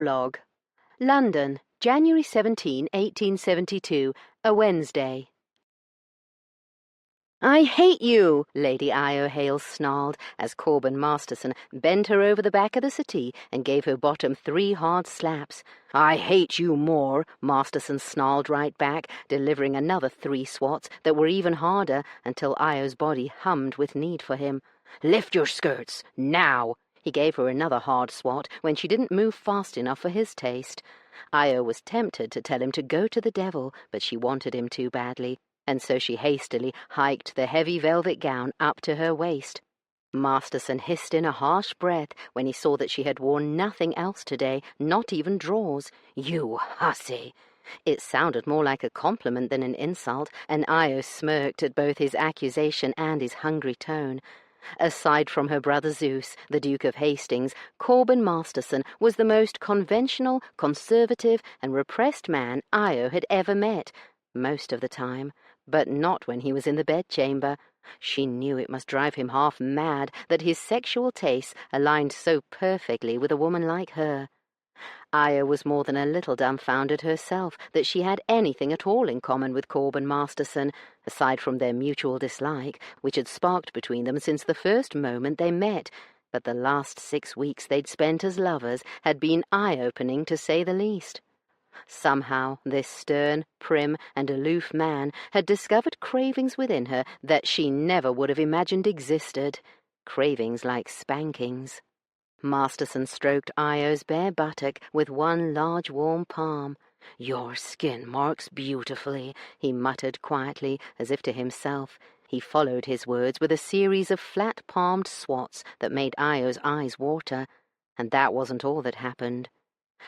Log. London, January 17, 1872, a Wednesday. "I hate you," Lady Io Hale snarled as Corbin Masterson bent her over the back of the settee and gave her bottom 3 hard slaps. "I hate you more," Masterson snarled right back, delivering another 3 swats that were even harder until Io's body hummed with need for him. "Lift your skirts, now!" He gave her another hard swat when she didn't move fast enough for his taste. Io was tempted to tell him to go to the devil, but she wanted him too badly, and so she hastily hiked the heavy velvet gown up to her waist. Masterson hissed in a harsh breath when he saw that she had worn nothing else today, not even drawers. "You hussy!" It sounded more like a compliment than an insult, and Io smirked at both his accusation and his hungry tone. Aside from her brother Zeus, the Duke of Hastings, Corbin Masterson was the most conventional, conservative, and repressed man Io had ever met, most of the time, but not when he was in the bedchamber. She knew it must drive him half mad that his sexual tastes aligned so perfectly with a woman like her. Io was more than a little dumbfounded herself that she had anything at all in common with Corbin Masterson, aside from their mutual dislike, which had sparked between them since the first moment they met, but the last 6 weeks they'd spent as lovers had been eye-opening, to say the least. Somehow this stern, prim, and aloof man had discovered cravings within her that she never would have imagined existed, cravings like spankings. Masterson stroked Io's bare buttock with one large warm palm. "Your skin marks beautifully," he muttered quietly, as if to himself. He followed his words with a series of flat-palmed swats that made Io's eyes water. And that wasn't all that happened.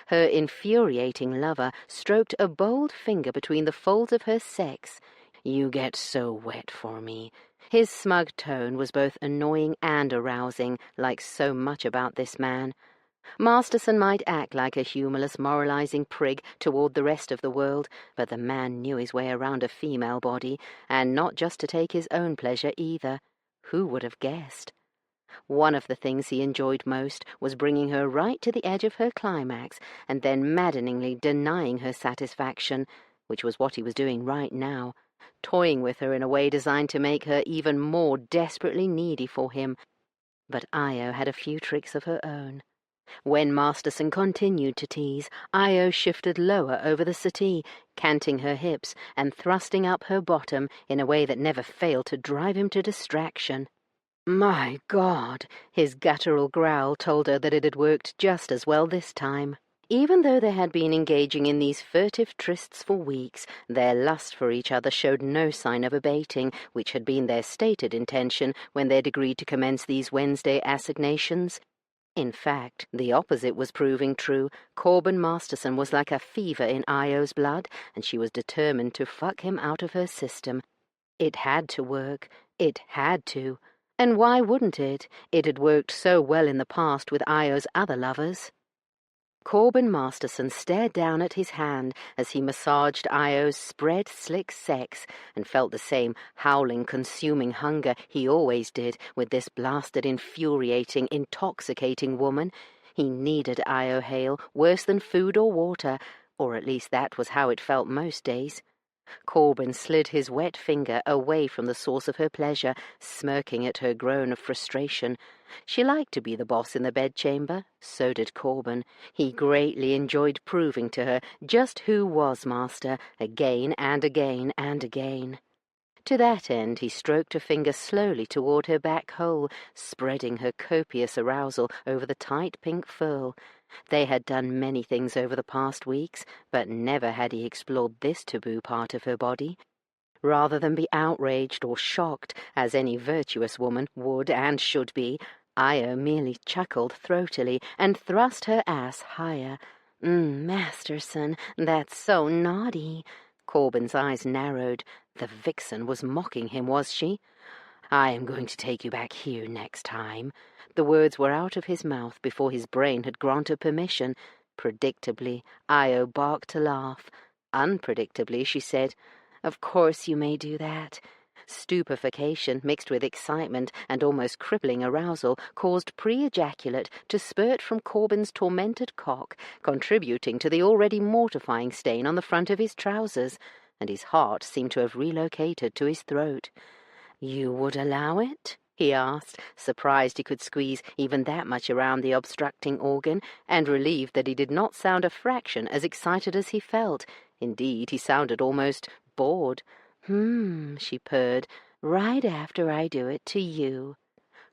Her infuriating lover stroked a bold finger between the folds of her sex. "You get so wet for me." His smug tone was both annoying and arousing, like so much about this man. Masterson might act like a humorless, moralizing prig toward the rest of the world, but the man knew his way around a female body, and not just to take his own pleasure either. Who would have guessed? One of the things he enjoyed most was bringing her right to the edge of her climax and then maddeningly denying her satisfaction, which was what he was doing right now, toying with her in a way designed to make her even more desperately needy for him. But Io had a few tricks of her own. When Masterson continued to tease, Io shifted lower over the settee, canting her hips and thrusting up her bottom in a way that never failed to drive him to distraction. "My God," his guttural growl told her that it had worked just as well this time. Even though they had been engaging in these furtive trysts for weeks, their lust for each other showed no sign of abating, which had been their stated intention when they'd agreed to commence these Wednesday assignations. In fact, the opposite was proving true. Corbin Masterson was like a fever in Io's blood, and she was determined to fuck him out of her system. It had to work. It had to. And why wouldn't it? It had worked so well in the past with Io's other lovers. Corbin Masterson stared down at his hand as he massaged Io's spread, slick sex and felt the same howling, consuming hunger he always did with this blasted, infuriating, intoxicating woman. He needed Io Hale worse than food or water, or at least that was how it felt most days. Corbin slid his wet finger away from the source of her pleasure, smirking at her groan of frustration. She liked to be the boss in the bedchamber. So did Corbin. He greatly enjoyed proving to her just who was master, again and again and again. To that end, he stroked a finger slowly toward her back hole, spreading her copious arousal over the tight pink furl. They had done many things over the past weeks, but never had he explored this taboo part of her body. Rather than be outraged or shocked, as any virtuous woman would and should be, Io merely chuckled throatily and thrust her ass higher. Masterson, that's so naughty." Corbin's eyes narrowed. The vixen was mocking him, was she? "I am going to take you back here next time." The words were out of his mouth before his brain had granted permission. Predictably, Io barked a laugh. Unpredictably, she said, "Of course you may do that." Stupefaction mixed with excitement and almost crippling arousal caused pre-ejaculate to spurt from Corbyn's tormented cock, contributing to the already mortifying stain on the front of his trousers, and his heart seemed to have relocated to his throat. "You would allow it?" he asked, surprised he could squeeze even that much around the obstructing organ, and relieved that he did not sound a fraction as excited as he felt. Indeed, he sounded almost bored. She purred, "right after I do it to you."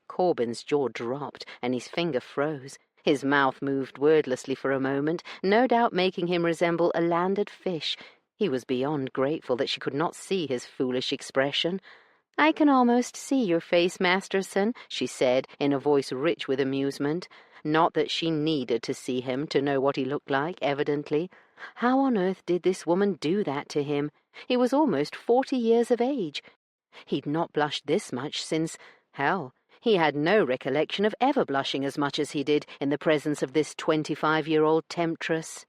Corbyn's jaw dropped, and his finger froze. His mouth moved wordlessly for a moment, no doubt making him resemble a landed fish. He was beyond grateful that she could not see his foolish expression. "I can almost see your face, Masterson," she said, in a voice rich with amusement. Not that she needed to see him to know what he looked like, evidently. How on earth did this woman do that to him? He was almost 40 years of age. He'd not blushed this much since, hell, he had no recollection of ever blushing as much as he did in the presence of this 25-year-old temptress.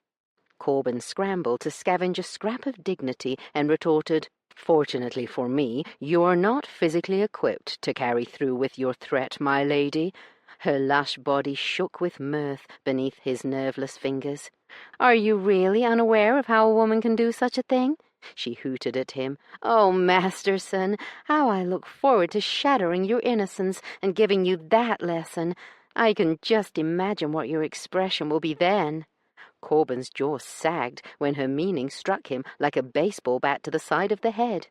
Corbyn scrambled to scavenge a scrap of dignity and retorted, "Fortunately for me, you are not physically equipped to carry through with your threat, my lady." Her lush body shook with mirth beneath his nerveless fingers. "Are you really unaware of how a woman can do such a thing?" she hooted at him. "Oh, Masterson, how I look forward to shattering your innocence and giving you that lesson. I can just imagine what your expression will be then." Corbyn's jaw sagged when her meaning struck him like a baseball bat to the side of the head.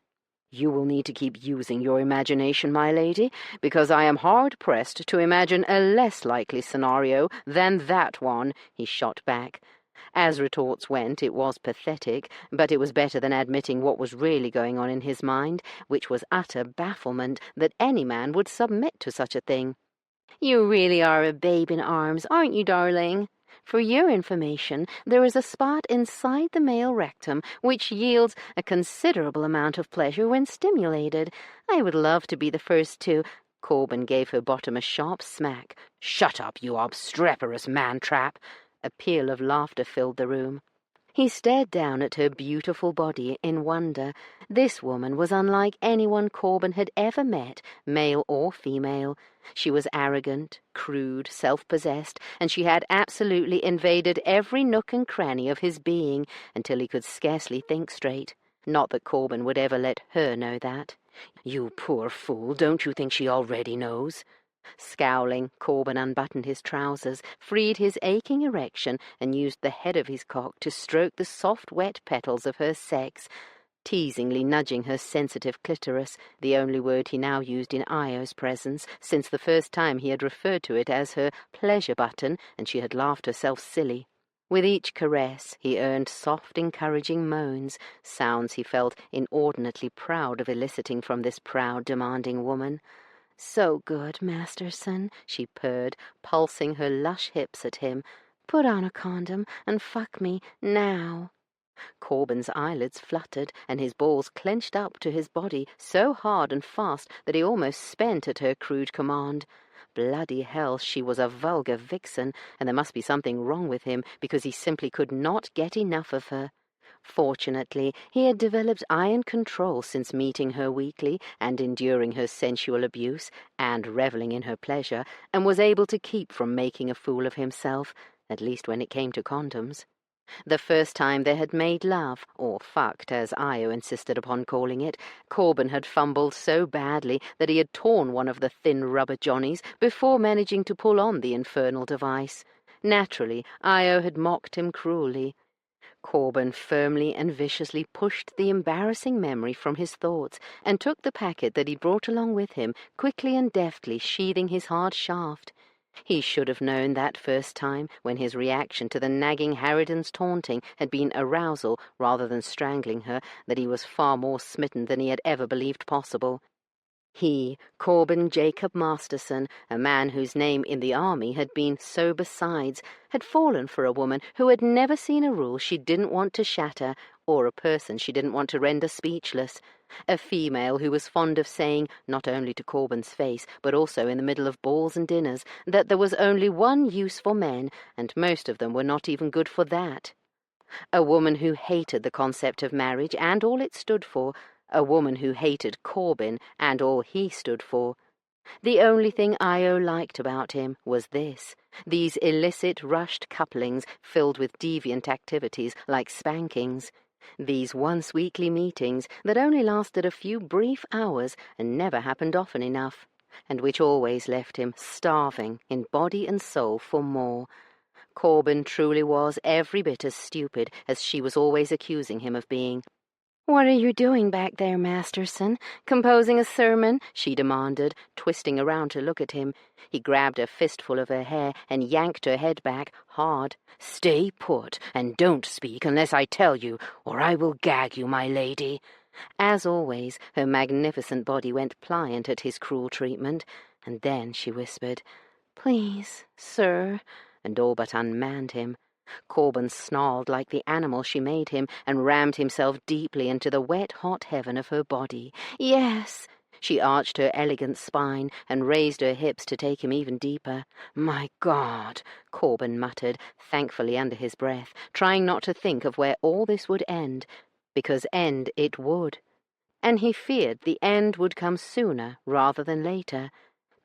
"You will need to keep using your imagination, my lady, because I am hard-pressed to imagine a less likely scenario than that one," he shot back. As retorts went, it was pathetic, but it was better than admitting what was really going on in his mind, which was utter bafflement that any man would submit to such a thing. "You really are a babe in arms, aren't you, darling? For your information, there is a spot inside the male rectum which yields a considerable amount of pleasure when stimulated. I would love to be the first to—" Corbyn gave her bottom a sharp smack. "Shut up, you obstreperous man-trap!" A peal of laughter filled the room. He stared down at her beautiful body in wonder. This woman was unlike anyone Corbyn had ever met, male or female. She was arrogant, crude, self-possessed, and she had absolutely invaded every nook and cranny of his being until he could scarcely think straight. Not that Corbyn would ever let her know that. "You poor fool, don't you think she already knows?" Scowling, Corbyn unbuttoned his trousers, freed his aching erection, and used the head of his cock to stroke the soft, wet petals of her sex, teasingly nudging her sensitive clitoris, the only word he now used in Io's presence, since the first time he had referred to it as her pleasure button, and she had laughed herself silly. With each caress, he earned soft, encouraging moans, sounds he felt inordinately proud of eliciting from this proud, demanding woman. "So good, Masterson," she purred, pulsing her lush hips at him. "Put on a condom and fuck me now." Corbyn's eyelids fluttered, and his balls clenched up to his body so hard and fast that he almost spent at her crude command. Bloody hell, she was a vulgar vixen, and there must be something wrong with him, because he simply could not get enough of her. Fortunately, he had developed iron control since meeting her weekly and enduring her sensual abuse and reveling in her pleasure, and was able to keep from making a fool of himself, at least when it came to condoms. The first time they had made love, or fucked, as Io insisted upon calling it, Corbyn had fumbled so badly that he had torn one of the thin rubber johnnies before managing to pull on the infernal device. Naturally, Io had mocked him cruelly. Corbyn firmly and viciously pushed the embarrassing memory from his thoughts and took the packet that he brought along with him, quickly and deftly sheathing his hard shaft. He should have known that first time, when his reaction to the nagging Harridan's taunting had been arousal rather than strangling her, that he was far more smitten than he had ever believed possible. He, Corbyn Jacob Masterson, a man whose name in the army had been so besides, had fallen for a woman who had never seen a rule she didn't want to shatter, or a person she didn't want to render speechless. A female who was fond of saying, not only to Corbyn's face, but also in the middle of balls and dinners, that there was only one use for men, and most of them were not even good for that. A woman who hated the concept of marriage and all it stood for, a woman who hated Corbin and all he stood for. The only thing Io liked about him was these illicit, rushed couplings filled with deviant activities like spankings, these once-weekly meetings that only lasted a few brief hours and never happened often enough, and which always left him starving in body and soul for more. Corbin truly was every bit as stupid as she was always accusing him of being. "What are you doing back there, Masterson? Composing a sermon?" she demanded, twisting around to look at him. He grabbed a fistful of her hair and yanked her head back, hard. "Stay put, and don't speak unless I tell you, or I will gag you, my lady." As always, her magnificent body went pliant at his cruel treatment, and then she whispered, "Please, sir," and all but unmanned him. Corbin snarled like the animal she made him and rammed himself deeply into the wet, hot heaven of her body. "Yes." She arched her elegant spine and raised her hips to take him even deeper. "My God," Corbin muttered, thankfully under his breath, trying not to think of where all this would end, because end it would. And he feared the end would come sooner rather than later.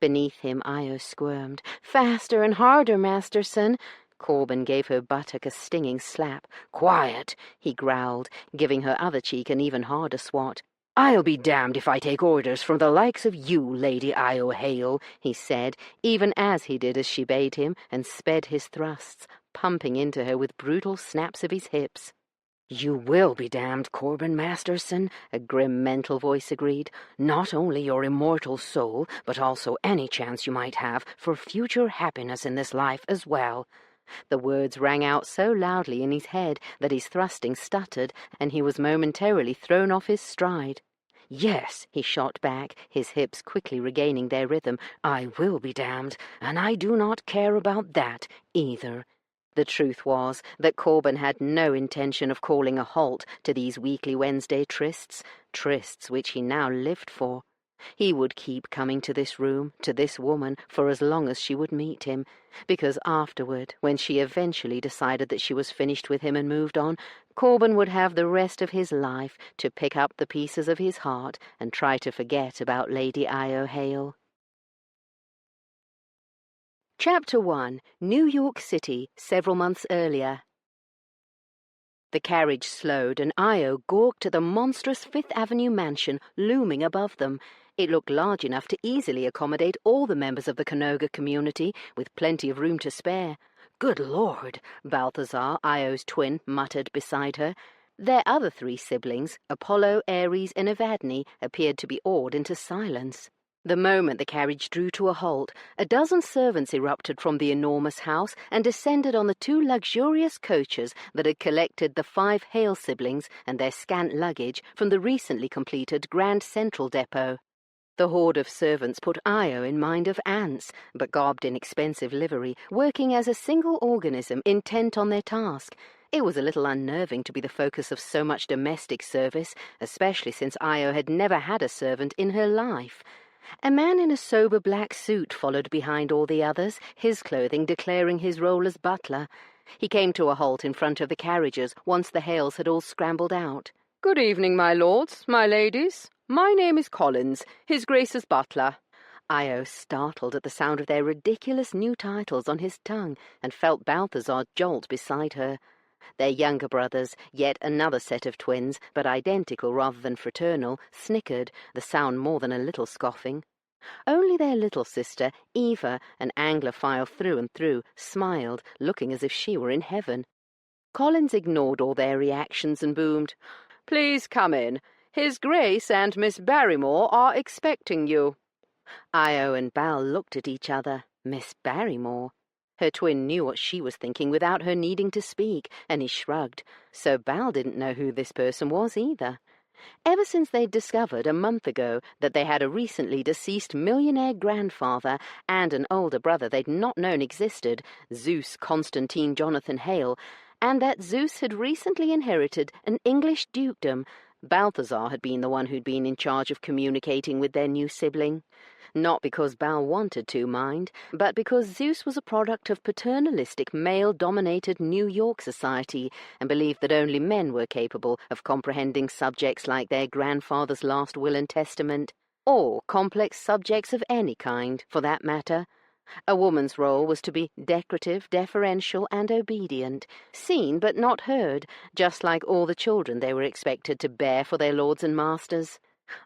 Beneath him Io squirmed. "Faster and harder, Masterson." Corbin gave her buttock a stinging slap. "Quiet," he growled, giving her other cheek an even harder swat. "I'll be damned if I take orders from the likes of you, Lady Io Hale," he said, even as he did as she bade him, and sped his thrusts, pumping into her with brutal snaps of his hips. "You will be damned, Corbin Masterson," a grim mental voice agreed. "Not only your immortal soul, but also any chance you might have for future happiness in this life as well." The words rang out so loudly in his head that his thrusting stuttered, and he was momentarily thrown off his stride. "Yes," he shot back, his hips quickly regaining their rhythm, "I will be damned, and I do not care about that either." The truth was that Corbin had no intention of calling a halt to these weekly Wednesday trysts which he now lived for. He would keep coming to this room, to this woman, for as long as she would meet him, because afterward, when she eventually decided that she was finished with him and moved on, Corbin would have the rest of his life to pick up the pieces of his heart and try to forget about Lady Io Hale. Chapter 1. New York City, several months earlier. The carriage slowed, and Io gawked at the monstrous Fifth Avenue mansion looming above them. It looked large enough to easily accommodate all the members of the Canoga community, with plenty of room to spare. "Good Lord," Balthazar, Io's twin, muttered beside her. Their other three siblings, Apollo, Ares, and Evadne, appeared to be awed into silence. The moment the carriage drew to a halt, a dozen servants erupted from the enormous house and descended on the two luxurious coaches that had collected the 5 Hale siblings and their scant luggage from the recently completed Grand Central Depot. The horde of servants put Io in mind of ants, but garbed in expensive livery, working as a single organism intent on their task. It was a little unnerving to be the focus of so much domestic service, especially since Io had never had a servant in her life. A man in a sober black suit followed behind all the others, his clothing declaring his role as butler. He came to a halt in front of the carriages once the Hales had all scrambled out. "Good evening, my lords, my ladies. My name is Collins, His Grace's butler." Io startled at the sound of their ridiculous new titles on his tongue and felt Balthazar jolt beside her. Their younger brothers, yet another set of twins, but identical rather than fraternal, snickered, the sound more than a little scoffing. Only their little sister, Eva, an Anglophile through and through, smiled, looking as if she were in heaven. Collins ignored all their reactions and boomed, "Please come in. His Grace and Miss Barrymore are expecting you." Io and Bal looked at each other. Miss Barrymore? Her twin knew what she was thinking without her needing to speak, and he shrugged. So Bal didn't know who this person was either. Ever since they'd discovered a month ago that they had a recently deceased millionaire grandfather and an older brother they'd not known existed, Zeus Constantine Jonathan Hale, and that Zeus had recently inherited an English dukedom, Balthazar had been the one who'd been in charge of communicating with their new sibling. Not because Bal wanted to, mind, but because Zeus was a product of paternalistic, male-dominated New York society and believed that only men were capable of comprehending subjects like their grandfather's last will and testament, or complex subjects of any kind, for that matter. A woman's role was to be decorative, deferential, and obedient, seen but not heard, just like all the children they were expected to bear for their lords and masters.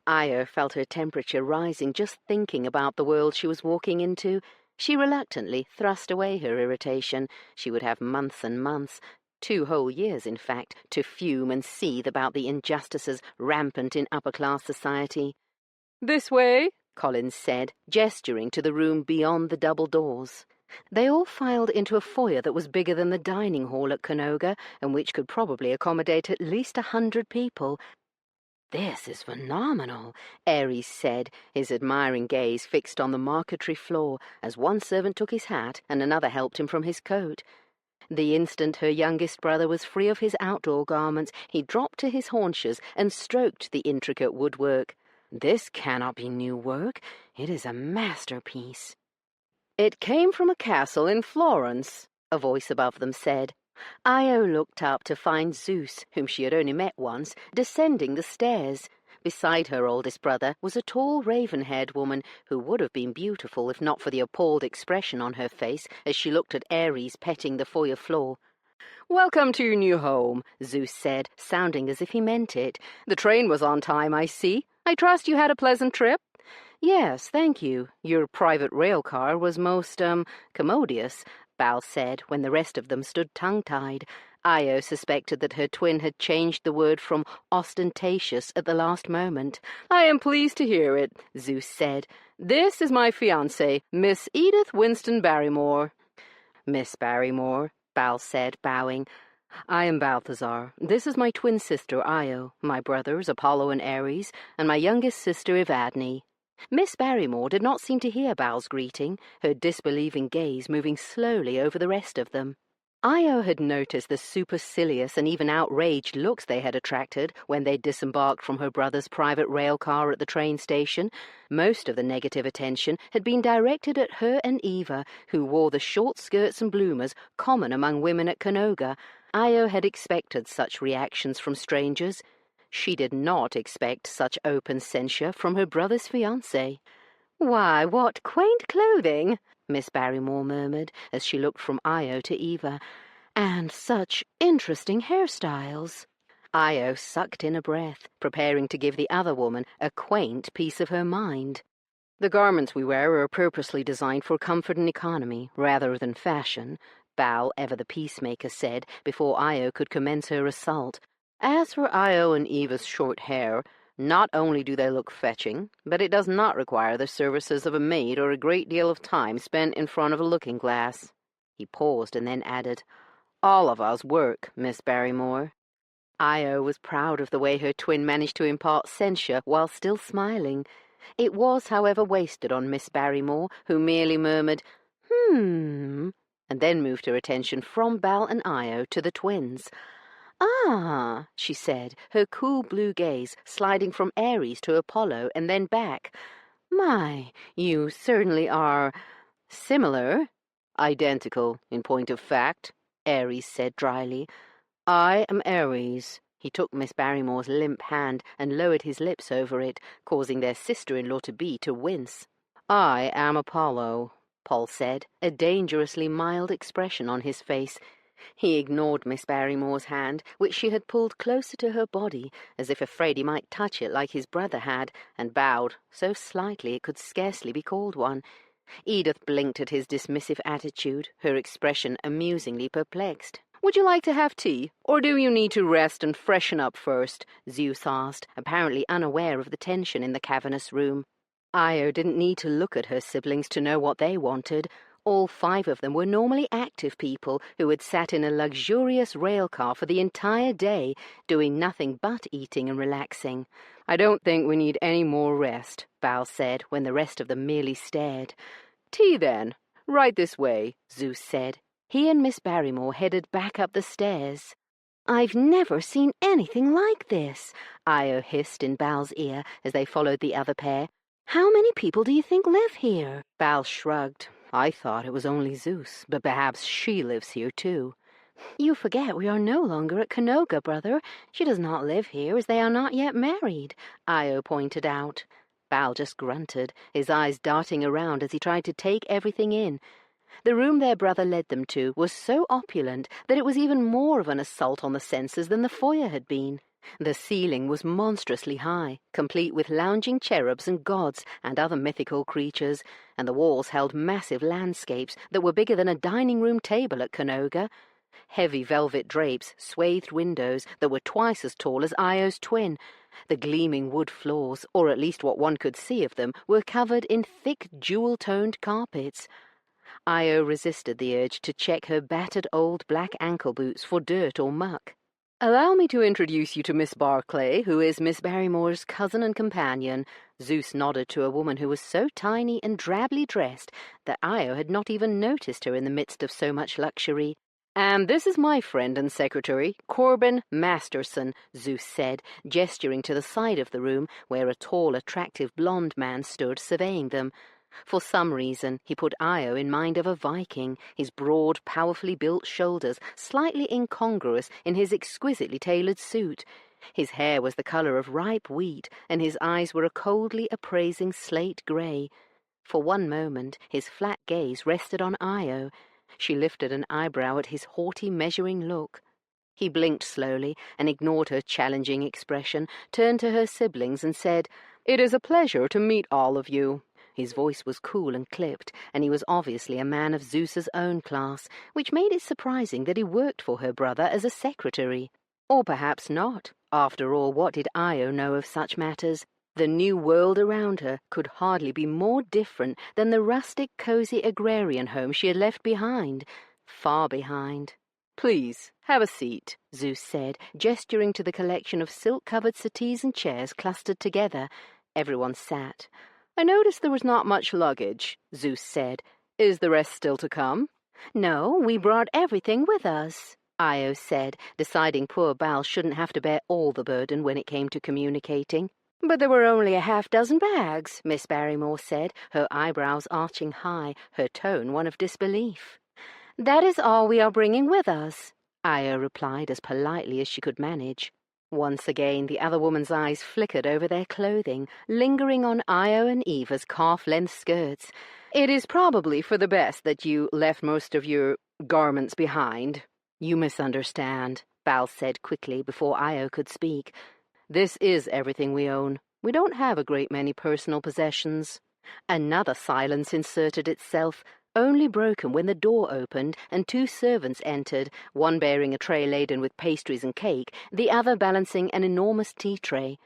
Io felt her temperature rising just thinking about the world she was walking into. She reluctantly thrust away her irritation. She would have months and months, 2 whole years in fact, to fume and seethe about the injustices rampant in upper-class society. "This way," Collins said, gesturing to the room beyond the double doors. They all filed into a foyer that was bigger than the dining hall at Canoga, and which could probably accommodate at least 100 people. "This is phenomenal," Ares said, his admiring gaze fixed on the marquetry floor as one servant took his hat and another helped him from his coat. The instant her youngest brother was free of his outdoor garments, he dropped to his haunches and stroked the intricate woodwork. "This cannot be new work. It is a masterpiece." "It came from a castle in Florence," a voice above them said. Io looked up to find Zeus, whom she had only met once, descending the stairs. Beside her oldest brother was a tall, raven-haired woman who would have been beautiful if not for the appalled expression on her face as she looked at Ares petting the foyer floor. "Welcome to your new home," Zeus said, sounding as if he meant it. "The train was on time, I see. I trust you had a pleasant trip?" "Yes, thank you. Your private rail car was most, commodious," Bal said, when the rest of them stood tongue-tied. Io suspected that her twin had changed the word from ostentatious at the last moment. "I am pleased to hear it," Zeus said. "This is my fiancée, Miss Edith Winston Barrymore." "Miss Barrymore," Bal said, bowing. "I am Balthazar. This is my twin sister, Io, my brothers, Apollo and Ares, and my youngest sister, Evadne." Miss Barrymore did not seem to hear Bal's greeting, her disbelieving gaze moving slowly over the rest of them. Io had noticed the supercilious and even outraged looks they had attracted when they disembarked from her brother's private rail car at the train station. Most of the negative attention had been directed at her and Eva, who wore the short skirts and bloomers common among women at Canoga. Io had expected such reactions from strangers. She did not expect such open censure from her brother's fiancé. "Why, what quaint clothing," Miss Barrymore murmured as she looked from Io to Eva. "And such interesting hairstyles." Io sucked in a breath, preparing to give the other woman a quaint piece of her mind. "The garments we wear are purposely designed for comfort and economy, rather than fashion," Bal, ever the peacemaker, said before Io could commence her assault. "As for Io and Eva's short hair, not only do they look fetching, but it does not require the services of a maid or a great deal of time spent in front of a looking-glass." He paused and then added, "All of us work, Miss Barrymore." Io was proud of the way her twin managed to impart censure while still smiling. It was, however, wasted on Miss Barrymore, who merely murmured, and then moved her attention from Bal and Io to the twins. "Ah," she said, her cool blue gaze sliding from Ares to Apollo and then back. "My, you certainly are similar." "Identical, in point of fact," Ares said dryly. "I am Ares." He took Miss Barrymore's limp hand and lowered his lips over it, causing their sister-in-law-to-be to wince. "I am Apollo," Paul said, a dangerously mild expression on his face. He ignored Miss Barrymore's hand, which she had pulled closer to her body, as if afraid he might touch it like his brother had, and bowed, so slightly it could scarcely be called one. Edith blinked at his dismissive attitude, her expression amusingly perplexed. "Would you like to have tea, or do you need to rest and freshen up first?" Zeus asked, apparently unaware of the tension in the cavernous room. Io didn't need to look at her siblings to know what they wanted. All 5 of them were normally active people who had sat in a luxurious rail car for the entire day, doing nothing but eating and relaxing. "I don't think we need any more rest," Bal said, when the rest of them merely stared. "Tea, then. Right this way," Zeus said. He and Miss Barrymore headed back up the stairs. I've never seen anything like this, Io hissed in Bal's ear as they followed the other pair. How many people do you think live here? Bal shrugged. I thought it was only Zeus, but perhaps she lives here too. You forget we are no longer at Canoga, brother. She does not live here, as they are not yet married, Io pointed out. Bal just grunted, his eyes darting around as he tried to take everything in. The room their brother led them to was so opulent that it was even more of an assault on the senses than the foyer had been. The ceiling was monstrously high, complete with lounging cherubs and gods and other mythical creatures, and the walls held massive landscapes that were bigger than a dining-room table at Canoga. Heavy velvet drapes swathed windows that were twice as tall as Io's twin. The gleaming wood floors, or at least what one could see of them, were covered in thick jewel-toned carpets. Io resisted the urge to check her battered old black ankle boots for dirt or muck. "Allow me to introduce you to Miss Barclay, who is Miss Barrymore's cousin and companion." Zeus nodded to a woman who was so tiny and drably dressed that Io had not even noticed her in the midst of so much luxury. "And this is my friend and secretary, Corbin Masterson," Zeus said, gesturing to the side of the room where a tall, attractive blonde man stood surveying them. For some reason, he put Io in mind of a Viking, his broad, powerfully built shoulders slightly incongruous in his exquisitely tailored suit. His hair was the colour of ripe wheat, and his eyes were a coldly appraising slate grey. For one moment, his flat gaze rested on Io. She lifted an eyebrow at his haughty, measuring look. He blinked slowly and ignored her challenging expression, turned to her siblings and said, "It is a pleasure to meet all of you." His voice was cool and clipped, and he was obviously a man of Zeus's own class, which made it surprising that he worked for her brother as a secretary. Or perhaps not. After all, what did Io know of such matters? The new world around her could hardly be more different than the rustic, cozy agrarian home she had left behind. Far behind. "Please, have a seat," Zeus said, gesturing to the collection of silk-covered settees and chairs clustered together. Everyone sat. "I noticed there was not much luggage," Zeus said. "Is the rest still to come?" "No, we brought everything with us," Io said, deciding poor Bal shouldn't have to bear all the burden when it came to communicating. "But there were only a half-dozen bags," Miss Barrymore said, her eyebrows arching high, her tone one of disbelief. "That is all we are bringing with us," Io replied as politely as she could manage. Once again, the other woman's eyes flickered over their clothing, lingering on Io and Eva's calf-length skirts. "It is probably for the best that you left most of your garments behind." "You misunderstand," Bal said quickly before Io could speak. "This is everything we own. We don't have a great many personal possessions." Another silence inserted itself, only broken when the door opened and two servants entered, one bearing a tray laden with pastries and cake, the other balancing an enormous tea tray.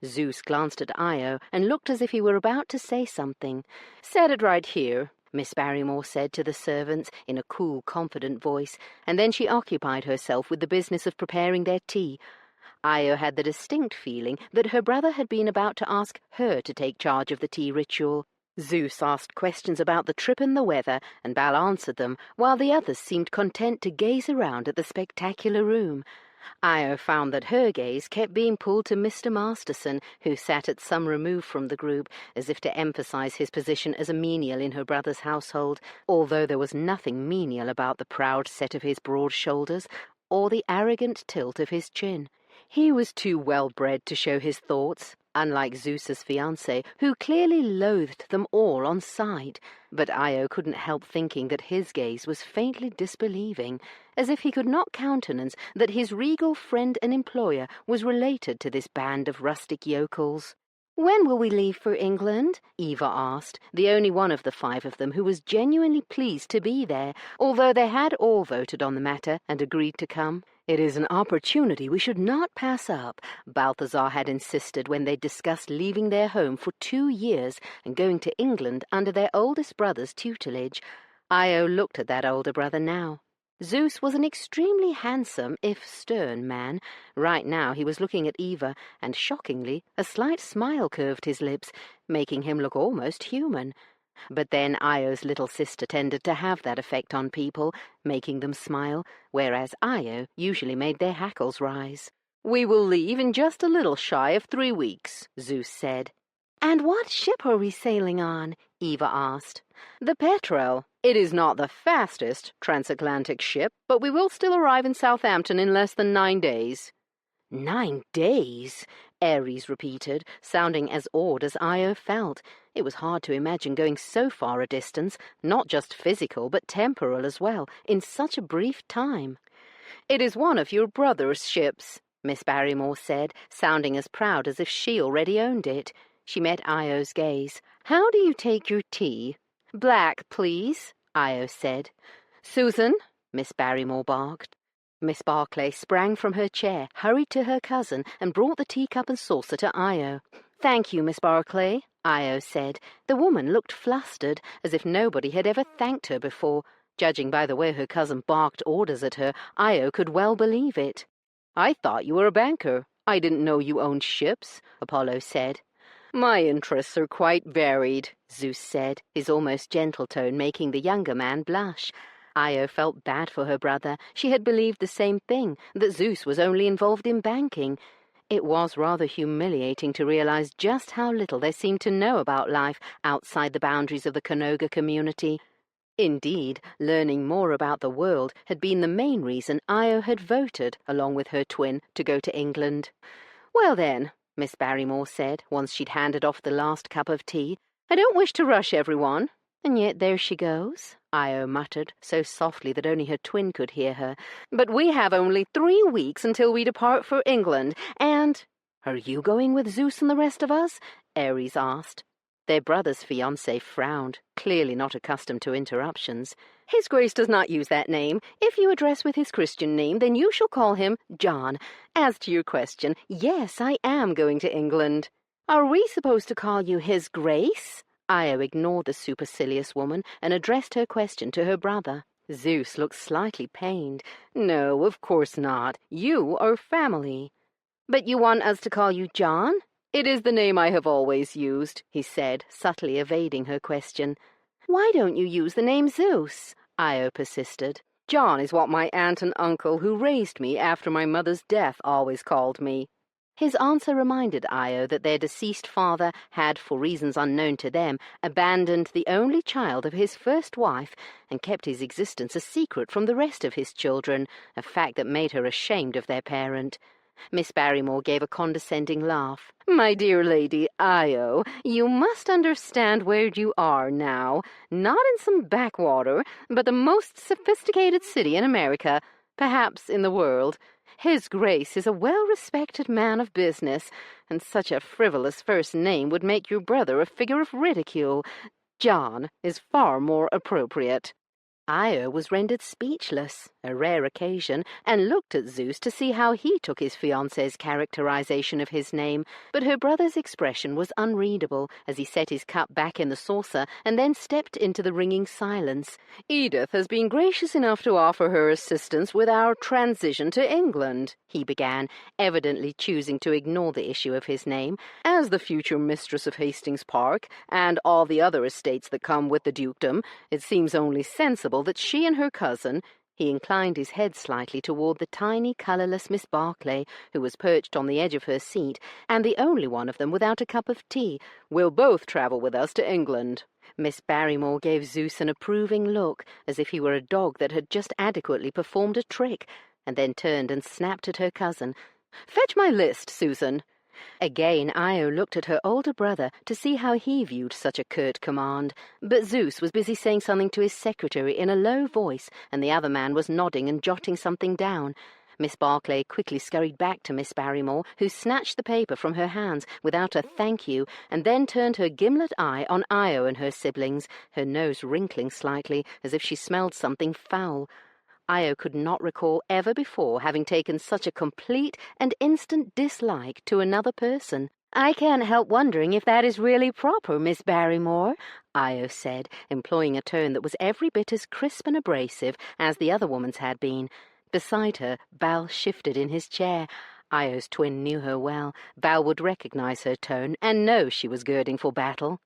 Zeus glanced at Io and looked as if he were about to say something. "Set it right here," Miss Barrymore said to the servants in a cool, confident voice, and then she occupied herself with the business of preparing their tea. Io had the distinct feeling that her brother had been about to ask her to take charge of the tea ritual. Zeus asked questions about the trip and the weather, and Bal answered them, while the others seemed content to gaze around at the spectacular room. Io found that her gaze kept being pulled to Mr. Masterson, who sat at some remove from the group, as if to emphasize his position as a menial in her brother's household, although there was nothing menial about the proud set of his broad shoulders, or the arrogant tilt of his chin. He was too well-bred to show his thoughts, unlike Zeus's fiancée, who clearly loathed them all on sight. But Io couldn't help thinking that his gaze was faintly disbelieving, as if he could not countenance that his regal friend and employer was related to this band of rustic yokels. "When will we leave for England?" Eva asked, the only one of the five of them who was genuinely pleased to be there, although they had all voted on the matter and agreed to come. "It is an opportunity we should not pass up," Balthazar had insisted when they discussed leaving their home for 2 years and going to England under their oldest brother's tutelage. Io looked at that older brother now. Zeus was an extremely handsome, if stern, man. Right now he was looking at Eva, and shockingly, a slight smile curved his lips, making him look almost human. But then Io's little sister tended to have that effect on people, making them smile, whereas Io usually made their hackles rise. "We will leave in just a little shy of 3 weeks," Zeus said. "And what ship are we sailing on?" Eva asked. "The Petrel. It is not the fastest transatlantic ship, but we will still arrive in Southampton in less than 9 days." 9 days? Ares repeated, sounding as awed as Io felt. It was hard to imagine going so far a distance, not just physical but temporal as well, in such a brief time. "It is one of your brother's ships," Miss Barrymore said, sounding as proud as if she already owned it. She met Io's gaze. "How do you take your tea?" "Black, please," Io said. "Susan," Miss Barrymore barked. Miss Barclay sprang from her chair, hurried to her cousin, and brought the teacup and saucer to Io. "Thank you, Miss Barclay," Io said. The woman looked flustered, as if nobody had ever thanked her before. Judging by the way her cousin barked orders at her, Io could well believe it. "I thought you were a banker. I didn't know you owned ships," Apollo said. "My interests are quite varied," Zeus said, his almost gentle tone making the younger man blush. Io felt bad for her brother. She had believed the same thing, that Zeus was only involved in banking. It was rather humiliating to realize just how little they seemed to know about life outside the boundaries of the Canoga community. Indeed, learning more about the world had been the main reason Io had voted, along with her twin, to go to England. "Well then," Miss Barrymore said, once she'd handed off the last cup of tea, "I don't wish to rush everyone." "And yet there she goes," Io muttered, so softly that only her twin could hear her. "But we have only 3 weeks until we depart for England, and—" "Are you going with Zeus and the rest of us?" Ares asked. Their brother's fiancé frowned, clearly not accustomed to interruptions. "His Grace does not use that name. If you address with his Christian name, then you shall call him John. As to your question, yes, I am going to England." "Are we supposed to call you His Grace?" Io ignored the supercilious woman and addressed her question to her brother. Zeus looked slightly pained. "No, of course not. You are family." "But you want us to call you John?" "It is the name I have always used," he said, subtly evading her question. "Why don't you use the name Zeus?" Io persisted. "John is what my aunt and uncle who raised me after my mother's death always called me." His answer reminded Io that their deceased father had, for reasons unknown to them, abandoned the only child of his first wife and kept his existence a secret from the rest of his children, a fact that made her ashamed of their parent. Miss Barrymore gave a condescending laugh. "My dear Lady Io, you must understand where you are now. Not in some backwater, but the most sophisticated city in America, perhaps in the world. His Grace is a well-respected man of business, and such a frivolous first name would make your brother a figure of ridicule. John is far more appropriate." Io was rendered speechless, a rare occasion, and looked at Zeus to see how he took his fiancée's characterization of his name, but her brother's expression was unreadable as he set his cup back in the saucer and then stepped into the ringing silence. "Edith has been gracious enough to offer her assistance with our transition to England," he began, evidently choosing to ignore the issue of his name. "As the future mistress of Hastings Park, and all the other estates that come with the dukedom, it seems only sensible that she and her cousin—" He inclined his head slightly toward the tiny, colourless Miss Barclay, who was perched on the edge of her seat, and the only one of them without a cup of tea, "will both travel with us to England." Miss Barrymore gave Zeus an approving look, as if he were a dog that had just adequately performed a trick, and then turned and snapped at her cousin. "Fetch my list, Susan." Again Io looked at her older brother to see how he viewed such a curt command, but Zeus was busy saying something to his secretary in a low voice, and the other man was nodding and jotting something down. Miss Barclay quickly scurried back to Miss Barrymore, who snatched the paper from her hands without a thank you, and then turned her gimlet eye on Io and her siblings, her nose wrinkling slightly, as if she smelled something foul. Io could not recall ever before having taken such a complete and instant dislike to another person. "I can't help wondering if that is really proper, Miss Barrymore," Io said, employing a tone that was every bit as crisp and abrasive as the other woman's had been. Beside her, Val shifted in his chair. Io's twin knew her well. Val would recognize her tone and know she was girding for battle.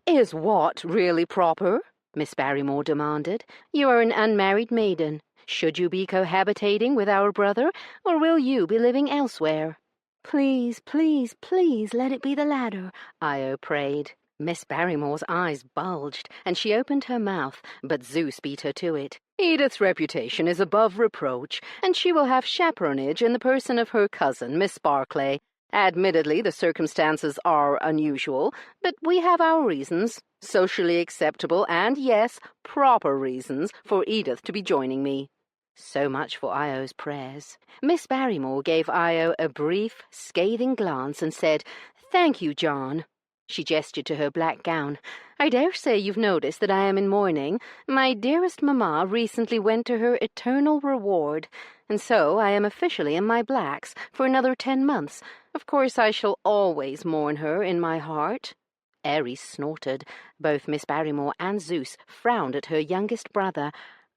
Is what really proper? Miss Barrymore demanded. You are an unmarried maiden. Should you be cohabitating with our brother, or will you be living elsewhere? Please, please, please let it be the latter, Io prayed. Miss Barrymore's eyes bulged, and she opened her mouth, but Zeus beat her to it. Edith's reputation is above reproach, and she will have chaperonage in the person of her cousin, Miss Barclay. Admittedly, the circumstances are unusual, but we have our reasons, socially acceptable and, yes, proper reasons, for Edith to be joining me. So much for Io's prayers. Miss Barrymore gave Io a brief, scathing glance and said, "Thank you, John." She gestured to her black gown. "I dare say you've noticed that I am in mourning. My dearest mamma recently went to her eternal reward, and so I am officially in my blacks for another 10 months. Of course I shall always mourn her in my heart." Ares snorted. Both Miss Barrymore and Zeus frowned at her youngest brother.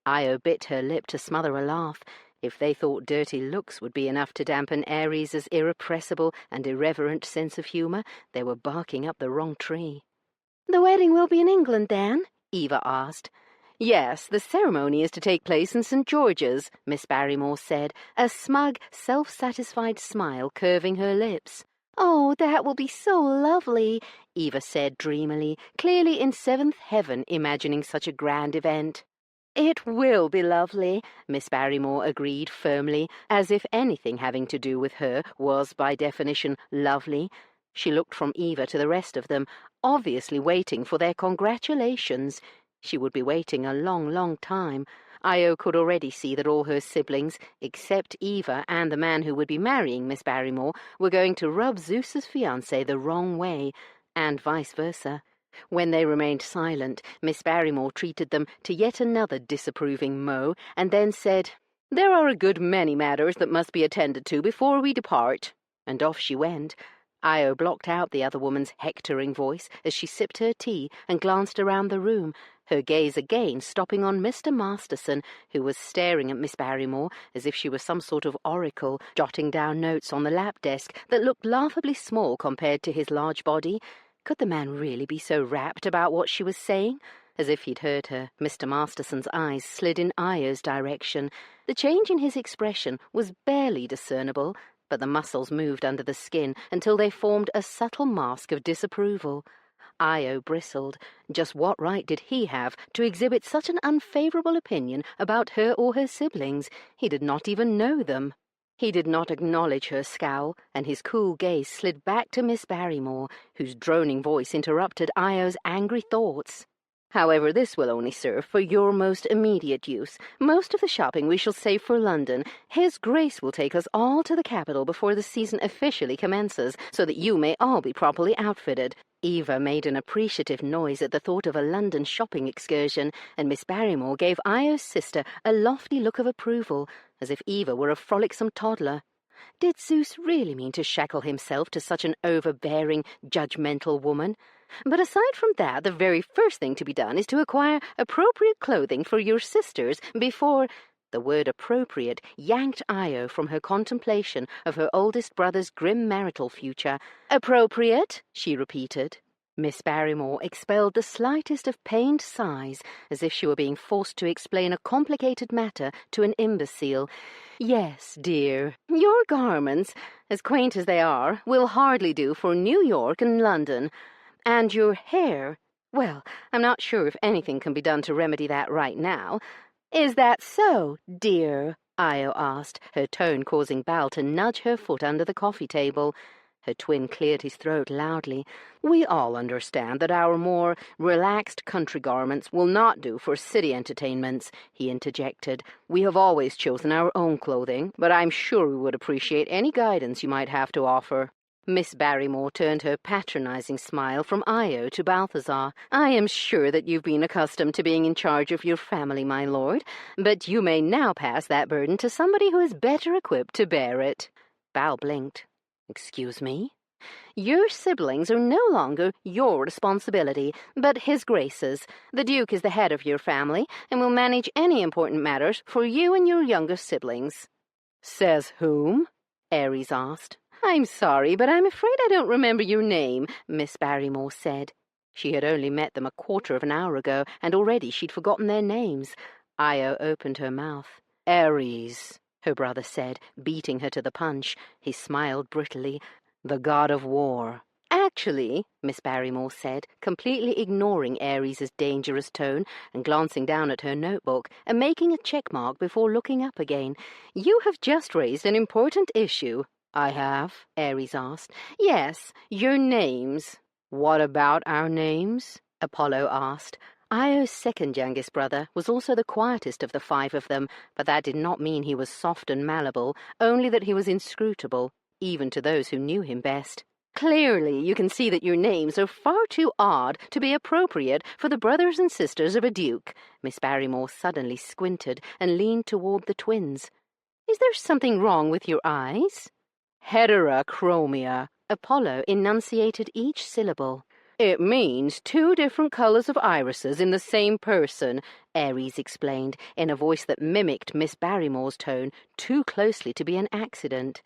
Io bit her lip to smother a laugh. If they thought dirty looks would be enough to dampen Ares's irrepressible and irreverent sense of humour, they were barking up the wrong tree. "The wedding will be in England, then?" Eva asked. "Yes, the ceremony is to take place in St. George's," Miss Barrymore said, a smug, self-satisfied smile curving her lips. "Oh, that will be so lovely," Eva said dreamily, clearly in seventh heaven imagining such a grand event. "It will be lovely," Miss Barrymore agreed firmly, as if anything having to do with her was by definition lovely. She looked from Eva to the rest of them, obviously waiting for their congratulations. She would be waiting a long, long time. Io could already see that all her siblings, except Eva and the man who would be marrying Miss Barrymore, were going to rub Zeus's fiancé the wrong way, and vice versa. When they remained silent, Miss Barrymore treated them to yet another disapproving mow, and then said, "There are a good many matters that must be attended to before we depart." And off she went. Io blocked out the other woman's hectoring voice as she sipped her tea and glanced around the room, her gaze again stopping on Mr. Masterson, who was staring at Miss Barrymore as if she were some sort of oracle, jotting down notes on the lap desk that looked laughably small compared to his large body. Could the man really be so rapt about what she was saying? As if he'd heard her, Mr. Masterson's eyes slid in Io's direction. The change in his expression was barely discernible, but the muscles moved under the skin until they formed a subtle mask of disapproval. Io bristled. Just what right did he have to exhibit such an unfavourable opinion about her or her siblings? He did not even know them. He did not acknowledge her scowl, and his cool gaze slid back to Miss Barrymore, whose droning voice interrupted Io's angry thoughts. "However, this will only serve for your most immediate use. Most of the shopping we shall save for London. His Grace will take us all to the capital before the season officially commences, so that you may all be properly outfitted." Eva made an appreciative noise at the thought of a London shopping excursion, and Miss Barrymore gave Io's sister a lofty look of approval, as if Eva were a frolicsome toddler. Did Zeus really mean to shackle himself to such an overbearing, judgmental woman? But aside from that, the very first thing to be done is to acquire appropriate clothing for your sisters before— The word appropriate yanked Io from her contemplation of her oldest brother's grim marital future. "Appropriate?" she repeated. Miss Barrymore expelled the slightest of pained sighs, as if she were being forced to explain a complicated matter to an imbecile. "Yes, dear, your garments, as quaint as they are, will hardly do for New York and London. And your hair, well, I'm not sure if anything can be done to remedy that right now." "Is that so, dear?" Io asked, her tone causing Bal to nudge her foot under the coffee table. Her twin cleared his throat loudly. "We all understand that our more relaxed country garments will not do for city entertainments," he interjected. "We have always chosen our own clothing, but I'm sure we would appreciate any guidance you might have to offer." Miss Barrymore turned her patronizing smile from Io to Balthazar. "I am sure that you've been accustomed to being in charge of your family, my lord, but you may now pass that burden to somebody who is better equipped to bear it." Bal blinked. "Excuse me?" "Your siblings are no longer your responsibility, but His Grace's. The Duke is the head of your family, and will manage any important matters for you and your younger siblings." "Says whom?" Ares asked. "I'm sorry, but I'm afraid I don't remember your name," Miss Barrymore said. She had only met them a quarter of an hour ago, and already she'd forgotten their names. Io opened her mouth. "Ares," her brother said, beating her to the punch. He smiled brittly. "The god of war." "Actually," Miss Barrymore said, completely ignoring Ares's dangerous tone and glancing down at her notebook and making a check mark before looking up again, "you have just raised an important issue." "I have?" Ares asked. "Yes, your names." "What about our names?" Apollo asked. Io's second youngest brother was also the quietest of the five of them, but that did not mean he was soft and malleable, only that he was inscrutable, even to those who knew him best. "Clearly, you can see that your names are far too odd to be appropriate for the brothers and sisters of a duke." Miss Barrymore suddenly squinted and leaned toward the twins. "Is there something wrong with your eyes?" "Heterochromia," Apollo enunciated each syllable. "It means two different colors of irises in the same person," Ares explained, in a voice that mimicked Miss Barrymore's tone too closely to be an accident.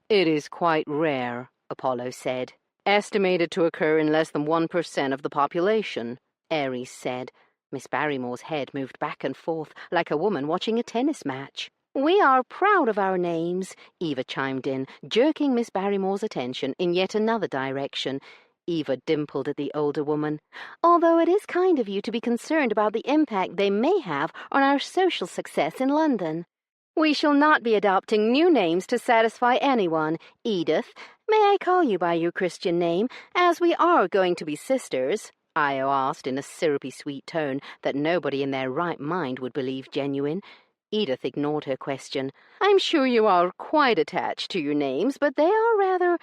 "It is quite rare," Apollo said. "Estimated to occur in less than 1% of the population," Ares said. Miss Barrymore's head moved back and forth like a woman watching a tennis match. "We are proud of our names," Eva chimed in, jerking Miss Barrymore's attention in yet another direction. Eva dimpled at the older woman. "Although it is kind of you to be concerned about the impact they may have on our social success in London. We shall not be adopting new names to satisfy anyone. Edith, may I call you by your Christian name, as we are going to be sisters?" Io asked in a syrupy sweet tone that nobody in their right mind would believe genuine. Edith ignored her question. "I'm sure you are quite attached to your names, but they are rather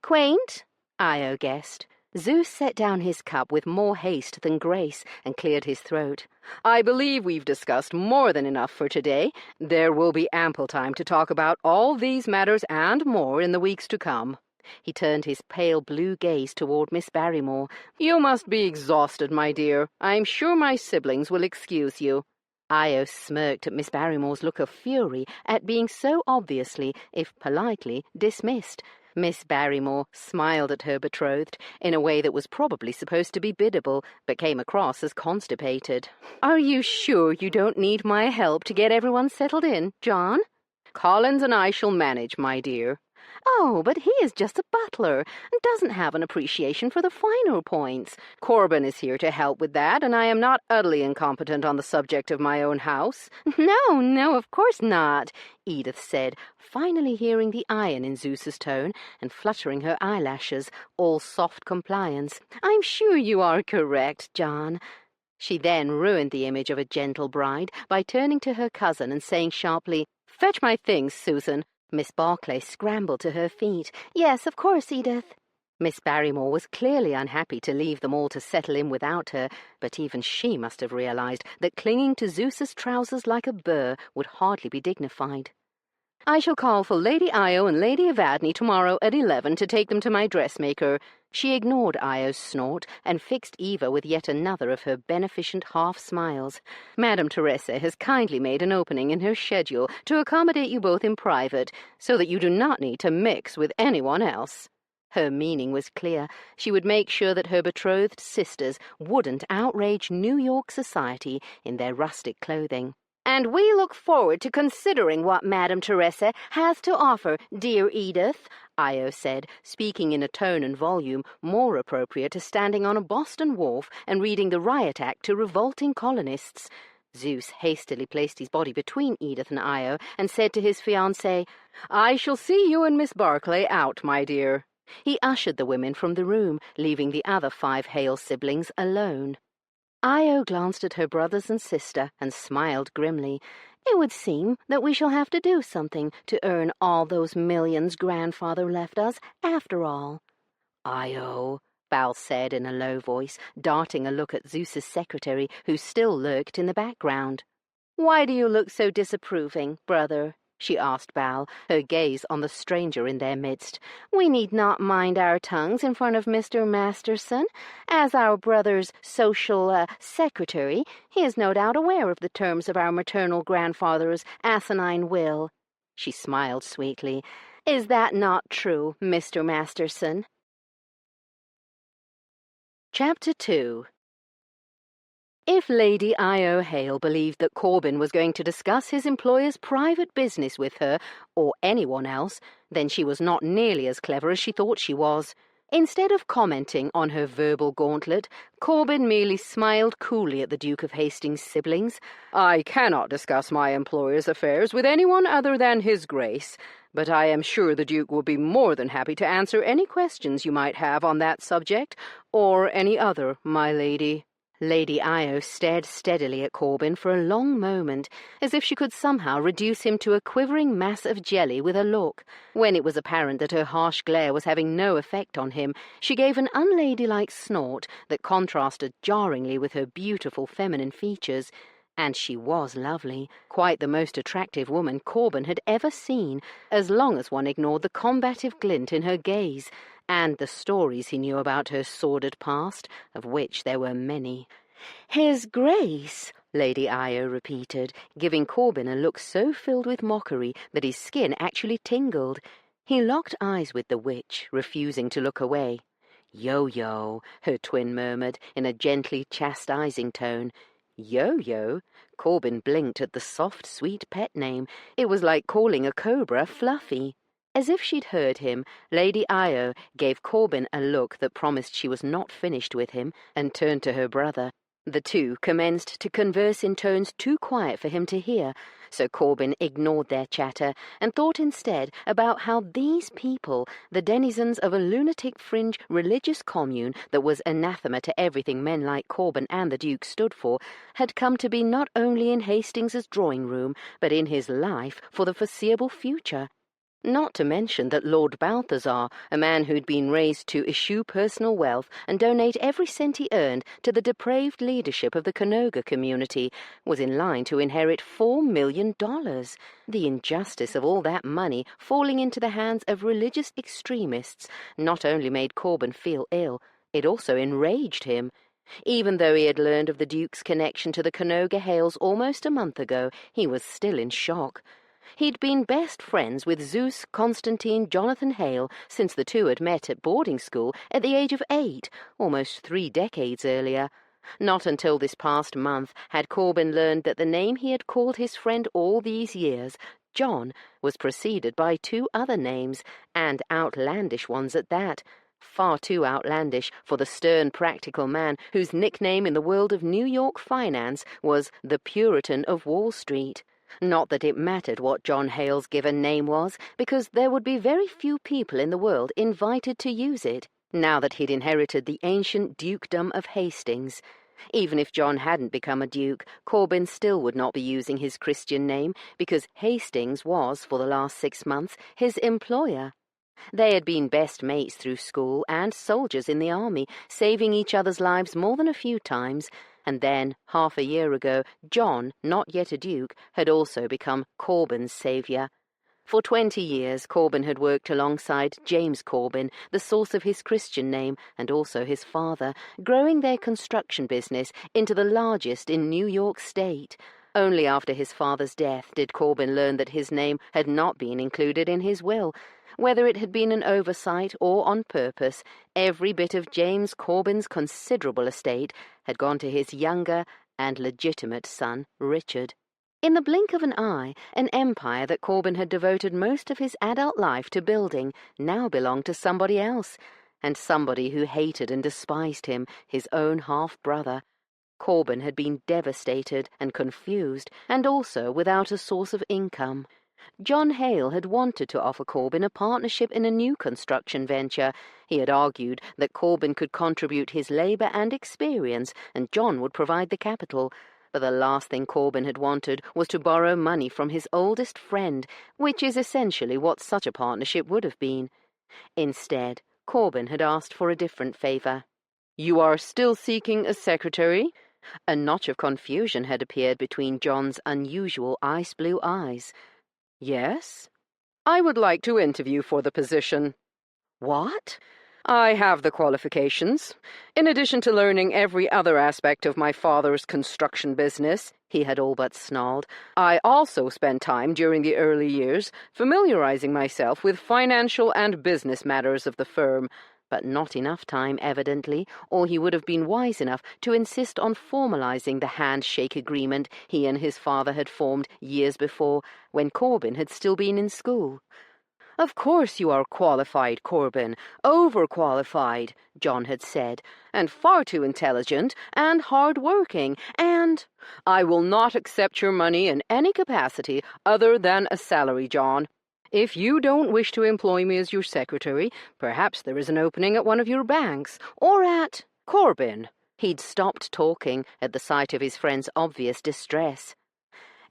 quaint," Io guessed. Zeus set down his cup with more haste than grace and cleared his throat. "I believe we've discussed more than enough for today. There will be ample time to talk about all these matters and more in the weeks to come." He turned his pale blue gaze toward Miss Barrymore. "You must be exhausted, my dear. I'm sure my siblings will excuse you." Io smirked at Miss Barrymore's look of fury at being so obviously, if politely, dismissed. Miss Barrymore smiled at her betrothed in a way that was probably supposed to be biddable, but came across as constipated. "Are you sure you don't need my help to get everyone settled in, John?" "Collins and I shall manage, my dear." "Oh, but he is just a butler and doesn't have an appreciation for the finer points. Corbin is here to help with that, and I am not utterly incompetent on the subject of my own house." No, of course not," Edith said, finally hearing the iron in Zeus's tone and fluttering her eyelashes, all soft compliance. "I'm sure you are correct, John." She then ruined the image of a gentle bride by turning to her cousin and saying sharply, "Fetch my things, Susan." Miss Barclay scrambled to her feet. "Yes, of course, Edith." Miss Barrymore was clearly unhappy to leave them all to settle in without her, but even she must have realized that clinging to Zeus's trousers like a burr would hardly be dignified. "I shall call for Lady Io and Lady Evadne tomorrow at 11 to take them to my dressmaker." She ignored Io's snort and fixed Eva with yet another of her beneficent half-smiles. "Madame Teresa has kindly made an opening in her schedule to accommodate you both in private, so that you do not need to mix with anyone else." Her meaning was clear. She would make sure that her betrothed sisters wouldn't outrage New York society in their rustic clothing. "And we look forward to considering what Madame Teresa has to offer, dear Edith," Io said, speaking in a tone and volume more appropriate to standing on a Boston wharf and reading the riot act to revolting colonists. Zeus hastily placed his body between Edith and Io and said to his fiancée, "I shall see you and Miss Barclay out, my dear." He ushered the women from the room, leaving the other 5 Hale siblings alone. Io glanced at her brothers and sister and smiled grimly. "It would seem that we shall have to do something to earn all those millions Grandfather left us, after all." "Io," Val said in a low voice, darting a look at Zeus's secretary, who still lurked in the background. "Why do you look so disapproving, brother?" she asked Val, her gaze on the stranger in their midst. "We need not mind our tongues in front of Mr. Masterson. As our brother's social, secretary, he is no doubt aware of the terms of our maternal grandfather's asinine will." She smiled sweetly. "Is that not true, Mr. Masterson?" Chapter 2. If Lady Io Hale believed that Corbin was going to discuss his employer's private business with her, or anyone else, then she was not nearly as clever as she thought she was. Instead of commenting on her verbal gauntlet, Corbin merely smiled coolly at the Duke of Hastings' siblings. "I cannot discuss my employer's affairs with anyone other than His Grace, but I am sure the Duke will be more than happy to answer any questions you might have on that subject, or any other, my lady." Lady Io stared steadily at Corbin for a long moment, as if she could somehow reduce him to a quivering mass of jelly with a look. When it was apparent that her harsh glare was having no effect on him, she gave an unladylike snort that contrasted jarringly with her beautiful feminine features. And she was lovely, quite the most attractive woman Corbin had ever seen, as long as one ignored the combative glint in her gaze, and the stories he knew about her sordid past, of which there were many. "His Grace," Lady Io repeated, giving Corbin a look so filled with mockery that his skin actually tingled. He locked eyes with the witch, refusing to look away. "Yo-yo," her twin murmured, in a gently chastising tone. "Yo-yo?" Corbin blinked at the soft, sweet pet name. It was like calling a cobra Fluffy. As if she'd heard him, Lady Io gave Corbin a look that promised she was not finished with him, and turned to her brother. The two commenced to converse in tones too quiet for him to hear, so Corbin ignored their chatter and thought instead about how these people, the denizens of a lunatic fringe religious commune that was anathema to everything men like Corbin and the Duke stood for, had come to be not only in Hastings's drawing-room, but in his life for the foreseeable future. Not to mention that Lord Balthazar, a man who'd been raised to eschew personal wealth and donate every cent he earned to the depraved leadership of the Canoga community, was in line to inherit $4 million. The injustice of all that money falling into the hands of religious extremists not only made Corbin feel ill, it also enraged him. Even though he had learned of the Duke's connection to the Canoga Hales almost a month ago, he was still in shock. He'd been best friends with Zeus Constantine Jonathan Hale since the two had met at boarding school at the age of 8, almost 3 decades earlier. Not until this past month had Corbin learned that the name he had called his friend all these years, John, was preceded by 2 other names, and outlandish ones at that. Far too outlandish for the stern, practical man whose nickname in the world of New York finance was the Puritan of Wall Street. Not that it mattered what John Hale's given name was, because there would be very few people in the world invited to use it, now that he'd inherited the ancient dukedom of Hastings. Even if John hadn't become a duke, Corbin still would not be using his Christian name, because Hastings was, for the last 6 months, his employer. They had been best mates through school and soldiers in the army, saving each other's lives more than a few times. And then, half a year ago, John, not yet a duke, had also become Corbin's saviour. For 20 years, Corbin had worked alongside James Corbin, the source of his Christian name and also his father, growing their construction business into the largest in New York State. Only after his father's death did Corbin learn that his name had not been included in his will. Whether it had been an oversight or on purpose, every bit of James Corbin's considerable estate had gone to his younger and legitimate son, Richard. In the blink of an eye, an empire that Corbin had devoted most of his adult life to building now belonged to somebody else, and somebody who hated and despised him, his own half-brother. Corbin had been devastated and confused, and also without a source of income. John Hale had wanted to offer Corbin a partnership in a new construction venture. He had argued that Corbin could contribute his labour and experience, and John would provide the capital. But the last thing Corbin had wanted was to borrow money from his oldest friend, which is essentially what such a partnership would have been. Instead, Corbin had asked for a different favour. "You are still seeking a secretary?" A notch of confusion had appeared between John's unusual ice-blue eyes. "Yes? I would like to interview for the position." "What?" "I have the qualifications. In addition to learning every other aspect of my father's construction business," he had all but snarled, "I also spent time during the early years familiarizing myself with financial and business matters of the firm. But not enough time, evidently, or he would have been wise enough to insist on formalizing the handshake agreement he and his father had formed years before, when Corbin had still been in school. "Of course you are qualified, Corbin, overqualified," John had said, "and far too intelligent and hard-working, and—" "I will not accept your money in any capacity other than a salary, John. If you don't wish to employ me as your secretary, perhaps there is an opening at one of your banks, or at— Corbin." He'd stopped talking at the sight of his friend's obvious distress.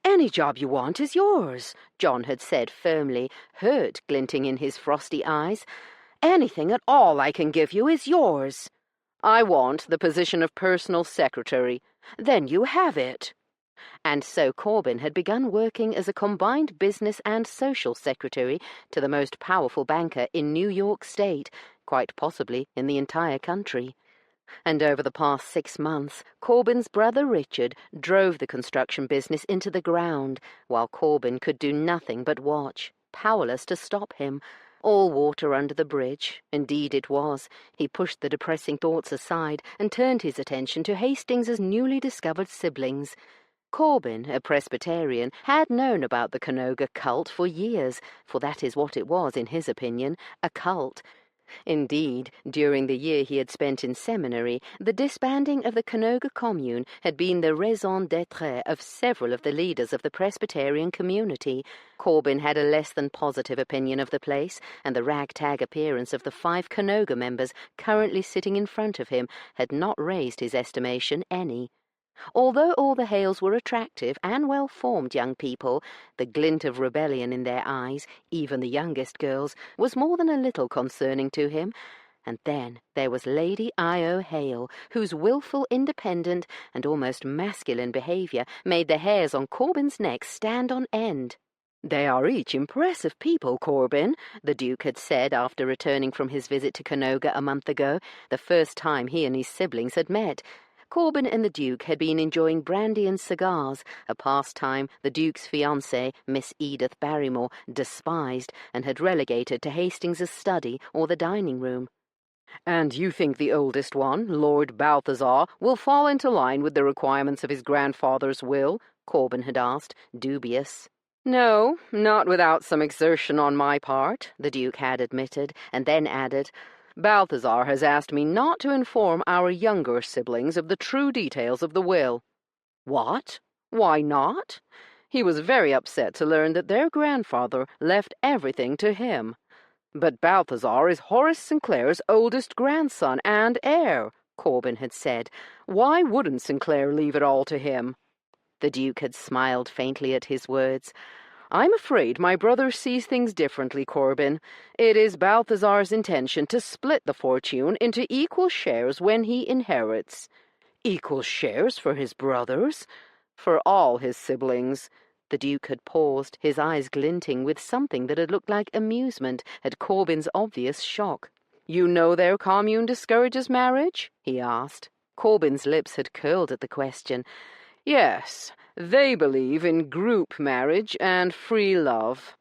"Any job you want is yours," John had said firmly, hurt glinting in his frosty eyes. "Anything at all I can give you is yours." "I want the position of personal secretary." "Then you have it." And so Corbin had begun working as a combined business and social secretary to the most powerful banker in New York State, quite possibly in the entire country. And over the past 6 months, Corbin's brother Richard drove the construction business into the ground, while Corbin could do nothing but watch, powerless to stop him. All water under the bridge. Indeed it was. He pushed the depressing thoughts aside and turned his attention to Hastings's newly discovered siblings. Corbin, a Presbyterian, had known about the Canoga cult for years, for that is what it was, in his opinion, a cult. Indeed, during the year he had spent in seminary, the disbanding of the Canoga commune had been the raison d'être of several of the leaders of the Presbyterian community. Corbin had a less than positive opinion of the place, and the ragtag appearance of the 5 Canoga members currently sitting in front of him had not raised his estimation any. Although all the Hales were attractive and well-formed young people, the glint of rebellion in their eyes, even the youngest girls, was more than a little concerning to him. And then there was Lady Io Hale, whose wilful, independent, and almost masculine behaviour made the hairs on Corbin's neck stand on end. "They are each impressive people, Corbin," the Duke had said after returning from his visit to Canoga a month ago, the first time he and his siblings had met. Corbin and the Duke had been enjoying brandy and cigars, a pastime the Duke's fiancée, Miss Edith Barrymore, despised and had relegated to Hastings's study or the dining room. "And you think the oldest one, Lord Balthazar, will fall into line with the requirements of his grandfather's will?" Corbin had asked, dubious. "No, not without some exertion on my part," the Duke had admitted, and then added, "Balthazar has asked me not to inform our younger siblings of the true details of the will." "What? Why not?" "He was very upset to learn that their grandfather left everything to him." "But Balthazar is Horace Sinclair's oldest grandson and heir," Corbin had said. "Why wouldn't Sinclair leave it all to him?" The Duke had smiled faintly at his words. "I'm afraid my brother sees things differently, Corbin. It is Balthazar's intention to split the fortune into equal shares when he inherits." "Equal shares for his brothers?" "For all his siblings." The Duke had paused, his eyes glinting with something that had looked like amusement at Corbin's obvious shock. "You know their commune discourages marriage?" he asked. Corbin's lips had curled at the question. "Yes. They believe in group marriage and free love."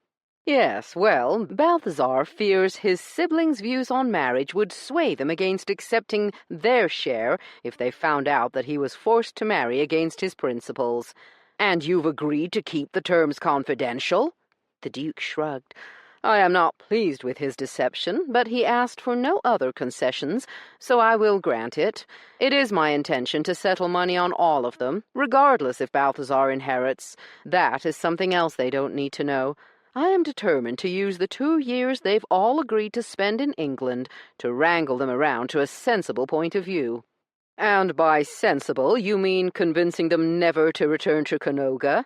"Yes, well, Balthazar fears his siblings' views on marriage would sway them against accepting their share if they found out that he was forced to marry against his principles." "And you've agreed to keep the terms confidential?" The Duke shrugged. "I am not pleased with his deception, but he asked for no other concessions, so I will grant it. It is my intention to settle money on all of them, regardless if Balthazar inherits. That is something else they don't need to know. I am determined to use the 2 years they've all agreed to spend in England to wrangle them around to a sensible point of view." "And by sensible, you mean convincing them never to return to Canoga?"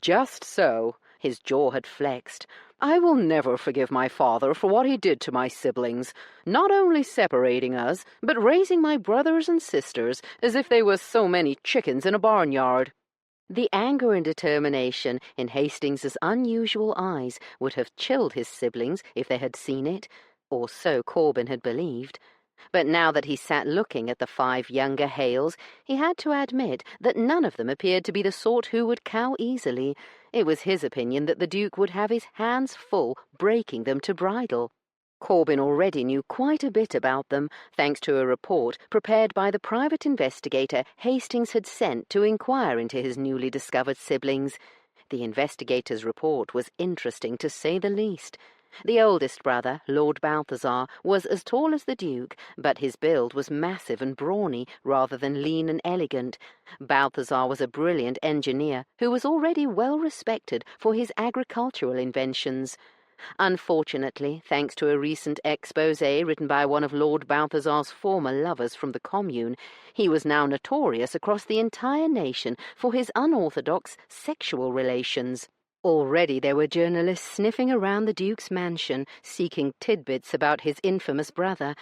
"Just so." His jaw had flexed. "I will never forgive my father for what he did to my siblings, not only separating us, but raising my brothers and sisters as if they were so many chickens in a barnyard." The anger and determination in Hastings's unusual eyes would have chilled his siblings if they had seen it, or so Corbin had believed. But now that he sat looking at the 5 younger Hales, he had to admit that none of them appeared to be the sort who would cow easily. It was his opinion that the Duke would have his hands full breaking them to bridle. Corbin already knew quite a bit about them, thanks to a report prepared by the private investigator Hastings had sent to inquire into his newly discovered siblings. The investigator's report was interesting, to say the least. The oldest brother, Lord Balthazar, was as tall as the Duke, but his build was massive and brawny rather than lean and elegant. Balthazar was a brilliant engineer who was already well respected for his agricultural inventions. Unfortunately, thanks to a recent exposé written by one of Lord Balthazar's former lovers from the Commune, he was now notorious across the entire nation for his unorthodox sexual relations. Already there were journalists sniffing around the Duke's mansion, seeking tidbits about his infamous brother.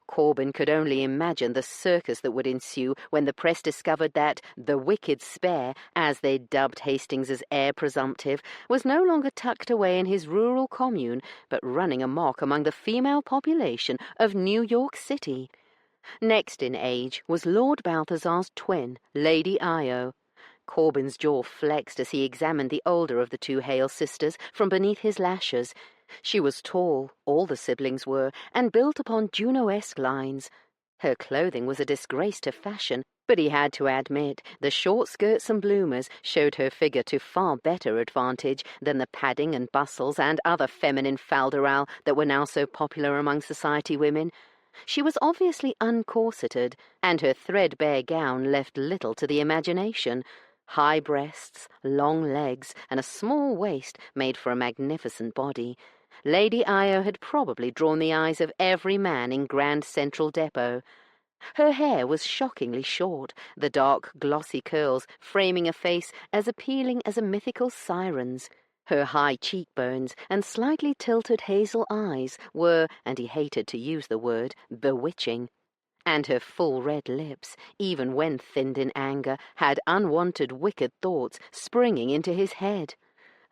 Corbin could only imagine the circus that would ensue when the press discovered that the wicked spare, as they dubbed Hastings's heir presumptive, was no longer tucked away in his rural commune, but running amok among the female population of New York City. Next in age was Lord Balthazar's twin, Lady Io. Corbin's jaw flexed as he examined the older of the two Hale sisters from beneath his lashes. She was tall, all the siblings were, and built upon Juno-esque lines. Her clothing was a disgrace to fashion, but he had to admit the short skirts and bloomers showed her figure to far better advantage than the padding and bustles and other feminine falderal that were now so popular among society women. She was obviously uncorseted, and her threadbare gown left little to the imagination. High breasts, long legs, and a small waist made for a magnificent body. Lady Io had probably drawn the eyes of every man in Grand Central Depot. Her hair was shockingly short, the dark, glossy curls framing a face as appealing as a mythical siren's. Her high cheekbones and slightly tilted hazel eyes were, and he hated to use the word, bewitching. And her full red lips, even when thinned in anger, had unwanted wicked thoughts springing into his head.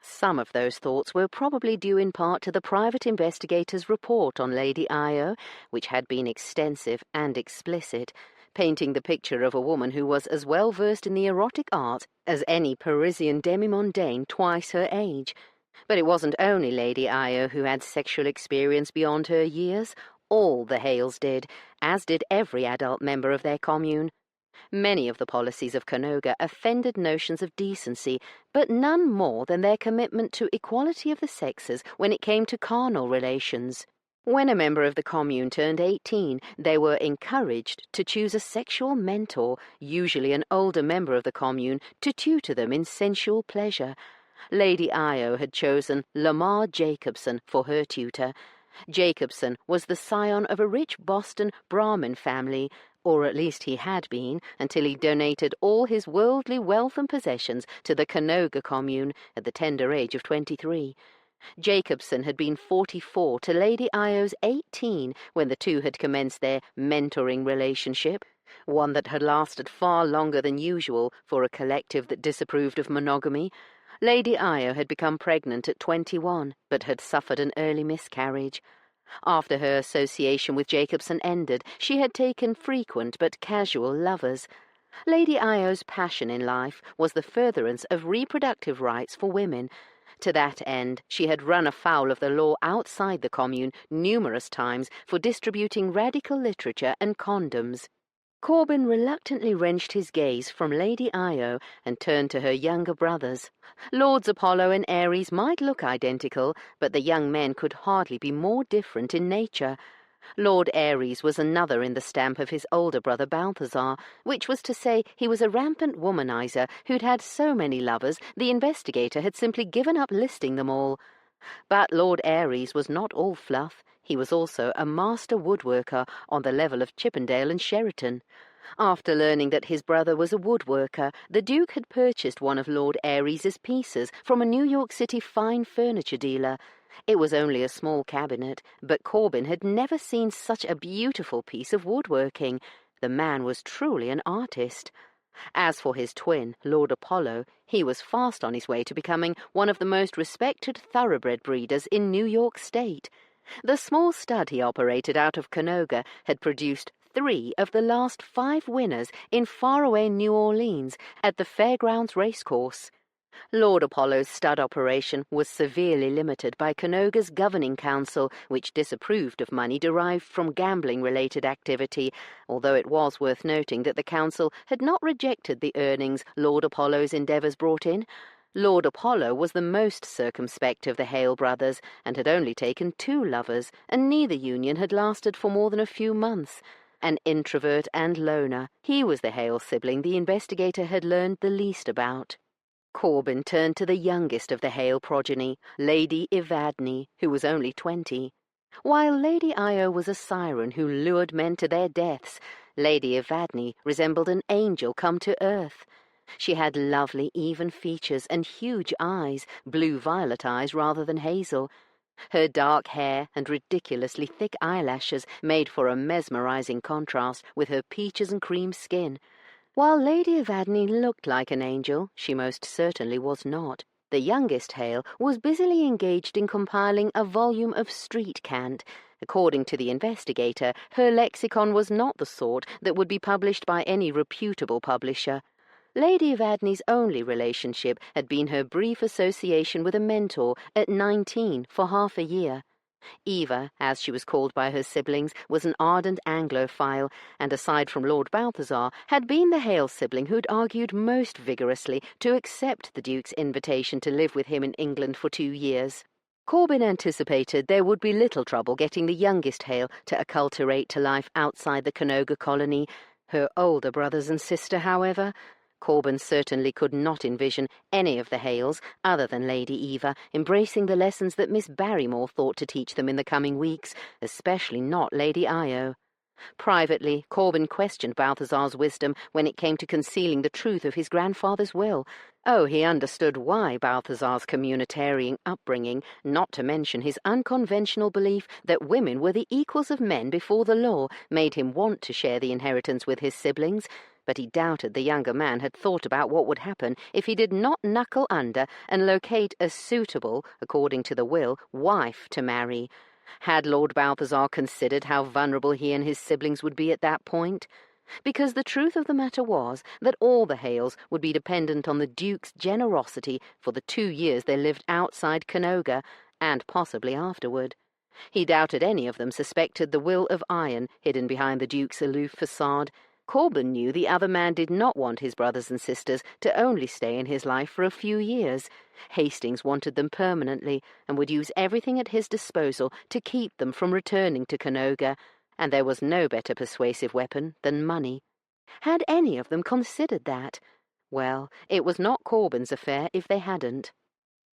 Some of those thoughts were probably due in part to the private investigator's report on Lady Io, which had been extensive and explicit, painting the picture of a woman who was as well versed in the erotic art as any Parisian demi-mondaine twice her age. But it wasn't only Lady Io who had sexual experience beyond her years. All the Hales did, as did every adult member of their commune. Many of the policies of Canoga offended notions of decency, but none more than their commitment to equality of the sexes when it came to carnal relations. When a member of the commune turned 18, they were encouraged to choose a sexual mentor, usually an older member of the commune, to tutor them in sensual pleasure. Lady Io had chosen Lamar Jacobson for her tutor. Jacobson was the scion of a rich Boston Brahmin family, or at least he had been, until he donated all his worldly wealth and possessions to the Canoga commune at the tender age of 23. Jacobson had been 44 to Lady Io's 18 when the two had commenced their mentoring relationship, one that had lasted far longer than usual for a collective that disapproved of monogamy. Lady Io had become pregnant at 21, but had suffered an early miscarriage. After her association with Jacobson ended, she had taken frequent but casual lovers. Lady Io's passion in life was the furtherance of reproductive rights for women. To that end, she had run afoul of the law outside the commune numerous times for distributing radical literature and condoms. Corbin reluctantly wrenched his gaze from Lady Io and turned to her younger brothers. Lords Apollo and Ares might look identical, but the young men could hardly be more different in nature. Lord Ares was another in the stamp of his older brother Balthazar, which was to say he was a rampant womanizer who'd had so many lovers the investigator had simply given up listing them all. But Lord Ares was not all fluff. He was also a master woodworker on the level of Chippendale and Sheraton. After learning that his brother was a woodworker, the Duke had purchased one of Lord Ares's pieces from a New York City fine furniture dealer. It was only a small cabinet, but Corbin had never seen such a beautiful piece of woodworking. The man was truly an artist. As for his twin, Lord Apollo, he was fast on his way to becoming one of the most respected thoroughbred breeders in New York State. The small stud he operated out of Canoga had produced 3 of the last 5 winners in faraway New Orleans at the Fairgrounds Racecourse. Lord Apollo's stud operation was severely limited by Canoga's governing council, which disapproved of money derived from gambling-related activity, although it was worth noting that the council had not rejected the earnings Lord Apollo's endeavours brought in. Lord Apollo was the most circumspect of the Hale brothers, and had only taken 2 lovers, and neither union had lasted for more than a few months. An introvert and loner, he was the Hale sibling the investigator had learned the least about. Corbin turned to the youngest of the Hale progeny, Lady Evadne, who was only 20. While Lady Io was a siren who lured men to their deaths, Lady Evadne resembled an angel come to earth. She had lovely, even features and huge eyes, blue-violet eyes rather than hazel. Her dark hair and ridiculously thick eyelashes made for a mesmerizing contrast with her peaches and cream skin. While Lady Evadne looked like an angel, she most certainly was not. The youngest Hale was busily engaged in compiling a volume of street cant. According to the investigator, her lexicon was not the sort that would be published by any reputable publisher. Lady Evadne's only relationship had been her brief association with a mentor at 19 for half a year. Eva, as she was called by her siblings, was an ardent Anglophile, and aside from Lord Balthazar, had been the Hale sibling who'd argued most vigorously to accept the Duke's invitation to live with him in England for 2 years. Corbin anticipated there would be little trouble getting the youngest Hale to acculturate to life outside the Canoga colony. Her older brothers and sister, however, Corbin certainly could not envision any of the Hales, other than Lady Eva, embracing the lessons that Miss Barrymore thought to teach them in the coming weeks, especially not Lady Io. Privately, Corbin questioned Balthazar's wisdom when it came to concealing the truth of his grandfather's will. Oh, he understood why Balthazar's communitarian upbringing, not to mention his unconventional belief that women were the equals of men before the law, made him want to share the inheritance with his siblings. But he doubted the younger man had thought about what would happen if he did not knuckle under and locate a suitable, according to the will, wife to marry. Had Lord Balthazar considered how vulnerable he and his siblings would be at that point? Because the truth of the matter was that all the Hales would be dependent on the Duke's generosity for the 2 years they lived outside Canoga, and possibly afterward. He doubted any of them suspected the will of iron hidden behind the Duke's aloof facade. Corbin knew the other man did not want his brothers and sisters to only stay in his life for a few years. Hastings wanted them permanently, and would use everything at his disposal to keep them from returning to Canoga, and there was no better persuasive weapon than money. Had any of them considered that? Well, it was not Corbin's affair if they hadn't.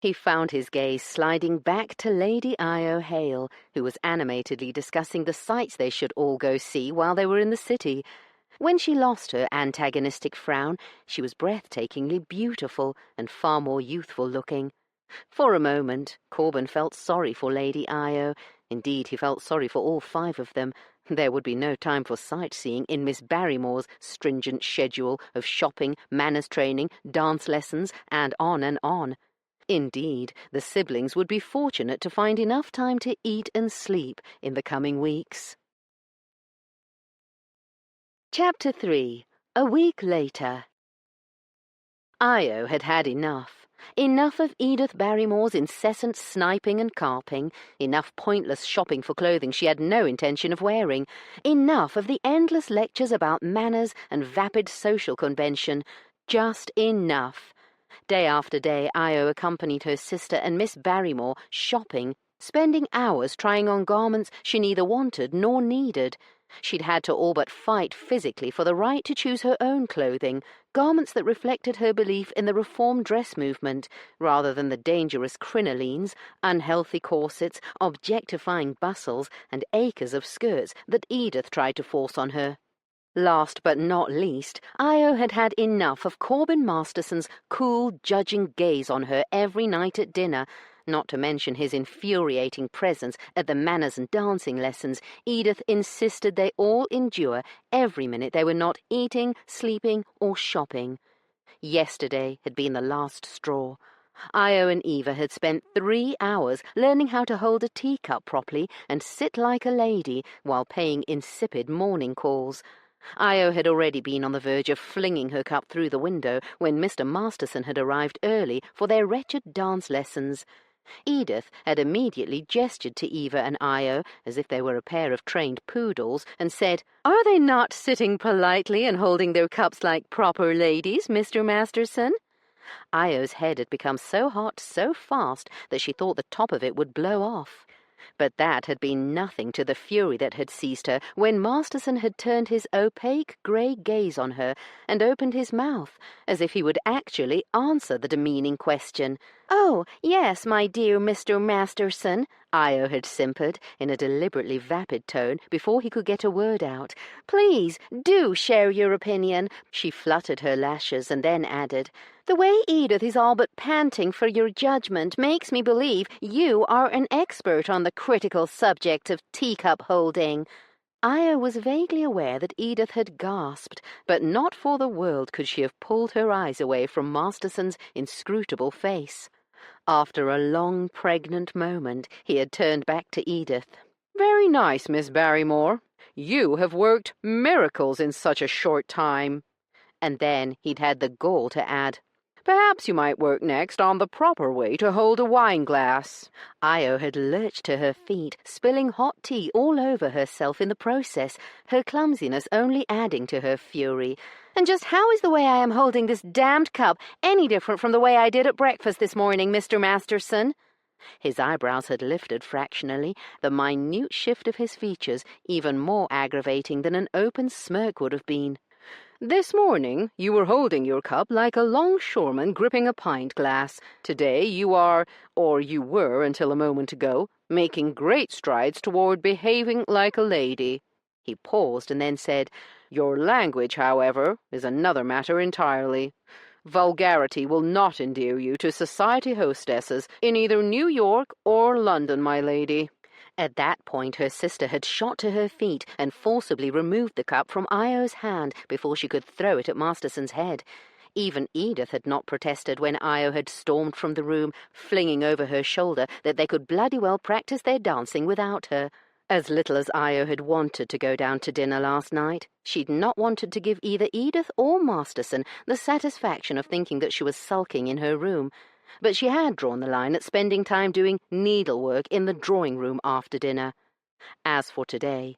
He found his gaze sliding back to Lady Io Hale, who was animatedly discussing the sights they should all go see while they were in the city. When she lost her antagonistic frown, she was breathtakingly beautiful and far more youthful-looking. For a moment, Corbin felt sorry for Lady Io. Indeed, he felt sorry for all 5 of them. There would be no time for sightseeing in Miss Barrymore's stringent schedule of shopping, manners training, dance lessons, and on and on. Indeed, the siblings would be fortunate to find enough time to eat and sleep in the coming weeks. Chapter 3. A week later. Io had had enough. Enough of Edith Barrymore's incessant sniping and carping, enough pointless shopping for clothing she had no intention of wearing, enough of the endless lectures about manners and vapid social convention, just enough. Day after day, Io accompanied her sister and Miss Barrymore shopping, spending hours trying on garments she neither wanted nor needed. She'd had to all but fight physically for the right to choose her own clothing, garments that reflected her belief in the reform dress movement, rather than the dangerous crinolines, unhealthy corsets, objectifying bustles, and acres of skirts that Edith tried to force on her. Last but not least, Io had had enough of Corbin Masterson's cool, judging gaze on her every night at dinner, not to mention his infuriating presence at the manners and dancing lessons Edith insisted they all endure every minute they were not eating, sleeping, or shopping. Yesterday had been the last straw. Io and Eva had spent 3 hours learning how to hold a teacup properly and sit like a lady while paying insipid morning calls. Io had already been on the verge of flinging her cup through the window when Mr. Masterson had arrived early for their wretched dance lessons. Edith had immediately gestured to Eva and Io as if they were a pair of trained poodles and said, "Are they not sitting politely and holding their cups like proper ladies, Mr. Masterson?" Io's head had become so hot so fast that she thought the top of it would blow off. But that had been nothing to the fury that had seized her when Masterson had turned his opaque grey gaze on her and opened his mouth, as if he would actually answer the demeaning question. "Oh, yes, my dear Mr. Masterson," Io had simpered in a deliberately vapid tone before he could get a word out. "Please, do share your opinion." She fluttered her lashes and then added, "The way Edith is all but panting for your judgment makes me believe you are an expert on the critical subject of teacup holding." Io was vaguely aware that Edith had gasped, but not for the world could she have pulled her eyes away from Masterson's inscrutable face. After a long, pregnant moment, he had turned back to Edith. "Very nice, Miss Barrymore. You have worked miracles in such a short time." And then he'd had the gall to add, "Perhaps you might work next on the proper way to hold a wine-glass." Io had lurched to her feet, spilling hot tea all over herself in the process, her clumsiness only adding to her fury. "And just how is the way I am holding this damned cup any different from the way I did at breakfast this morning, Mr. Masterson?" His eyebrows had lifted fractionally, the minute shift of his features even more aggravating than an open smirk would have been. "This morning you were holding your cup like a longshoreman gripping a pint-glass. Today you are, or you were until a moment ago, making great strides toward behaving like a lady." He paused and then said, "Your language, however, is another matter entirely. Vulgarity will not endear you to society hostesses in either New York or London, my lady." At that point her sister had shot to her feet and forcibly removed the cup from Io's hand before she could throw it at Masterson's head. Even Edith had not protested when Io had stormed from the room, flinging over her shoulder that they could bloody well practice their dancing without her. As little as Io had wanted to go down to dinner last night, she'd not wanted to give either Edith or Masterson the satisfaction of thinking that she was sulking in her room. But she had drawn the line at spending time doing needlework in the drawing-room after dinner. As for today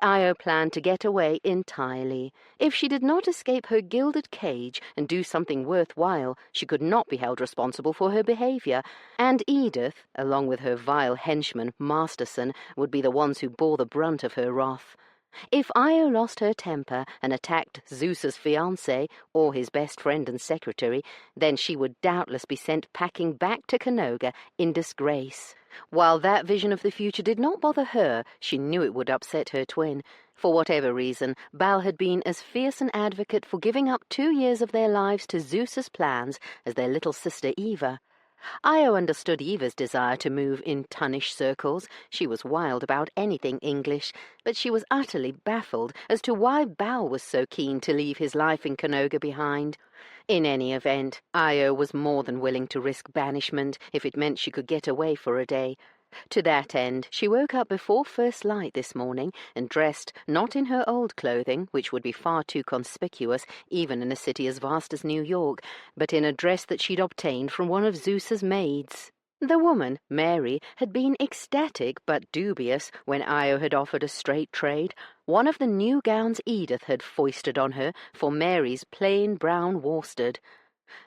Io planned to get away entirely. If she did not escape her gilded cage and do something worthwhile, she could not be held responsible for her behavior, and Edith, along with her vile henchman, Masterson, would be the ones who bore the brunt of her wrath. If Io lost her temper and attacked Zeus's fiancé or his best friend and secretary, then she would doubtless be sent packing back to Canoga in disgrace. While that vision of the future did not bother her, she knew it would upset her twin. For whatever reason, Bal had been as fierce an advocate for giving up 2 years of their lives to Zeus's plans as their little sister Eva. Io understood Eva's desire to move in tunnish circles. She was wild about anything English, but she was utterly baffled as to why Bal was so keen to leave his life in Canoga behind. In any event, Io was more than willing to risk banishment if it meant she could get away for a day. To that end, she woke up before first light this morning and dressed not in her old clothing, which would be far too conspicuous even in a city as vast as New York, but in a dress that she'd obtained from one of Zeus's maids. The woman, Mary, had been ecstatic but dubious when Io had offered a straight trade, one of the new gowns Edith had foisted on her for Mary's plain brown worsted.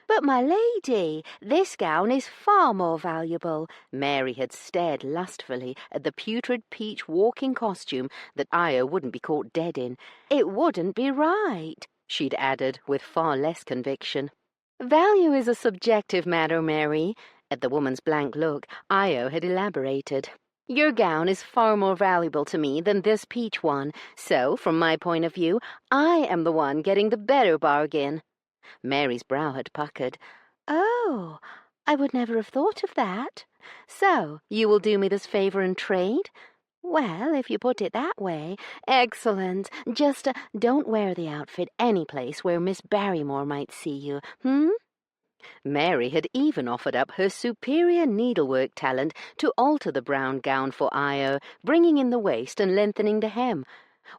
"But, my lady, this gown is far more valuable." Mary had stared lustfully at the putrid peach walking costume that Io wouldn't be caught dead in. "It wouldn't be right," she'd added with far less conviction. "Value is a subjective matter, Mary." At the woman's blank look, Io had elaborated. "Your gown is far more valuable to me than this peach one, so, from my point of view, I am the one getting the better bargain." Mary's brow had puckered. "Oh, I would never have thought of that. So, you will do me this favor and trade? Well, if you put it that way, excellent. Just don't wear the outfit any place where Miss Barrymore might see you, Mary had even offered up her superior needlework talent to alter the brown gown for Io, bringing in the waist and lengthening the hem.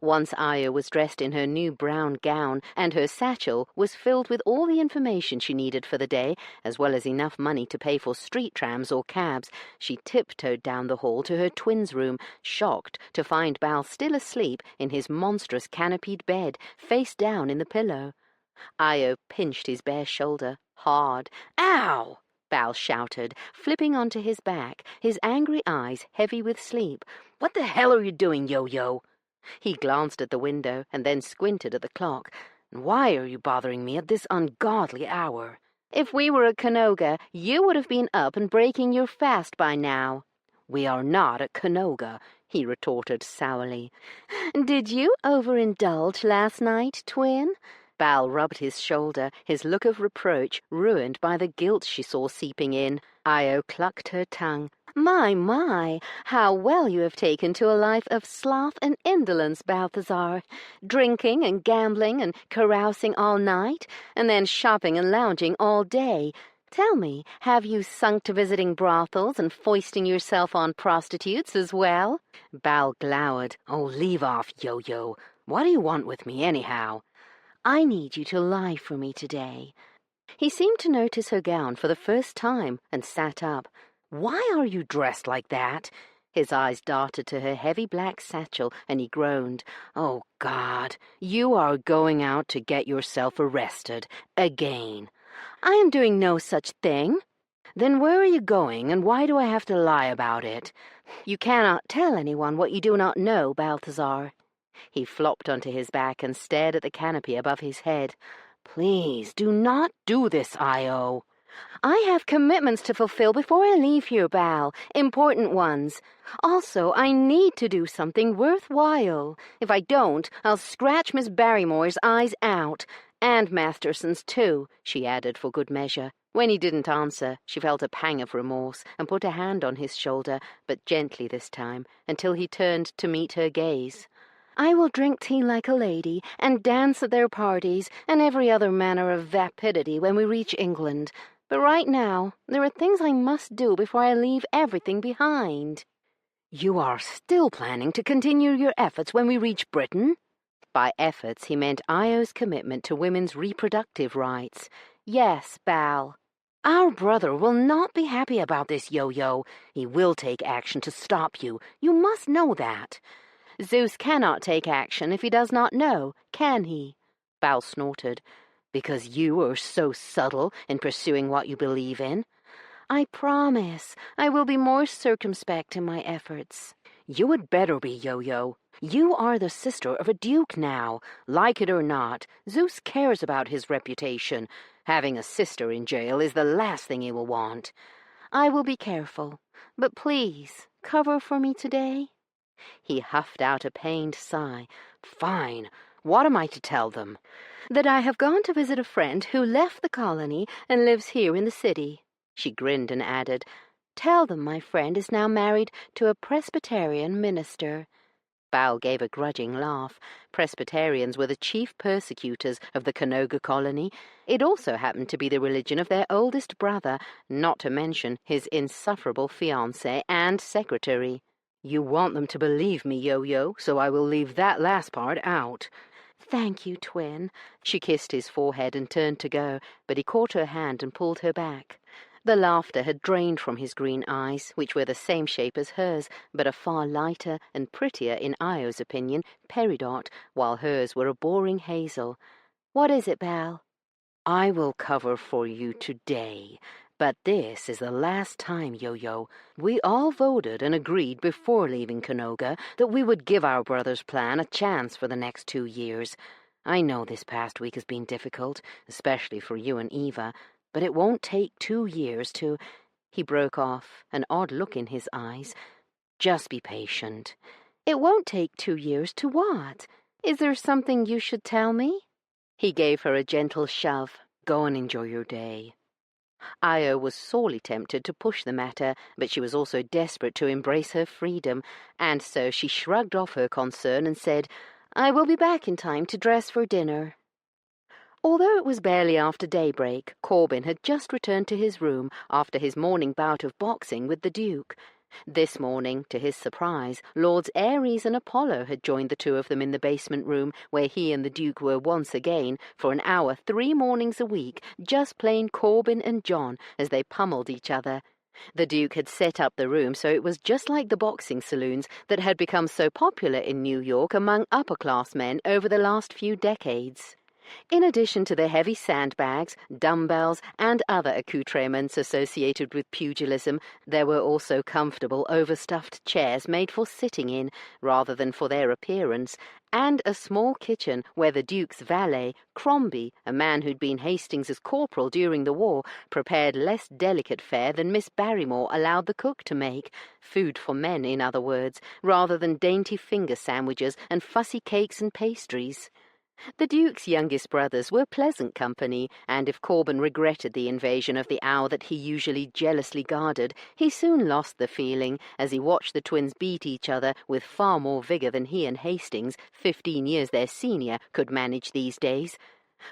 Once Io was dressed in her new brown gown, and her satchel was filled with all the information she needed for the day, as well as enough money to pay for street trams or cabs, she tiptoed down the hall to her twins' room, shocked to find Bal still asleep in his monstrous canopied bed, face down in the pillow. Io pinched his bare shoulder hard. "Ow!" Bal shouted, flipping onto his back, his angry eyes heavy with sleep. "What the hell are you doing, Yo-Yo?" He glanced at the window and then squinted at the clock. "Why are you bothering me at this ungodly hour?" "If we were at Canoga, you would have been up and breaking your fast by now." "We are not at Canoga," he retorted sourly. "Did you overindulge last night, twin?" Bal rubbed his shoulder, his look of reproach ruined by the guilt she saw seeping in. Io clucked her tongue. My, how well you have taken to a life of sloth and indolence, Balthazar. Drinking and gambling and carousing all night, and then shopping and lounging all day. Tell me, have you sunk to visiting brothels and foisting yourself on prostitutes as well?" Bal glowered. "Oh, leave off, Yo-Yo. What do you want with me, anyhow?" "I need you to lie for me today." He seemed to notice her gown for the first time and sat up. "Why are you dressed like that?" His eyes darted to her heavy black satchel, and he groaned. "Oh, God, you are going out to get yourself arrested. Again." "I am doing no such thing." "Then where are you going, and why do I have to lie about it?" "You cannot tell anyone what you do not know, Balthazar." He flopped onto his back and stared at the canopy above his head. "Please, do not do this, Io." "I have commitments to fulfill before I leave here, Bal. Important ones. Also, I need to do something worthwhile. If I don't, I'll scratch Miss Barrymore's eyes out. And Masterson's, too," she added for good measure. When he didn't answer, she felt a pang of remorse and put a hand on his shoulder, but gently this time, until he turned to meet her gaze. "I will drink tea like a lady, and dance at their parties, and every other manner of vapidity when we reach England. But right now, there are things I must do before I leave everything behind." "You are still planning to continue your efforts when we reach Britain?" By efforts, he meant Io's commitment to women's reproductive rights. "Yes, Bal." "Our brother will not be happy about this, Yo-Yo. He will take action to stop you. You must know that." "Zeus cannot take action if he does not know, can he?" Bal snorted. "Because you are so subtle in pursuing what you believe in." "I promise I will be more circumspect in my efforts." "You had better be, Yo-Yo. You are the sister of a duke now. Like it or not, Zeus cares about his reputation. Having a sister in jail is the last thing he will want." "I will be careful. But please, cover for me today." He huffed out a pained sigh. "Fine. What am I to tell them?" "That I have gone to visit a friend who left the colony and lives here in the city." She grinned and added, "Tell them my friend is now married to a Presbyterian minister." Bal gave a grudging laugh. Presbyterians were the chief persecutors of the Canoga colony. It also happened to be the religion of their oldest brother, not to mention his insufferable fiancé and secretary. "You want them to believe me, Yo-Yo, so I will leave that last part out." "Thank you, twin." She kissed his forehead and turned to go, but he caught her hand and pulled her back. The laughter had drained from his green eyes, which were the same shape as hers, but a far lighter and prettier, in Io's opinion, peridot, while hers were a boring hazel. "What is it, Bal?" "I will cover for you today. But this is the last time, Yo-Yo. We all voted and agreed before leaving Canoga that we would give our brother's plan a chance for the next 2 years. I know this past week has been difficult, especially for you and Eva, but it won't take 2 years to—" He broke off, an odd look in his eyes. "Just be patient." "It won't take 2 years to what? Is there something you should tell me?" He gave her a gentle shove. "Go and enjoy your day." Io was sorely tempted to push the matter, but she was also desperate to embrace her freedom, and so she shrugged off her concern and said, "I will be back in time to dress for dinner." Although it was barely after daybreak, Corbin had just returned to his room after his morning bout of boxing with the Duke. This morning, to his surprise, Lords Ares and Apollo had joined the two of them in the basement room, where he and the Duke were once again, for an hour 3 mornings a week, just plain Corbin and John as they pummeled each other. The Duke had set up the room so it was just like the boxing saloons that had become so popular in New York among upper-class men over the last few decades. In addition to the heavy sandbags, dumbbells, and other accoutrements associated with pugilism, there were also comfortable, overstuffed chairs made for sitting in, rather than for their appearance, and a small kitchen where the Duke's valet, Crombie, a man who'd been Hastings's corporal during the war, prepared less delicate fare than Miss Barrymore allowed the cook to make, food for men, in other words, rather than dainty finger sandwiches and fussy cakes and pastries. The Duke's youngest brothers were pleasant company, and if Corbin regretted the invasion of the owl that he usually jealously guarded, he soon lost the feeling as he watched the twins beat each other with far more vigour than he and Hastings, 15 years their senior, could manage these days.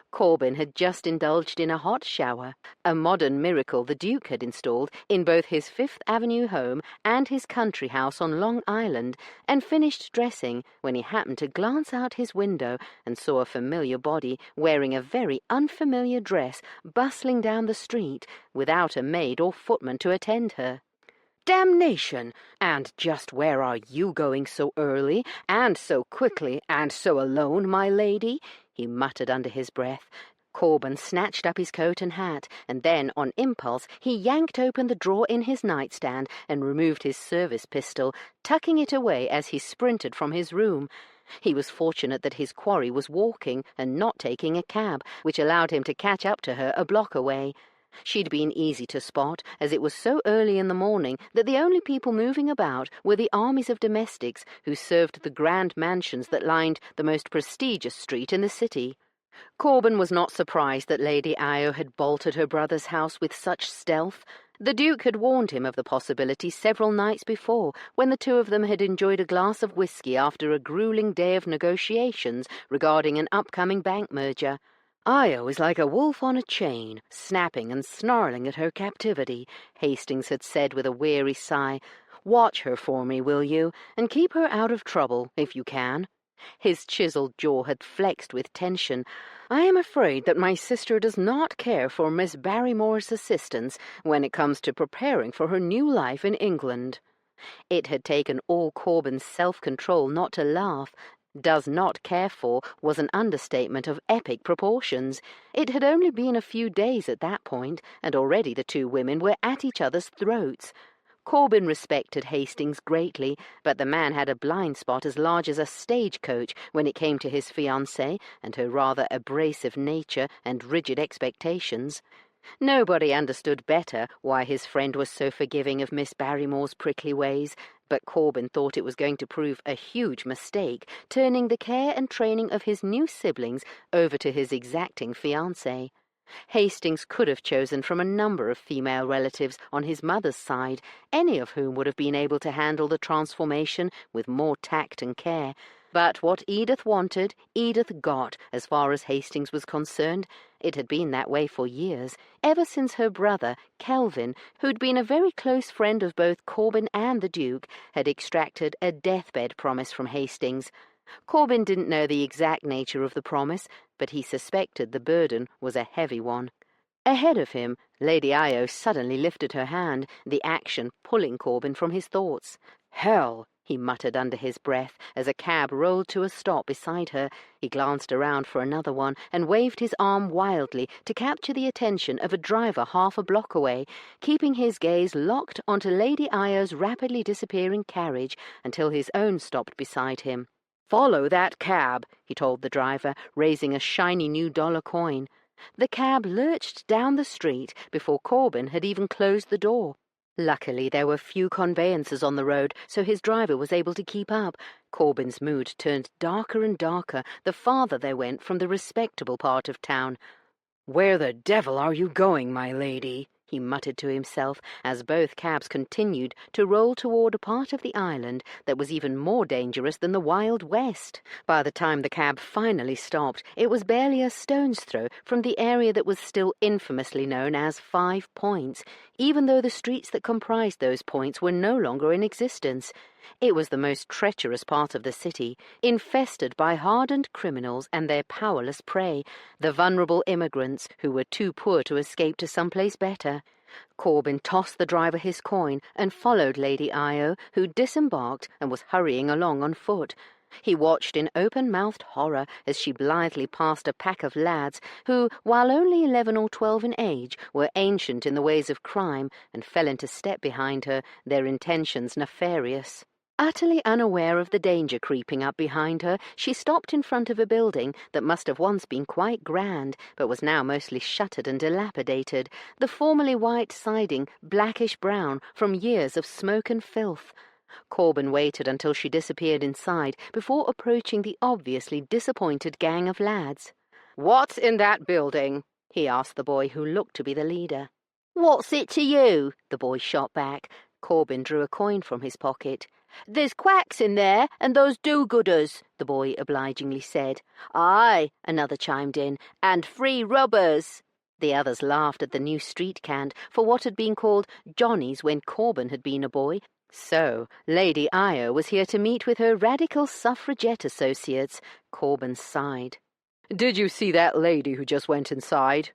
Corbin had just indulged in a hot shower, a modern miracle the Duke had installed in both his Fifth Avenue home and his country house on Long Island, and finished dressing when he happened to glance out his window and saw a familiar body wearing a very unfamiliar dress bustling down the street without a maid or footman to attend her. "Damnation! And just where are you going so early, and so quickly, and so alone, my lady?" he muttered under his breath. Corbin snatched up his coat and hat, and then, on impulse, he yanked open the drawer in his nightstand and removed his service pistol, tucking it away as he sprinted from his room. He was fortunate that his quarry was walking and not taking a cab, which allowed him to catch up to her a block away. She'd been easy to spot, as it was so early in the morning that the only people moving about were the armies of domestics who served the grand mansions that lined the most prestigious street in the city. Corbin was not surprised that Lady Io had bolted her brother's house with such stealth. The Duke had warned him of the possibility several nights before, when the two of them had enjoyed a glass of whisky after a grueling day of negotiations regarding an upcoming bank merger. "Io is like a wolf on a chain, snapping and snarling at her captivity," Hastings had said with a weary sigh. "Watch her for me, will you, and keep her out of trouble, if you can." His chiseled jaw had flexed with tension. "I am afraid that my sister does not care for Miss Barrymore's assistance when it comes to preparing for her new life in England." It had taken all Corbin's self-control not to laugh. "Does not care for" was an understatement of epic proportions. It had only been a few days at that point, and already the two women were at each other's throats. Corbin respected Hastings greatly, but the man had a blind spot as large as a stagecoach when it came to his fiancée and her rather abrasive nature and rigid expectations. Nobody understood better why his friend was so forgiving of Miss Barrymore's prickly ways, but Corbin thought it was going to prove a huge mistake, turning the care and training of his new siblings over to his exacting fiancée. Hastings could have chosen from a number of female relatives on his mother's side, any of whom would have been able to handle the transformation with more tact and care. But what Edith wanted, Edith got, as far as Hastings was concerned. It had been that way for years, ever since her brother, Kelvin, who'd been a very close friend of both Corbin and the Duke, had extracted a deathbed promise from Hastings. Corbin didn't know the exact nature of the promise, but he suspected the burden was a heavy one. Ahead of him, Lady Io suddenly lifted her hand, the action pulling Corbin from his thoughts. "Hell!" he muttered under his breath as a cab rolled to a stop beside her. He glanced around for another one and waved his arm wildly to capture the attention of a driver half a block away, keeping his gaze locked onto Lady Io's rapidly disappearing carriage until his own stopped beside him. "Follow that cab," he told the driver, raising a shiny new dollar coin. The cab lurched down the street before Corbin had even closed the door. Luckily, there were few conveyances on the road, so his driver was able to keep up. Corbin's mood turned darker and darker the farther they went from the respectable part of town. "Where the devil are you going, my lady?" he muttered to himself as both cabs continued to roll toward a part of the island that was even more dangerous than the Wild West. By the time the cab finally stopped, it was barely a stone's throw from the area that was still infamously known as 5 Points, even though the streets that comprised those points were no longer in existence. It was the most treacherous part of the city, infested by hardened criminals and their powerless prey, the vulnerable immigrants who were too poor to escape to someplace better. Corbin tossed the driver his coin and followed Lady Io, who disembarked and was hurrying along on foot. He watched in open-mouthed horror as she blithely passed a pack of lads who, while only 11 or 12 in age, were ancient in the ways of crime and fell into step behind her, their intentions nefarious. Utterly unaware of the danger creeping up behind her, she stopped in front of a building that must have once been quite grand, but was now mostly shuttered and dilapidated, the formerly white siding blackish-brown from years of smoke and filth. Corbin waited until she disappeared inside before approaching the obviously disappointed gang of lads. "What's in that building?" he asked the boy who looked to be the leader. "What's it to you?" the boy shot back. Corbin drew a coin from his pocket. "There's quacks in there, and those do-gooders," the boy obligingly said. "Aye," another chimed in, "and free rubbers." The others laughed at the new street cant for what had been called Johnnies when Corbin had been a boy. So, Lady Io was here to meet with her radical suffragette associates. Corbin sighed. "Did you see that lady who just went inside?"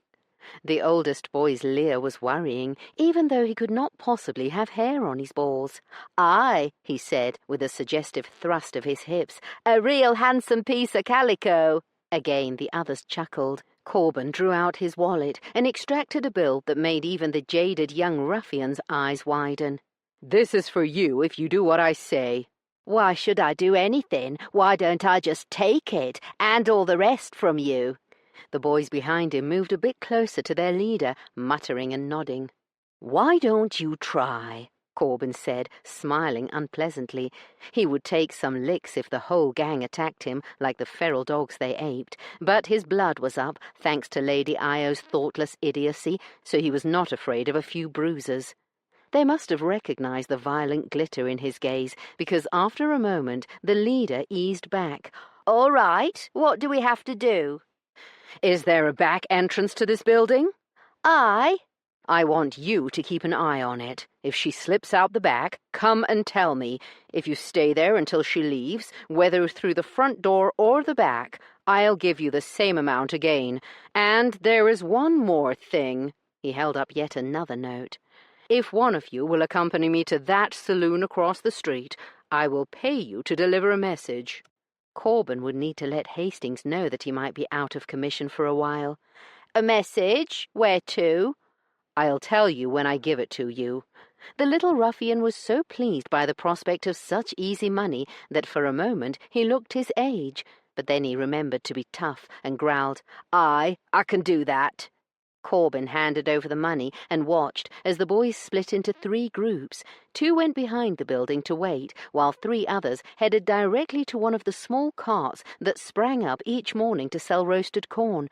The oldest boy's leer was worrying, even though he could not possibly have hair on his balls. "Aye," he said, with a suggestive thrust of his hips, "a real handsome piece of calico." Again the others chuckled. Corbin drew out his wallet and extracted a bill that made even the jaded young ruffian's eyes widen. "This is for you if you do what I say." "Why should I do anything? Why don't I just take it, and all the rest from you?" The boys behind him moved a bit closer to their leader, muttering and nodding. "Why don't you try?" Corbin said, smiling unpleasantly. He would take some licks if the whole gang attacked him like the feral dogs they aped, but his blood was up, thanks to Lady Io's thoughtless idiocy, so he was not afraid of a few bruises. They must have recognized the violent glitter in his gaze, because after a moment the leader eased back. "All right, what do we have to do?" "Is there a back entrance to this building?" "Aye." "I want you to keep an eye on it. If she slips out the back, come and tell me. If you stay there until she leaves, whether through the front door or the back, I'll give you the same amount again. And there is one more thing." He held up yet another note. "If one of you will accompany me to that saloon across the street, I will pay you to deliver a message." Corbin would need to let Hastings know that he might be out of commission for a while. "A message? Where to?" "I'll tell you when I give it to you." The little ruffian was so pleased by the prospect of such easy money that for a moment he looked his age, but then he remembered to be tough and growled, "Aye, I can do that." Corbin handed over the money and watched as the boys split into 3 groups. 2 went behind the building to wait, while 3 others headed directly to one of the small carts that sprang up each morning to sell roasted corn.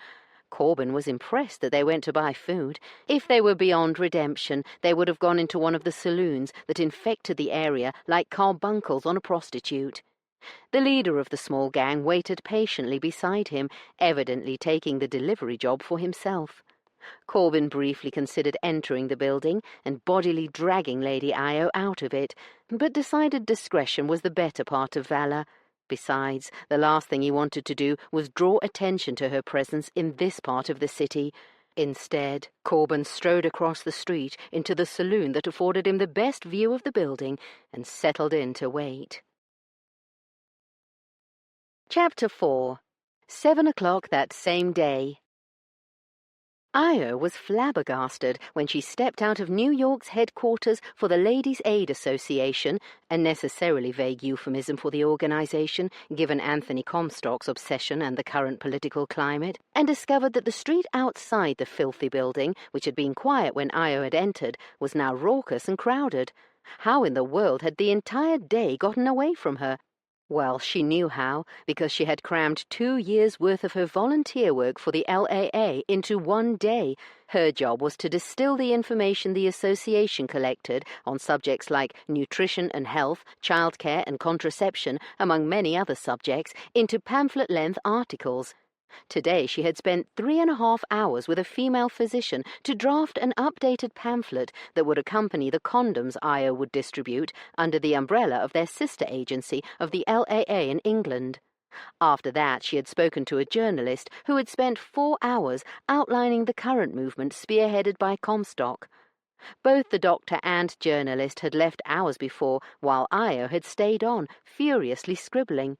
Corbin was impressed that they went to buy food. If they were beyond redemption, they would have gone into one of the saloons that infected the area like carbuncles on a prostitute. The leader of the small gang waited patiently beside him, evidently taking the delivery job for himself. Corbin briefly considered entering the building and bodily dragging Lady Io out of it, but decided discretion was the better part of valor. Besides, the last thing he wanted to do was draw attention to her presence in this part of the city. Instead, Corbin strode across the street into the saloon that afforded him the best view of the building and settled in to wait. Chapter 4. 7 o'clock that same day. Io was flabbergasted when she stepped out of New York's headquarters for the Ladies' Aid Association, a necessarily vague euphemism for the organization, given Anthony Comstock's obsession and the current political climate, and discovered that the street outside the filthy building, which had been quiet when Io had entered, was now raucous and crowded. How in the world had the entire day gotten away from her? Well, she knew how, because she had crammed 2 years' worth of her volunteer work for the LAA into one day. Her job was to distill the information the association collected on subjects like nutrition and health, childcare and contraception, among many other subjects, into pamphlet-length articles. Today she had spent 3.5 hours with a female physician to draft an updated pamphlet that would accompany the condoms Io would distribute under the umbrella of their sister agency of the LAA in England. After that she had spoken to a journalist who had spent 4 hours outlining the current movement spearheaded by Comstock. Both the doctor and journalist had left hours before, while Io had stayed on, furiously scribbling.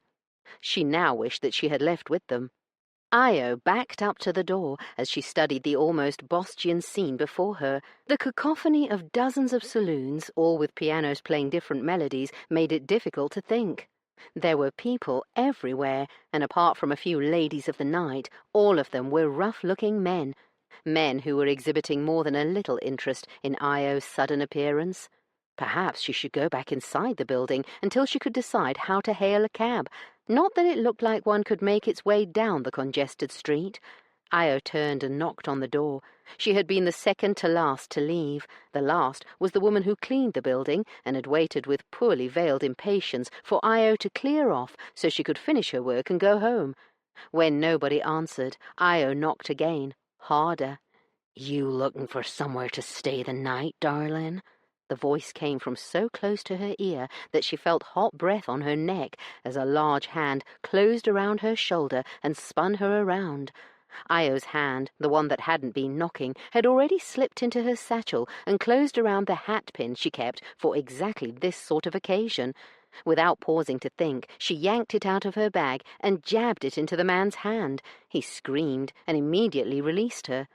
She now wished that she had left with them. Io backed up to the door as she studied the almost Bostian scene before her. The cacophony of dozens of saloons, all with pianos playing different melodies, made it difficult to think. There were people everywhere, and apart from a few ladies of the night, all of them were rough-looking men who were exhibiting more than a little interest in Io's sudden appearance. Perhaps she should go back inside the building until she could decide how to hail a cab. Not that it looked like one could make its way down the congested street. Io turned and knocked on the door. She had been the second to last to leave. The last was the woman who cleaned the building and had waited with poorly veiled impatience for Io to clear off so she could finish her work and go home. When nobody answered, Io knocked again, harder. "You looking for somewhere to stay the night, darling?" The voice came from so close to her ear that she felt hot breath on her neck as a large hand closed around her shoulder and spun her around. Io's hand, the one that hadn't been knocking, had already slipped into her satchel and closed around the hat pin she kept for exactly this sort of occasion. Without pausing to think, she yanked it out of her bag and jabbed it into the man's hand. He screamed and immediately released her.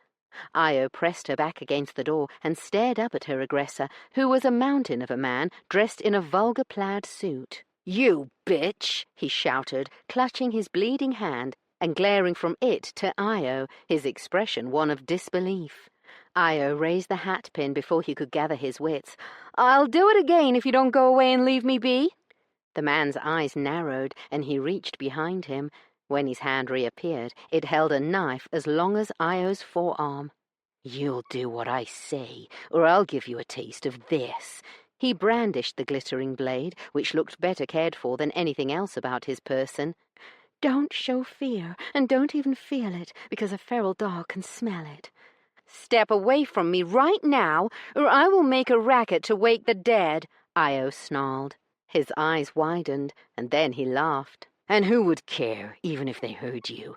Io pressed her back against the door and stared up at her aggressor, who was a mountain of a man dressed in a vulgar plaid suit. "You bitch!" he shouted, clutching his bleeding hand and glaring from it to Io, his expression one of disbelief. Io raised the hat pin before he could gather his wits. "I'll do it again if you don't go away and leave me be." The man's eyes narrowed, and he reached behind him. When his hand reappeared, it held a knife as long as Io's forearm. "You'll do what I say, or I'll give you a taste of this." He brandished the glittering blade, which looked better cared for than anything else about his person. "Don't show fear, and don't even feel it, because a feral dog can smell it." "Step away from me right now, or I will make a racket to wake the dead," Io snarled. His eyes widened, and then he laughed. "And who would care, even if they heard you?"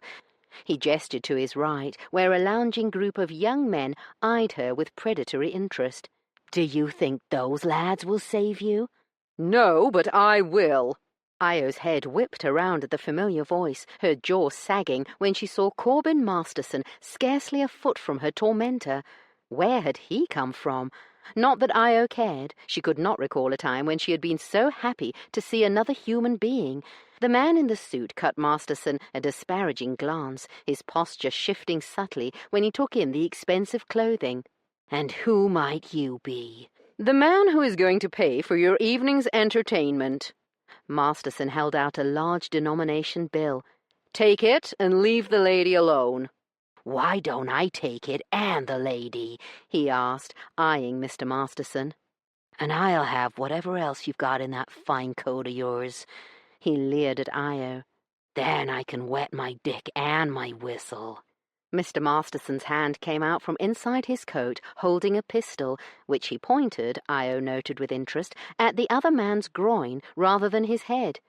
He gestured to his right, where a lounging group of young men eyed her with predatory interest. "Do you think those lads will save you?" "No, but I will." Io's head whipped around at the familiar voice, her jaw sagging when she saw Corbin Masterson scarcely a foot from her tormentor. Where had he come from? Not that Io cared. She could not recall a time when she had been so happy to see another human being. The man in the suit cut Masterson a disparaging glance, his posture shifting subtly when he took in the expensive clothing. "And who might you be?" "The man who is going to pay for your evening's entertainment." Masterson held out a large denomination bill. "Take it and leave the lady alone." "Why don't I take it and the lady?" he asked, eyeing Mr. Masterson. "And I'll have whatever else you've got in that fine coat of yours." He leered at Io. "Then I can wet my dick and my whistle." Mr. Masterson's hand came out from inside his coat, holding a pistol, which he pointed, Io noted with interest, at the other man's groin rather than his head.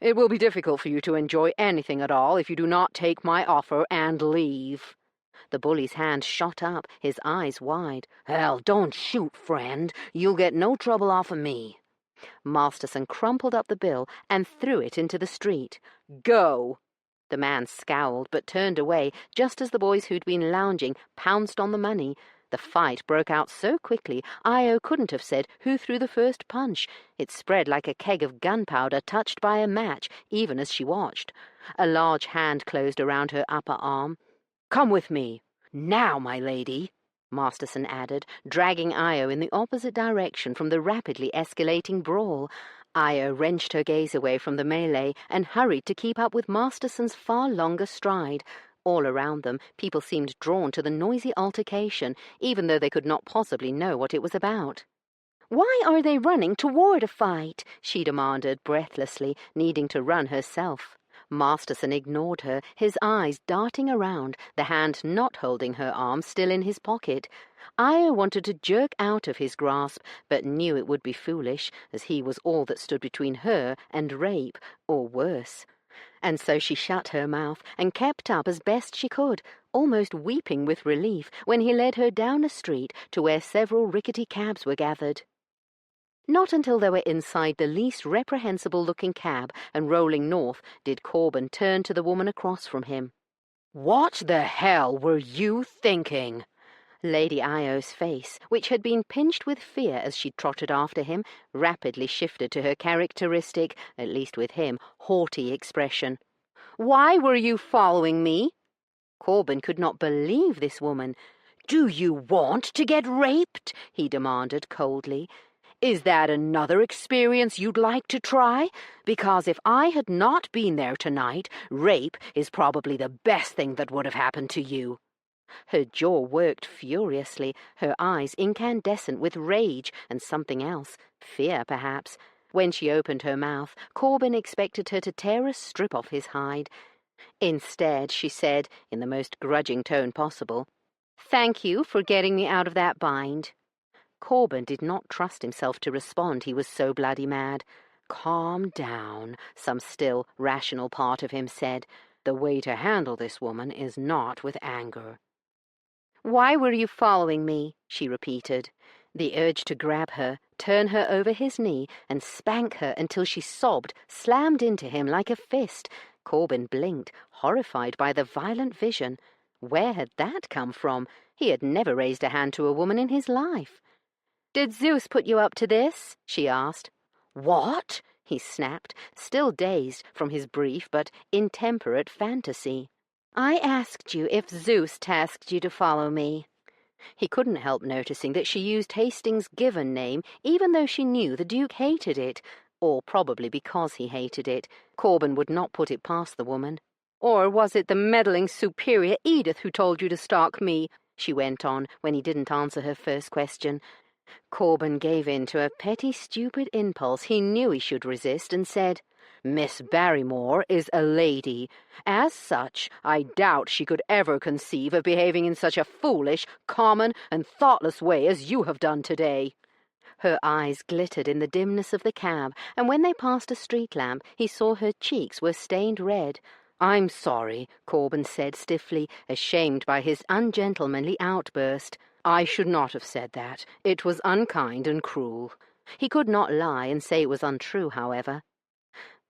"It will be difficult for you to enjoy anything at all if you do not take my offer and leave." The bully's hand shot up, his eyes wide. "Hell, don't shoot, friend. You'll get no trouble off of me." Masterson crumpled up the bill and threw it into the street. "Go!" The man scowled, but turned away just as the boys who'd been lounging pounced on the money. The fight broke out so quickly, Io couldn't have said who threw the first punch. It spread like a keg of gunpowder touched by a match, even as she watched. A large hand closed around her upper arm. "Come with me. Now, my lady," Masterson added, dragging Io in the opposite direction from the rapidly escalating brawl. Io wrenched her gaze away from the melee and hurried to keep up with Masterson's far longer stride. All around them, people seemed drawn to the noisy altercation, even though they could not possibly know what it was about. "Why are they running toward a fight?" she demanded breathlessly, needing to run herself. Masterson ignored her, his eyes darting around, the hand not holding her arm still in his pocket. Io wanted to jerk out of his grasp, but knew it would be foolish, as he was all that stood between her and rape, or worse. And so she shut her mouth and kept up as best she could, almost weeping with relief when he led her down a street to where several rickety cabs were gathered. Not until they were inside the least reprehensible-looking cab and rolling north did Corbin turn to the woman across from him. "What the hell were you thinking?" Lady Io's face, which had been pinched with fear as she trotted after him, rapidly shifted to her characteristic, at least with him, haughty expression. "Why were you following me?" Corbin could not believe this woman. "Do you want to get raped?" he demanded coldly. "Is that another experience you'd like to try? Because if I had not been there tonight, rape is probably the best thing that would have happened to you." Her jaw worked furiously, her eyes incandescent with rage and something else, fear perhaps. When she opened her mouth, Corbin expected her to tear a strip off his hide. Instead, she said, in the most grudging tone possible, "Thank you for getting me out of that bind." Corbin did not trust himself to respond, he was so bloody mad. "Calm down," some still, rational part of him said. "The way to handle this woman is not with anger." "Why were you following me?" she repeated. The urge to grab her, turn her over his knee, and spank her until she sobbed slammed into him like a fist. Corbin blinked, horrified by the violent vision. Where had that come from? He had never raised a hand to a woman in his life. "Did Zeus put you up to this?" she asked. "What?" he snapped, still dazed from his brief but intemperate fantasy. "I asked you if Zeus tasked you to follow me." He couldn't help noticing that she used Hastings' given name, even though she knew the Duke hated it, or probably because he hated it. Corbin would not put it past the woman. "Or was it the meddling superior Edith who told you to stalk me?" she went on when he didn't answer her first question. Corbin gave in to a petty, stupid impulse he knew he should resist and said, "Miss Barrymore is a lady. As such, I doubt she could ever conceive of behaving in such a foolish, common, and thoughtless way as you have done today." Her eyes glittered in the dimness of the cab, and when they passed a street lamp, he saw her cheeks were stained red. "I'm sorry," Corbin said stiffly, ashamed by his ungentlemanly outburst. "I should not have said that. It was unkind and cruel." He could not lie and say it was untrue, however.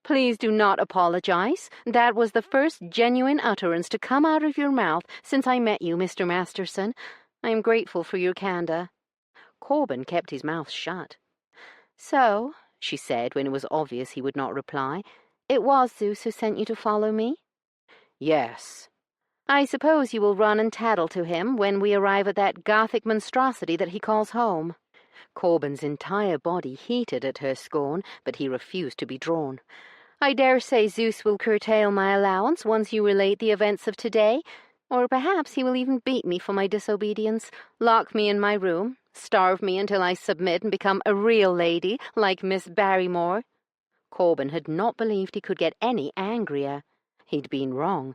"Please do not apologize. That was the first genuine utterance to come out of your mouth since I met you, Mr. Masterson. I am grateful for your candor." Corbin kept his mouth shut. "So," she said when it was obvious he would not reply, "it was Zeus who sent you to follow me?" "Yes." "I suppose you will run and tattle to him when we arrive at that Gothic monstrosity that he calls home." Corbin's entire body heated at her scorn, but he refused to be drawn. "I dare say Zeus will curtail my allowance once you relate the events of today, or perhaps he will even beat me for my disobedience, lock me in my room, starve me until I submit and become a real lady like Miss Barrymore." Corbin had not believed he could get any angrier. He'd been wrong.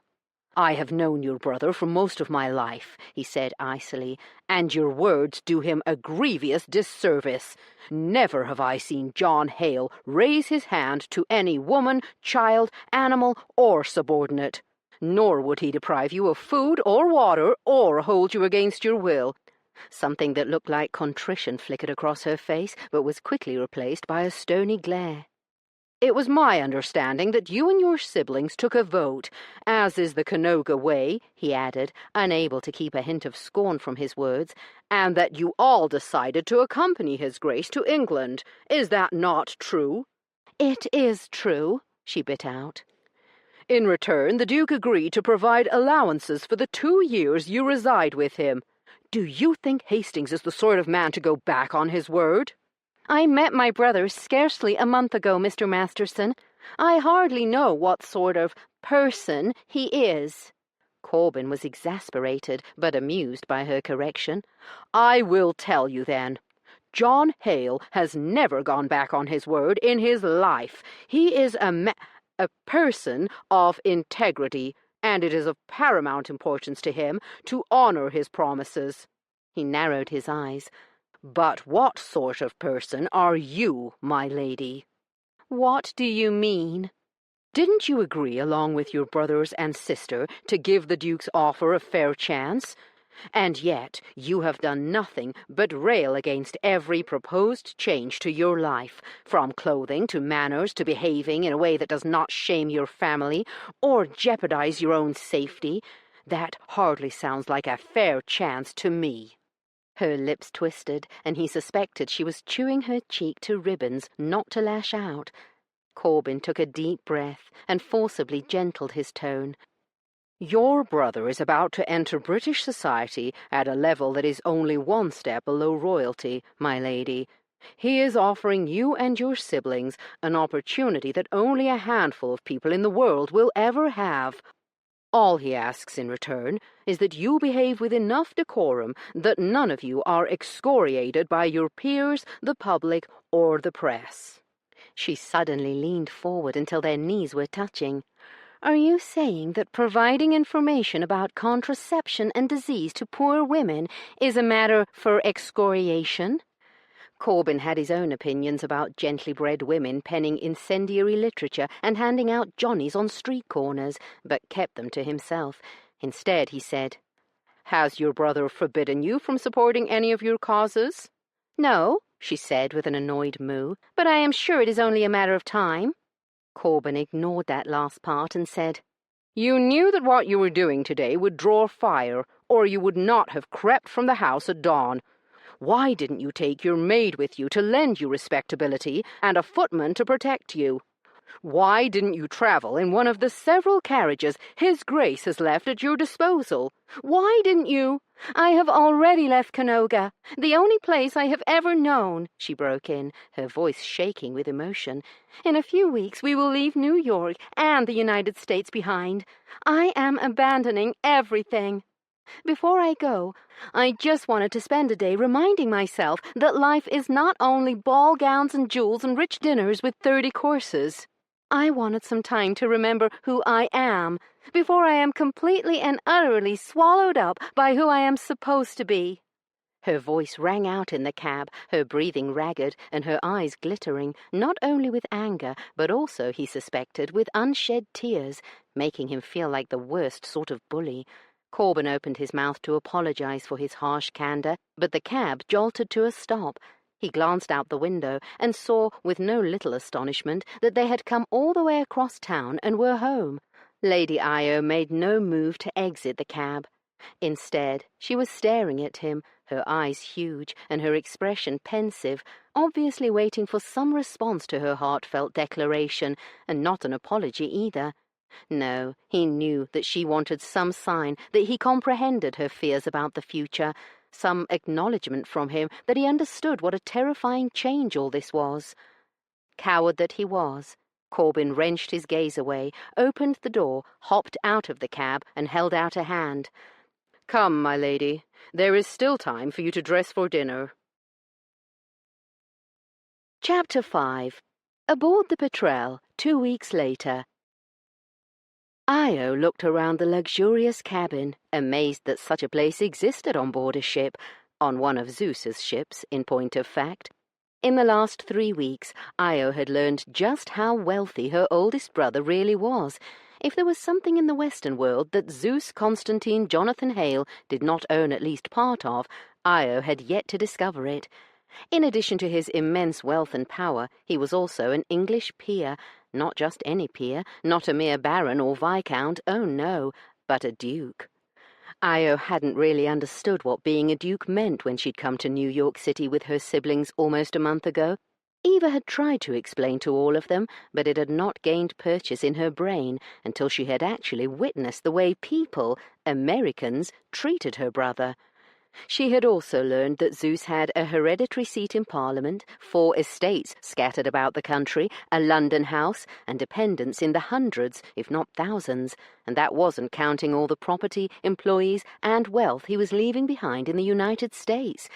"I have known your brother for most of my life," he said icily, "and your words do him a grievous disservice. Never have I seen John Hale raise his hand to any woman, child, animal, or subordinate. Nor would he deprive you of food or water or hold you against your will." Something that looked like contrition flickered across her face, but was quickly replaced by a stony glare. "It was my understanding that you and your siblings took a vote, as is the Canoga way," he added, unable to keep a hint of scorn from his words, "and that you all decided to accompany his Grace to England. Is that not true?" "It is true," she bit out. "In return, the Duke agreed to provide allowances for the 2 years you reside with him. Do you think Hastings is the sort of man to go back on his word?" I met my brother scarcely a month ago, Mr. Masterson. I hardly know what sort of person he is." Corbin was exasperated, but amused by her correction. "I will tell you, then. John Hale has never gone back on his word in his life. He is a person of integrity, and it is of paramount importance to him to honor his promises." He narrowed his eyes. "But what sort of person are you, my lady?" "What do you mean?" "Didn't you agree, along with your brothers and sister, to give the Duke's offer a fair chance? And yet you have done nothing but rail against every proposed change to your life, from clothing to manners to behaving in a way that does not shame your family or jeopardize your own safety. That hardly sounds like a fair chance to me." Her lips twisted, and he suspected she was chewing her cheek to ribbons not to lash out. Corbin took a deep breath and forcibly gentled his tone. "Your brother is about to enter British society at a level that is only one step below royalty, my lady. He is offering you and your siblings an opportunity that only a handful of people in the world will ever have. All he asks in return is that you behave with enough decorum that none of you are excoriated by your peers, the public, or the press." She suddenly leaned forward until their knees were touching. "Are you saying that providing information about contraception and disease to poor women is a matter for excoriation?" Corbin had his own opinions about gently bred women penning incendiary literature and handing out johnnies on street corners, but kept them to himself. Instead, he said, "Has your brother forbidden you from supporting any of your causes?" "No," she said with an annoyed moo, "but I am sure it is only a matter of time." Corbin ignored that last part and said, "You knew that what you were doing today would draw fire, or you would not have crept from the house at dawn. Why didn't you take your maid with you to lend you respectability and a footman to protect you? Why didn't you travel in one of the several carriages His Grace has left at your disposal? Why didn't you—" "I have already left Canoga, the only place I have ever known," she broke in, her voice shaking with emotion. "In a few weeks we will leave New York and the United States behind. I am abandoning everything. Before I go, I just wanted to spend a day reminding myself that life is not only ball gowns and jewels and rich dinners with 30 courses. I wanted some time to remember who I am before I am completely and utterly swallowed up by who I am supposed to be." Her voice rang out in the cab, her breathing ragged and her eyes glittering, not only with anger, but also, he suspected, with unshed tears, making him feel like the worst sort of bully. Corbin opened his mouth to apologize for his harsh candor, but the cab jolted to a stop. He glanced out the window and saw, with no little astonishment, that they had come all the way across town and were home. Lady Io made no move to exit the cab. Instead, she was staring at him, her eyes huge and her expression pensive, obviously waiting for some response to her heartfelt declaration, and not an apology either. No, he knew that she wanted some sign that he comprehended her fears about the future, some acknowledgement from him that he understood what a terrifying change all this was. Coward that he was, Corbin wrenched his gaze away, opened the door, hopped out of the cab, and held out a hand. "Come, my lady, there is still time for you to dress for dinner." Chapter 5. Aboard the Petrel, 2 weeks later. Io looked around the luxurious cabin, amazed that such a place existed on board a ship, on one of Zeus's ships, in point of fact. In the last 3 weeks, Io had learned just how wealthy her oldest brother really was. If there was something in the Western world that Zeus Constantine Jonathan Hale did not own at least part of, Io had yet to discover it. In addition to his immense wealth and power, he was also an English peer. Not just any peer, not a mere baron or viscount, oh no, but a duke. Io hadn't really understood what being a duke meant when she'd come to New York City with her siblings almost a month ago. Eva had tried to explain to all of them, but it had not gained purchase in her brain until she had actually witnessed the way people, Americans, treated her brother. She had also learned that Zeus had a hereditary seat in Parliament, 4 estates scattered about the country, a London house, and dependents in the hundreds, if not thousands, and that wasn't counting all the property, employees, and wealth he was leaving behind in the United States.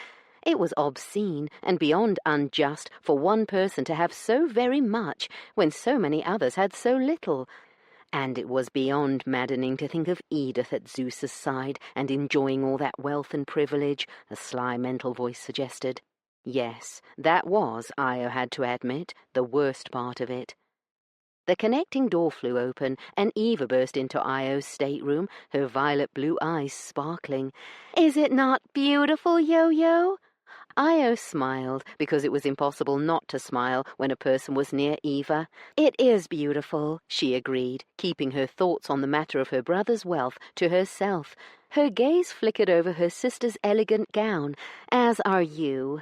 It was obscene and beyond unjust for one person to have so very much when so many others had so little. And it was beyond maddening to think of Edith at Zeus's side and enjoying all that wealth and privilege, a sly mental voice suggested. Yes, that was, Io had to admit, the worst part of it. The connecting door flew open, and Eva burst into Io's stateroom, her violet blue eyes sparkling. "Is it not beautiful, Yo-Yo?" Io smiled, because it was impossible not to smile when a person was near Eva. "It is beautiful," she agreed, keeping her thoughts on the matter of her brother's wealth to herself. Her gaze flickered over her sister's elegant gown. "As are you."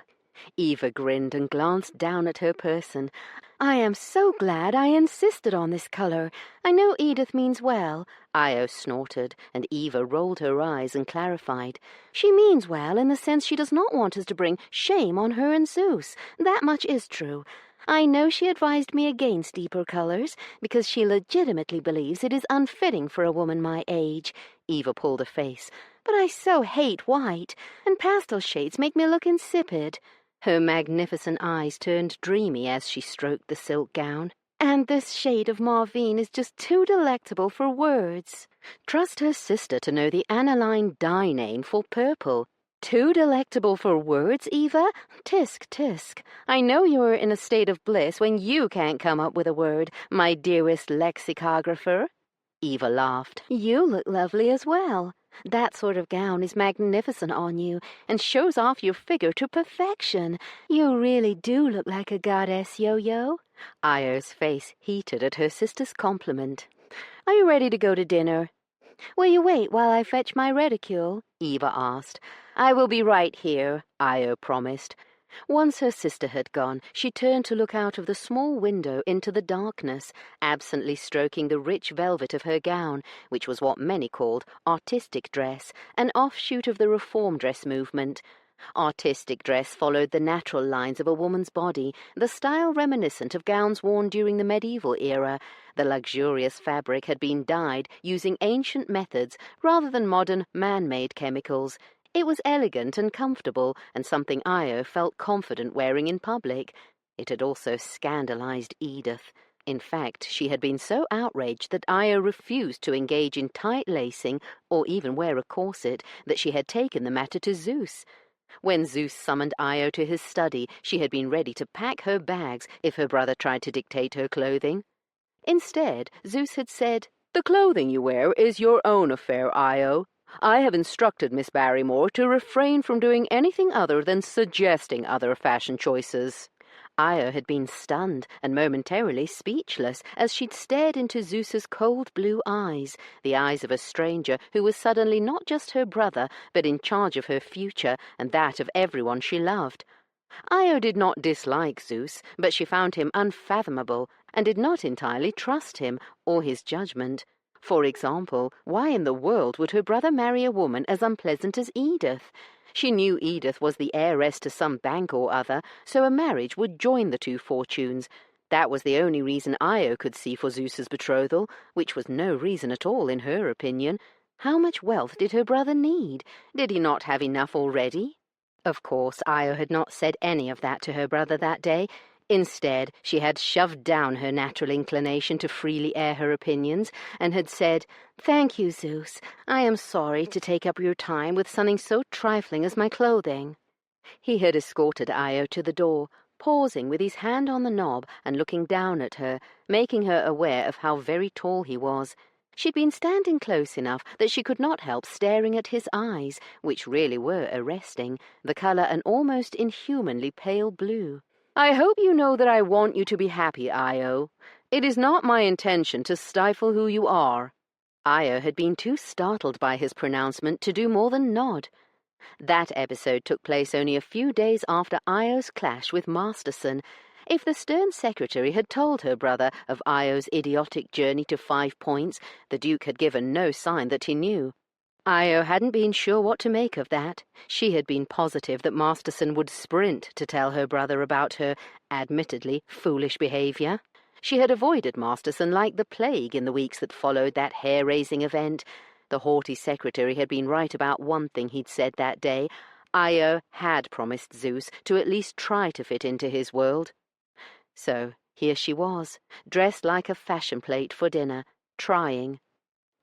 Eva grinned and glanced down at her person. "I am so glad I insisted on this color. I know Edith means well." Io snorted, and Eva rolled her eyes and clarified. "She means well in the sense she does not want us to bring shame on her and Zeus. That much is true. I know she advised me against deeper colors, because she legitimately believes it is unfitting for a woman my age." Eva pulled a face. "But I so hate white, and pastel shades make me look insipid." Her magnificent eyes turned dreamy as she stroked the silk gown. "And this shade of mauveine is just too delectable for words." Trust her sister to know the aniline dye name for purple. "Too delectable for words, Eva? Tisk, tisk. I know you are in a state of bliss when you can't come up with a word, my dearest lexicographer." Eva laughed. "You look lovely as well. That sort of gown is magnificent on you and shows off your figure to perfection. You really do look like a goddess, Yo-Yo." Io's face heated at her sister's compliment. "Are you ready to go to dinner?" "Will you wait while I fetch my reticule?" Eva asked. "I will be right here," Io promised. Once her sister had gone, she turned to look out of the small window into the darkness, absently stroking the rich velvet of her gown, which was what many called artistic dress, an offshoot of the reform dress movement. Artistic dress followed the natural lines of a woman's body, the style reminiscent of gowns worn during the medieval era. The luxurious fabric had been dyed using ancient methods rather than modern man-made chemicals. It was elegant and comfortable, and something Io felt confident wearing in public. It had also scandalized Edith. In fact, she had been so outraged that Io refused to engage in tight lacing or even wear a corset that she had taken the matter to Zeus. When Zeus summoned Io to his study, she had been ready to pack her bags if her brother tried to dictate her clothing. Instead, Zeus had said, "The clothing you wear is your own affair, Io. I have instructed Miss Barrymore to refrain from doing anything other than suggesting other fashion choices." Io had been stunned and momentarily speechless as she'd stared into Zeus's cold blue eyes, the eyes of a stranger who was suddenly not just her brother, but in charge of her future and that of everyone she loved. Io did not dislike Zeus, but she found him unfathomable and did not entirely trust him or his judgment. For example, why in the world would her brother marry a woman as unpleasant as Edith? She knew Edith was the heiress to some bank or other, so a marriage would join the two fortunes. That was the only reason Io could see for Zeus's betrothal, which was no reason at all in her opinion. How much wealth did her brother need? Did he not have enough already? Of course, Io had not said any of that to her brother that day. Instead, she had shoved down her natural inclination to freely air her opinions, and had said, "Thank you, Zeus. I am sorry to take up your time with something so trifling as my clothing." He had escorted Io to the door, pausing with his hand on the knob and looking down at her, making her aware of how very tall he was. She'd been standing close enough that she could not help staring at his eyes, which really were arresting, the colour an almost inhumanly pale blue. "I hope you know that I want you to be happy, Io. It is not my intention to stifle who you are." Io had been too startled by his pronouncement to do more than nod. That episode took place only a few days after Io's clash with Masterson. If the stern secretary had told her brother of Io's idiotic journey to 5 Points, the Duke had given no sign that he knew. Io hadn't been sure what to make of that. She had been positive that Masterson would sprint to tell her brother about her, admittedly, foolish behaviour. She had avoided Masterson like the plague in the weeks that followed that hair-raising event. The haughty secretary had been right about one thing he'd said that day. Io had promised Zeus to at least try to fit into his world. So here she was, dressed like a fashion plate for dinner, trying.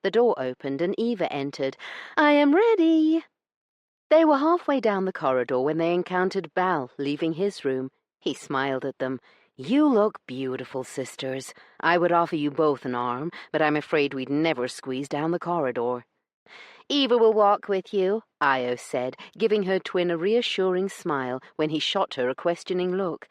The door opened and Eva entered. "I am ready." They were halfway down the corridor when they encountered Bal leaving his room. He smiled at them. "You look beautiful, sisters. I would offer you both an arm, but I'm afraid we'd never squeeze down the corridor." "Eva will walk with you," Io said, giving her twin a reassuring smile when he shot her a questioning look.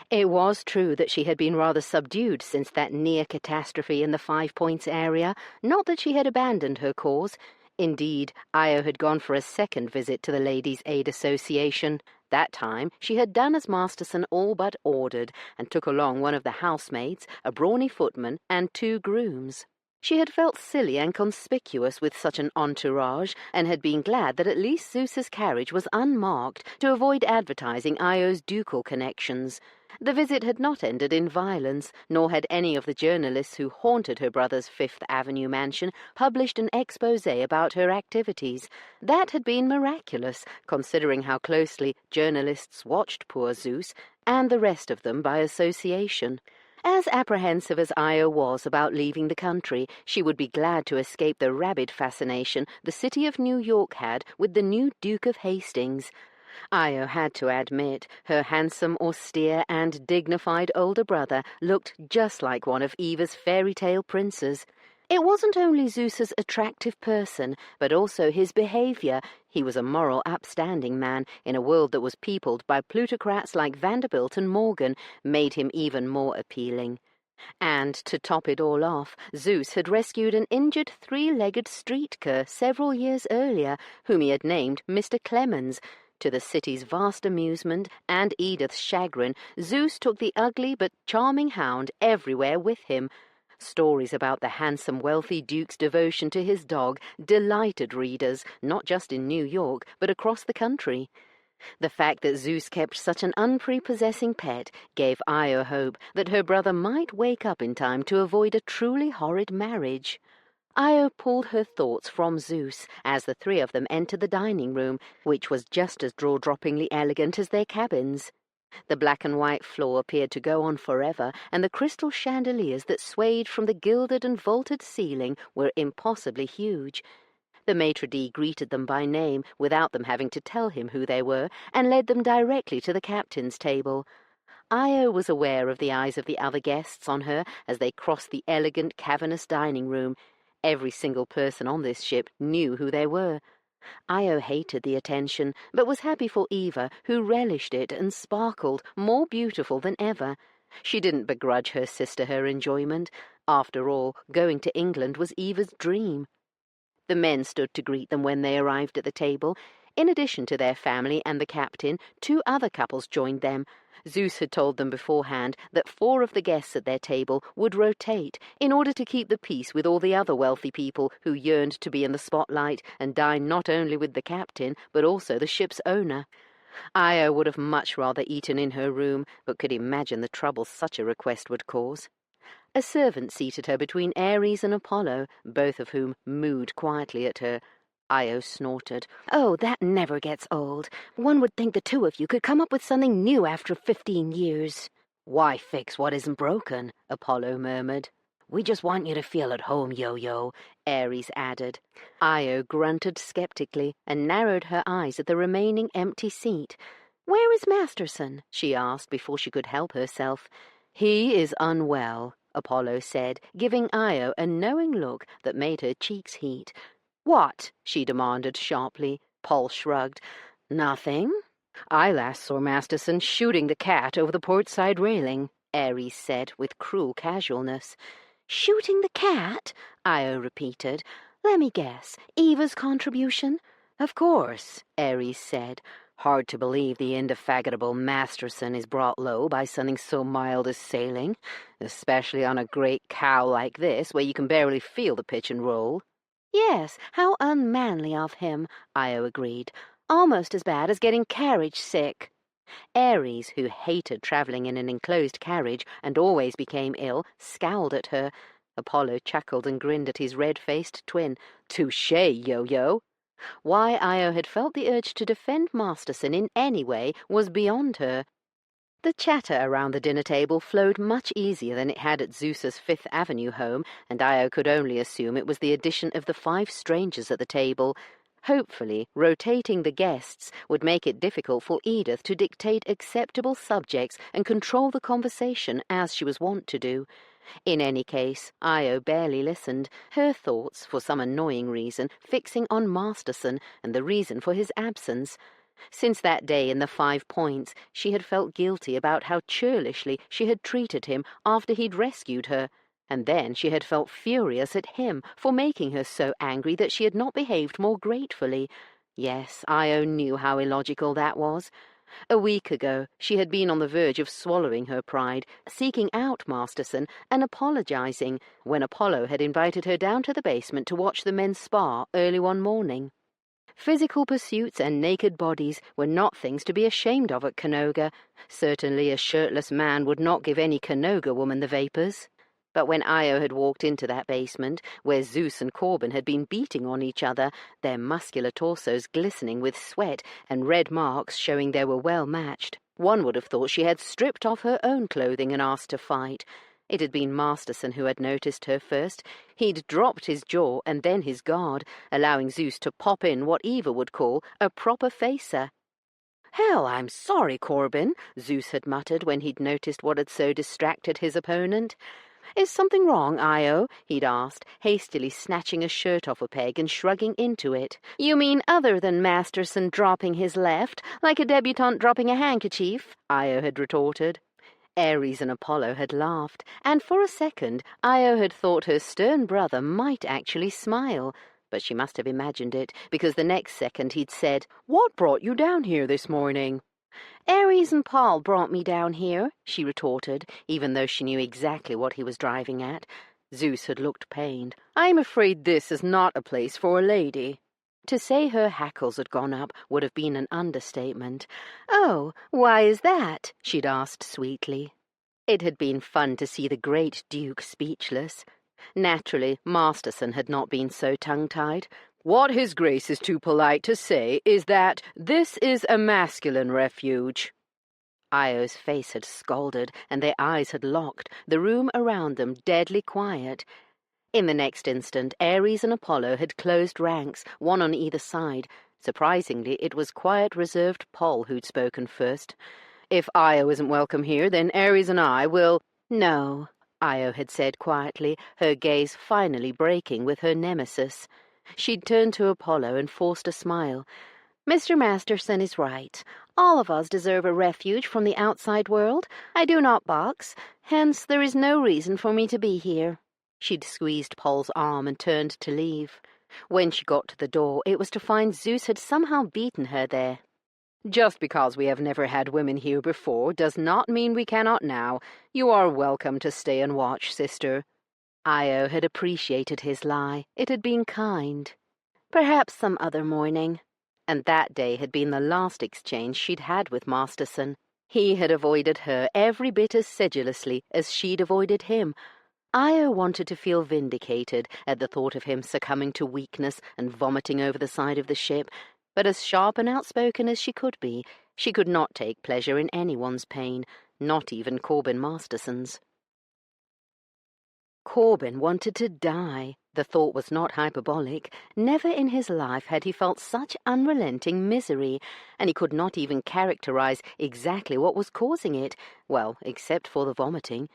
It was true that she had been rather subdued since that near catastrophe in the 5 Points area, not that she had abandoned her cause. Indeed, Io had gone for a second visit to the Ladies' Aid Association. That time she had done as Masterson all but ordered, and took along one of the housemaids, a brawny footman, and 2 grooms. She had felt silly and conspicuous with such an entourage, and had been glad that at least Zeus's carriage was unmarked to avoid advertising Io's ducal connections. The visit had not ended in violence, nor had any of the journalists who haunted her brother's Fifth Avenue mansion published an exposé about her activities. That had been miraculous, considering how closely journalists watched poor Zeus, and the rest of them by association. As apprehensive as Io was about leaving the country, she would be glad to escape the rabid fascination the city of New York had with the new Duke of Hastings. Io had to admit her handsome, austere, and dignified older brother looked just like one of Eva's fairy tale princes. It wasn't only Zeus's attractive person, but also his behavior. He was a moral, upstanding man in a world that was peopled by plutocrats like Vanderbilt and Morgan, made him even more appealing. And, to top it all off, Zeus had rescued an injured 3-legged street cur several years earlier, whom he had named Mr. Clemens. To the city's vast amusement and Edith's chagrin, Zeus took the ugly but charming hound everywhere with him. Stories about the handsome, wealthy Duke's devotion to his dog delighted readers, not just in New York, but across the country. The fact that Zeus kept such an unprepossessing pet gave Io hope that her brother might wake up in time to avoid a truly horrid marriage. Io pulled her thoughts from Zeus as the 3 of them entered the dining room, which was just as jaw-droppingly elegant as their cabins. The black and white floor appeared to go on forever, and the crystal chandeliers that swayed from the gilded and vaulted ceiling were impossibly huge. The maitre d' greeted them by name, without them having to tell him who they were, and led them directly to the captain's table. Io was aware of the eyes of the other guests on her as they crossed the elegant, cavernous dining room. Every single person on this ship knew who they were. Io hated the attention, but was happy for Eva, who relished it and sparkled, more beautiful than ever. She didn't begrudge her sister her enjoyment. After all, going to England was Eva's dream. The men stood to greet them when they arrived at the table. In addition to their family and the captain, 2 other couples joined them. Zeus had told them beforehand that 4 of the guests at their table would rotate in order to keep the peace with all the other wealthy people who yearned to be in the spotlight and dine not only with the captain, but also the ship's owner. Io would have much rather eaten in her room, but could imagine the trouble such a request would cause. A servant seated her between Ares and Apollo, both of whom mooed quietly at her. Io snorted. "Oh, that never gets old. One would think the 2 of you could come up with something new after 15 years. "Why fix what isn't broken?" Apollo murmured. "We just want you to feel at home, Yo-Yo," Ares added. Io grunted skeptically and narrowed her eyes at the remaining empty seat. "Where is Masterson?" she asked before she could help herself. "He is unwell," Apollo said, giving Io a knowing look that made her cheeks heat. "What?" she demanded sharply. Paul shrugged. "Nothing. I last saw Masterson shooting the cat over the portside railing," Ares said with cruel casualness. "Shooting the cat?" Io repeated. "Let me guess. Eva's contribution?" "Of course," Ares said. "Hard to believe the indefatigable Masterson is brought low by something so mild as sailing, especially on a great cow like this where you can barely feel the pitch and roll." Yes, how unmanly of him, Io agreed. Almost as bad as getting carriage sick. Ares, who hated travelling in an enclosed carriage and always became ill, scowled at her. Apollo chuckled and grinned at his red-faced twin. Touché, Yo-Yo! Why Io had felt the urge to defend Masterson in any way was beyond her. The chatter around the dinner table flowed much easier than it had at Zeus's Fifth Avenue home, and Io could only assume it was the addition of the 5 strangers at the table. Hopefully, rotating the guests would make it difficult for Edith to dictate acceptable subjects and control the conversation as she was wont to do. In any case, Io barely listened, her thoughts, for some annoying reason, fixing on Masterson and the reason for his absence. Since that day in the 5 Points, she had felt guilty about how churlishly she had treated him after he'd rescued her, and then she had felt furious at him for making her so angry that she had not behaved more gratefully. Yes, Io knew how illogical that was. A week ago, she had been on the verge of swallowing her pride, seeking out Masterson and apologizing when Apollo had invited her down to the basement to watch the men's spa early one morning. Physical pursuits and naked bodies were not things to be ashamed of at Canoga. Certainly a shirtless man would not give any Canoga woman the vapours. But when Io had walked into that basement, where Zeus and Corbin had been beating on each other, their muscular torsos glistening with sweat and red marks showing they were well matched, one would have thought she had stripped off her own clothing and asked to fight. It had been Masterson who had noticed her first. He'd dropped his jaw and then his guard, allowing Zeus to pop in what Eva would call a proper facer. "Hell, I'm sorry, Corbin," Zeus had muttered when he'd noticed what had so distracted his opponent. "Is something wrong, Io?" he'd asked, hastily snatching a shirt off a peg and shrugging into it. "You mean other than Masterson dropping his left, like a debutante dropping a handkerchief?" Io had retorted. Ares and Apollo had laughed, and for a second Io had thought her stern brother might actually smile, but she must have imagined it, because the next second he'd said, "What brought you down here this morning?" "Ares and Paul brought me down here," she retorted, even though she knew exactly what he was driving at. Zeus had looked pained. "I'm afraid this is not a place for a lady." To say her hackles had gone up would have been an understatement. "Oh, why is that?" she'd asked sweetly. It had been fun to see the great Duke speechless. Naturally, Masterson had not been so tongue-tied. "What His Grace is too polite to say is that this is a masculine refuge." Io's face had scalded, and their eyes had locked, the room around them deadly quiet. In the next instant, Ares and Apollo had closed ranks, one on either side. Surprisingly, it was quiet, reserved Paul who'd spoken first. "If Io isn't welcome here, then Ares and I will—" "No," Io had said quietly, her gaze finally breaking with her nemesis. She'd turned to Apollo and forced a smile. "Mr. Masterson is right. All of us deserve a refuge from the outside world. I do not box, hence there is no reason for me to be here." She'd squeezed Paul's arm and turned to leave. When she got to the door, it was to find Zeus had somehow beaten her there. "Just because we have never had women here before does not mean we cannot now. You are welcome to stay and watch, sister." Io had appreciated his lie. It had been kind. "Perhaps some other morning." And that day had been the last exchange she'd had with Masterson. He had avoided her every bit as sedulously as she'd avoided him. Io wanted to feel vindicated at the thought of him succumbing to weakness and vomiting over the side of the ship, but as sharp and outspoken as she could be, she could not take pleasure in anyone's pain, not even Corbin Masterson's. Corbin wanted to die. The thought was not hyperbolic. Never in his life had he felt such unrelenting misery, and he could not even characterize exactly what was causing it, well, except for the vomiting.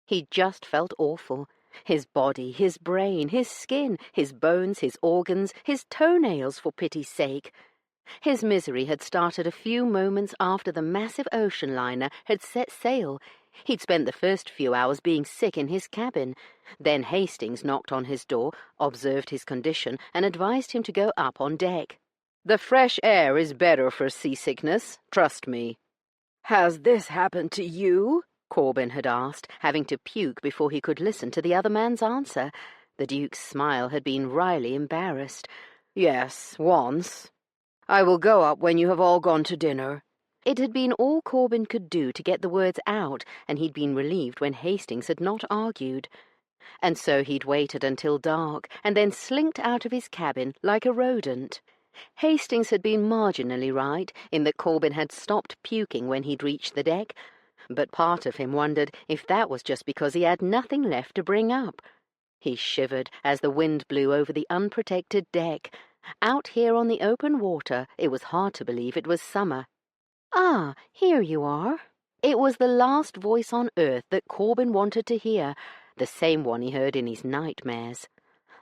He just felt awful. His body, his brain, his skin, his bones, his organs, his toenails, for pity's sake. His misery had started a few moments after the massive ocean liner had set sail. He'd spent the first few hours being sick in his cabin. Then Hastings knocked on his door, observed his condition, and advised him to go up on deck. "The fresh air is better for seasickness, trust me." "Has this happened to you?" Corbin had asked, having to puke before he could listen to the other man's answer. The Duke's smile had been wryly embarrassed. "Yes, once. I will go up when you have all gone to dinner." It had been all Corbin could do to get the words out, and he'd been relieved when Hastings had not argued. And so he'd waited until dark, and then slinked out of his cabin like a rodent. Hastings had been marginally right, in that Corbin had stopped puking when he'd reached the deck, but part of him wondered if that was just because he had nothing left to bring up. He shivered as the wind blew over the unprotected deck. Out here on the open water, it was hard to believe it was summer. "Ah, here you are." It was the last voice on earth that Corbin wanted to hear, the same one he heard in his nightmares.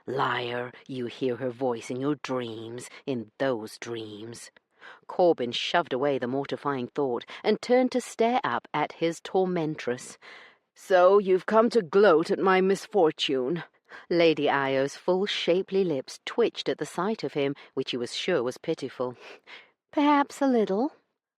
"Liar, you hear her voice in your dreams, in those dreams." Corbin shoved away the mortifying thought and turned to stare up at his tormentress. "So you've come to gloat at my misfortune." Lady Io's full shapely lips twitched at the sight of him, which he was sure was pitiful. "Perhaps a little."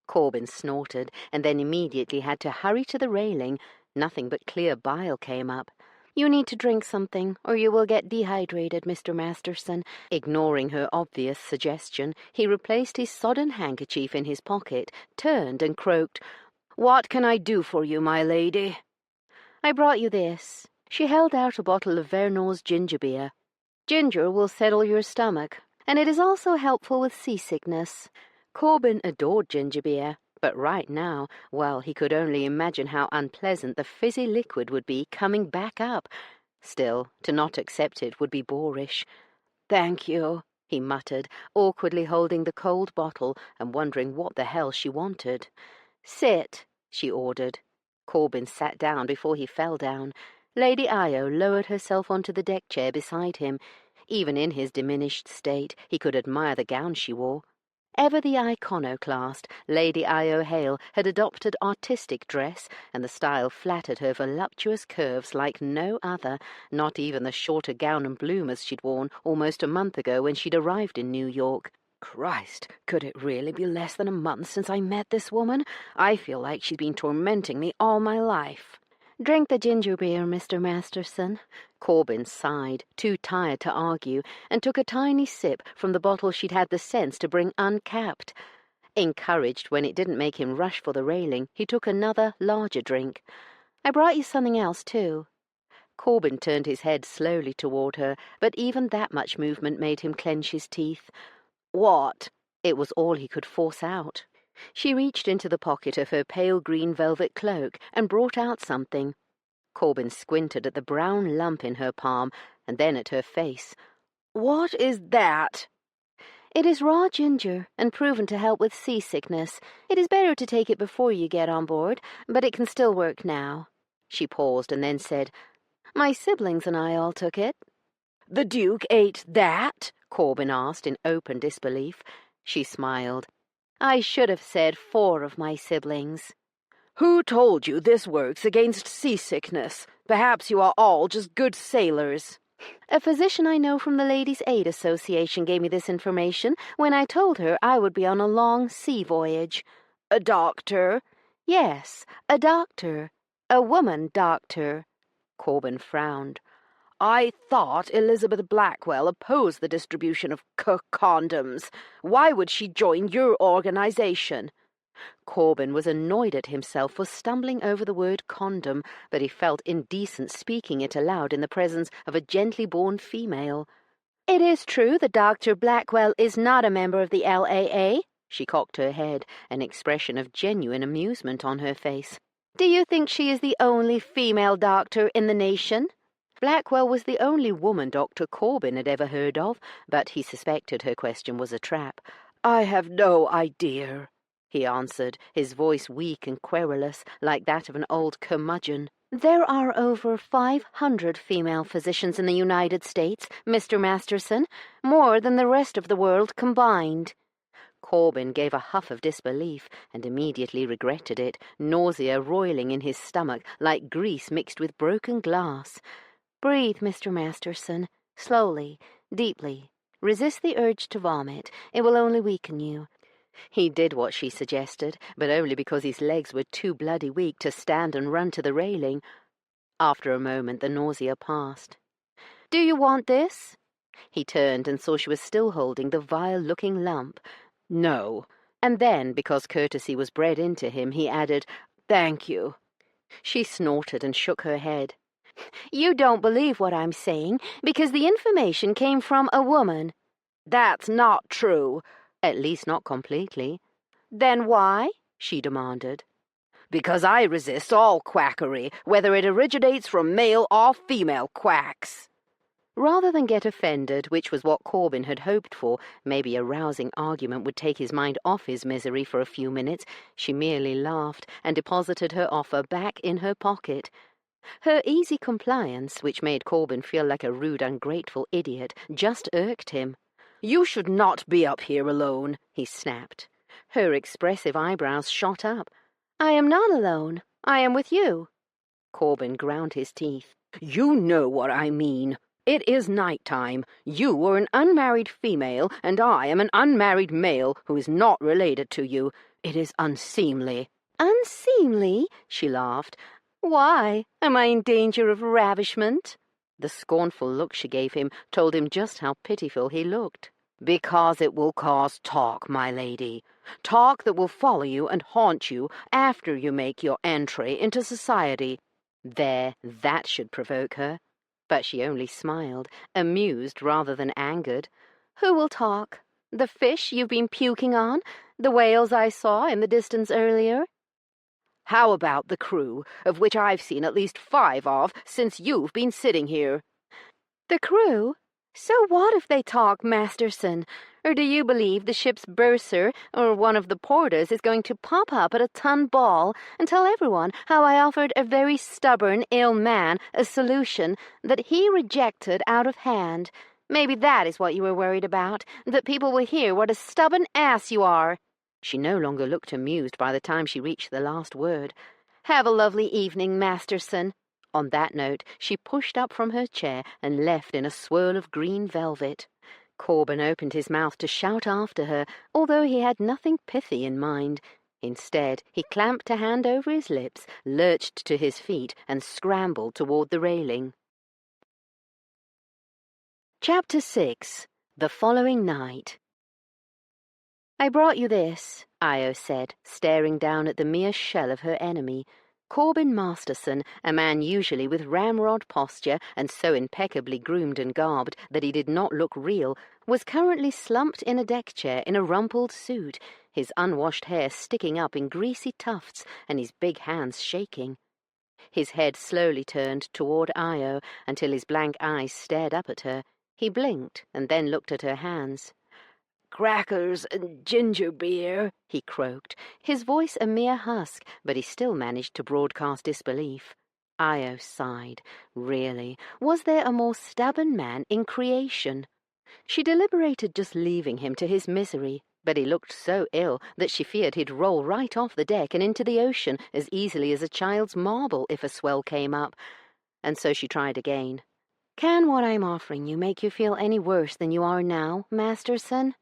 Corbin snorted, and then immediately had to hurry to the railing. Nothing but clear bile came up. "You need to drink something, or you will get dehydrated, Mr. Masterson." Ignoring her obvious suggestion, he replaced his sodden handkerchief in his pocket, turned and croaked, "What can I do for you, my lady?" "I brought you this." She held out a bottle of Vernon's ginger beer. "Ginger will settle your stomach, and it is also helpful with seasickness." Corbin adored ginger beer, but right now, well, he could only imagine how unpleasant the fizzy liquid would be coming back up. Still, to not accept it would be boorish. "Thank you," he muttered, awkwardly holding the cold bottle and wondering what the hell she wanted. "Sit," she ordered. Corbin sat down before he fell down. Lady Io lowered herself onto the deck chair beside him. Even in his diminished state, he could admire the gown she wore. Ever the iconoclast, Lady Io Hale had adopted artistic dress, and the style flattered her voluptuous curves like no other, not even the shorter gown and bloomers she'd worn almost a month ago when she'd arrived in New York. Christ, could it really be less than a month since I met this woman? I feel like she's been tormenting me all my life. "Drink the ginger beer, Mr. Masterson." Corbin sighed, too tired to argue, and took a tiny sip from the bottle she'd had the sense to bring uncapped. Encouraged when it didn't make him rush for the railing, he took another, larger drink. "I brought you something else, too." Corbin turned his head slowly toward her, but even that much movement made him clench his teeth. "What?" It was all he could force out. She reached into the pocket of her pale green velvet cloak and brought out something. Corbin squinted at the brown lump in her palm and then at her face. "What is that?" "It is raw ginger and proven to help with seasickness. It is better to take it before you get on board, but it can still work now." She paused and then said, "My siblings and I all took it." "The Duke ate that?" Corbin asked in open disbelief. She smiled. "I should have said 4 of my siblings." "Who told you this works against seasickness? Perhaps you are all just good sailors." "A physician I know from the Ladies' Aid Association gave me this information when I told her I would be on a long sea voyage." "A doctor?" "Yes, a doctor. A woman doctor." Corbin frowned. "I thought Elizabeth Blackwell opposed the distribution of condoms. Why would she join your organization?" Corbin was annoyed at himself for stumbling over the word condom, but he felt indecent speaking it aloud in the presence of a gently born female. "It is true that Dr. Blackwell is not a member of the LAA." She cocked her head, an expression of genuine amusement on her face. "Do you think she is the only female doctor in the nation?" Blackwell was the only woman Dr. Corbin had ever heard of, but he suspected her question was a trap. "I have no idea," he answered, his voice weak and querulous, like that of an old curmudgeon. "There are over 500 female physicians in the United States, Mr. Masterson, more than the rest of the world combined." Corbin gave a huff of disbelief and immediately regretted it, nausea roiling in his stomach like grease mixed with broken glass. "Breathe, Mr. Masterson, slowly, deeply. Resist the urge to vomit. It will only weaken you." He did what she suggested, but only because his legs were too bloody weak to stand and run to the railing. After a moment the nausea passed. Do you want this?" He turned and saw she was still holding the vile-looking lump. "No." And then, because courtesy was bred into him, he added, "Thank you." She snorted and shook her head. "You don't believe what I'm saying, because the information came from a woman." "That's not true." "At least not completely." "Then why?" she demanded. "Because I resist all quackery, whether it originates from male or female quacks." Rather than get offended, which was what Corbin had hoped for, maybe a rousing argument would take his mind off his misery for a few minutes, she merely laughed and deposited her offer back in her pocket. Her easy compliance, which made Corbin feel like a rude, ungrateful idiot, just irked him. "You should not be up here alone," he snapped. Her expressive eyebrows shot up. "I am not alone. I am with you." Corbin ground his teeth. "You know what I mean. It is night time. You are an unmarried female, and I am an unmarried male who is not related to you. It is unseemly." "Unseemly?" she laughed. "Why? Am I in danger of ravishment?" The scornful look she gave him told him just how pitiful he looked. "Because it will cause talk, my lady. Talk that will follow you and haunt you after you make your entry into society." There, that should provoke her. But she only smiled, amused rather than angered. "Who will talk? The fish you've been puking on? The whales I saw in the distance earlier?" "How about the crew, of which I've seen at least 5 of since you've been sitting here?" "The crew? So what if they talk, Masterson? Or do you believe the ship's bursar or one of the porters is going to pop up at a ton ball and tell everyone how I offered a very stubborn, ill man a solution that he rejected out of hand? Maybe that is what you were worried about, that people will hear what a stubborn ass you are." She no longer looked amused by the time she reached the last word. "Have a lovely evening, Masterson." On that note, she pushed up from her chair and left in a swirl of green velvet. Corbin opened his mouth to shout after her, although he had nothing pithy in mind. Instead, he clamped a hand over his lips, lurched to his feet, and scrambled toward the railing. Chapter 6. The Following Night. "I brought you this," Io said, staring down at the mere shell of her enemy. Corbin Masterson, a man usually with ramrod posture and so impeccably groomed and garbed that he did not look real, was currently slumped in a deck chair in a rumpled suit, his unwashed hair sticking up in greasy tufts and his big hands shaking. His head slowly turned toward Io until his blank eyes stared up at her. He blinked and then looked at her hands. "Crackers and ginger beer," he croaked, his voice a mere husk, but he still managed to broadcast disbelief. Io sighed. Really, was there a more stubborn man in creation? She deliberated just leaving him to his misery, but he looked so ill that she feared he'd roll right off the deck and into the ocean as easily as a child's marble if a swell came up. And so she tried again. "Can what I'm offering you make you feel any worse than you are now, Masterson?"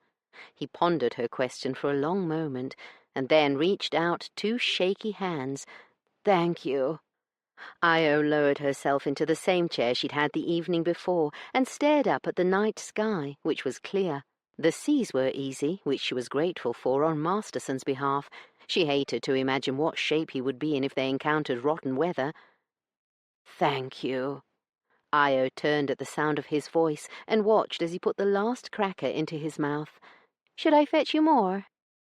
He pondered her question for a long moment, and then reached out 2 shaky hands. "Thank you." Io lowered herself into the same chair she'd had the evening before and stared up at the night sky, which was clear. The seas were easy, which she was grateful for on Masterson's behalf. She hated to imagine what shape he would be in if they encountered rotten weather. "Thank you." Io turned at the sound of his voice and watched as he put the last cracker into his mouth. "Should I fetch you more?"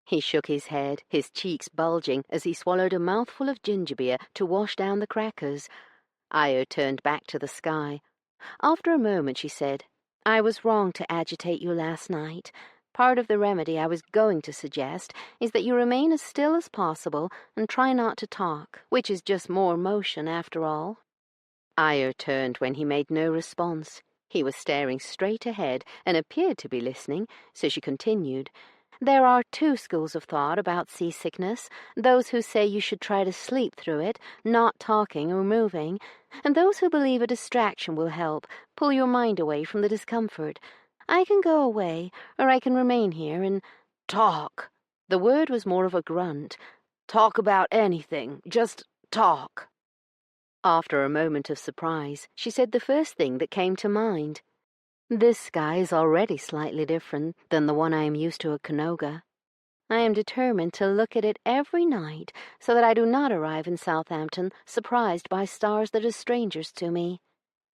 He shook his head, his cheeks bulging as he swallowed a mouthful of ginger beer to wash down the crackers. Io turned back to the sky. After a moment she said, "I was wrong to agitate you last night. Part of the remedy I was going to suggest is that you remain as still as possible and try not to talk, which is just more motion after all." Io turned when he made no response. He was staring straight ahead and appeared to be listening, so she continued. "There are 2 schools of thought about seasickness, those who say you should try to sleep through it, not talking or moving, and those who believe a distraction will help, pull your mind away from the discomfort. I can go away, or I can remain here and—" "Talk." The word was more of a grunt. "Talk about anything. Just talk." After a moment of surprise, she said the first thing that came to mind. "This sky is already slightly different than the one I am used to at Canoga. I am determined to look at it every night so that I do not arrive in Southampton surprised by stars that are strangers to me."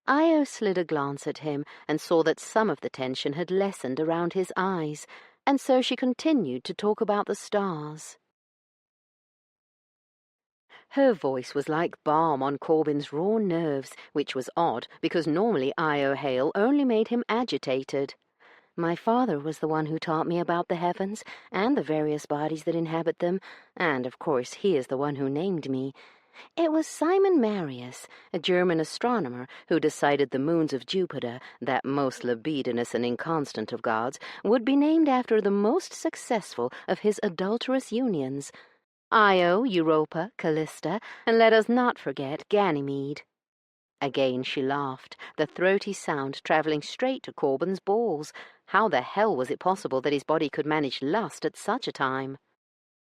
Io slid a glance at him and saw that some of the tension had lessened around his eyes, and so she continued to talk about the stars. Her voice was like balm on Corbyn's raw nerves, which was odd because normally Io Hale only made him agitated. "My father was the one who taught me about the heavens and the various bodies that inhabit them, and of course he is the one who named me. It was Simon Marius, a German astronomer, who decided the moons of Jupiter, that most libidinous and inconstant of gods, would be named after the most successful of his adulterous unions. Io, Europa, Callista, and let us not forget Ganymede." Again she laughed, the throaty sound travelling straight to Corbyn's balls. How the hell was it possible that his body could manage lust at such a time?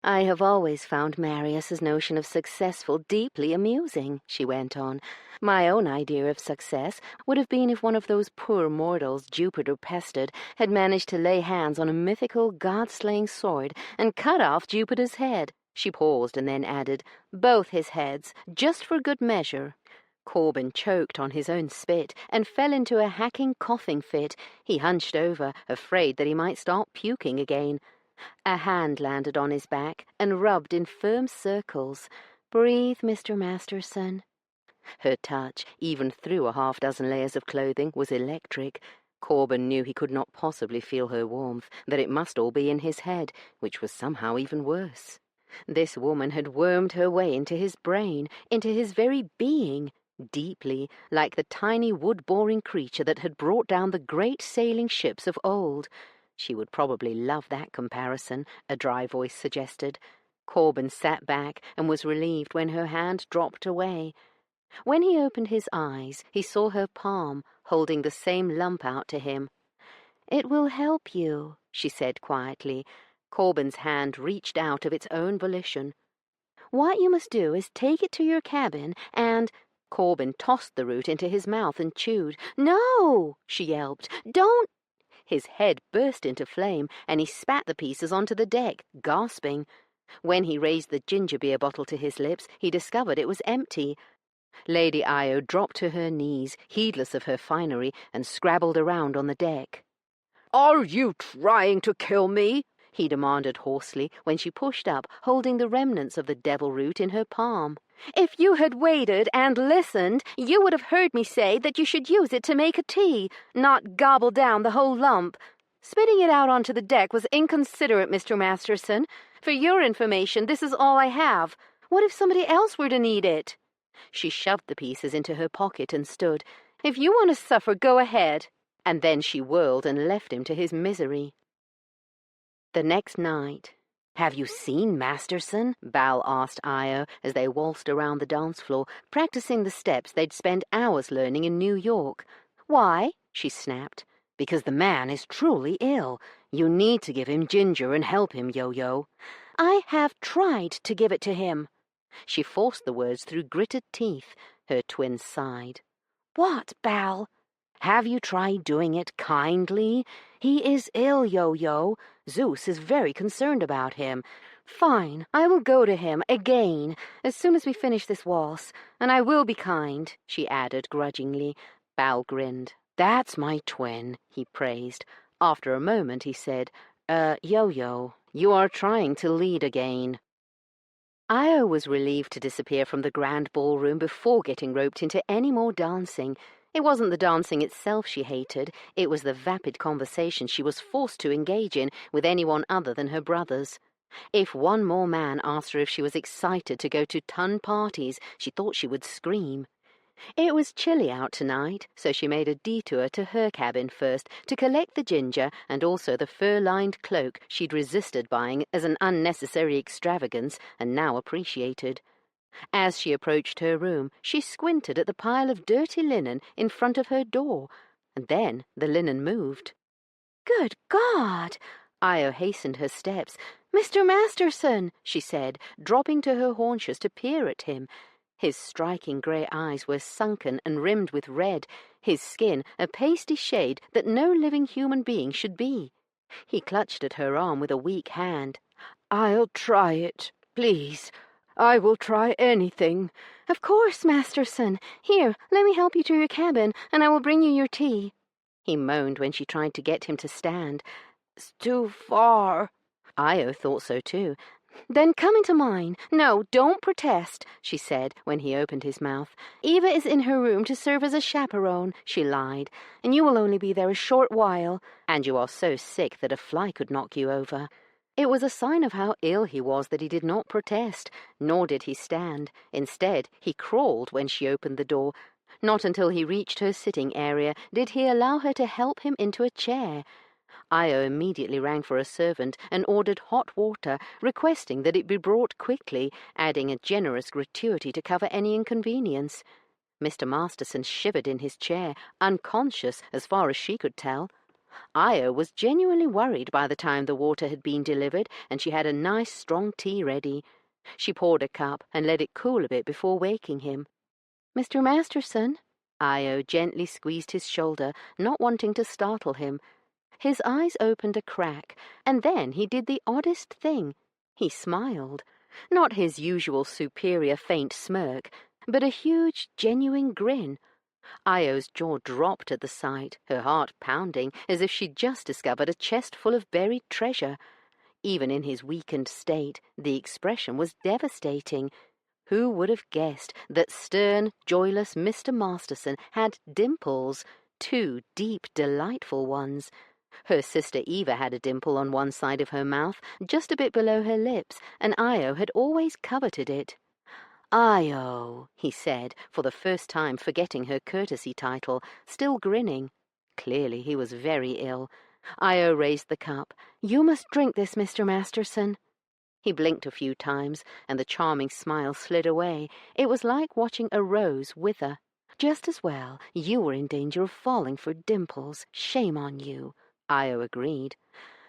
"I have always found Marius's notion of successful deeply amusing," she went on. "My own idea of success would have been if one of those poor mortals Jupiter pestered had managed to lay hands on a mythical god-slaying sword and cut off Jupiter's head." She paused and then added, "Both his heads, just for good measure." Corbyn choked on his own spit and fell into a hacking coughing fit. He hunched over, afraid that he might start puking again. A hand landed on his back and rubbed in firm circles. "Breathe, Mr. Masterson." Her touch, even through a half-dozen layers of clothing, was electric. Corbyn knew he could not possibly feel her warmth, that it must all be in his head, which was somehow even worse. This woman had wormed her way into his brain, into his very being, deeply, like the tiny wood-boring creature that had brought down the great sailing ships of old. She would probably love that comparison, a dry voice suggested. Corbyn sat back and was relieved when her hand dropped away. When he opened his eyes, he saw her palm, holding the same lump out to him. "It will help you," she said quietly. Corbyn's hand reached out of its own volition. "What you must do is take it to your cabin and—" Corbyn tossed the root into his mouth and chewed. "No!" she yelped. "Don't—" His head burst into flame, and he spat the pieces onto the deck, gasping. When he raised the ginger beer bottle to his lips, he discovered it was empty. Lady Io dropped to her knees, heedless of her finery, and scrabbled around on the deck. "Are you trying to kill me?" he demanded hoarsely when she pushed up, holding the remnants of the devil root in her palm. "If you had waited and listened, you would have heard me say that you should use it to make a tea, not gobble down the whole lump. Spitting it out onto the deck was inconsiderate, Mr. Masterson. For your information, this is all I have. What if somebody else were to need it?" She shoved the pieces into her pocket and stood. "If you want to suffer, go ahead." And then she whirled and left him to his misery. The next night— "Have you seen Masterson?" Bal asked Io as they waltzed around the dance floor, practicing the steps they'd spent hours learning in New York. "Why?" she snapped. "Because the man is truly ill. You need to give him ginger and help him, Yo-Yo." "I have tried to give it to him." She forced the words through gritted teeth. Her twin sighed. "What, Bal?" "Have you tried doing it kindly? He is ill, Yo-Yo. Zeus is very concerned about him." "Fine, I will go to him, again, as soon as we finish this waltz, and I will be kind," she added grudgingly. Bal grinned. "That's my twin," he praised. After a moment he said, Yo-Yo, you are trying to lead again." Io was relieved to disappear from the grand ballroom before getting roped into any more dancing. It wasn't the dancing itself she hated, it was the vapid conversation she was forced to engage in with anyone other than her brothers. If one more man asked her if she was excited to go to ton parties, she thought she would scream. It was chilly out tonight, so she made a detour to her cabin first to collect the ginger and also the fur-lined cloak she'd resisted buying as an unnecessary extravagance and now appreciated. As she approached her room, she squinted at the pile of dirty linen in front of her door, and then the linen moved. "Good God!" Io hastened her steps. "Mr. Masterson," she said, dropping to her haunches to peer at him. His striking grey eyes were sunken and rimmed with red, his skin a pasty shade that no living human being should be. He clutched at her arm with a weak hand. "I'll try it, please. I will try anything." "Of course, Masterson. Here, let me help you to your cabin, and I will bring you your tea," he moaned when she tried to get him to stand. "It's too far." Io thought so too. "Then come into mine. No, don't protest," she said when he opened his mouth. "Eva is in her room to serve as a chaperone," she lied, "and you will only be there a short while. And you are so sick that a fly could knock you over." It was a sign of how ill he was that he did not protest, nor did he stand. Instead, he crawled when she opened the door. Not until he reached her sitting area did he allow her to help him into a chair. Io immediately rang for a servant and ordered hot water, requesting that it be brought quickly, adding a generous gratuity to cover any inconvenience. Mr. Masterson shivered in his chair, unconscious as far as she could tell. Io was genuinely worried by the time the water had been delivered and she had a nice strong tea ready. She poured a cup and let it cool a bit before waking him. "Mr. Masterson?" Io gently squeezed his shoulder, not wanting to startle him. His eyes opened a crack, and then he did the oddest thing. He smiled. Not his usual superior faint smirk, but a huge, genuine grin. Io's jaw dropped at the sight, her heart pounding as if she'd just discovered a chest full of buried treasure. Even in his weakened state, the expression was devastating. Who would have guessed that stern, joyless Mr. Masterson had dimples, 2 deep, delightful ones? Her sister Eva had a dimple on one side of her mouth, just a bit below her lips, and Io had always coveted it. "Io," he said, for the first time forgetting her courtesy title, still grinning. Clearly he was very ill. Io raised the cup. "You must drink this, Mr. Masterson." He blinked a few times, and the charming smile slid away. It was like watching a rose wither. "Just as well. You were in danger of falling for dimples. Shame on you." Io agreed.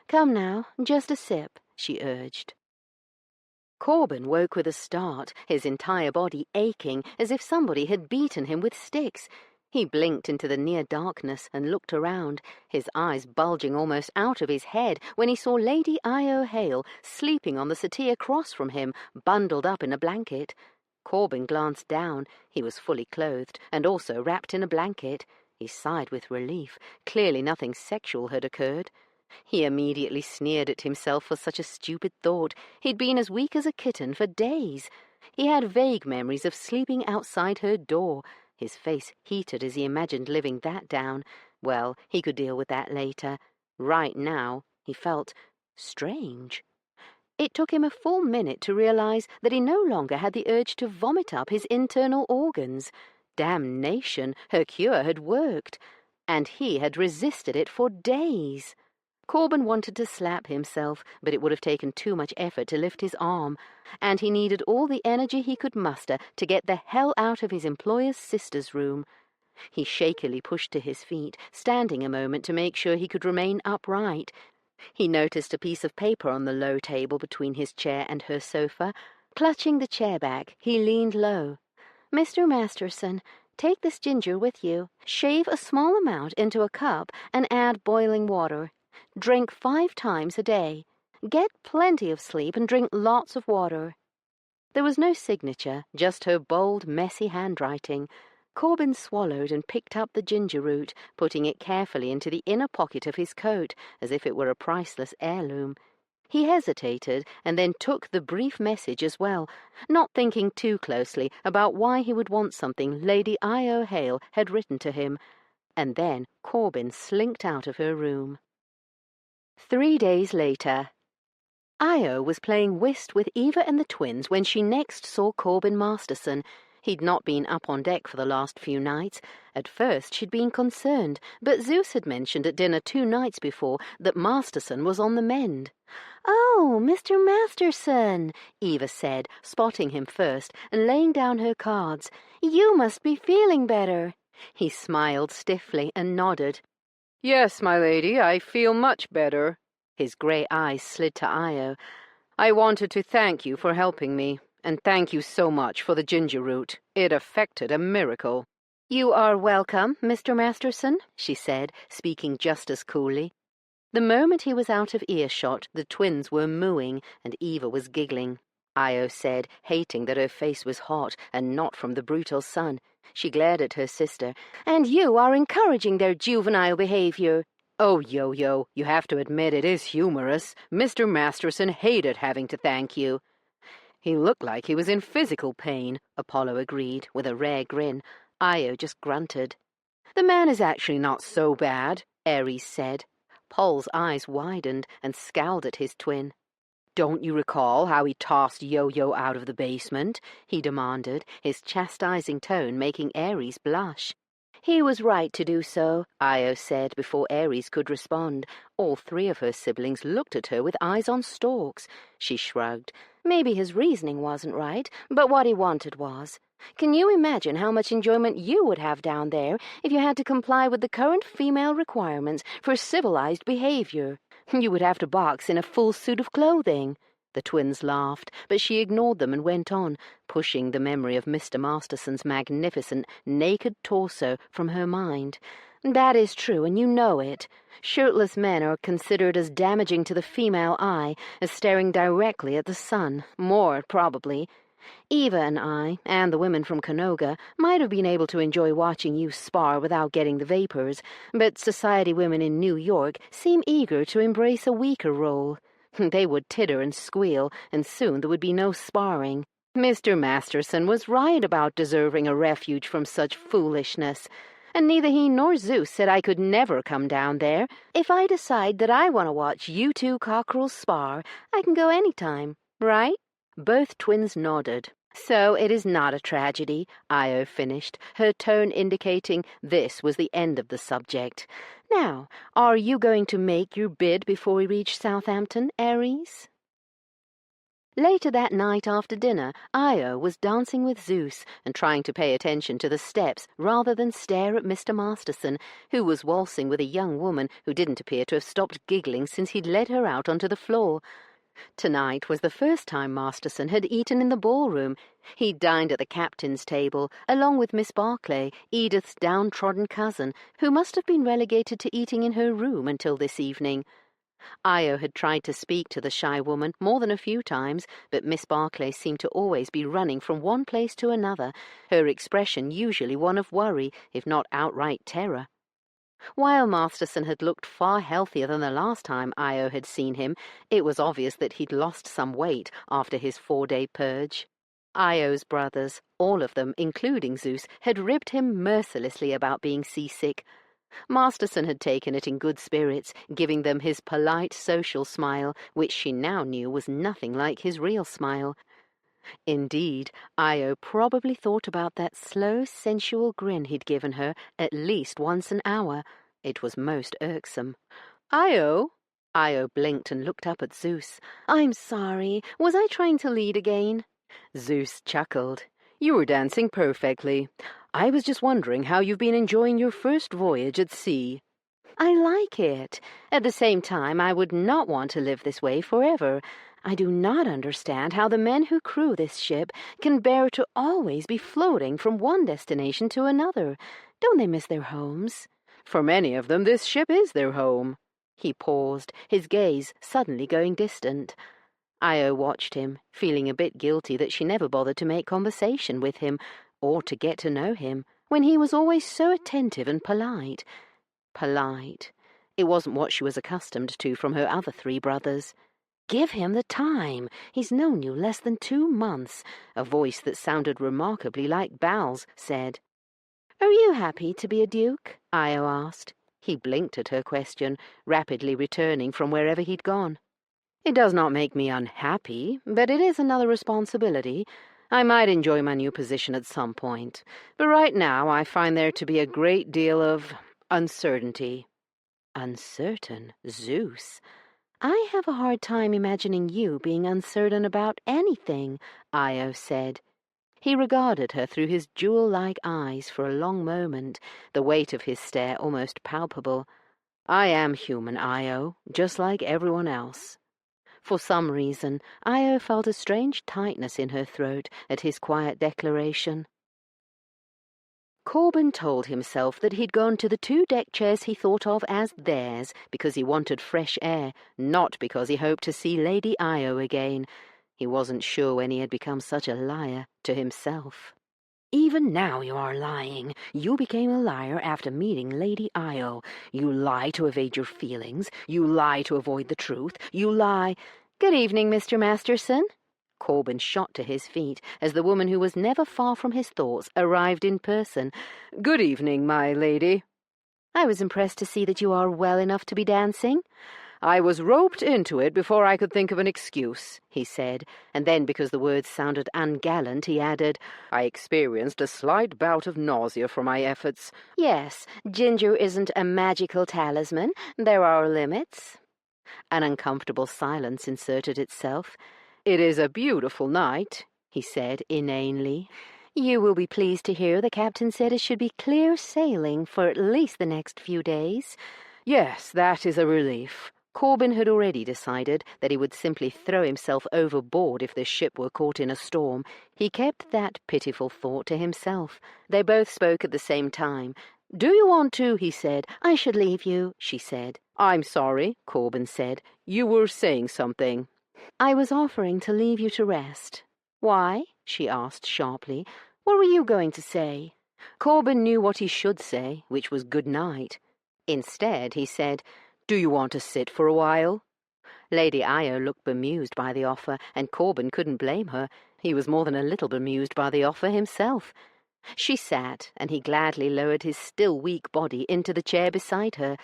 "Come now, just a sip," she urged. Corbin woke with a start, his entire body aching as if somebody had beaten him with sticks. He blinked into the near darkness and looked around, his eyes bulging almost out of his head when he saw Lady Io Hale sleeping on the settee across from him, bundled up in a blanket. Corbin glanced down. He was fully clothed and also wrapped in a blanket. He sighed with relief. Clearly nothing sexual had occurred. He immediately sneered at himself for such a stupid thought. He'd been as weak as a kitten for days. He had vague memories of sleeping outside her door. His face heated as he imagined living that down. Well, he could deal with that later. Right now, he felt strange. It took him a full minute to realize that he no longer had the urge to vomit up his internal organs. Damnation, her cure had worked, and he had resisted it for days. Corbin wanted to slap himself, but it would have taken too much effort to lift his arm, and he needed all the energy he could muster to get the hell out of his employer's sister's room. He shakily pushed to his feet, standing a moment to make sure he could remain upright. He noticed a piece of paper on the low table between his chair and her sofa. Clutching the chair back, he leaned low. "Mr. Masterson, take this ginger with you. Shave a small amount into a cup and add boiling water. Drink 5 times a day. Get plenty of sleep and drink lots of water." There was no signature, just her bold, messy handwriting. Corbin swallowed and picked up the ginger root, putting it carefully into the inner pocket of his coat, as if it were a priceless heirloom. He hesitated and then took the brief message as well, not thinking too closely about why he would want something Lady Io Hale had written to him. And then Corbin slinked out of her room. 3 days later. Io was playing whist with Eva and the twins when she next saw Corbin Masterson. He'd not been up on deck for the last few nights. At first she'd been concerned, but Zeus had mentioned at dinner 2 nights before that Masterson was on the mend. "Oh, Mr. Masterson," Eva said, spotting him first and laying down her cards. "You must be feeling better." He smiled stiffly and nodded. "Yes, my lady, I feel much better." His grey eyes slid to Io. "I wanted to thank you for helping me, and thank you so much for the ginger root. It effected a miracle." "You are welcome, Mr. Masterson," she said, speaking just as coolly. The moment he was out of earshot, the twins were mooing, and Eva was giggling. Io said, hating that her face was hot and not from the brutal sun. She glared at her sister. "And you are encouraging their juvenile behavior." "Oh, Yo-Yo, you have to admit it is humorous. Mr. Masterson hated having to thank you." "He looked like he was in physical pain," Apollo agreed, with a rare grin. Io just grunted. "The man is actually not so bad," Ares said. Paul's eyes widened and scowled at his twin. "Don't you recall how he tossed Yo-Yo out of the basement?" he demanded, his chastising tone making Ares blush. "He was right to do so," Io said before Ares could respond. All three of her siblings looked at her with eyes on stalks. She shrugged. "Maybe his reasoning wasn't right, but what he wanted was. Can you imagine how much enjoyment you would have down there if you had to comply with the current female requirements for civilized behavior? You would have to box in a full suit of clothing." The twins laughed, but she ignored them and went on, pushing the memory of Mr. Masterson's magnificent, naked torso from her mind. "That is true, and you know it. Shirtless men are considered as damaging to the female eye as staring directly at the sun, more, probably. Eva and I, and the women from Canoga, might have been able to enjoy watching you spar without getting the vapors, but society women in New York seem eager to embrace a weaker role. They would titter and squeal, and soon there would be no sparring. Mr. Masterson was right about deserving a refuge from such foolishness, and neither he nor Zeus said I could never come down there. If I decide that I want to watch you two cockerels spar, I can go any time, right?" Both twins nodded. "So it is not a tragedy," Io finished, her tone indicating this was the end of the subject. "Now, are you going to make your bid before we reach Southampton, Ares?" Later that night after dinner, Io was dancing with Zeus and trying to pay attention to the steps rather than stare at Mr. Masterson, who was waltzing with a young woman who didn't appear to have stopped giggling since he'd led her out onto the floor. Tonight was the first time Masterson had eaten in the ballroom. He'd dined at the captain's table, along with Miss Barclay, Edith's downtrodden cousin, who must have been relegated to eating in her room until this evening. Io had tried to speak to the shy woman more than a few times, but Miss Barclay seemed to always be running from one place to another, her expression usually one of worry, if not outright terror. While Masterson had looked far healthier than the last time Io had seen him, it was obvious that he'd lost some weight after his 4-day purge. Io's brothers, all of them, including Zeus, had ribbed him mercilessly about being seasick. Masterson had taken it in good spirits, giving them his polite social smile, which she now knew was nothing like his real smile. Indeed, Io probably thought about that slow, sensual grin he'd given her at least once an hour. It was most irksome. "Io?" Io blinked and looked up at Zeus. "I'm sorry. Was I trying to lead again?" Zeus chuckled. "You were dancing perfectly. I was just wondering how you've been enjoying your first voyage at sea." "I like it. At the same time, I would not want to live this way forever. I do not understand how the men who crew this ship can bear to always be floating from one destination to another. Don't they miss their homes?" "For many of them, this ship is their home." He paused, his gaze suddenly going distant. Io watched him, feeling a bit guilty that she never bothered to make conversation with him, or to get to know him, when he was always so attentive and polite. Polite. It wasn't what she was accustomed to from her other 3 brothers. "Give him the time. He's known you less than 2 months," a voice that sounded remarkably like Bal's said. "Are you happy to be a duke?" Io asked. He blinked at her question, rapidly returning from wherever he'd gone. "It does not make me unhappy, but it is another responsibility. I might enjoy my new position at some point, but right now I find there to be a great deal of uncertainty." "Uncertain? Zeus? I have a hard time imagining you being uncertain about anything," Io said. He regarded her through his jewel-like eyes for a long moment, the weight of his stare almost palpable. "I am human, Io, just like everyone else." For some reason, Io felt a strange tightness in her throat at his quiet declaration. Corbin told himself that he'd gone to the 2 deck chairs he thought of as theirs because he wanted fresh air, not because he hoped to see Lady Io again. He wasn't sure when he had become such a liar to himself. "Even now you are lying. You became a liar after meeting Lady Io. You lie to evade your feelings. You lie to avoid the truth. You lie—" "Good evening, Mr. Masterson." Corbin shot to his feet as the woman who was never far from his thoughts arrived in person. "Good evening, my lady." "I was impressed to see that you are well enough to be dancing." "I was roped into it before I could think of an excuse," he said, and then, because the words sounded ungallant, he added, "I experienced a slight bout of nausea for my efforts." "Yes, ginger isn't a magical talisman. There are limits." An uncomfortable silence inserted itself. "It is a beautiful night," he said inanely. "You will be pleased to hear the captain said it should be clear sailing for at least the next few days." "Yes, that is a relief." Corbin had already decided that he would simply throw himself overboard if the ship were caught in a storm. He kept that pitiful thought to himself. They both spoke at the same time. "Do you want to?" he said. "I should leave you," she said. "I'm sorry," Corbin said. "You were saying something." "I was offering to leave you to rest." "Why?" she asked sharply. "What were you going to say?" Corbin knew what he should say, which was good night. Instead, he said, "Do you want to sit for a while?" Lady Io looked bemused by the offer, and Corbin couldn't blame her. He was more than a little bemused by the offer himself. She sat, and he gladly lowered his still weak body into the chair beside her.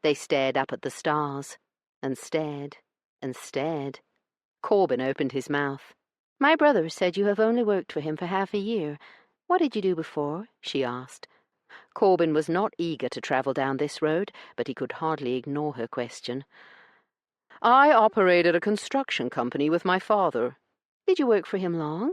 They stared up at the stars, and stared, and stared. Corbin opened his mouth. "My brother said you have only worked for him for half a year. What did you do before?" she asked. Corbin was not eager to travel down this road, but he could hardly ignore her question. "I operated a construction company with my father." "Did you work for him long?"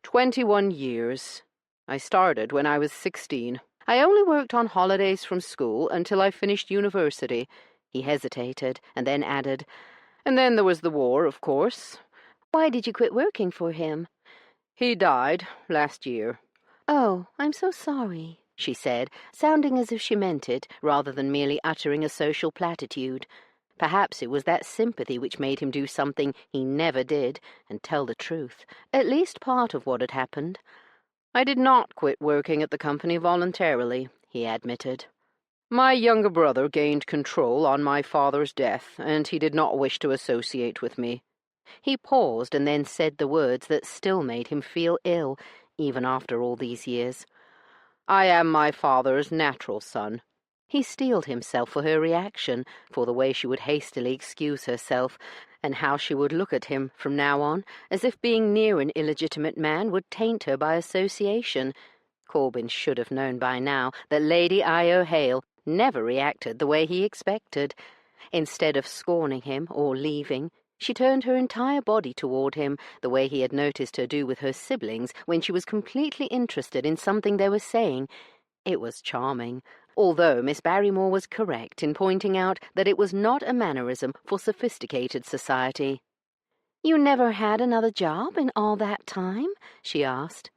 21 years. I started when I was 16. I only worked on holidays from school until I finished university." He hesitated, and then added, "And then there was the war, of course." "Why did you quit working for him?" "He died last year." "Oh, I'm so sorry," she said, sounding as if she meant it, rather than merely uttering a social platitude. Perhaps it was that sympathy which made him do something he never did, and tell the truth, at least part of what had happened. "I did not quit working at the company voluntarily," he admitted. "My younger brother gained control on my father's death, and he did not wish to associate with me." He paused and then said the words that still made him feel ill, even after all these years. "I am my father's natural son." He steeled himself for her reaction, for the way she would hastily excuse herself, and how she would look at him from now on, as if being near an illegitimate man would taint her by association. Corbin should have known by now that Lady Io Hale never reacted the way he expected. Instead of scorning him or leaving, she turned her entire body toward him, the way he had noticed her do with her siblings when she was completely interested in something they were saying. It was charming, although Miss Barrymore was correct in pointing out that it was not a mannerism for sophisticated society. "You never had another job in all that time?" she asked.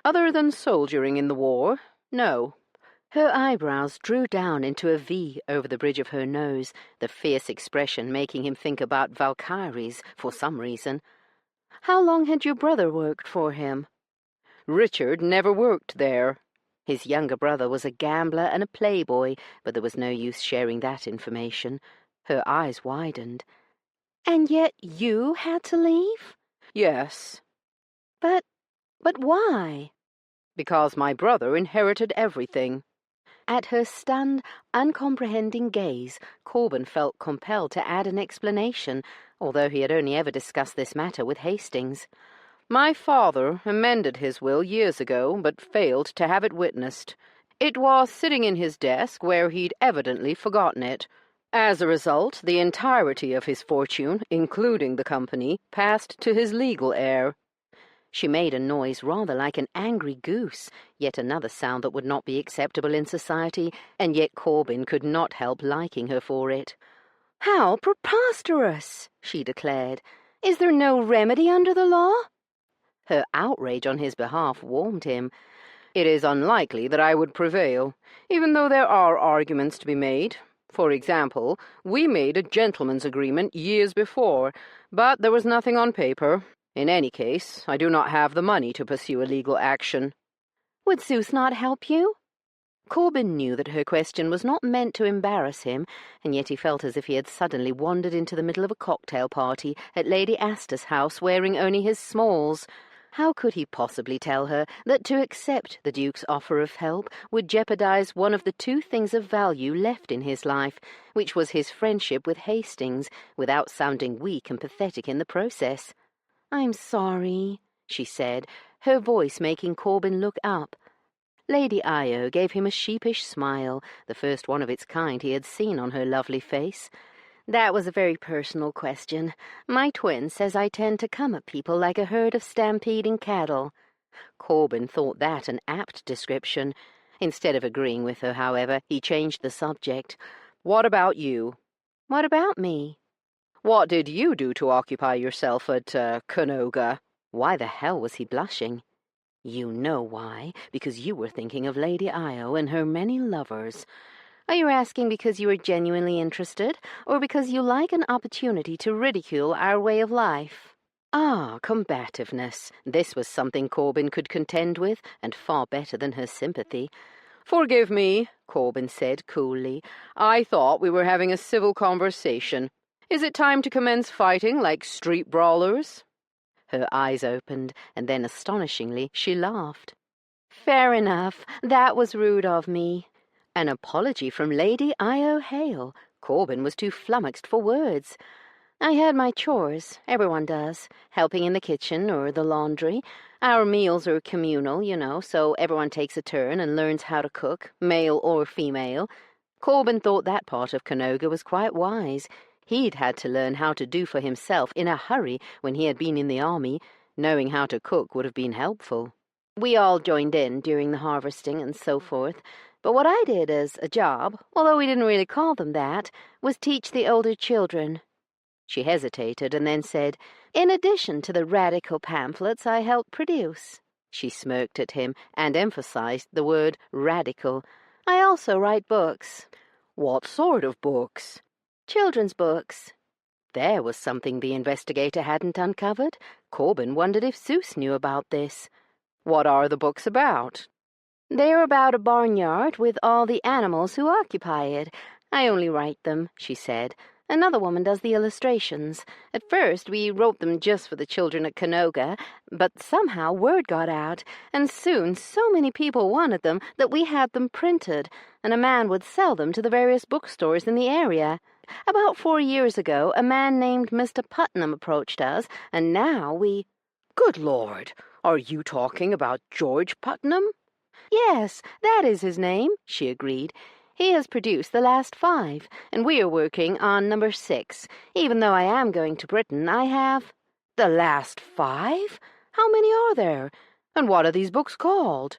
"Other than soldiering in the war, no." Her eyebrows drew down into a V over the bridge of her nose, the fierce expression making him think about Valkyries for some reason. "How long had your brother worked for him?" "Richard never worked there." His younger brother was a gambler and a playboy, but there was no use sharing that information. Her eyes widened. "And yet you had to leave?" "Yes." But why?" "Because my brother inherited everything." At her stunned, uncomprehending gaze, Corbin felt compelled to add an explanation, although he had only ever discussed this matter with Hastings. "My father amended his will years ago, but failed to have it witnessed. It was sitting in his desk where he'd evidently forgotten it. As a result, the entirety of his fortune, including the company, passed to his legal heir." She made a noise rather like an angry goose, yet another sound that would not be acceptable in society, and yet Corbin could not help liking her for it. "How preposterous!" she declared. "Is there no remedy under the law?" Her outrage on his behalf warmed him. "It is unlikely that I would prevail, even though there are arguments to be made. For example, we made a gentleman's agreement years before, but there was nothing on paper. In any case, I do not have the money to pursue a legal action." "Would Zeus not help you?" Corbin knew that her question was not meant to embarrass him, and yet he felt as if he had suddenly wandered into the middle of a cocktail party at Lady Aster's house wearing only his smalls. How could he possibly tell her that to accept the Duke's offer of help would jeopardize one of the two things of value left in his life, which was his friendship with Hastings, without sounding weak and pathetic in the process? "I'm sorry," she said, her voice making Corbin look up. Lady Io gave him a sheepish smile, the first one of its kind he had seen on her lovely face. "That was a very personal question. My twin says I tend to come at people like a herd of stampeding cattle." Corbin thought that an apt description. Instead of agreeing with her, however, he changed the subject. "What about you?" "What about me?" "What did you do to occupy yourself at, Canoga?" Why the hell was he blushing? "You know why, because you were thinking of Lady Io and her many lovers. Are you asking because you are genuinely interested, or because you like an opportunity to ridicule our way of life?" Ah, combativeness. This was something Corbin could contend with, and far better than her sympathy. "Forgive me," Corbin said coolly. "I thought we were having a civil conversation. Is it time to commence fighting like street brawlers?" Her eyes opened, and then, astonishingly, she laughed. "Fair enough. That was rude of me." An apology from Lady Io Hale. Corbin was too flummoxed for words. "I had my chores. Everyone does. Helping in the kitchen or the laundry. Our meals are communal, you know, so everyone takes a turn and learns how to cook, male or female." Corbin thought that part of Canoga was quite wise. He'd had to learn how to do for himself in a hurry when he had been in the army. Knowing how to cook would have been helpful. We all joined in during the harvesting and so forth. But what I did as a job, although we didn't really call them that, was teach the older children. She hesitated and then said, "In addition to the radical pamphlets I helped produce." She smirked at him and emphasized the word radical. "I also write books." "What sort of books?" "Children's books." There was something the investigator hadn't uncovered. Corbin wondered if Zeus knew about this. "What are the books about?" "They're about a barnyard with all the animals who occupy it. I only write them," she said. "Another woman does the illustrations. At first we wrote them just for the children at Canoga, but somehow word got out, and soon so many people wanted them that we had them printed, and a man would sell them to the various bookstores in the area. About 4 years ago, a man named Mr. Putnam approached us, and now we—" "Good Lord! Are you talking about George Putnam?" "Yes, that is his name," she agreed. "He has produced the last 5, and we are working on number 6. Even though I am going to Britain, I have—" "The last 5? How many are there? And what are these books called?"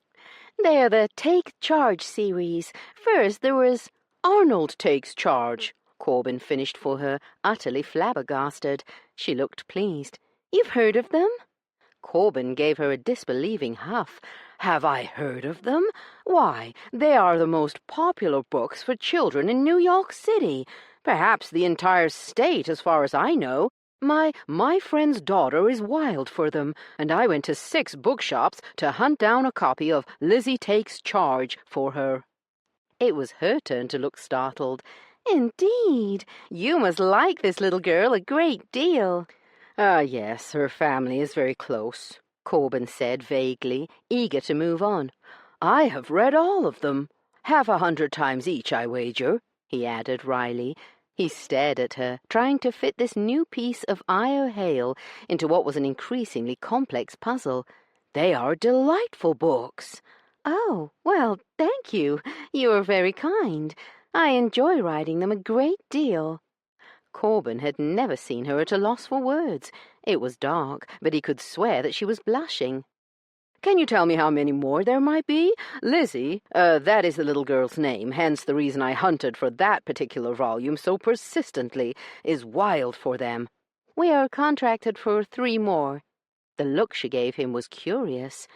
"They are the Take Charge series. First there was—" "Arnold Takes Charge," Corbin finished for her, utterly flabbergasted. She looked pleased. "You've heard of them?" Corbin gave her a disbelieving huff. "Have I heard of them? Why, they are the most popular books for children in New York City. Perhaps the entire state, as far as I know. My friend's daughter is wild for them, and I went to 6 bookshops to hunt down a copy of Lizzie Takes Charge for her." It was her turn to look startled. "Indeed, you must like this little girl a great deal." Yes, her family is very close," Corbin said vaguely, eager to move on. "I have read all of them. 100 times each, I wager," he added wryly. He stared at her, trying to fit this new piece of Io Hale into what was an increasingly complex puzzle. "They are delightful books." "Oh, well, thank you. You are very kind. I enjoy writing them a great deal." Corbin had never seen her at a loss for words. It was dark, but he could swear that she was blushing. Can you tell me how many more there might be? Lizzie, that is the little girl's name, hence the reason I hunted for that particular volume so persistently, is wild for them. We are contracted for 3 more. The look she gave him was curious.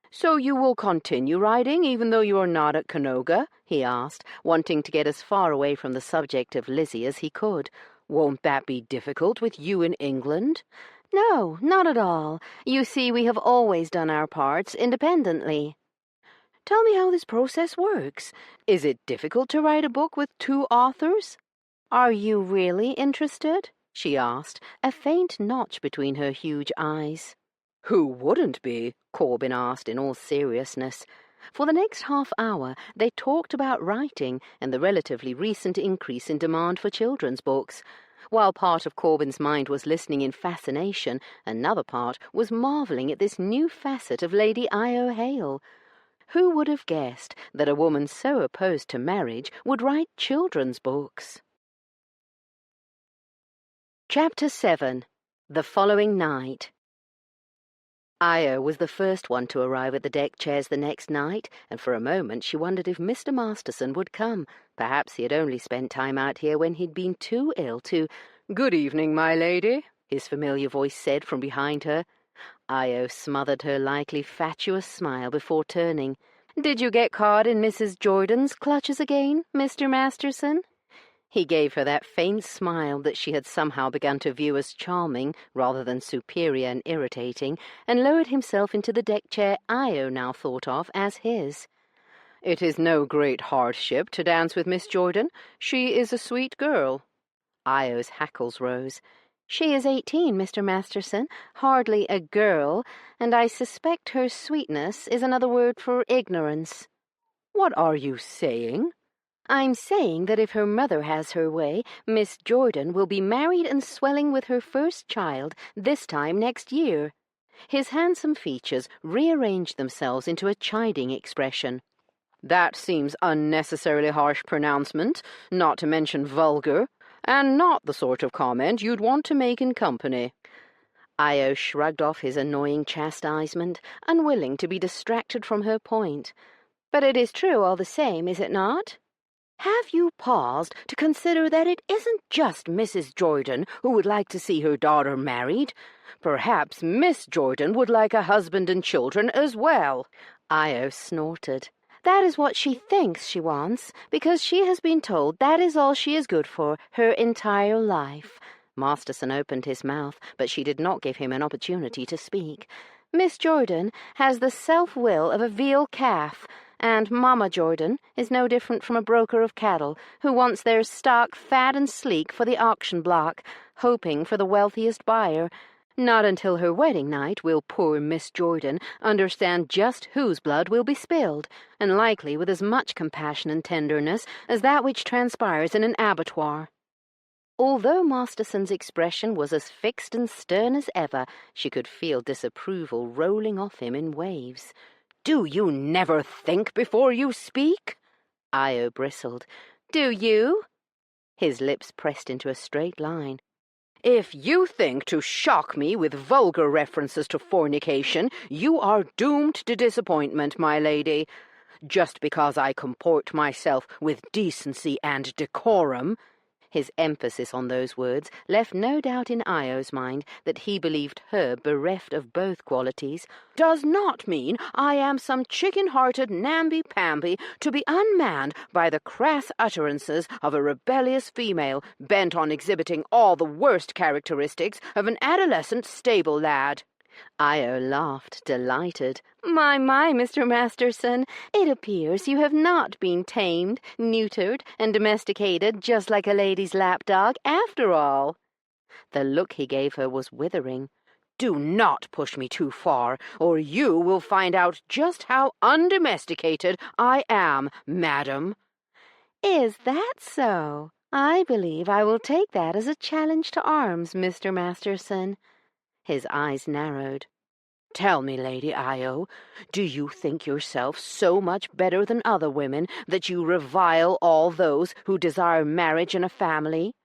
So you will continue writing, even though you are not at Canoga? He asked, wanting to get as far away from the subject of Lizzie as he could. Won't that be difficult with you in England? No, not at all. You see, we have always done our parts independently. Tell me how this process works. Is it difficult to write a book with 2 authors? Are you really interested? She asked, a faint notch between her huge eyes. Who wouldn't be? Corbin asked in all seriousness. For the next half-hour they talked about writing and the relatively recent increase in demand for children's books. While part of Corbin's mind was listening in fascination, another part was marvelling at this new facet of Lady Io Hale. Who would have guessed that a woman so opposed to marriage would write children's books? Chapter 7. The Following Night. Io was the first one to arrive at the deck chairs the next night, and for a moment she wondered if Mr. Masterson would come. Perhaps he had only spent time out here when he'd been too ill to— "Good evening, my lady," his familiar voice said from behind her. Io smothered her likely fatuous smile before turning. "Did you get caught in Mrs. Jordan's clutches again, Mr. Masterson?" He gave her that faint smile that she had somehow begun to view as charming rather than superior and irritating, and lowered himself into the deck chair Io now thought of as his. "It is no great hardship to dance with Miss Jordan. She is a sweet girl." Io's hackles rose. "She is 18, Mr. Masterson, hardly a girl, and I suspect her sweetness is another word for ignorance." "What are you saying?" "I'm saying that if her mother has her way, Miss Jordan will be married and swelling with her first child this time next year." His handsome features rearranged themselves into a chiding expression. "That seems unnecessarily harsh pronouncement, not to mention vulgar, and not the sort of comment you'd want to make in company." Io shrugged off his annoying chastisement, unwilling to be distracted from her point. "But it is true all the same, is it not?" "Have you paused to consider that it isn't just Mrs. Jordan who would like to see her daughter married? Perhaps Miss Jordan would like a husband and children as well." Io snorted. "That is what she thinks she wants, because she has been told that is all she is good for her entire life." Masterson opened his mouth, but she did not give him an opportunity to speak. "Miss Jordan has the self-will of a veal calf, and Mama Jordan is no different from a broker of cattle who wants their stock fat and sleek for the auction block, hoping for the wealthiest buyer. Not until her wedding night will poor Miss Jordan understand just whose blood will be spilled, and likely with as much compassion and tenderness as that which transpires in an abattoir." Although Masterson's expression was as fixed and stern as ever, she could feel disapproval rolling off him in waves. "Do you never think before you speak?" Io bristled. "Do you?" His lips pressed into a straight line. "If you think to shock me with vulgar references to fornication, you are doomed to disappointment, my lady. Just because I comport myself with decency and decorum—" His emphasis on those words left no doubt in Io's mind that he believed her bereft of both qualities, "does not mean I am some chicken-hearted namby-pamby to be unmanned by the crass utterances of a rebellious female bent on exhibiting all the worst characteristics of an adolescent stable lad." Io laughed, delighted. My, Mr. Masterson, it appears you have not been tamed, neutered, and domesticated just like a lady's lapdog, after all." The look he gave her was withering. "Do not push me too far, or you will find out just how undomesticated I am, madam." "Is that so? I believe I will take that as a challenge to arms, Mr. Masterson." His eyes narrowed. "Tell me, Lady Io, do you think yourself so much better than other women that you revile all those who desire marriage and a family?"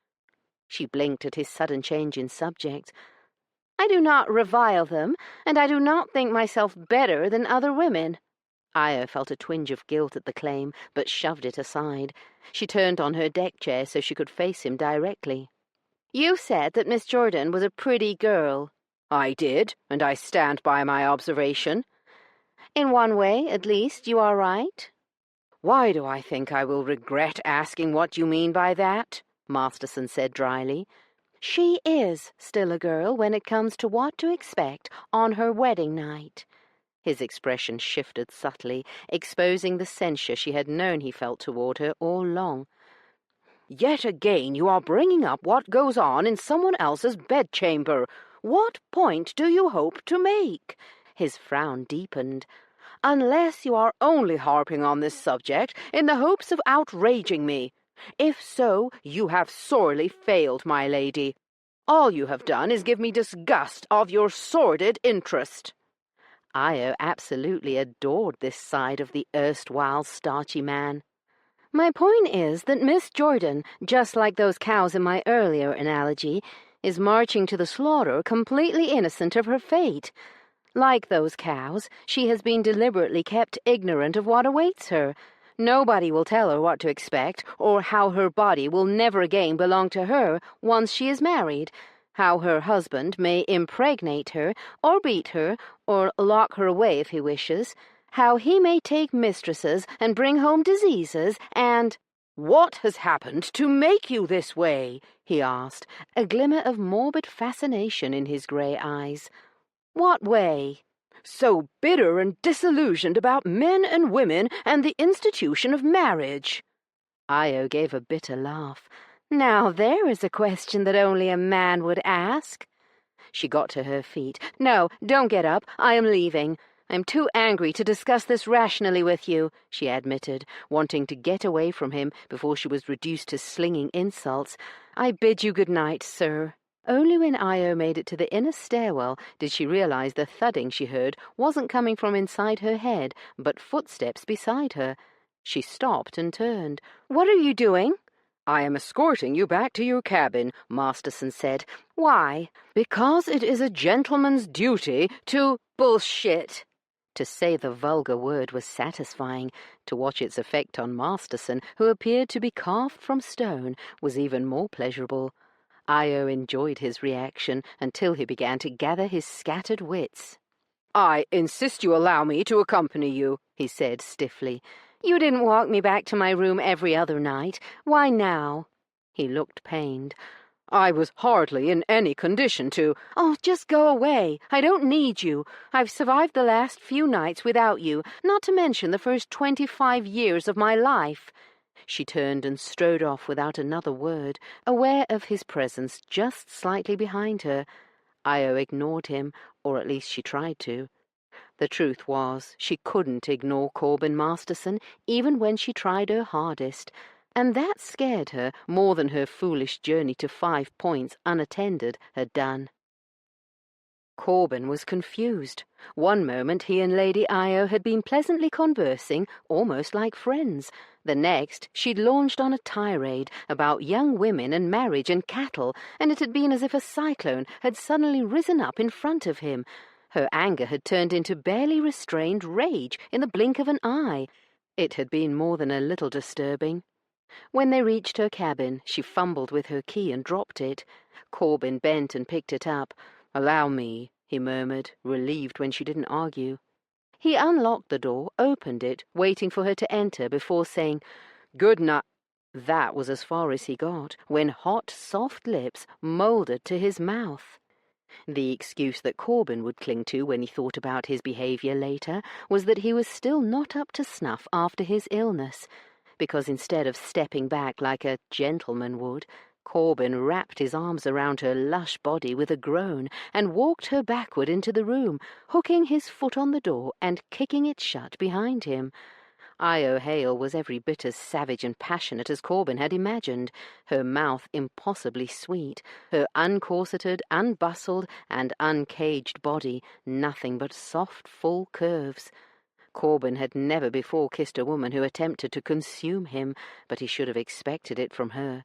She blinked at his sudden change in subject. I do not revile them, and I do not think myself better than other women." Io felt a twinge of guilt at the claim, but shoved it aside. She turned on her deck chair so she could face him directly. "You said that Miss Jordan was a pretty girl." "I did, and I stand by my observation." "In one way, at least, you are right." "Why do I think I will regret asking what you mean by that?" Masterson said dryly. "She is still a girl when it comes to what to expect on her wedding night." His expression shifted subtly, exposing the censure she had known he felt toward her all along. "Yet again you are bringing up what goes on in someone else's bedchamber. What point do you hope to make?" His frown deepened. "Unless you are only harping on this subject in the hopes of outraging me. If so, you have sorely failed, my lady. All you have done is give me disgust of your sordid interest." Io absolutely adored this side of the erstwhile starchy man. "My point is that Miss Jordan, just like those cows in my earlier analogy, is marching to the slaughter completely innocent of her fate. Like those cows, she has been deliberately kept ignorant of what awaits her. Nobody will tell her what to expect, or how her body will never again belong to her once she is married, how her husband may impregnate her, or beat her, or lock her away if he wishes, how he may take mistresses and bring home diseases, and—" "What has happened to make you this way?" he asked, a glimmer of morbid fascination in his grey eyes. "What way?" "So bitter and disillusioned about men and women and the institution of marriage." Io gave a bitter laugh. "Now there is a question that only a man would ask." She got to her feet. "No, don't get up. I am leaving. I'm too angry to discuss this rationally with you," she admitted, wanting to get away from him before she was reduced to slinging insults. "I bid you good night, sir." Only when Io made it to the inner stairwell did she realize the thudding she heard wasn't coming from inside her head, but footsteps beside her. She stopped and turned. "What are you doing?" "I am escorting you back to your cabin," Masterson said. "Why?" "Because it is a gentleman's duty to—" "Bullshit." To say the vulgar word was satisfying. To watch its effect on Masterson, who appeared to be carved from stone, was even more pleasurable. Io enjoyed his reaction until he began to gather his scattered wits. "I insist you allow me to accompany you," he said stiffly. "You didn't walk me back to my room every other night. Why now?" He looked pained. "I was hardly in any condition to—" "Oh, just go away. I don't need you. I've survived the last few nights without you, not to mention the first 25 years of my life." She turned and strode off without another word, aware of his presence just slightly behind her. Io ignored him, or at least she tried to. The truth was, she couldn't ignore Corbin Masterson, even when she tried her hardest, and that scared her more than her foolish journey to 5 Points unattended had done. Corbin was confused. One moment he and Lady Io had been pleasantly conversing, almost like friends. The next she'd launched on a tirade about young women and marriage and cattle, and it had been as if a cyclone had suddenly risen up in front of him. Her anger had turned into barely restrained rage in the blink of an eye. It had been more than a little disturbing. When they reached her cabin, she fumbled with her key and dropped it. Corbin bent and picked it up. "Allow me," he murmured, relieved when she didn't argue. He unlocked the door, opened it, waiting for her to enter before saying, "Good night." That was as far as he got, when hot, soft lips mouldered to his mouth. The excuse that Corbin would cling to when he thought about his behavior later was that he was still not up to snuff after his illness, because instead of stepping back like a gentleman would, Corbin wrapped his arms around her lush body with a groan and walked her backward into the room, hooking his foot on the door and kicking it shut behind him. Io Hale was every bit as savage and passionate as Corbin had imagined, her mouth impossibly sweet, her uncorseted, unbustled, and uncaged body nothing but soft, full curves. Corbin had never before kissed a woman who attempted to consume him, but he should have expected it from her.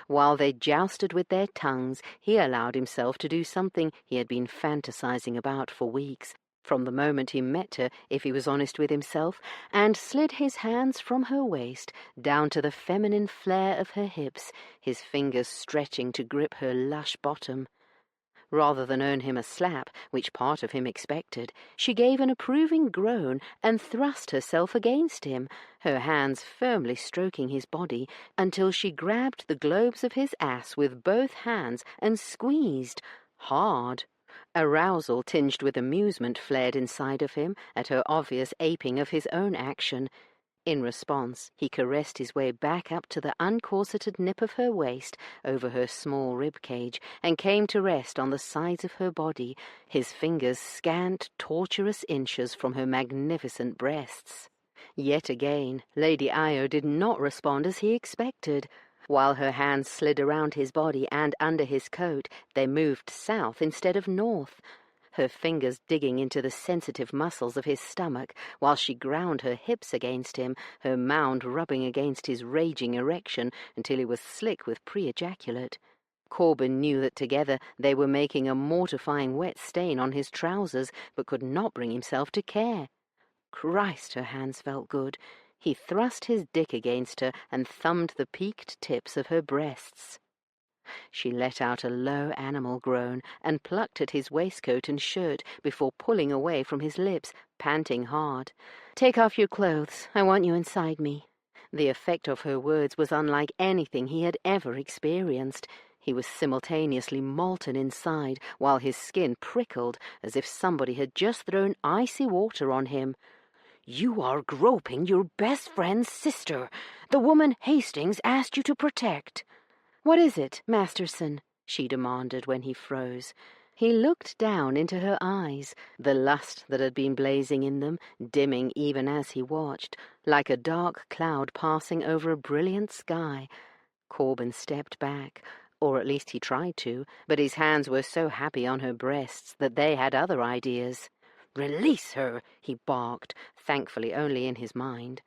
While they jousted with their tongues, he allowed himself to do something he had been fantasizing about for weeks, from the moment he met her, if he was honest with himself, and slid his hands from her waist down to the feminine flare of her hips, his fingers stretching to grip her lush bottom. Rather than earn him a slap, which part of him expected, she gave an approving groan and thrust herself against him, her hands firmly stroking his body, until she grabbed the globes of his ass with both hands and squeezed hard. Arousal tinged with amusement flared inside of him at her obvious aping of his own action. In response, he caressed his way back up to the uncorseted nip of her waist over her small rib-cage and came to rest on the sides of her body, his fingers scant, tortuous inches from her magnificent breasts. Yet again, Lady Io did not respond as he expected. While her hands slid around his body and under his coat, they moved south instead of north, her fingers digging into the sensitive muscles of his stomach, while she ground her hips against him, her mound rubbing against his raging erection until he was slick with pre-ejaculate. Corbin knew that together they were making a mortifying wet stain on his trousers, but could not bring himself to care. Christ, her hands felt good. He thrust his dick against her and thumbed the peaked tips of her breasts. She let out a low animal groan and plucked at his waistcoat and shirt before pulling away from his lips, panting hard. "Take off your clothes. I want you inside me." The effect of her words was unlike anything he had ever experienced. He was simultaneously molten inside, while his skin prickled as if somebody had just thrown icy water on him. "You are groping your best friend's sister, the woman Hastings asked you to protect." "What is it, Masterson?" she demanded when he froze. He looked down into her eyes, the lust that had been blazing in them, dimming even as he watched, like a dark cloud passing over a brilliant sky. Corbin stepped back, or at least he tried to, but his hands were so happy on her breasts that they had other ideas. "Release her," he barked, thankfully only in his mind.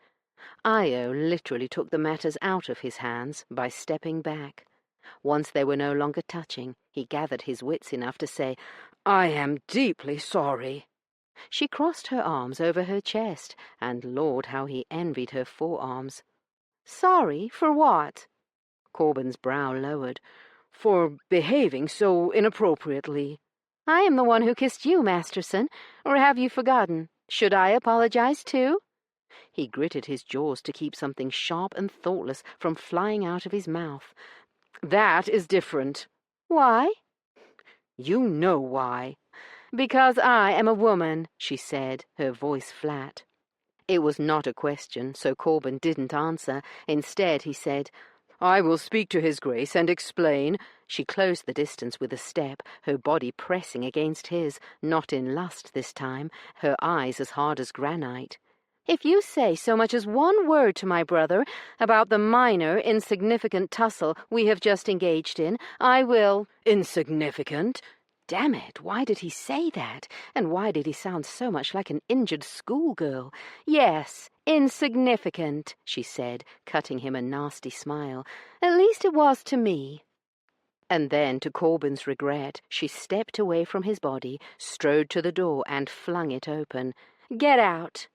Io literally took the matters out of his hands by stepping back. Once they were no longer touching, he gathered his wits enough to say, "I am deeply sorry." She crossed her arms over her chest, and Lord, how he envied her forearms. "Sorry for what?" Corbin's brow lowered. "For behaving so inappropriately." "I am the one who kissed you, Masterson, or have you forgotten? Should I apologize too?" He gritted his jaws to keep something sharp and thoughtless from flying out of his mouth. "That is different." "Why?" "You know why." "Because I am a woman," she said, her voice flat. It was not a question, so Corbin didn't answer. Instead, he said, "I will speak to His Grace and explain." She closed the distance with a step, her body pressing against his, not in lust this time, her eyes as hard as granite. "If you say so much as one word to my brother about the minor, insignificant tussle we have just engaged in, I will—" "Insignificant?" Damn it, why did he say that? And why did he sound so much like an injured schoolgirl? "Yes, insignificant," she said, cutting him a nasty smile. "At least it was to me." And then, to Corbin's regret, she stepped away from his body, strode to the door and flung it open. "Get out."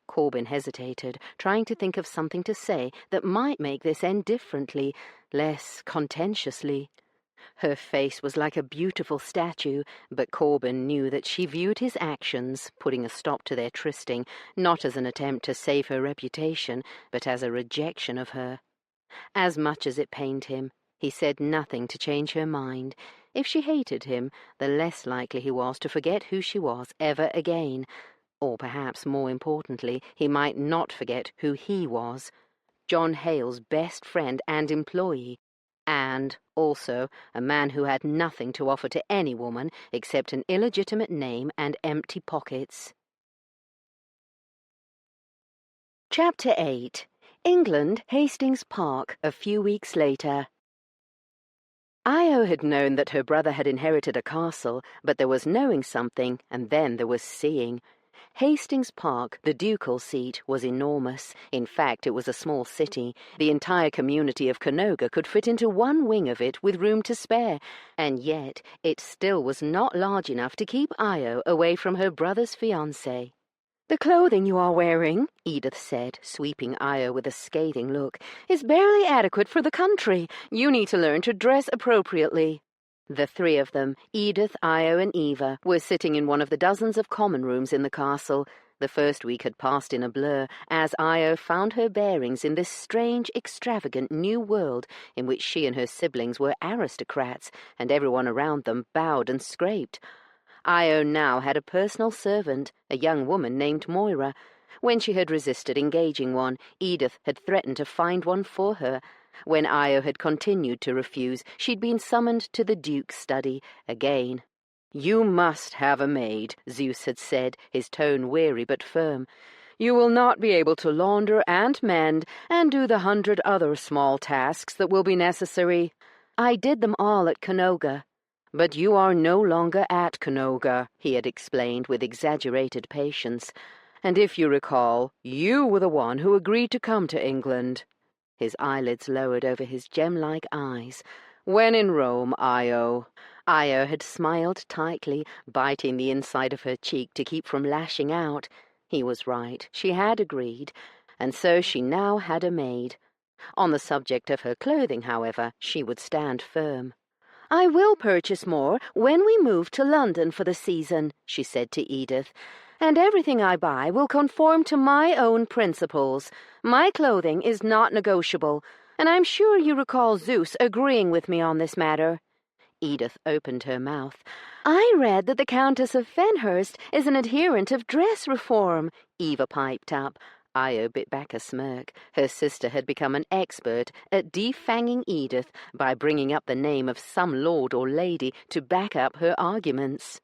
Corbin hesitated, trying to think of something to say that might make this end differently, less contentiously. Her face was like a beautiful statue, but Corbin knew that she viewed his actions, putting a stop to their trysting, not as an attempt to save her reputation, but as a rejection of her. As much as it pained him, he said nothing to change her mind. If she hated him, the less likely he was to forget who she was ever again. Or perhaps, more importantly, he might not forget who he was. John Hale's best friend and employee, and, also, a man who had nothing to offer to any woman except an illegitimate name and empty pockets. Chapter 8. England, Hastings Park, a few weeks later. Io had known that her brother had inherited a castle, but there was knowing something, and then there was seeing. Hastings Park, the ducal seat, was enormous. In fact, it was a small city. The entire community of Canoga could fit into one wing of it with room to spare, and yet it still was not large enough to keep Io away from her brother's fiancé. "The clothing you are wearing," Edith said, sweeping Io with a scathing look, "is barely adequate for the country. You need to learn to dress appropriately." The three of them, Edith, Io, and Eva, were sitting in one of the dozens of common rooms in the castle. The first week had passed in a blur, as Io found her bearings in this strange, extravagant new world in which she and her siblings were aristocrats, and everyone around them bowed and scraped. Io now had a personal servant, a young woman named Moira. When she had resisted engaging one, Edith had threatened to find one for her. When Io had continued to refuse, she'd been summoned to the Duke's study again. "You must have a maid," Zeus had said, his tone weary but firm. "You will not be able to launder and mend and do the 100 other small tasks that will be necessary." "I did them all at Canoga." "But you are no longer at Canoga," he had explained with exaggerated patience. "And if you recall, you were the one who agreed to come to England." His eyelids lowered over his gem-like eyes. "When in Rome, Io." Io had smiled tightly, biting the inside of her cheek to keep from lashing out. He was right. She had agreed, and so she now had a maid. On the subject of her clothing, however, she would stand firm. "I will purchase more when we move to London for the season," she said to Edith, "and everything I buy will conform to my own principles. My clothing is not negotiable, and I'm sure you recall Zeus agreeing with me on this matter." Edith opened her mouth. "I read that the Countess of Fenhurst is an adherent of dress reform," Eva piped up. Io bit back a smirk. Her sister had become an expert at defanging Edith by bringing up the name of some lord or lady to back up her arguments.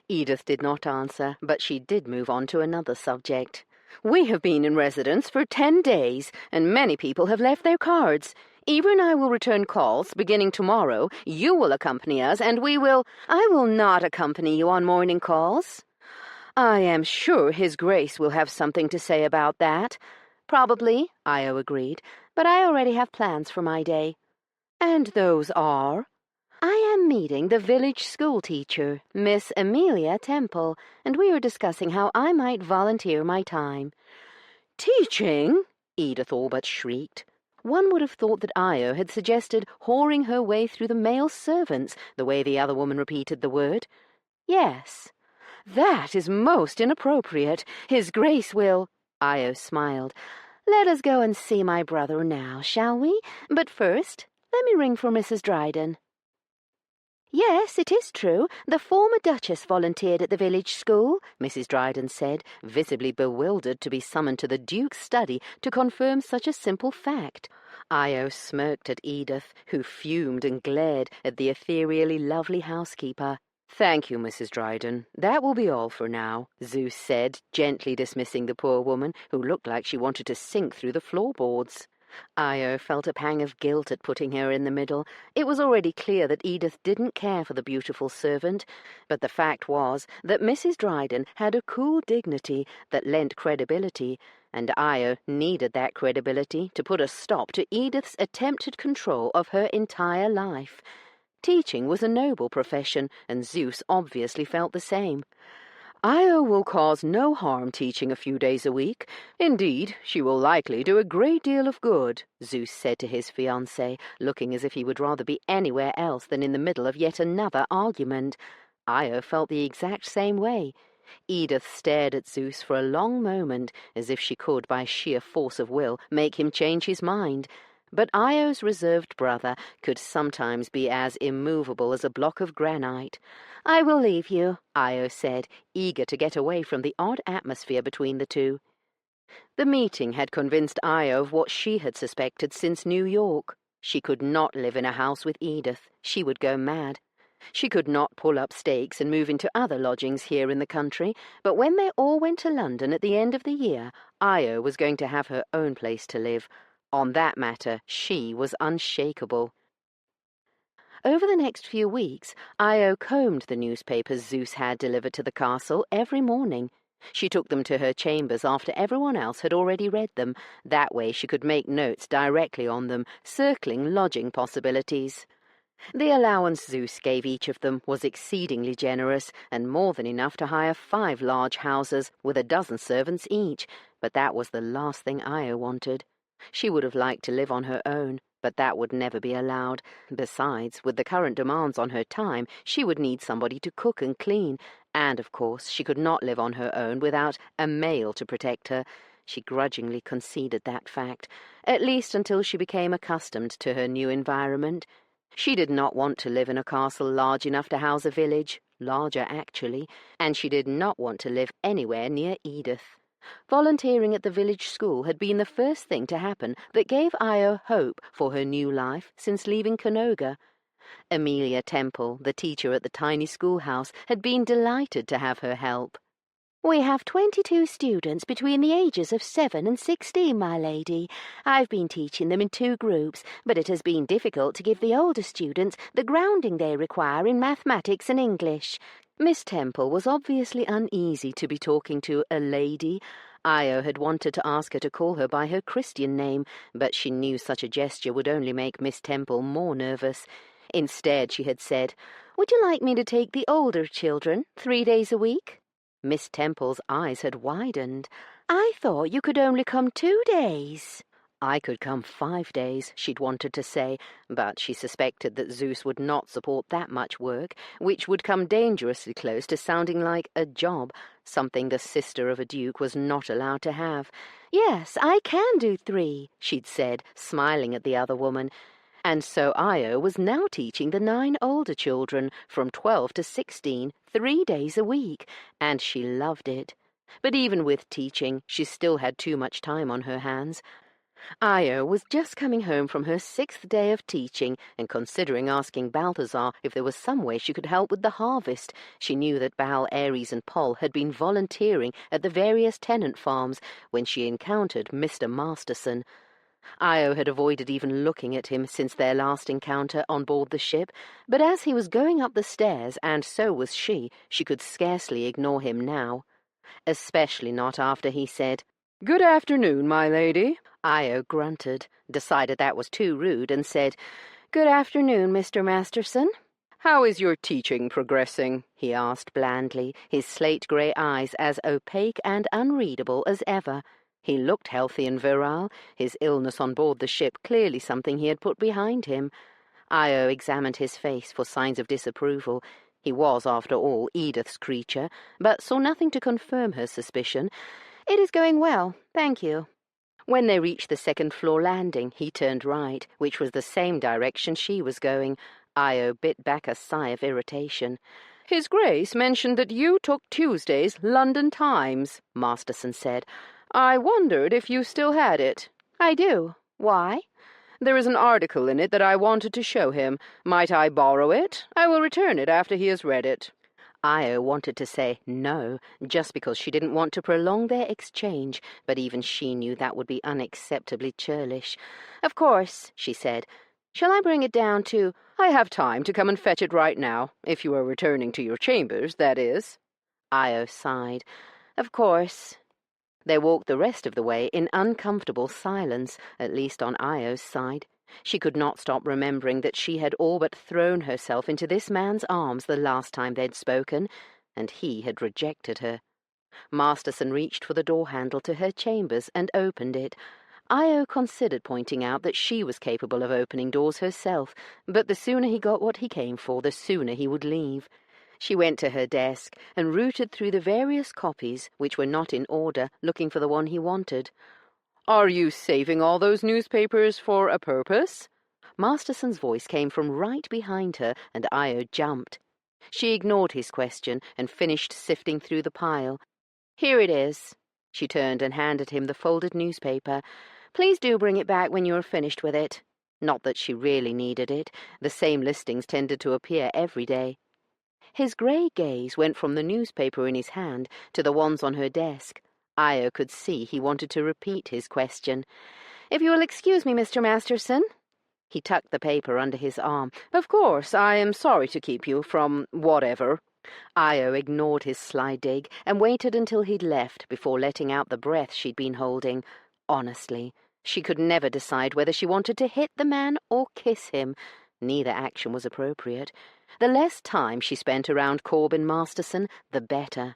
Edith did not answer, but she did move on to another subject. "We have been in residence for 10 days, and many people have left their cards. Eva and I will return calls beginning tomorrow. You will accompany us, and we will—" "I will not accompany you on morning calls." "I am sure His Grace will have something to say about that." "Probably," Io agreed, "but I already have plans for my day." "And those are?" "I am meeting the village school teacher, Miss Amelia Temple, and we are discussing how I might volunteer my time." "Teaching?" Edith all but shrieked. One would have thought that Io had suggested whoring her way through the male servants, the way the other woman repeated the word. "Yes." "That is most inappropriate. His Grace will—" Io smiled. "Let us go and see my brother now, shall we? But first, let me ring for Mrs. Dryden." "Yes, it is true. The former Duchess volunteered at the village school," Mrs. Dryden said, visibly bewildered to be summoned to the Duke's study to confirm such a simple fact. Io smirked at Edith, who fumed and glared at the ethereally lovely housekeeper. "Thank you, Mrs. Dryden. That will be all for now," Zeus said, gently dismissing the poor woman, who looked like she wanted to sink through the floorboards. Io felt a pang of guilt at putting her in the middle. It was already clear that Edith didn't care for the beautiful servant, but the fact was that Mrs. Dryden had a cool dignity that lent credibility, and Io needed that credibility to put a stop to Edith's attempted control of her entire life. Teaching was a noble profession, and Zeus obviously felt the same. "Io will cause no harm teaching a few days a week. Indeed, she will likely do a great deal of good," Zeus said to his fiancée, looking as if he would rather be anywhere else than in the middle of yet another argument. Io felt the exact same way. Edith stared at Zeus for a long moment, as if she could, by sheer force of will, make him change his mind. But Io's reserved brother could sometimes be as immovable as a block of granite. "I will leave you," Io said, eager to get away from the odd atmosphere between the two. The meeting had convinced Io of what she had suspected since New York. She could not live in a house with Edith. She would go mad. She could not pull up stakes and move into other lodgings here in the country, but when they all went to London at the end of the year, Io was going to have her own place to live. On that matter, she was unshakable. Over the next few weeks, Io combed the newspapers Zeus had delivered to the castle every morning. She took them to her chambers after everyone else had already read them. That way she could make notes directly on them, circling lodging possibilities. The allowance Zeus gave each of them was exceedingly generous, and more than enough to hire 5 large houses with a dozen servants each, but that was the last thing Io wanted. She would have liked to live on her own, but that would never be allowed. Besides, with the current demands on her time, she would need somebody to cook and clean, and, of course, she could not live on her own without a male to protect her. She grudgingly conceded that fact, at least until she became accustomed to her new environment. She did not want to live in a castle large enough to house a village, larger actually, and she did not want to live anywhere near Edith. Volunteering at the village school had been the first thing to happen that gave Io hope for her new life since leaving Canoga. Amelia Temple, the teacher at the tiny schoolhouse, had been delighted to have her help. "We have 22 students between the ages of 7 and 16, my lady. I've been teaching them in 2 groups, but it has been difficult to give the older students the grounding they require in mathematics and English." Miss Temple was obviously uneasy to be talking to a lady. Io had wanted to ask her to call her by her Christian name, but she knew such a gesture would only make Miss Temple more nervous. Instead, she had said, "Would you like me to take the older children 3 days a week?" Miss Temple's eyes had widened. "I thought you could only come 2 days." "I could come 5 days," she'd wanted to say, but she suspected that Zeus would not support that much work, which would come dangerously close to sounding like a job, something the sister of a duke was not allowed to have. "Yes, I can do 3, she'd said, smiling at the other woman. And so Io was now teaching the 9 older children, from 12 to 16, 3 days a week, and she loved it. But even with teaching, she still had too much time on her hands. Io was just coming home from her 6th day of teaching and considering asking Balthazar if there was some way she could help with the harvest. She knew that Bal, Ares, and Poll had been volunteering at the various tenant farms when she encountered Mr. Masterson. Io had avoided even looking at him since their last encounter on board the ship, but as he was going up the stairs, and so was she could scarcely ignore him now. Especially not after he said, "Good afternoon, my lady." Io grunted, decided that was too rude, and said, "Good afternoon, Mr. Masterson." "How is your teaching progressing?" he asked blandly, his slate-grey eyes as opaque and unreadable as ever. He looked healthy and virile, his illness on board the ship clearly something he had put behind him. Io examined his face for signs of disapproval. He was, after all, Edith's creature, but saw nothing to confirm her suspicion. "It is going well, thank you." When they reached the 2nd-floor landing, he turned right, which was the same direction she was going. Io bit back a sigh of irritation. "His Grace mentioned that you took Tuesday's London Times," Masterson said. "I wondered if you still had it." "I do. Why?" "There is an article in it that I wanted to show him. Might I borrow it? I will return it after he has read it." Io wanted to say no, just because she didn't want to prolong their exchange, but even she knew that would be unacceptably churlish. "Of course," she said. "Shall I bring it down to—" "I have time to come and fetch it right now, if you are returning to your chambers, that is." Io sighed. "Of course." They walked the rest of the way in uncomfortable silence, at least on Io's side. She could not stop remembering that she had all but thrown herself into this man's arms the last time they'd spoken, and he had rejected her. Masterson reached for the door-handle to her chambers and opened it. Io considered pointing out that she was capable of opening doors herself, but the sooner he got what he came for, the sooner he would leave. She went to her desk and rooted through the various copies, which were not in order, looking for the one he wanted. "Are you saving all those newspapers for a purpose?" Masterson's voice came from right behind her, and Io jumped. She ignored his question and finished sifting through the pile. "Here it is." She turned and handed him the folded newspaper. "Please do bring it back when you are finished with it." Not that she really needed it. The same listings tended to appear every day. His grey gaze went from the newspaper in his hand to the ones on her desk. Io could see he wanted to repeat his question. "If you will excuse me, Mr. Masterson." He tucked the paper under his arm. "Of course, I am sorry to keep you from whatever." Io ignored his sly dig and waited until he'd left before letting out the breath she'd been holding. Honestly, she could never decide whether she wanted to hit the man or kiss him. Neither action was appropriate. The less time she spent around Corbin Masterson, the better.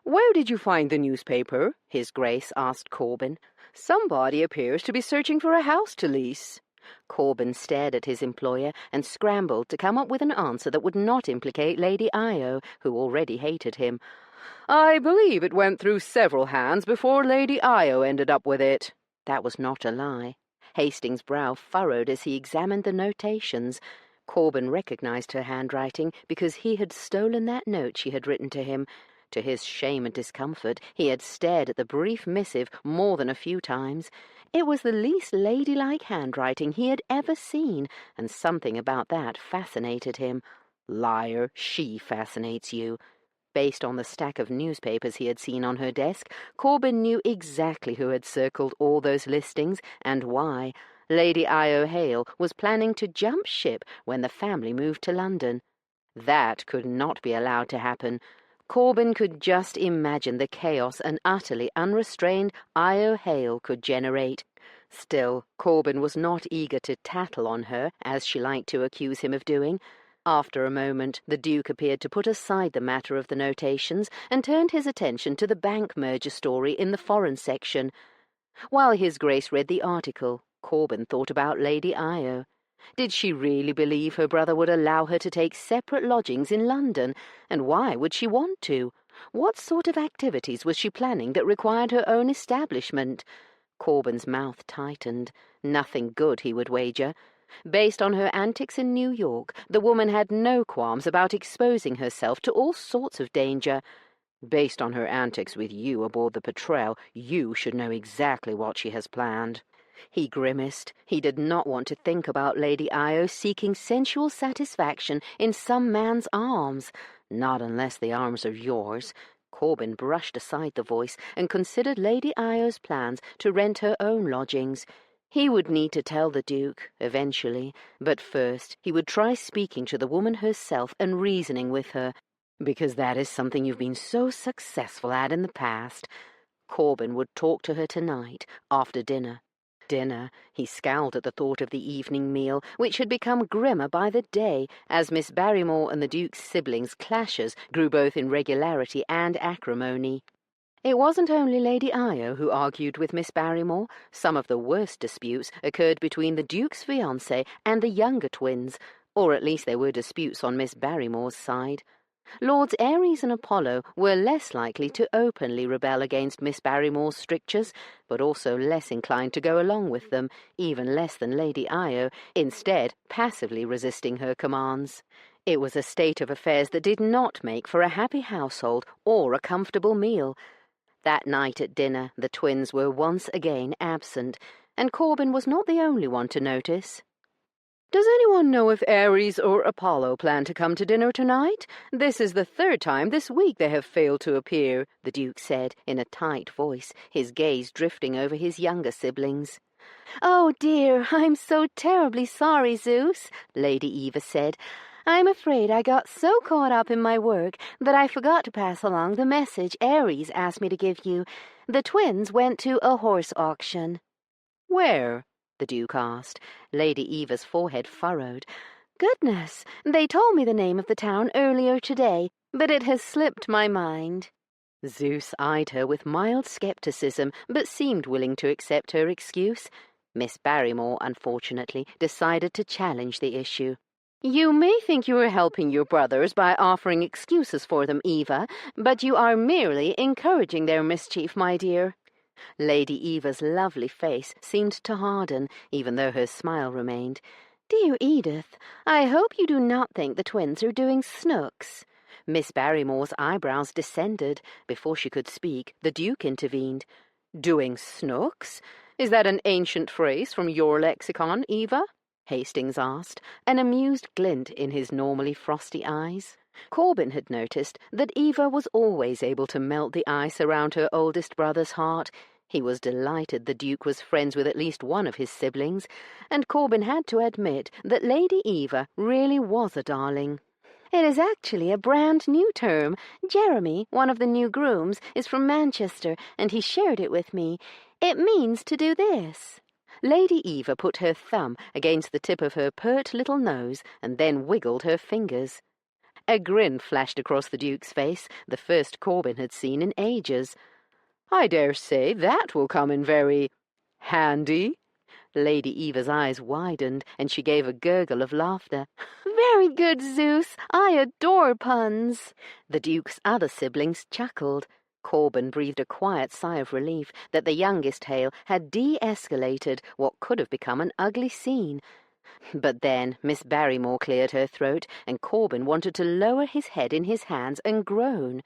"Where did you find the newspaper?" His Grace asked Corbin. "Somebody appears to be searching for a house to lease." Corbin stared at his employer and scrambled to come up with an answer that would not implicate Lady Io, who already hated him. "I believe it went through several hands before Lady Io ended up with it." That was not a lie. Hastings' brow furrowed as he examined the notations. Corbin recognized her handwriting because he had stolen that note she had written to him. To his shame and discomfort, he had stared at the brief missive more than a few times. It was the least ladylike handwriting he had ever seen, and something about that fascinated him. Liar, she fascinates you. Based on the stack of newspapers he had seen on her desk, Corbin knew exactly who had circled all those listings and why. Lady Io Hale was planning to jump ship when the family moved to London. That could not be allowed to happen. Corbin could just imagine the chaos an utterly unrestrained Io Hale could generate. Still, Corbin was not eager to tattle on her, as she liked to accuse him of doing. After a moment, the Duke appeared to put aside the matter of the notations and turned his attention to the bank merger story in the foreign section. While His Grace read the article, Corbin thought about Lady Io. Did she really believe her brother would allow her to take separate lodgings in London, and why would she want to? What sort of activities was she planning that required her own establishment? Corbin's mouth tightened. Nothing good, he would wager. Based on her antics in New York, the woman had no qualms about exposing herself to all sorts of danger. Based on her antics with you aboard the Petrel, you should know exactly what she has planned. He grimaced. He did not want to think about Lady Io seeking sensual satisfaction in some man's arms. Not unless the arms are yours. Corbin brushed aside the voice and considered Lady Io's plans to rent her own lodgings. He would need to tell the Duke, eventually, but first he would try speaking to the woman herself and reasoning with her, because that is something you've been so successful at in the past. Corbin would talk to her tonight, after dinner. He scowled at the thought of the evening meal, which had become grimmer by the day, as Miss Barrymore and the Duke's siblings' clashes grew both in regularity and acrimony. It wasn't only Lady Io who argued with Miss Barrymore. Some of the worst disputes occurred between the Duke's fiancé and the younger twins, or at least there were disputes on Miss Barrymore's side. Lords Ares and Apollo were less likely to openly rebel against Miss Barrymore's strictures, but also less inclined to go along with them, even less than Lady Io, instead passively resisting her commands. It was a state of affairs that did not make for a happy household or a comfortable meal. That night at dinner, the twins were once again absent, and Corbin was not the only one to notice. "Does anyone know if Ares or Apollo plan to come to dinner tonight? This is the third time this week they have failed to appear," the Duke said in a tight voice, his gaze drifting over his younger siblings. "Oh, dear, I'm so terribly sorry, Zeus," Lady Eva said. "I'm afraid I got so caught up in my work that I forgot to pass along the message Ares asked me to give you. The twins went to a horse auction." "Where?" the Duke asked. Lady Eva's forehead furrowed. "Goodness, they told me the name of the town earlier today, but it has slipped my mind." Zeus eyed her with mild skepticism, but seemed willing to accept her excuse. Miss Barrymore, unfortunately, decided to challenge the issue. "You may think you are helping your brothers by offering excuses for them, Eva, but you are merely encouraging their mischief, my dear." Lady Eva's lovely face seemed to harden, even though her smile remained. "Dear Edith, I hope you do not think the twins are doing snooks." Miss Barrymore's eyebrows descended. Before she could speak, the Duke intervened. "Doing snooks? Is that an ancient phrase from your lexicon, Eva?" Hastings asked, an amused glint in his normally frosty eyes. Corbin had noticed that Eva was always able to melt the ice around her oldest brother's heart. He was delighted the Duke was friends with at least one of his siblings, and Corbin had to admit that Lady Eva really was a darling. It is actually a brand new term. Jeremy, one of the new grooms, is from Manchester, and he shared it with me. It means to do this." Lady Eva put her thumb against the tip of her pert little nose and then wiggled her fingers. A grin flashed across the Duke's face, the first Corbin had seen in ages. "I dare say that will come in very handy." Lady Eva's eyes widened, and she gave a gurgle of laughter. "Very good, Zeus. I adore puns." The Duke's other siblings chuckled. Corbin breathed a quiet sigh of relief that the youngest Hale had de-escalated what could have become an ugly scene. But then Miss Barrymore cleared her throat, and Corbin wanted to lower his head in his hands and groan.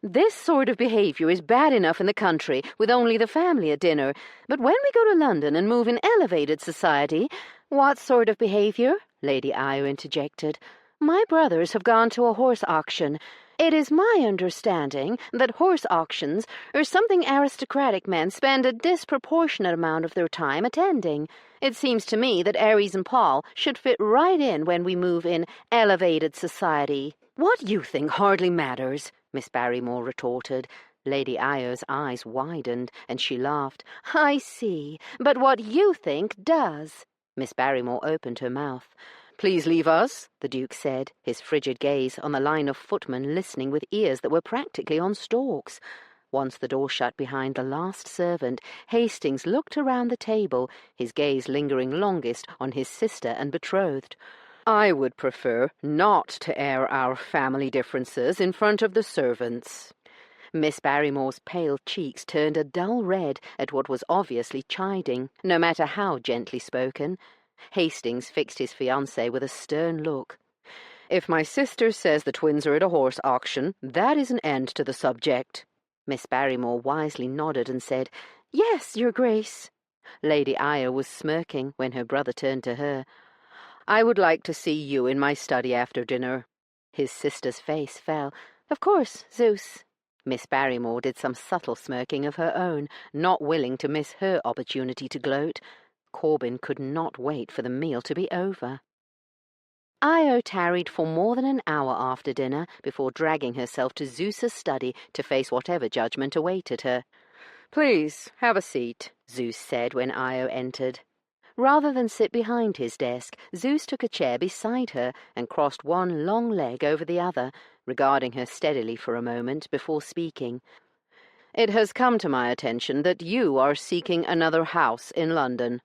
"This sort of behaviour is bad enough in the country, with only the family at dinner, but when we go to London and move in elevated society—" "What sort of behaviour?" Lady Io interjected. "My brothers have gone to a horse auction. It is my understanding that horse auctions are something aristocratic men spend a disproportionate amount of their time attending. It seems to me that Aries and Paul should fit right in when we move in elevated society." "What you think hardly matters," Miss Barrymore retorted. Lady Io's eyes widened, and she laughed. "I see. But what you think does." Miss Barrymore opened her mouth. "Please leave us," the Duke said, his frigid gaze on the line of footmen listening with ears that were practically on stalks. Once the door shut behind the last servant, Hastings looked around the table, his gaze lingering longest on his sister and betrothed. "I would prefer not to air our family differences in front of the servants." Miss Barrymore's pale cheeks turned a dull red at what was obviously chiding, no matter how gently spoken. Hastings fixed his fiancée with a stern look. "If my sister says the twins are at a horse auction, that is an end to the subject." Miss Barrymore wisely nodded and said, "Yes, Your Grace." Lady Io was smirking when her brother turned to her. "I would like to see you in my study after dinner." His sister's face fell. "Of course, Zeus." Miss Barrymore did some subtle smirking of her own, not willing to miss her opportunity to gloat. Corbin could not wait for the meal to be over. Io tarried for more than an hour after dinner before dragging herself to Zeus's study to face whatever judgment awaited her. "Please, have a seat," Zeus said when Io entered. Rather than sit behind his desk, Zeus took a chair beside her and crossed one long leg over the other, regarding her steadily for a moment before speaking. "It has come to my attention that you are seeking another house in London."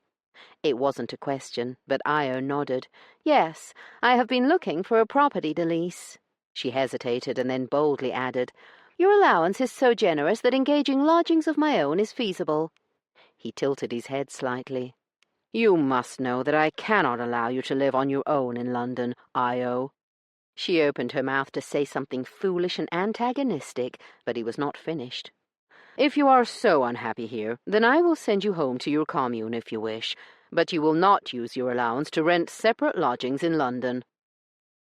It wasn't a question, but Io nodded. "Yes, I have been looking for a property to lease." She hesitated and then boldly added, "Your allowance is so generous that engaging lodgings of my own is feasible." He tilted his head slightly. "You must know that I cannot allow you to live on your own in London, Io." She opened her mouth to say something foolish and antagonistic, but he was not finished. "If you are so unhappy here, then I will send you home to your commune if you wish, but you will not use your allowance to rent separate lodgings in London."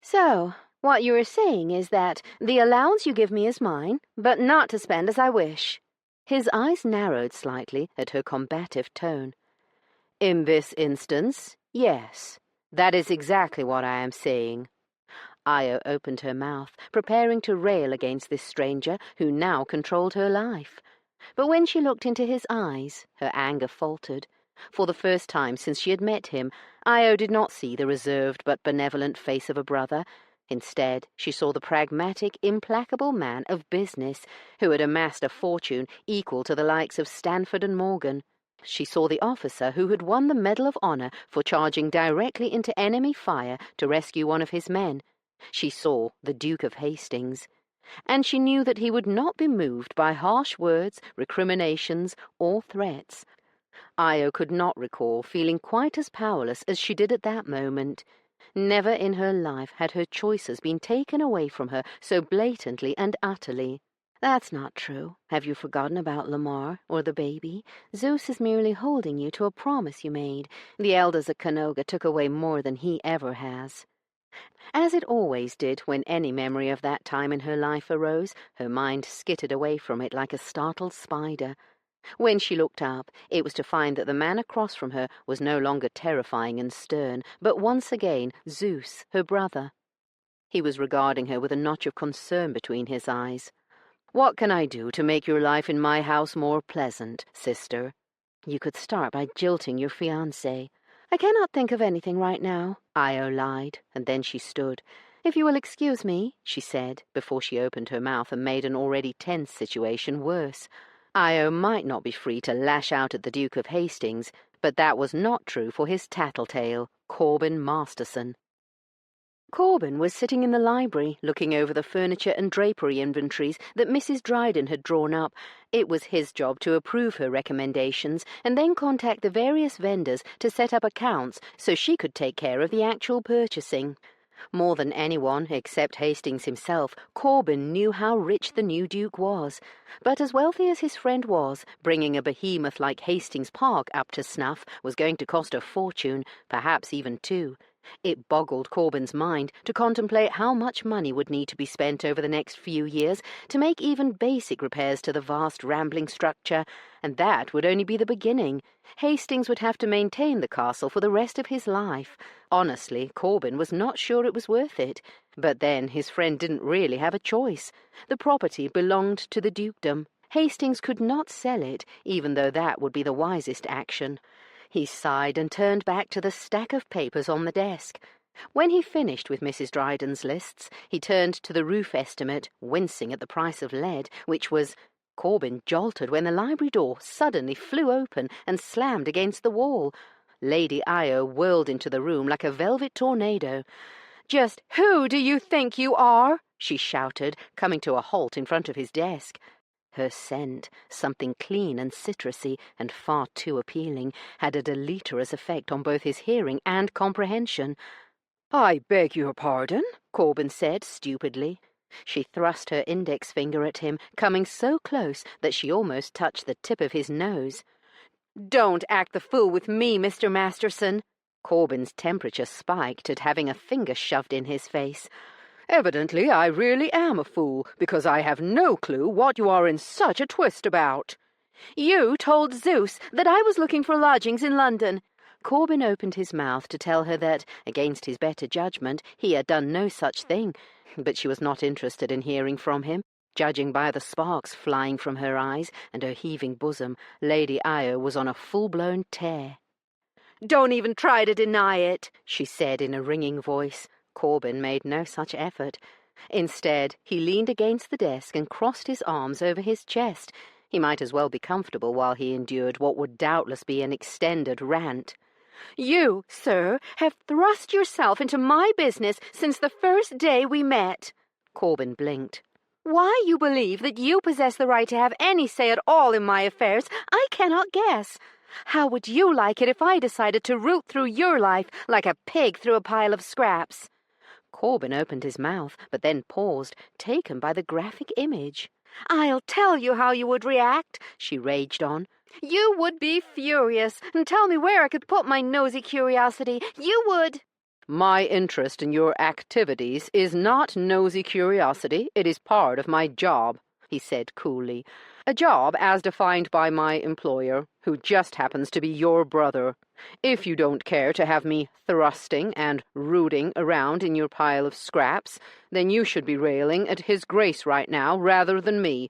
"So, what you are saying is that the allowance you give me is mine, but not to spend as I wish." His eyes narrowed slightly at her combative tone. "In this instance, yes. That is exactly what I am saying." Io opened her mouth, preparing to rail against this stranger who now controlled her life. But when she looked into his eyes, her anger faltered. For the first time since she had met him, Io did not see the reserved but benevolent face of a brother. Instead, she saw the pragmatic, implacable man of business who had amassed a fortune equal to the likes of Stanford and Morgan. She saw the officer who had won the Medal of Honor for charging directly into enemy fire to rescue one of his men. She saw the Duke of Hastings. And she knew that he would not be moved by harsh words, recriminations, or threats. Io could not recall feeling quite as powerless as she did at that moment. Never in her life had her choices been taken away from her so blatantly and utterly. "That's not true. Have you forgotten about Lamar or the baby? Zeus is merely holding you to a promise you made. The elders at Canoga took away more than he ever has." As it always did when any memory of that time in her life arose, her mind skittered away from it like a startled spider. When she looked up, it was to find that the man across from her was no longer terrifying and stern, but once again Zeus, her brother. He was regarding her with a notch of concern between his eyes. "What can I do to make your life in my house more pleasant, sister?" "You could start by jilting your fiancé." "I cannot think of anything right now," Io lied, and then she stood. "If you will excuse me," she said, before she opened her mouth and made an already tense situation worse. Io might not be free to lash out at the Duke of Hastings, but that was not true for his tattletale, Corbin Masterson. Corbin was sitting in the library, looking over the furniture and drapery inventories that Mrs. Dryden had drawn up. It was his job to approve her recommendations and then contact the various vendors to set up accounts so she could take care of the actual purchasing. More than anyone, except Hastings himself, Corbin knew how rich the new Duke was. But as wealthy as his friend was, bringing a behemoth like Hastings Park up to snuff was going to cost a fortune, perhaps even two. It boggled Corbin's mind to contemplate how much money would need to be spent over the next few years to make even basic repairs to the vast rambling structure, and that would only be the beginning. Hastings would have to maintain the castle for the rest of his life. Honestly, Corbin was not sure it was worth it. But then his friend didn't really have a choice. The property belonged to the dukedom. Hastings could not sell it, even though that would be the wisest action. He sighed and turned back to the stack of papers on the desk. When he finished with Mrs. Dryden's lists, he turned to the roof estimate, wincing at the price of lead, which was... Corbin jolted when the library door suddenly flew open and slammed against the wall. Lady Io whirled into the room like a velvet tornado. "Just who do you think you are?" she shouted, coming to a halt in front of his desk. Her scent, something clean and citrusy and far too appealing, had a deleterious effect on both his hearing and comprehension. "I beg your pardon," Corbin said stupidly. She thrust her index finger at him, coming so close that she almost touched the tip of his nose. "Don't act the fool with me, Mr. Masterson." Corbin's temperature spiked at having a finger shoved in his face. "Evidently I really am a fool, because I have no clue what you are in such a twist about." "You told Zeus that I was looking for lodgings in London." Corbin opened his mouth to tell her that, against his better judgment, he had done no such thing, but she was not interested in hearing from him. Judging by the sparks flying from her eyes and her heaving bosom, Lady Io was on a full-blown tear. "Don't even try to deny it," she said in a ringing voice. Corbin made no such effort. Instead, he leaned against the desk and crossed his arms over his chest. He might as well be comfortable while he endured what would doubtless be an extended rant. "You, sir, have thrust yourself into my business since the first day we met." Corbin blinked. "Why you believe that you possess the right to have any say at all in my affairs, I cannot guess. How would you like it if I decided to root through your life like a pig through a pile of scraps?" Corbin opened his mouth, but then paused, taken by the graphic image. "I'll tell you how you would react," she raged on. "You would be furious and tell me where I could put my nosy curiosity. You would—" "My interest in your activities is not nosy curiosity. It is part of my job," he said coolly. "A job as defined by my employer, who just happens to be your brother. If you don't care to have me thrusting and rooting around in your pile of scraps, then you should be railing at His Grace right now rather than me.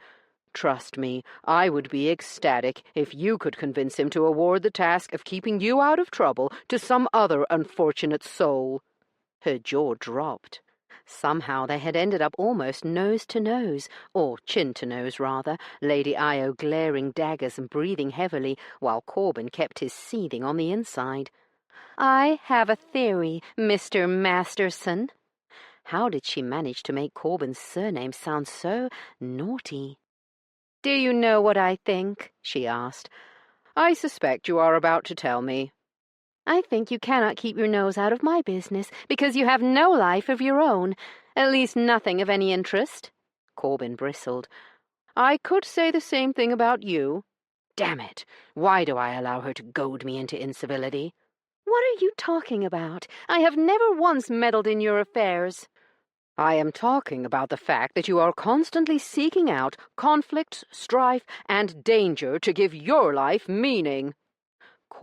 Trust me, I would be ecstatic if you could convince him to award the task of keeping you out of trouble to some other unfortunate soul." Her jaw dropped. Somehow they had ended up almost nose to nose, or chin to nose, rather, Lady Io glaring daggers and breathing heavily, while Corbin kept his seething on the inside. "I have a theory, Mr. Masterson." How did she manage to make Corbin's surname sound so naughty? "Do you know what I think?" she asked. "I suspect you are about to tell me." "I think you cannot keep your nose out of my business because you have no life of your own, at least nothing of any interest." Corbin bristled. "I could say the same thing about you. Damn it, why do I allow her to goad me into incivility?" "What are you talking about? I have never once meddled in your affairs." "I am talking about the fact that you are constantly seeking out conflict, strife, and danger to give your life meaning."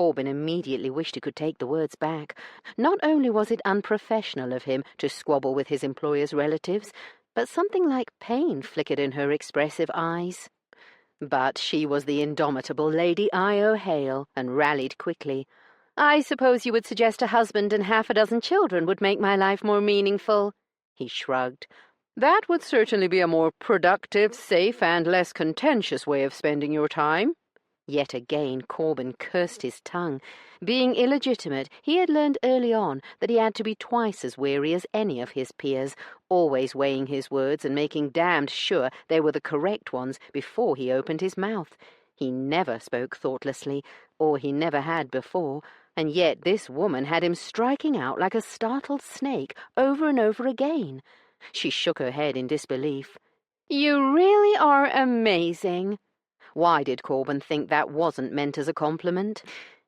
Corbin immediately wished he could take the words back. Not only was it unprofessional of him to squabble with his employer's relatives, but something like pain flickered in her expressive eyes. But she was the indomitable Lady Io Hale, and rallied quickly. "I suppose you would suggest a husband and 6 children would make my life more meaningful?" He shrugged. "That would certainly be a more productive, safe, and less contentious way of spending your time." Yet again Corbin cursed his tongue. Being illegitimate, he had learned early on that he had to be twice as wary as any of his peers, always weighing his words and making damned sure they were the correct ones before he opened his mouth. He never spoke thoughtlessly, or he never had before, and yet this woman had him striking out like a startled snake over and over again. She shook her head in disbelief. "You really are amazing." Why did Corbin think that wasn't meant as a compliment?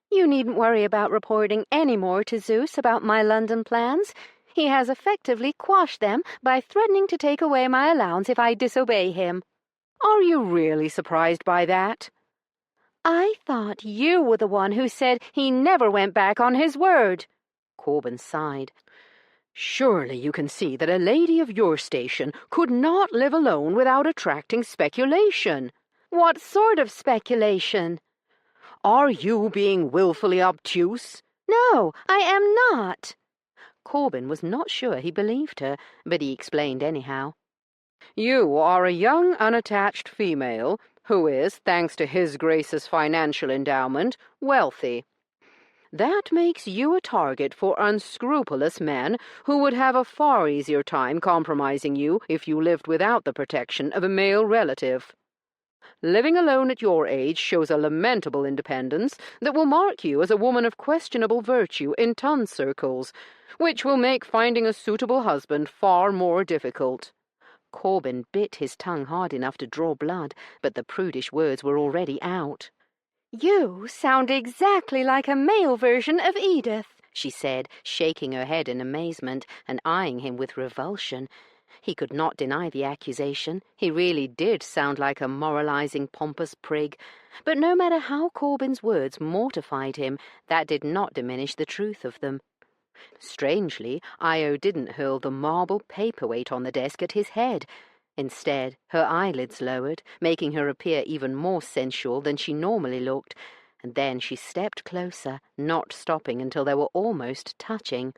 "You needn't worry about reporting any more to Zeus about my London plans. He has effectively quashed them by threatening to take away my allowance if I disobey him." "Are you really surprised by that?" "I thought you were the one who said he never went back on his word." Corbin sighed. "Surely you can see that a lady of your station could not live alone without attracting speculation." "What sort of speculation?" "Are you being willfully obtuse?" "No, I am not." Corbin was not sure he believed her, but he explained anyhow. "You are a young, unattached female who is, thanks to His Grace's financial endowment, wealthy. That makes you a target for unscrupulous men who would have a far easier time compromising you if you lived without the protection of a male relative. Living alone at your age shows a lamentable independence that will mark you as a woman of questionable virtue in ton circles, which will make finding a suitable husband far more difficult." Corbin bit his tongue hard enough to draw blood, but the prudish words were already out. "You sound exactly like a male version of Edith," she said, shaking her head in amazement and eyeing him with revulsion. He could not deny the accusation. He really did sound like a moralizing, pompous prig. But no matter how Corbin's words mortified him, that did not diminish the truth of them. Strangely, Io didn't hurl the marble paperweight on the desk at his head. Instead, her eyelids lowered, making her appear even more sensual than she normally looked, and then she stepped closer, not stopping until they were almost touching.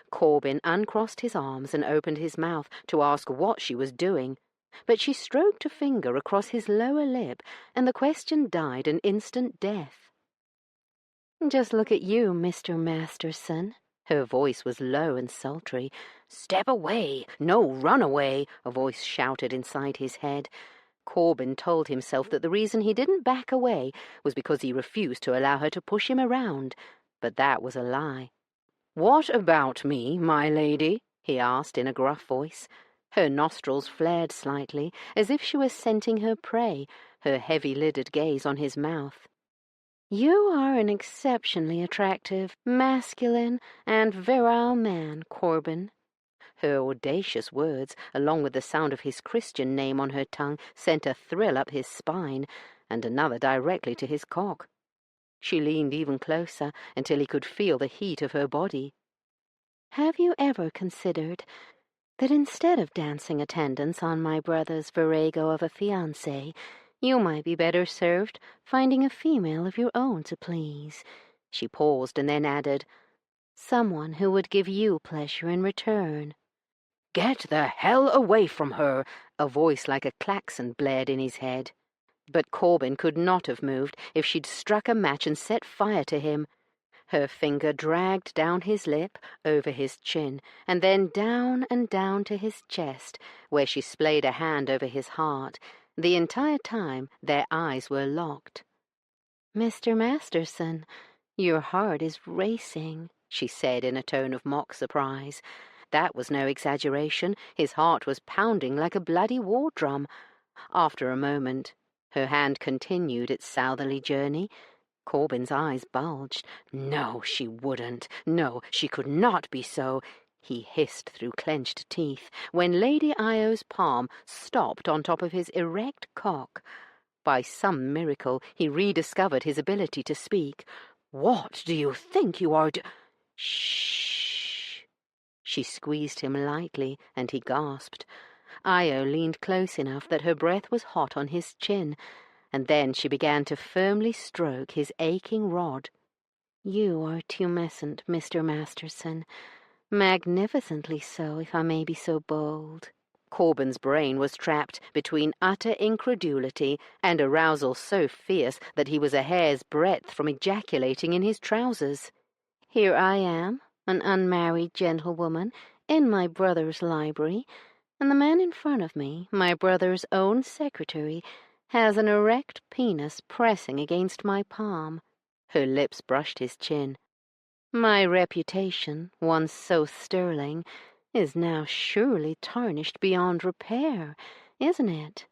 Corbin uncrossed his arms and opened his mouth to ask what she was doing, but she stroked a finger across his lower lip, and the question died an instant death. "Just look at you, Mr. Masterson." Her voice was low and sultry. "Step away! No, run away!" a voice shouted inside his head. Corbin told himself that the reason he didn't back away was because he refused to allow her to push him around, but that was a lie. "What about me, my lady?" he asked in a gruff voice. Her nostrils flared slightly, as if she was scenting her prey, her heavy-lidded gaze on his mouth. "You are an exceptionally attractive, masculine, and virile man, Corbin." Her audacious words, along with the sound of his Christian name on her tongue, sent a thrill up his spine, and another directly to his cock. She leaned even closer, until he could feel the heat of her body. "Have you ever considered that instead of dancing attendance on my brother's virago of a fiancé, you might be better served finding a female of your own to please?" She paused and then added, "Someone who would give you pleasure in return." "Get the hell away from her!" a voice like a klaxon blared in his head. But Corbin could not have moved if she'd struck a match and set fire to him. Her finger dragged down his lip, over his chin, and then down and down to his chest, where she splayed a hand over his heart. The entire time their eyes were locked. "Mr. Masterson, your heart is racing," she said in a tone of mock surprise. That was no exaggeration. His heart was pounding like a bloody war drum. After a moment, her hand continued its southerly journey. Corbin's eyes bulged. No, she wouldn't. No, she could not be so. He hissed through clenched teeth, when Lady Io's palm stopped on top of his erect cock. By some miracle, he rediscovered his ability to speak. "What do you think you are Shh." She squeezed him lightly, and he gasped. Io leaned close enough that her breath was hot on his chin, and then she began to firmly stroke his aching rod. "You are tumescent, Mr. Masterson. Magnificently so, if I may be so bold." Corbin's brain was trapped between utter incredulity and arousal so fierce that he was a hair's breadth from ejaculating in his trousers. "Here I am, an unmarried gentlewoman, in my brother's library, and the man in front of me, my brother's own secretary, has an erect penis pressing against my palm." Her lips brushed his chin. "My reputation, once so sterling, is now surely tarnished beyond repair, isn't it?"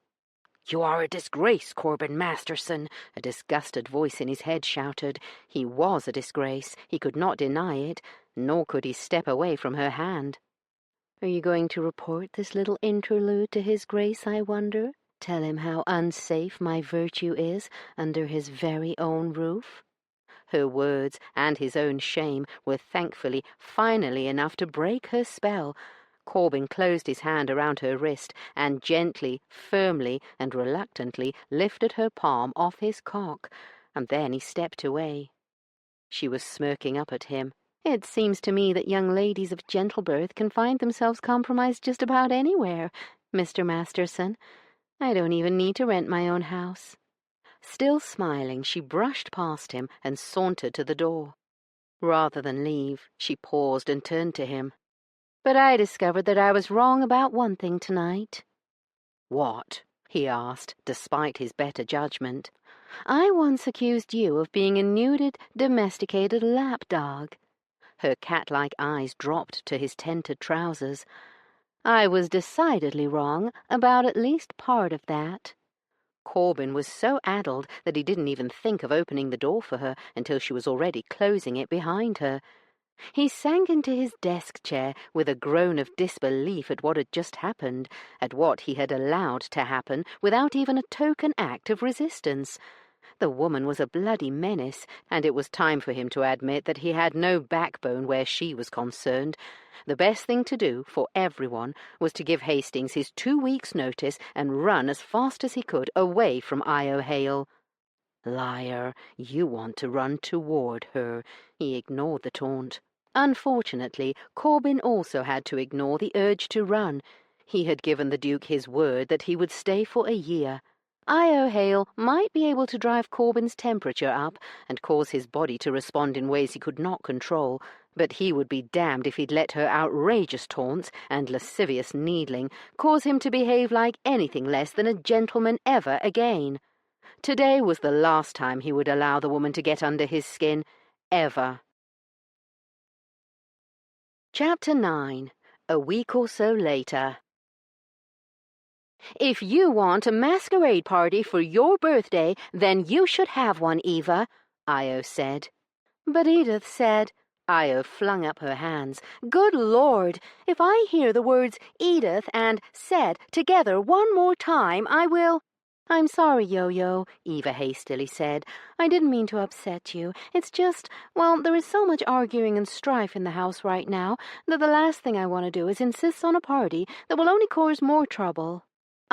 "You are a disgrace, Corbin Masterson," a disgusted voice in his head shouted. He was a disgrace. He could not deny it, nor could he step away from her hand. "Are you going to report this little interlude to his grace, I wonder? Tell him how unsafe my virtue is under his very own roof?" Her words, and his own shame, were thankfully finally enough to break her spell. Corbin closed his hand around her wrist and gently, firmly, and reluctantly lifted her palm off his cock, and then he stepped away. She was smirking up at him. "It seems to me that young ladies of gentle birth can find themselves compromised just about anywhere, Mr. Masterson. I don't even need to rent my own house." Still smiling, she brushed past him and sauntered to the door. Rather than leave, she paused and turned to him. "But I discovered that I was wrong about one thing tonight." "What?" he asked, despite his better judgment. "I once accused you of being a neutered, domesticated lapdog." Her cat-like eyes dropped to his tented trousers. "I was decidedly wrong about at least part of that." Corbin was so addled that he didn't even think of opening the door for her until she was already closing it behind her. He sank into his desk chair with a groan of disbelief at what had just happened, at what he had allowed to happen without even a token act of resistance. The woman was a bloody menace, and it was time for him to admit that he had no backbone where she was concerned. The best thing to do for everyone was to give Hastings his 2 weeks' notice and run as fast as he could away from Io Hale. "Liar, you want to run toward her." He ignored the taunt. Unfortunately, Corbin also had to ignore the urge to run. He had given the Duke his word that he would stay for a year. Io Hale might be able to drive Corbin's temperature up and cause his body to respond in ways he could not control, but he would be damned if he'd let her outrageous taunts and lascivious needling cause him to behave like anything less than a gentleman ever again. Today was the last time he would allow the woman to get under his skin, ever. Chapter 9. A week or so later. "If you want a masquerade party for your birthday, then you should have one, Eva," Io said. "But Edith said—" Io flung up her hands. "Good Lord! If I hear the words Edith and said together one more time, I will—" "I'm sorry, Yo-Yo," Eva hastily said. "I didn't mean to upset you. It's just, well, there is so much arguing and strife in the house right now that the last thing I want to do is insist on a party that will only cause more trouble."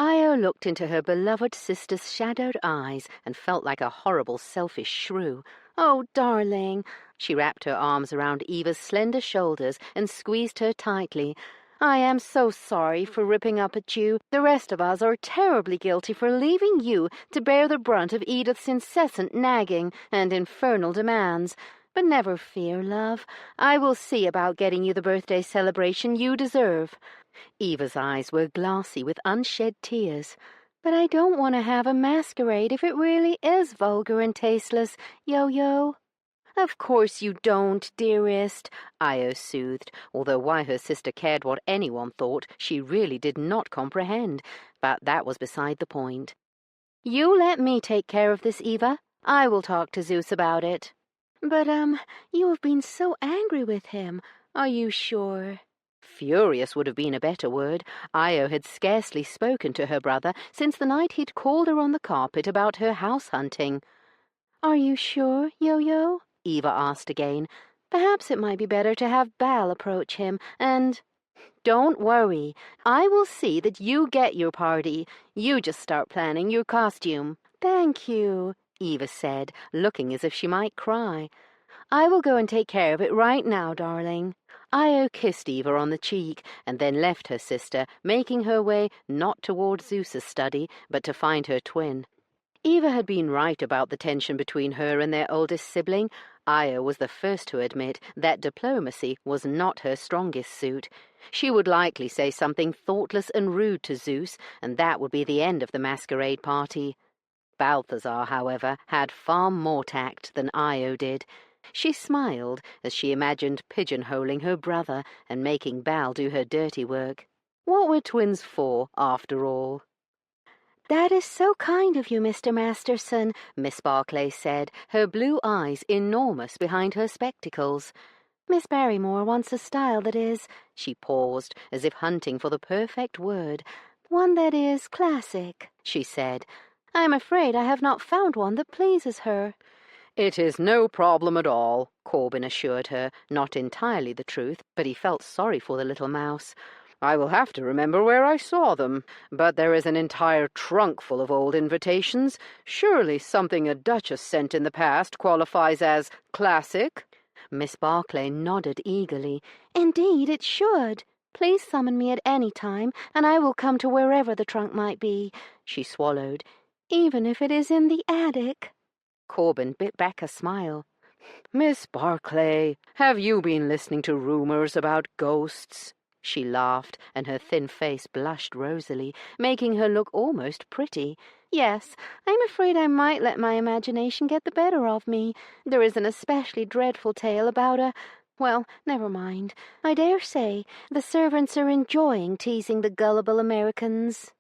Io looked into her beloved sister's shadowed eyes and felt like a horrible, selfish shrew. "Oh, darling!" She wrapped her arms around Eva's slender shoulders and squeezed her tightly. "I am so sorry for ripping up at you. The rest of us are terribly guilty for leaving you to bear the brunt of Edith's incessant nagging and infernal demands. But never fear, love. I will see about getting you the birthday celebration you deserve." Eva's eyes were glassy with unshed tears. "But I don't want to have a masquerade if it really is vulgar and tasteless, Yo-Yo." "Of course you don't, dearest," Io soothed, although why her sister cared what anyone thought she really did not comprehend, but that was beside the point. "You let me take care of this, Eva. I will talk to Zeus about it." "But, you have been so angry with him. Are you sure?" Furious would have been a better word. Io had scarcely spoken to her brother since the night he'd called her on the carpet about her house hunting. "Are you sure, Yo-Yo?" Eva asked again. Perhaps it might be better to have Belle approach him, and— Don't worry. I will see that you get your party. You just start planning your costume. Thank you, Eva said, looking as if she might cry. I will go and take care of it right now, darling. Io kissed Eva on the cheek and then left her sister, making her way not toward Zeus's study, but to find her twin. Eva had been right about the tension between her and their oldest sibling. Io was the first to admit that diplomacy was not her strongest suit. She would likely say something thoughtless and rude to Zeus, and that would be the end of the masquerade party. Balthazar, however, had far more tact than Io did. She smiled as she imagined pigeonholing her brother and making Belle do her dirty work. What were twins for, after all? "That is so kind of you, Mr. Masterson," Miss Barclay said, her blue eyes enormous behind her spectacles. "Miss Barrymore wants a style that is—" She paused, as if hunting for the perfect word. "One that is classic," she said. "I am afraid I have not found one that pleases her." "It is no problem at all," Corbin assured her, not entirely the truth, but he felt sorry for the little mouse. "I will have to remember where I saw them, but there is an entire trunk full of old invitations. Surely something a duchess sent in the past qualifies as classic?" Miss Barclay nodded eagerly. "Indeed, it should. Please summon me at any time, and I will come to wherever the trunk might be," she swallowed, "even if it is in the attic." Corbin bit back a smile. "Miss Barclay, have you been listening to rumors about ghosts?" She laughed, and her thin face blushed rosily, making her look almost pretty. "Yes, I'm afraid I might let my imagination get the better of me. There is an especially dreadful tale about well, never mind. I dare say the servants are enjoying teasing the gullible Americans."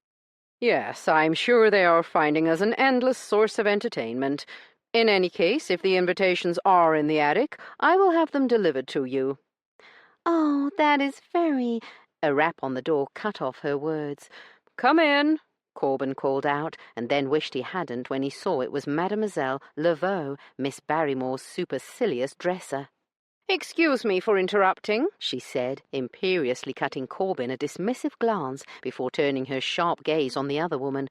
"Yes, I'm sure they are finding us an endless source of entertainment. In any case, if the invitations are in the attic, I will have them delivered to you." "Oh, that is very—" A rap on the door cut off her words. "Come in," Corbin called out, and then wished he hadn't when he saw it was Mademoiselle Laveau, Miss Barrymore's supercilious dresser. "Excuse me for interrupting," she said, imperiously cutting Corbin a dismissive glance before turning her sharp gaze on the other woman.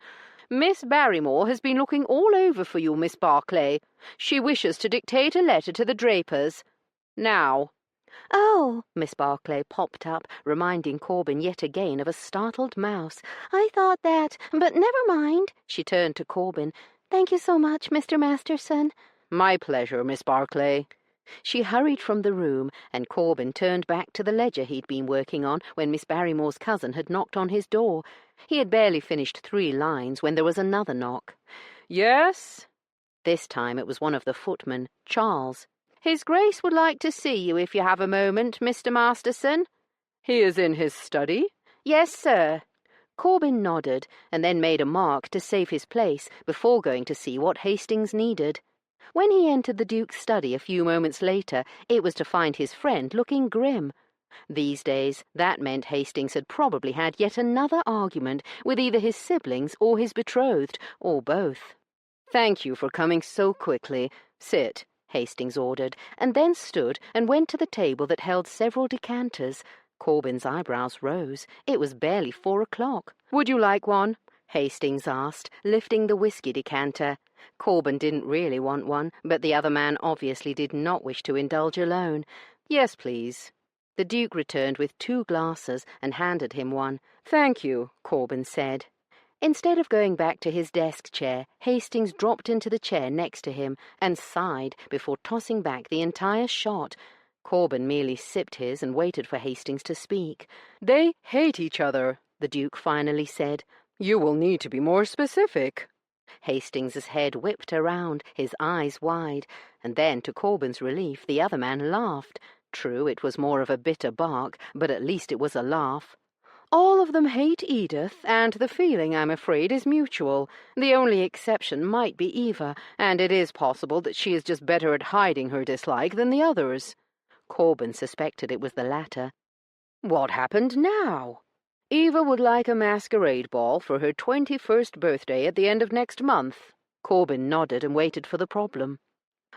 "Miss Barrymore has been looking all over for you, Miss Barclay. She wishes to dictate a letter to the Drapers. Now." "Oh!" Miss Barclay popped up, reminding Corbin yet again of a startled mouse. "I thought that— But never mind." She turned to Corbin. "Thank you so much, Mr. Masterson." "My pleasure, Miss Barclay." She hurried from the room, and Corbin turned back to the ledger he'd been working on when Miss Barrymore's cousin had knocked on his door. He had barely finished 3 lines when there was another knock. "Yes?" This time it was one of the footmen, Charles. "His Grace would like to see you if you have a moment, Mr. Masterson." "He is in his study?" "Yes, sir." Corbin nodded, and then made a mark to save his place before going to see what Hastings needed. When he entered the Duke's study a few moments later, it was to find his friend looking grim. These days, that meant Hastings had probably had yet another argument with either his siblings or his betrothed, or both. "Thank you for coming so quickly. Sit," Hastings ordered, and then stood and went to the table that held several decanters. Corbin's eyebrows rose. It was barely 4 o'clock. "Would you like one?" Hastings asked, lifting the whiskey decanter. Corbin didn't really want one, but the other man obviously did not wish to indulge alone. "Yes, please." The Duke returned with 2 glasses and handed him one. "Thank you," Corbin said. Instead of going back to his desk chair, Hastings dropped into the chair next to him and sighed before tossing back the entire shot. Corbin merely sipped his and waited for Hastings to speak. "They hate each other," the Duke finally said. "You will need to be more specific." Hastings's head whipped around, his eyes wide, and then, to Corbin's relief, the other man laughed. True, it was more of a bitter bark, but at least it was a laugh. "All of them hate Edith, and the feeling, I'm afraid, is mutual. The only exception might be Eva, and it is possible that she is just better at hiding her dislike than the others." Corbin suspected it was the latter. "What happened now?" "Eva would like a masquerade ball for her 21st birthday at the end of next month." Corbin nodded and waited for the problem.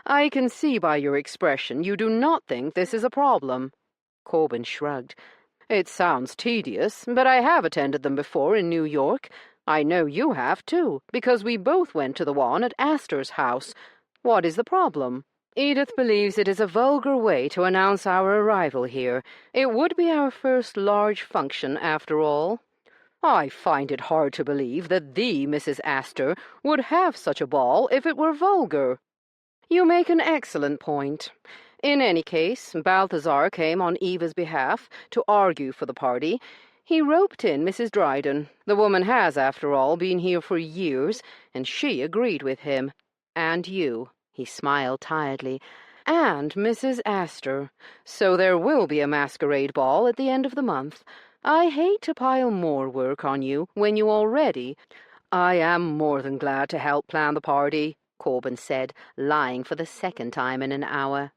I can see by your expression you do not think this is a problem. Corbin shrugged. It sounds tedious, but I have attended them before in New York. I know you have, too, because we both went to the one at Astor's house. What is the problem? Edith believes it is a vulgar way to announce our arrival here. It would be our first large function, after all. I find it hard to believe that the Mrs. Astor would have such a ball if it were vulgar. You make an excellent point. In any case, Balthazar came on Eva's behalf to argue for the party. He roped in Mrs. Dryden. The woman has, after all, been here for years, and she agreed with him. And you, he smiled tiredly, and Mrs. Astor. So there will be a masquerade ball at the end of the month. I hate to pile more work on you when you already— I am more than glad to help plan the party, Corbin said, lying for the second time in an hour.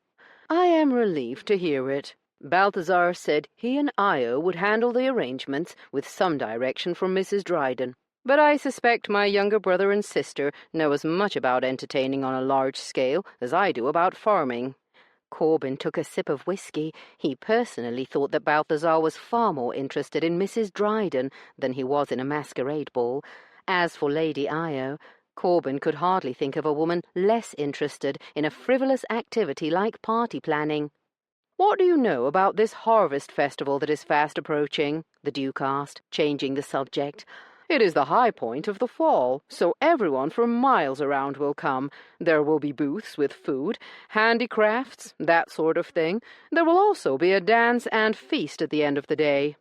I am relieved to hear it. Balthazar said he and Io would handle the arrangements with some direction from Mrs. Dryden. But I suspect my younger brother and sister know as much about entertaining on a large scale as I do about farming. Corbin took a sip of whiskey. He personally thought that Balthazar was far more interested in Mrs. Dryden than he was in a masquerade ball. As for Lady Io, Corbin could hardly think of a woman less interested in a frivolous activity like party planning. "What do you know about this harvest festival that is fast approaching?" the Duke asked, changing the subject. "It is the high point of the fall, so everyone for miles around will come. There will be booths with food, handicrafts, that sort of thing. There will also be a dance and feast at the end of the day.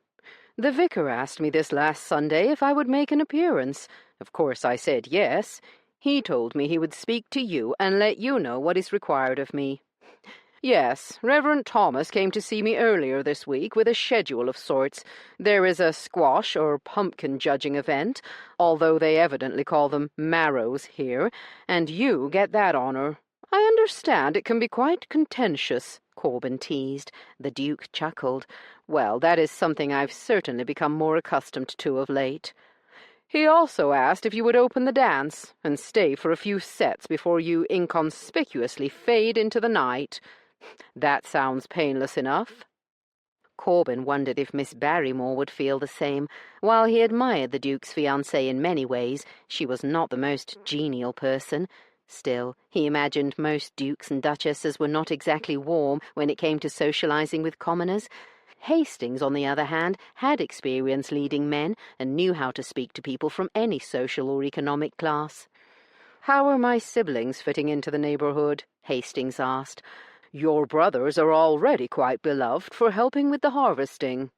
The vicar asked me this last Sunday if I would make an appearance. Of course I said yes. He told me he would speak to you and let you know what is required of me. Yes, Reverend Thomas came to see me earlier this week with a schedule of sorts. There is a squash or pumpkin judging event, although they evidently call them marrows here, and you get that honor. I understand it can be quite contentious," Corbin teased. The Duke chuckled. "Well, that is something I've certainly become more accustomed to of late." He also asked if you would open the dance and stay for a few sets before you inconspicuously fade into the night. That sounds painless enough. Corbin wondered if Miss Barrymore would feel the same. While he admired the Duke's fiancée in many ways, she was not the most genial person. Still, he imagined most dukes and duchesses were not exactly warm when it came to socializing with commoners. Hastings, on the other hand, had experience leading men and knew how to speak to people from any social or economic class. "How are my siblings fitting into the neighborhood?" Hastings asked. "Your brothers are already quite beloved for helping with the harvesting."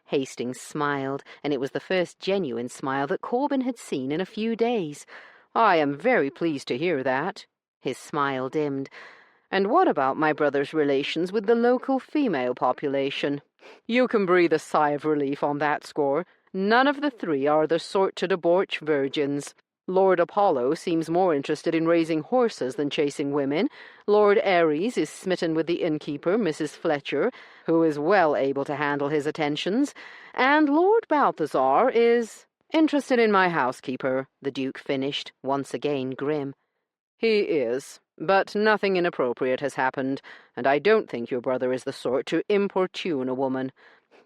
Hastings smiled, and it was the first genuine smile that Corbin had seen in a few days. "I am very pleased to hear that." His smile dimmed. "And what about my brother's relations with the local female population?" "You can breathe a sigh of relief on that score. None of the three are the sort to debauch virgins. Lord Apollo seems more interested in raising horses than chasing women. Lord Ares is smitten with the innkeeper, Mrs. Fletcher, who is well able to handle his attentions. And Lord Balthazar is interested in my housekeeper," the Duke finished, once again grim. "He is. But nothing inappropriate has happened, and I don't think your brother is the sort to importune a woman."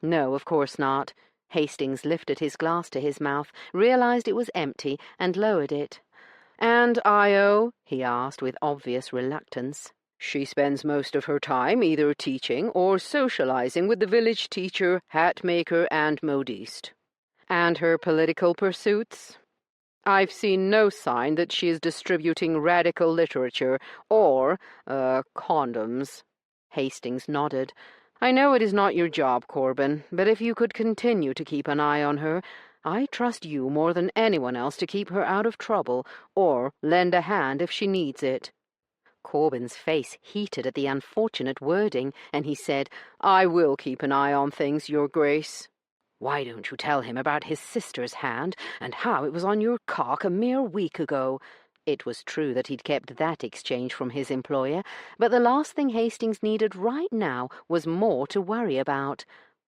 "No, of course not." Hastings lifted his glass to his mouth, realized it was empty, and lowered it. "And Io?" he asked with obvious reluctance. "She spends most of her time either teaching or socializing with the village teacher, hat maker, and modiste." "And her political pursuits?" "I've seen no sign that she is distributing radical literature or, condoms." Hastings nodded. "I know it is not your job, Corbin, but if you could continue to keep an eye on her, I trust you more than anyone else to keep her out of trouble, or lend a hand if she needs it." Corbin's face heated at the unfortunate wording, and he said, "I will keep an eye on things, Your Grace." "Why don't you tell him about his sister's hand, and how it was on your cock a mere week ago?" It was true that he'd kept that exchange from his employer, but the last thing Hastings needed right now was more to worry about.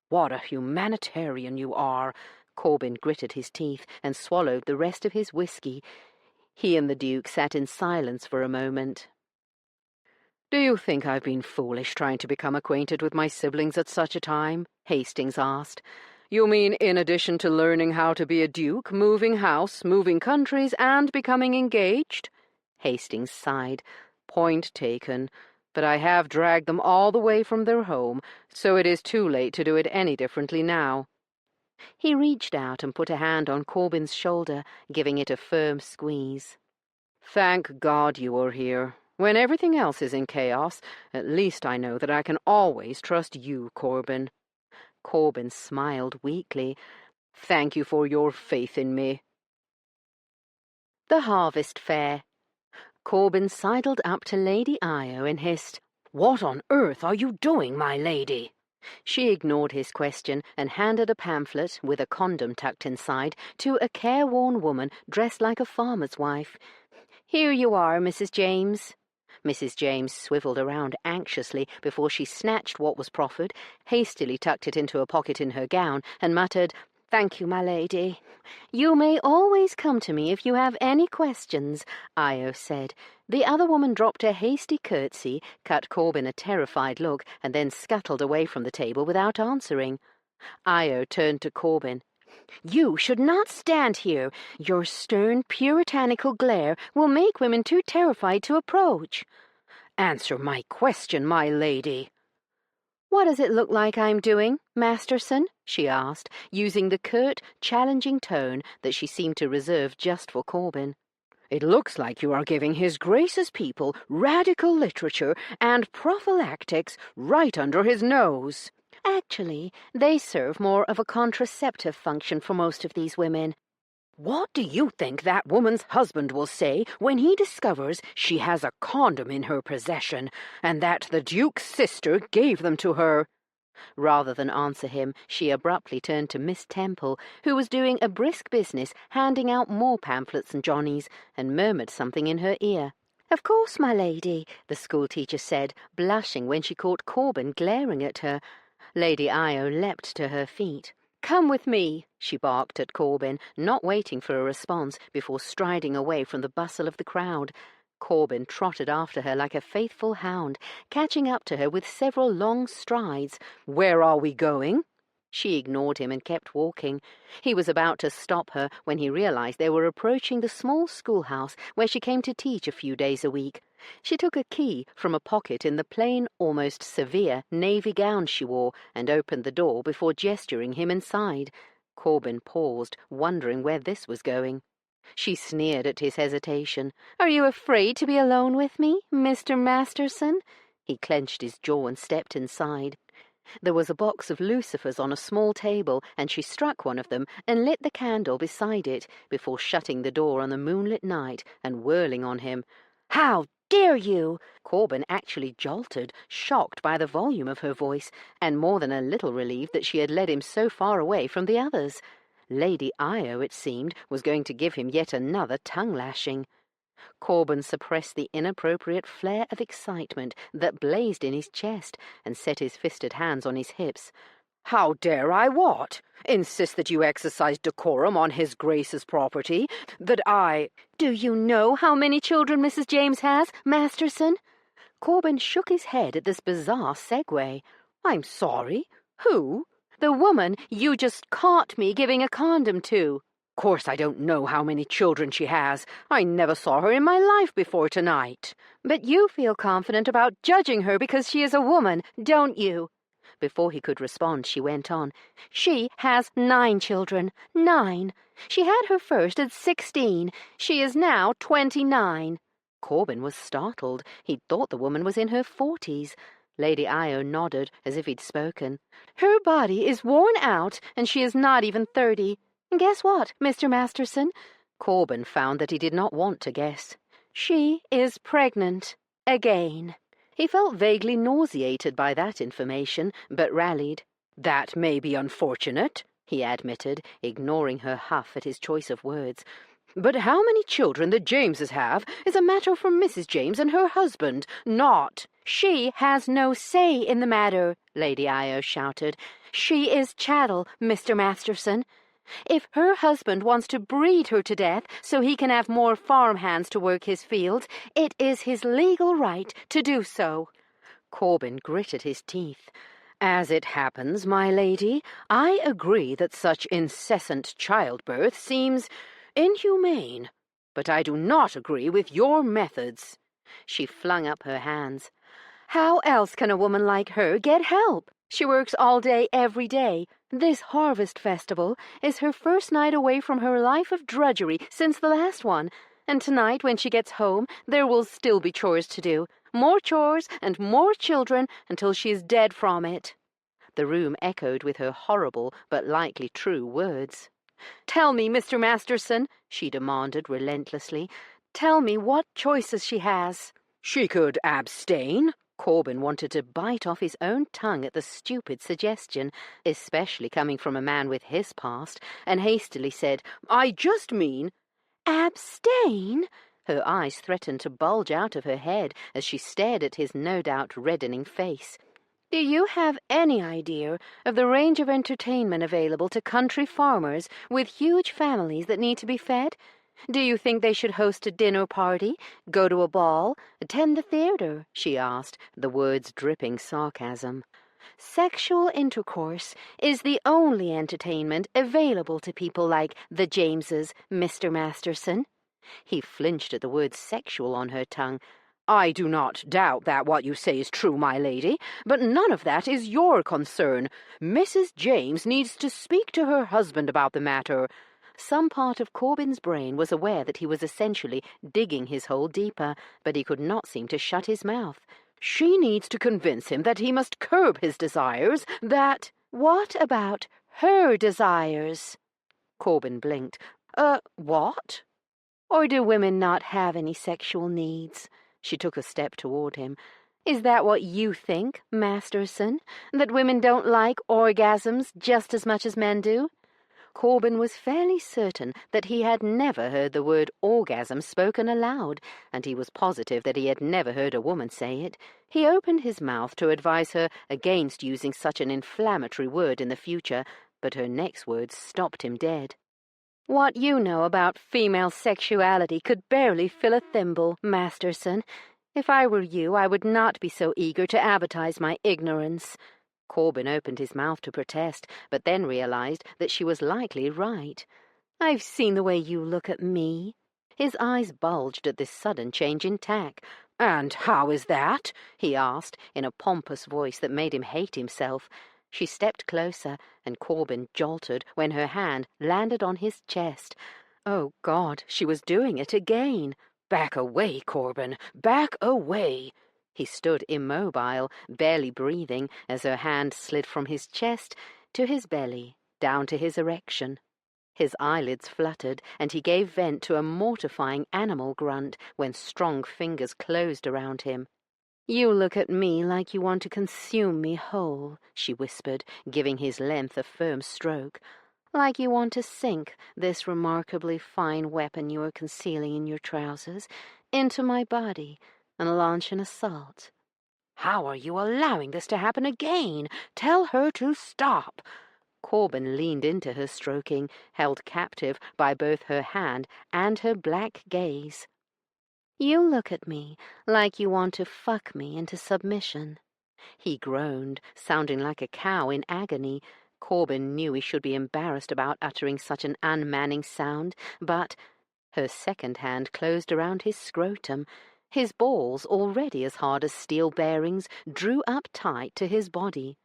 "What a humanitarian you are!" Corbin gritted his teeth and swallowed the rest of his whiskey. He and the Duke sat in silence for a moment. "Do you think I've been foolish trying to become acquainted with my siblings at such a time?" Hastings asked. "You mean in addition to learning how to be a duke, moving house, moving countries, and becoming engaged?" Hastings sighed. "Point taken. But I have dragged them all the way from their home, so it is too late to do it any differently now." He reached out and put a hand on Corbyn's shoulder, giving it a firm squeeze. "Thank God you are here. When everything else is in chaos, at least I know that I can always trust you, Corbyn." Corbyn smiled weakly. "Thank you for your faith in me." The Harvest Fair. Corbyn sidled up to Lady Io and hissed, "What on earth are you doing, my lady?" She ignored his question and handed a pamphlet, with a condom tucked inside, to a careworn woman dressed like a farmer's wife. "Here you are, Mrs. James." Mrs. James swiveled around anxiously before she snatched what was proffered, hastily tucked it into a pocket in her gown, and muttered, "Thank you, my lady." "You may always come to me if you have any questions," Io said. The other woman dropped a hasty curtsy, cut Corbyn a terrified look, and then scuttled away from the table without answering. Io turned to Corbyn. "You should not stand here. Your stern, puritanical glare will make women too terrified to approach." "Answer my question, my lady." "What does it look like I'm doing, Masterson?" she asked, using the curt, challenging tone that she seemed to reserve just for Corbyn. "It looks like you are giving His Grace's people radical literature and prophylactics right under his nose." "Actually, they serve more of a contraceptive function for most of these women." "What do you think that woman's husband will say when he discovers she has a condom in her possession, and that the Duke's sister gave them to her?" Rather than answer him, she abruptly turned to Miss Temple, who was doing a brisk business handing out more pamphlets and johnnies, and murmured something in her ear. "Of course, my lady," the schoolteacher said, blushing when she caught Corbyn glaring at her. Lady Io leapt to her feet. "Come with me," she barked at Corbyn, not waiting for a response before striding away from the bustle of the crowd. Corbyn trotted after her like a faithful hound, catching up to her with several long strides. "Where are we going?" She ignored him and kept walking. He was about to stop her when he realized they were approaching the small schoolhouse where she came to teach a few days a week. She took a key from a pocket in the plain, almost severe, navy gown she wore and opened the door before gesturing him inside. Corbyn paused, wondering where this was going. She sneered at his hesitation. "Are you afraid to be alone with me, Mr. Masterson?" He clenched his jaw and stepped inside. There was a box of lucifers on a small table, and she struck one of them and lit the candle beside it before shutting the door on the moonlit night and whirling on him. "How dare you!" Corbyn actually jolted, shocked by the volume of her voice, and more than a little relieved that she had led him so far away from the others. Lady Io, it seemed, was going to give him yet another tongue-lashing. Corbyn suppressed the inappropriate flare of excitement that blazed in his chest and set his fisted hands on his hips. "How dare I what? Insist that you exercise decorum on His Grace's property? That I—" "Do you know how many children Mrs. James has, Masterson?" Corbyn shook his head at this bizarre segue. "I'm sorry. Who?" "The woman you just caught me giving a condom to." "Course I don't know how many children she has. I never saw her in my life before tonight." "But you feel confident about judging her because she is a woman, don't you?" Before he could respond, she went on. "She has 9 children. 9. She had her first at 16. She is now 29. Corbyn was startled. He'd thought the woman was in her 40s. Lady Io nodded, as if he'd spoken. "Her body is worn out, and she is not even 30. Guess what, Mr. Masterson?" Corbyn found that he did not want to guess. "She is pregnant. Again." He felt vaguely nauseated by that information, but rallied. "That may be unfortunate," he admitted, ignoring her huff at his choice of words. "But how many children the Jameses have is a matter for Mrs. James and her husband, not—" "She has no say in the matter," Lady Io shouted. "She is chattel, Mr. Masterson." If her husband wants to breed her to death so he can have more farm hands to work his fields, it is his legal right to do so." Corbin gritted his teeth. "As it happens, my lady, I agree that such incessant childbirth seems inhumane, but I do not agree with your methods." She flung up her hands. "How else can a woman like her get help? She works all day, every day. This harvest festival is her first night away from her life of drudgery since the last one, and tonight when she gets home there will still be chores to do. More chores and more children until she is dead from it." The room echoed with her horrible but likely true words. "Tell me, Mr. Masterson," she demanded relentlessly, "tell me what choices she has." "She could abstain." Corbin wanted to bite off his own tongue at the stupid suggestion, especially coming from a man with his past, and hastily said, "I just mean—" "Abstain?" Her eyes threatened to bulge out of her head as she stared at his no doubt reddening face. "Do you have any idea of the range of entertainment available to country farmers with huge families that need to be fed? Do you think they should host a dinner party, go to a ball, attend the theater?" she asked, the words dripping sarcasm. "Sexual intercourse is the only entertainment available to people like the Jameses, Mr. Masterson." He flinched at the word sexual on her tongue. "I do not doubt that what you say is true, my lady, but none of that is your concern. Mrs. James needs to speak to her husband about the matter." Some part of Corbin's brain was aware that he was essentially digging his hole deeper, but he could not seem to shut his mouth. "She needs to convince him that he must curb his desires, that—" "What about her desires?" Corbin blinked. What?" "Or do women not have any sexual needs?" She took a step toward him. "Is that what you think, Masterson? That women don't like orgasms just as much as men do?" Corbin was fairly certain that he had never heard the word orgasm spoken aloud, and he was positive that he had never heard a woman say it. He opened his mouth to advise her against using such an inflammatory word in the future, but her next words stopped him dead. "What you know about female sexuality could barely fill a thimble, Masterson. If I were you, I would not be so eager to advertise my ignorance." Corbin opened his mouth to protest, but then realized that she was likely right. "I've seen the way you look at me." His eyes bulged at this sudden change in tack. "And how is that?" he asked, in a pompous voice that made him hate himself. She stepped closer, and Corbin jolted when her hand landed on his chest. Oh, God, she was doing it again. "Back away, Corbin, back away." He stood immobile, barely breathing, as her hand slid from his chest to his belly, down to his erection. His eyelids fluttered, and he gave vent to a mortifying animal grunt when strong fingers closed around him. "You look at me like you want to consume me whole," she whispered, giving his length a firm stroke. "Like you want to sink this remarkably fine weapon you are concealing in your trousers into my body and launch an assault." "How are you allowing this to happen again? Tell her to stop." Corbin leaned into her stroking, held captive by both her hand and her black gaze. "You look at me like you want to fuck me into submission." He groaned, sounding like a cow in agony. Corbin knew he should be embarrassed about uttering such an unmanning sound, but her second hand closed around his scrotum. His balls, already as hard as steel bearings, drew up tight to his body.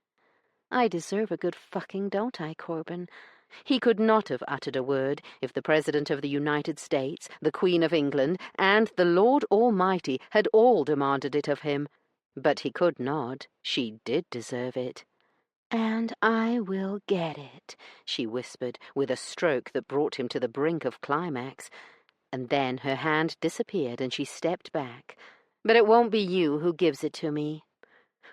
"I deserve a good fucking, don't I, Corbin?" He could not have uttered a word if the President of the United States, the Queen of England, and the Lord Almighty had all demanded it of him. But he could nod. She did deserve it. "And I will get it," she whispered, with a stroke that brought him to the brink of climax. And then her hand disappeared and she stepped back. "But it won't be you who gives it to me."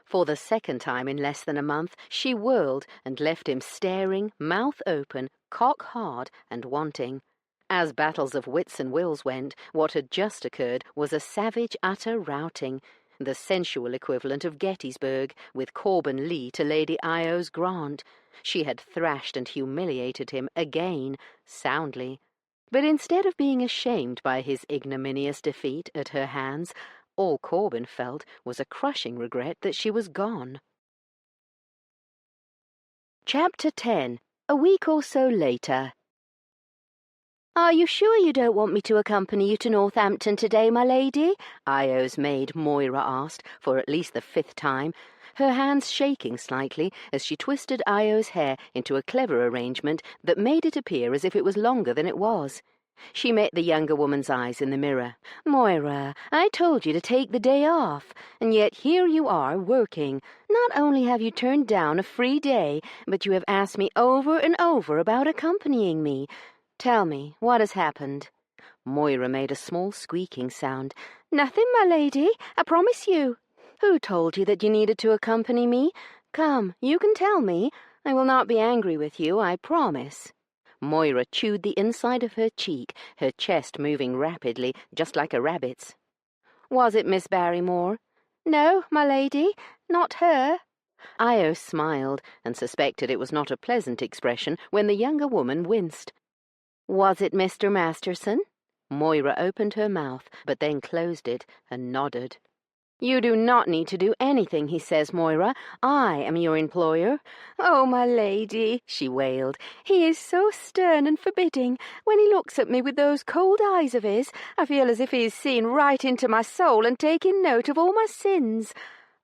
For the second time in less than a month, she whirled and left him staring, mouth open, cock hard and wanting. As battles of wits and wills went, what had just occurred was a savage, utter routing, the sensual equivalent of Gettysburg, with Corbin Lee to Lady Io's Grant. She had thrashed and humiliated him again, soundly. But instead of being ashamed by his ignominious defeat at her hands, all Corbin felt was a crushing regret that she was gone. Chapter 10. A week or so later. "Are you sure you don't want me to accompany you to Northampton today, my lady?" Io's maid Moira asked, for at least the 5th time, her hands shaking slightly as she twisted Io's hair into a clever arrangement that made it appear as if it was longer than it was. She met the younger woman's eyes in the mirror. "Moira, I told you to take the day off, and yet here you are working. Not only have you turned down a free day, but you have asked me over and over about accompanying me. Tell me, what has happened?" Moira made a small squeaking sound. "Nothing, my lady, I promise you." "Who told you that you needed to accompany me? Come, you can tell me. I will not be angry with you, I promise." Moira chewed the inside of her cheek, her chest moving rapidly, just like a rabbit's. "Was it Miss Barrymore?" "No, my lady, not her." Io smiled, and suspected it was not a pleasant expression when the younger woman winced. "Was it Mr. Masterson?" Moira opened her mouth, but then closed it and nodded. "You do not need to do anything he says, Moira. I am your employer." "Oh, my lady," she wailed, "he is so stern and forbidding. When he looks at me with those cold eyes of his, I feel as if he is seeing right into my soul and taking note of all my sins."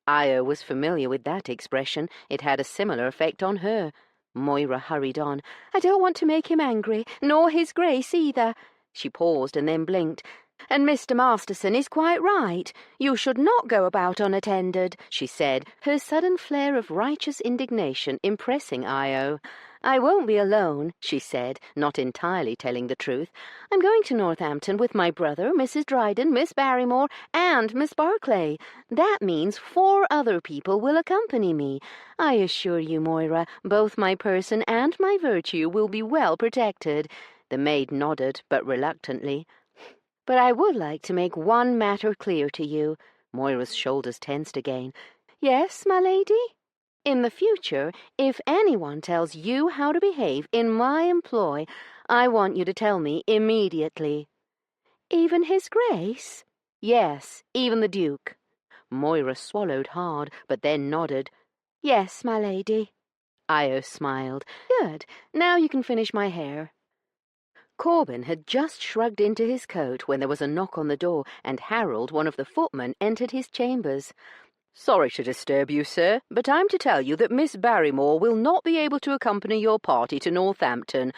Io was familiar with that expression. It had a similar effect on her. Moira hurried on. "I don't want to make him angry, nor his grace either." She paused and then blinked. "And Mr. Masterson is quite right. You should not go about unattended," she said, her sudden flare of righteous indignation impressing Io. "I won't be alone," she said, not entirely telling the truth. "I'm going to Northampton with my brother, Mrs. Dryden, Miss Barrymore, and Miss Barclay. That means 4 other people will accompany me. I assure you, Moira, both my person and my virtue will be well protected." The maid nodded, but reluctantly. "But I would like to make one matter clear to you." Moira's shoulders tensed again. "Yes, my lady?" "In the future, if anyone tells you how to behave in my employ, I want you to tell me immediately." "Even His Grace?" "Yes, even the Duke." Moira swallowed hard, but then nodded. "Yes, my lady." Io smiled. "Good. Now you can finish my hair." Corbin had just shrugged into his coat when there was a knock on the door, and Harold, one of the footmen, entered his chambers. "Sorry to disturb you, sir, but I'm to tell you that Miss Barrymore will not be able to accompany your party to Northampton."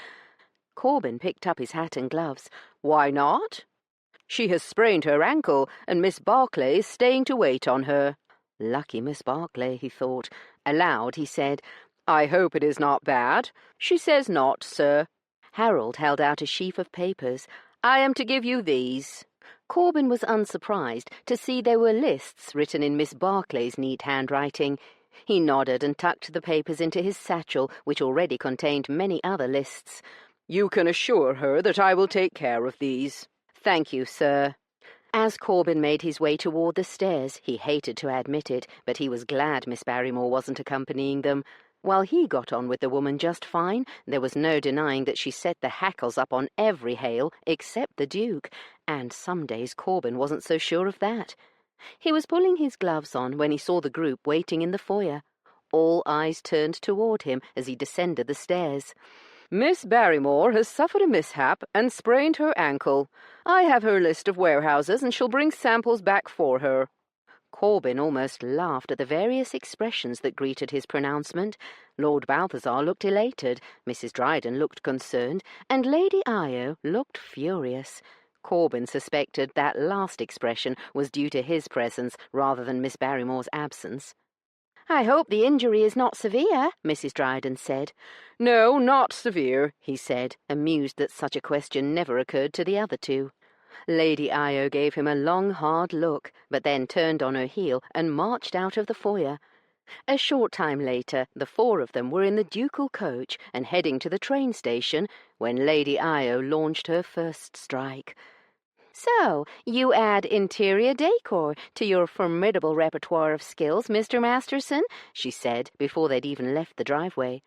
Corbin picked up his hat and gloves. "Why not?" "She has sprained her ankle, and Miss Barclay is staying to wait on her." Lucky Miss Barclay, he thought. Aloud he said, "I hope it is not bad." "She says not, sir." Harold held out a sheaf of papers. "I am to give you these." Corbin was unsurprised to see there were lists written in Miss Barclay's neat handwriting. He nodded and tucked the papers into his satchel, which already contained many other lists. "You can assure her that I will take care of these." "Thank you, sir." As Corbin made his way toward the stairs, he hated to admit it, but he was glad Miss Barrymore wasn't accompanying them. While he got on with the woman just fine, there was no denying that she set the hackles up on every Hale except the Duke, and some days Corbin wasn't so sure of that. He was pulling his gloves on when he saw the group waiting in the foyer. All eyes turned toward him as he descended the stairs. "Miss Barrymore has suffered a mishap and sprained her ankle. I have her list of warehouses and shall bring samples back for her." Corbin almost laughed at the various expressions that greeted his pronouncement. Lord Balthazar looked elated, Mrs. Dryden looked concerned, and Lady Io looked furious. Corbin suspected that last expression was due to his presence rather than Miss Barrymore's absence. "I hope the injury is not severe," Mrs. Dryden said. "No, not severe," he said, amused that such a question never occurred to the other two. Lady Io gave him a long, hard look, but then turned on her heel and marched out of the foyer. A short time later, the 4 of them were in the ducal coach and heading to the train station when Lady Io launched her first strike. "So, you add interior decor to your formidable repertoire of skills, Mr. Masterson," she said, before they'd even left the driveway.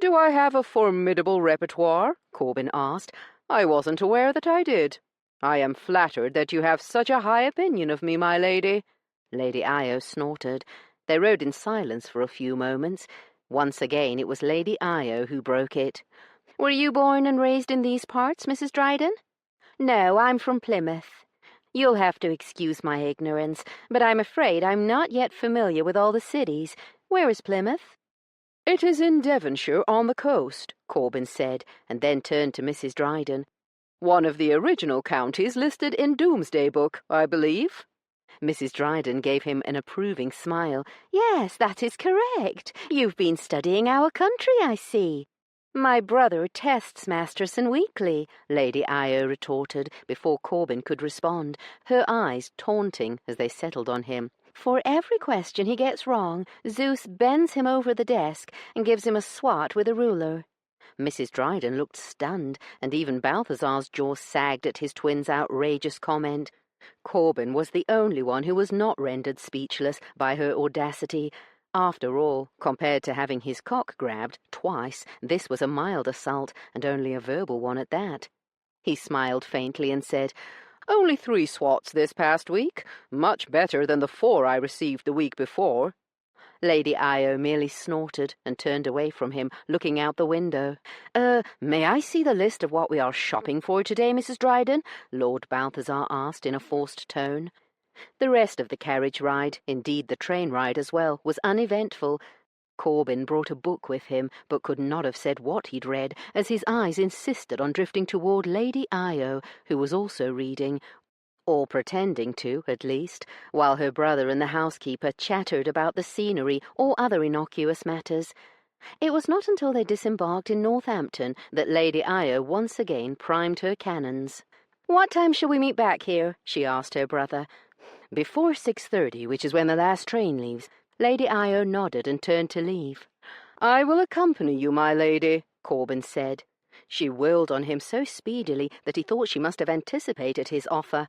Do I have a formidable repertoire? Corbin asked. I wasn't aware that I did. I am flattered that you have such a high opinion of me, my lady. Lady Io snorted. They rode in silence for a few moments. Once again it was Lady Io who broke it. Were you born and raised in these parts, Mrs. Dryden? No, I'm from Plymouth. You'll have to excuse my ignorance, but I'm afraid I'm not yet familiar with all the cities. Where is Plymouth? It is in Devonshire on the coast, Corbin said, and then turned to Mrs. Dryden. One of the original counties listed in Doomsday Book, I believe. Mrs. Dryden gave him an approving smile. Yes, that is correct. You've been studying our country, I see. My brother tests Masterson weekly, Lady Io retorted before Corbin could respond, her eyes taunting as they settled on him. For every question he gets wrong, Zeus bends him over the desk and gives him a swat with a ruler. Mrs. Dryden looked stunned, and even Balthazar's jaw sagged at his twin's outrageous comment. Corbin was the only one who was not rendered speechless by her audacity. After all, compared to having his cock grabbed twice, this was a mild assault, and only a verbal one at that. He smiled faintly and said, Only 3 swats this past week. Much better than the 4 I received the week before. Lady Io merely snorted and turned away from him, looking out the window. May I see the list of what we are shopping for today, Mrs. Dryden? Lord Balthazar asked in a forced tone. The rest of the carriage ride, indeed the train ride as well, was uneventful. Corbin brought a book with him, but could not have said what he'd read, as his eyes insisted on drifting toward Lady Io, who was also reading, or pretending to, at least, while her brother and the housekeeper chattered about the scenery or other innocuous matters. It was not until they disembarked in Northampton that Lady Io once again primed her cannons. What time shall we meet back here? She asked her brother. Before 6:30, which is when the last train leaves. Lady Io nodded and turned to leave. I will accompany you, my lady, Corbin said. She whirled on him so speedily that he thought she must have anticipated his offer.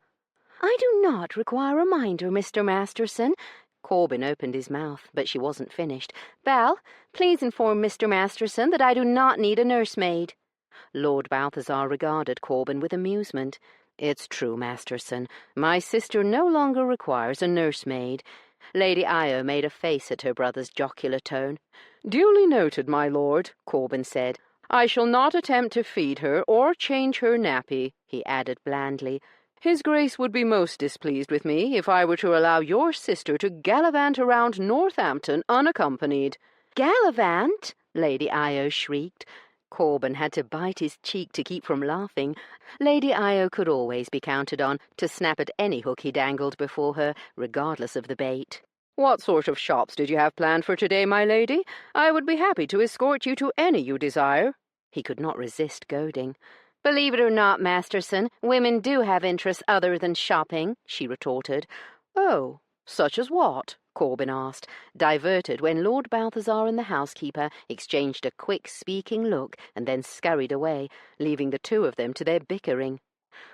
I do not require a reminder, Mr. Masterson. Corbin opened his mouth, but she wasn't finished. Belle, please inform Mr. Masterson that I do not need a nursemaid. Lord Balthazar regarded Corbin with amusement. It's true, Masterson. My sister no longer requires a nursemaid. Lady Io made a face at her brother's jocular tone. Duly noted, my lord, Corbin said. I shall not attempt to feed her or change her nappy, he added blandly. His Grace would be most displeased with me if I were to allow your sister to gallivant around Northampton unaccompanied. Gallivant? Lady Io shrieked. Corbin had to bite his cheek to keep from laughing. Lady Io could always be counted on to snap at any hook he dangled before her, regardless of the bait. What sort of shops did you have planned for today, my lady? I would be happy to escort you to any you desire. He could not resist goading. Believe it or not, Masterson, women do have interests other than shopping, she retorted. Oh, such as what? Corbin asked, diverted when Lord Balthazar and the housekeeper exchanged a quick speaking look and then scurried away, leaving the two of them to their bickering.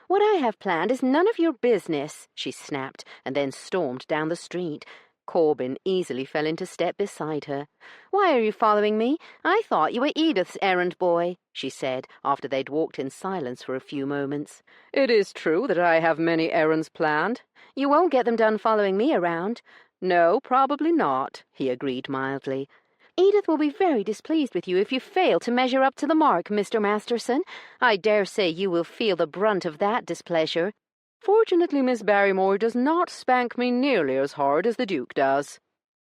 What I have planned is none of your business, she snapped, and then stormed down the street. Corbin easily fell into step beside her. Why are you following me? I thought you were Edith's errand boy, she said, after they'd walked in silence for a few moments. It is true that I have many errands planned. You won't get them done following me around. No, probably not, he agreed mildly. Edith will be very displeased with you if you fail to measure up to the mark, Mr. Masterson. I dare say you will feel the brunt of that displeasure. Fortunately, Miss Barrymore does not spank me nearly as hard as the Duke does.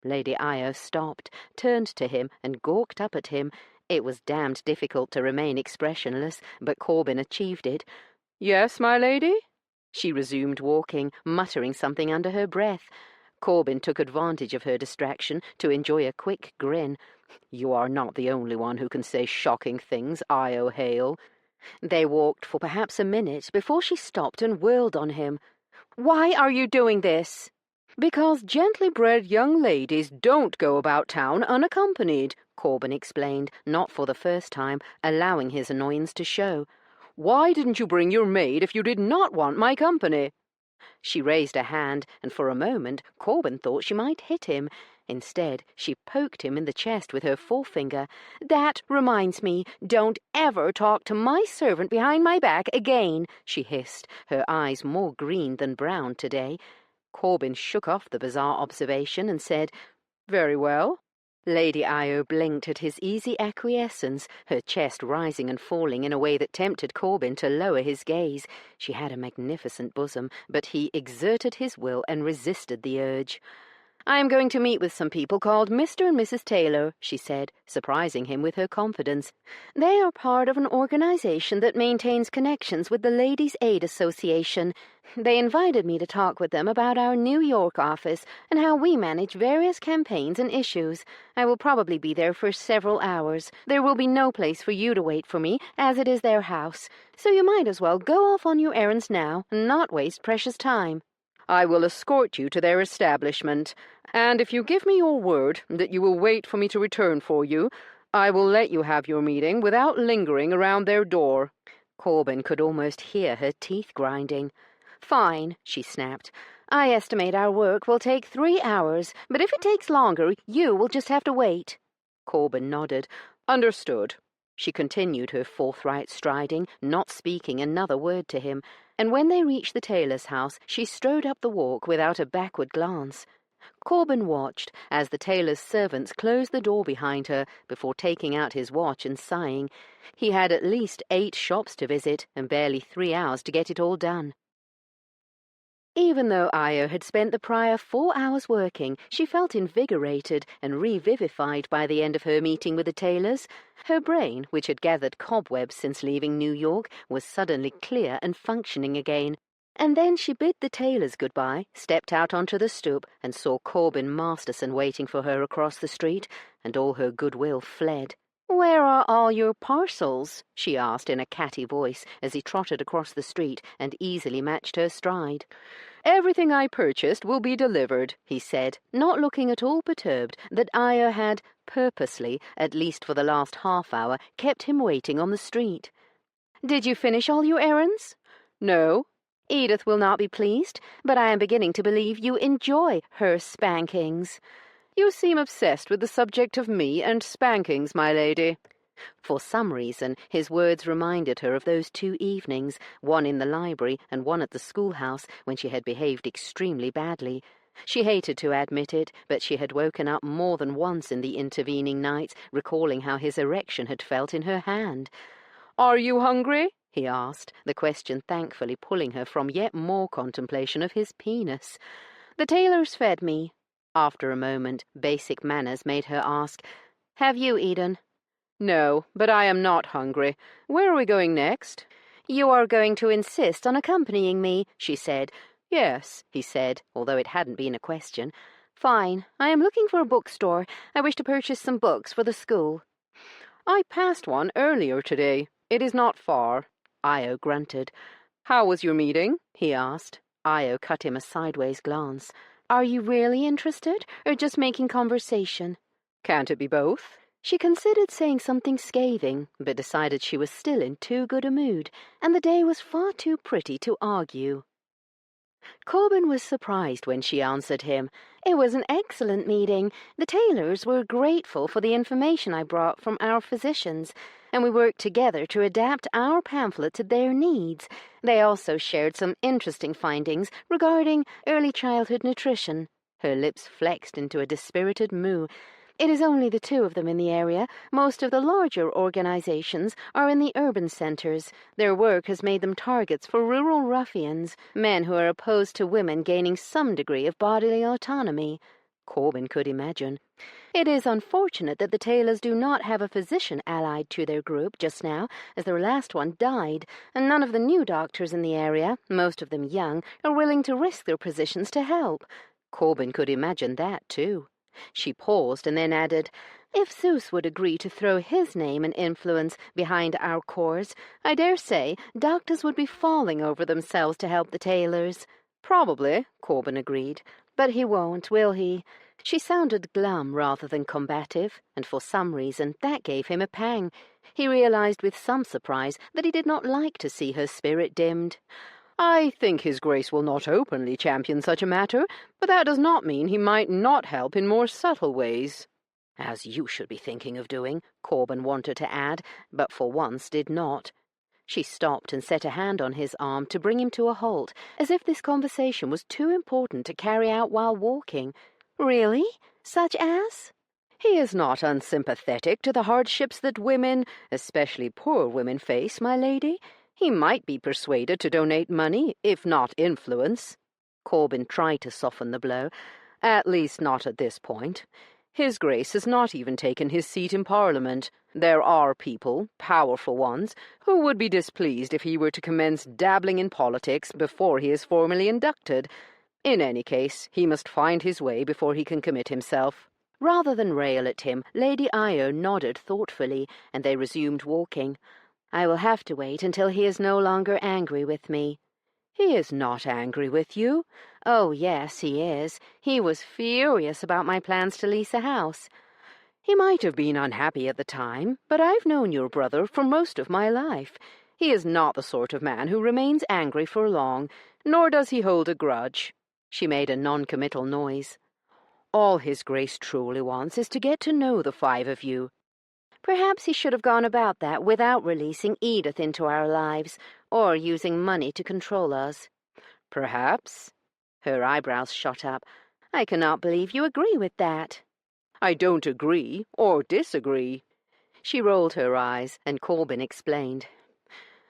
Lady Io stopped, turned to him, and gawked up at him. It was damned difficult to remain expressionless, but Corbin achieved it. Yes, my lady? She resumed walking, muttering something under her breath. Corbin took advantage of her distraction to enjoy a quick grin. You are not the only one who can say shocking things, Io Hale. They walked for perhaps a minute before she stopped and whirled on him. Why are you doing this? Because gently bred young ladies don't go about town unaccompanied, Corbin explained, not for the first time, allowing his annoyance to show. Why didn't you bring your maid if you did not want my company? She raised a hand, and for a moment Corbin thought she might hit him. Instead, she poked him in the chest with her forefinger. "That reminds me, don't ever talk to my servant behind my back again," she hissed, her eyes more green than brown today. Corbin shook off the bizarre observation and said, "Very well." Lady Io blinked at his easy acquiescence, her chest rising and falling in a way that tempted Corbin to lower his gaze. She had a magnificent bosom, but he exerted his will and resisted the urge. "I am going to meet with some people called Mr. and Mrs. Taylor," she said, surprising him with her confidence. "They are part of an organization that maintains connections with the Ladies' Aid Association. They invited me to talk with them about our New York office and how we manage various campaigns and issues. I will probably be there for several hours. There will be no place for you to wait for me, as it is their house. So you might as well go off on your errands now and not waste precious time." "I will escort you to their establishment, and if you give me your word that you will wait for me to return for you, I will let you have your meeting without lingering around their door." Corbin could almost hear her teeth grinding. "Fine," she snapped. "I estimate our work will take 3 hours, but if it takes longer, you will just have to wait." Corbin nodded. "Understood." She continued her forthright striding, not speaking another word to him, and when they reached the tailor's house, she strode up the walk without a backward glance. Corbin watched as the tailor's servants closed the door behind her before taking out his watch and sighing. He had at least 8 shops to visit and barely 3 hours to get it all done. Even though Io had spent the prior 4 hours working, she felt invigorated and revivified by the end of her meeting with the tailors. Her brain, which had gathered cobwebs since leaving New York, was suddenly clear and functioning again. And then she bid the tailors goodbye, stepped out onto the stoop, and saw Corbin Masterson waiting for her across the street, and all her goodwill fled. "Where are all your parcels?" she asked in a catty voice as he trotted across the street and easily matched her stride. "Everything I purchased will be delivered," he said, not looking at all perturbed that Io had, purposely, at least for the last half-hour, kept him waiting on the street. "Did you finish all your errands?" "No." "Edith will not be pleased, but I am beginning to believe you enjoy her spankings." "You seem obsessed with the subject of me and spankings, my lady." For some reason, his words reminded her of those 2 evenings, one in the library and one at the schoolhouse, when she had behaved extremely badly. She hated to admit it, but she had woken up more than once in the intervening nights, recalling how his erection had felt in her hand. "Are you hungry?" he asked, the question thankfully pulling her from yet more contemplation of his penis. "The tailors fed me." After a moment, basic manners made her ask, "Have you eaten?" "No, but I am not hungry. Where are we going next?" "You are going to insist on accompanying me," she said. "Yes," he said, although it hadn't been a question. "Fine. I am looking for a bookstore. I wish to purchase some books for the school." "I passed one earlier today. It is not far." Io grunted. "How was your meeting?" he asked. Io cut him a sideways glance. "Are you really interested, or just making conversation?" "Can't it be both?" She considered saying something scathing, but decided she was still in too good a mood, and the day was far too pretty to argue. Corbin was surprised when she answered him. "It was an excellent meeting. The tailors were grateful for the information I brought from our physicians, and we worked together to adapt our pamphlet to their needs. They also shared some interesting findings regarding early childhood nutrition." Her lips flexed into a dispirited moo. "It is only the 2 of them in the area. Most of the larger organizations are in the urban centers. Their work has made them targets for rural ruffians, men who are opposed to women gaining some degree of bodily autonomy." Corbin could imagine. "It is unfortunate that the tailors do not have a physician allied to their group just now, as their last one died, and none of the new doctors in the area, most of them young, are willing to risk their positions to help." Corbin could imagine that, too. She paused and then added, "If Zeus would agree to throw his name and influence behind our cause, I dare say doctors would be falling over themselves to help the tailors." "Probably," Corbin agreed. "But he won't, will he?" She sounded glum rather than combative, and for some reason that gave him a pang. He realized with some surprise that he did not like to see her spirit dimmed. I think his Grace will not openly champion such a matter, but that does not mean he might not help in more subtle ways." "As you should be thinking of doing," Corban wanted to add, but for once did not. She stopped and set a hand on his arm to bring him to a halt, as if this conversation was too important to carry out while walking. "Really? Such as?" "He is not unsympathetic to the hardships that women, especially poor women, face, my lady. He might be persuaded to donate money, if not influence." Corban tried to soften the blow. "At least not at this point. His Grace has not even taken his seat in Parliament. There are people, powerful ones, who would be displeased if he were to commence dabbling in politics before he is formally inducted. In any case, he must find his way before he can commit himself." Rather than rail at him, Lady Io nodded thoughtfully, and they resumed walking. "I will have to wait until he is no longer angry with me." "He is not angry with you." "Oh, yes, he is. He was furious about my plans to lease a house." "He might have been unhappy at the time, but I've known your brother for most of my life. He is not the sort of man who remains angry for long, nor does he hold a grudge." She made a non-committal noise. "All his Grace truly wants is to get to know the five of you." "Perhaps he should have gone about that without releasing Edith into our lives, or using money to control us." "Perhaps." Her eyebrows shot up. "I cannot believe you agree with that." "I don't agree or disagree." She rolled her eyes, and Corban explained.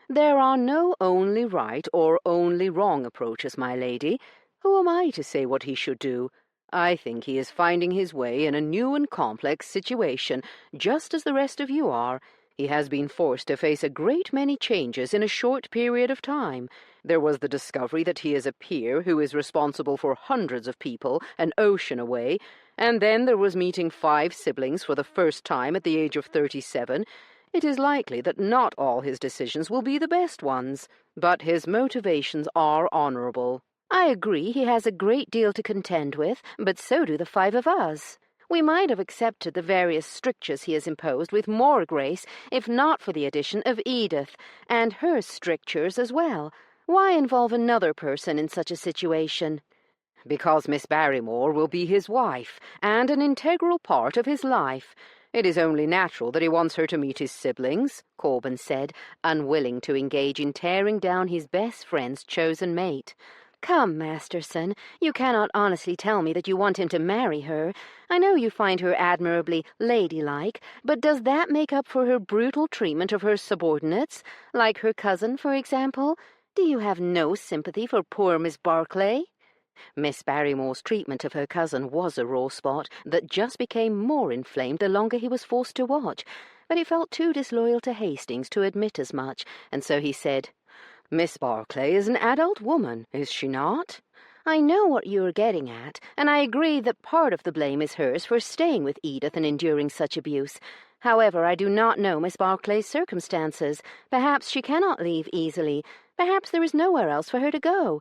"There are no only right or only wrong approaches, my lady. Who am I to say what he should do? I think he is finding his way in a new and complex situation, just as the rest of you are. He has been forced to face a great many changes in a short period of time. There was the discovery that he is a peer who is responsible for hundreds of people an ocean away, and then there was meeting 5 siblings for the first time at the age of 37. It is likely that not all his decisions will be the best ones, but his motivations are honorable." "I agree he has a great deal to contend with, but so do the 5 of us. We might have accepted the various strictures he has imposed with more grace if not for the addition of Edith, and her strictures as well. Why involve another person in such a situation?" "Because Miss Barrymore will be his wife, and an integral part of his life. It is only natural that he wants her to meet his siblings," Corban said, unwilling to engage in tearing down his best friend's chosen mate. "Come, Masterson, you cannot honestly tell me that you want him to marry her. I know you find her admirably ladylike, but does that make up for her brutal treatment of her subordinates, like her cousin, for example? Do you have no sympathy for poor Miss Barclay?" Miss Barrymore's treatment of her cousin was a raw spot that just became more inflamed the longer he was forced to watch, but he felt too disloyal to Hastings to admit as much, and so he said, "Miss Barclay is an adult woman, is she not?" "I know what you are getting at, and I agree that part of the blame is hers for staying with Edith and enduring such abuse. However, I do not know Miss Barclay's circumstances. Perhaps she cannot leave easily. Perhaps there is nowhere else for her to go.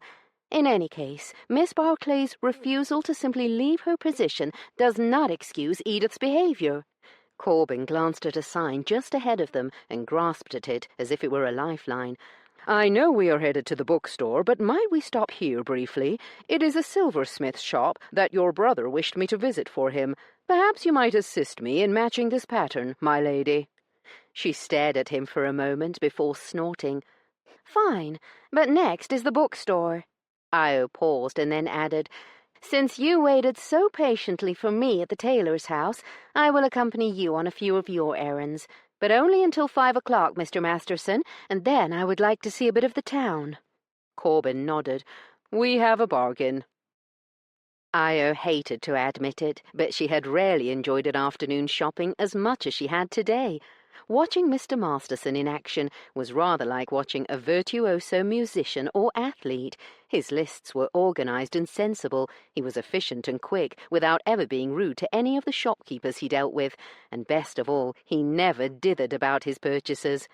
In any case, Miss Barclay's refusal to simply leave her position does not excuse Edith's behavior." Corban glanced at a sign just ahead of them and grasped at it as if it were a lifeline. "I know we are headed to the bookstore, but might we stop here briefly? It is a silversmith's shop that your brother wished me to visit for him. Perhaps you might assist me in matching this pattern, my lady." She stared at him for a moment before snorting. "Fine, but next is the bookstore." Io paused and then added, "Since you waited so patiently for me at the tailor's house, I will accompany you on a few of your errands. But only until 5 o'clock, Mr. Masterson, and then I would like to see a bit of the town." Corban nodded. "We have a bargain." Io hated to admit it, but she had rarely enjoyed an afternoon shopping as much as she had today. Watching Mr. Masterson in action was rather like watching a virtuoso musician or athlete. His lists were organized and sensible. He was efficient and quick, without ever being rude to any of the shopkeepers he dealt with, and best of all, he never dithered about his purchases.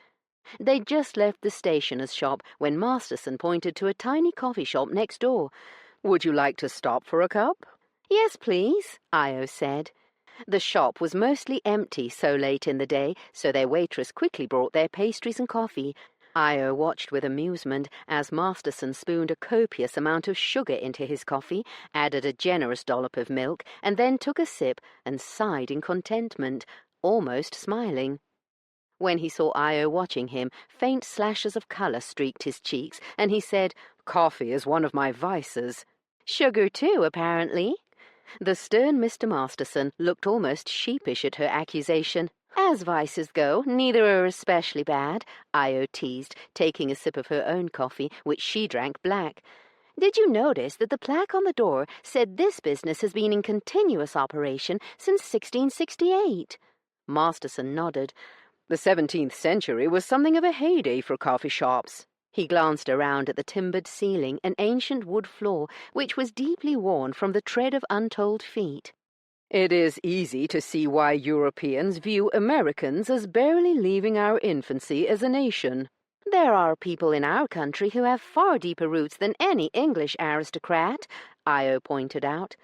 They'd just left the stationer's shop when Masterson pointed to a tiny coffee shop next door. "Would you like to stop for a cup?" "Yes, please," Io said. The shop was mostly empty so late in the day, so their waitress quickly brought their pastries and coffee. Io watched with amusement as Masterson spooned a copious amount of sugar into his coffee, added a generous dollop of milk, and then took a sip and sighed in contentment, almost smiling. When he saw Io watching him, faint slashes of colour streaked his cheeks, and he said, "Coffee is one of my vices." "Sugar, too, apparently." The stern Mr. Masterson looked almost sheepish at her accusation. "As vices go, neither are especially bad," Io teased, taking a sip of her own coffee, which she drank black. "Did you notice that the plaque on the door said this business has been in continuous operation since 1668? Masterson nodded. The 17th century was something of a heyday for coffee shops. He glanced around at the timbered ceiling and ancient wood floor, which was deeply worn from the tread of untold feet. It is easy to see why Europeans view Americans as barely leaving our infancy as a nation. There are people in our country who have far deeper roots than any English aristocrat, Io pointed out.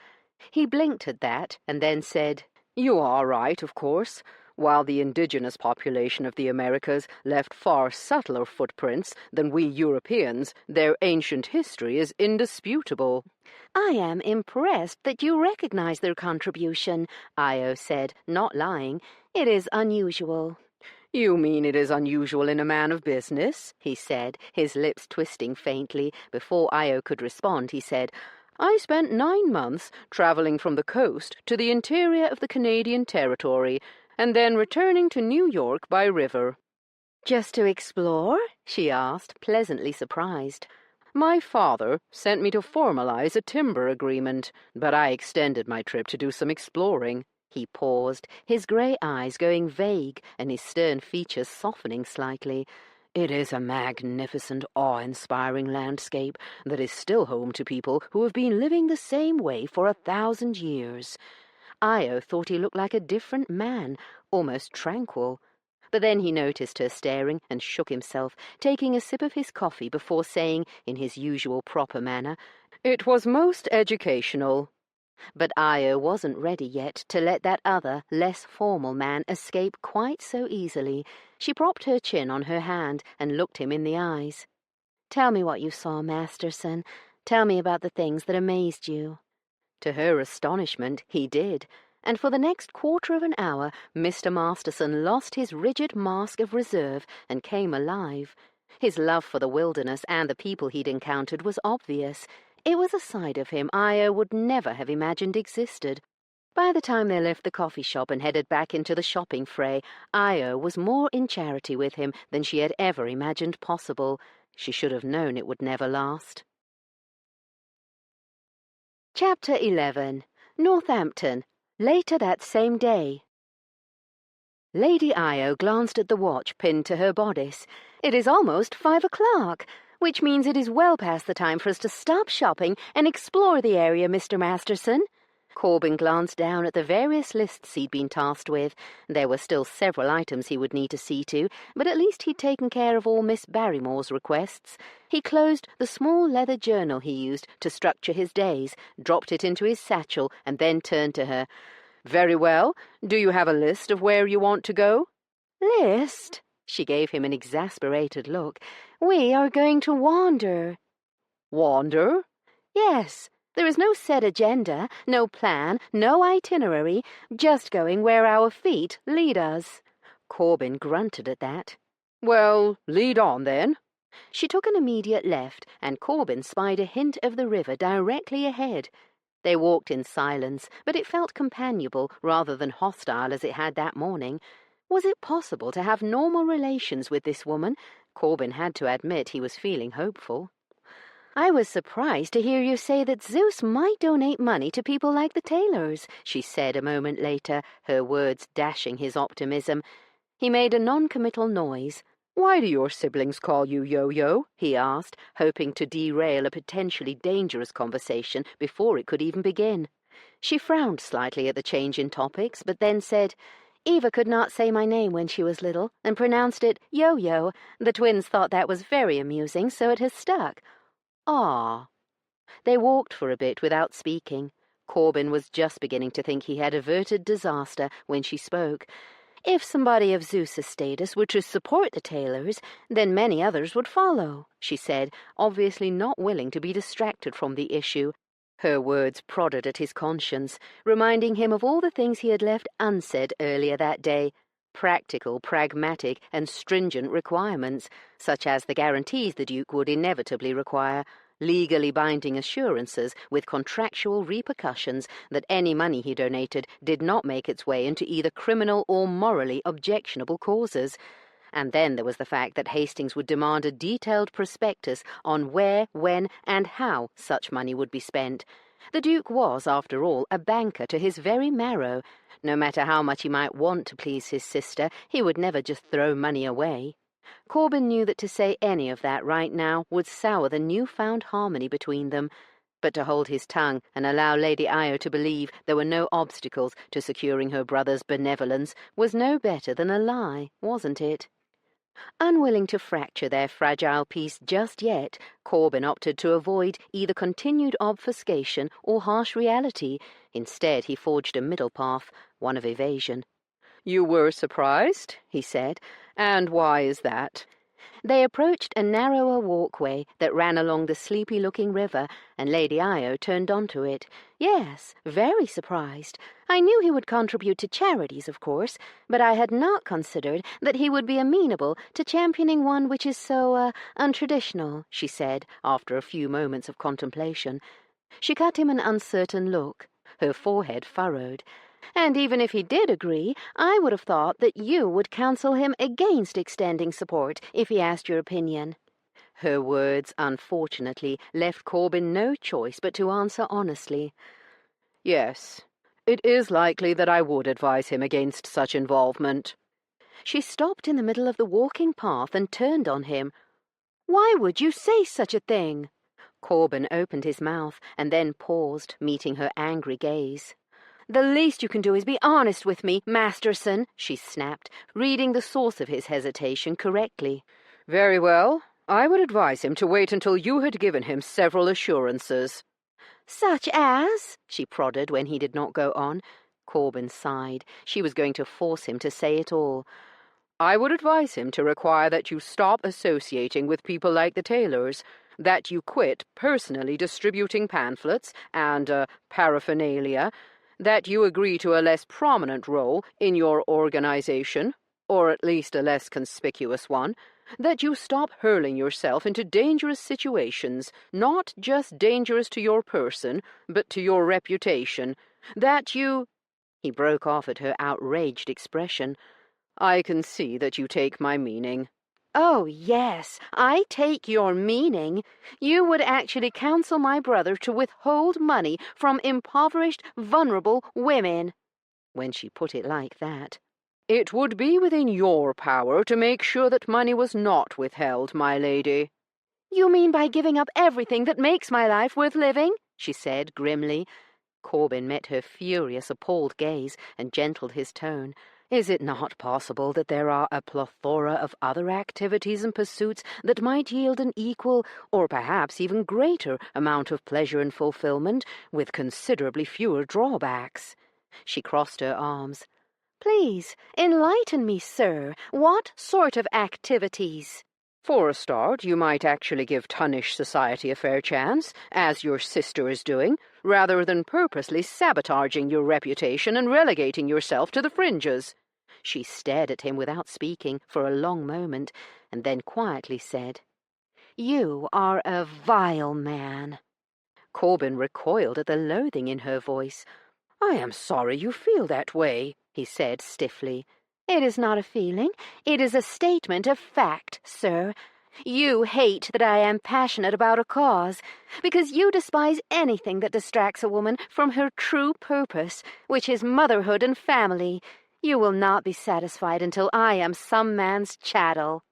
He blinked at that and then said, "You are right, of course. While the indigenous population of the Americas left far subtler footprints than we Europeans, their ancient history is indisputable." "I am impressed that you recognize their contribution," Io said, not lying. "It is unusual." "You mean it is unusual in a man of business?" he said, his lips twisting faintly. Before Io could respond, he said, "I spent 9 months traveling from the coast to the interior of the Canadian Territory, and then returning to New York by river." "Just to explore?" she asked, pleasantly surprised. "My father sent me to formalize a timber agreement, but I extended my trip to do some exploring." He paused, his grey eyes going vague and his stern features softening slightly. "It is a magnificent, awe-inspiring landscape that is still home to people who have been living the same way for 1,000 years. Io thought he looked like a different man, almost tranquil. But then he noticed her staring and shook himself, taking a sip of his coffee before saying, in his usual proper manner, "It was most educational." But Io wasn't ready yet to let that other, less formal man escape quite so easily. She propped her chin on her hand and looked him in the eyes. "Tell me what you saw, Masterson. Tell me about the things that amazed you." To her astonishment, he did, and for the next quarter of an hour Mr. Masterson lost his rigid mask of reserve and came alive. His love for the wilderness and the people he'd encountered was obvious. It was a side of him Io would never have imagined existed. By the time they left the coffee shop and headed back into the shopping fray, Io was more in charity with him than she had ever imagined possible. She should have known it would never last. Chapter 11. Northampton. Later that same day. Lady Io glanced at the watch pinned to her bodice. "It is almost 5 o'clock, which means it is well past the time for us to stop shopping and explore the area, Mr. Masterson." Corbin glanced down at the various lists he'd been tasked with. There were still several items he would need to see to, but at least he'd taken care of all Miss Barrymore's requests. He closed the small leather journal he used to structure his days, dropped it into his satchel, and then turned to her. "Very well. Do you have a list of where you want to go?" "List?" She gave him an exasperated look. "We are going to wander." "Wander?" "Yes. There is no set agenda, no plan, no itinerary, just going where our feet lead us." Corbin grunted at that. "Well, lead on, then." She took an immediate left, and Corbin spied a hint of the river directly ahead. They walked in silence, but it felt companionable rather than hostile as it had that morning. Was it possible to have normal relations with this woman? Corbin had to admit he was feeling hopeful. "I was surprised to hear you say that Zeus might donate money to people like the Taylors," she said a moment later, her words dashing his optimism. He made a non-committal noise. "Why do your siblings call you Yo-Yo?" he asked, hoping to derail a potentially dangerous conversation before it could even begin. She frowned slightly at the change in topics, but then said, "Eva could not say my name when she was little, and pronounced it Yo-Yo. The twins thought that was very amusing, so it has stuck." "Ah." They walked for a bit without speaking. Corbin was just beginning to think he had averted disaster when she spoke. If somebody of Zeus's status were to support the Taylors, then many others would follow, she said, obviously not willing to be distracted from the issue. Her words prodded at his conscience, reminding him of all the things he had left unsaid earlier that day. Practical, pragmatic, and stringent requirements, such as the guarantees the Duke would inevitably require, legally binding assurances with contractual repercussions that any money he donated did not make its way into either criminal or morally objectionable causes. And then there was the fact that Hastings would demand a detailed prospectus on where, when, and how such money would be spent. The Duke was, after all, a banker to his very marrow. No matter how much he might want to please his sister, he would never just throw money away. Corbin knew that to say any of that right now would sour the newfound harmony between them. But to hold his tongue and allow Lady Io to believe there were no obstacles to securing her brother's benevolence was no better than a lie, wasn't it? Unwilling to fracture their fragile peace just yet, Corbin opted to avoid either continued obfuscation or harsh reality. Instead, he forged a middle path, one of evasion. "You were surprised?" he said. "And why is that?" They approached a narrower walkway that ran along the sleepy-looking river, and Lady Io turned onto it. Yes, very surprised. I knew he would contribute to charities, of course, but I had not considered that he would be amenable to championing one which is so, untraditional, she said, after a few moments of contemplation. She cut him an uncertain look, her forehead furrowed. And even if he did agree, I would have thought that you would counsel him against extending support if he asked your opinion. Her words, unfortunately, left Corbin no choice but to answer honestly. "Yes, it is likely that I would advise him against such involvement." She stopped in the middle of the walking path and turned on him. "Why would you say such a thing?" Corbin opened his mouth and then paused, meeting her angry gaze. "The least you can do is be honest with me, Masterson," she snapped, reading the source of his hesitation correctly. "Very well. I would advise him to wait until you had given him several assurances." "Such as?" she prodded when he did not go on. Corbin sighed. She was going to force him to say it all. "I would advise him to require that you stop associating with people like the Taylors, that you quit personally distributing pamphlets and paraphernalia, that you agree to a less prominent role in your organization, or at least a less conspicuous one, that you stop hurling yourself into dangerous situations, not just dangerous to your person, but to your reputation, that you—" He broke off at her outraged expression. "I can see that you take my meaning." "Oh, yes, I take your meaning. You would actually counsel my brother to withhold money from impoverished, vulnerable women." When she put it like that. "It would be within your power to make sure that money was not withheld, my lady." "You mean by giving up everything that makes my life worth living?" she said grimly. Corbin met her furious, appalled gaze and gentled his tone. "Is it not possible that there are a plethora of other activities and pursuits that might yield an equal, or perhaps even greater, amount of pleasure and fulfillment, with considerably fewer drawbacks?" She crossed her arms. "Please, enlighten me, sir. What sort of activities?" "For a start, you might actually give Tunnish society a fair chance, as your sister is doing, rather than purposely sabotaging your reputation and relegating yourself to the fringes." She stared at him without speaking for a long moment, and then quietly said, "You are a vile man." Corbin recoiled at the loathing in her voice. "I am sorry you feel that way," he said stiffly. "It is not a feeling. It is a statement of fact, sir. You hate that I am passionate about a cause, because you despise anything that distracts a woman from her true purpose, which is motherhood and family. You will not be satisfied until I am some man's chattel."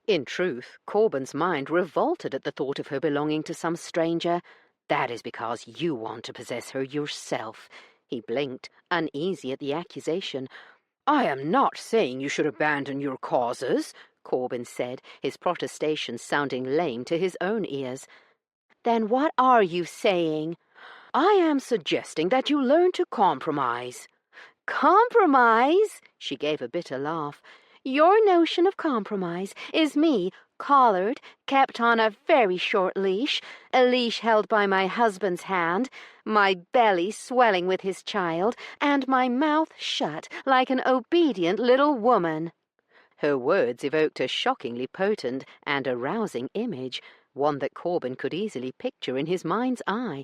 In truth, Corbin's mind revolted at the thought of her belonging to some stranger. "That is because you want to possess her yourself." He blinked, uneasy at the accusation. "I am not saying you should abandon your causes," Corbin said, his protestations sounding lame to his own ears. "Then what are you saying?" "I am suggesting that you learn to compromise." Compromise? She gave a bitter laugh. Your notion of compromise is me, collared, kept on a very short leash, a leash held by my husband's hand, my belly swelling with his child, and my mouth shut like an obedient little woman. Her words evoked a shockingly potent and arousing image, one that Corbin could easily picture in his mind's eye.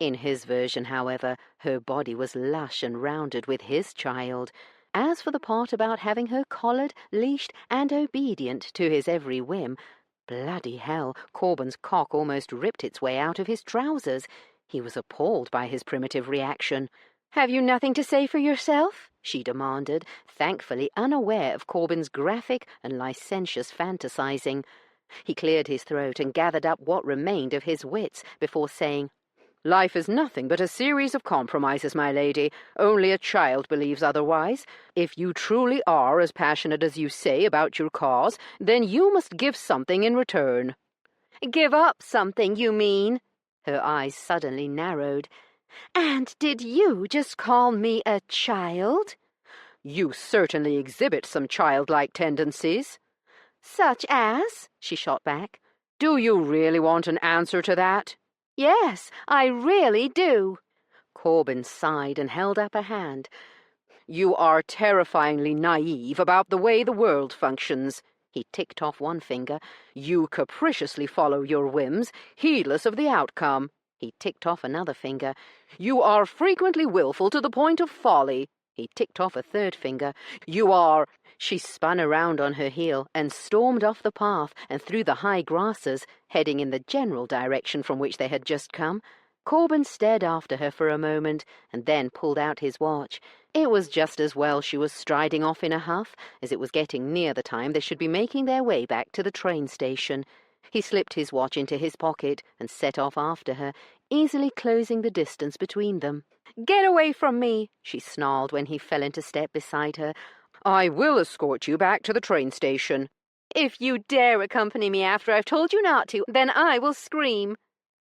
In his version, however, her body was lush and rounded with his child. As for the part about having her collared, leashed, and obedient to his every whim, bloody hell, Corbin's cock almost ripped its way out of his trousers. He was appalled by his primitive reaction. "Have you nothing to say for yourself?" she demanded, thankfully unaware of Corbin's graphic and licentious fantasizing. He cleared his throat and gathered up what remained of his wits before saying, "Life is nothing but a series of compromises, my lady. Only a child believes otherwise. If you truly are as passionate as you say about your cause, then you must give something in return." "Give up something, you mean?" Her eyes suddenly narrowed. "And did you just call me a child?" "You certainly exhibit some childlike tendencies." "Such as?" she shot back. "Do you really want an answer to that?" "Yes, I really do." Corbin sighed and held up a hand. "You are terrifyingly naive about the way the world functions." He ticked off one finger. "You capriciously follow your whims, heedless of the outcome." He ticked off another finger. "You are frequently willful to the point of folly." He ticked off a third finger. "You are—" She spun around on her heel and stormed off the path and through the high grasses, heading in the general direction from which they had just come. Corbin stared after her for a moment and then pulled out his watch. It was just as well she was striding off in a huff, as it was getting near the time they should be making their way back to the train station. He slipped his watch into his pocket and set off after her, easily closing the distance between them. "Get away from me," she snarled when he fell into step beside her. "I will escort you back to the train station." "If you dare accompany me after I've told you not to, then I will scream."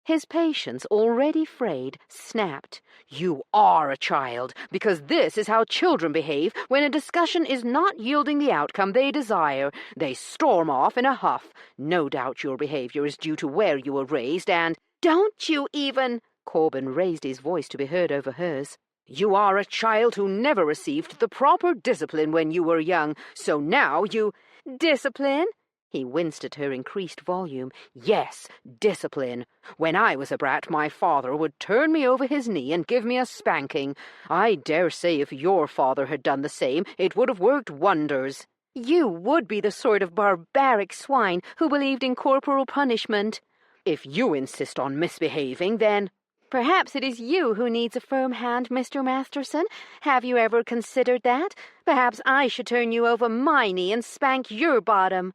His patience, already frayed, snapped. "You are a child, because this is how children behave when a discussion is not yielding the outcome they desire. They storm off in a huff. No doubt your behavior is due to where you were raised and—" "Don't you even—" Corbin raised his voice to be heard over hers. "You are a child who never received the proper discipline when you were young, so now you—" "Discipline?" He winced at her increased volume. "Yes, discipline. When I was a brat, my father would turn me over his knee and give me a spanking. I dare say if your father had done the same, it would have worked wonders." "You would be the sort of barbaric swine who believed in corporal punishment." "If you insist on misbehaving, then—" "Perhaps it is you who needs a firm hand, Mr. Masterson. Have you ever considered that? Perhaps I should turn you over my knee and spank your bottom."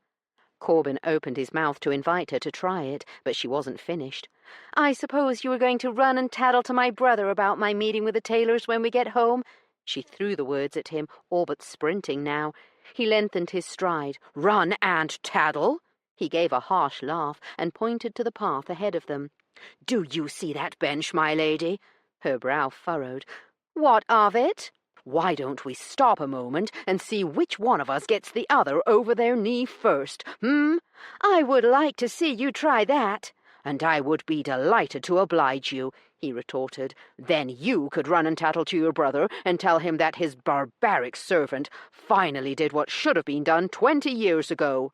Corbin opened his mouth to invite her to try it, but she wasn't finished. "I suppose you were going to run and tattle to my brother about my meeting with the tailors when we get home?" She threw the words at him, all but sprinting now. He lengthened his stride. "Run and tattle?" He gave a harsh laugh and pointed to the path ahead of them. "Do you see that bench, my lady?" Her brow furrowed. "What of it?" "Why don't we stop a moment and see which one of us gets the other over their knee first, "I would like to see you try that." "And I would be delighted to oblige you," he retorted. "Then you could run and tattle to your brother and tell him that his barbaric servant finally did what should have been done 20 years ago."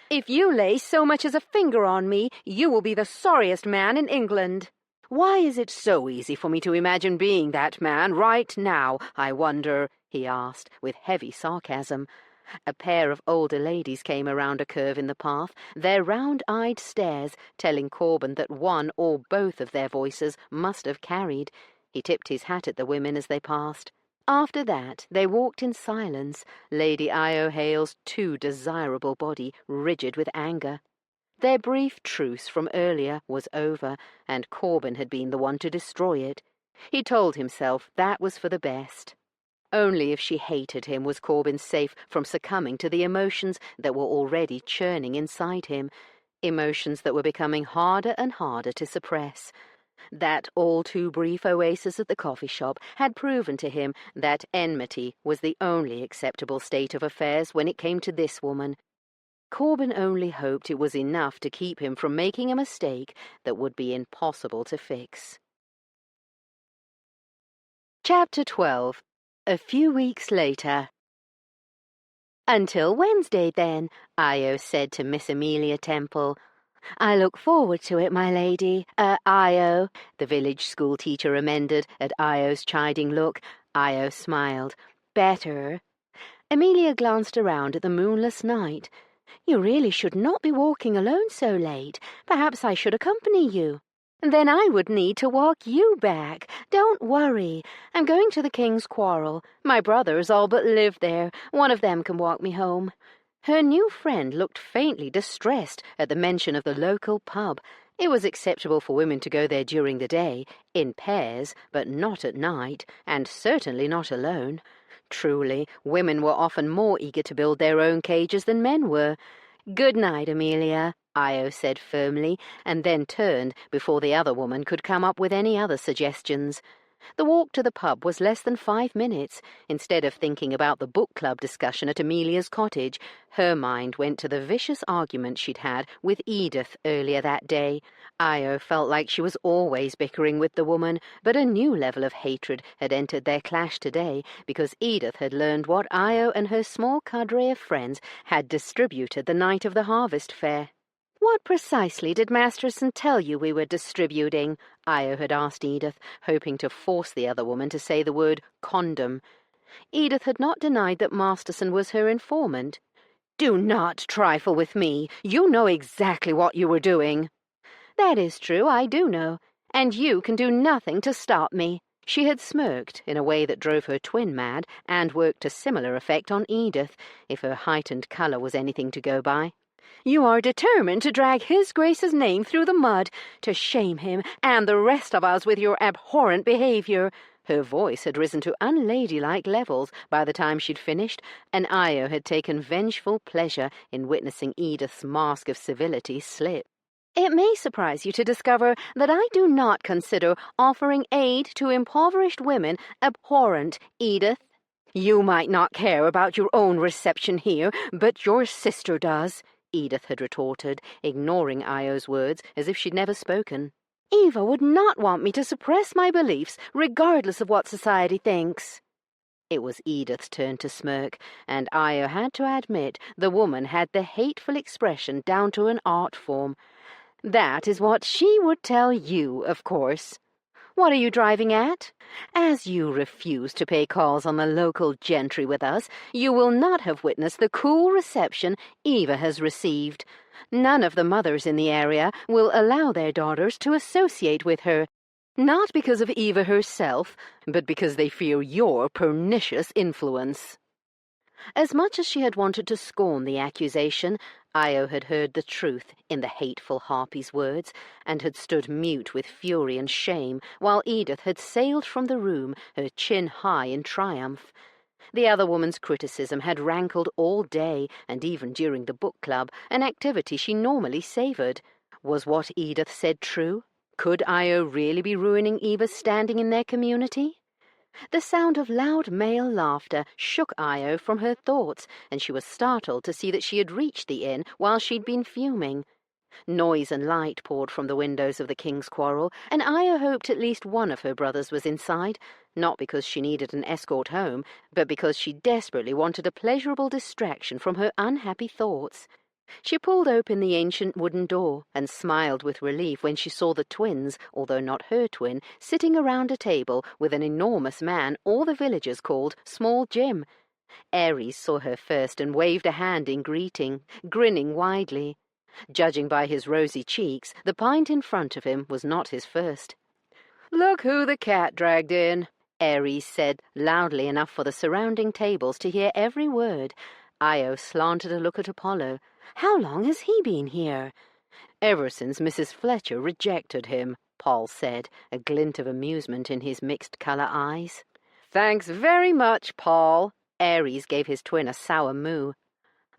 "If you lay so much as a finger on me, you will be the sorriest man in England." "Why is it so easy for me to imagine being that man right now, I wonder?" he asked, with heavy sarcasm. A pair of older ladies came around a curve in the path, their round-eyed stares telling Corbin that one or both of their voices must have carried. He tipped his hat at the women as they passed. After that, they walked in silence, Lady Io Hale's too desirable body rigid with anger. Their brief truce from earlier was over, and Corbin had been the one to destroy it. He told himself that was for the best. Only if she hated him was Corbin safe from succumbing to the emotions that were already churning inside him, emotions that were becoming harder and harder to suppress. That all-too-brief oasis at the coffee shop had proven to him that enmity was the only acceptable state of affairs when it came to this woman. Corbin only hoped it was enough to keep him from making a mistake that would be impossible to fix. Chapter 12. A few weeks later. "Until Wednesday, then," Io said to Miss Amelia Temple. "I look forward to it, my lady. Io," the village schoolteacher amended at Io's chiding look. Io smiled. "Better." Amelia glanced around at the moonless night. "You really should not be walking alone so late. Perhaps I should accompany you. Then I would need to walk you back. Don't worry. I'm going to the King's Quarrel. My brothers all but live there. One of them can walk me home." Her new friend looked faintly distressed at the mention of the local pub. It was acceptable for women to go there during the day, in pairs, but not at night, and certainly not alone. Truly, women were often more eager to build their own cages than men were. "Good night, Amelia," Io said firmly, and then turned before the other woman could come up with any other suggestions. The walk to the pub was less than 5 minutes. Instead of thinking about the book club discussion at Amelia's cottage, her mind went to the vicious argument she'd had with Edith earlier that day. Io felt like she was always bickering with the woman, but a new level of hatred had entered their clash today because Edith had learned what Io and her small cadre of friends had distributed the night of the harvest fair. "What precisely did Masterson tell you we were distributing?" Io had asked Edith, hoping to force the other woman to say the word condom. Edith had not denied that Masterson was her informant. "Do not trifle with me. You know exactly what you were doing." "That is true, I do know. And you can do nothing to stop me." She had smirked in a way that drove her twin mad and worked a similar effect on Edith, if her heightened colour was anything to go by. "You are determined to drag His Grace's name through the mud, to shame him and the rest of us with your abhorrent behaviour." Her voice had risen to unladylike levels by the time she'd finished, and Io had taken vengeful pleasure in witnessing Edith's mask of civility slip. "It may surprise you to discover that I do not consider offering aid to impoverished women abhorrent, Edith." "You might not care about your own reception here, but your sister does," Edith had retorted, ignoring Io's words as if she'd never spoken. "Eva would not want me to suppress my beliefs, regardless of what society thinks." It was Edith's turn to smirk, and Io had to admit the woman had the hateful expression down to an art form. "That is what she would tell you, of course." "What are you driving at?" "As you refuse to pay calls on the local gentry with us, you will not have witnessed the cool reception Eva has received. None of the mothers in the area will allow their daughters to associate with her, not because of Eva herself, but because they fear your pernicious influence." As much as she had wanted to scorn the accusation, Io had heard the truth in the hateful harpy's words, and had stood mute with fury and shame while Edith had sailed from the room, her chin high in triumph. The other woman's criticism had rankled all day, and even during the book club, an activity she normally savoured. Was what Edith said true? Could Io really be ruining Eva's standing in their community? The sound of loud male laughter shook Io from her thoughts, and she was startled to see that she had reached the inn while she'd been fuming. Noise and light poured from the windows of the King's Quarrel, and Io hoped at least one of her brothers was inside, not because she needed an escort home, but because she desperately wanted a pleasurable distraction from her unhappy thoughts. She pulled open the ancient wooden door and smiled with relief when she saw the twins, although not her twin, sitting around a table with an enormous man all the villagers called Small Jim. Ares saw her first and waved a hand in greeting, grinning widely. Judging by his rosy cheeks, the pint in front of him was not his first. "Look who the cat dragged in," Ares said, loudly enough for the surrounding tables to hear every word. Io slanted a look at Apollo. "How long has he been here?" "Ever since Mrs. Fletcher rejected him," Paul said, a glint of amusement in his mixed-colour eyes. "Thanks very much, Paul." Ares gave his twin a sour moo.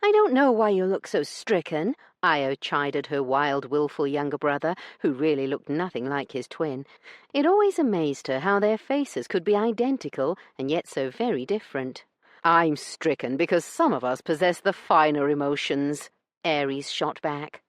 I don't know why you look so stricken, Io chided her wild, wilful younger brother, who really looked nothing like his twin. It always amazed her how their faces could be identical and yet so very different. I'm stricken because some of us possess the finer emotions, Ares shot back.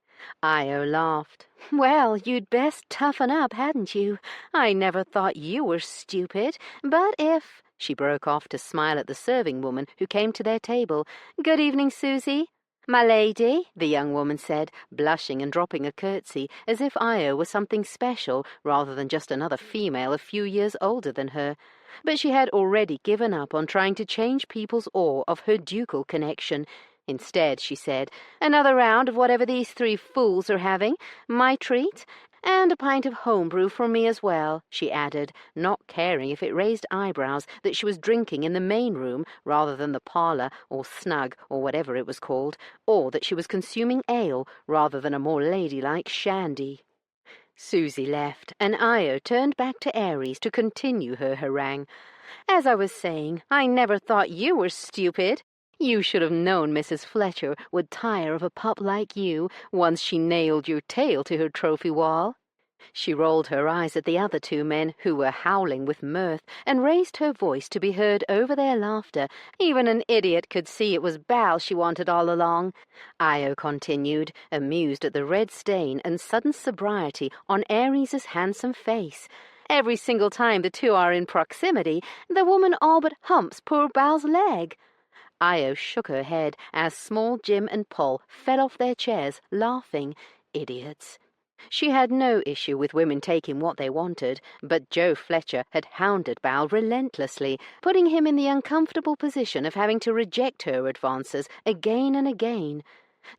Io laughed. Well, you'd best toughen up, hadn't you? I never thought you were stupid, but if... She broke off to smile at the serving woman who came to their table. Good evening, Susie. My lady, the young woman said, blushing and dropping a curtsy, as if Io was something special rather than just another female a few years older than her. But she had already given up on trying to change people's awe of her ducal connection. Instead, she said, another round of whatever these three fools are having, my treat, and a pint of homebrew for me as well, she added, not caring if it raised eyebrows that she was drinking in the main room rather than the parlour or snug or whatever it was called, or that she was consuming ale rather than a more ladylike shandy. Susie left, and Io turned back to Ares to continue her harangue. As I was saying, I never thought you were stupid. You should have known Mrs. Fletcher would tire of a pup like you once she nailed your tail to her trophy wall. She rolled her eyes at the other two men, who were howling with mirth, and raised her voice to be heard over their laughter. Even an idiot could see it was Bal she wanted all along. Io continued, amused at the red stain and sudden sobriety on Ares's handsome face. Every single time the two are in proximity, the woman all but humps poor Bal's leg. Io shook her head as Small Jim and Paul fell off their chairs, laughing. Idiots. She had no issue with women taking what they wanted, but Joe Fletcher had hounded Bal relentlessly, putting him in the uncomfortable position of having to reject her advances again and again.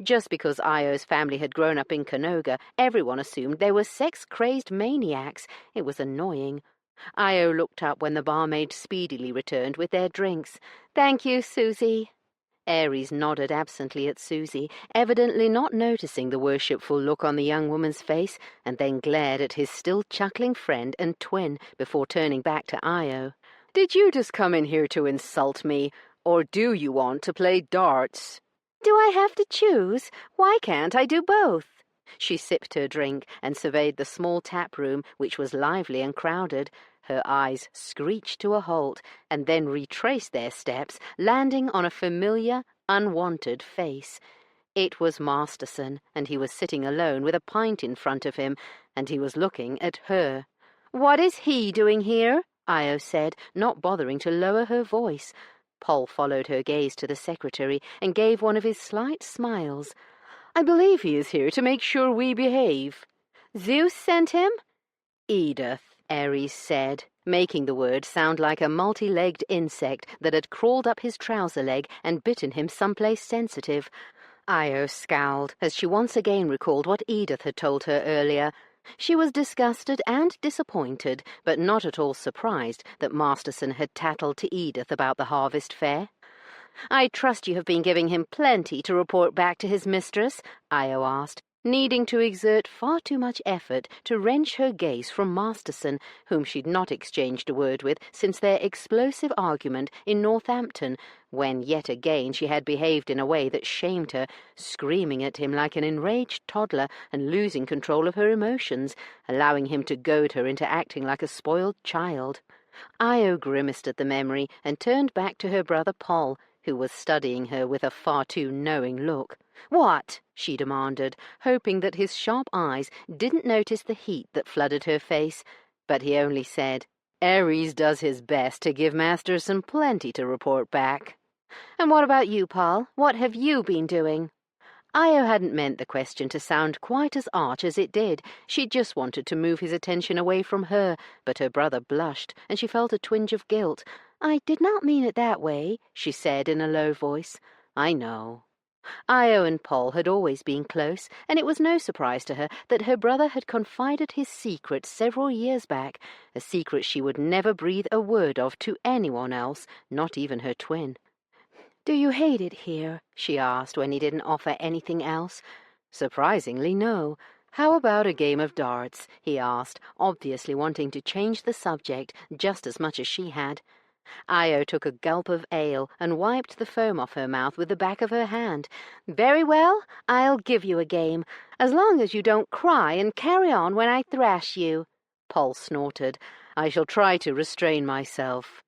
Just because Io's family had grown up in Canoga, everyone assumed they were sex-crazed maniacs. It was annoying. Io looked up when the barmaid speedily returned with their drinks. Thank you, Susie. Ares nodded absently at Susie, evidently not noticing the worshipful look on the young woman's face, and then glared at his still chuckling friend and twin before turning back to Io. Did you just come in here to insult me, or do you want to play darts? Do I have to choose? Why can't I do both? She sipped her drink and surveyed the small tap room, which was lively and crowded. Her eyes screeched to a halt, and then retraced their steps, landing on a familiar, unwanted face. It was Masterson, and he was sitting alone with a pint in front of him, and he was looking at her. What is he doing here? Io said, not bothering to lower her voice. Paul followed her gaze to the secretary and gave one of his slight smiles. I believe he is here to make sure we behave. Zeus sent him? Edith, Ares said, making the word sound like a multi-legged insect that had crawled up his trouser leg and bitten him someplace sensitive. Io scowled as she once again recalled what Edith had told her earlier. She was disgusted and disappointed, but not at all surprised that Masterson had tattled to Edith about the harvest fair. I trust you have been giving him plenty to report back to his mistress, Io asked, needing to exert far too much effort to wrench her gaze from Masterson, whom she'd not exchanged a word with since their explosive argument in Northampton, when yet again she had behaved in a way that shamed her, screaming at him like an enraged toddler and losing control of her emotions, allowing him to goad her into acting like a spoiled child. Io grimaced at the memory and turned back to her brother Paul, who was studying her with a far too knowing look. What? She demanded, hoping that his sharp eyes didn't notice the heat that flooded her face, but he only said, Ares does his best to give Masterson plenty to report back. And what about you, Paul? What have you been doing? Io hadn't meant the question to sound quite as arch as it did. She just wanted to move his attention away from her, but her brother blushed, and she felt a twinge of guilt. I did not mean it that way, she said in a low voice. I know. Io and Paul had always been close, and it was no surprise to her that her brother had confided his secret several years back, a secret she would never breathe a word of to anyone else, not even her twin. Do you hate it here? She asked when he didn't offer anything else. Surprisingly, no. How about a game of darts? He asked, obviously wanting to change the subject just as much as she had. Io took a gulp of ale and wiped the foam off her mouth with the back of her hand. "Very well, I'll give you a game, as long as you don't cry and carry on when I thrash you." Poll snorted. "I shall try to restrain myself."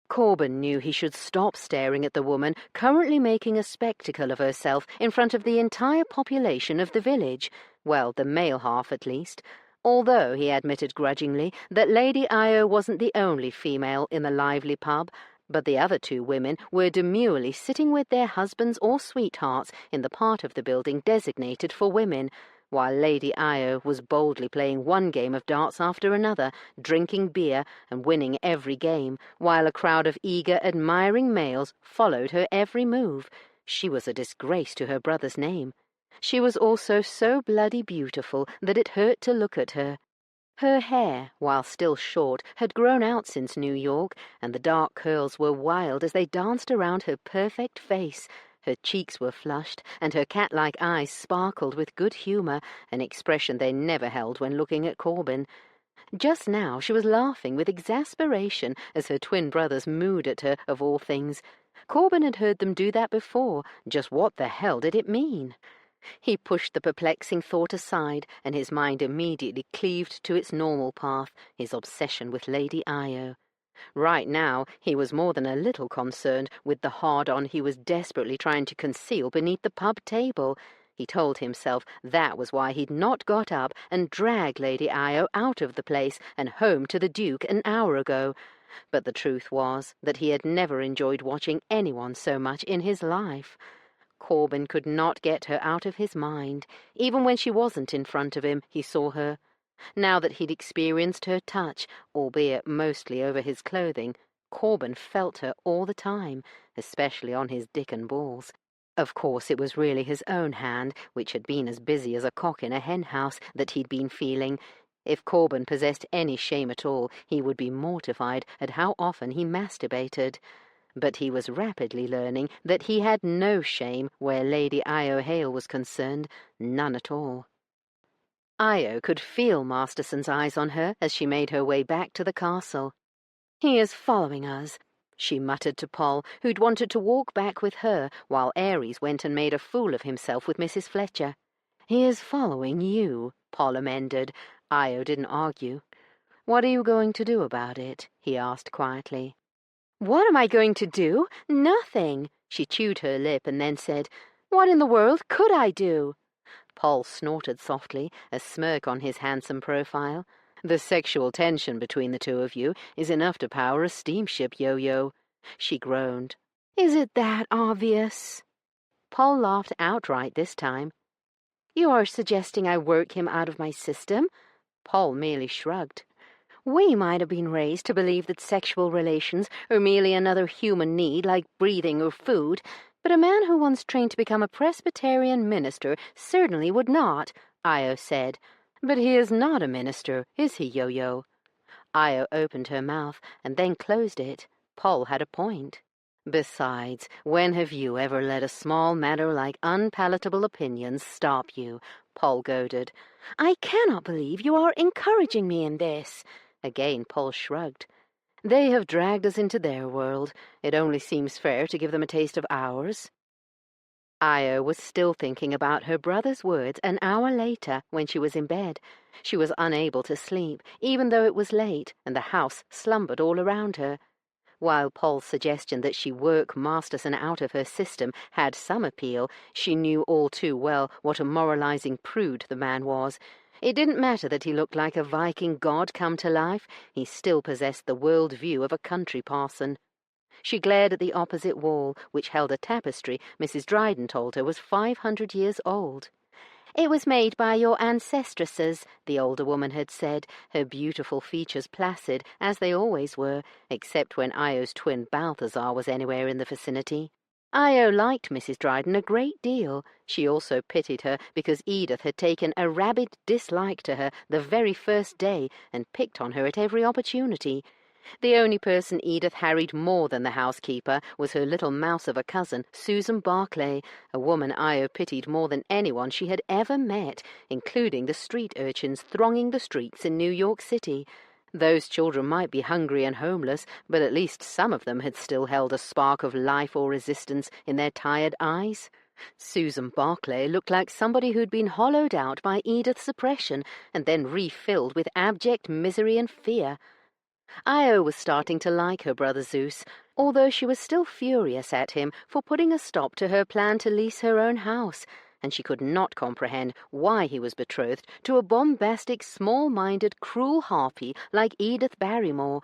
Corben knew he should stop staring at the woman currently making a spectacle of herself in front of the entire population of the village, well, the male half at least, although he admitted grudgingly that Lady Io wasn't the only female in the lively pub, but the other two women were demurely sitting with their husbands or sweethearts in the part of the building designated for women, while Lady Io was boldly playing one game of darts after another, drinking beer and winning every game, while a crowd of eager, admiring males followed her every move. She was a disgrace to her brother's name. She was also so bloody beautiful that it hurt to look at her. Her hair, while still short, had grown out since New York, and the dark curls were wild as they danced around her perfect face. Her cheeks were flushed, and her cat-like eyes sparkled with good humour, an expression they never held when looking at Corben. Just now she was laughing with exasperation as her twin brothers mooed at her, of all things. Corben had heard them do that before. Just what the hell did it mean? He pushed the perplexing thought aside, and his mind immediately cleaved to its normal path, his obsession with Lady Io. Right now, he was more than a little concerned with the hard-on he was desperately trying to conceal beneath the pub table. He told himself that was why he'd not got up and dragged Lady Io out of the place and home to the Duke an hour ago. But the truth was that he had never enjoyed watching anyone so much in his life. Corben could not get her out of his mind. Even when she wasn't in front of him, he saw her. Now that he'd experienced her touch, albeit mostly over his clothing, Corben felt her all the time, especially on his dick and balls. Of course, it was really his own hand, which had been as busy as a cock in a hen-house, that he'd been feeling. If Corben possessed any shame at all, he would be mortified at how often he masturbated. But he was rapidly learning that he had no shame where Lady Io Hale was concerned, none at all. Io could feel Masterson's eyes on her as she made her way back to the castle. "He is following us," she muttered to Poll, who'd wanted to walk back with her while Ares went and made a fool of himself with Mrs. Fletcher. "He is following you," Poll amended. Io didn't argue. "What are you going to do about it?" he asked quietly. "What am I going to do? Nothing." She chewed her lip and then said, "What in the world could I do?" Poll snorted softly, a smirk on his handsome profile. "The sexual tension between the two of you is enough to power a steamship, Yo-Yo." She groaned. "Is it that obvious?" Poll laughed outright this time. "You are suggesting I work him out of my system?" Poll merely shrugged. "We might have been raised to believe that sexual relations are merely another human need like breathing or food, but a man who once trained to become a Presbyterian minister certainly would not," Io said. "But he is not a minister, is he, Yo-Yo?" Io opened her mouth and then closed it. Poll had a point. "Besides, when have you ever let a small matter like unpalatable opinions stop you?" Poll goaded. "I cannot believe you are encouraging me in this." Again Poll shrugged. "They have dragged us into their world. It only seems fair to give them a taste of ours." Io was still thinking about her brother's words an hour later when she was in bed. She was unable to sleep, even though it was late, and the house slumbered all around her. While Poll's suggestion that she work Masterson out of her system had some appeal, she knew all too well what a moralizing prude the man was. It didn't matter that he looked like a Viking god come to life. He still possessed the world view of a country parson. She glared at the opposite wall, which held a tapestry Mrs. Dryden told her was 500 years old. "It was made by your ancestresses," the older woman had said, her beautiful features placid, as they always were, except when Io's twin Balthazar was anywhere in the vicinity. Io liked Mrs. Dryden a great deal. She also pitied her because Edith had taken a rabid dislike to her the very first day and picked on her at every opportunity. The only person Edith harried more than the housekeeper was her little mouse of a cousin, Susan Barclay, a woman Io pitied more than anyone she had ever met, including the street urchins thronging the streets in New York City. Those children might be hungry and homeless, but at least some of them had still held a spark of life or resistance in their tired eyes. Susan Barclay looked like somebody who'd been hollowed out by Edith's oppression and then refilled with abject misery and fear. Io was starting to like her brother Zeus, although she was still furious at him for putting a stop to her plan to lease her own house, and she could not comprehend why he was betrothed to a bombastic, small-minded, cruel harpy like Edith Barrymore.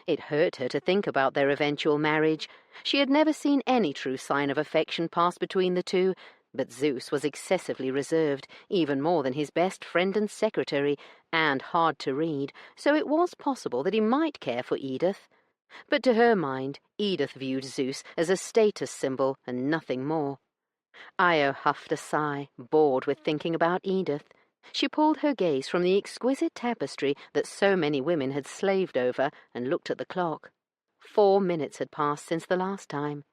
It hurt her to think about their eventual marriage. She had never seen any true sign of affection pass between the two, but Zeus was excessively reserved, even more than his best friend and secretary, and hard to read, so it was possible that he might care for Edith. But to her mind, Edith viewed Zeus as a status symbol and nothing more. Io huffed a sigh, bored with thinking about Edith. She pulled her gaze from the exquisite tapestry that so many women had slaved over and looked at the clock. 4 minutes had passed since the last time.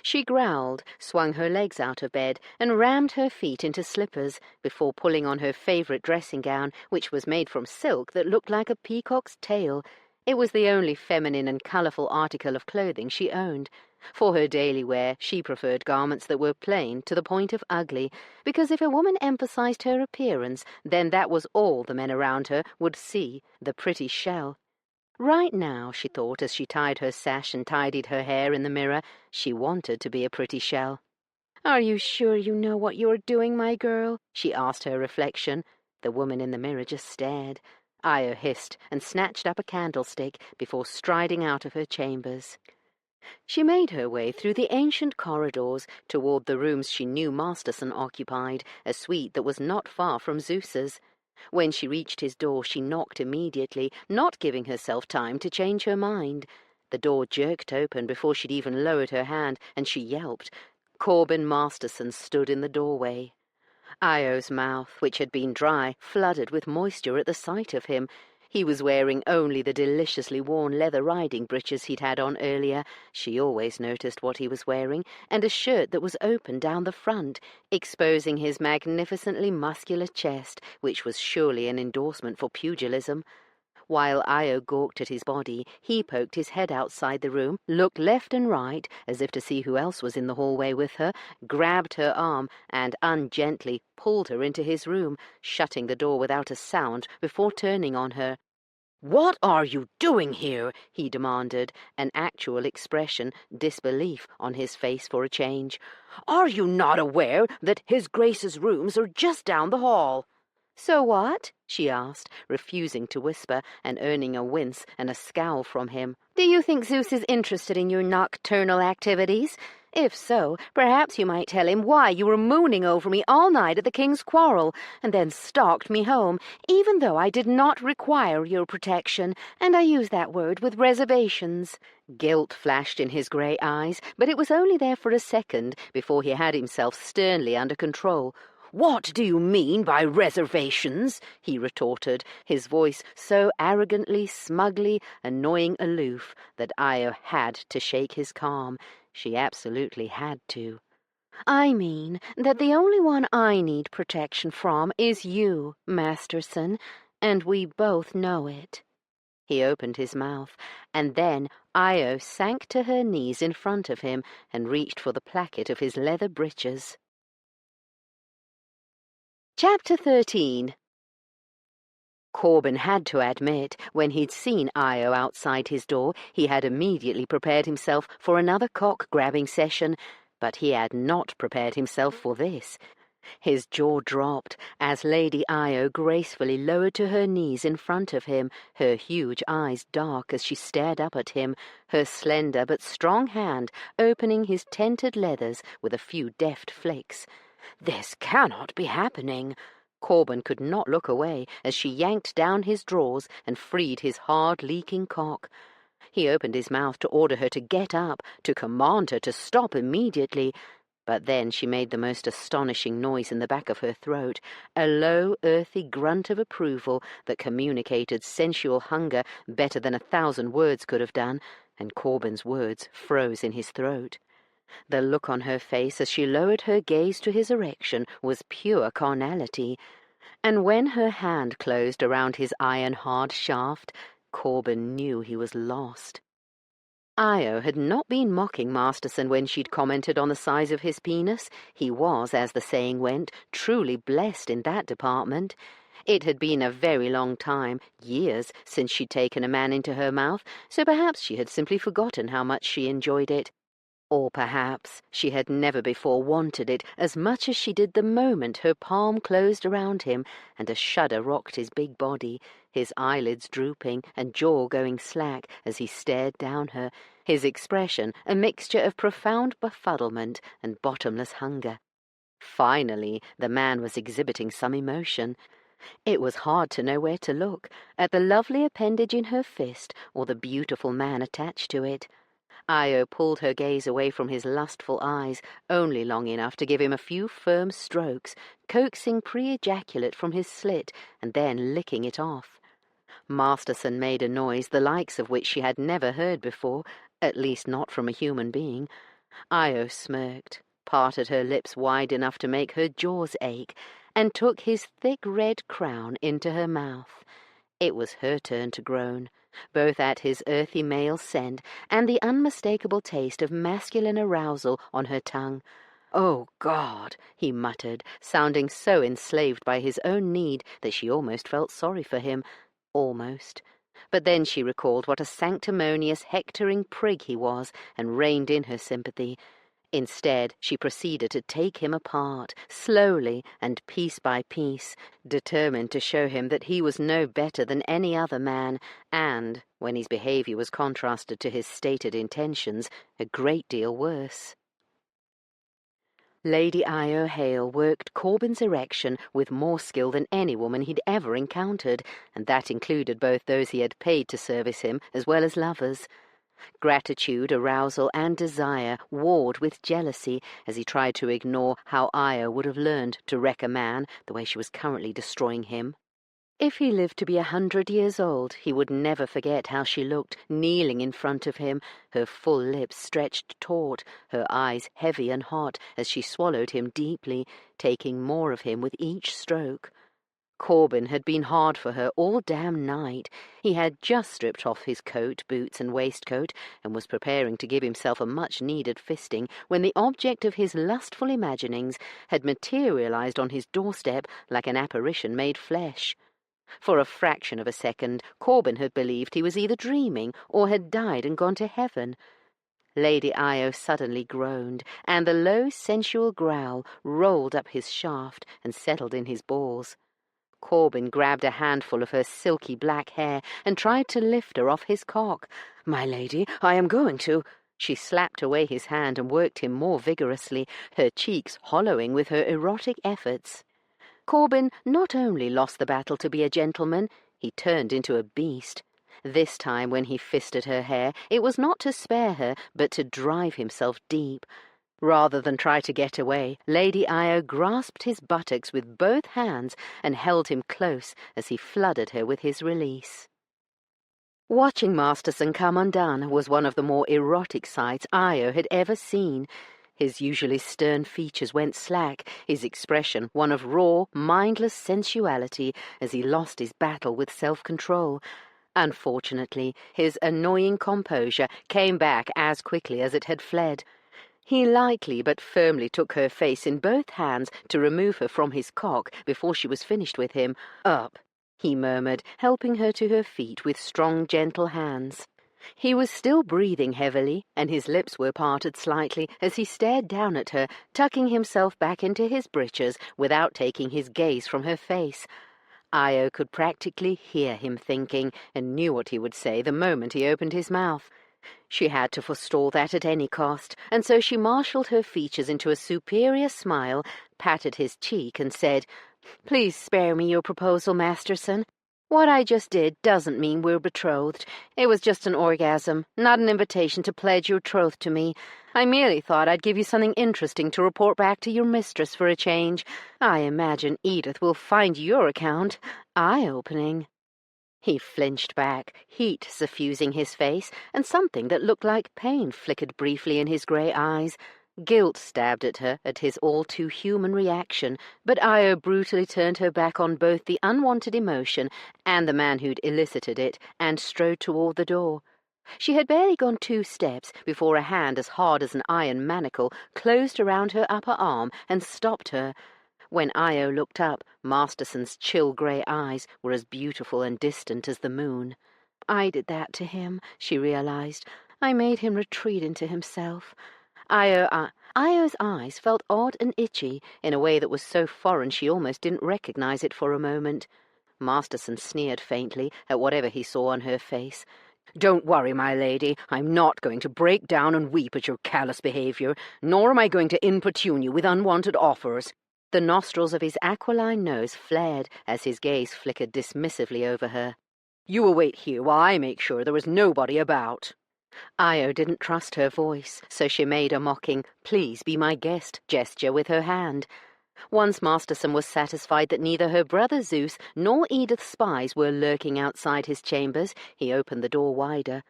She growled, swung her legs out of bed, and rammed her feet into slippers before pulling on her favourite dressing gown, which was made from silk that looked like a peacock's tail. It was the only feminine and colourful article of clothing she owned. For her daily wear, she preferred garments that were plain to the point of ugly, because if a woman emphasized her appearance, then that was all the men around her would see, the pretty shell. Right now, she thought as she tied her sash and tidied her hair in the mirror, she wanted to be a pretty shell. "Are you sure you know what you're doing, my girl?" she asked her reflection. The woman in the mirror just stared. Io hissed and snatched up a candlestick before striding out of her chambers. She made her way through the ancient corridors toward the rooms she knew Masterson occupied, a suite that was not far from Zeus's. When she reached his door, she knocked immediately, not giving herself time to change her mind. The door jerked open before she'd even lowered her hand, and she yelped. Corbin Masterson stood in the doorway. Io's mouth, which had been dry, flooded with moisture at the sight of him. He was wearing only the deliciously worn leather riding breeches he'd had on earlier. She always noticed what he was wearing, and a shirt that was open down the front, exposing his magnificently muscular chest, which was surely an endorsement for pugilism. While Io gawked at his body, he poked his head outside the room, looked left and right, as if to see who else was in the hallway with her, grabbed her arm, and ungently pulled her into his room, shutting the door without a sound before turning on her. "What are you doing here?" he demanded, an actual expression, disbelief, on his face for a change. "Are you not aware that His Grace's rooms are just down the hall?" "So what?" she asked, refusing to whisper and earning a wince and a scowl from him. "Do you think Zeus is interested in your nocturnal activities? If so, perhaps you might tell him why you were mooning over me all night at the king's quarrel, and then stalked me home, even though I did not require your protection, and I use that word with reservations." Guilt flashed in his grey eyes, but it was only there for a second before he had himself sternly under control. "What do you mean by reservations?" he retorted, his voice so arrogantly, smugly, annoying aloof that Io had to shake his calm. She absolutely had to. "I mean that the only one I need protection from is you, Masterson, and we both know it." He opened his mouth, and then Io sank to her knees in front of him and reached for the placket of his leather breeches. Chapter 13. Corbin had to admit, when he'd seen Io outside his door, he had immediately prepared himself for another cock-grabbing session, but he had not prepared himself for this. His jaw dropped as Lady Io gracefully lowered to her knees in front of him, her huge eyes dark as she stared up at him, her slender but strong hand opening his tented leathers with a few deft flicks. "This cannot be happening." Corbin could not look away as she yanked down his drawers and freed his hard, leaking cock. He opened his mouth to order her to get up, to command her to stop immediately, but then she made the most astonishing noise in the back of her throat, a low, earthy grunt of approval that communicated sensual hunger better than 1,000 words could have done, and Corbin's words froze in his throat. The look on her face as she lowered her gaze to his erection was pure carnality, and when her hand closed around his iron-hard shaft, Corbin knew he was lost. Io had not been mocking Masterson when she'd commented on the size of his penis. He was, as the saying went, truly blessed in that department. It had been a very long time, years, since she'd taken a man into her mouth, so perhaps she had simply forgotten how much she enjoyed it. Or perhaps she had never before wanted it as much as she did the moment her palm closed around him and a shudder rocked his big body, his eyelids drooping and jaw going slack as he stared down her, his expression a mixture of profound befuddlement and bottomless hunger. Finally, the man was exhibiting some emotion. It was hard to know where to look, at the lovely appendage in her fist or the beautiful man attached to it. Io pulled her gaze away from his lustful eyes, only long enough to give him a few firm strokes, coaxing pre-ejaculate from his slit and then licking it off. Masterson made a noise the likes of which she had never heard before, at least not from a human being. Io smirked, parted her lips wide enough to make her jaws ache, and took his thick red crown into her mouth. It was her turn to groan, both at his earthy male scent and the unmistakable taste of masculine arousal on her tongue. "Oh, God," he muttered, sounding so enslaved by his own need that she almost felt sorry for him. Almost. But then she recalled what a sanctimonious, hectoring prig he was, and reined in her sympathy. Instead, she proceeded to take him apart, slowly and piece by piece, determined to show him that he was no better than any other man, and, when his behaviour was contrasted to his stated intentions, a great deal worse. Lady Io Hale worked Corbin's erection with more skill than any woman he'd ever encountered, and that included both those he had paid to service him as well as lovers. Gratitude, arousal, and desire warred with jealousy as he tried to ignore how Io would have learned to wreck a man the way she was currently destroying him. If he lived to be 100 years old, he would never forget how she looked, kneeling in front of him, her full lips stretched taut, her eyes heavy and hot as she swallowed him deeply, taking more of him with each stroke. Corbin had been hard for her all damn night. He had just stripped off his coat, boots, and waistcoat, and was preparing to give himself a much-needed fisting when the object of his lustful imaginings had materialized on his doorstep like an apparition made flesh. For a fraction of a second, Corbin had believed he was either dreaming or had died and gone to heaven. Lady Io suddenly groaned, and the low, sensual growl rolled up his shaft and settled in his balls. Corbin grabbed a handful of her silky black hair and tried to lift her off his cock. "My lady, I am going to—" She slapped away his hand and worked him more vigorously, her cheeks hollowing with her erotic efforts. Corbin not only lost the battle to be a gentleman, he turned into a beast. This time when he fisted her hair, it was not to spare her, but to drive himself deep. Rather than try to get away, Lady Io grasped his buttocks with both hands and held him close as he flooded her with his release. Watching Masterson come undone was one of the more erotic sights Io had ever seen. His usually stern features went slack, his expression one of raw, mindless sensuality as he lost his battle with self-control. Unfortunately, his annoying composure came back as quickly as it had fled. He lightly but firmly took her face in both hands to remove her from his cock before she was finished with him. "Up," he murmured, helping her to her feet with strong, gentle hands. He was still breathing heavily, and his lips were parted slightly as he stared down at her, tucking himself back into his breeches without taking his gaze from her face. Io could practically hear him thinking, and knew what he would say the moment he opened his mouth. She had to forestall that at any cost, and so she marshalled her features into a superior smile, patted his cheek, and said, "Please spare me your proposal, Masterson. What I just did doesn't mean we're betrothed. It was just an orgasm, not an invitation to pledge your troth to me. I merely thought I'd give you something interesting to report back to your mistress for a change. I imagine Edith will find your account eye-opening." He flinched back, heat suffusing his face, and something that looked like pain flickered briefly in his grey eyes. Guilt stabbed at her at his all-too-human reaction, but Io brutally turned her back on both the unwanted emotion and the man who'd elicited it, and strode toward the door. She had barely gone 2 steps before a hand as hard as an iron manacle closed around her upper arm and stopped her. When Io looked up, Masterson's chill grey eyes were as beautiful and distant as the moon. I did that to him, she realized. I made him retreat into himself. Io's eyes felt odd and itchy in a way that was so foreign she almost didn't recognize it for a moment. Masterson sneered faintly at whatever he saw on her face. "Don't worry, my lady. I'm not going to break down and weep at your callous behavior, nor am I going to importune you with unwanted offers." The nostrils of his aquiline nose flared as his gaze flickered dismissively over her. "You will wait here while I make sure there is nobody about." Io didn't trust her voice, so she made a mocking, "Please be my guest" gesture with her hand. Once Masterson was satisfied that neither her brother Zeus nor Edith's spies were lurking outside his chambers, he opened the door wider.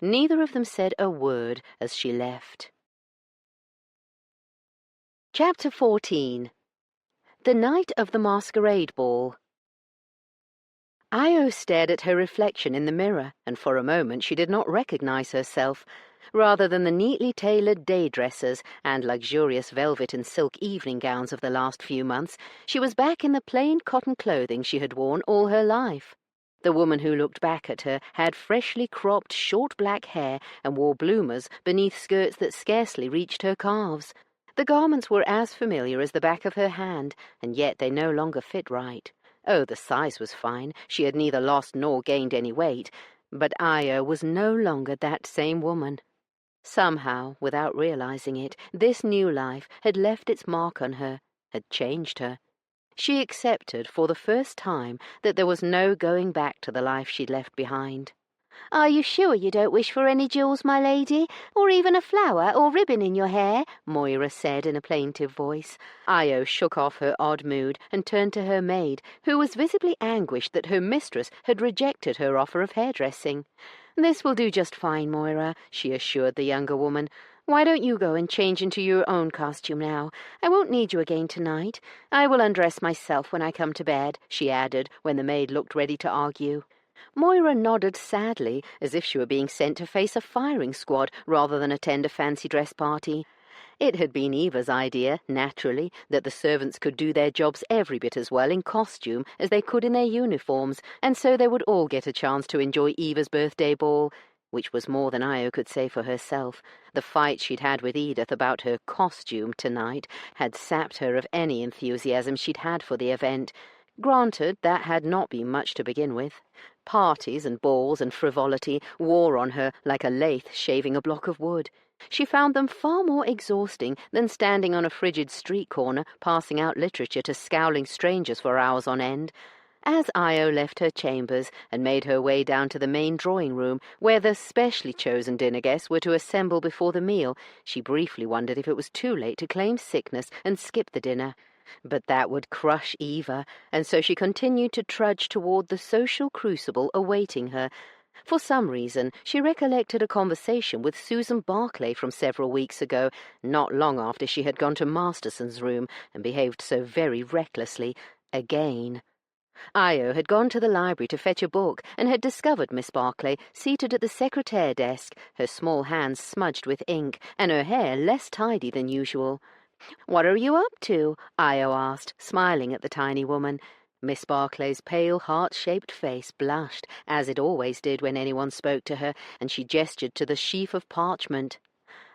Neither of them said a word as she left. Chapter 14. The Night of the Masquerade Ball. Io stared at her reflection in the mirror, and for a moment she did not recognize herself. Rather than the neatly tailored day dresses and luxurious velvet and silk evening gowns of the last few months, she was back in the plain cotton clothing she had worn all her life. The woman who looked back at her had freshly cropped short black hair and wore bloomers beneath skirts that scarcely reached her calves. The garments were as familiar as the back of her hand, and yet they no longer fit right. Oh, the size was fine. She had neither lost nor gained any weight, but Io was no longer that same woman. Somehow, without realizing it, this new life had left its mark on her, had changed her. She accepted for the first time that there was no going back to the life she'd left behind. "Are you sure you don't wish for any jewels, my lady, or even a flower or ribbon in your hair?" Moira said in a plaintive voice. Io shook off her odd mood and turned to her maid, who was visibly anguished that her mistress had rejected her offer of hairdressing. "This will do just fine, Moira," she assured the younger woman. "Why don't you go and change into your own costume now? I won't need you again tonight. I will undress myself when I come to bed," she added, when the maid looked ready to argue. Moira nodded sadly, as if she were being sent to face a firing squad rather than attend a fancy dress party. It had been Eva's idea, naturally, that the servants could do their jobs every bit as well in costume as they could in their uniforms, and so they would all get a chance to enjoy Eva's birthday ball, which was more than Io could say for herself. The fight she'd had with Edith about her costume tonight had sapped her of any enthusiasm she'd had for the event. Granted, that had not been much to begin with. Parties and balls and frivolity wore on her like a lathe shaving a block of wood. She found them far more exhausting than standing on a frigid street corner passing out literature to scowling strangers for hours on end. As Io left her chambers and made her way down to the main drawing-room, where the specially chosen dinner guests were to assemble before the meal, she briefly wondered if it was too late to claim sickness and skip the dinner. But that would crush Eva, and so she continued to trudge toward the social crucible awaiting her. For some reason, she recollected a conversation with Susan Barclay from several weeks ago, not long after she had gone to Masterson's room and behaved so very recklessly again. Io had gone to the library to fetch a book and had discovered Miss Barclay seated at the secretaire desk, her small hands smudged with ink and her hair less tidy than usual. "What are you up to?" Io asked, smiling at the tiny woman. Miss Barclay's pale, heart-shaped face blushed, as it always did when anyone spoke to her, and she gestured to the sheaf of parchment.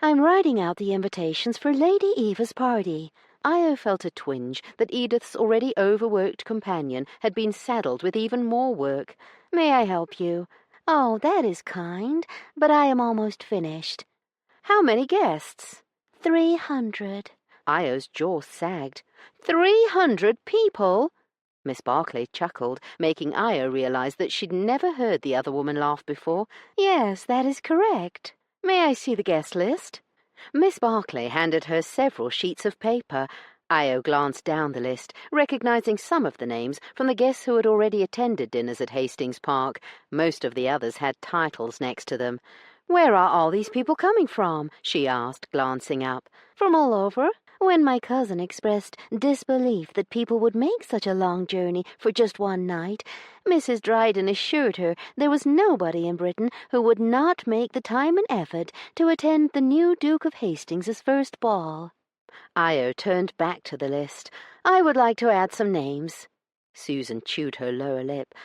"I'm writing out the invitations for Lady Eva's party." Io felt a twinge that Edith's already overworked companion had been saddled with even more work. "May I help you?" "Oh, that is kind, but I am almost finished." "How many guests?" 300. Io's jaw sagged. 300 people? Miss Barclay chuckled, making Io realize that she'd never heard the other woman laugh before. "Yes, that is correct. May I see the guest list?" Miss Barclay handed her several sheets of paper. Io glanced down the list, recognizing some of the names from the guests who had already attended dinners at Hastings Park. Most of the others had titles next to them. "Where are all these people coming from?" she asked, glancing up. "From all over. When my cousin expressed disbelief that people would make such a long journey for just one night, Mrs. Dryden assured her there was nobody in Britain who would not make the time and effort to attend the new Duke of Hastings' first ball." Io turned back to the list. "I would like to add some names." Susan chewed her lower lip.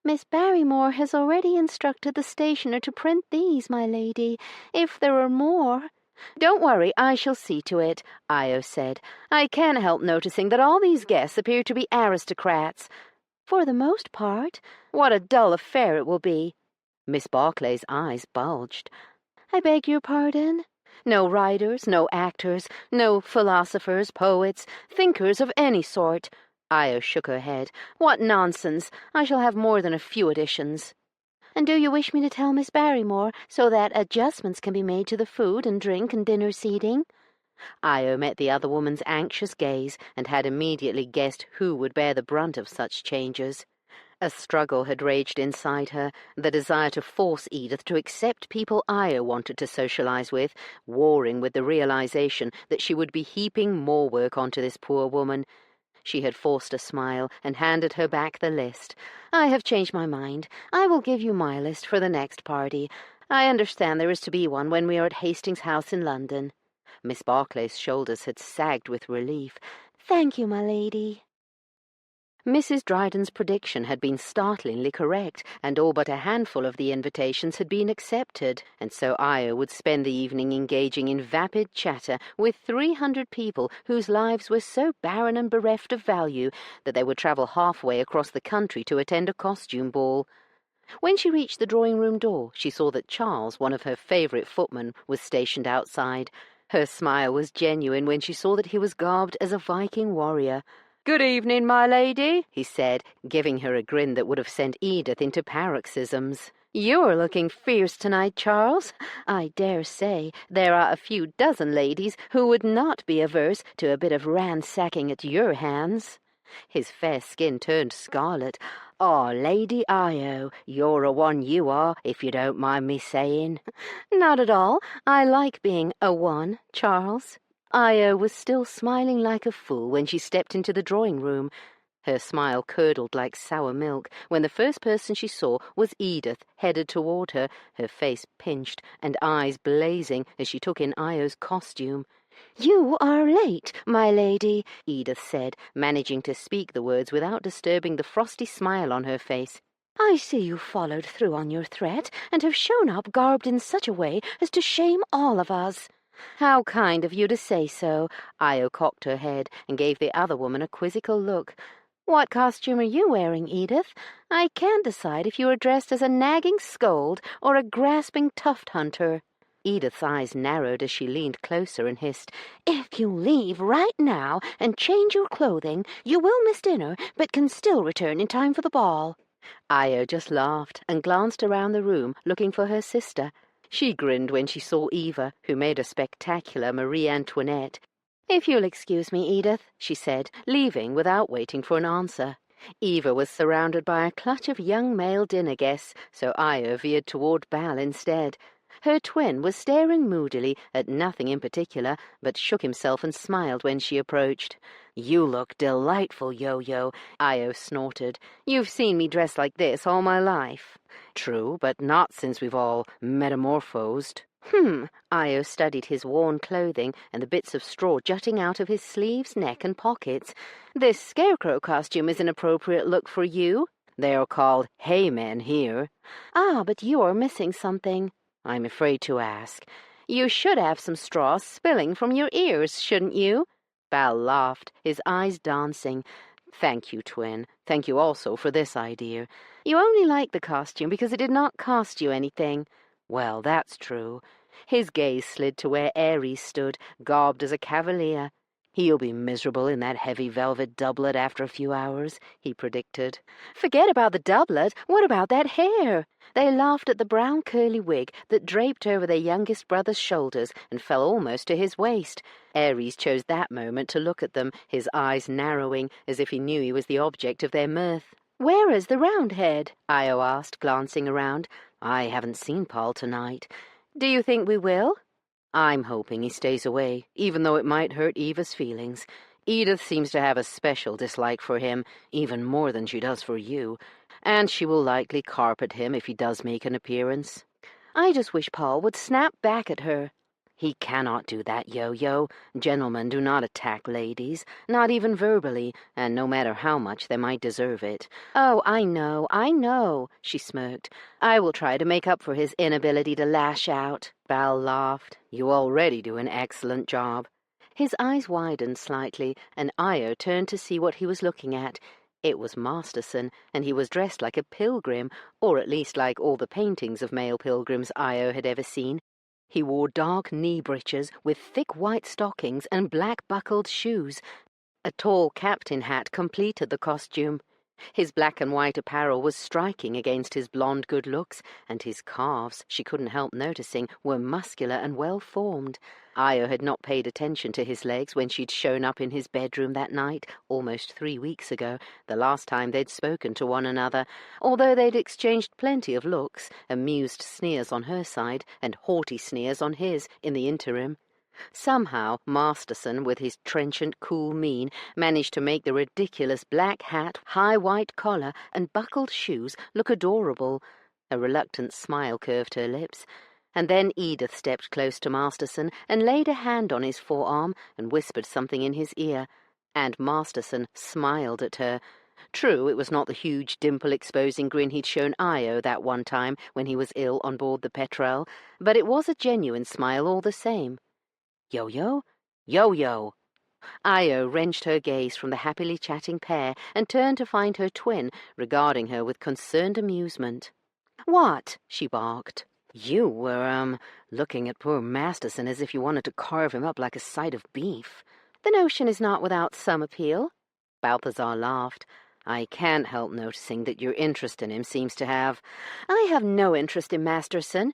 Miss Barrymore has already instructed the stationer to print these, my lady. If there are more—" "Don't worry, I shall see to it," Io said. "I can't help noticing that all these guests appear to be aristocrats." "For the most part." "What a dull affair it will be." Miss Barclay's eyes bulged. "I beg your pardon?" "No writers, no actors, no philosophers, poets, thinkers of any sort." Io shook her head. "What nonsense! I shall have more than a few additions." "And do you wish me to tell Miss Barrymore so that adjustments can be made to the food and drink and dinner seating?" Io met the other woman's anxious gaze and had immediately guessed who would bear the brunt of such changes. A struggle had raged inside her, the desire to force Edith to accept people Io wanted to socialize with, warring with the realization that she would be heaping more work onto this poor woman. She had forced a smile and handed her back the list. "I have changed my mind. I will give you my list for the next party. I understand there is to be one when we are at Hastings House in London." Miss Barclay's shoulders had sagged with relief. "Thank you, my lady." Mrs. Dryden's prediction had been startlingly correct, and all but a handful of the invitations had been accepted, and so Io would spend the evening engaging in vapid chatter with 300 people whose lives were so barren and bereft of value that they would travel halfway across the country to attend a costume ball. When she reached the drawing-room door, she saw that Charles, one of her favourite footmen, was stationed outside. Her smile was genuine when she saw that he was garbed as a Viking warrior. "Good evening, my lady," he said, giving her a grin that would have sent Edith into paroxysms. "You're looking fierce tonight, Charles. I dare say there are a few dozen ladies who would not be averse to a bit of ransacking at your hands." His fair skin turned scarlet. "Oh, Lady Io, you're a one, you are, if you don't mind me saying." "Not at all. I like being a one, Charles." Io was still smiling like a fool when she stepped into the drawing-room. Her smile curdled like sour milk when the first person she saw was Edith, headed toward her, her face pinched and eyes blazing as she took in Io's costume. "You are late, my lady," Edith said, managing to speak the words without disturbing the frosty smile on her face. "I see you followed through on your threat and have shown up garbed in such a way as to shame all of us." "How kind of you to say so." Io cocked her head and gave the other woman a quizzical look. "What costume are you wearing, Edith? I can't decide if you are dressed as a nagging scold or a grasping tuft hunter." Edith's eyes narrowed as she leaned closer and hissed, "If you leave right now and change your clothing, you will miss dinner, but can still return in time for the ball." Io just laughed and glanced around the room, looking for her sister. She grinned when she saw Eva, who made a spectacular Marie Antoinette. "If you'll excuse me, Edith," she said, leaving without waiting for an answer. Eva was surrounded by a clutch of young male dinner guests, so Io veered toward Bal instead. Her twin was staring moodily at nothing in particular, but shook himself and smiled when she approached. "You look delightful, Yo-Yo," Io snorted. "You've seen me dressed like this all my life." "True, but not since we've all metamorphosed." Io studied his worn clothing and the bits of straw jutting out of his sleeves, neck, and pockets. "This scarecrow costume is an appropriate look for you." "They are called hay-men here." "Ah, but you're missing something." "I'm afraid to ask." "You should have some straw spilling from your ears, shouldn't you?" Bal laughed, his eyes dancing. "Thank you, twin. Thank you also for this idea. You only like the costume because it did not cost you anything." "Well, that's true." His gaze slid to where Ares stood, garbed as a cavalier. "He'll be miserable in that heavy velvet doublet after a few hours," he predicted. "Forget about the doublet. What about that hair?" They laughed at the brown curly wig that draped over their youngest brother's shoulders and fell almost to his waist. Ares chose that moment to look at them, his eyes narrowing as if he knew he was the object of their mirth. "Where is the Roundhead?" Io asked, glancing around. "I haven't seen Paul tonight. Do you think we will?" "I'm hoping he stays away, even though it might hurt Eva's feelings. Edith seems to have a special dislike for him, even more than she does for you, and she will likely carpet him if he does make an appearance." "I just wish Paul would snap back at her." "He cannot do that, Yo-Yo. Gentlemen do not attack ladies, not even verbally, and no matter how much they might deserve it." "Oh, I know," she smirked. "I will try to make up for his inability to lash out." Val laughed. "You already do an excellent job." His eyes widened slightly, and Io turned to see what he was looking at. It was Masterson, and he was dressed like a pilgrim, or at least like all the paintings of male pilgrims Io had ever seen. He wore dark knee breeches with thick white stockings and black buckled shoes. A tall captain hat completed the costume. His black and white apparel was striking against his blonde good looks, and his calves, she couldn't help noticing, were muscular and well-formed. Io had not paid attention to his legs when she'd shown up in his bedroom that night, almost 3 weeks ago, the last time they'd spoken to one another, although they'd exchanged plenty of looks, amused sneers on her side, and haughty sneers on his, in the interim. Somehow Masterson, with his trenchant, cool mien, managed to make the ridiculous black hat, high white collar, and buckled shoes look adorable. A reluctant smile curved her lips. And then Edith stepped close to Masterson and laid a hand on his forearm and whispered something in his ear. And Masterson smiled at her. True, it was not the huge dimple-exposing grin he'd shown Io that one time when he was ill on board the Petrel, but it was a genuine smile all the same. "Yo-Yo? Yo-Yo!" Io wrenched her gaze from the happily chatting pair and turned to find her twin, regarding her with concerned amusement. "What?" she barked. "You were, looking at poor Masterson as if you wanted to carve him up like a side of beef." "The notion is not without some appeal." Balthazar laughed. "I can't help noticing that your interest in him seems to have—" "I have no interest in Masterson."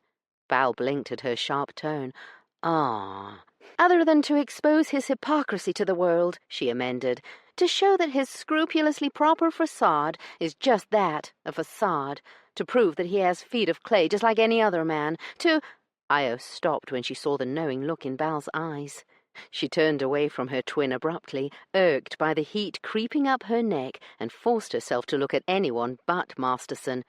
Val blinked at her sharp tone. "Ah." "Other than to expose his hypocrisy to the world," she amended, "to show that his scrupulously proper facade is just that, a facade, to prove that he has feet of clay just like any other man, to—" Io stopped when she saw the knowing look in Val's eyes. She turned away from her twin abruptly, irked by the heat creeping up her neck, and forced herself to look at anyone but Masterson.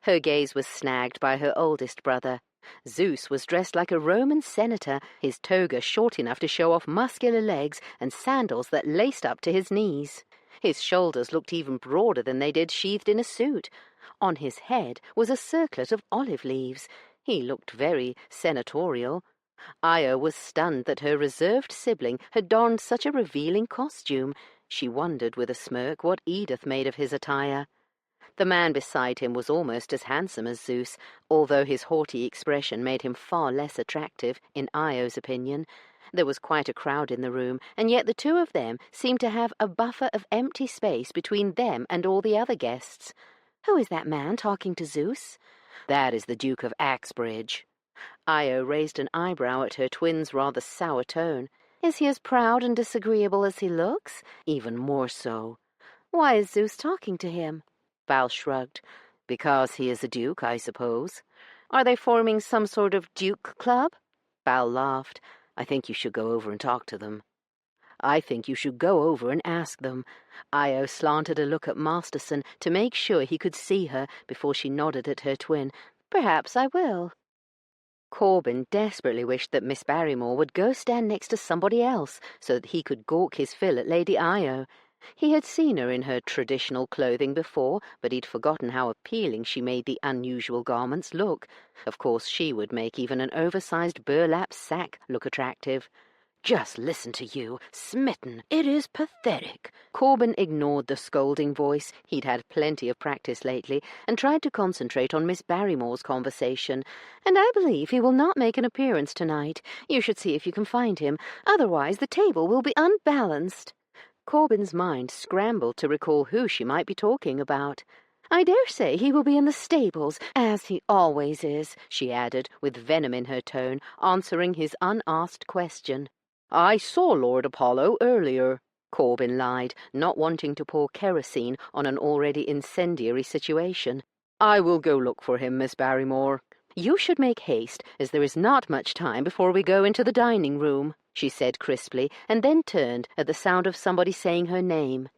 Her gaze was snagged by her oldest brother. Zeus was dressed like a Roman senator, his toga short enough to show off muscular legs and sandals that laced up to his knees. His shoulders looked even broader than they did sheathed in a suit. On his head was a circlet of olive leaves. He looked very senatorial. Io was stunned that her reserved sibling had donned such a revealing costume. She wondered with a smirk what Edith made of his attire. The man beside him was almost as handsome as Zeus, although his haughty expression made him far less attractive, in Io's opinion. There was quite a crowd in the room, and yet the two of them seemed to have a buffer of empty space between them and all the other guests. "Who is that man talking to Zeus?" "That is the Duke of Axbridge." Io raised an eyebrow at her twin's rather sour tone. "Is he as proud and disagreeable as he looks?" "Even more so." "Why is Zeus talking to him?" Val shrugged. "Because he is a duke, I suppose." "Are they forming some sort of duke club?" Val laughed. "I think you should go over and talk to them." "I think you should go over and ask them." Io slanted a look at Masterson to make sure he could see her before she nodded at her twin. "Perhaps I will." Corbin desperately wished that Miss Barrymore would go stand next to somebody else so that he could gawk his fill at Lady Io. He had seen her in her traditional clothing before, but he'd forgotten how appealing she made the unusual garments look. Of course, she would make even an oversized burlap sack look attractive. "Just listen to you, smitten. It is pathetic." Corbin ignored the scolding voice. He'd had plenty of practice lately, and tried to concentrate on Miss Barrymore's conversation. "And I believe he will not make an appearance tonight. You should see if you can find him. Otherwise the table will be unbalanced." Corbin's mind scrambled to recall who she might be talking about. "I dare say he will be in the stables, as he always is," she added, with venom in her tone, answering his unasked question. "I saw Lord Apollo earlier." Corbin lied, not wanting to pour kerosene on an already incendiary situation. "I will go look for him, Miss Barrymore." "You should make haste, as there is not much time before we go into the dining room," she said crisply, and then turned at the sound of somebody saying her name.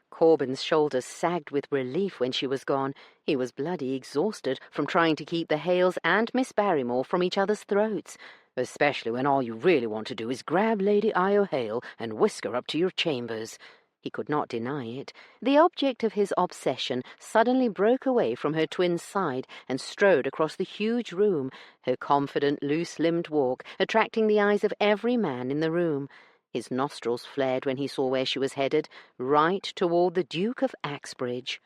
Corbin's shoulders sagged with relief when she was gone. He was bloody exhausted from trying to keep the Hales and Miss Barrymore from each other's throats, especially when all you really want to do is grab Lady Io Hale and whisk her up to your chambers. He could not deny it. The object of his obsession suddenly broke away from her twin's side and strode across the huge room, her confident, loose-limbed walk attracting the eyes of every man in the room. His nostrils flared when he saw where she was headed, right toward the Duke of Axbridge.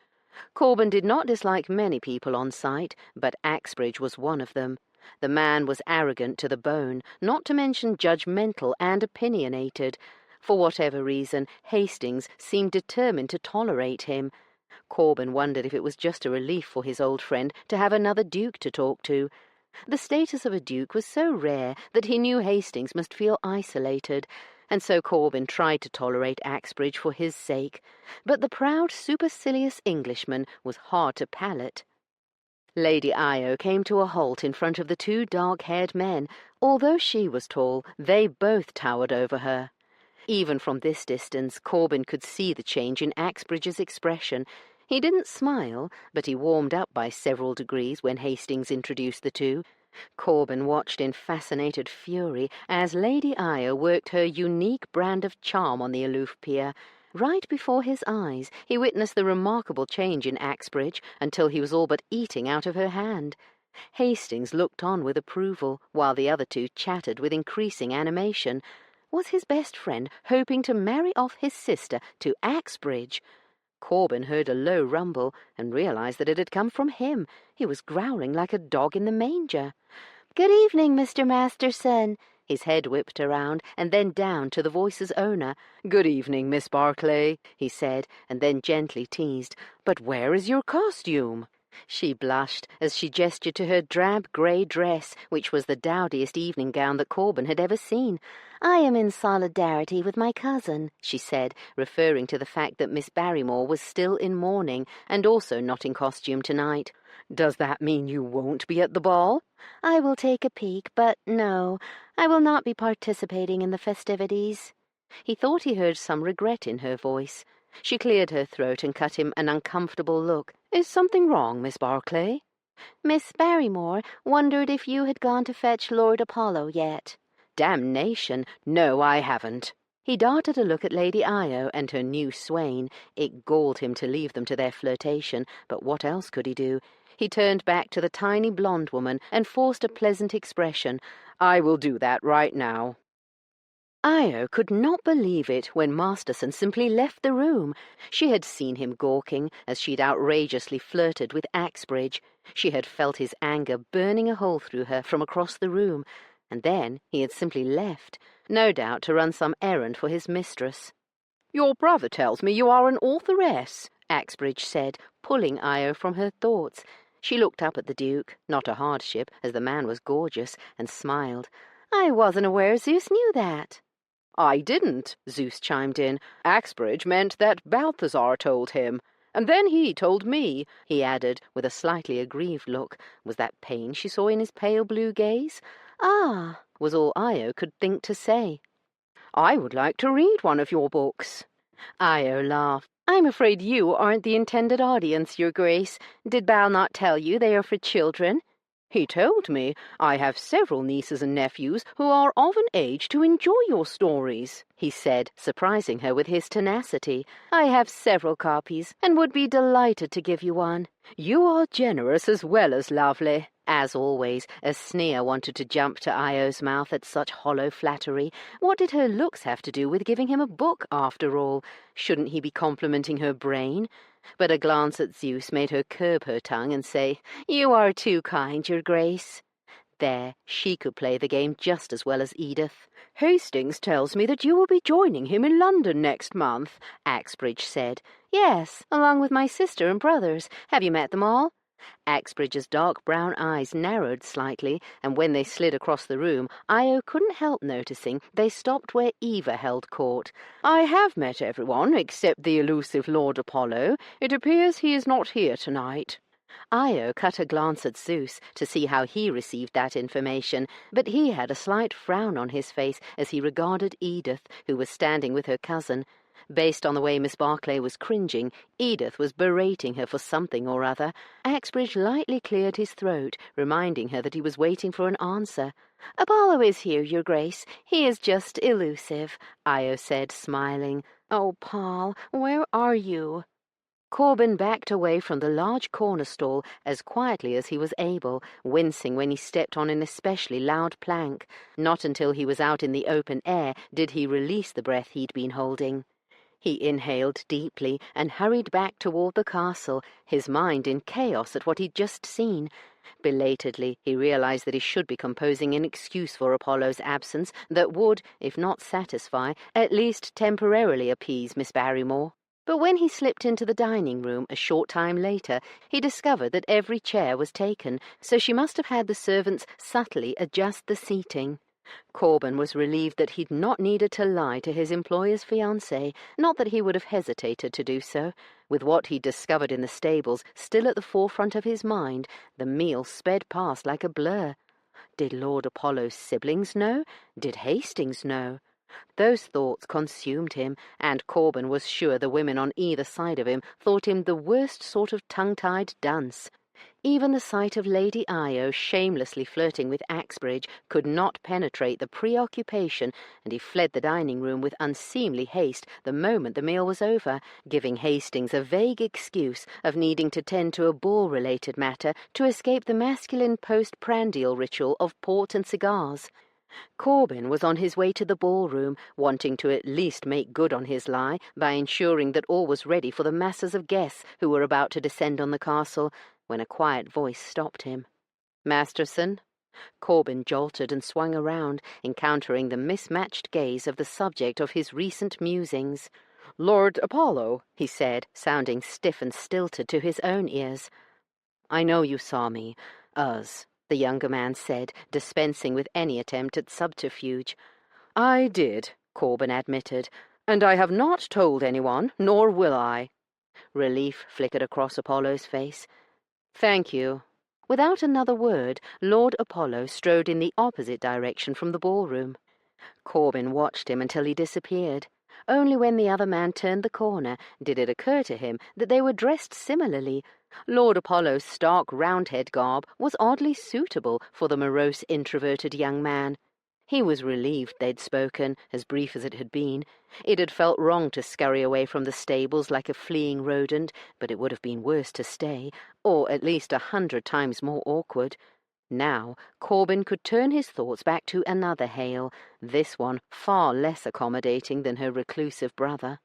Corbin did not dislike many people on sight, but Axbridge was one of them. The man was arrogant to the bone, not to mention judgmental and opinionated. For whatever reason, Hastings seemed determined to tolerate him. Corbin wondered if it was just a relief for his old friend to have another duke to talk to. The status of a duke was so rare that he knew Hastings must feel isolated, and so Corbin tried to tolerate Axbridge for his sake. But the proud, supercilious Englishman was hard to palate. Lady Io came to a halt in front of the two dark-haired men. Although she was tall, they both towered over her. Even from this distance, Corbin could see the change in Axbridge's expression. He didn't smile, but he warmed up by several degrees when Hastings introduced the two. Corbin watched in fascinated fury as Lady Io worked her unique brand of charm on the aloof peer. Right before his eyes, he witnessed the remarkable change in Axbridge until he was all but eating out of her hand. Hastings looked on with approval, while the other two chattered with increasing animation. Was his best friend hoping to marry off his sister to Axbridge? Corbin heard a low rumble and realized that it had come from him. He was growling like a dog in the manger. "Good evening, Mr. Masterson." His head whipped around and then down to the voice's owner. "Good evening, Miss Barclay," he said, and then gently teased. "But where is your costume?" She blushed as she gestured to her drab grey dress, which was the dowdiest evening gown that Corbin had ever seen. "I am in solidarity with my cousin," she said, referring to the fact that Miss Barrymore was still in mourning and also not in costume tonight. "Does that mean you won't be at the ball?" "I will take a peek, but no, I will not be participating in the festivities." He thought he heard some regret in her voice. She cleared her throat and cut him an uncomfortable look. "Is something wrong, Miss Barclay?" "Miss Barrymore wondered if you had gone to fetch Lord Apollo yet." "Damnation! No, I haven't." He darted a look at Lady Io and her new swain. It galled him to leave them to their flirtation, but what else could he do? He turned back to the tiny blonde woman and forced a pleasant expression. "I will do that right now." Io could not believe it when Masterson simply left the room. She had seen him gawking as she'd outrageously flirted with Axbridge. She had felt his anger burning a hole through her from across the room, and then he had simply left, no doubt to run some errand for his mistress. "Your brother tells me you are an authoress," Axbridge said, pulling Io from her thoughts. She looked up at the Duke, not a hardship, as the man was gorgeous, and smiled. "I wasn't aware Zeus knew that." "I didn't," Zeus chimed in. "Axbridge meant that Balthazar told him. And then he told me," he added, with a slightly aggrieved look. Was that pain she saw in his pale blue gaze? "Ah," was all Io could think to say. "I would like to read one of your books." Io laughed. "I'm afraid you aren't the intended audience, Your Grace. Did Bal not tell you they are for children?" "He told me. I have several nieces and nephews who are of an age to enjoy your stories," he said, surprising her with his tenacity. "I have several copies, and would be delighted to give you one." "You are generous as well as lovely." As always, a sneer wanted to jump to Io's mouth at such hollow flattery. What did her looks have to do with giving him a book, after all? Shouldn't he be complimenting her brain? But a glance at Zeus made her curb her tongue and say, "You are too kind, Your Grace." There, she could play the game just as well as Edith. "Hastings tells me that you will be joining him in London next month," Axbridge said. "Yes, along with my sister and brothers. Have you met them all?" Axbridge's dark brown eyes narrowed slightly, and when they slid across the room, Io couldn't help noticing they stopped where Eva held court. "I have met everyone except the elusive Lord Apollo. It appears he is not here tonight." Io cut a glance at Zeus to see how he received that information, but he had a slight frown on his face as he regarded Edith, who was standing with her cousin. Based on the way Miss Barclay was cringing, Edith was berating her for something or other. Axbridge lightly cleared his throat, reminding her that he was waiting for an answer. "Apollo is here, Your Grace. He is just elusive," Io said, smiling. "Oh, Paul, where are you?" Corbin backed away from the large corner stall as quietly as he was able, wincing when he stepped on an especially loud plank. Not until he was out in the open air did he release the breath he'd been holding. He inhaled deeply and hurried back toward the castle, his mind in chaos at what he'd just seen. Belatedly, he realized that he should be composing an excuse for Apollo's absence that would, if not satisfy, at least temporarily appease Miss Barrymore. But when he slipped into the dining room a short time later, he discovered that every chair was taken, so she must have had the servants subtly adjust the seating. Corbin was relieved that he'd not needed to lie to his employer's fiancée, not that he would have hesitated to do so. With what he'd discovered in the stables still at the forefront of his mind, the meal sped past like a blur. Did Lord Apollo's siblings know? Did Hastings know? Those thoughts consumed him, and Corbin was sure the women on either side of him thought him the worst sort of tongue-tied dunce. Even the sight of Lady Io shamelessly flirting with Axbridge could not penetrate the preoccupation, and he fled the dining-room with unseemly haste the moment the meal was over, giving Hastings a vague excuse of needing to tend to a ball-related matter to escape the masculine post-prandial ritual of port and cigars. Corbin was on his way to the ballroom, wanting to at least make good on his lie by ensuring that all was ready for the masses of guests who were about to descend on the castle, when a quiet voice stopped him. "Masterson?" Corbin jolted and swung around, encountering the mismatched gaze of the subject of his recent musings. "Lord Apollo," he said, sounding stiff and stilted to his own ears. "I know you saw me. "Us," the younger man said, dispensing with any attempt at subterfuge. "I did," Corbin admitted, "and I have not told anyone, nor will I." Relief flickered across Apollo's face. "Thank you." Without another word, Lord Apollo strode in the opposite direction from the ballroom. Corbin watched him until he disappeared. Only when the other man turned the corner did it occur to him that they were dressed similarly. Lord Apollo's stark Roundhead garb was oddly suitable for the morose, introverted young man. He was relieved they'd spoken, as brief as it had been. It had felt wrong to scurry away from the stables like a fleeing rodent, but it would have been worse to stay, or at least 100 times more awkward. Now Corbin could turn his thoughts back to another Hale, this one far less accommodating than her reclusive brother.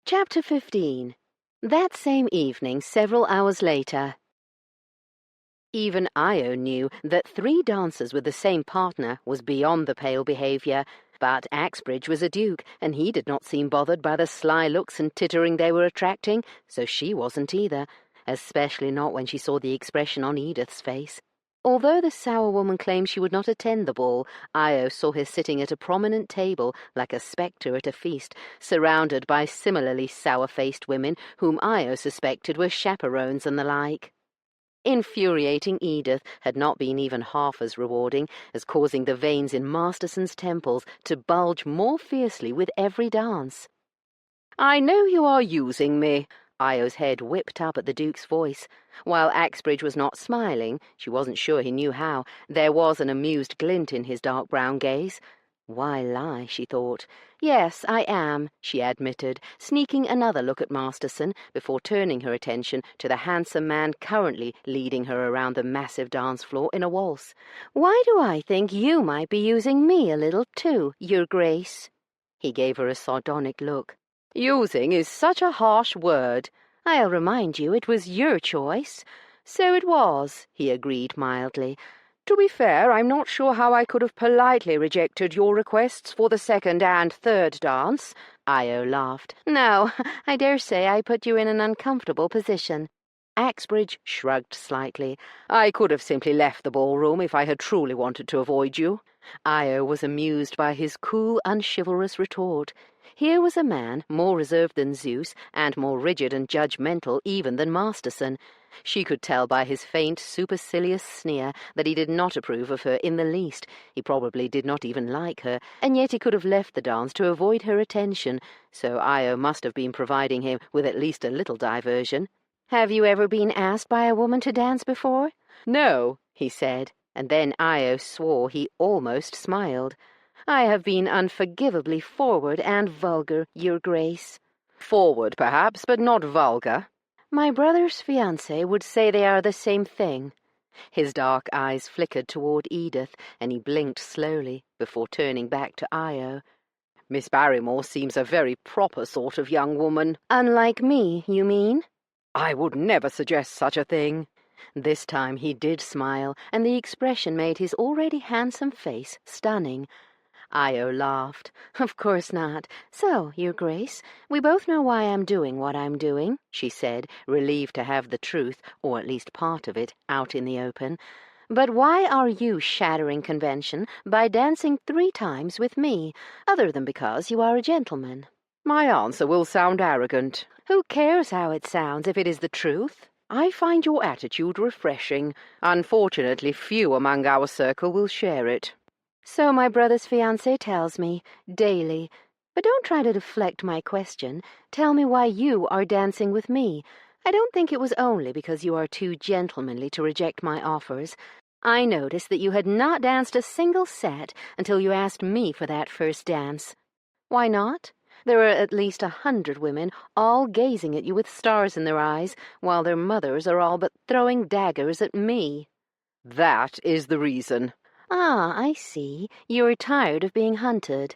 Chapter 15. That same evening, several hours later. Even Io knew that 3 dancers with the same partner was beyond the pale behaviour, but Axbridge was a duke, and he did not seem bothered by the sly looks and tittering they were attracting, so she wasn't either, especially not when she saw the expression on Edith's face. Although the sour woman claimed she would not attend the ball, Io saw her sitting at a prominent table like a spectre at a feast, surrounded by similarly sour-faced women whom Io suspected were chaperones and the like. Infuriating Edith had not been even half as rewarding as causing the veins in Masterson's temples to bulge more fiercely with every dance. "I know you are using me." Io's head whipped up at the Duke's voice. While Axbridge was not smiling, she wasn't sure he knew how, there was an amused glint in his dark brown gaze. Why lie, she thought. "Yes, I am," she admitted, sneaking another look at Masterson before turning her attention to the handsome man currently leading her around the massive dance floor in a waltz. "Why do I think you might be using me a little too, Your Grace?" He gave her a sardonic look. "Using is such a harsh word." "I'll remind you it was your choice." "So it was," he agreed mildly. "To be fair, I'm not sure how I could have politely rejected your requests for the second and third dance." Io laughed. "No, I dare say I put you in an uncomfortable position." Axbridge shrugged slightly. "I could have simply left the ballroom if I had truly wanted to avoid you." Io was amused by his cool, unchivalrous retort. Here was a man more reserved than Zeus, and more rigid and judgmental even than Masterson. She could tell by his faint, supercilious sneer that he did not approve of her in the least. He probably did not even like her, and yet he could have left the dance to avoid her attention, so Io must have been providing him with at least a little diversion. "Have you ever been asked by a woman to dance before?" "No," he said, and then Io swore he almost smiled. "I have been unforgivably forward and vulgar, Your Grace." "Forward, perhaps, but not vulgar." "My brother's fiancée would say they are the same thing." His dark eyes flickered toward Edith, and he blinked slowly before turning back to Io. "Miss Barrymore seems a very proper sort of young woman." "Unlike me, you mean?" "I would never suggest such a thing." This time he did smile, and the expression made his already handsome face stunning. Io laughed. "Of course not. So, Your Grace, we both know why I'm doing what I'm doing," she said, relieved to have the truth, or at least part of it, out in the open. "But why are you shattering convention by dancing 3 times with me, other than because you are a gentleman?" "My answer will sound arrogant." "Who cares how it sounds if it is the truth?" "I find your attitude refreshing. Unfortunately, few among our circle will share it." "So my brother's fiancée tells me, daily. But don't try to deflect my question. Tell me why you are dancing with me. I don't think it was only because you are too gentlemanly to reject my offers. I noticed that you had not danced a single set until you asked me for that first dance. Why not? There are at least 100 women, all gazing at you with stars in their eyes, while their mothers are all but throwing daggers at me." "That is the reason." "Ah, I see. You're tired of being hunted."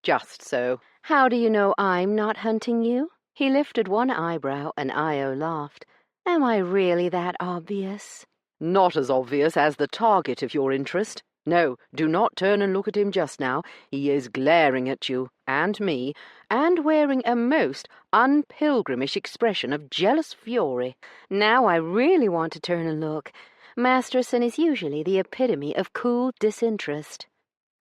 "Just so." "How do you know I'm not hunting you?" He lifted one eyebrow, and Io laughed. "Am I really that obvious?" "Not as obvious as the target of your interest. No, do not turn and look at him just now. He is glaring at you, and me, and wearing a most unpilgrimish expression of jealous fury." "Now I really want to turn and look. Masterson is usually the epitome of cool disinterest."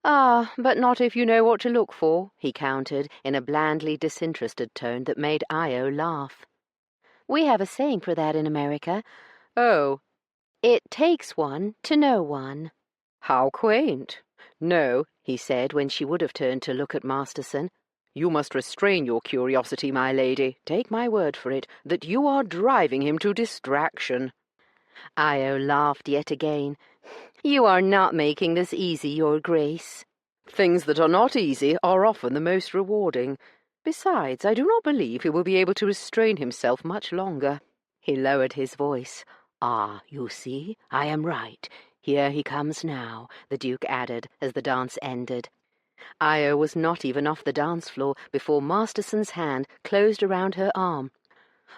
"Ah, but not if you know what to look for," he countered, in a blandly disinterested tone that made Io laugh. "We have a saying for that in America. "Oh." It takes one to know one." "How quaint." "No," he said, when she would have turned to look at Masterson. "You must restrain your curiosity, my lady. Take my word for it, that you are driving him to distraction." Io laughed yet again. "You are not making this easy, Your Grace." "Things that are not easy are often the most rewarding. Besides, I do not believe he will be able to restrain himself much longer." He lowered his voice. "Ah, you see, I am right. Here he comes now," the Duke added as the dance ended. Io was not even off the dance floor before Masterson's hand closed around her arm.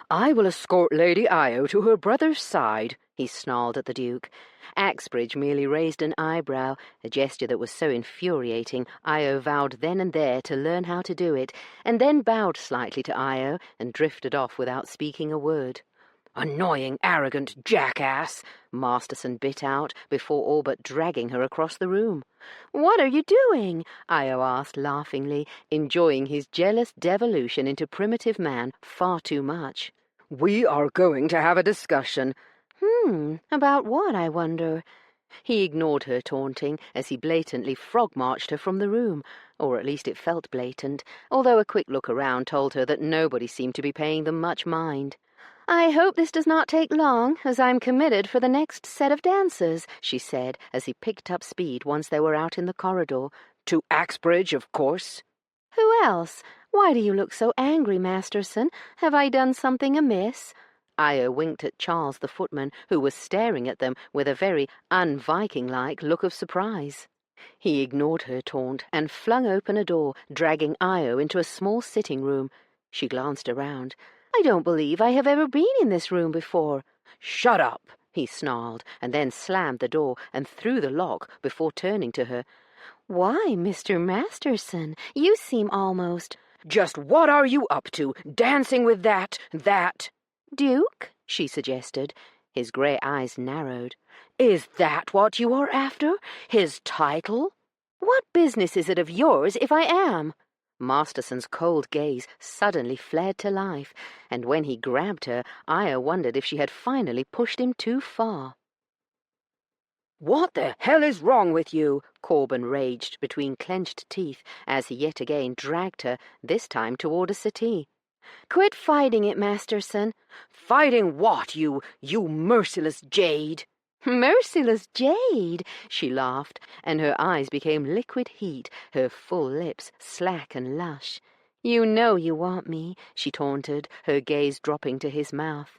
"I will escort Lady Io to her brother's side," he snarled at the Duke. Axbridge merely raised an eyebrow, a gesture that was so infuriating Io vowed then and there to learn how to do it, and then bowed slightly to Io and drifted off without speaking a word. "Annoying, arrogant jackass," Masterson bit out, before all but dragging her across the room. "What are you doing?" Io asked laughingly, enjoying his jealous devolution into primitive man far too much. "We are going to have a discussion." About what, I wonder?" He ignored her taunting as he blatantly frog-marched her from the room, or at least it felt blatant, although a quick look around told her that nobody seemed to be paying them much mind. "I hope this does not take long, as I'm committed for the next set of dances," she said, as he picked up speed once they were out in the corridor. "To Axbridge, of course." "Who else? Why do you look so angry, Masterson? Have I done something amiss?" Io winked at Charles the footman, who was staring at them with a very un-Viking-like look of surprise. He ignored her taunt and flung open a door, dragging Io into a small sitting room. She glanced around. "I don't believe I have ever been in this room before." "Shut up," he snarled, and then slammed the door and threw the lock before turning to her. "Why, Mr. Masterson, you seem almost—" "Just what are you up to, dancing with that— "Duke?" she suggested. His grey eyes narrowed. "Is that what you are after? His title?" "What business is it of yours if I am?" Masterson's cold gaze suddenly flared to life, and when he grabbed her, Io wondered if she had finally pushed him too far. "What the hell is wrong with you?" Corbin raged between clenched teeth as he yet again dragged her, this time toward a settee. "Quit fighting it, Masterson." "Fighting what, you merciless jade?" "Merciless jade," she laughed, and her eyes became liquid heat, her full lips slack and lush. "You know you want me," she taunted, her gaze dropping to his mouth.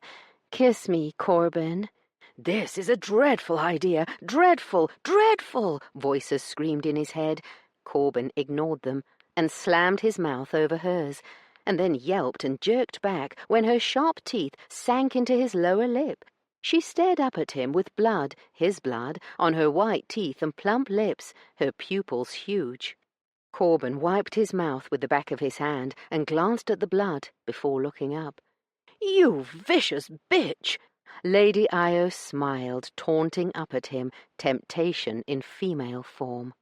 "Kiss me, Corbin." "This is a dreadful idea, dreadful, dreadful!" voices screamed in his head. Corbin ignored them and slammed his mouth over hers, and then yelped and jerked back when her sharp teeth sank into his lower lip. She stared up at him with blood, his blood, on her white teeth and plump lips, her pupils huge. Corbin wiped his mouth with the back of his hand and glanced at the blood before looking up. "You vicious bitch!" Lady Io smiled, taunting up at him, temptation in female form.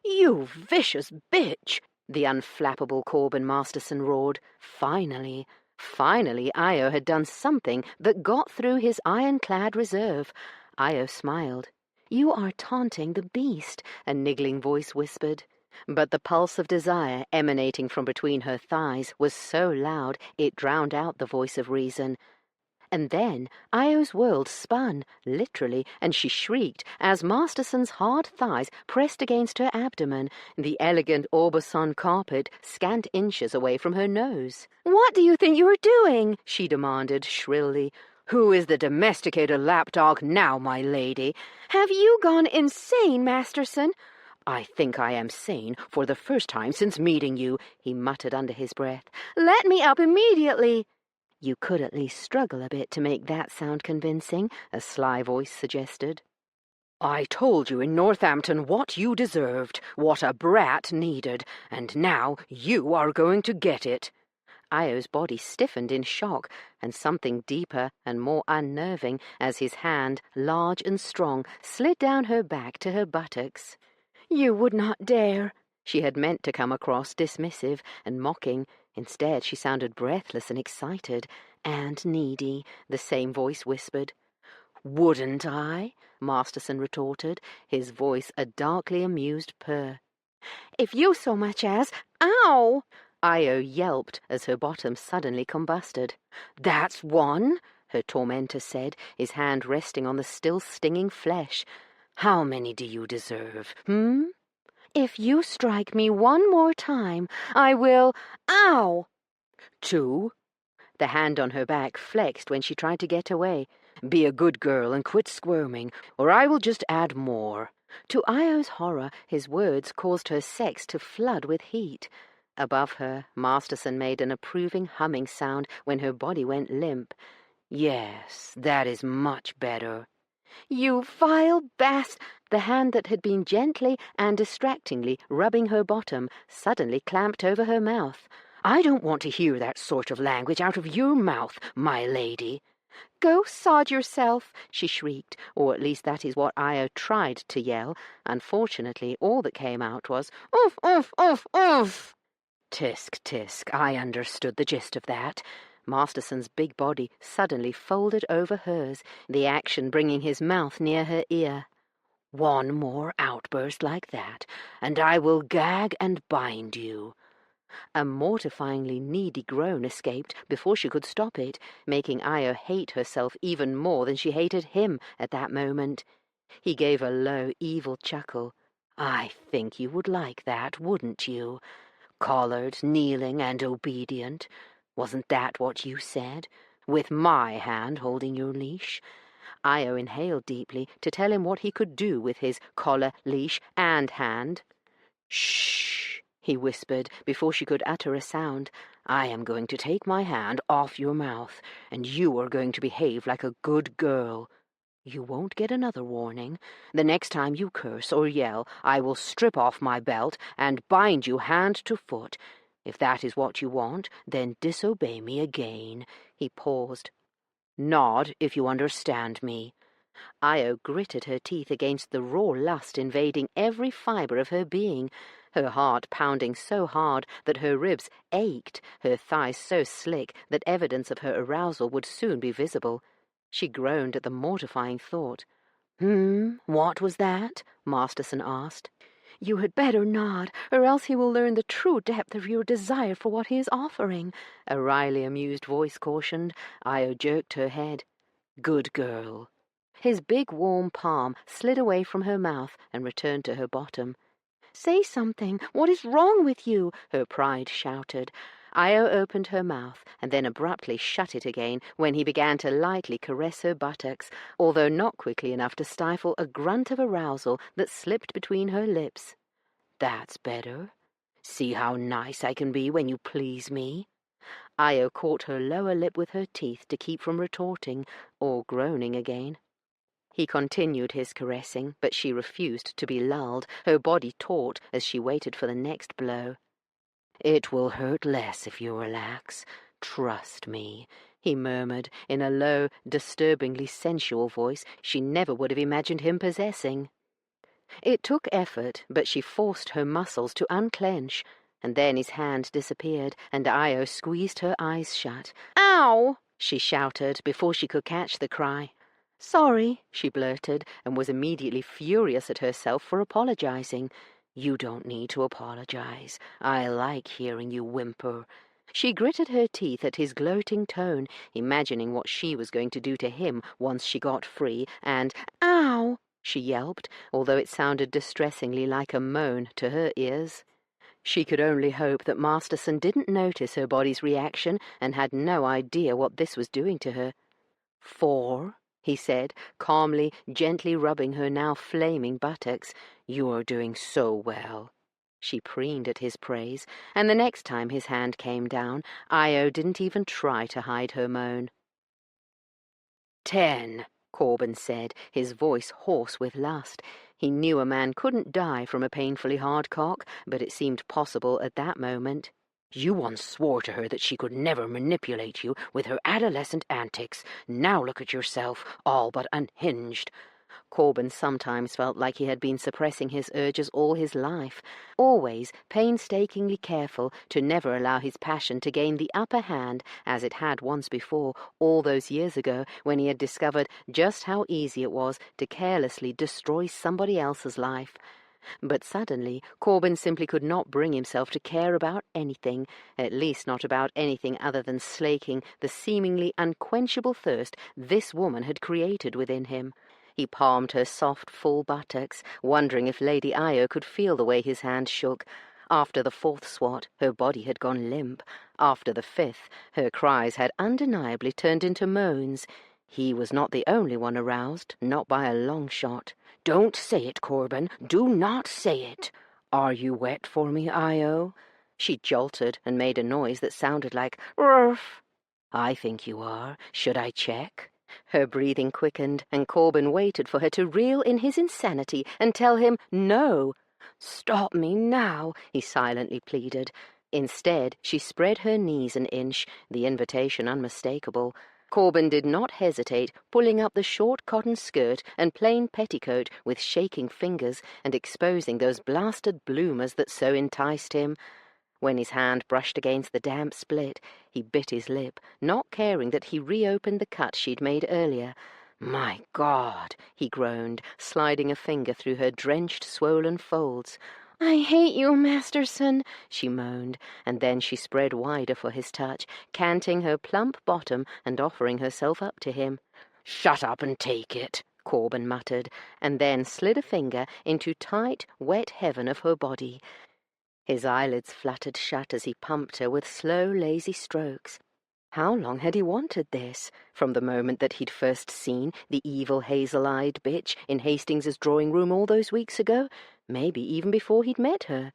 "You vicious bitch!" the unflappable Corbin Masterson roared. Finally, Io had done something that got through his ironclad reserve. Io smiled. "You are taunting the beast," a niggling voice whispered. But the pulse of desire emanating from between her thighs was so loud it drowned out the voice of reason. And then Io's world spun, literally, and she shrieked as Masterson's hard thighs pressed against her abdomen, the elegant Aubusson carpet scant inches away from her nose. "What do you think you are doing?" she demanded shrilly. "Who is the domesticated lapdog now, my lady?" "Have you gone insane, Masterson?" "I think I am sane for the first time since meeting you," he muttered under his breath. "Let me up immediately." "You could at least struggle a bit to make that sound convincing," a sly voice suggested. "I told you in Northampton what you deserved, what a brat needed, and now you are going to get it." Io's body stiffened in shock, and something deeper and more unnerving as his hand, large and strong, slid down her back to her buttocks. "You would not dare." She had meant to come across dismissive and mocking. Instead, she sounded breathless and excited. "And needy," the same voice whispered. "Wouldn't I?" Masterson retorted, his voice a darkly amused purr. "If you so much as— Ow!" Io yelped as her bottom suddenly combusted. "That's one," her tormentor said, his hand resting on the still stinging flesh. "How many do you deserve, "If you strike me one more time, I will— Ow!" "2." The hand on her back flexed when she tried to get away. "Be a good girl and quit squirming, or I will just add more." To Io's horror, his words caused her sex to flood with heat. Above her, Masterson made an approving humming sound when her body went limp. "Yes, that is much better." "You vile The hand that had been gently and distractingly rubbing her bottom suddenly clamped over her mouth. "I don't want to hear that sort of language out of your mouth, my lady." "Go sod yourself," she shrieked, or at least that is what Io tried to yell. Unfortunately, all that came out was, "Oof, oof, oof, oof." Tisk, tisk, I understood the gist of that. Masterson's big body suddenly folded over hers, the action bringing his mouth near her ear. "One more outburst like that, and I will gag and bind you." A mortifyingly needy groan escaped before she could stop it, making Io hate herself even more than she hated him at that moment. He gave a low, evil chuckle. "I think you would like that, wouldn't you? Collared, kneeling, and obedient. Wasn't that what you said? With my hand holding your leash?" Io inhaled deeply to tell him what he could do with his collar, leash, and hand. "Shh," he whispered before she could utter a sound. "I am going to take my hand off your mouth, and you are going to behave like a good girl. You won't get another warning. The next time you curse or yell, I will strip off my belt and bind you hand to foot. If that is what you want, then disobey me again." He paused. Nod if you understand me." Io gritted her teeth against the raw lust invading every fibre of her being, her heart pounding so hard that her ribs ached, her thighs so slick that evidence of her arousal would soon be visible. She groaned at the mortifying thought. What was that?" Masterson asked. "You had better nod, or else he will learn the true depth of your desire for what he is offering," a wryly amused voice cautioned. Io jerked her head. "Good girl." His big warm palm slid away from her mouth and returned to her bottom. "Say something! What is wrong with you?" her pride shouted. Io opened her mouth and then abruptly shut it again when he began to lightly caress her buttocks, although not quickly enough to stifle a grunt of arousal that slipped between her lips. "That's better. See how nice I can be when you please me." Io caught her lower lip with her teeth to keep from retorting or groaning again. He continued his caressing, but she refused to be lulled, her body taut as she waited for the next blow. "It will hurt less if you relax. Trust me," he murmured in a low, disturbingly sensual voice she never would have imagined him possessing. It took effort, but she forced her muscles to unclench, and then his hand disappeared, and Io squeezed her eyes shut. "Ow!" she shouted before she could catch the cry. "Sorry," she blurted, and was immediately furious at herself for apologizing. "You don't need to apologize. I like hearing you whimper." She gritted her teeth at his gloating tone, imagining what she was going to do to him once she got free, and "Ow!" she yelped, although it sounded distressingly like a moan to her ears. She could only hope that Masterson didn't notice her body's reaction and had no idea what this was doing to her. "4," he said, calmly, gently rubbing her now flaming buttocks. "You're doing so well." She preened at his praise, and the next time his hand came down, Io didn't even try to hide her moan. 10, Corbin said, his voice hoarse with lust. He knew a man couldn't die from a painfully hard cock, but it seemed possible at that moment. "You once swore to her that she could never manipulate you with her adolescent antics. Now look at yourself, all but unhinged." Corbin sometimes felt like he had been suppressing his urges all his life, always painstakingly careful to never allow his passion to gain the upper hand, as it had once before, all those years ago, when he had discovered just how easy it was to carelessly destroy somebody else's life. But suddenly, Corbin simply could not bring himself to care about anything, at least not about anything other than slaking the seemingly unquenchable thirst this woman had created within him. He palmed her soft, full buttocks, wondering if Lady Io could feel the way his hand shook. After the 4th swat, her body had gone limp. After the 5th, her cries had undeniably turned into moans. He was not the only one aroused, not by a long shot. "Don't say it, Corbin. Do not say it." "Are you wet for me, Io?" She jolted and made a noise that sounded like "Rrrf." "I think you are. Should I check?" Her breathing quickened, and Corbin waited for her to reel in his insanity and tell him no. "Stop me now," he silently pleaded. Instead, she spread her knees an inch, the invitation unmistakable. Corbin did not hesitate, pulling up the short cotton skirt and plain petticoat with shaking fingers and exposing those blasted bloomers that so enticed him. When his hand brushed against the damp split, he bit his lip, not caring that he reopened the cut she'd made earlier. "My God," he groaned, sliding a finger through her drenched, swollen folds. "I hate you, Masterson," she moaned, and then she spread wider for his touch, canting her plump bottom and offering herself up to him. "Shut up and take it," Corbin muttered, and then slid a finger into tight, wet heaven of her body. His eyelids fluttered shut as he pumped her with slow, lazy strokes. How long had he wanted this? From the moment that he'd first seen the evil hazel-eyed bitch in Hastings's drawing-room all those weeks ago? Maybe even before he'd met her.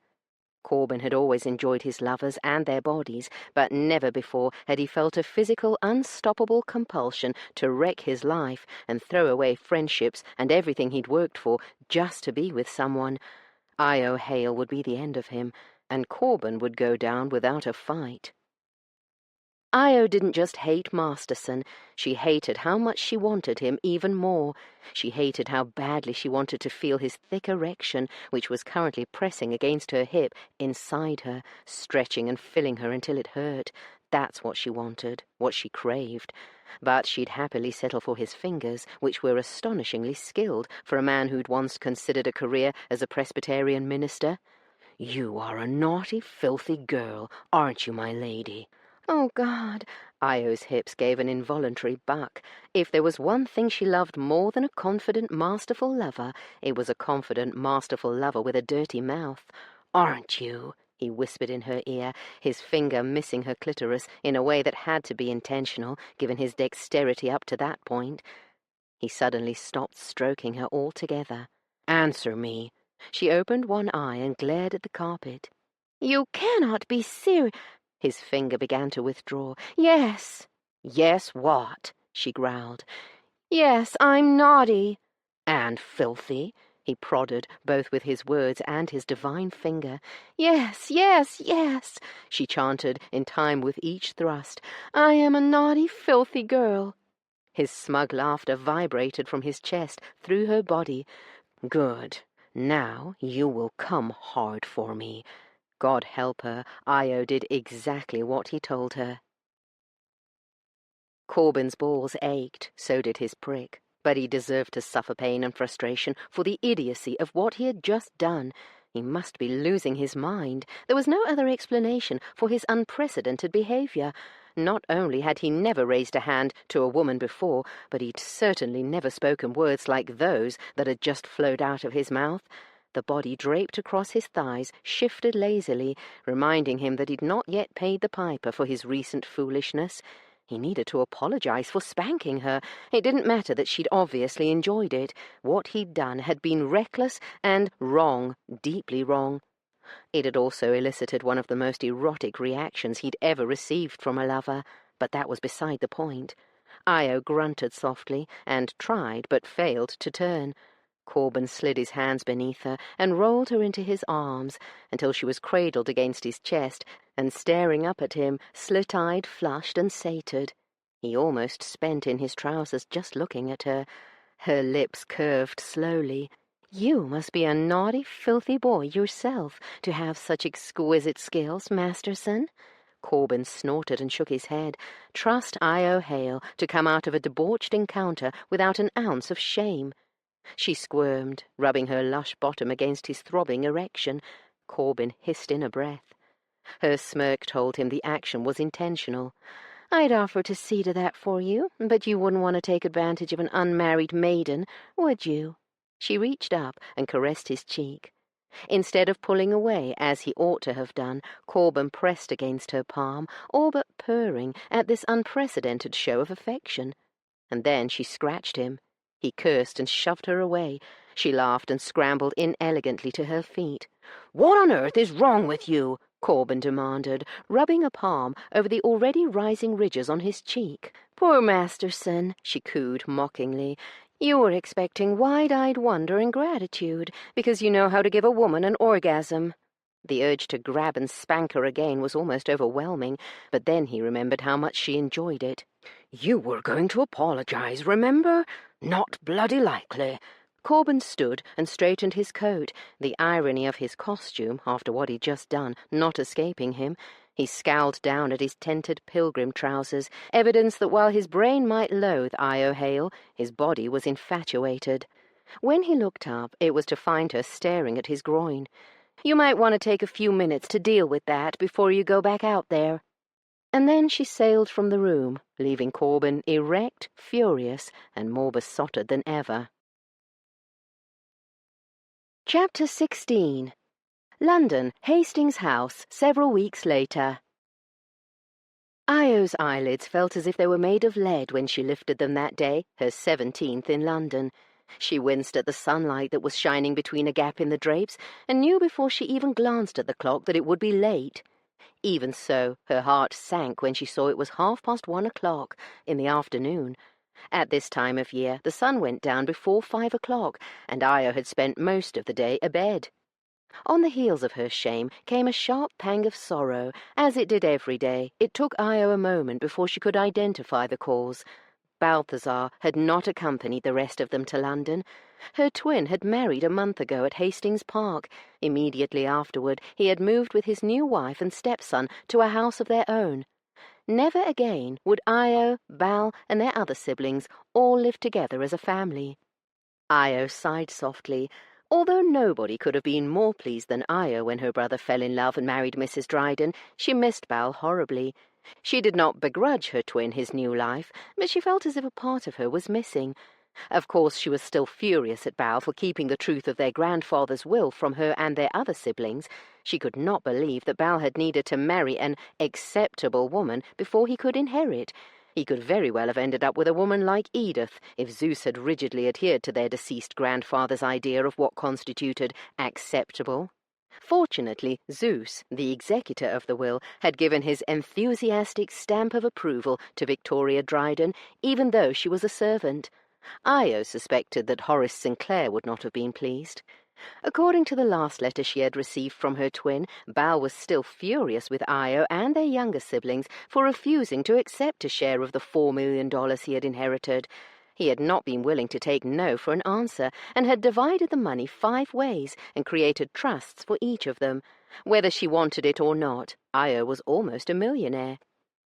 Corbin had always enjoyed his lovers and their bodies, but never before had he felt a physical, unstoppable compulsion to wreck his life and throw away friendships and everything he'd worked for just to be with someone. Io Hale would be the end of him, and Corbin would go down without a fight. Io didn't just hate Masterson, she hated how much she wanted him even more. She hated how badly she wanted to feel his thick erection, which was currently pressing against her hip, inside her, stretching and filling her until it hurt. That's what she wanted, what she craved. But she'd happily settle for his fingers, which were astonishingly skilled for a man who'd once considered a career as a Presbyterian minister. "You are a naughty, filthy girl, aren't you, my lady?" Oh, God! Io's hips gave an involuntary buck. If there was one thing she loved more than a confident, masterful lover, it was a confident, masterful lover with a dirty mouth. "Aren't you?" he whispered in her ear, his finger missing her clitoris in a way that had to be intentional, given his dexterity up to that point. He suddenly stopped stroking her altogether. "Answer me." She opened one eye and glared at the carpet. "You cannot be serious." His finger began to withdraw. "Yes." "Yes, what?" she growled. "Yes, I'm naughty." "And filthy?" He prodded, both with his words and his divine finger. "Yes, yes, yes," she chanted, in time with each thrust. "I am a naughty, filthy girl." His smug laughter vibrated from his chest through her body. "Good. Now you will come hard for me." God help her, Io did exactly what he told her. Corbin's balls ached, so did his prick, but he deserved to suffer pain and frustration for the idiocy of what he had just done. He must be losing his mind. There was no other explanation for his unprecedented behavior. Not only had he never raised a hand to a woman before, but he'd certainly never spoken words like those that had just flowed out of his mouth. The body draped across his thighs shifted lazily, reminding him that he'd not yet paid the piper for his recent foolishness. He needed to apologize for spanking her. It didn't matter that she'd obviously enjoyed it. What he'd done had been reckless and wrong, deeply wrong. It had also elicited one of the most erotic reactions he'd ever received from a lover, but that was beside the point. Io grunted softly and tried but failed to turn. Corbin slid his hands beneath her and rolled her into his arms until she was cradled against his chest and staring up at him, slit-eyed, flushed, and sated. He almost spent in his trousers just looking at her. Her lips curved slowly. "You must be a naughty, filthy boy yourself to have such exquisite skills, Masterson." Corbin snorted and shook his head. Trust Io Hale to come out of a debauched encounter without an ounce of shame. She squirmed, rubbing her lush bottom against his throbbing erection. Corbin hissed in a breath. Her smirk told him the action was intentional. "I'd offer to see to that for you, but you wouldn't want to take advantage of an unmarried maiden, would you?" She reached up and caressed his cheek. Instead of pulling away, as he ought to have done, Corbin pressed against her palm, all but purring at this unprecedented show of affection. And then she scratched him. He cursed and shoved her away. She laughed and scrambled inelegantly to her feet. "What on earth is wrong with you?" Corbin demanded, rubbing a palm over the already rising ridges on his cheek. "Poor Masterson," she cooed mockingly. "You were expecting wide-eyed wonder and gratitude because you know how to give a woman an orgasm." The urge to grab and spank her again was almost overwhelming, but then he remembered how much she enjoyed it. "You were going to apologize, remember? Not bloody likely." Corbin stood and straightened his coat, the irony of his costume, after what he'd just done, not escaping him. He scowled down at his tented pilgrim trousers, evidence that while his brain might loathe Io Hale, his body was infatuated. When he looked up, it was to find her staring at his groin. "You might want to take a few minutes to deal with that before you go back out there." And then she sailed from the room, leaving Corbin erect, furious, and more besotted than ever. Chapter 16. London, Hastings House, several weeks later. Io's eyelids felt as if they were made of lead when she lifted them that day, her 17th in London. She winced at the sunlight that was shining between a gap in the drapes, and knew before she even glanced at the clock that it would be late. Even so, her heart sank when she saw it was 1:30 in the afternoon. At this time of year, the sun went down before 5 o'clock, and Io had spent most of the day abed. On the heels of her shame came a sharp pang of sorrow, as it did every day. It took Io a moment before she could identify the cause. Balthazar had not accompanied the rest of them to London. Her twin had married a month ago at Hastings Park. Immediately afterward, he had moved with his new wife and stepson to a house of their own. Never again would Io, Bal, and their other siblings all live together as a family. Io sighed softly. Although nobody could have been more pleased than Io when her brother fell in love and married Mrs. Dryden, she missed Bal horribly. She did not begrudge her twin his new life, but she felt as if a part of her was missing. Of course, she was still furious at Bal for keeping the truth of their grandfather's will from her and their other siblings. She could not believe that Bal had needed to marry an acceptable woman before he could inherit. He could very well have ended up with a woman like Edith if Zeus had rigidly adhered to their deceased grandfather's idea of what constituted acceptable. Fortunately, Zeus, the executor of the will, had given his enthusiastic stamp of approval to Victoria Dryden, even though she was a servant. Io suspected that Horace Sinclair would not have been pleased. According to the last letter she had received from her twin, Bal was still furious with Io and their younger siblings for refusing to accept a share of the $4 million he had inherited. He had not been willing to take no for an answer, and had divided the money 5 ways and created trusts for each of them. Whether she wanted it or not, Io was almost a millionaire.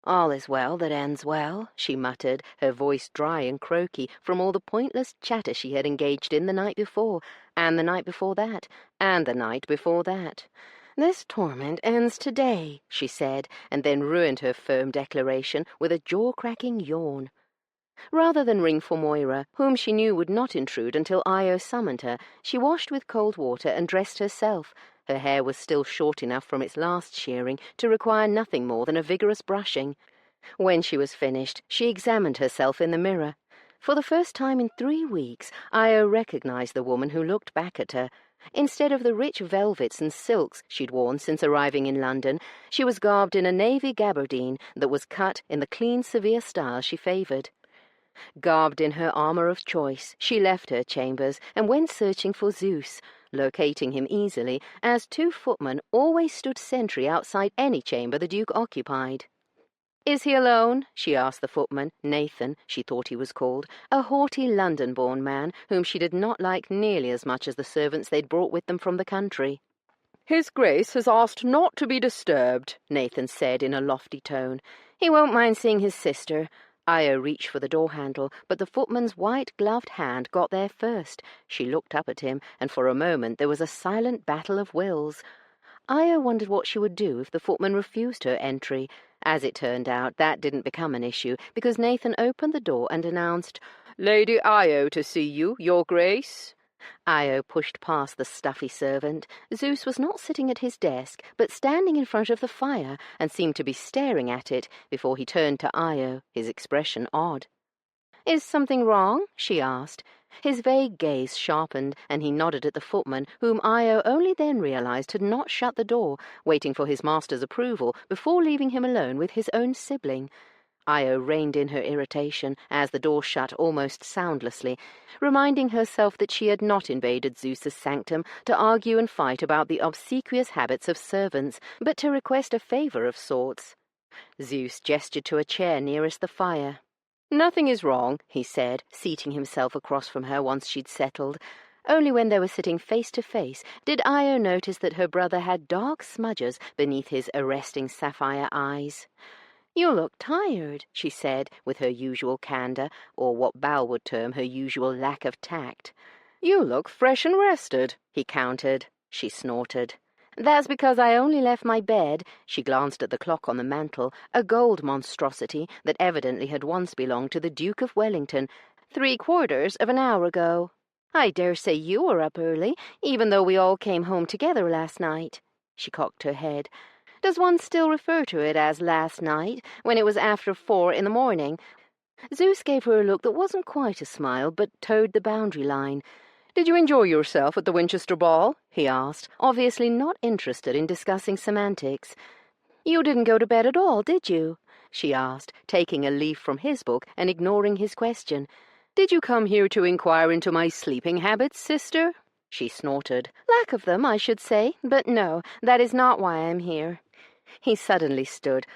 "All is well that ends well," she muttered, her voice dry and croaky from all the pointless chatter she had engaged in the night before, and the night before that, and the night before that. "This torment ends today," she said, and then ruined her firm declaration with a jaw-cracking yawn. Rather than ring for Moira, whom she knew would not intrude until Io summoned her, she washed with cold water and dressed herself. Her hair was still short enough from its last shearing to require nothing more than a vigorous brushing. When she was finished, she examined herself in the mirror. For the first time in 3 weeks, Io recognized the woman who looked back at her. Instead of the rich velvets and silks she'd worn since arriving in London, she was garbed in a navy gabardine that was cut in the clean, severe style she favoured. Garbed in her armour of choice, she left her chambers and went searching for Zeus, locating him easily, as 2 footmen always stood sentry outside any chamber the Duke occupied. "Is he alone?" she asked the footman, Nathan, she thought he was called, a haughty London-born man whom she did not like nearly as much as the servants they'd brought with them from the country. "His Grace has asked not to be disturbed," Nathan said in a lofty tone. "He won't mind seeing his sister." Io reached for the door-handle, but the footman's white-gloved hand got there first. She looked up at him, and for a moment there was a silent battle of wills. Io wondered what she would do if the footman refused her entry. As it turned out, that didn't become an issue, because Nathan opened the door and announced, "Lady Io to see you, Your Grace." Io pushed past the stuffy servant. Zeus was not sitting at his desk, but standing in front of the fire, and seemed to be staring at it before he turned to Io, his expression odd. "Is something wrong?" she asked. His vague gaze sharpened, and he nodded at the footman, whom Io only then realized had not shut the door, waiting for his master's approval before leaving him alone with his own sibling. Io reined in her irritation as the door shut almost soundlessly, reminding herself that she had not invaded Zeus's sanctum to argue and fight about the obsequious habits of servants, but to request a favour of sorts. Zeus gestured to a chair nearest the fire. "Nothing is wrong," he said, seating himself across from her once she'd settled. Only when they were sitting face to face did Io notice that her brother had dark smudges beneath his arresting sapphire eyes. "You look tired," she said, with her usual candour, or what Bal would term her usual lack of tact. "You look fresh and rested," he countered. She snorted. "That's because I only left my bed." She glanced at the clock on the mantel, a gold monstrosity that evidently had once belonged to the Duke of Wellington, 3/4 of an hour ago. "I dare say you were up early, even though we all came home together last night." She cocked her head. "Does one still refer to it as last night, when it was after 4 in the morning?" Zeus gave her a look that wasn't quite a smile, but towed the boundary line. "Did you enjoy yourself at the Winchester ball?" he asked, obviously not interested in discussing semantics. "You didn't go to bed at all, did you?" she asked, taking a leaf from his book and ignoring his question. "Did you come here to inquire into my sleeping habits, sister?" she snorted. "Lack of them, I should say, but no, that is not why I am here." He suddenly stood.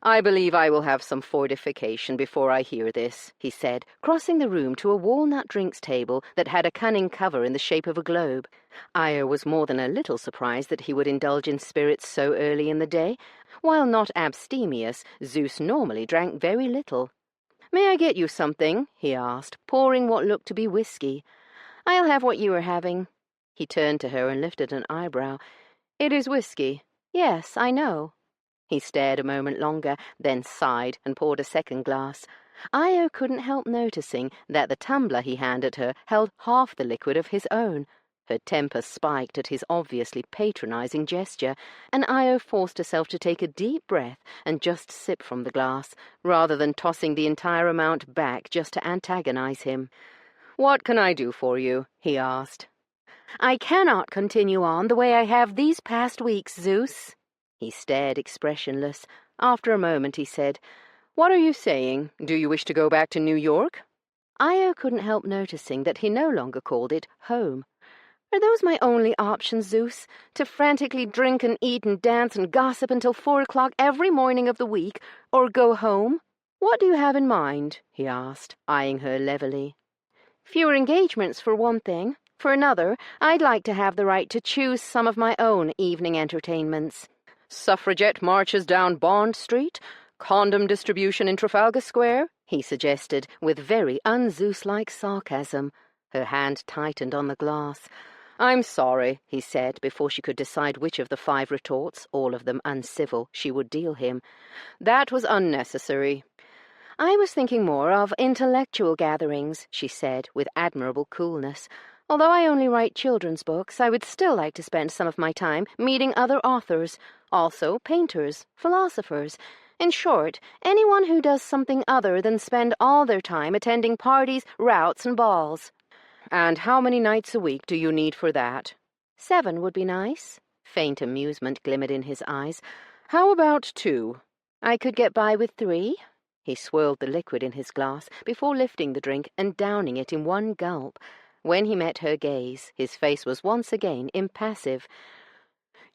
"I believe I will have some fortification before I hear this," he said, crossing the room to a walnut drinks table that had a cunning cover in the shape of a globe. Io was more than a little surprised that he would indulge in spirits so early in the day. While not abstemious, Zeus normally drank very little. "May I get you something?" he asked, pouring what looked to be whiskey. "I'll have what you are having." He turned to her and lifted an eyebrow. "It is whiskey." "Yes, I know." He stared a moment longer, then sighed and poured a second glass. Io couldn't help noticing that the tumbler he handed her held half the liquid of his own. Her temper spiked at his obviously patronizing gesture, and Io forced herself to take a deep breath and just sip from the glass, rather than tossing the entire amount back just to antagonize him. "What can I do for you?" he asked. "I cannot continue on the way I have these past weeks, Zeus." He stared expressionless. After a moment he said, "What are you saying? Do you wish to go back to New York?" Io couldn't help noticing that he no longer called it home. "Are those my only options, Zeus? To frantically drink and eat and dance and gossip until 4 o'clock every morning of the week, or go home?" "What do you have in mind?" he asked, eyeing her levelly. "Fewer engagements, for one thing. For another, I'd like to have the right to choose some of my own evening entertainments." "Suffragette marches down Bond Street? Condom distribution in Trafalgar Square?" he suggested, with very un-Zeus-like sarcasm. Her hand tightened on the glass. "I'm sorry," he said, before she could decide which of the 5 retorts, all of them uncivil, she would deal him. "That was unnecessary." "I was thinking more of intellectual gatherings," she said, with admirable coolness. "Although I only write children's books, I would still like to spend some of my time meeting other authors, also painters, philosophers. In short, anyone who does something other than spend all their time attending parties, routs, and balls." "And how many nights a week do you need for that?" 7 would be nice." Faint amusement glimmered in his eyes. "How about 2? "I could get by with 3. He swirled the liquid in his glass before lifting the drink and downing it in one gulp. When he met her gaze, his face was once again impassive.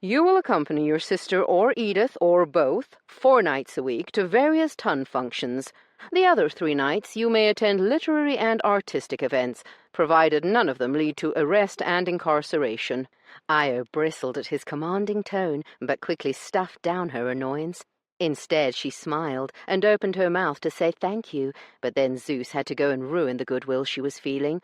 "You will accompany your sister or Edith, or both, 4 nights a week to various ton functions. The other 3 nights you may attend literary and artistic events, provided none of them lead to arrest and incarceration." Io bristled at his commanding tone, but quickly stuffed down her annoyance. Instead, she smiled and opened her mouth to say thank you, but then Zeus had to go and ruin the goodwill she was feeling.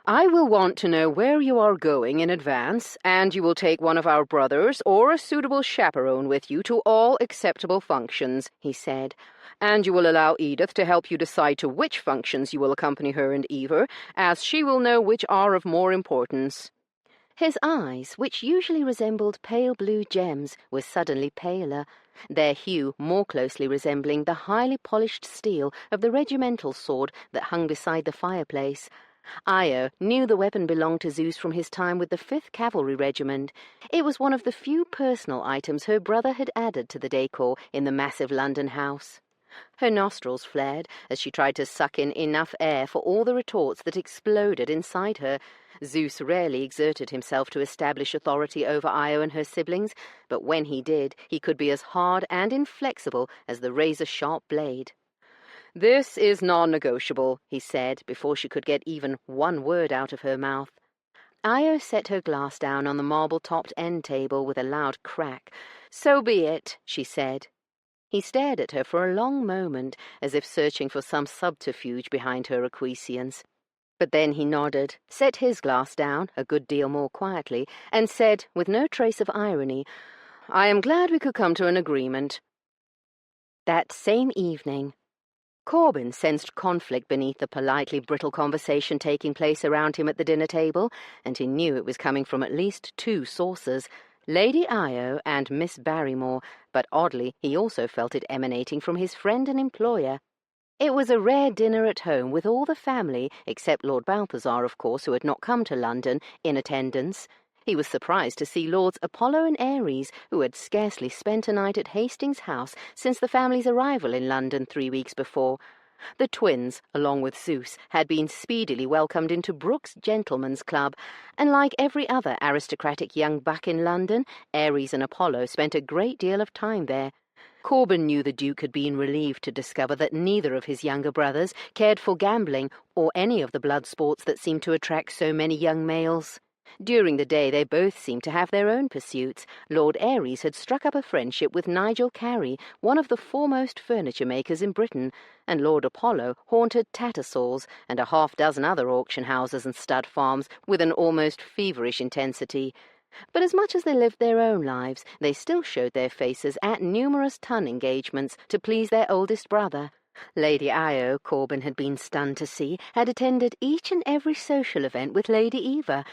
"I will want to know where you are going in advance, and you will take one of our brothers or a suitable chaperone with you to all acceptable functions," he said. "And you will allow Edith to help you decide to which functions you will accompany her and Eva, as she will know which are of more importance." His eyes, which usually resembled pale blue gems, were suddenly paler, their hue more closely resembling the highly polished steel of the regimental sword that hung beside the fireplace. Io knew the weapon belonged to Zeus from his time with the 5th Cavalry Regiment. It was one of the few personal items her brother had added to the decor in the massive London house. Her nostrils flared as she tried to suck in enough air for all the retorts that exploded inside her. Zeus rarely exerted himself to establish authority over Io and her siblings, but when he did, he could be as hard and inflexible as the razor-sharp blade. "This is non-negotiable," he said, before she could get even one word out of her mouth. Io set her glass down on the marble-topped end table with a loud crack. "So be it," she said. He stared at her for a long moment, as if searching for some subterfuge behind her acquiescence. But then he nodded, set his glass down, a good deal more quietly, and said, with no trace of irony, "I am glad we could come to an agreement." That same evening, Corbin sensed conflict beneath the politely brittle conversation taking place around him at the dinner table, and he knew it was coming from at least 2 sources, Lady Io and Miss Barrymore, but oddly he also felt it emanating from his friend and employer. It was a rare dinner at home with all the family, except Lord Balthazar, of course, who had not come to London, in attendance. He was surprised to see Lords Apollo and Ares, who had scarcely spent a night at Hastings House since the family's arrival in London 3 weeks before. The twins, along with Zeus, had been speedily welcomed into Brooke's Gentlemen's Club, and like every other aristocratic young buck in London, Ares and Apollo spent a great deal of time there. Corben knew the Duke had been relieved to discover that neither of his younger brothers cared for gambling or any of the blood sports that seemed to attract so many young males. During the day they both seemed to have their own pursuits. Lord Ares had struck up a friendship with Nigel Carey, one of the foremost furniture makers in Britain, and Lord Apollo haunted Tattersall's and a half-dozen other auction houses and stud farms with an almost feverish intensity. But as much as they lived their own lives, they still showed their faces at numerous ton engagements to please their oldest brother. Lady Io, Corben had been stunned to see, had attended each and every social event with Lady Eva.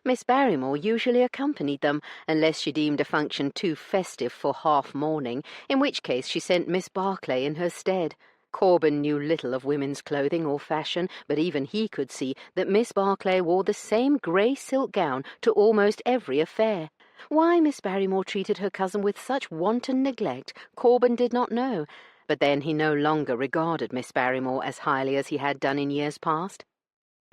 Miss Barrymore usually accompanied them, unless she deemed a function too festive for half-mourning, in which case she sent Miss Barclay in her stead. Corben knew little of women's clothing or fashion, but even he could see that Miss Barclay wore the same grey silk gown to almost every affair. Why Miss Barrymore treated her cousin with such wanton neglect, Corben did not know, but then he no longer regarded Miss Barrymore as highly as he had done in years past.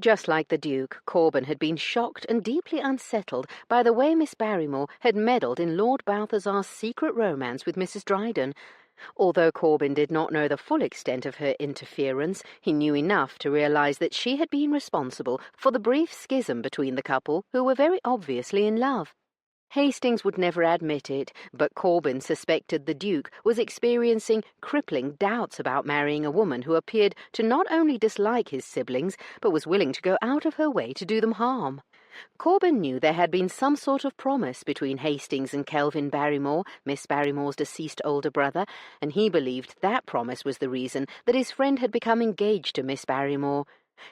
Just like the Duke, Corben had been shocked and deeply unsettled by the way Miss Barrymore had meddled in Lord Balthazar's secret romance with Mrs. Dryden. Although Corben did not know the full extent of her interference, he knew enough to realize that she had been responsible for the brief schism between the couple, who were very obviously in love. Hastings would never admit it, but Corben suspected the Duke was experiencing crippling doubts about marrying a woman who appeared to not only dislike his siblings, but was willing to go out of her way to do them harm. Corben knew there had been some sort of promise between Hastings and Kelvin Barrymore, Miss Barrymore's deceased older brother, and he believed that promise was the reason that his friend had become engaged to Miss Barrymore.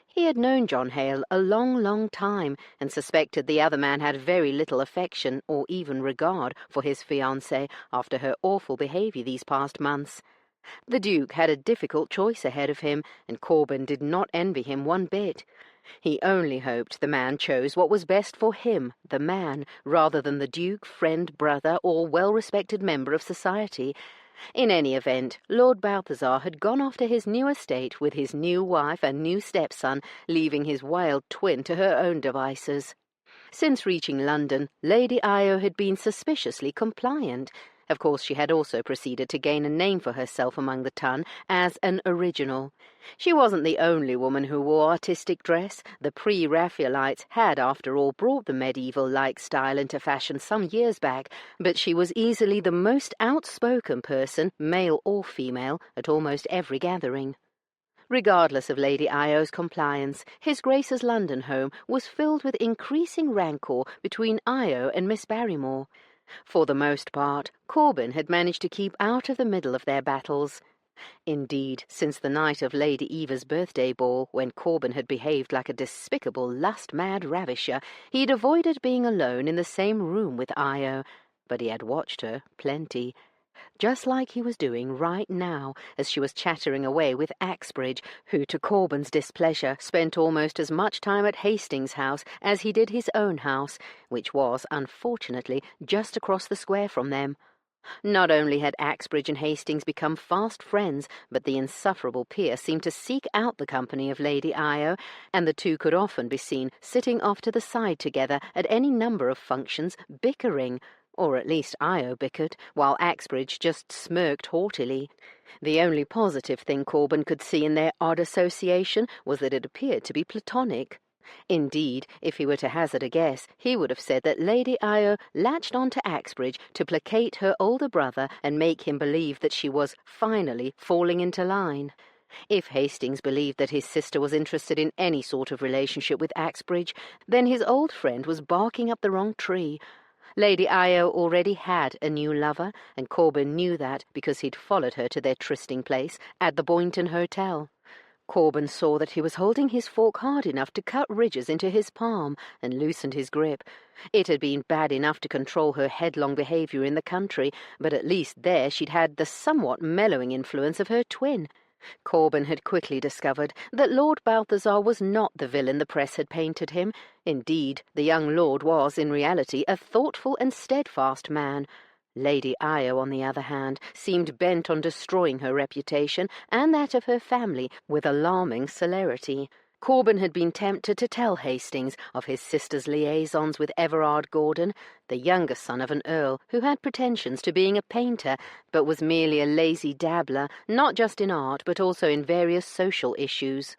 He had known John Hale a long, long time, and suspected the other man had very little affection or even regard for his fiancée after her awful behaviour these past months. The Duke had a difficult choice ahead of him, and Corben did not envy him one bit. He only hoped the man chose what was best for him, the man, rather than the Duke, friend, brother, or well-respected member of society. In any event, Lord Balthazar had gone off to his new estate with his new wife and new stepson, leaving his wild twin to her own devices. Since reaching London, Lady Io had been suspiciously compliant. Of course, she had also proceeded to gain a name for herself among the ton as an original. She wasn't the only woman who wore artistic dress. The pre-Raphaelites had, after all, brought the medieval-like style into fashion some years back, but she was easily the most outspoken person, male or female, at almost every gathering. Regardless of Lady Io's compliance, His Grace's London home was filled with increasing rancour between Io and Miss Barrymore. For the most part, Corben had managed to keep out of the middle of their battles. Indeed, since the night of Lady Eva's birthday ball, when Corben had behaved like a despicable, lust-mad ravisher, he had avoided being alone in the same room with Io, but he had watched her plenty. Just like he was doing right now, as she was chattering away with Axbridge, who, to Corben's displeasure, spent almost as much time at Hastings' house as he did his own house, which was, unfortunately, just across the square from them. Not only had Axbridge and Hastings become fast friends, but the insufferable peer seemed to seek out the company of Lady Io, and the two could often be seen sitting off to the side together at any number of functions, bickering, or at least Io bickered, while Axbridge just smirked haughtily. The only positive thing Corben could see in their odd association was that it appeared to be platonic. Indeed, if he were to hazard a guess, he would have said that Lady Io latched on to Axbridge to placate her older brother and make him believe that she was finally falling into line. If Hastings believed that his sister was interested in any sort of relationship with Axbridge, then his old friend was barking up the wrong tree. Lady Io already had a new lover, and Corben knew that because he'd followed her to their trysting place at the Boynton Hotel. Corben saw that he was holding his fork hard enough to cut ridges into his palm, and loosened his grip. It had been bad enough to control her headlong behaviour in the country, but at least there she'd had the somewhat mellowing influence of her twin. Corben had quickly discovered that Lord Balthazar was not the villain the press had painted him. Indeed, the young lord was, in reality, a thoughtful and steadfast man. Lady Io, on the other hand, seemed bent on destroying her reputation and that of her family with alarming celerity. Corban had been tempted to tell Hastings of his sister's liaisons with Everard Gordon, the younger son of an earl who had pretensions to being a painter, but was merely a lazy dabbler, not just in art but also in various social issues.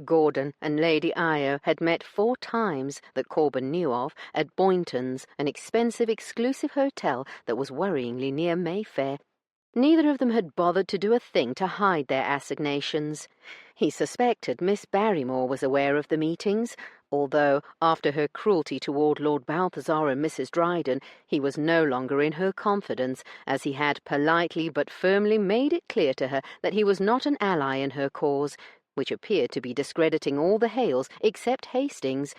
Gordon and Lady Io had met 4 times that Corban knew of at Boynton's, an expensive exclusive hotel that was worryingly near Mayfair. Neither of them had bothered to do a thing to hide their assignations. He suspected Miss Barrymore was aware of the meetings, although, after her cruelty toward Lord Balthazar and Mrs. Dryden, he was no longer in her confidence, as he had politely but firmly made it clear to her that he was not an ally in her cause, which appeared to be discrediting all the Hales except Hastings.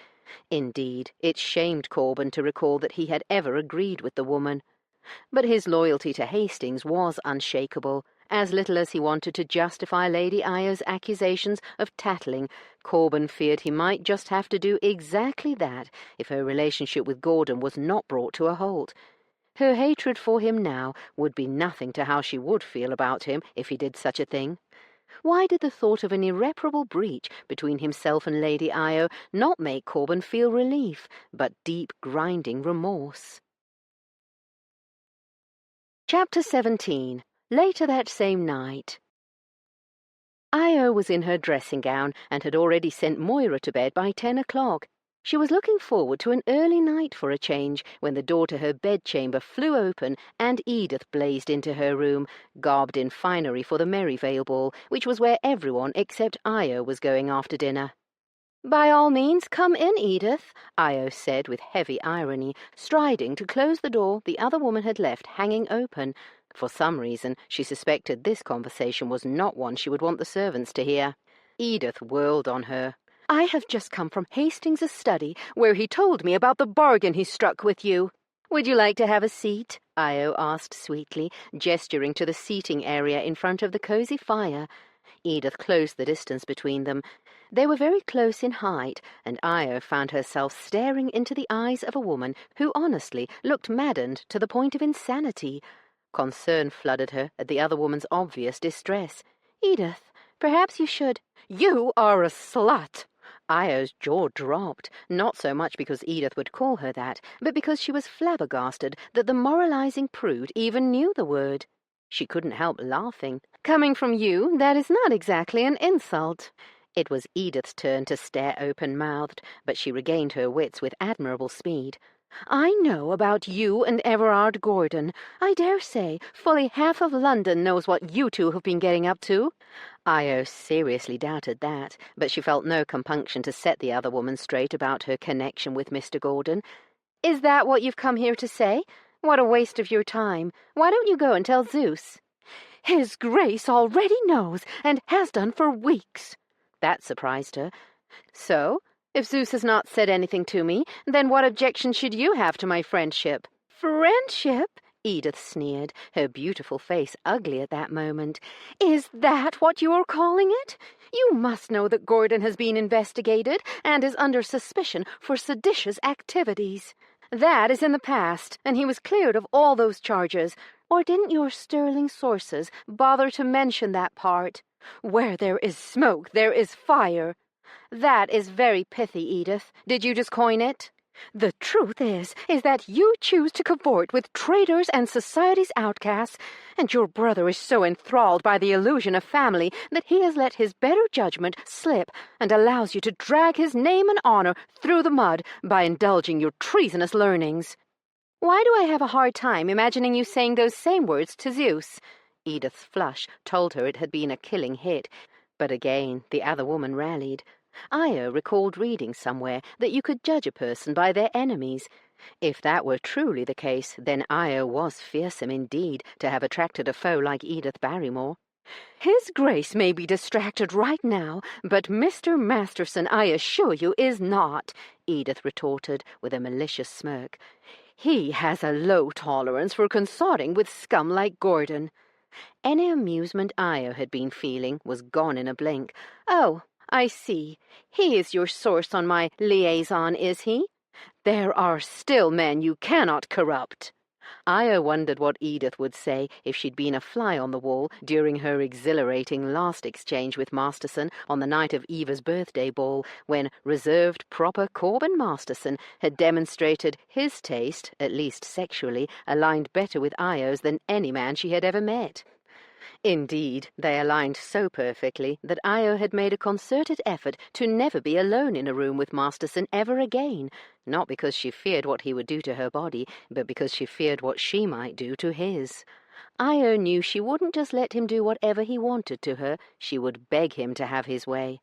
Indeed, it shamed Corban to recall that he had ever agreed with the woman. But his loyalty to Hastings was unshakable. As little as he wanted to justify Lady Io's accusations of tattling, Corban feared he might just have to do exactly that if her relationship with Gordon was not brought to a halt. Her hatred for him now would be nothing to how she would feel about him if he did such a thing. Why did the thought of an irreparable breach between himself and Lady Io not make Corban feel relief, but deep, grinding remorse? Chapter 17. Later that same night. Io was in her dressing gown and had already sent Moira to bed by 10 o'clock. She was looking forward to an early night for a change when the door to her bedchamber flew open and Edith blazed into her room, garbed in finery for the Merivale ball, which was where everyone except Io was going after dinner. "By all means, come in, Edith," Io said with heavy irony, striding to close the door the other woman had left hanging open. For some reason, she suspected this conversation was not one she would want the servants to hear. Edith whirled on her. "I have just come from Hastings' study, where he told me about the bargain he struck with you." "Would you like to have a seat?" Io asked sweetly, gesturing to the seating area in front of the cosy fire. Edith closed the distance between them. They were very close in height, and Io found herself staring into the eyes of a woman who honestly looked maddened to the point of insanity. Concern flooded her at the other woman's obvious distress. "Edith, perhaps you should—" "You are a slut!" Io's jaw dropped, not so much because Edith would call her that, but because she was flabbergasted that the moralizing prude even knew the word. She couldn't help laughing. "Coming from you, that is not exactly an insult." It was Edith's turn to stare open-mouthed, but she regained her wits with admirable speed. "I know about you and Everard Gordon. I dare say fully half of London knows what you two have been getting up to." Io seriously doubted that, but she felt no compunction to set the other woman straight about her connection with Mr. Gordon. "Is that what you've come here to say? What a waste of your time. Why don't you go and tell Zeus?" "His Grace already knows, and has done for weeks." That surprised her. "So, if Zeus has not said anything to me, then what objection should you have to my friendship?" "Friendship?" Edith sneered, her beautiful face ugly at that moment. "Is that what you are calling it? You must know that Gordon has been investigated and is under suspicion for seditious activities." "That is in the past, and he was cleared of all those charges. Or didn't your sterling sources bother to mention that part? Where there is smoke, there is fire." "That is very pithy, Edith. Did you just coin it?" "The truth is that you choose to cavort with traitors and society's outcasts, and your brother is so enthralled by the illusion of family that he has let his better judgment slip and allows you to drag his name and honor through the mud by indulging your treasonous learnings." "Why do I have a hard time imagining you saying those same words to Zeus?" Edith's flush told her it had been a killing hit, but again the other woman rallied. Io recalled reading somewhere that you could judge a person by their enemies. If that were truly the case, then Io was fearsome indeed to have attracted a foe like Edith Barrymore. "His Grace may be distracted right now, but Mr. Masterson, I assure you, is not," Edith retorted with a malicious smirk. "He has a low tolerance for consorting with scum like Gordon." Any amusement Io had been feeling was gone in a blink. "Oh, I see. He is your source on my liaison, is he?" "There are still men you cannot corrupt." Io wondered what Edith would say if she'd been a fly on the wall during her exhilarating last exchange with Masterson on the night of Eva's birthday ball, when reserved, proper Corbin Masterson had demonstrated his taste, at least sexually, aligned better with Io's than any man she had ever met. Indeed, they aligned so perfectly that Io had made a concerted effort to never be alone in a room with Masterson ever again, not because she feared what he would do to her body, but because she feared what she might do to his. Io knew she wouldn't just let him do whatever he wanted to her, she would beg him to have his way.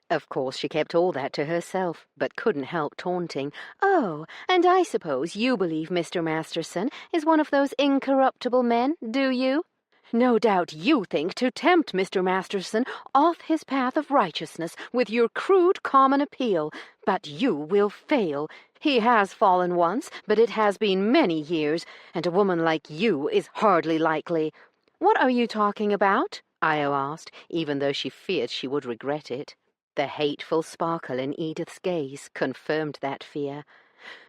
Of course, she kept all that to herself, but couldn't help taunting. "Oh, and I suppose you believe Mr. Masterson is one of those incorruptible men, do you? No doubt you think to tempt Mr. Masterson off his path of righteousness with your crude common appeal, but you will fail. He has fallen once, but it has been many years, and a woman like you is hardly likely." "What are you talking about?" Io asked, even though she feared she would regret it. The hateful sparkle in Edith's gaze confirmed that fear.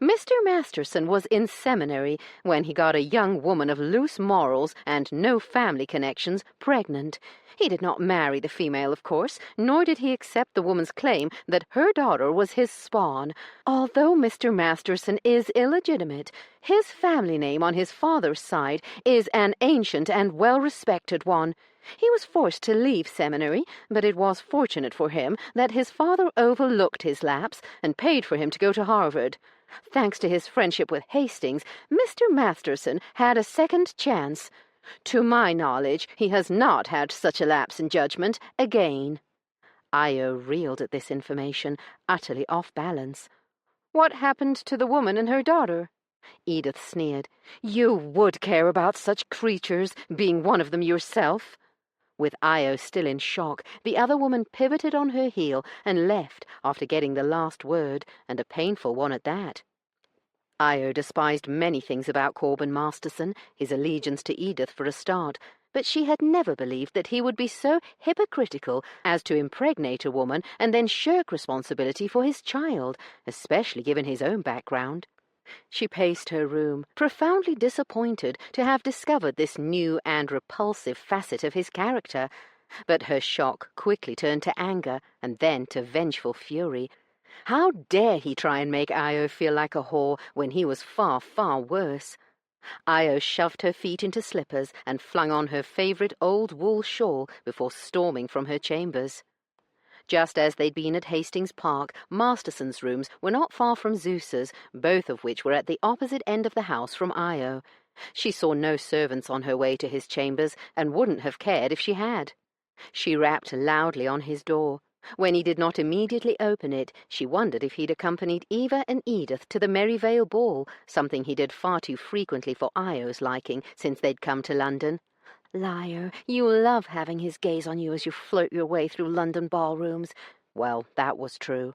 Mr. Masterson was in seminary when he got a young woman of loose morals and no family connections pregnant. He did not marry the female, of course, nor did he accept the woman's claim that her daughter was his spawn. Although Mr. Masterson is illegitimate, his family name on his father's side is an ancient and well-respected one. He was forced to leave seminary, but it was fortunate for him that his father overlooked his lapse and paid for him to go to Harvard. Thanks to his friendship with Hastings, Mr. Masterson had a second chance. To my knowledge, he has not had such a lapse in judgment again." Io reeled at this information, utterly off balance. "What happened to the woman and her daughter?" Edith sneered. "You would care about such creatures, being one of them yourself." With Io still in shock, the other woman pivoted on her heel and left after getting the last word, and a painful one at that. Io despised many things about Corbin Masterson, his allegiance to Edith for a start, but she had never believed that he would be so hypocritical as to impregnate a woman and then shirk responsibility for his child, especially given his own background. She paced her room, profoundly disappointed to have discovered this new and repulsive facet of his character, but her shock quickly turned to anger and then to vengeful fury. How dare he try and make Io feel like a whore when he was far, far worse? Io shoved her feet into slippers and flung on her favourite old wool shawl before storming from her chambers. Just as they'd been at Hastings Park, Masterson's rooms were not far from Zeus's, both of which were at the opposite end of the house from Io. She saw no servants on her way to his chambers, and wouldn't have cared if she had. She rapped loudly on his door. When he did not immediately open it, she wondered if he'd accompanied Eva and Edith to the Merryvale ball, something he did far too frequently for Io's liking since they'd come to London. "Liar, you love having his gaze on you as you flirt your way through London ballrooms." Well, that was true.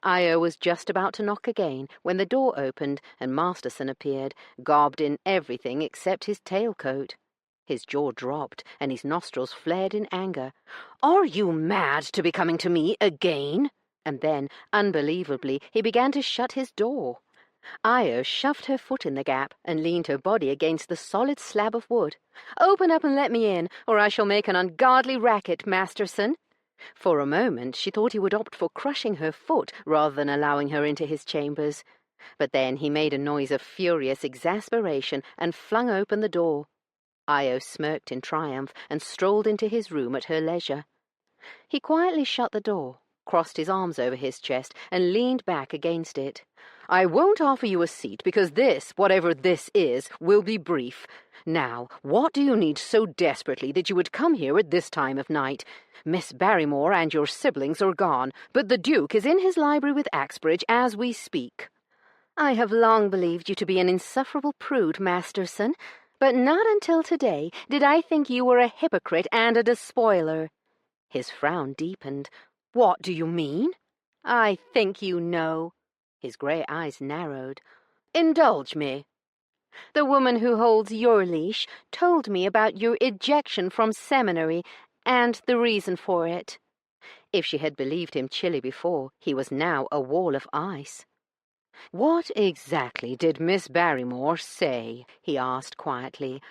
Io was just about to knock again when the door opened and Masterson appeared, garbed in everything except his tailcoat. His jaw dropped and his nostrils flared in anger. "Are you mad to be coming to me again?" And then, unbelievably, he began to shut his door. Io shoved her foot in the gap and leaned her body against the solid slab of wood. "Open up and let me in, or I shall make an ungodly racket, Masterson." For a moment she thought he would opt for crushing her foot rather than allowing her into his chambers. But then he made a noise of furious exasperation and flung open the door. Io smirked in triumph and strolled into his room at her leisure. He quietly shut the door, crossed his arms over his chest, and leaned back against it. "I won't offer you a seat because this, whatever this is, will be brief. Now, what do you need so desperately that you would come here at this time of night? Miss Barrymore and your siblings are gone, but the Duke is in his library with Axbridge as we speak." "I have long believed you to be an insufferable prude, Masterson, but not until today did I think you were a hypocrite and a despoiler." His frown deepened. "What do you mean?" "I think you know." His grey eyes narrowed. "Indulge me." "The woman who holds your leash told me about your ejection from seminary and the reason for it." If she had believed him chilly before, he was now a wall of ice. "What exactly did Miss Barrymore say?" he asked quietly.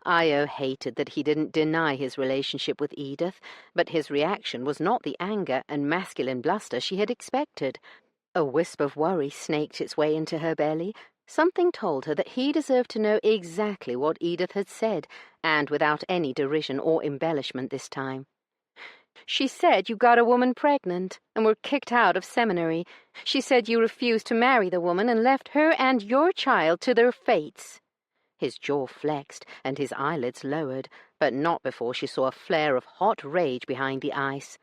Io hated that he didn't deny his relationship with Edith, but his reaction was not the anger and masculine bluster she had expected. A wisp of worry snaked its way into her belly. Something told her that he deserved to know exactly what Edith had said, and without any derision or embellishment this time. "She said you got a woman pregnant and were kicked out of seminary. She said you refused to marry the woman and left her and your child to their fates." His jaw flexed and his eyelids lowered, but not before she saw a flare of hot rage behind the ice.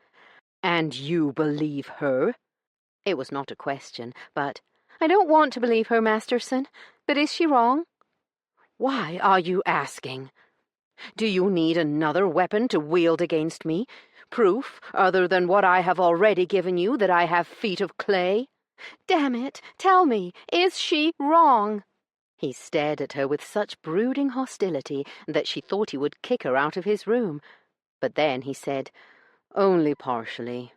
"And you believe her?" It was not a question, but, "I don't want to believe her, Masterson, but is she wrong?" "Why are you asking? Do you need another weapon to wield against me? Proof, other than what I have already given you, that I have feet of clay?" "Damn it, tell me, is she wrong?" He stared at her with such brooding hostility that she thought he would kick her out of his room. But then he said, "Only partially."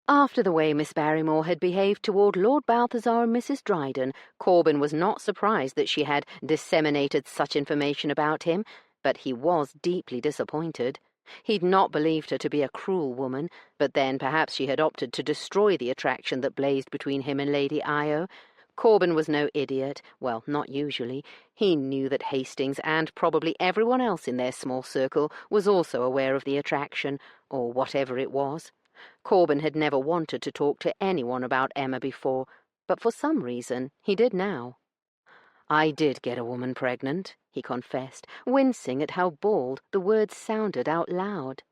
After the way Miss Barrymore had behaved toward Lord Balthazar and Mrs. Dryden, Corben was not surprised that she had disseminated such information about him, but he was deeply disappointed. He'd not believed her to be a cruel woman, but then perhaps she had opted to destroy the attraction that blazed between him and Lady Io. Corben was no idiot, well, not usually. He knew that Hastings and probably everyone else in their small circle was also aware of the attraction, or whatever it was. Corben had never wanted to talk to anyone about Emma before, but for some reason he did now. "I did get a woman pregnant," he confessed, wincing at how bald the words sounded out loud.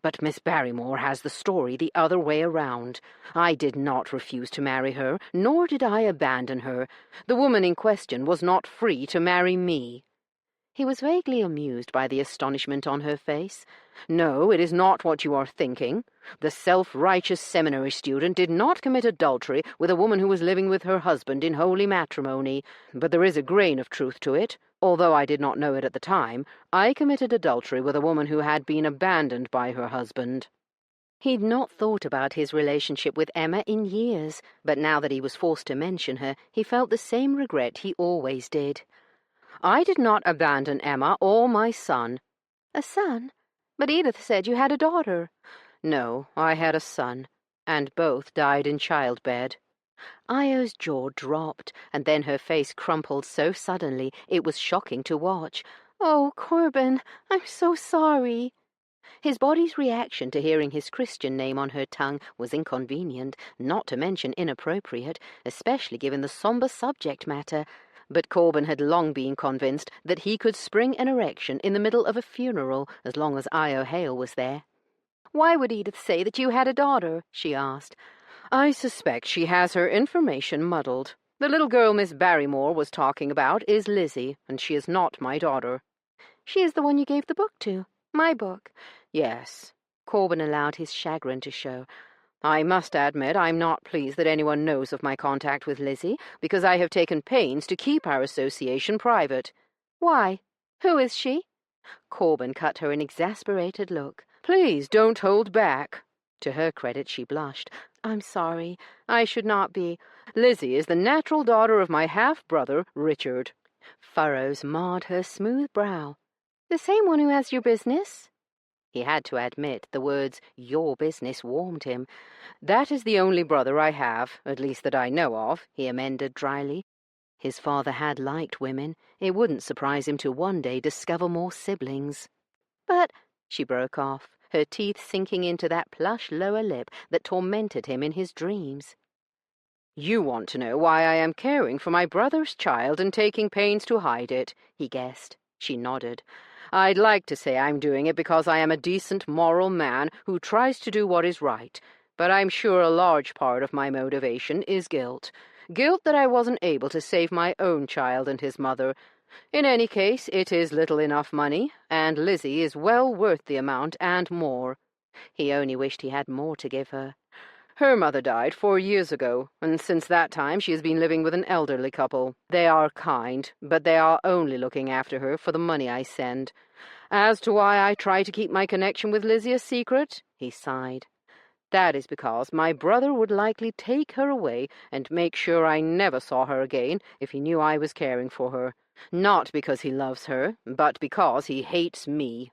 "But Miss Barrymore has the story the other way around. I did not refuse to marry her, nor did I abandon her. The woman in question was not free to marry me." He was vaguely amused by the astonishment on her face. "No, it is not what you are thinking. The self-righteous seminary student did not commit adultery with a woman who was living with her husband in holy matrimony, but there is a grain of truth to it. Although I did not know it at the time, I committed adultery with a woman who had been abandoned by her husband." He'd not thought about his relationship with Emma in years, but now that he was forced to mention her, he felt the same regret he always did. "I did not abandon Emma or my son." "A son? But Edith said you had a daughter." "No, I had a son, and both died in childbed." Io's jaw dropped, and then her face crumpled so suddenly it was shocking to watch. "Oh, Corben, I'm so sorry." His body's reaction to hearing his Christian name on her tongue was inconvenient, not to mention inappropriate, especially given the somber subject matter. But Corben had long been convinced that he could spring an erection in the middle of a funeral as long as Io Hale was there. "Why would Edith say that you had a daughter?" she asked. "I suspect she has her information muddled. The little girl Miss Barrymore was talking about is Lizzie, and she is not my daughter." "She is the one you gave the book to. My book." "Yes." Corben allowed his chagrin to show. "I must admit I'm not pleased that anyone knows of my contact with Lizzie, because I have taken pains to keep our association private." "Why? Who is she?" Corben cut her an exasperated look. "Please don't hold back." To her credit, she blushed. "I'm sorry. I should not be. Lizzie is the natural daughter of my half-brother, Richard." Furrows marred her smooth brow. "The same one who has your business?" He had to admit the words, "your business," warmed him. "That is the only brother I have, at least that I know of," he amended dryly. His father had liked women. It wouldn't surprise him to one day discover more siblings. "But—" she broke off, her teeth sinking into that plush lower lip that tormented him in his dreams. "You want to know why I am caring for my brother's child and taking pains to hide it," he guessed. She nodded. "I'd like to say I'm doing it because I am a decent, moral man who tries to do what is right, but I'm sure a large part of my motivation is guilt. Guilt that I wasn't able to save my own child and his mother. In any case, it is little enough money, and Lizzie is well worth the amount and more." He only wished he had more to give her. "Her mother died 4 years ago, and since that time she has been living with an elderly couple. They are kind, but they are only looking after her for the money I send. As to why I try to keep my connection with Lizzie a secret," he sighed, That is because my brother would likely take her away and make sure I never saw her again if he knew I was caring for her. Not because he loves her, but because he hates me."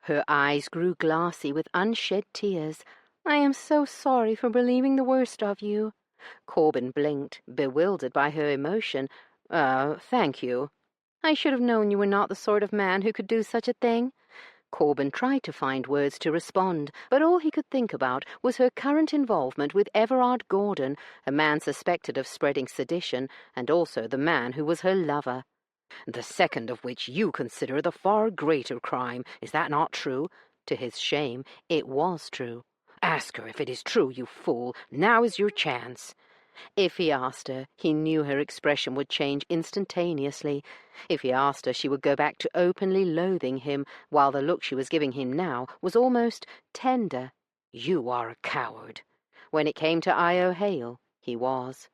Her eyes grew glassy with unshed tears. "I am so sorry for believing the worst of you." Corbin blinked, bewildered by her emotion. Thank you." "I should have known you were not the sort of man who could do such a thing." Corbin tried to find words to respond, but all he could think about was her current involvement with Everard Gordon, a man suspected of spreading sedition, and also the man who was her lover. "The second of which you consider the far greater crime. Is that not true?" To his shame, it was true. "Ask her if it is true, you fool. Now is your chance." If he asked her, he knew her expression would change instantaneously. If he asked her, she would go back to openly loathing him, while the look she was giving him now was almost tender. "You are a coward." When it came to Io Hale, he was.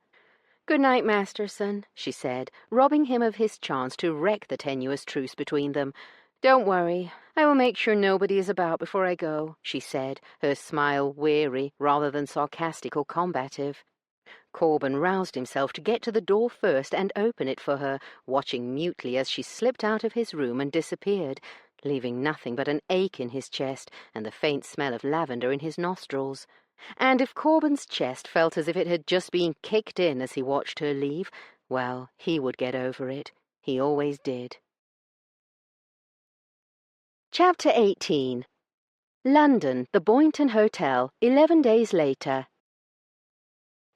"Good night, Masterson," she said, robbing him of his chance to wreck the tenuous truce between them. "Don't worry. I will make sure nobody is about before I go," she said, her smile weary rather than sarcastic or combative. Corbin roused himself to get to the door first and open it for her, watching mutely as she slipped out of his room and disappeared, leaving nothing but an ache in his chest and the faint smell of lavender in his nostrils. And if Corbin's chest felt as if it had just been kicked in as he watched her leave, well, he would get over it. He always did. Chapter 18. London, the Boynton Hotel, 11 days later.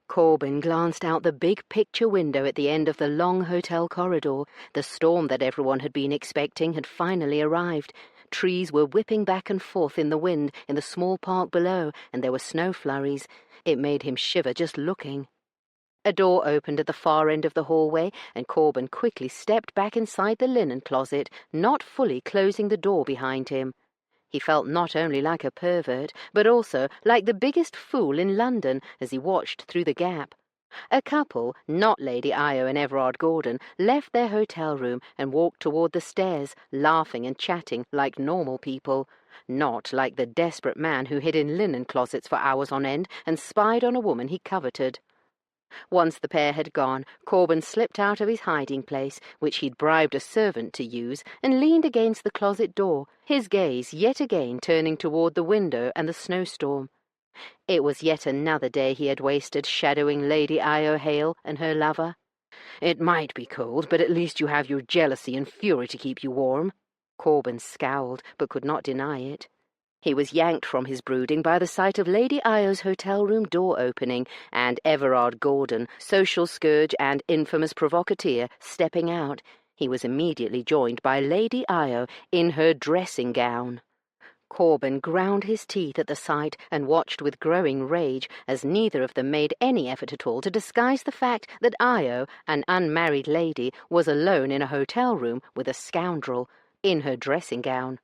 Corbin glanced out the big picture window at the end of the long hotel corridor. The storm that everyone had been expecting had finally arrived. Trees were whipping back and forth in the wind in the small park below, and there were snow flurries. It made him shiver just looking. A door opened at the far end of the hallway, and Corbin quickly stepped back inside the linen closet, not fully closing the door behind him. He felt not only like a pervert, but also like the biggest fool in London as he watched through the gap. A couple, not Lady Io and Everard Gordon, left their hotel room and walked toward the stairs, laughing and chatting like normal people, not like the desperate man who hid in linen closets for hours on end and spied on a woman he coveted. Once the pair had gone, Corbin slipped out of his hiding place, which he'd bribed a servant to use, and leaned against the closet door, his gaze yet again turning toward the window and the snowstorm. It was yet another day he had wasted shadowing Lady Io Hale and her lover. "It might be cold, but at least you have your jealousy and fury to keep you warm." Corbin scowled, but could not deny it. He was yanked from his brooding by the sight of Lady Io's hotel room door opening and Everard Gordon, social scourge and infamous provocateur, stepping out. He was immediately joined by Lady Io in her dressing gown. Corbin ground his teeth at the sight and watched with growing rage as neither of them made any effort at all to disguise the fact that Io, an unmarried lady, was alone in a hotel room with a scoundrel, in her dressing gown.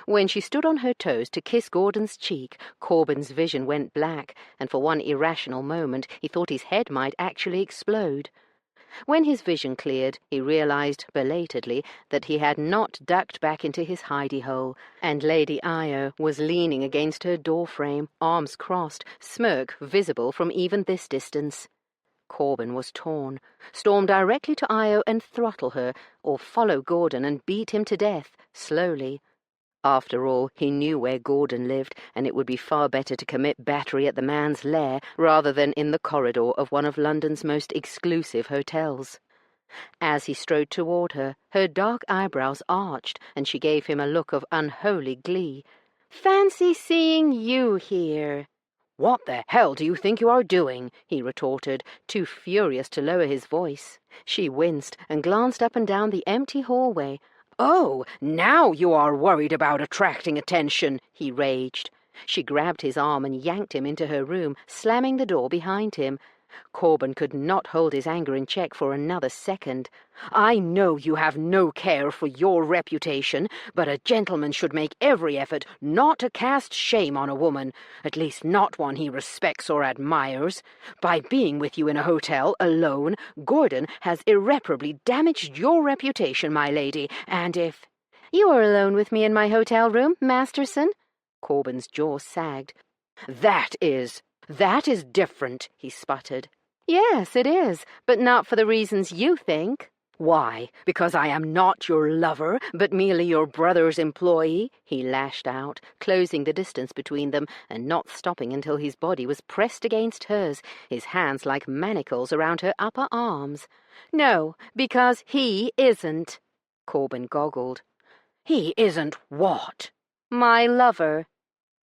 When she stood on her toes to kiss Gordon's cheek, Corbin's vision went black, and for one irrational moment he thought his head might actually explode. When his vision cleared, he realized, belatedly, that he had not ducked back into his hidey-hole, and Lady Io was leaning against her door-frame, arms crossed, smirk visible from even this distance. Corbin was torn. Storm directly to Io and throttle her, or follow Gordon and beat him to death, slowly. After all, he knew where Gordon lived, and it would be far better to commit battery at the man's lair rather than in the corridor of one of London's most exclusive hotels. As he strode toward her, her dark eyebrows arched, and she gave him a look of unholy glee. "Fancy seeing you here!" "What the hell do you think you are doing?" he retorted, too furious to lower his voice. She winced and glanced up and down the empty hallway. "Oh, now you are worried about attracting attention," he raged. She grabbed his arm and yanked him into her room, slamming the door behind him. Corbin could not hold his anger in check for another second. "I know you have no care for your reputation, but a gentleman should make every effort not to cast shame on a woman, at least not one he respects or admires. By being with you in a hotel, alone, Gordon has irreparably damaged your reputation, my lady, and if—" "You were alone with me in my hotel room, Masterson?" Corbin's jaw sagged. That is different, he sputtered. Yes, it is, but not for the reasons you think. Why, because I am not your lover, but merely your brother's employee? He lashed out, closing the distance between them and not stopping until his body was pressed against hers, his hands like manacles around her upper arms. No, because he isn't. Corbin goggled. He isn't what? My lover.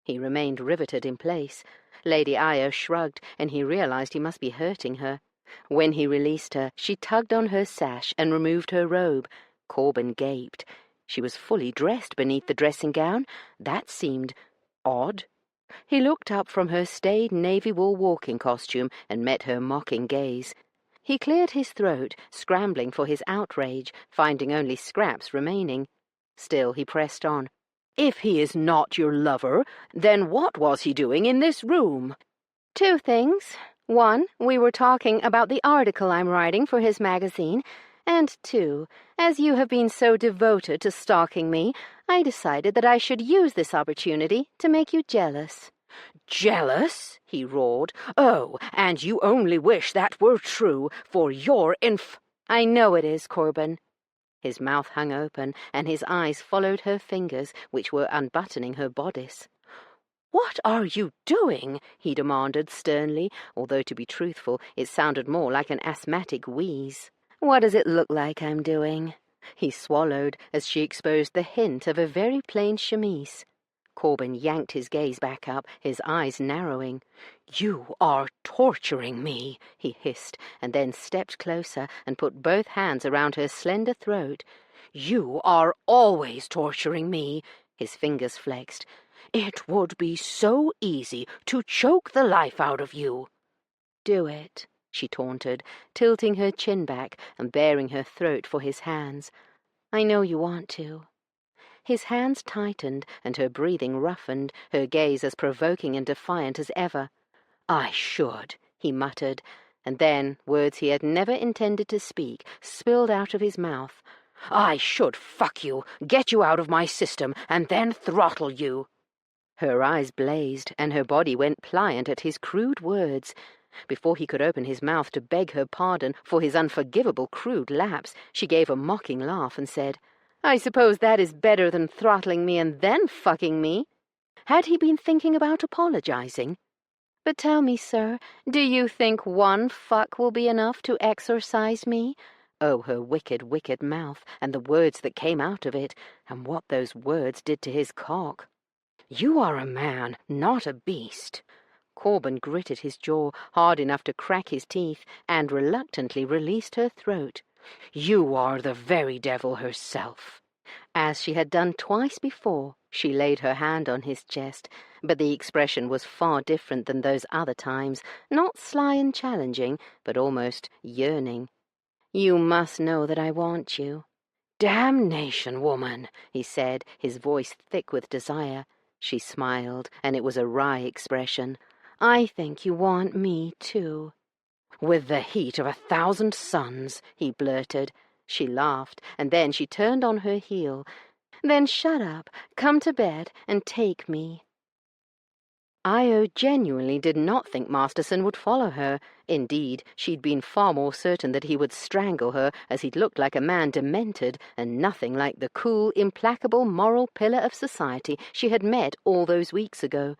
He remained riveted in place. Lady Io shrugged, and he realized he must be hurting her. When he released her, she tugged on her sash and removed her robe. Corbin gaped. She was fully dressed beneath the dressing gown. That seemed odd. He looked up from her staid navy-wool walking costume and met her mocking gaze. He cleared his throat, scrambling for his outrage, finding only scraps remaining. Still he pressed on. If he is not your lover, then what was he doing in this room? 2 things. 1, we were talking about the article I'm writing for his magazine, and 2, as you have been so devoted to stalking me, I decided that I should use this opportunity to make you jealous. Jealous? He roared. Oh, and you only wish that were true, for your I know it is, Corbin. His mouth hung open, and his eyes followed her fingers, which were unbuttoning her bodice. What are you doing? He demanded sternly, although to be truthful, it sounded more like an asthmatic wheeze. What does it look like I'm doing? He swallowed as she exposed the hint of a very plain chemise. Corbin yanked his gaze back up, his eyes narrowing. You are torturing me, he hissed, and then stepped closer and put both hands around her slender throat. You are always torturing me, his fingers flexed. It would be so easy to choke the life out of you. Do it, she taunted, tilting her chin back and baring her throat for his hands. I know you want to. His hands tightened, and her breathing roughened, her gaze as provoking and defiant as ever. I should, he muttered, and then words he had never intended to speak spilled out of his mouth. I should fuck you, get you out of my system, and then throttle you. Her eyes blazed, and her body went pliant at his crude words. Before he could open his mouth to beg her pardon for his unforgivable crude lapse, she gave a mocking laugh and said, I suppose that is better than throttling me and then fucking me. Had he been thinking about apologizing? But tell me, sir, do you think 1 fuck will be enough to exorcise me? Oh, her wicked, wicked mouth, and the words that came out of it, and what those words did to his cock. You are a man, not a beast. Corbin gritted his jaw hard enough to crack his teeth and reluctantly released her throat. You are the very devil herself. As she had done twice before, she laid her hand on his chest, but the expression was far different than those other times, not sly and challenging, but almost yearning. You must know that I want you. Damnation, woman, he said, his voice thick with desire. She smiled, and it was a wry expression. I think you want me, too. With the heat of 1,000 suns, he blurted. She laughed, and then she turned on her heel. Then shut up, come to bed, and take me. Io genuinely did not think Masterson would follow her. Indeed, she'd been far more certain that he would strangle her, as he'd looked like a man demented, and nothing like the cool, implacable moral pillar of society she had met all those weeks ago.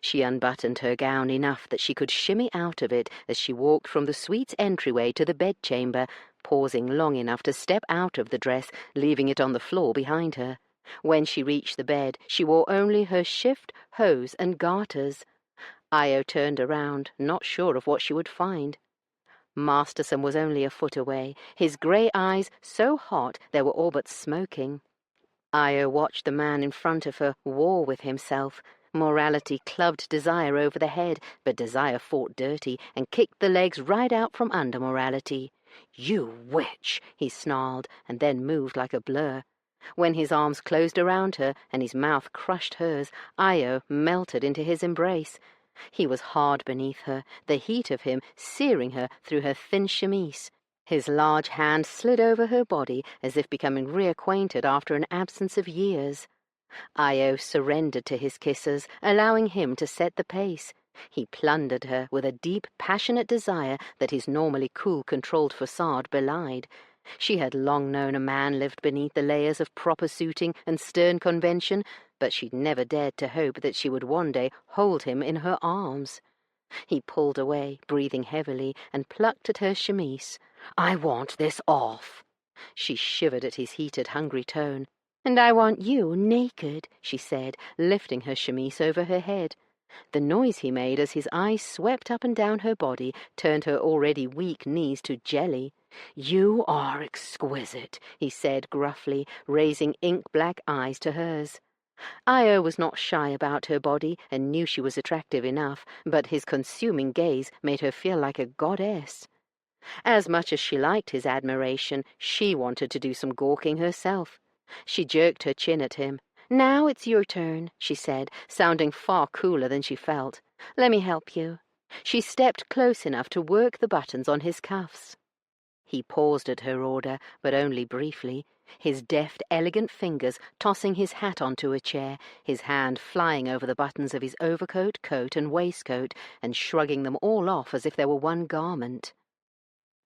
She unbuttoned her gown enough that she could shimmy out of it as she walked from the suite's entryway to the bedchamber, pausing long enough to step out of the dress, leaving it on the floor behind her. When she reached the bed, she wore only her shift, hose, and garters. Io turned around, not sure of what she would find. Masterson was only a foot away, his grey eyes so hot they were all but smoking. Io watched the man in front of her war with himself. Morality clubbed desire over the head, but desire fought dirty and kicked the legs right out from under morality. You witch, he snarled, and then moved like a blur. When his arms closed around her and his mouth crushed hers, Io melted into his embrace. He was hard beneath her, the heat of him searing her through her thin chemise. His large hand slid over her body as if becoming reacquainted after an absence of years. Io surrendered to his kisses, allowing him to set the pace. He plundered her with a deep, passionate desire that his normally cool, controlled facade belied. She had long known a man lived beneath the layers of proper suiting and stern convention, but she'd never dared to hope that she would one day hold him in her arms. He pulled away, breathing heavily, and plucked at her chemise. "I want this off." She shivered at his heated, hungry tone. "And I want you naked," she said, lifting her chemise over her head. The noise he made as his eyes swept up and down her body turned her already weak knees to jelly. "You are exquisite," he said gruffly, raising ink-black eyes to hers. Io was not shy about her body and knew she was attractive enough, but his consuming gaze made her feel like a goddess. As much as she liked his admiration, she wanted to do some gawking herself. She jerked her chin at him. "Now it's your turn," she said, sounding far cooler than she felt. "Let me help you." She stepped close enough to work the buttons on his cuffs. He paused at her order, but only briefly, his deft, elegant fingers tossing his hat onto a chair, his hand flying over the buttons of his overcoat, coat, and waistcoat, and shrugging them all off as if they were one garment.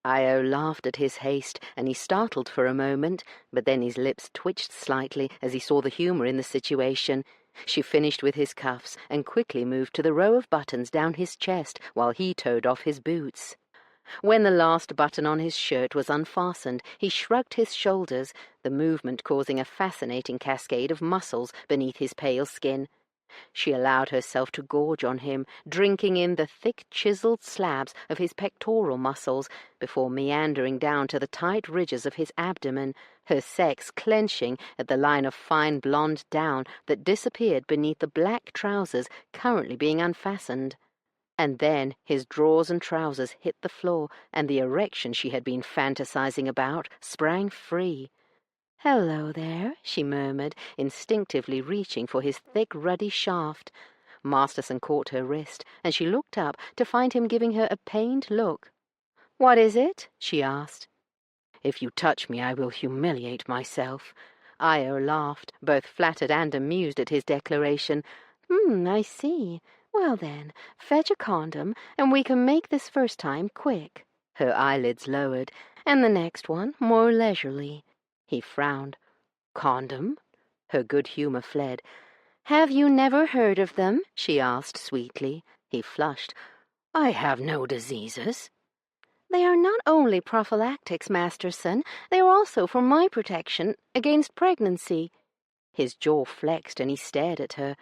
Io laughed at his haste, and he startled for a moment, but then his lips twitched slightly as he saw the humor in the situation. She finished with his cuffs and quickly moved to the row of buttons down his chest while he towed off his boots. When the last button on his shirt was unfastened, he shrugged his shoulders, the movement causing a fascinating cascade of muscles beneath his pale skin. She allowed herself to gorge on him, drinking in the thick, chiseled slabs of his pectoral muscles before meandering down to the tight ridges of his abdomen, her sex clenching at the line of fine blonde down that disappeared beneath the black trousers currently being unfastened. And then his drawers and trousers hit the floor, and the erection she had been fantasizing about sprang free. "Hello there," she murmured, instinctively reaching for his thick, ruddy shaft. Masterson caught her wrist, and she looked up to find him giving her a pained look. "What is it?" she asked. "If you touch me, I will humiliate myself." Io laughed, both flattered and amused at his declaration. I see. Well then, fetch a condom, and we can make this first time quick." Her eyelids lowered, "and the next one more leisurely." He frowned. "Condom?" Her good humor fled. "Have you never heard of them?" she asked sweetly. He flushed. "I have no diseases." "They are not only prophylactics, Masterson. They are also for my protection against pregnancy." His jaw flexed, and he stared at her.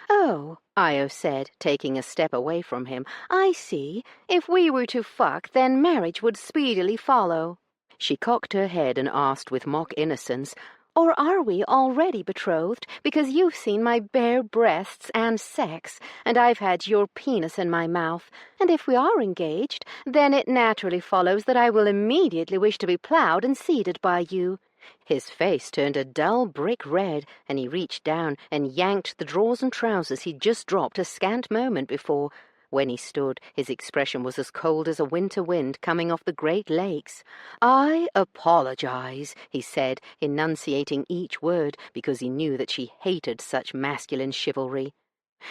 "Oh," Io said, taking a step away from him, "I see. If we were to fuck, then marriage would speedily follow." She cocked her head and asked with mock innocence, "Or are we already betrothed, because you've seen my bare breasts and sex, and I've had your penis in my mouth? And if we are engaged, then it naturally follows that I will immediately wish to be ploughed and seeded by you." His face turned a dull brick red, and he reached down and yanked the drawers and trousers he'd just dropped a scant moment before. When he stood, his expression was as cold as a winter wind coming off the Great Lakes. "I apologize," he said, enunciating each word because he knew that she hated such masculine chivalry.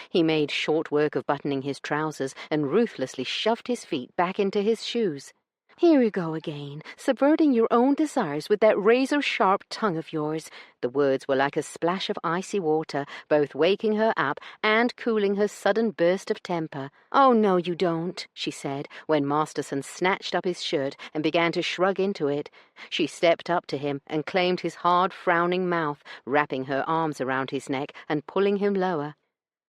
He made short work of buttoning his trousers and ruthlessly shoved his feet back into his shoes. "Here you go again, subverting your own desires with that razor-sharp tongue of yours." The words were like a splash of icy water, both waking her up and cooling her sudden burst of temper. "Oh, no, you don't," she said, when Masterson snatched up his shirt and began to shrug into it. She stepped up to him and claimed his hard, frowning mouth, wrapping her arms around his neck and pulling him lower.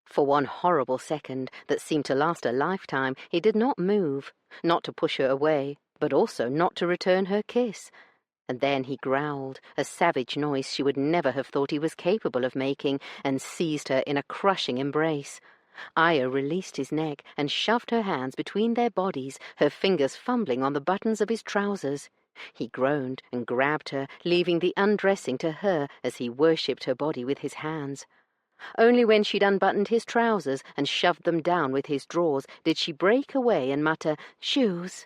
For one horrible second, that seemed to last a lifetime, he did not move, not to push her away, but also not to return her kiss. And then he growled, a savage noise she would never have thought he was capable of making, and seized her in a crushing embrace. Io released his neck and shoved her hands between their bodies, her fingers fumbling on the buttons of his trousers. He groaned and grabbed her, leaving the undressing to her as he worshipped her body with his hands. Only when she'd unbuttoned his trousers and shoved them down with his drawers did she break away and mutter, "Shoes."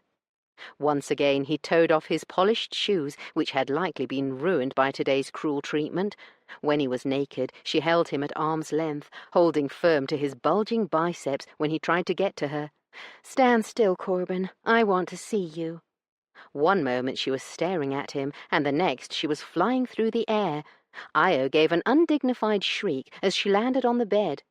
Once again he toed off his polished shoes, which had likely been ruined by today's cruel treatment. When he was naked, she held him at arm's length, holding firm to his bulging biceps when he tried to get to her. "Stand still, Corbin. I want to see you." One moment she was staring at him, and the next she was flying through the air. Io gave an undignified shriek as she landed on the bed.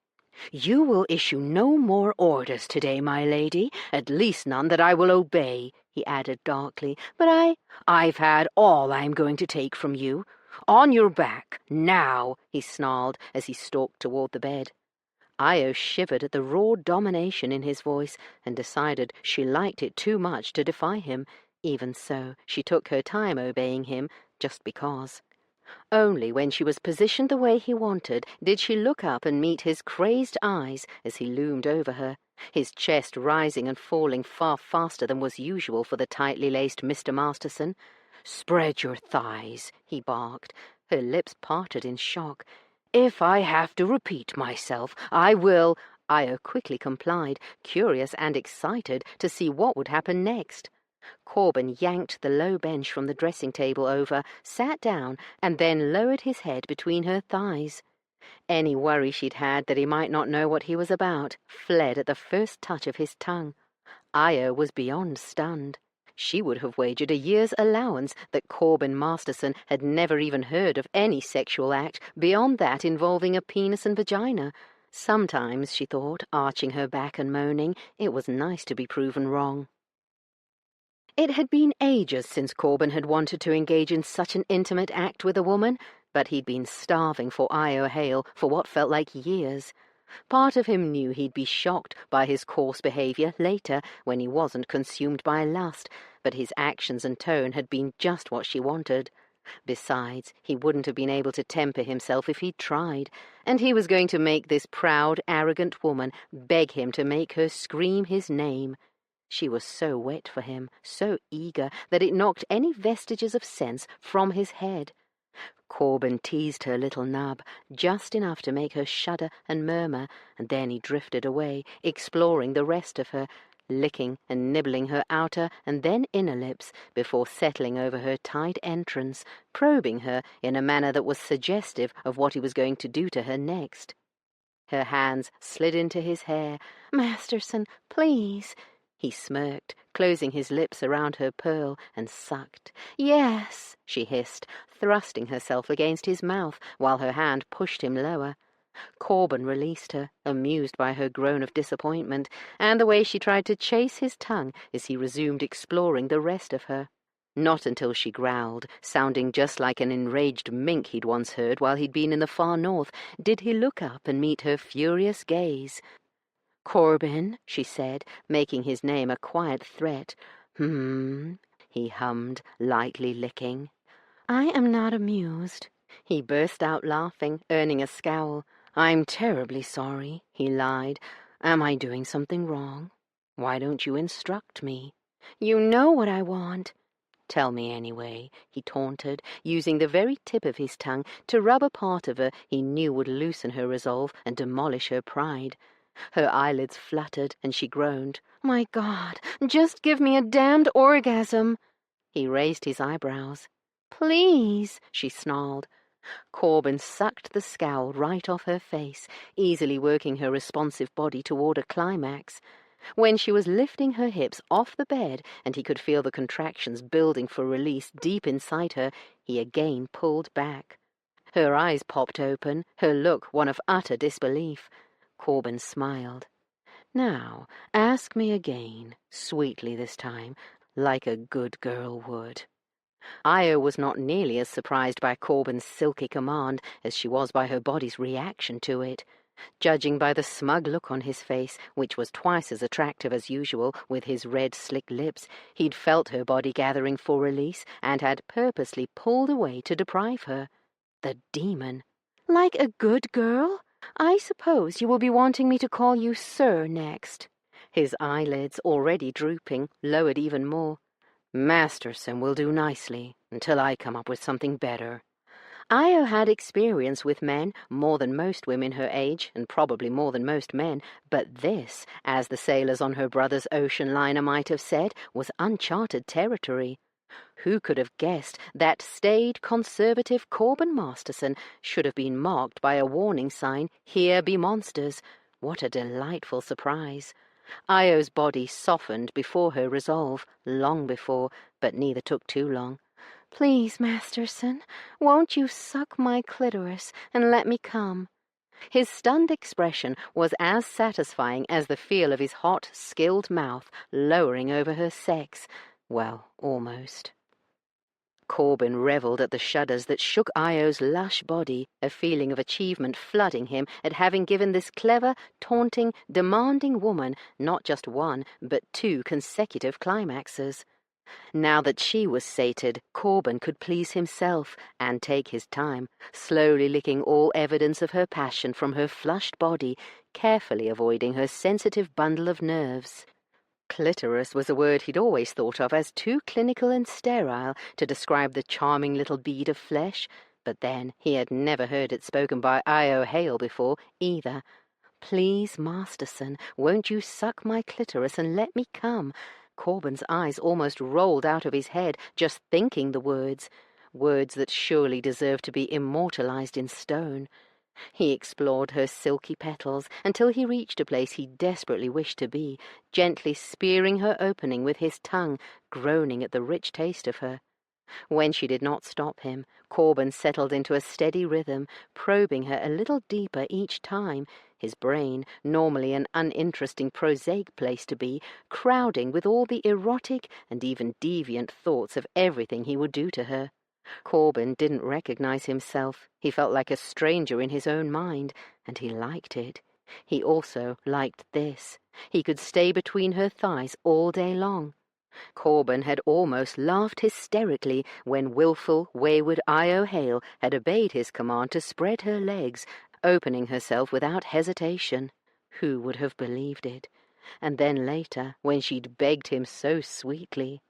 "You will issue no more orders today, my lady, at least none that I will obey," he added darkly. "But I've had all I'm going to take from you. On your back, now," he snarled as he stalked toward the bed. Io shivered at the raw domination in his voice and decided she liked it too much to defy him. Even so, she took her time obeying him, just because. Only when she was positioned the way he wanted did she look up and meet his crazed eyes as he loomed over her, his chest rising and falling far faster than was usual for the tightly laced Mr. Masterson. "Spread your thighs," he barked. Her lips parted in shock. "If I have to repeat myself, I will—" Io quickly complied, curious and excited to see what would happen next. Corbin yanked the low bench from the dressing table over, sat down, and then lowered his head between her thighs. Any worry she'd had that he might not know what he was about fled at the first touch of his tongue. Io was beyond stunned. She would have wagered a year's allowance that Corbin Masterson had never even heard of any sexual act beyond that involving a penis and vagina. Sometimes, she thought, arching her back and moaning, it was nice to be proven wrong. It had been ages since Corbin had wanted to engage in such an intimate act with a woman, but he'd been starving for Io Hale for what felt like years. Part of him knew he'd be shocked by his coarse behavior later when he wasn't consumed by lust, but his actions and tone had been just what she wanted. Besides, he wouldn't have been able to temper himself if he'd tried, and he was going to make this proud, arrogant woman beg him to make her scream his name. She was so wet for him, so eager, that it knocked any vestiges of sense from his head. Corbin teased her little nub, just enough to make her shudder and murmur, and then he drifted away, exploring the rest of her, licking and nibbling her outer and then inner lips before settling over her tight entrance, probing her in a manner that was suggestive of what he was going to do to her next. Her hands slid into his hair. "Masterson, please." He smirked, closing his lips around her pearl, and sucked. "Yes," she hissed, thrusting herself against his mouth while her hand pushed him lower. Corbin released her, amused by her groan of disappointment, and the way she tried to chase his tongue as he resumed exploring the rest of her. Not until she growled, sounding just like an enraged mink he'd once heard while he'd been in the far north, did he look up and meet her furious gaze. "Corbin," she said, making his name a quiet threat. He hummed, lightly licking. "I am not amused." He burst out laughing, earning a scowl. "I'm terribly sorry," he lied. "Am I doing something wrong? Why don't you instruct me?" "You know what I want." "Tell me anyway," he taunted, using the very tip of his tongue to rub a part of her he knew would loosen her resolve and demolish her pride. Her eyelids fluttered, and she groaned. "My God, just give me a damned orgasm." He raised his eyebrows. "Please," she snarled. Corbin sucked the scowl right off her face, easily working her responsive body toward a climax. When she was lifting her hips off the bed and he could feel the contractions building for release deep inside her, he again pulled back. Her eyes popped open, her look one of utter disbelief. Corbin smiled. "Now, ask me again, sweetly this time, like a good girl would." Io was not nearly as surprised by Corbin's silky command as she was by her body's reaction to it. Judging by the smug look on his face, which was twice as attractive as usual with his red, slick lips, he'd felt her body gathering for release and had purposely pulled away to deprive her. The demon! "Like a good girl? I suppose you will be wanting me to call you Sir next." His eyelids, already drooping, lowered even more. "Masterson will do nicely, until I come up with something better." Io had experience with men, more than most women her age, and probably more than most men, but this, as the sailors on her brother's ocean liner might have said, was uncharted territory. Who could have guessed that staid, conservative Corbin Masterson should have been marked by a warning sign, "Here be monsters"? What a delightful surprise! Io's body softened before her resolve, long before, but neither took too long. "Please, Masterson, won't you suck my clitoris and let me come?" His stunned expression was as satisfying as the feel of his hot, skilled mouth lowering over her sex. Well, almost. Corbin revelled at the shudders that shook Io's lush body, a feeling of achievement flooding him at having given this clever, taunting, demanding woman not just one, but 2 consecutive climaxes. Now that she was sated, Corbin could please himself and take his time, slowly licking all evidence of her passion from her flushed body, carefully avoiding her sensitive bundle of nerves. Clitoris was a word he'd always thought of as too clinical and sterile to describe the charming little bead of flesh, but then he had never heard it spoken by Io Hale before, either. "Please, Masterson, won't you suck my clitoris and let me come?" Corbin's eyes almost rolled out of his head just thinking the words that surely deserved to be immortalized in stone. He explored her silky petals until he reached a place he desperately wished to be, gently spearing her opening with his tongue, groaning at the rich taste of her. When she did not stop him, Corbin settled into a steady rhythm, probing her a little deeper each time, his brain, normally an uninteresting prosaic place to be, crowding with all the erotic and even deviant thoughts of everything he would do to her. Corbin didn't recognize himself. He felt like a stranger in his own mind, and he liked it. He also liked this. He could stay between her thighs all day long. Corbin had almost laughed hysterically when willful, wayward Io Hale had obeyed his command to spread her legs, opening herself without hesitation. Who would have believed it? And then later, when she'd begged him so sweetly.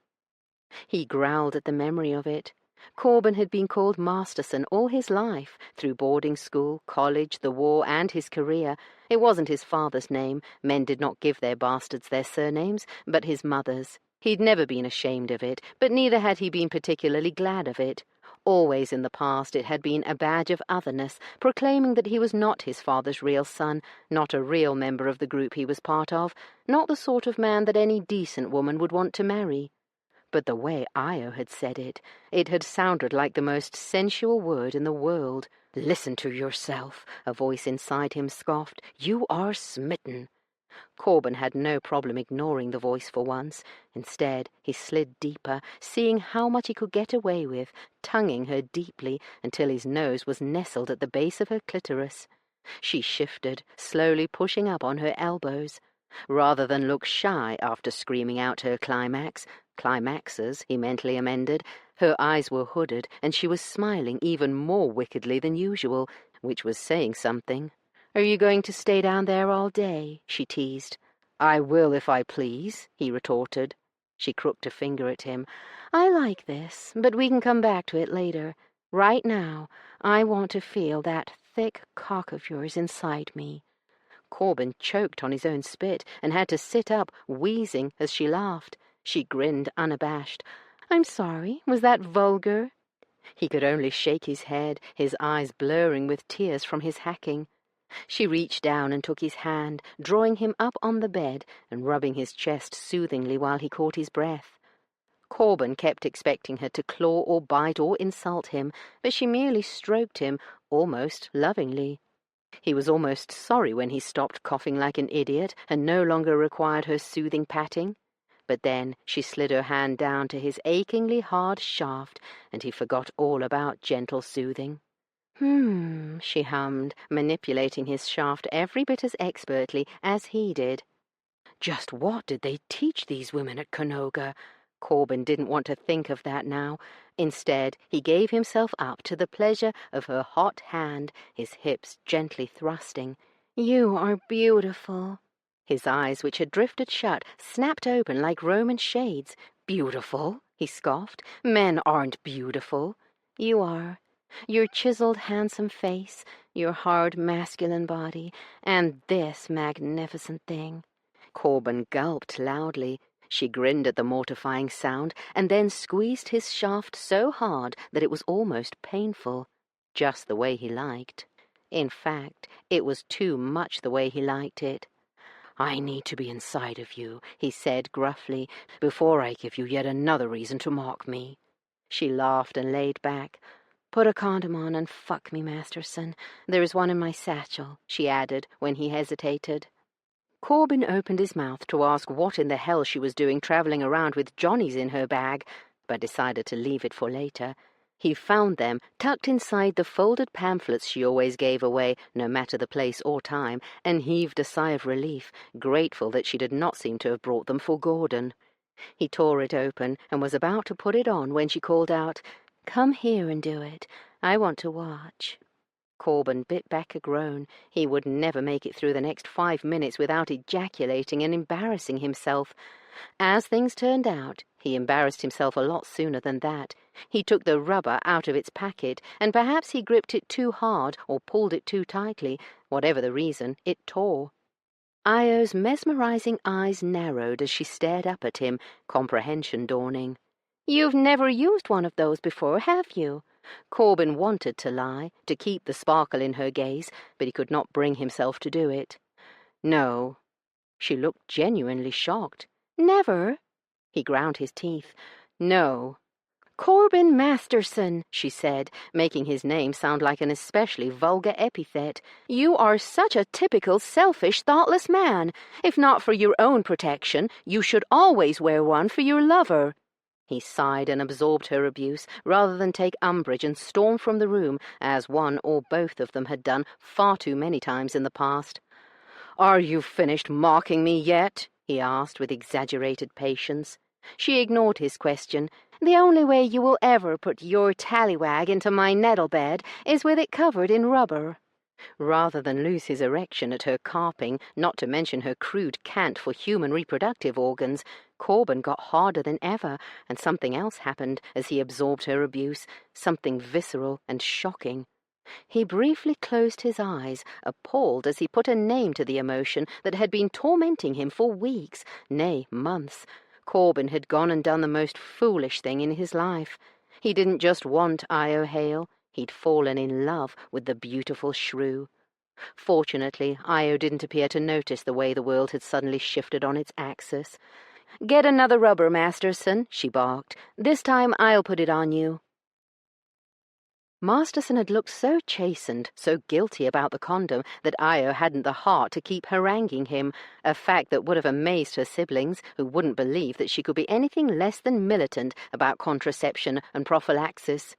He growled at the memory of it. Corbin had been called Masterson all his life, through boarding school, college, the war, and his career. It wasn't his father's name. Men did not give their bastards their surnames, but his mother's. He'd never been ashamed of it, but neither had he been particularly glad of it. Always in the past it had been a badge of otherness, proclaiming that he was not his father's real son, not a real member of the group he was part of, not the sort of man that any decent woman would want to marry. But the way Io had said it had sounded like the most sensual word in the world. "Listen to yourself," a voice inside him scoffed. "You are smitten." Corbin had no problem ignoring the voice for once. Instead, he slid deeper, seeing how much he could get away with, tonguing her deeply until his nose was nestled at the base of her clitoris. She shifted, slowly pushing up on her elbows. Rather than look shy after screaming out her climaxes, he mentally amended, her eyes were hooded, and she was smiling even more wickedly than usual, which was saying something. "Are you going to stay down there all day?" she teased. "I will if I please," he retorted. She crooked a finger at him. "I like this, but we can come back to it later. Right now, I want to feel that thick cock of yours inside me." Corbin choked on his own spit and had to sit up, wheezing, as she laughed. She grinned, unabashed. "I'm sorry, was that vulgar?" He could only shake his head, his eyes blurring with tears from his hacking. She reached down and took his hand, drawing him up on the bed and rubbing his chest soothingly while he caught his breath. Corbin kept expecting her to claw or bite or insult him, but she merely stroked him, almost lovingly. He was almost sorry when he stopped coughing like an idiot and no longer required her soothing patting. But then she slid her hand down to his achingly hard shaft, and he forgot all about gentle soothing. She hummed, manipulating his shaft every bit as expertly as he did. Just what did they teach these women at Canoga? Corbin didn't want to think of that now. Instead, he gave himself up to the pleasure of her hot hand, his hips gently thrusting. "You are beautiful." His eyes, which had drifted shut, snapped open like Roman shades. "Beautiful?" he scoffed. "Men aren't beautiful." "You are." Your chiseled, handsome face, your hard, masculine body, and this magnificent thing." Corbin gulped loudly. She grinned at the mortifying sound, and then squeezed his shaft so hard that it was almost painful, just the way he liked. In fact, it was too much the way he liked it. "I need to be inside of you," he said gruffly, "before I give you yet another reason to mock me." She laughed and laid back. "Put a condom on and fuck me, Masterson. There's one in my satchel," she added when he hesitated. Corbin opened his mouth to ask what in the hell she was doing travelling around with Johnnies in her bag, but decided to leave it for later. He found them tucked inside the folded pamphlets she always gave away, no matter the place or time, and heaved a sigh of relief, grateful that she did not seem to have brought them for Gordon. He tore it open and was about to put it on when she called out, "Come here and do it. I want to watch." Corbin bit back a groan. He would never make it through the next 5 minutes without ejaculating and embarrassing himself. As things turned out, he embarrassed himself a lot sooner than that. He took the rubber out of its packet, and perhaps he gripped it too hard or pulled it too tightly. Whatever the reason, it tore. Io's mesmerizing eyes narrowed as she stared up at him, comprehension dawning. "You've never used one of those before, have you?" Corbin wanted to lie, to keep the sparkle in her gaze, but he could not bring himself to do it. "No." She looked genuinely shocked. "Never?" He ground his teeth. "No." "Corbin Masterson," she said, making his name sound like an especially vulgar epithet. "you are such a typical selfish, thoughtless man. If not for your own protection, you should always wear one for your lover." He sighed and absorbed her abuse, rather than take umbrage and storm from the room, as one or both of them had done far too many times in the past. "Are you finished mocking me yet?" he asked with exaggerated patience. She ignored his question. "The only way you will ever put your tallywag into my nettle bed is with it covered in rubber." Rather than lose his erection at her carping, not to mention her crude cant for human reproductive organs, Corbin got harder than ever, and something else happened as he absorbed her abuse, something visceral and shocking. He briefly closed his eyes, appalled as he put a name to the emotion that had been tormenting him for weeks, nay, months. Corbin had gone and done the most foolish thing in his life. He didn't just want Io Hale. He'd fallen in love with the beautiful shrew. Fortunately, Io didn't appear to notice the way the world had suddenly shifted on its axis. "Get another rubber, Masterson," she barked. "This time I'll put it on you." Masterson had looked so chastened, so guilty about the condom, that Io hadn't the heart to keep haranguing him, a fact that would have amazed her siblings, who wouldn't believe that she could be anything less than militant about contraception and prophylaxis.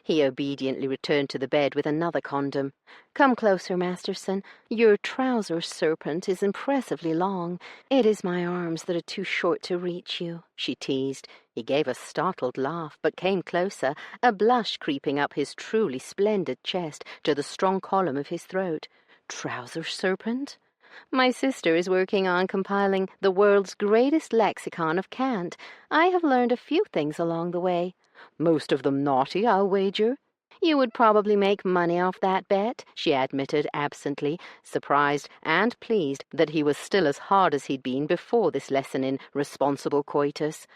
He obediently returned to the bed with another condom. "Come closer, Masterson. Your trouser serpent is impressively long. It is my arms that are too short to reach you," she teased. He gave a startled laugh, but came closer, a blush creeping up his truly splendid chest to the strong column of his throat. "Trouser serpent?" "My sister is working on compiling the world's greatest lexicon of cant. I have learned a few things along the way." "Most of them naughty, I'll wager." "You would probably make money off that bet," she admitted absently, surprised and pleased that he was still as hard as he'd been before this lesson in responsible coitus.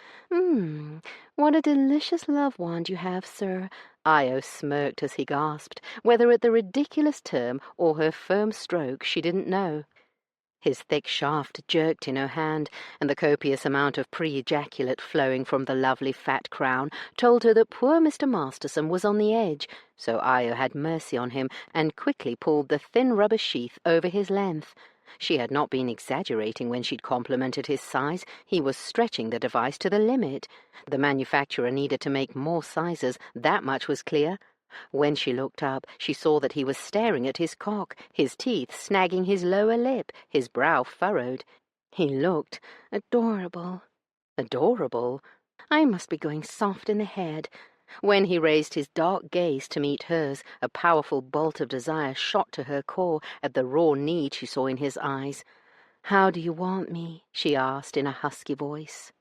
What a delicious love wand you have, sir." Io smirked as he gasped, whether at the ridiculous term or her firm stroke she didn't know. His thick shaft jerked in her hand, and the copious amount of pre-ejaculate flowing from the lovely fat crown told her that poor Mr. Masterson was on the edge, so Io had mercy on him and quickly pulled the thin rubber sheath over his length. She had not been exaggerating when she'd complimented his size. He was stretching the device to the limit. The manufacturer needed to make more sizes, that much was clear. When she looked up, she saw that he was staring at his cock, his teeth snagging his lower lip, his brow furrowed. He looked adorable. Adorable? I must be going soft in the head. When he raised his dark gaze to meet hers, a powerful bolt of desire shot to her core at the raw need she saw in his eyes. "How do you want me?" she asked in a husky voice.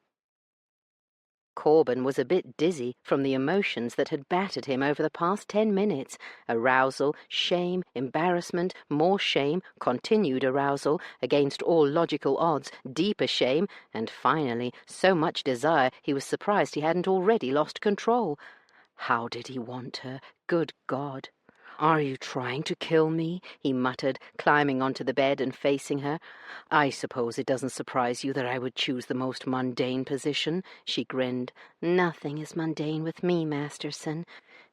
Corben was a bit dizzy from the emotions that had battered him over the past 10 minutes. Arousal, shame, embarrassment, more shame, continued arousal, against all logical odds, deeper shame, and finally so much desire he was surprised he hadn't already lost control. How did he want her? Good God! "Are you trying to kill me?" he muttered, climbing onto the bed and facing her. "I suppose it doesn't surprise you that I would choose the most mundane position," she grinned. "Nothing is mundane with me, Masterson."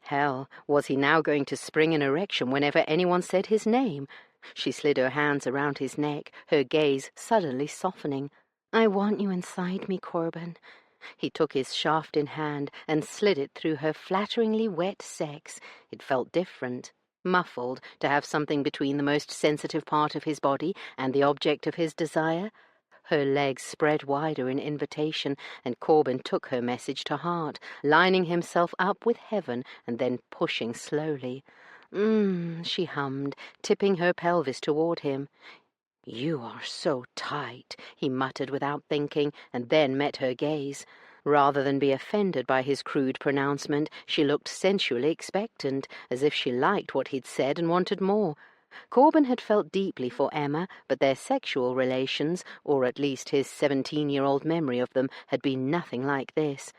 Hell, was he now going to spring an erection whenever anyone said his name? She slid her hands around his neck, her gaze suddenly softening. "I want you inside me, Corben." He took his shaft in hand and slid it through her flatteringly wet sex. It felt different, muffled, to have something between the most sensitive part of his body and the object of his desire. Her legs spread wider in invitation, and Corben took her message to heart, lining himself up with heaven and then pushing slowly. She hummed, tipping her pelvis toward him. "You are so tight," he muttered without thinking, and then met her gaze. Rather than be offended by his crude pronouncement, she looked sensually expectant, as if she liked what he'd said and wanted more. Corben had felt deeply for Emma, but their sexual relations, or at least his 17-year-old memory of them, had been nothing like this.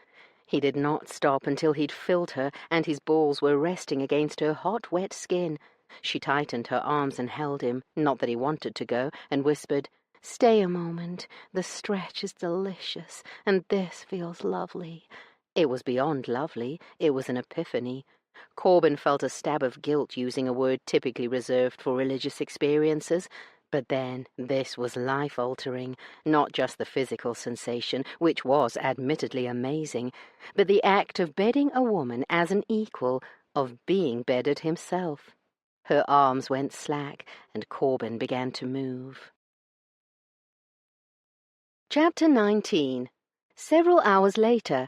He did not stop until he'd filled her, and his balls were resting against her hot, wet skin. She tightened her arms and held him, not that he wanted to go, and whispered, "Stay a moment. The stretch is delicious, and this feels lovely." It was beyond lovely. It was an epiphany. Corben felt a stab of guilt using a word typically reserved for religious experiences. But then, this was life-altering, not just the physical sensation, which was admittedly amazing, but the act of bedding a woman as an equal, of being bedded himself. Her arms went slack, and Corben began to move. Chapter 19. Several hours later.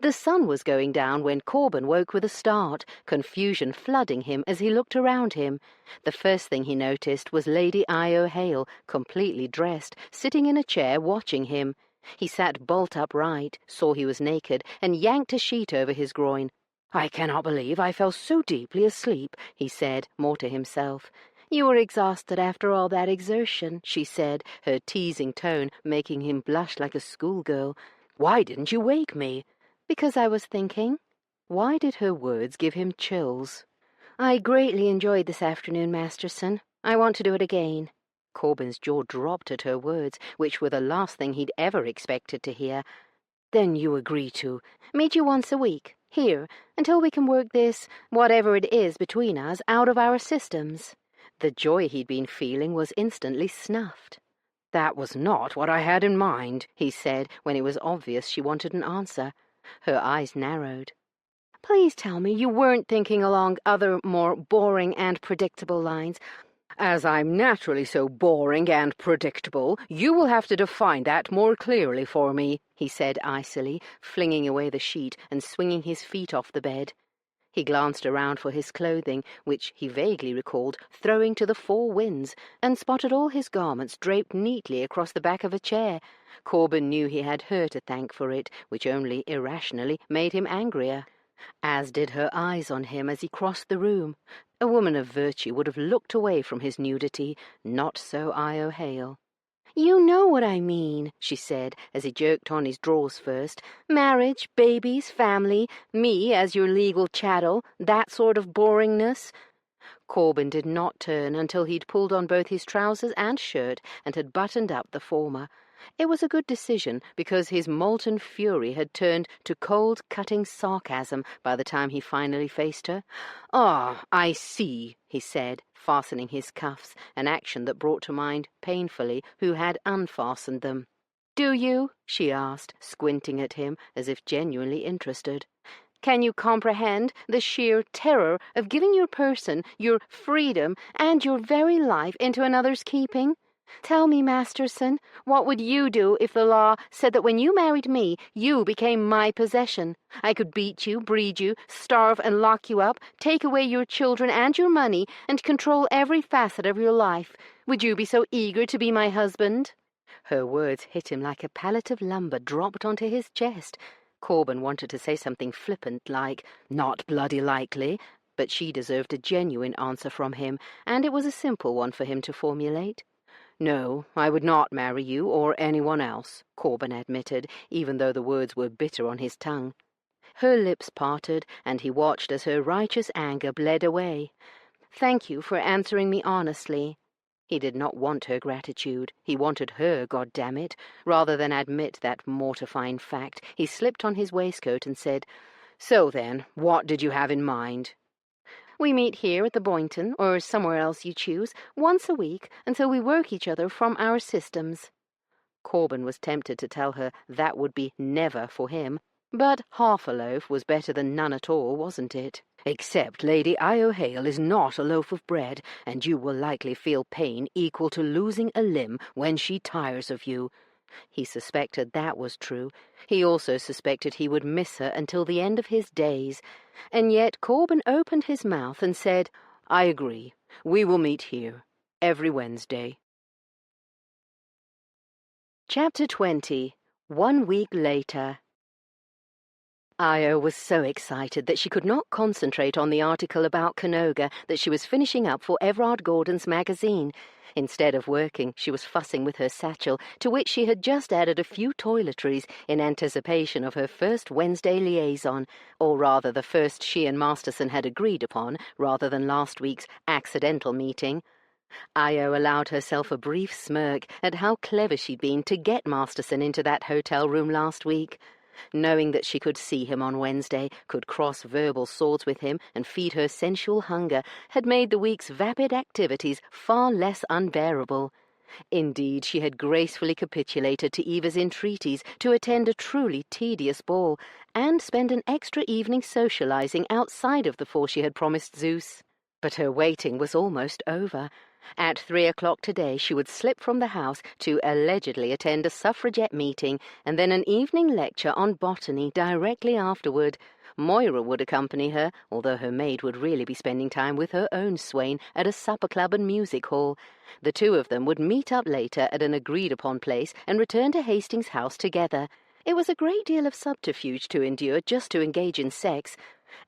The sun was going down when Corben woke with a start, confusion flooding him as he looked around him. The first thing he noticed was Lady Io Hale, completely dressed, sitting in a chair watching him. He sat bolt upright, saw he was naked, and yanked a sheet over his groin. "I cannot believe I fell so deeply asleep," he said, more to himself. "You were exhausted after all that exertion," she said, her teasing tone making him blush like a schoolgirl. "Why didn't you wake me?" "Because I was thinking." Why did her words give him chills? "I greatly enjoyed this afternoon, Masterson. I want to do it again." Corben's jaw dropped at her words, which were the last thing he'd ever expected to hear. "Then you agree to meet you once a week, here, until we can work this, whatever it is between us, out of our systems." The joy he'd been feeling was instantly snuffed. "That was not what I had in mind," he said, when it was obvious she wanted an answer. Her eyes narrowed. "Please tell me you weren't thinking along other, more boring and predictable lines." "As I'm naturally so boring and predictable, you will have to define that more clearly for me," he said icily, flinging away the sheet and swinging his feet off the bed. He glanced around for his clothing, which he vaguely recalled throwing to the four winds, and spotted all his garments draped neatly across the back of a chair. Corben knew he had her to thank for it, which only irrationally made him angrier. As did her eyes on him as he crossed the room. A woman of virtue would have looked away from his nudity, not so Io Hale. "You know what I mean," she said, as he jerked on his drawers first. "Marriage, babies, family, me as your legal chattel, that sort of boringness." Corben did not turn until he'd pulled on both his trousers and shirt and had buttoned up the former. It was a good decision, because his molten fury had turned to cold, cutting sarcasm by the time he finally faced her. "Ah, I see," he said, fastening his cuffs, an action that brought to mind, painfully, who had unfastened them. "Do you?" she asked, squinting at him as if genuinely interested. "Can you comprehend the sheer terror of giving your person, your freedom, and your very life into another's keeping? Tell me, Masterson, what would you do if the law said that when you married me, you became my possession? I could beat you, breed you, starve and lock you up, take away your children and your money, and control every facet of your life. Would you be so eager to be my husband?" Her words hit him like a pallet of lumber dropped onto his chest. Corben wanted to say something flippant like, "Not bloody likely," but she deserved a genuine answer from him, and it was a simple one for him to formulate. "No, I would not marry you or anyone else," Corben admitted, even though the words were bitter on his tongue. Her lips parted, and he watched as her righteous anger bled away. "Thank you for answering me honestly." He did not want her gratitude. He wanted her, goddammit. Rather than admit that mortifying fact, he slipped on his waistcoat and said, "So then, what did you have in mind?" "We meet here at the Boynton, or somewhere else you choose, once a week until we work each other from our systems." Corben was tempted to tell her that would be never for him, but half a loaf was better than none at all, wasn't it? "Except Lady Io Hale is not a loaf of bread, and you will likely feel pain equal to losing a limb when she tires of you." He suspected that was true. He also suspected he would miss her until the end of his days. And yet Corben opened his mouth and said, "I agree. We will meet here. Every Wednesday." Chapter 20. 1 week later. Io was so excited that she could not concentrate on the article about Canoga that she was finishing up for Everard Gordon's magazine. Instead of working, she was fussing with her satchel, to which she had just added a few toiletries in anticipation of her first Wednesday liaison, or rather the first she and Masterson had agreed upon, rather than last week's accidental meeting. Io allowed herself a brief smirk at how clever she'd been to get Masterson into that hotel room last week. Knowing that she could see him on Wednesday, could cross verbal swords with him and feed her sensual hunger, had made the week's vapid activities far less unbearable. Indeed, she had gracefully capitulated to Eva's entreaties to attend a truly tedious ball, and spend an extra evening socializing outside of the 4 she had promised Zeus. But her waiting was almost over. At 3 o'clock today she would slip from the house to allegedly attend a suffragette meeting, and then an evening lecture on botany directly afterward. Moira would accompany her, although her maid would really be spending time with her own swain at a supper club and music hall. The 2 of them would meet up later at an agreed-upon place and return to Hastings House together. It was a great deal of subterfuge to endure just to engage in sex.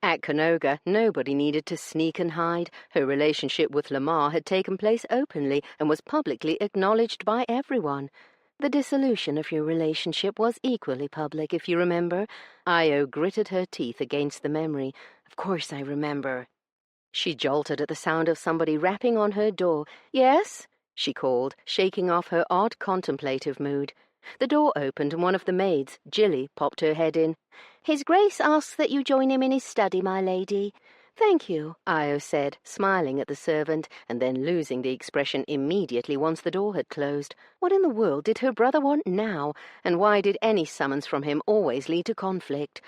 At Canoga, nobody needed to sneak and hide. Her relationship with Lamar had taken place openly and was publicly acknowledged by everyone. The dissolution of your relationship was equally public, if you remember. Io gritted her teeth against the memory. "Of course I remember." She jolted at the sound of somebody rapping on her door. "Yes?" she called, shaking off her odd contemplative mood. The door opened and one of the maids, Jilly, popped her head in. "His Grace asks that you join him in his study, my lady." "Thank you," Io said, smiling at the servant, and then losing the expression immediately once the door had closed. What in the world did her brother want now, and why did any summons from him always lead to conflict?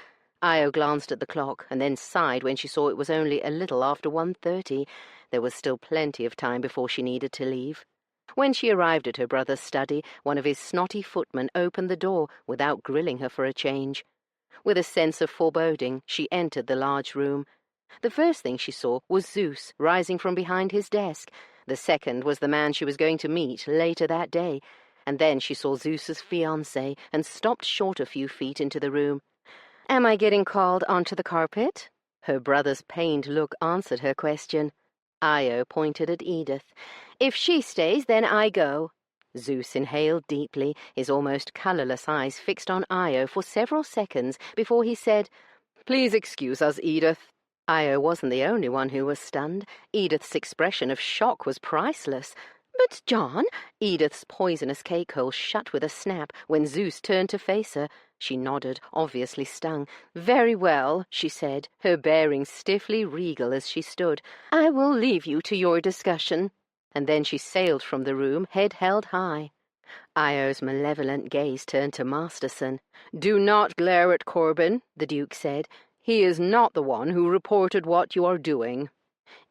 Io glanced at the clock, and then sighed when she saw it was only a little after 1:30. There was still plenty of time before she needed to leave. When she arrived at her brother's study, one of his snotty footmen opened the door without grilling her for a change. With a sense of foreboding, she entered the large room. The first thing she saw was Zeus rising from behind his desk. The second was the man she was going to meet later that day. And then she saw Zeus's fiancé and stopped short a few feet into the room. "Am I getting called onto the carpet?" Her brother's pained look answered her question. Io pointed at Edith. "If she stays, then I go." Zeus inhaled deeply, his almost colourless eyes fixed on Io for several seconds before he said, "Please excuse us, Edith." Io wasn't the only one who was stunned. Edith's expression of shock was priceless. "But, John—" Edith's poisonous cake-hole shut with a snap when Zeus turned to face her. She nodded, obviously stung. "Very well," she said, her bearing stiffly regal as she stood. "I will leave you to your discussion." And then she sailed from the room, head held high. Io's malevolent gaze turned to Masterson. "Do not glare at Corben," the Duke said. "He is not the one who reported what you are doing."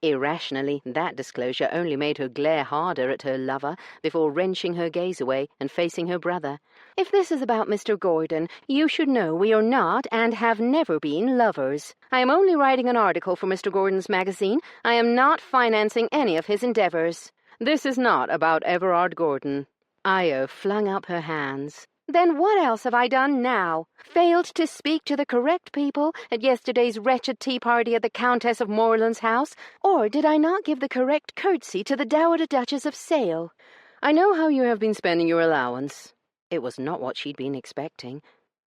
Irrationally, that disclosure only made her glare harder at her lover before wrenching her gaze away and facing her brother. "If this is about Mr. Gordon, you should know we are not and have never been lovers. I am only writing an article for Mr. Gordon's magazine. I am not financing any of his endeavours." "This is not about Everard Gordon." Io flung up her hands. Then what else have I done now? Failed to speak to the correct people at yesterday's wretched tea party at the Countess of Moreland's house? Or did I not give the correct curtsy to the Dowager Duchess of Sale? I know how you have been spending your allowance. It was not what she'd been expecting.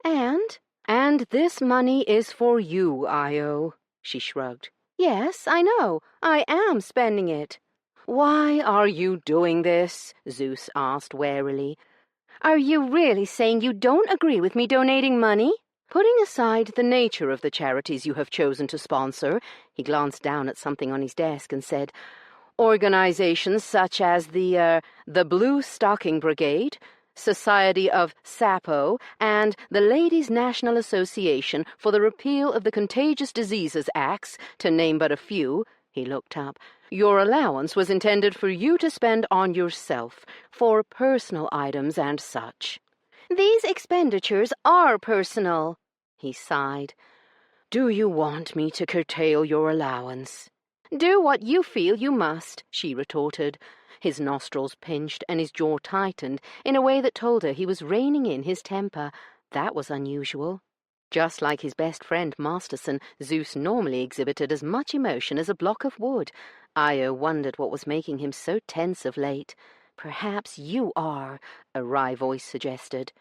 And this money is for you, Io, she shrugged. Yes, I know. I am spending it. Why are you doing this? Zeus asked warily. Are you really saying you don't agree with me donating money? Putting aside the nature of the charities you have chosen to sponsor, he glanced down at something on his desk and said, organizations such as the Blue Stocking Brigade, Society of Sappho, and the Ladies' National Association for the Repeal of the Contagious Diseases Acts, to name but a few, he looked up. Your allowance was intended for you to spend on yourself, for personal items and such. These expenditures are personal, he sighed. Do you want me to curtail your allowance? Do what you feel you must, she retorted. His nostrils pinched and his jaw tightened in a way that told her he was reining in his temper. That was unusual. Just like his best friend Masterson, Zeus normally exhibited as much emotion as a block of wood. Io wondered what was making him so tense of late. Perhaps you are, a wry voice suggested.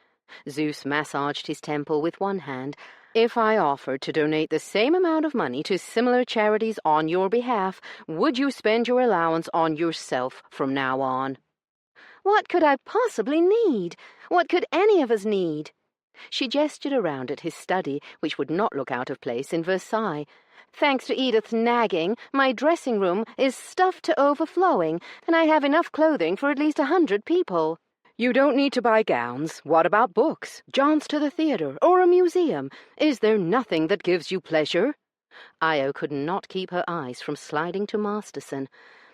Zeus massaged his temple with one hand. If I offered to donate the same amount of money to similar charities on your behalf, would you spend your allowance on yourself from now on? What could I possibly need? What could any of us need? She gestured around at his study, which would not look out of place in Versailles. Thanks to Edith's nagging, my dressing room is stuffed to overflowing, and I have enough clothing for at least 100 people. You don't need to buy gowns. What about books, jaunts to the theatre, or a museum? Is there nothing that gives you pleasure? Io could not keep her eyes from sliding to Masterson.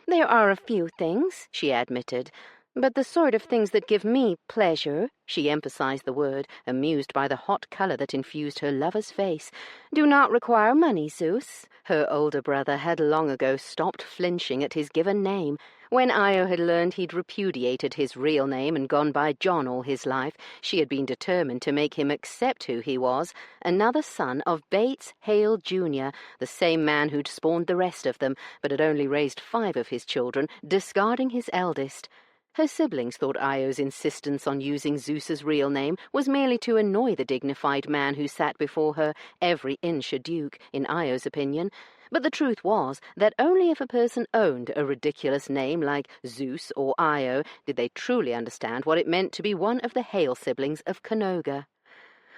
There are a few things, she admitted, but the sort of things that give me pleasure, she emphasized the word, amused by the hot color that infused her lover's face, do not require money, Zeus. Her older brother had long ago stopped flinching at his given name. When Io had learned he'd repudiated his real name and gone by John all his life, she had been determined to make him accept who he was, another son of Bates Hale Jr., the same man who'd spawned the rest of them, but had only raised 5 of his children, discarding his eldest. Her siblings thought Io's insistence on using Zeus's real name was merely to annoy the dignified man who sat before her, every inch a duke, in Io's opinion. But the truth was that only if a person owned a ridiculous name like Zeus or Io did they truly understand what it meant to be one of the Hale siblings of Canoga.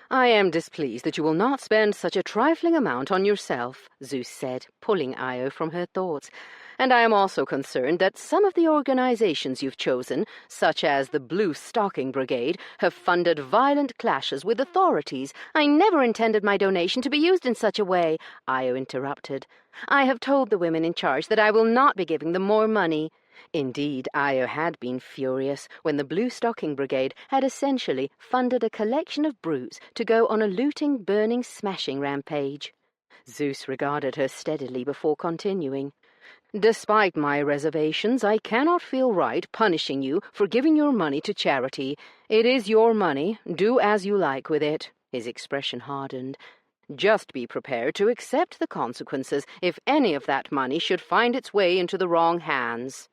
I am displeased that you will not spend such a trifling amount on yourself, Zeus said, pulling Io from her thoughts. And I am also concerned that some of the organizations you've chosen, such as the Blue Stocking Brigade, have funded violent clashes with authorities. I never intended my donation to be used in such a way, Io interrupted. I have told the women in charge that I will not be giving them more money. Indeed, Io had been furious when the Blue Stocking Brigade had essentially funded a collection of brutes to go on a looting, burning, smashing rampage. Zeus regarded her steadily before continuing. Despite my reservations, I cannot feel right punishing you for giving your money to charity. It is your money. Do as you like with it. His expression hardened. Just be prepared to accept the consequences if any of that money should find its way into the wrong hands.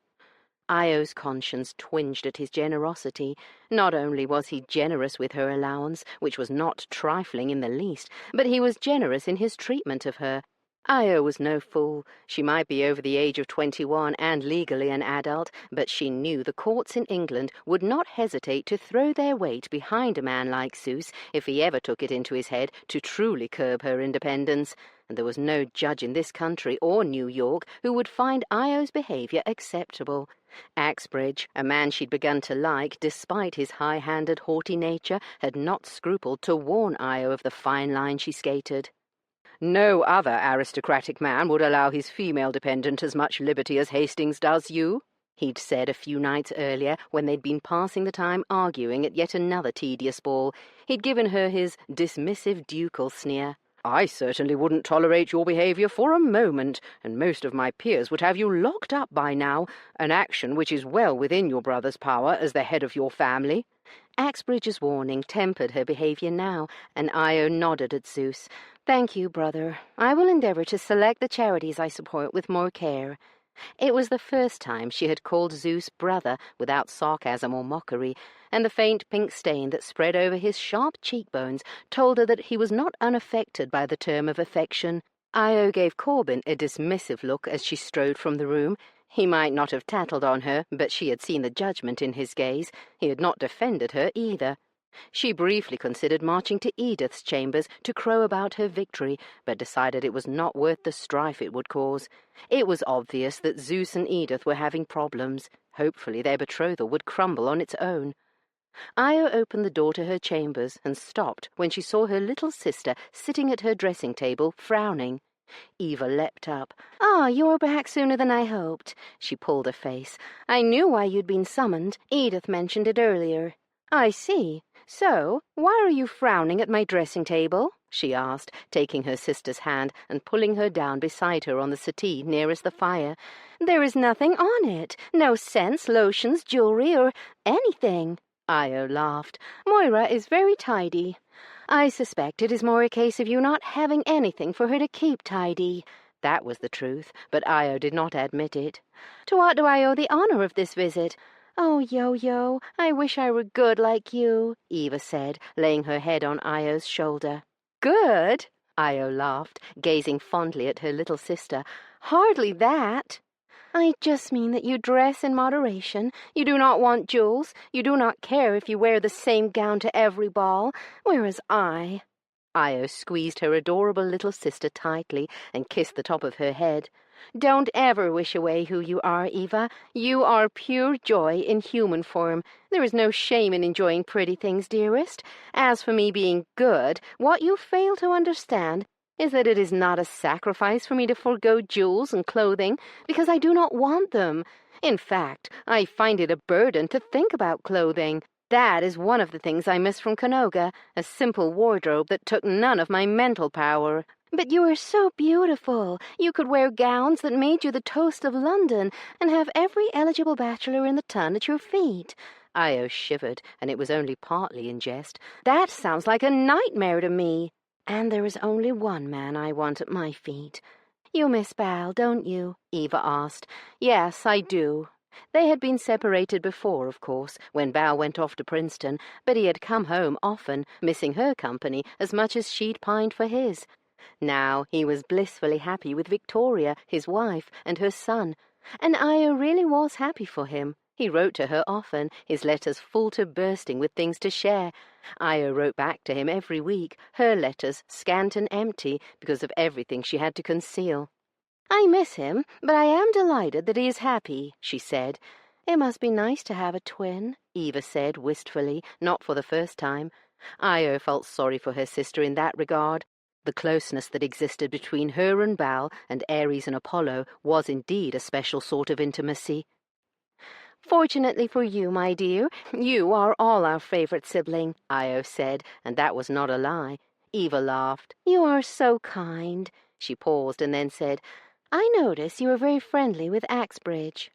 Io's conscience twinged at his generosity. Not only was he generous with her allowance, which was not trifling in the least, but he was generous in his treatment of her. Io was no fool. She might be over the age of 21 and legally an adult, but she knew the courts in England would not hesitate to throw their weight behind a man like Zeus if he ever took it into his head to truly curb her independence, and there was no judge in this country or New York who would find Io's behavior acceptable. Axbridge, a man she'd begun to like despite his high-handed, haughty nature, had not scrupled to warn Io of the fine line she skated. No other aristocratic man would allow his female dependent as much liberty as Hastings does you, he'd said a few nights earlier when they'd been passing the time arguing at yet another tedious ball. He'd given her his dismissive ducal sneer. I certainly wouldn't tolerate your behaviour for a moment, and most of my peers would have you locked up by now, an action which is well within your brother's power as the head of your family." Axbridge's warning tempered her behaviour now, and Io nodded at Zeus. "Thank you, brother. I will endeavour to select the charities I support with more care." It was the first time she had called Zeus brother without sarcasm or mockery, and the faint pink stain that spread over his sharp cheekbones told her that he was not unaffected by the term of affection. Io gave Corbin a dismissive look as she strode from the room. He might not have tattled on her, but she had seen the judgment in his gaze. He had not defended her either. She briefly considered marching to Edith's chambers to crow about her victory, but decided it was not worth the strife it would cause. It was obvious that Zeus and Edith were having problems. Hopefully their betrothal would crumble on its own. Io opened the door to her chambers and stopped when she saw her little sister sitting at her dressing table, frowning. Eva leapt up. "Ah, you're back sooner than I hoped." She pulled a face. "I knew why you'd been summoned. Edith mentioned it earlier." "I see. So, why are you frowning at my dressing table?" she asked, taking her sister's hand and pulling her down beside her on the settee nearest the fire. "There is nothing on it. No scents, lotions, jewelry, or anything." Io laughed. "Moira is very tidy." "I suspect it is more a case of you not having anything for her to keep tidy." That was the truth, but Io did not admit it. "To what do I owe the honour of this visit?" "Oh, Yo-Yo, I wish I were good like you," Eva said, laying her head on Io's shoulder. "Good?" Io laughed, gazing fondly at her little sister. "Hardly that." "I just mean that you dress in moderation. You do not want jewels. You do not care if you wear the same gown to every ball, whereas I—" Io squeezed her adorable little sister tightly and kissed the top of her head. "Don't ever wish away who you are, Eva. You are pure joy in human form. There is no shame in enjoying pretty things, dearest. As for me being good, what you fail to understand is that it is not a sacrifice for me to forego jewels and clothing, because I do not want them. In fact, I find it a burden to think about clothing. That is one of the things I miss from Canoga, a simple wardrobe that took none of my mental power." "But you are so beautiful. You could wear gowns that made you the toast of London and have every eligible bachelor in the ton at your feet." Io shivered, and it was only partly in jest. "That sounds like a nightmare to me." "And there is only one man I want at my feet." "You miss Bal, don't you?" Eva asked. "Yes, I do." They had been separated before, of course, when Bal went off to Princeton, but he had come home often, missing her company as much as she'd pined for his. Now he was blissfully happy with Victoria, his wife, and her son, and Io really was happy for him. He wrote to her often, his letters full to bursting with things to share. Io wrote back to him every week, her letters scant and empty because of everything she had to conceal. "I miss him, but I am delighted that he is happy," she said. "It must be nice to have a twin," Eva said wistfully, not for the first time. Io felt sorry for her sister in that regard. The closeness that existed between her and Bal, and Ares and Apollo, was indeed a special sort of intimacy. "Fortunately for you, my dear, you are all our favourite sibling," Io said, and that was not a lie. Eva laughed. "You are so kind." She paused and then said, "I notice you are very friendly with Axbridge."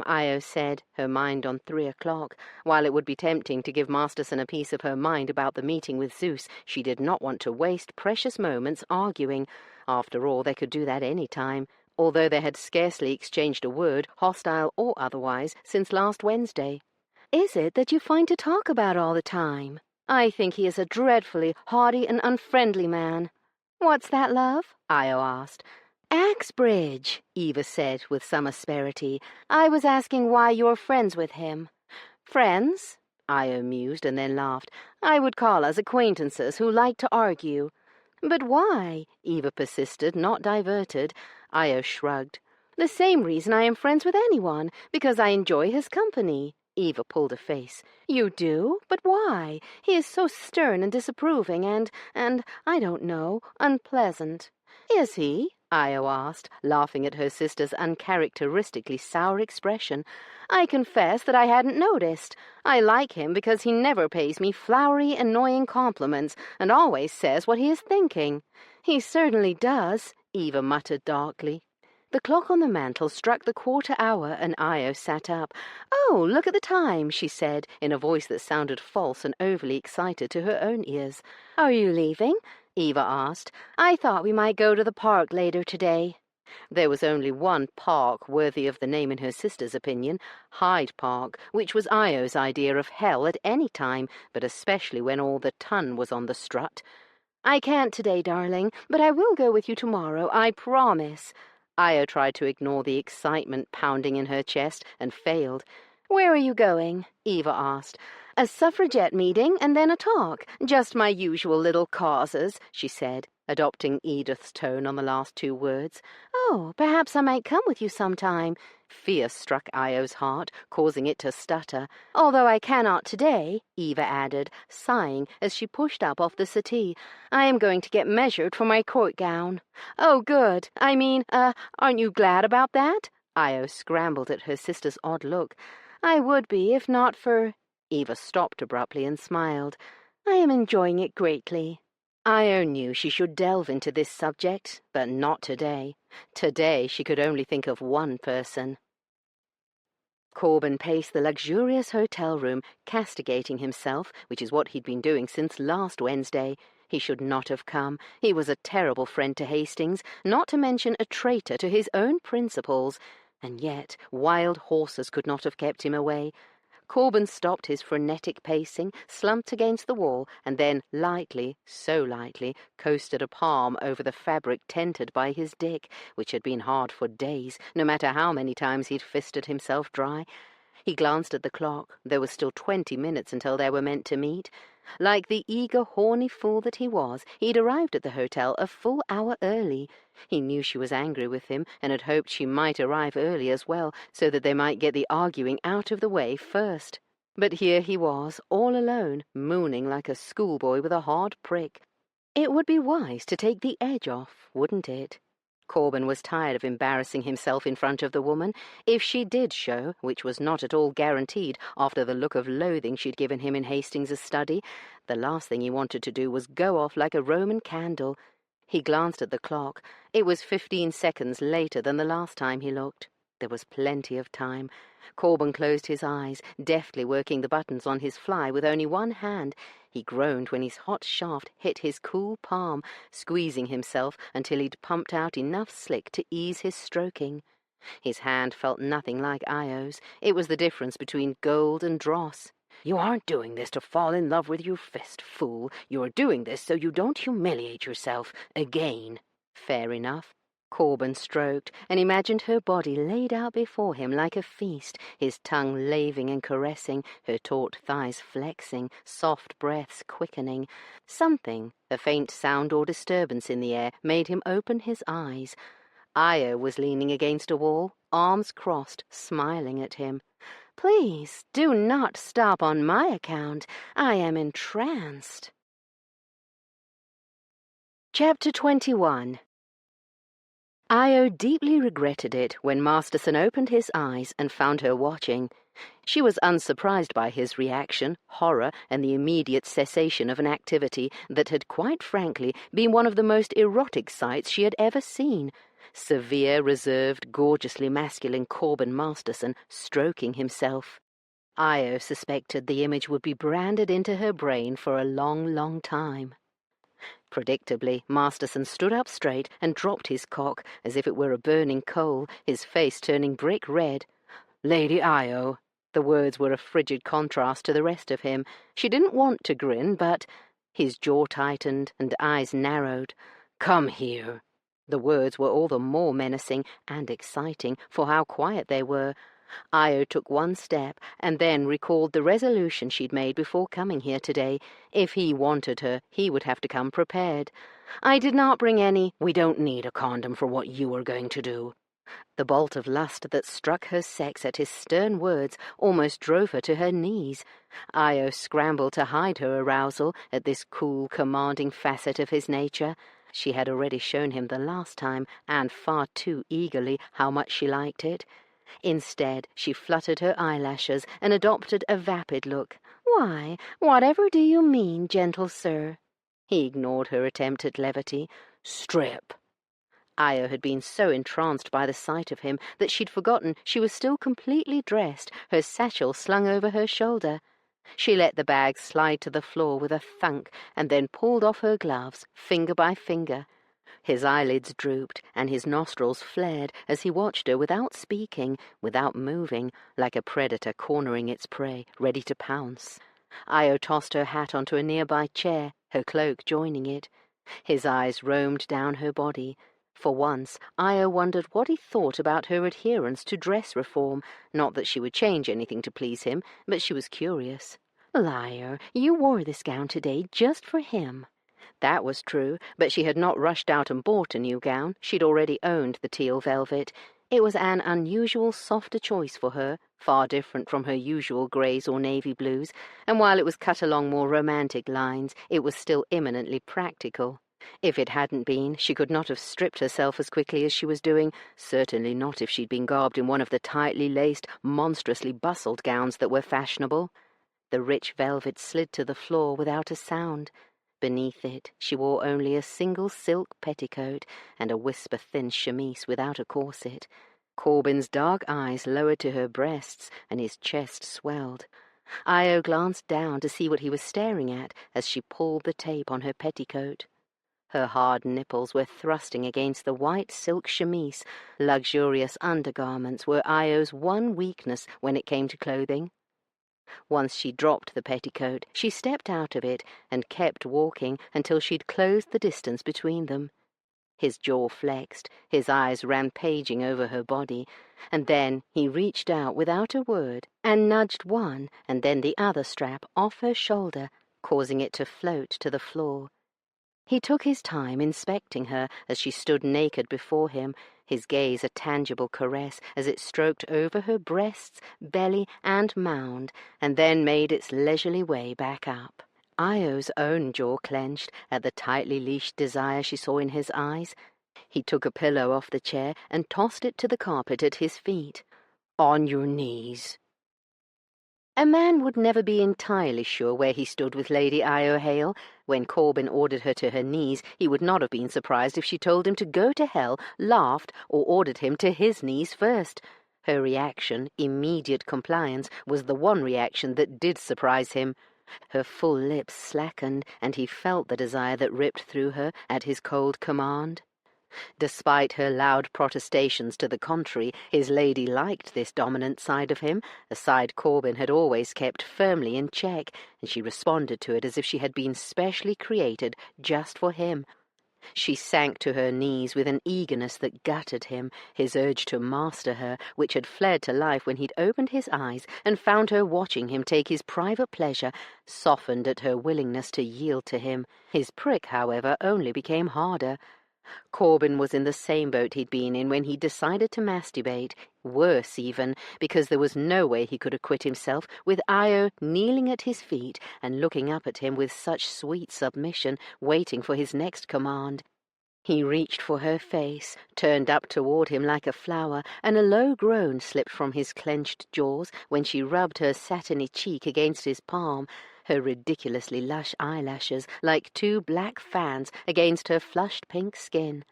Io said, her mind on 3 o'clock. While it would be tempting to give Masterson a piece of her mind about the meeting with Zeus, she did not want to waste precious moments arguing. After all, they could do that any time, although they had scarcely exchanged a word, hostile or otherwise, since last Wednesday. "Is it that you find to talk about all the time?" "I think he is a dreadfully haughty and unfriendly man." "What's that, love?" Io asked. "Axbridge," Eva said with some asperity. "I was asking why you're friends with him." "Friends?" Io mused and then laughed. "I would call us acquaintances who like to argue." "But why?" Eva persisted, not diverted. Io shrugged. "The same reason I am friends with anyone, because I enjoy his company." Eva pulled a face. "You do? But why? He is so stern and disapproving and, I don't know, unpleasant." "Is he?" Io asked, laughing at her sister's uncharacteristically sour expression. "I confess that I hadn't noticed. I like him because he never pays me flowery, annoying compliments and always says what he is thinking." "He certainly does," Eva muttered darkly. The clock on the mantel struck the quarter hour, and Io sat up. "Oh, look at the time," she said, in a voice that sounded false and overly excited to her own ears. "Are you leaving?" Eva asked. "I thought we might go to the park later today." There was only one park worthy of the name in her sister's opinion, Hyde Park, which was Io's idea of hell at any time, but especially when all the ton was on the strut. "I can't today, darling, but I will go with you tomorrow, I promise." Io tried to ignore the excitement pounding in her chest and failed. "Where are you going?" Eva asked. "A suffragette meeting and then a talk. Just my usual little causes," she said, adopting Edith's tone on the last two words. "Oh, perhaps I might come with you sometime." Fear struck Io's heart, causing it to stutter. "Although I cannot today," Eva added, sighing as she pushed up off the settee. "I am going to get measured for my court gown." "Oh, good. I mean, aren't you glad about that?" Io scrambled at her sister's odd look. "I would be if not for—" Eva stopped abruptly and smiled. "I am enjoying it greatly." Io knew she should delve into this subject, but not today. Today she could only think of one person. Corbin paced the luxurious hotel room, castigating himself, which is what he'd been doing since last Wednesday. He should not have come. He was a terrible friend to Hastings, not to mention a traitor to his own principles. And yet wild horses could not have kept him away. Corbin stopped his frenetic pacing, slumped against the wall, and then lightly, so lightly, coasted a palm over the fabric tented by his dick, which had been hard for days, no matter how many times he'd fisted himself dry. He glanced at the clock. There was still 20 minutes until they were meant to meet. Like the eager, horny fool that he was, he'd arrived at the hotel a full hour early. He knew she was angry with him, and had hoped she might arrive early as well, so that they might get the arguing out of the way first. But here he was, all alone, mooning like a schoolboy with a hard prick. It would be wise to take the edge off, wouldn't it? Corbin was tired of embarrassing himself in front of the woman. If she did show, which was not at all guaranteed after the look of loathing she'd given him in Hastings' study, the last thing he wanted to do was go off like a Roman candle. He glanced at the clock. It was 15 seconds later than the last time he looked. There was plenty of time. Corbin closed his eyes, deftly working the buttons on his fly with only one hand. He groaned when his hot shaft hit his cool palm, squeezing himself until he'd pumped out enough slick to ease his stroking. His hand felt nothing like Io's. It was the difference between gold and dross. "You aren't doing this to fall in love with your fist, fool. You're doing this so you don't humiliate yourself again." Fair enough. Corbin stroked and imagined her body laid out before him like a feast, his tongue laving and caressing, her taut thighs flexing, soft breaths quickening. Something, a faint sound or disturbance in the air, made him open his eyes. Io was leaning against a wall, arms crossed, smiling at him. "Please, do not stop on my account. I am entranced." Chapter 21. Io deeply regretted it when Masterson opened his eyes and found her watching. She was unsurprised by his reaction, horror, and the immediate cessation of an activity that had, quite frankly, been one of the most erotic sights she had ever seen. Severe, reserved, gorgeously masculine Corbin Masterson stroking himself. Io suspected the image would be branded into her brain for a long, long time. Predictably, Masterson stood up straight and dropped his cock as if it were a burning coal, his face turning brick red. "Lady Io." The words were a frigid contrast to the rest of him. She didn't want to grin, but... His jaw tightened and eyes narrowed. "Come here." The words were all the more menacing and exciting for how quiet they were. Io took one step and then recalled the resolution she'd made before coming here today. If he wanted her, he would have to come prepared. "I did not bring any—" "We don't need a condom for what you are going to do." The bolt of lust that struck her sex at his stern words almost drove her to her knees. Io scrambled to hide her arousal at this cool, commanding facet of his nature. She had already shown him the last time, and far too eagerly, how much she liked it. Instead, she fluttered her eyelashes and adopted a vapid look. "Why, whatever do you mean, gentle sir?" He ignored her attempt at levity. "Strip." Io had been so entranced by the sight of him that she'd forgotten she was still completely dressed, her satchel slung over her shoulder. She let the bag slide to the floor with a thunk and then pulled off her gloves, finger by finger. His eyelids drooped and his nostrils flared as he watched her without speaking, without moving, like a predator cornering its prey, ready to pounce. Io tossed her hat onto a nearby chair, her cloak joining it. His eyes roamed down her body. For once, Io wondered what he thought about her adherence to dress reform. Not that she would change anything to please him, but she was curious. "Liar, you wore this gown today just for him." That was true, but she had not rushed out and bought a new gown. She'd already owned the teal velvet. It was an unusual, softer choice for her, far different from her usual greys or navy blues, and while it was cut along more romantic lines, it was still eminently practical. If it hadn't been, she could not have stripped herself as quickly as she was doing, certainly not if she'd been garbed in one of the tightly laced, monstrously bustled gowns that were fashionable. The rich velvet slid to the floor without a sound. Beneath it, she wore only a single silk petticoat and a whisper-thin chemise without a corset. Corbin's dark eyes lowered to her breasts, and his chest swelled. Io glanced down to see what he was staring at as she pulled the tape on her petticoat. Her hard nipples were thrusting against the white silk chemise. Luxurious undergarments were Io's one weakness when it came to clothing. Once she dropped the petticoat, she stepped out of it and kept walking until she'd closed the distance between them. His jaw flexed, his eyes rampaging over her body, and then he reached out without a word and nudged one and then the other strap off her shoulder, causing it to float to the floor. He took his time inspecting her as she stood naked before him, his gaze a tangible caress as it stroked over her breasts, belly, and mound, and then made its leisurely way back up. Io's own jaw clenched at the tightly leashed desire she saw in his eyes. He took a pillow off the chair and tossed it to the carpet at his feet. "On your knees." A man would never be entirely sure where he stood with Lady Io Hale. When Corbin ordered her to her knees, he would not have been surprised if she told him to go to hell, laughed, or ordered him to his knees first. Her reaction, immediate compliance, was the one reaction that did surprise him. Her full lips slackened, and he felt the desire that ripped through her at his cold command. Despite her loud protestations to the contrary, his lady liked this dominant side of him, a side Corbin had always kept firmly in check, and she responded to it as if she had been specially created just for him. She sank to her knees with an eagerness that gutted him, his urge to master her, which had fled to life when he'd opened his eyes and found her watching him take his private pleasure, softened at her willingness to yield to him. His prick, however, only became harder. Corbin was in the same boat he'd been in when he decided to masturbate, worse even, because there was no way he could acquit himself with Io kneeling at his feet and looking up at him with such sweet submission, waiting for his next command. He reached for her face, turned up toward him like a flower, and a low groan slipped from his clenched jaws when she rubbed her satiny cheek against his palm, her ridiculously lush eyelashes like two black fans against her flushed pink skin.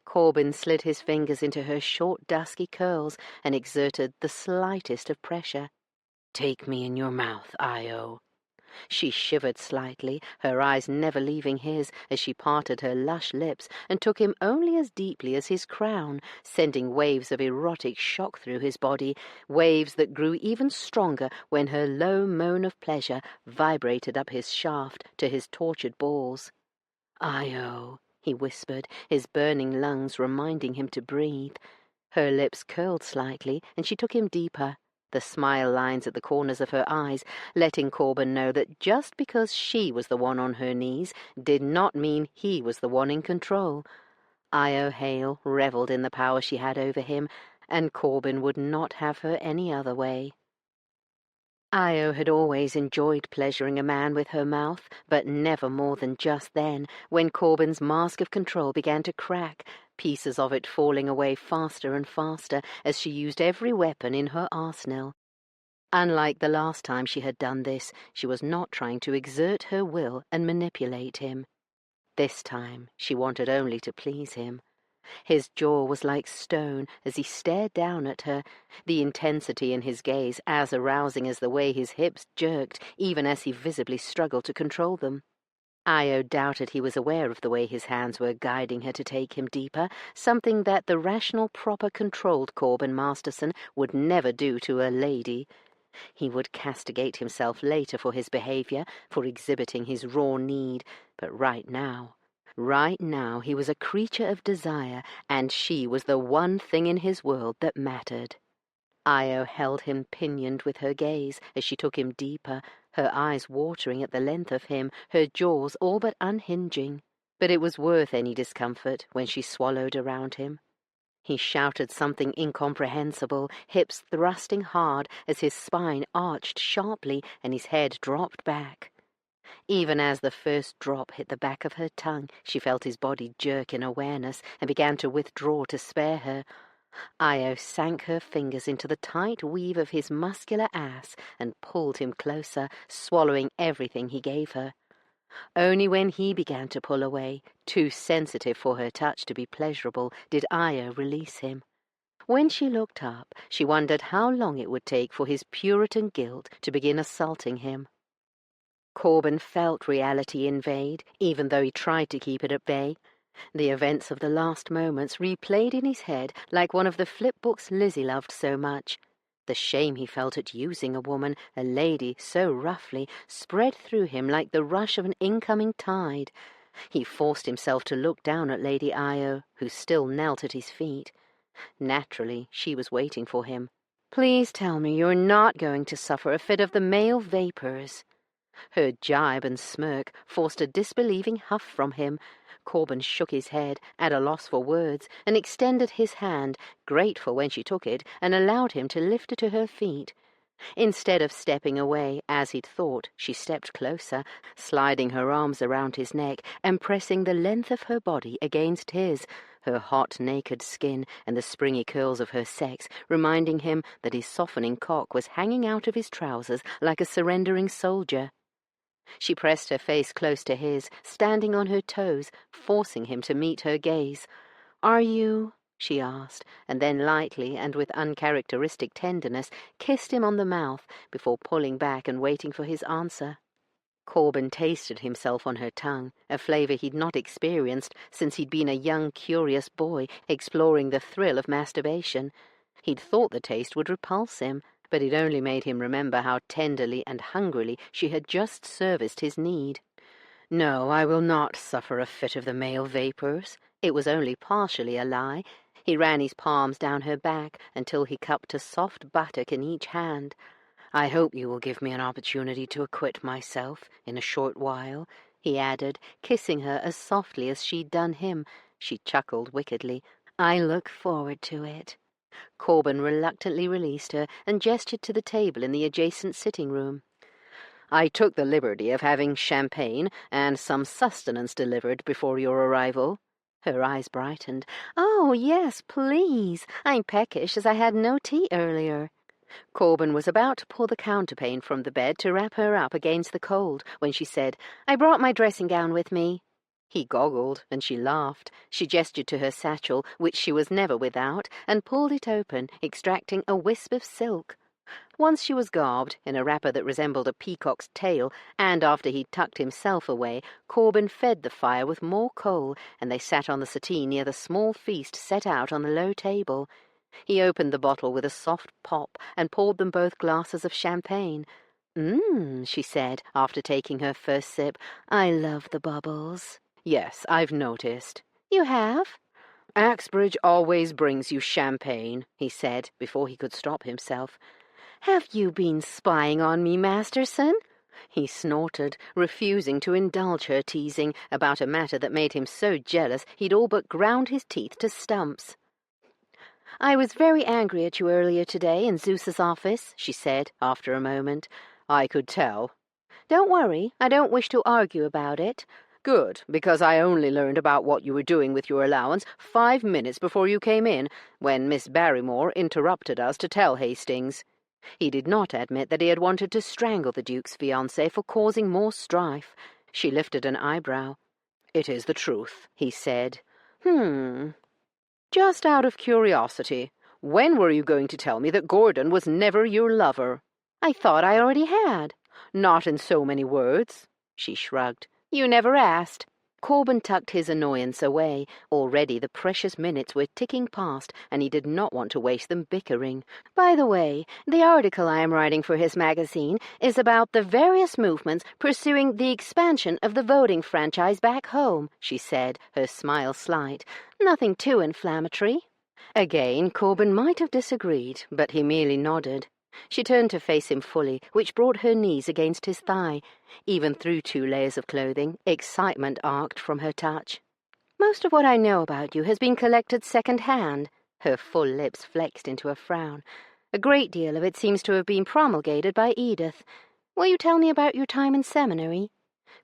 Corbin slid his fingers into her short dusky curls and exerted the slightest of pressure. "Take me in your mouth, Io." She shivered slightly, her eyes never leaving his as she parted her lush lips and took him only as deeply as his crown, sending waves of erotic shock through his body, waves that grew even stronger when her low moan of pleasure vibrated up his shaft to his tortured balls. "Io," he whispered, his burning lungs reminding him to breathe. Her lips curled slightly, and she took him deeper, the smile lines at the corners of her eyes letting Corbin know that just because she was the one on her knees did not mean he was the one in control. Io Hale revelled in the power she had over him, and Corbin would not have her any other way. Io had always enjoyed pleasuring a man with her mouth, but never more than just then, when Corbin's mask of control began to crack, pieces of it falling away faster and faster as she used every weapon in her arsenal. Unlike the last time she had done this, she was not trying to exert her will and manipulate him. This time she wanted only to please him. His jaw was like stone as he stared down at her, the intensity in his gaze as arousing as the way his hips jerked, even as he visibly struggled to control them. Io doubted he was aware of the way his hands were guiding her to take him deeper, something that the rational, proper, controlled Corbin Masterson would never do to a lady. He would castigate himself later for his behavior, for exhibiting his raw need, but right now he was a creature of desire, and she was the one thing in his world that mattered. Io held him pinioned with her gaze as she took him deeper, her eyes watering at the length of him, her jaws all but unhinging. But it was worth any discomfort when she swallowed around him. He shouted something incomprehensible, hips thrusting hard as his spine arched sharply and his head dropped back. Even as the first drop hit the back of her tongue, she felt his body jerk in awareness and began to withdraw to spare her. Io sank her fingers into the tight weave of his muscular ass and pulled him closer, swallowing everything he gave her. Only when he began to pull away, too sensitive for her touch to be pleasurable, did Io release him. When she looked up, she wondered how long it would take for his Puritan guilt to begin assaulting him. Corbin felt reality invade, even though he tried to keep it at bay. The events of the last moments replayed in his head like one of the flip books Lizzie loved so much. The shame he felt at using a woman, a lady, so roughly, spread through him like the rush of an incoming tide. He forced himself to look down at Lady Io, who still knelt at his feet. Naturally, she was waiting for him. "Please tell me you're not going to suffer a fit of the male vapors." Her jibe and smirk forced a disbelieving huff from him. Corbin shook his head, at a loss for words, and extended his hand, grateful when she took it, and allowed him to lift her to her feet. Instead of stepping away, as he'd thought, she stepped closer, sliding her arms around his neck and pressing the length of her body against his, her hot, naked skin and the springy curls of her sex reminding him that his softening cock was hanging out of his trousers like a surrendering soldier. She pressed her face close to his, standing on her toes, forcing him to meet her gaze. "Are you?" she asked, and then lightly and with uncharacteristic tenderness kissed him on the mouth before pulling back and waiting for his answer. Corbin tasted himself on her tongue, a flavour he'd not experienced since he'd been a young, curious boy exploring the thrill of masturbation. He'd thought the taste would repulse him, but it only made him remember how tenderly and hungrily she had just serviced his need. "No, I will not suffer a fit of the male vapours." It was only partially a lie. He ran his palms down her back until he cupped a soft buttock in each hand. "I hope you will give me an opportunity to acquit myself in a short while," he added, kissing her as softly as she'd done him. She chuckled wickedly. "I look forward to it." Corbin reluctantly released her and gestured to the table in the adjacent sitting room. "I took the liberty of having champagne and some sustenance delivered before your arrival." Her eyes brightened. "Oh, yes, please. I'm peckish, as I had no tea earlier." Corbin was about to pull the counterpane from the bed to wrap her up against the cold when she said, "I brought my dressing gown with me." He goggled, and she laughed. She gestured to her satchel, which she was never without, and pulled it open, extracting a wisp of silk. Once she was garbed, in a wrapper that resembled a peacock's tail, and after he'd tucked himself away, Corbin fed the fire with more coal, and they sat on the settee near the small feast set out on the low table. He opened the bottle with a soft pop and poured them both glasses of champagne. She said, after taking her first sip. "I love the bubbles." "Yes, I've noticed." "You have?" "Axbridge always brings you champagne," he said, before he could stop himself. "Have you been spying on me, Masterson?" He snorted, refusing to indulge her teasing about a matter that made him so jealous he'd all but ground his teeth to stumps. "I was very angry at you earlier today in Zeus's office," she said after a moment. "I could tell." "Don't worry, I don't wish to argue about it." "Good, because I only learned about what you were doing with your allowance 5 minutes before you came in, when Miss Barrymore interrupted us to tell Hastings." He did not admit that he had wanted to strangle the Duke's fiancée for causing more strife. She lifted an eyebrow. "It is the truth," he said. Just out of curiosity, when were you going to tell me that Gordon was never your lover?" "I thought I already had." "Not in so many words." She shrugged. "You never asked." Corben tucked his annoyance away. Already the precious minutes were ticking past, and he did not want to waste them bickering. "By the way, the article I am writing for his magazine is about the various movements pursuing the expansion of the voting franchise back home," she said, her smile slight. "Nothing too inflammatory." Again, Corben might have disagreed, but he merely nodded. She turned to face him fully, which brought her knees against his thigh. Even through 2 layers of clothing, excitement arced from her touch. "Most of what I know about you has been collected second-hand." Her full lips flexed into a frown. "A great deal of it seems to have been promulgated by Edith. Will you tell me about your time in seminary?"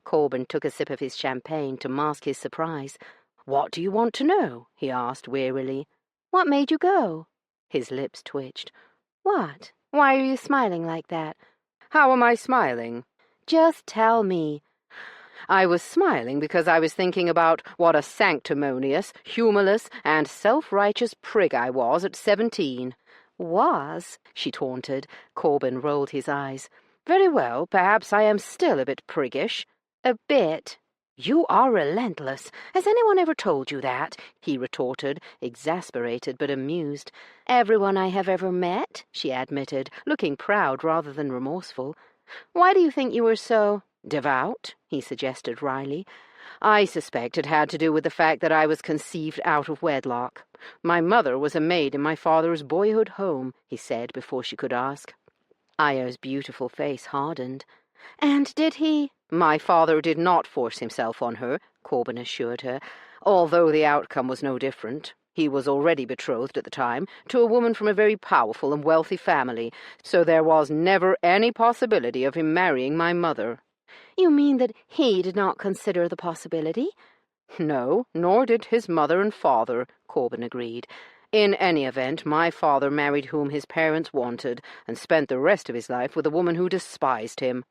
Corben took a sip of his champagne to mask his surprise. "What do you want to know?" he asked wearily. "What made you go?" His lips twitched. "What? Why are you smiling like that?" "How am I smiling?" "Just tell me." "I was smiling because I was thinking about what a sanctimonious, humorless, and self-righteous prig I was at 17. "Was?" she taunted. Corben rolled his eyes. "Very well, perhaps I am still a bit priggish." "A bit." "You are relentless. Has anyone ever told you that?" he retorted, exasperated but amused. "Everyone I have ever met," she admitted, looking proud rather than remorseful. "Why do you think you were so—" "Devout?" he suggested wryly. "I suspect it had to do with the fact that I was conceived out of wedlock. My mother was a maid in my father's boyhood home," he said before she could ask. Io's beautiful face hardened. "And did he—" "My father did not force himself on her," Corben assured her, "although the outcome was no different. He was already betrothed at the time to a woman from a very powerful and wealthy family, so there was never any possibility of him marrying my mother." "You mean that he did not consider the possibility?" "No, nor did his mother and father," Corben agreed. "In any event, my father married whom his parents wanted, and spent the rest of his life with a woman who despised him."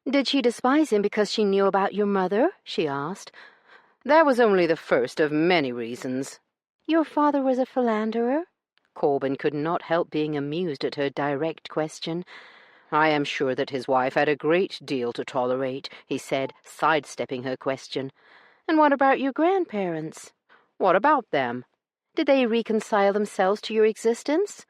"Did she despise him because she knew about your mother?" she asked. "That was only the first of many reasons." "Your father was a philanderer?" Corben could not help being amused at her direct question. "I am sure that his wife had a great deal to tolerate," he said, sidestepping her question. "And what about your grandparents?" "What about them?" "Did they reconcile themselves to your existence?"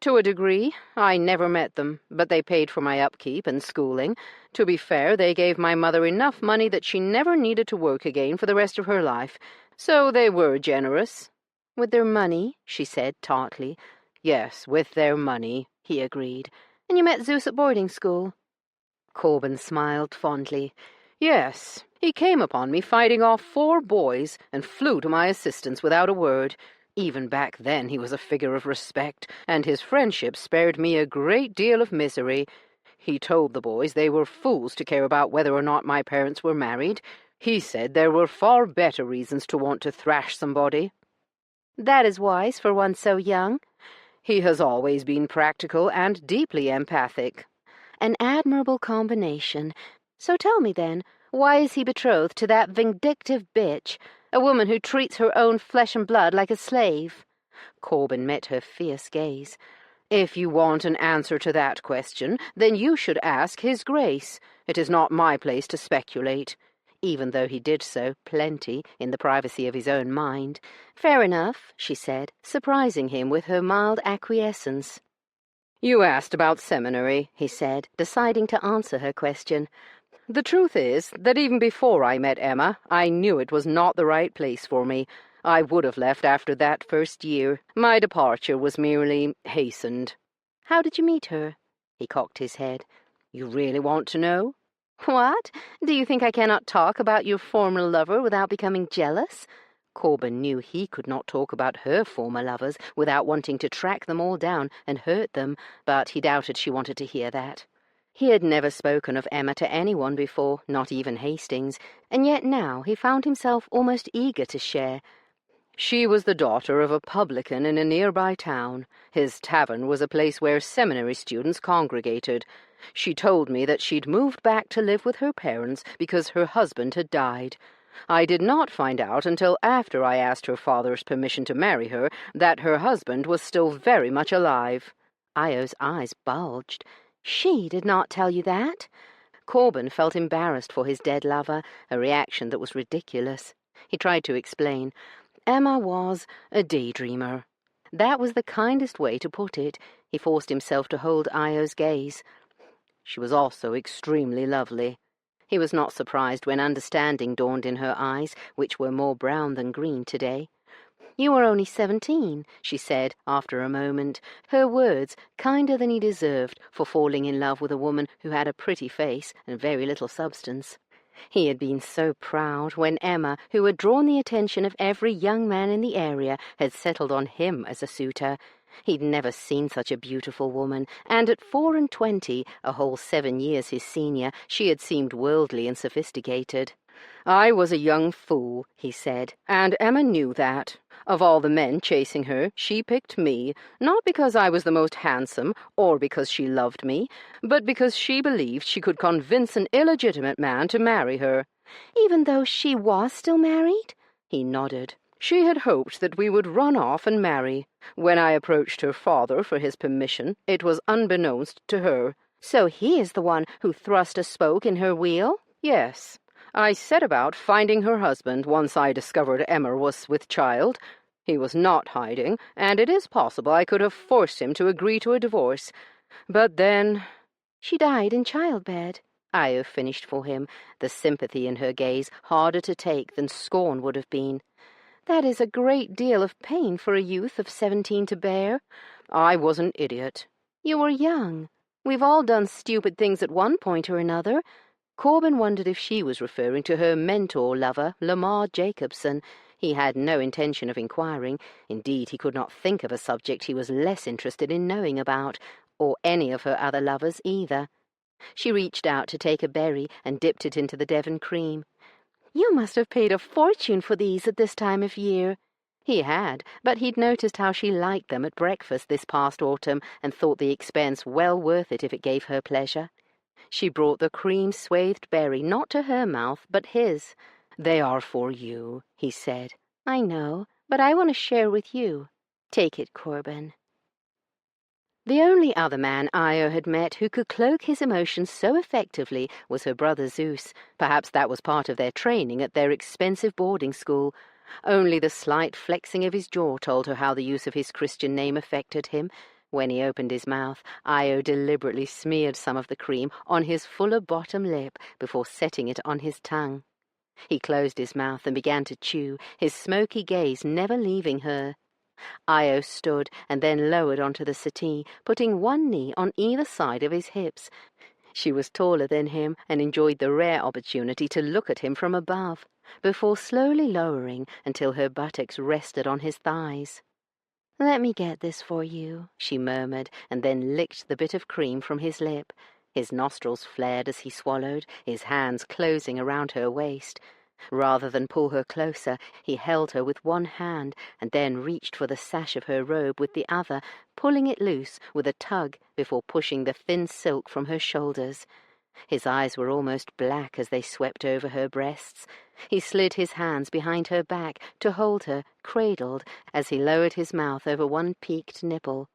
"To a degree. I never met them, but they paid for my upkeep and schooling. To be fair, they gave my mother enough money that she never needed to work again for the rest of her life. So they were generous." "With their money?" she said tartly. "Yes, with their money," he agreed. "And you met Zeus at boarding school?" Corben smiled fondly. "Yes. He came upon me fighting off 4 boys and flew to my assistance without a word. Even back then he was a figure of respect, and his friendship spared me a great deal of misery. He told the boys they were fools to care about whether or not my parents were married. He said there were far better reasons to want to thrash somebody." "That is wise for one so young." "He has always been practical and deeply empathic." "An admirable combination. So tell me then, why is he betrothed to that vindictive bitch, a woman who treats her own flesh and blood like a slave?" Corben met her fierce gaze. "If you want an answer to that question, then you should ask His Grace. It is not my place to speculate." Even though he did so plenty in the privacy of his own mind. "Fair enough," she said, surprising him with her mild acquiescence. "You asked about seminary," he said, deciding to answer her question. "The truth is that even before I met Emma, I knew it was not the right place for me. I would have left after that first year. My departure was merely hastened." "How did you meet her?" He cocked his head. "You really want to know?" "What? Do you think I cannot talk about your former lover without becoming jealous?" Corben knew he could not talk about her former lovers without wanting to track them all down and hurt them, but he doubted she wanted to hear that. He had never spoken of Emma to anyone before, not even Hastings, and yet now he found himself almost eager to share. She was the daughter of a publican in a nearby town. His tavern was a place where seminary students congregated. She told me that she'd moved back to live with her parents because her husband had died. I did not find out until after I asked her father's permission to marry her that her husband was still very much alive. Io's eyes bulged. She did not tell you that? Corben felt embarrassed for his dead lover, a reaction that was ridiculous. He tried to explain. Emma was a daydreamer. That was the kindest way to put it. He forced himself to hold Io's gaze. She was also extremely lovely. He was not surprised when understanding dawned in her eyes, which were more brown than green today. You were only 17, she said after a moment, her words kinder than he deserved for falling in love with a woman who had a pretty face and very little substance. He had been so proud when Emma, who had drawn the attention of every young man in the area, had settled on him as a suitor. He'd never seen such a beautiful woman, and at 24, a whole 7 years his senior, she had seemed worldly and sophisticated. I was a young fool, he said, and Emma knew that. Of all the men chasing her, she picked me, not because I was the most handsome, or because she loved me, but because she believed she could convince an illegitimate man to marry her. Even though she was still married? He nodded. She had hoped that we would run off and marry. When I approached her father for his permission, it was unbeknownst to her. So he is the one who thrust a spoke in her wheel? Yes. I set about finding her husband once I discovered Emma was with child. He was not hiding, and it is possible I could have forced him to agree to a divorce. But then— She died in childbed, Io finished for him, the sympathy in her gaze harder to take than scorn would have been. That is a great deal of pain for a youth of 17 to bear. I was an idiot. You were young. We've all done stupid things at one point or another. Corben wondered if she was referring to her mentor lover, Lamar Jacobson. He had no intention of inquiring. Indeed, he could not think of a subject he was less interested in knowing about, or any of her other lovers either. She reached out to take a berry and dipped it into the Devon cream. You must have paid a fortune for these at this time of year. He had, but he'd noticed how she liked them at breakfast this past autumn and thought the expense well worth it if it gave her pleasure. She brought the cream-swathed berry not to her mouth, but his. "They are for you," he said. "I know, but I want to share with you. Take it, Corben." The only other man Io had met who could cloak his emotions so effectively was her brother Zeus. Perhaps that was part of their training at their expensive boarding school. Only the slight flexing of his jaw told her how the use of his Christian name affected him. When he opened his mouth, Io deliberately smeared some of the cream on his fuller bottom lip before setting it on his tongue. He closed his mouth and began to chew, his smoky gaze never leaving her. Io stood and then lowered onto the settee, putting one knee on either side of his hips. She was taller than him and enjoyed the rare opportunity to look at him from above, before slowly lowering until her buttocks rested on his thighs. "Let me get this for you," she murmured, and then licked the bit of cream from his lip. His nostrils flared as he swallowed, his hands closing around her waist. Rather than pull her closer, he held her with one hand and then reached for the sash of her robe with the other, pulling it loose with a tug before pushing the thin silk from her shoulders. His eyes were almost black as they swept over her breasts. He slid his hands behind her back to hold her, cradled, as he lowered his mouth over one peaked nipple.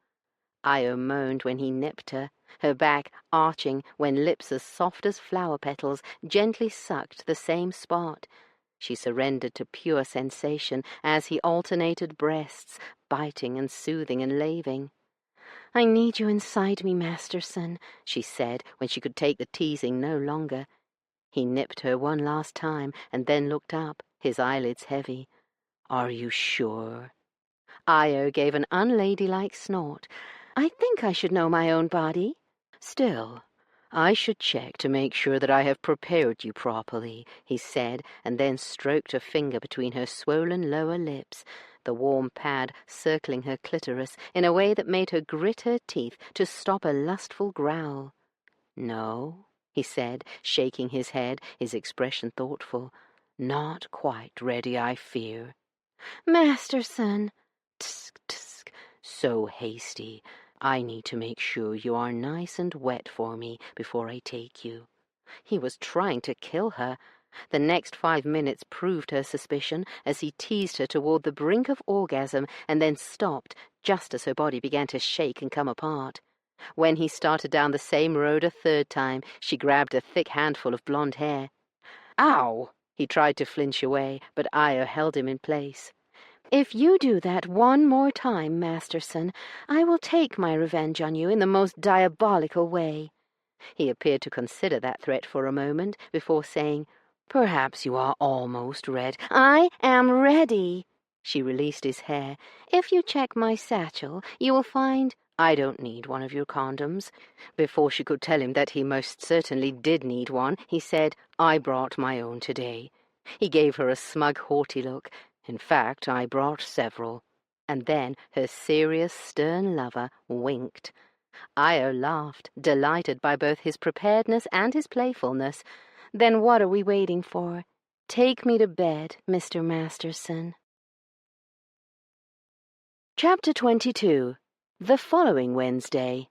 Io moaned when he nipped her back arching when lips as soft as flower petals gently sucked the same spot. She surrendered to pure sensation as he alternated breasts, biting and soothing and laving. "I need you inside me, Masterson," she said when she could take the teasing no longer. He nipped her one last time and then looked up, his eyelids heavy. "Are you sure?" Io gave an unladylike snort. "I think I should know my own body." "Still, "I should check to make sure that I have prepared you properly," he said, and then stroked a finger between her swollen lower lips, the warm pad circling her clitoris in a way that made her grit her teeth to stop a lustful growl. "No," he said, shaking his head, his expression thoughtful. "Not quite ready, I fear." "Masterson." Tsk, tsk. "So hasty. I need to make sure you are nice and wet for me before I take you." He was trying to kill her. The next 5 minutes proved her suspicion as he teased her toward the brink of orgasm and then stopped just as her body began to shake and come apart. When he started down the same road a third time, she grabbed a thick handful of blonde hair. "Ow!" He tried to flinch away, but Io held him in place. "If you do that one more time, Masterson, I will take my revenge on you in the most diabolical way." He appeared to consider that threat for a moment before saying, "Perhaps you are almost ready." "I am ready." She released his hair. "If you check my satchel, you will find—" "I don't need one of your condoms." Before she could tell him that he most certainly did need one, he said, "I brought my own today." He gave her a smug, haughty look. "In fact, I brought several." And then her serious, stern lover winked. Io laughed, delighted by both his preparedness and his playfulness. "Then what are we waiting for? Take me to bed, Mr. Masterson." Chapter 22. The following Wednesday.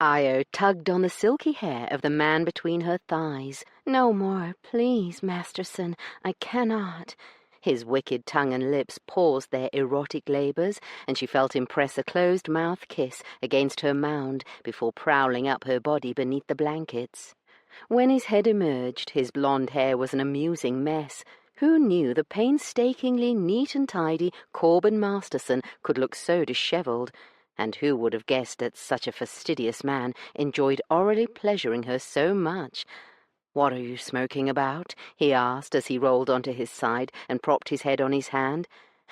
Io tugged on the silky hair of the man between her thighs. "No more, please, Masterson. I cannot." His wicked tongue and lips paused their erotic labors, and she felt him press a closed-mouth kiss against her mound before prowling up her body beneath the blankets. When his head emerged, his blonde hair was an amusing mess. Who knew the painstakingly neat and tidy Corbin Masterson could look so disheveled? And who would have guessed that such a fastidious man enjoyed orally pleasuring her so much? "What are you smoking about?" he asked as he rolled onto his side and propped his head on his hand.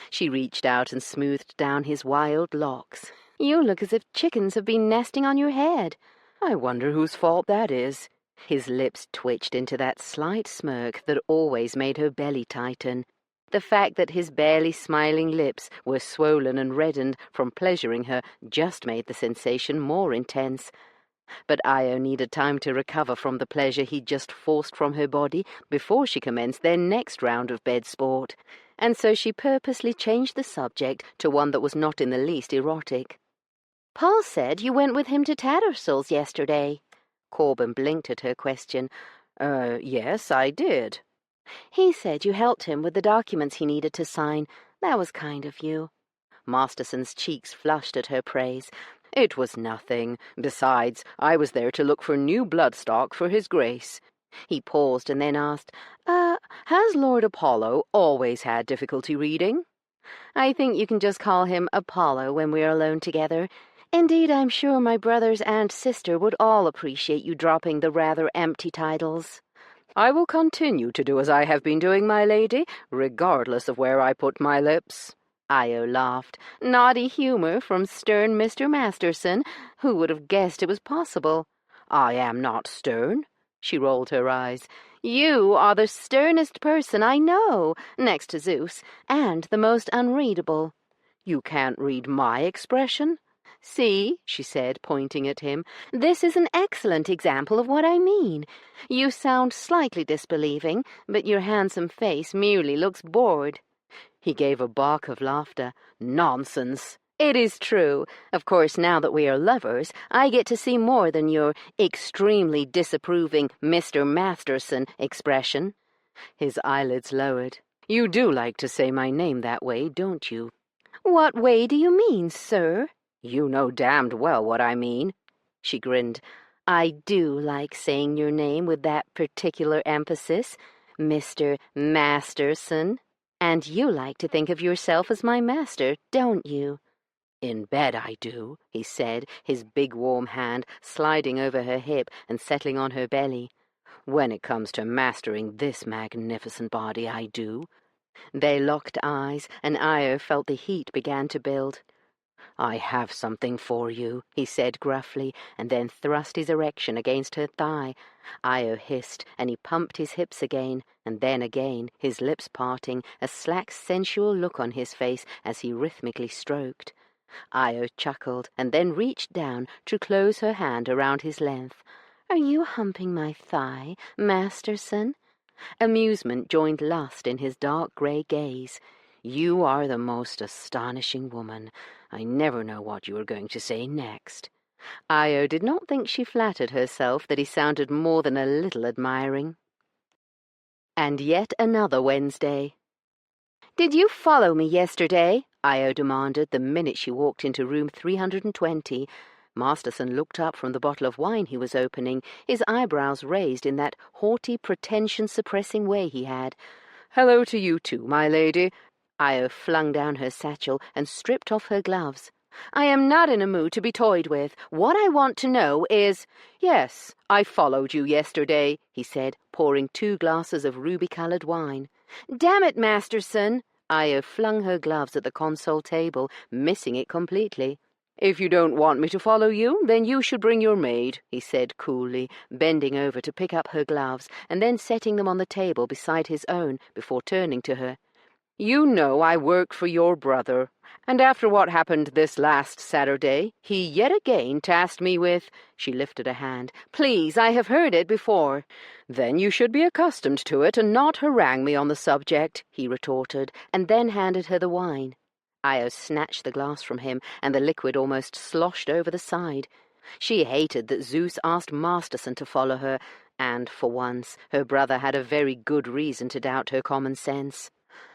She reached out and smoothed down his wild locks. "You look as if chickens have been nesting on your head." "I wonder whose fault that is." His lips twitched into that slight smirk that always made her belly tighten. The fact that his barely smiling lips were swollen and reddened from pleasuring her just made the sensation more intense. But Io needed time to recover from the pleasure he'd just forced from her body before she commenced their next round of bed sport, and so she purposely changed the subject to one that was not in the least erotic. "Paul said you went with him to Tattersall's yesterday." Corbin blinked at her question. Yes, I did." "He said you helped him with the documents he needed to sign. That was kind of you." Masterson's cheeks flushed at her praise. "It was nothing. Besides, I was there to look for new bloodstock for his grace." He paused and then asked, Has Lord Apollo always had difficulty reading?" "I think you can just call him Apollo when we are alone together. Indeed, I'm sure my brothers and sister would all appreciate you dropping the rather empty titles." "I will continue to do as I have been doing, my lady, regardless of where I put my lips." Io laughed. Naughty humor from stern Mr. Masterson. Who would have guessed it was possible? "I am not stern." She rolled her eyes. "You are the sternest person I know, next to Zeus, and the most unreadable." "You can't read my expression." "See," she said, pointing at him, "this is an excellent example of what I mean. You sound slightly disbelieving, but your handsome face merely looks bored." He gave a bark of laughter. "Nonsense." "It is true. Of course, now that we are lovers, I get to see more than your extremely disapproving Mr. Masterson expression." His eyelids lowered. "You do like to say my name that way, don't you?" "What way do you mean, sir?" "You know damned well what I mean." She grinned. "I do like saying your name with that particular emphasis, Mr. Masterson. And you like to think of yourself as my master, don't you?" "In bed I do," he said, his big warm hand sliding over her hip and settling on her belly. "When it comes to mastering this magnificent body, I do." They locked eyes, and Io felt the heat began to build. "I have something for you," he said gruffly, and then thrust his erection against her thigh. Io hissed, and he pumped his hips again, and then again, his lips parting, a slack, sensual look on his face as he rhythmically stroked. Io chuckled, and then reached down to close her hand around his length. "Are you humping my thigh, Masterson?" Amusement joined lust in his dark grey gaze. "You are the most astonishing woman. I never know what you are going to say next." Io did not think she flattered herself that he sounded more than a little admiring. And yet another Wednesday. "Did you follow me yesterday?" Io demanded the minute she walked into room 320. Masterson looked up from the bottle of wine he was opening, his eyebrows raised in that haughty, pretension-suppressing way he had. "Hello to you too, my lady." Io flung down her satchel and stripped off her gloves. "I am not in a mood to be toyed with. What I want to know is—" "Yes, I followed you yesterday," he said, pouring 2 glasses of ruby-coloured wine. "Damn it, Masterson!" Io flung her gloves at the console table, missing it completely. "If you don't want me to follow you, then you should bring your maid," he said coolly, bending over to pick up her gloves and then setting them on the table beside his own before turning to her. "You know I work for your brother, and after what happened this last Saturday, he yet again tasked me with—" She lifted a hand. "Please, I have heard it before." "Then you should be accustomed to it and not harangue me on the subject," he retorted, and then handed her the wine. Io snatched the glass from him, and the liquid almost sloshed over the side. She hated that Zeus asked Masterson to follow her, and, for once, her brother had a very good reason to doubt her common sense.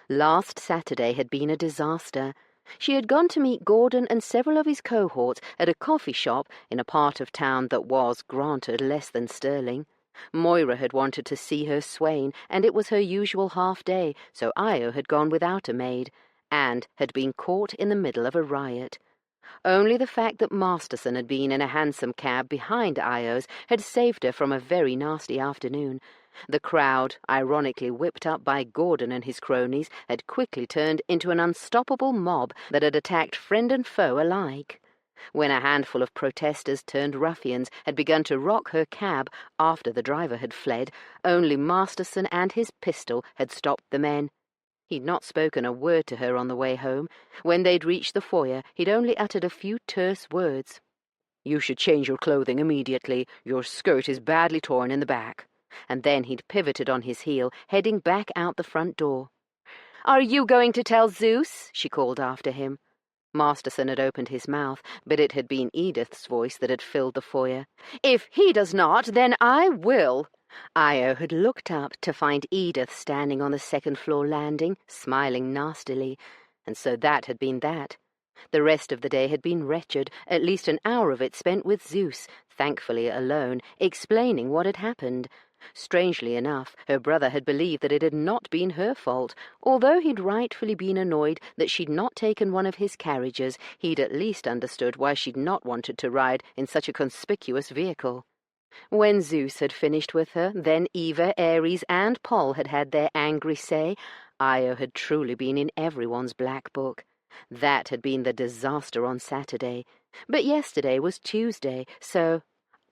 Last Saturday had been a disaster. She had gone to meet Gordon and several of his cohorts at a coffee shop in a part of town that was, granted, less than sterling. Moira had wanted to see her swain, and it was her usual half-day, so Io had gone without a maid, and had been caught in the middle of a riot. Only the fact that Masterson had been in a hansom cab behind Io's had saved her from a very nasty afternoon. The crowd, ironically whipped up by Gordon and his cronies, had quickly turned into an unstoppable mob that had attacked friend and foe alike. When a handful of protesters turned ruffians had begun to rock her cab after the driver had fled, only Masterson and his pistol had stopped the men. He'd not spoken a word to her on the way home. When they'd reached the foyer, he'd only uttered a few terse words. "You should change your clothing immediately. Your skirt is badly torn in the back." And then he'd pivoted on his heel, heading back out the front door. "Are you going to tell Zeus?" she called after him. Masterson had opened his mouth, but it had been Edith's voice that had filled the foyer. "If he does not, then I will." Io had looked up to find Edith standing on the second-floor landing, smiling nastily, and so that had been that. The rest of the day had been wretched, at least an hour of it spent with Zeus, thankfully alone, explaining what had happened. Strangely enough, her brother had believed that it had not been her fault. Although he'd rightfully been annoyed that she'd not taken one of his carriages, he'd at least understood why she'd not wanted to ride in such a conspicuous vehicle. When Zeus had finished with her, then Eva, Ares, and Paul had had their angry say. Io had truly been in everyone's black book. That had been the disaster on Saturday. But yesterday was Tuesday, so—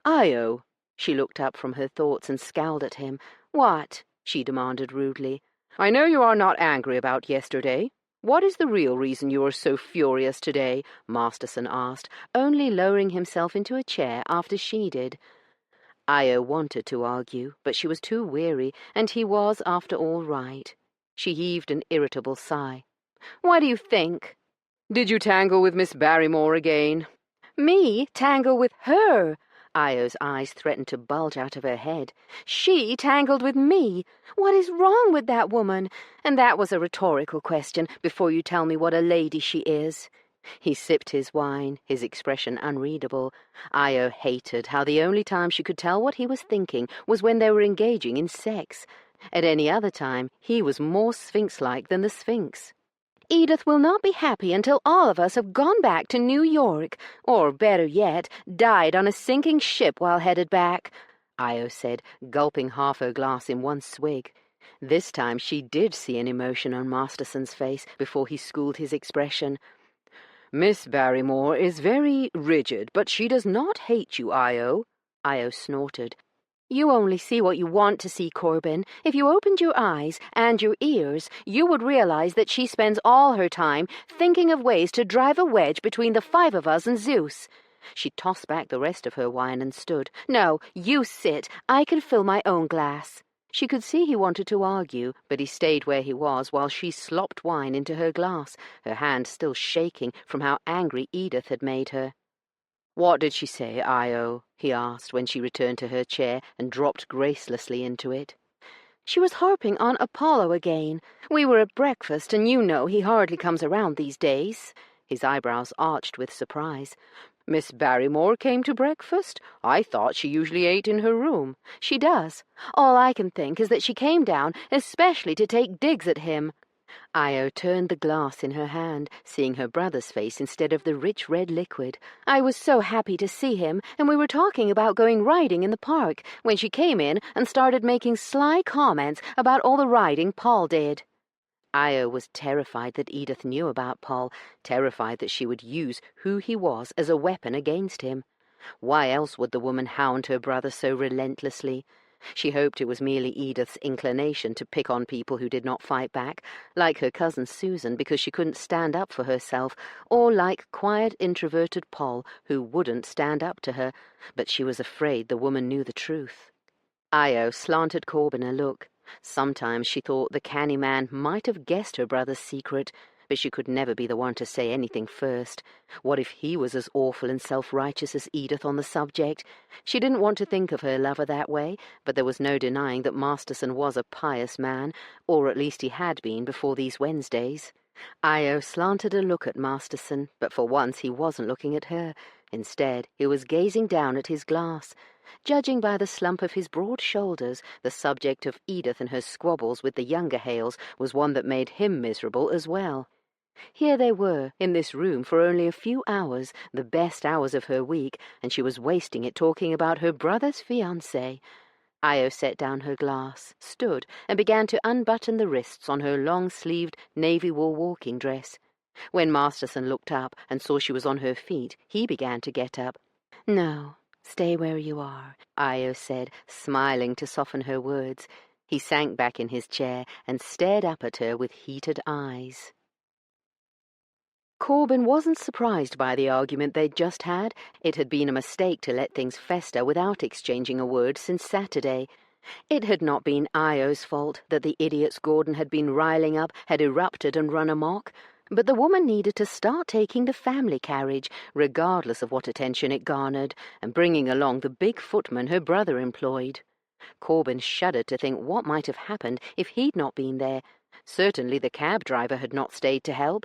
"Io!" She looked up from her thoughts and scowled at him. "What?" she demanded rudely. "I know you are not angry about yesterday. What is the real reason you are so furious today?" Masterson asked, only lowering himself into a chair after she did. Io wanted to argue, but she was too weary, and he was, after all, right. She heaved an irritable sigh. "What do you think?" "Did you tangle with Miss Barrymore again?" "Me tangle with her?" Io's eyes threatened to bulge out of her head. "She tangled with me? What is wrong with that woman? And that was a rhetorical question, before you tell me what a lady she is." He sipped his wine, his expression unreadable. Io hated how the only time she could tell what he was thinking was when they were engaging in sex. At any other time, he was more Sphinx-like than the Sphinx. "Edith will not be happy until all of us have gone back to New York, or, better yet, died on a sinking ship while headed back," Io said, gulping half her glass in one swig. This time she did see an emotion on Masterson's face before he schooled his expression. Miss Barrymore is very rigid, but she does not hate you, Io. Io snorted. You only see what you want to see, Corbin. If you opened your eyes and your ears, you would realize that she spends all her time thinking of ways to drive a wedge between the 5 of us and Zeus. She tossed back the rest of her wine and stood. No, you sit. I can fill my own glass. She could see he wanted to argue, but he stayed where he was while she slopped wine into her glass, her hand still shaking from how angry Edith had made her. "What did she say, Io?" he asked when she returned to her chair and dropped gracelessly into it. She was harping on Apollo again. We were at breakfast, and you know he hardly comes around these days. His eyebrows arched with surprise. Miss Barrymore came to breakfast? I thought she usually ate in her room. She does. All I can think is that she came down especially to take digs at him. Io turned the glass in her hand, seeing her brother's face instead of the rich red liquid. I was so happy to see him, and we were talking about going riding in the park, when she came in and started making sly comments about all the riding Paul did. Io was terrified that Edith knew about Paul, terrified that she would use who he was as a weapon against him. Why else would the woman hound her brother so relentlessly? She hoped it was merely Edith's inclination to pick on people who did not fight back, like her cousin Susan because she couldn't stand up for herself, or like quiet, introverted Paul who wouldn't stand up to her, but she was afraid the woman knew the truth. Io slanted Corbin a look. Sometimes she thought the canny man might have guessed her brother's secret, but she could never be the one to say anything first. What if he was as awful and self-righteous as Edith on the subject? She didn't want to think of her lover that way, but there was no denying that Masterson was a pious man, or at least he had been before these Wednesdays. Io slanted a look at Masterson, but for once he wasn't looking at her. Instead, he was gazing down at his glass. Judging by the slump of his broad shoulders, the subject of Edith and her squabbles with the younger Hales was one that made him miserable as well. Here they were, in this room for only a few hours, the best hours of her week, and she was wasting it talking about her brother's fiancé. Io set down her glass, stood, and began to unbutton the wrists on her long-sleeved navy-wool walking dress. When Masterson looked up and saw she was on her feet, he began to get up. "No, stay where you are," Io said, smiling to soften her words. He sank back in his chair and stared up at her with heated eyes. Corbin wasn't surprised by the argument they'd just had. It had been a mistake to let things fester without exchanging a word since Saturday. It had not been Io's fault that the idiots Gordon had been riling up had erupted and run amok, but the woman needed to start taking the family carriage, regardless of what attention it garnered, and bringing along the big footman her brother employed. Corbin shuddered to think what might have happened if he'd not been there. Certainly the cab driver had not stayed to help.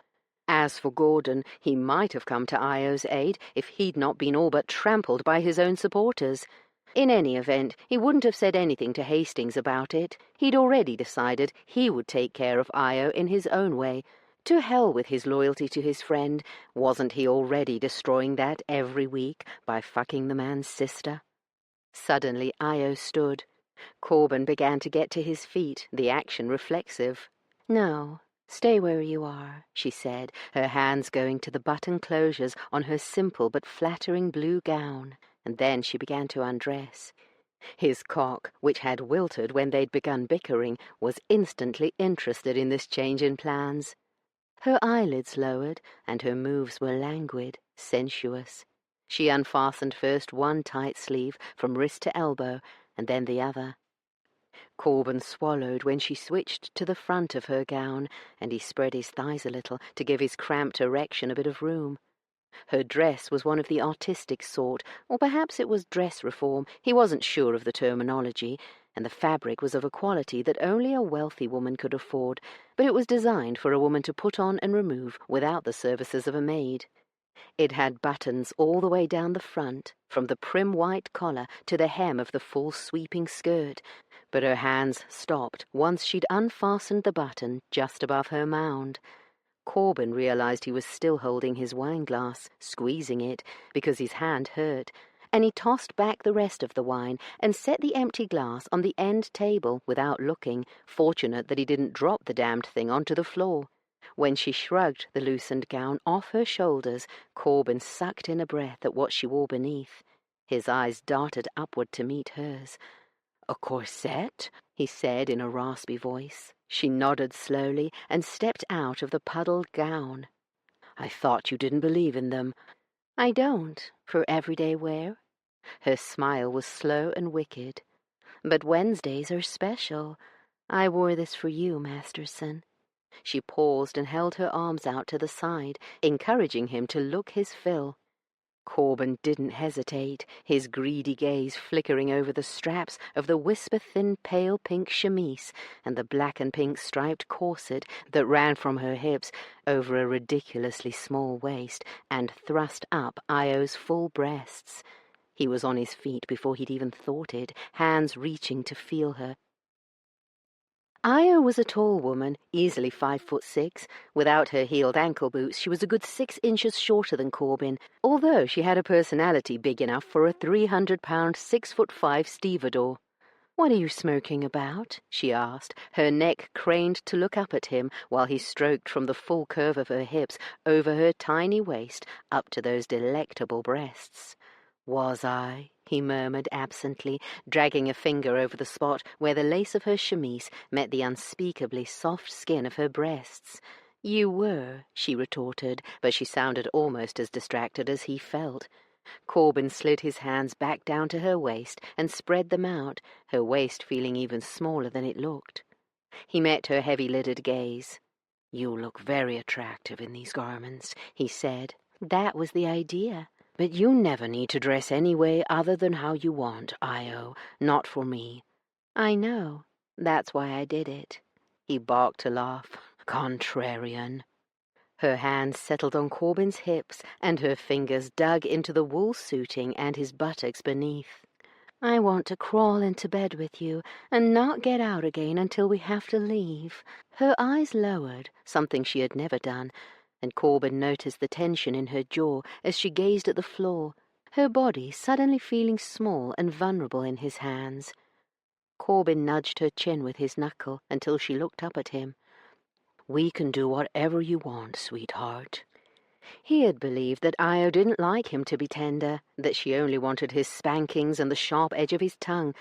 As for Gordon, he might have come to Io's aid if he'd not been all but trampled by his own supporters. In any event, he wouldn't have said anything to Hastings about it. He'd already decided he would take care of Io in his own way. To hell with his loyalty to his friend. Wasn't he already destroying that every week by fucking the man's sister? Suddenly Io stood. Corbin began to get to his feet, the action reflexive. "No, stay where you are," she said, her hands going to the button closures on her simple but flattering blue gown, and then she began to undress. His cock, which had wilted when they'd begun bickering, was instantly interested in this change in plans. Her eyelids lowered, and her moves were languid, sensuous. She unfastened first one tight sleeve from wrist to elbow, and then the other. Corbin swallowed when she switched to the front of her gown, and he spread his thighs a little to give his cramped erection a bit of room. Her dress was one of the artistic sort, or perhaps it was dress reform, he wasn't sure of the terminology, and the fabric was of a quality that only a wealthy woman could afford, but it was designed for a woman to put on and remove without the services of a maid. It had buttons all the way down the front, from the prim white collar to the hem of the full sweeping skirt, but her hands stopped once she'd unfastened the button just above her mound. Corbin realized he was still holding his wine-glass, squeezing it, because his hand hurt, and he tossed back the rest of the wine and set the empty glass on the end table without looking, fortunate that he didn't drop the damned thing onto the floor. When she shrugged the loosened gown off her shoulders, Corbin sucked in a breath at what she wore beneath. His eyes darted upward to meet hers. "A corset?" he said in a raspy voice. She nodded slowly and stepped out of the puddled gown. "I thought you didn't believe in them." "I don't, for everyday wear." Her smile was slow and wicked. "But Wednesdays are special. I wore this for you, Masterson." She paused and held her arms out to the side, encouraging him to look his fill. Corbin didn't hesitate, his greedy gaze flickering over the straps of the whisper-thin pale pink chemise and the black and pink striped corset that ran from her hips over a ridiculously small waist and thrust up Io's full breasts. He was on his feet before he'd even thought it, hands reaching to feel her. Io was a tall woman, easily 5'6". Without her heeled ankle boots, she was a good 6 inches shorter than Corbin, although she had a personality big enough for a 300-pound, 6'5" stevedore. "What are you smirking about?" she asked, her neck craned to look up at him while he stroked from the full curve of her hips over her tiny waist up to those delectable breasts. "Was I?" he murmured absently, dragging a finger over the spot where the lace of her chemise met the unspeakably soft skin of her breasts. "You were," she retorted, but she sounded almost as distracted as he felt. Corbin slid his hands back down to her waist and spread them out, her waist feeling even smaller than it looked. He met her heavy-lidded gaze. "You look very attractive in these garments," he said. "That was the idea." "But you never need to dress any way other than how you want, Io. Not for me." "I know. That's why I did it." He barked a laugh. "Contrarian." Her hands settled on Corbin's hips, and her fingers dug into the wool suiting and his buttocks beneath. "I want to crawl into bed with you and not get out again until we have to leave." Her eyes lowered, something she had never done, and Corbin noticed the tension in her jaw as she gazed at the floor, her body suddenly feeling small and vulnerable in his hands. Corbin nudged her chin with his knuckle until she looked up at him. "We can do whatever you want, sweetheart." He had believed that Io didn't like him to be tender, that she only wanted his spankings and the sharp edge of his tongue,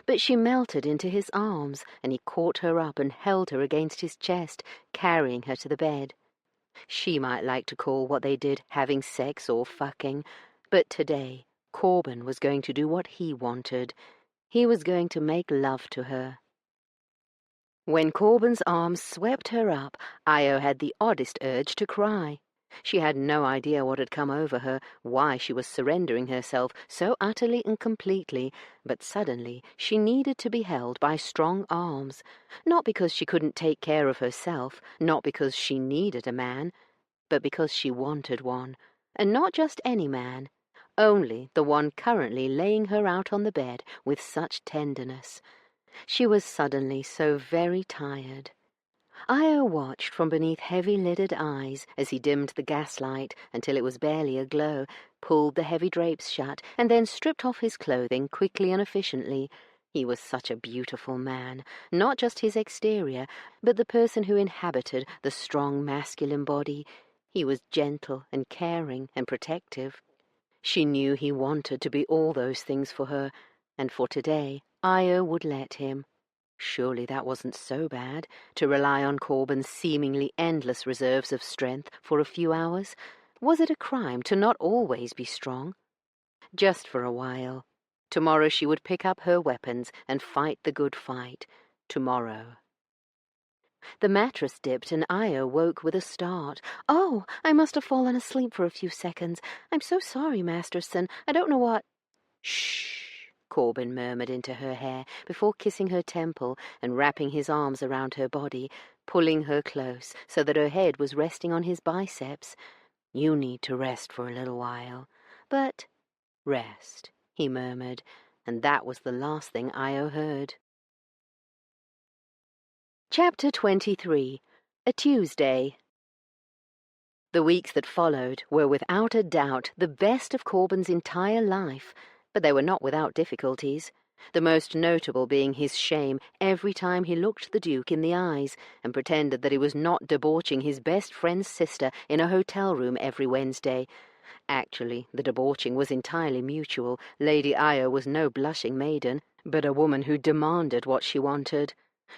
but she melted into his arms, and he caught her up and held her against his chest, carrying her to the bed. She might like to call what they did having sex or fucking, but today Corbin was going to do what he wanted. He was going to make love to her. When Corbin's arms swept her up, Io had the oddest urge to cry. She had no idea what had come over her, why she was surrendering herself so utterly and completely, but suddenly she needed to be held by strong arms, not because she couldn't take care of herself, not because she needed a man, but because she wanted one, and not just any man, only the one currently laying her out on the bed with such tenderness. She was suddenly so very tired. Io watched from beneath heavy-lidded eyes as he dimmed the gaslight until it was barely aglow, pulled the heavy drapes shut, and then stripped off his clothing quickly and efficiently. He was such a beautiful man, not just his exterior, but the person who inhabited the strong masculine body. He was gentle and caring and protective. She knew he wanted to be all those things for her, and for today Io would let him. Surely that wasn't so bad, to rely on Corbin's seemingly endless reserves of strength for a few hours. Was it a crime to not always be strong? Just for a while. Tomorrow she would pick up her weapons and fight the good fight. Tomorrow. The mattress dipped and Io woke with a start. "Oh, I must have fallen asleep for a few seconds. I'm so sorry, Masterson. I don't know what—" "Shh," Corbin murmured into her hair before kissing her temple and wrapping his arms around her body, pulling her close so that her head was resting on his biceps. "You need to rest for a little while." "But—" "Rest," he murmured, and that was the last thing Io heard. Chapter 23. A Tuesday. The weeks that followed were without a doubt the best of Corbin's entire life, but they were not without difficulties. the most notable being his shame every time he looked the Duke in the eyes and pretended that he was not debauching his best friend's sister in a hotel room every Wednesday. Actually, the debauching was entirely mutual. Lady Io was no blushing maiden, but a woman who demanded what she wanted.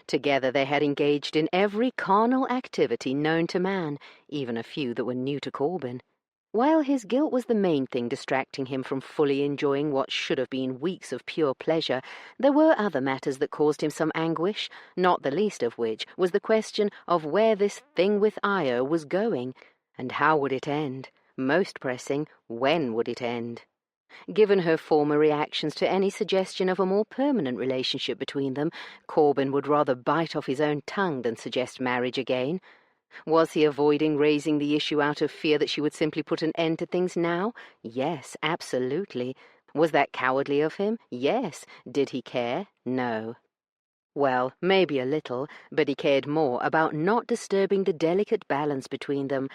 Together they had engaged in every carnal activity known to man, even a few that were new to Corbin. While his guilt was the main thing distracting him from fully enjoying what should have been weeks of pure pleasure, there were other matters that caused him some anguish, not the least of which was the question of where this thing with Io was going, and how would it end? Most pressing, when would it end? Given her former reactions to any suggestion of a more permanent relationship between them, Corbin would rather bite off his own tongue than suggest marriage again. Was he avoiding raising the issue out of fear that she would simply put an end to things now? Yes, absolutely. Was that cowardly of him? Yes. Did he care? No. Well, maybe a little, but he cared more about not disturbing the delicate balance between them,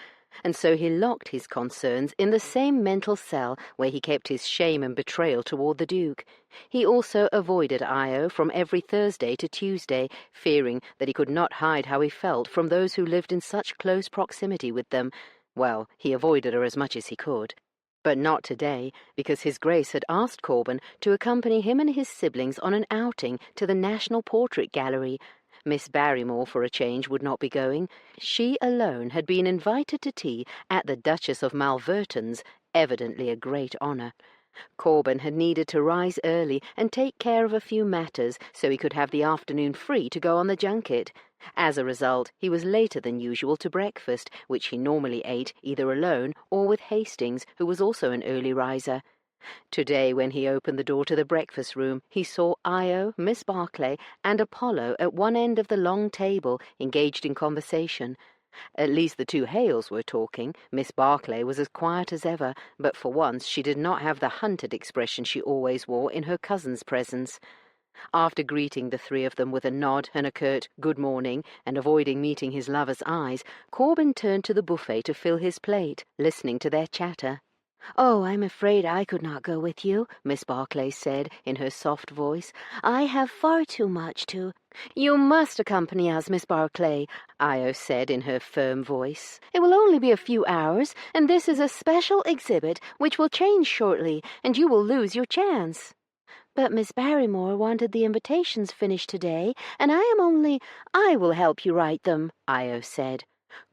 and so he locked his concerns in the same mental cell where he kept his shame and betrayal toward the Duke. He also avoided Io from every Thursday to Tuesday, fearing that he could not hide how he felt from those who lived in such close proximity with them. Well, he avoided her as much as he could. But not today, because His Grace had asked Corbin to accompany him and his siblings on an outing to the National Portrait Gallery. Miss Barrymore, for a change, would not be going. She alone had been invited to tea at the Duchess of Malverton's, evidently a great honour. Corbin had needed to rise early and take care of a few matters so he could have the afternoon free to go on the junket. As a result, he was later than usual to breakfast, which he normally ate either alone or with Hastings, who was also an early riser. Today, when he opened the door to the breakfast room, he saw Io, Miss Barclay, and Apollo at one end of the long table, engaged in conversation. At least the two Hales were talking. Miss Barclay was as quiet as ever, but for once she did not have the hunted expression she always wore in her cousin's presence. After greeting the three of them with a nod and a curt "good morning," and avoiding meeting his lover's eyes, Corbin turned to the buffet to fill his plate, listening to their chatter. "Oh, I'm afraid I could not go with you," Miss Barclay said in her soft voice. "I have far too much to—" "You must accompany us, Miss Barclay," Io said in her firm voice. "It will only be a few hours, and this is a special exhibit which will change shortly, and you will lose your chance." "But Miss Barrymore wanted the invitations finished today, and I will help you write them," Io said.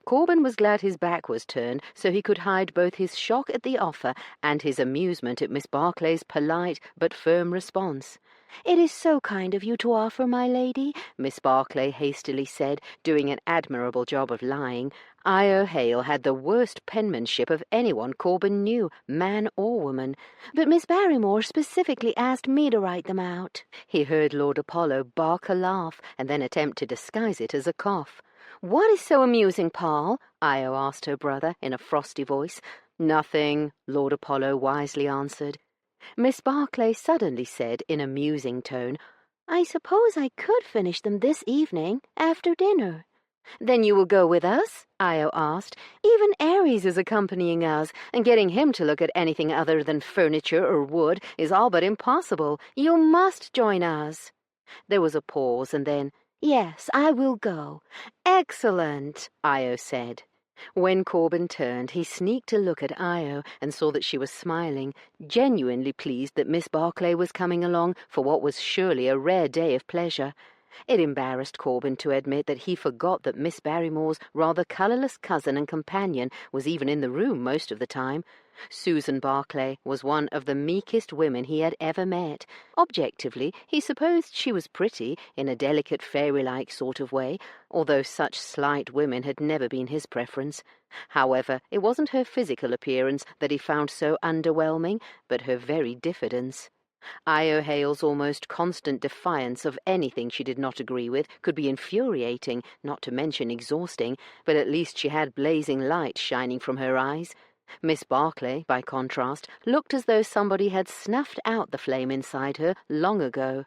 Corbin was glad his back was turned so he could hide both his shock at the offer and his amusement at Miss Barclay's polite but firm response. "It is so kind of you to offer, my lady," Miss Barclay hastily said, doing an admirable job of lying. Io Hale had the worst penmanship of anyone Corbin knew, man or woman. "But Miss Barrymore specifically asked me to write them out." He heard Lord Apollo bark a laugh and then attempt to disguise it as a cough. "What is so amusing, Paul?" Io asked her brother in a frosty voice. "Nothing," Lord Apollo wisely answered. Miss Barclay suddenly said in a musing tone, "I suppose I could finish them this evening, after dinner." "Then you will go with us?" Io asked. "Even Aries is accompanying us, and getting him to look at anything other than furniture or wood is all but impossible. You must join us." There was a pause, and then, "Yes, I will go." "Excellent," Io said. When Corbin turned, he sneaked a look at Io and saw that she was smiling, genuinely pleased that Miss Barclay was coming along for what was surely a rare day of pleasure. It embarrassed Corbin to admit that he forgot that Miss Barrymore's rather colourless cousin and companion was even in the room most of the time. Susan Barclay was one of the meekest women he had ever met. Objectively, he supposed she was pretty, in a delicate fairy-like sort of way, although such slight women had never been his preference. However, it wasn't her physical appearance that he found so underwhelming, but her very diffidence. Io Hale's almost constant defiance of anything she did not agree with could be infuriating, not to mention exhausting, but at least she had blazing light shining from her eyes. Miss Barclay, by contrast, looked as though somebody had snuffed out the flame inside her long ago.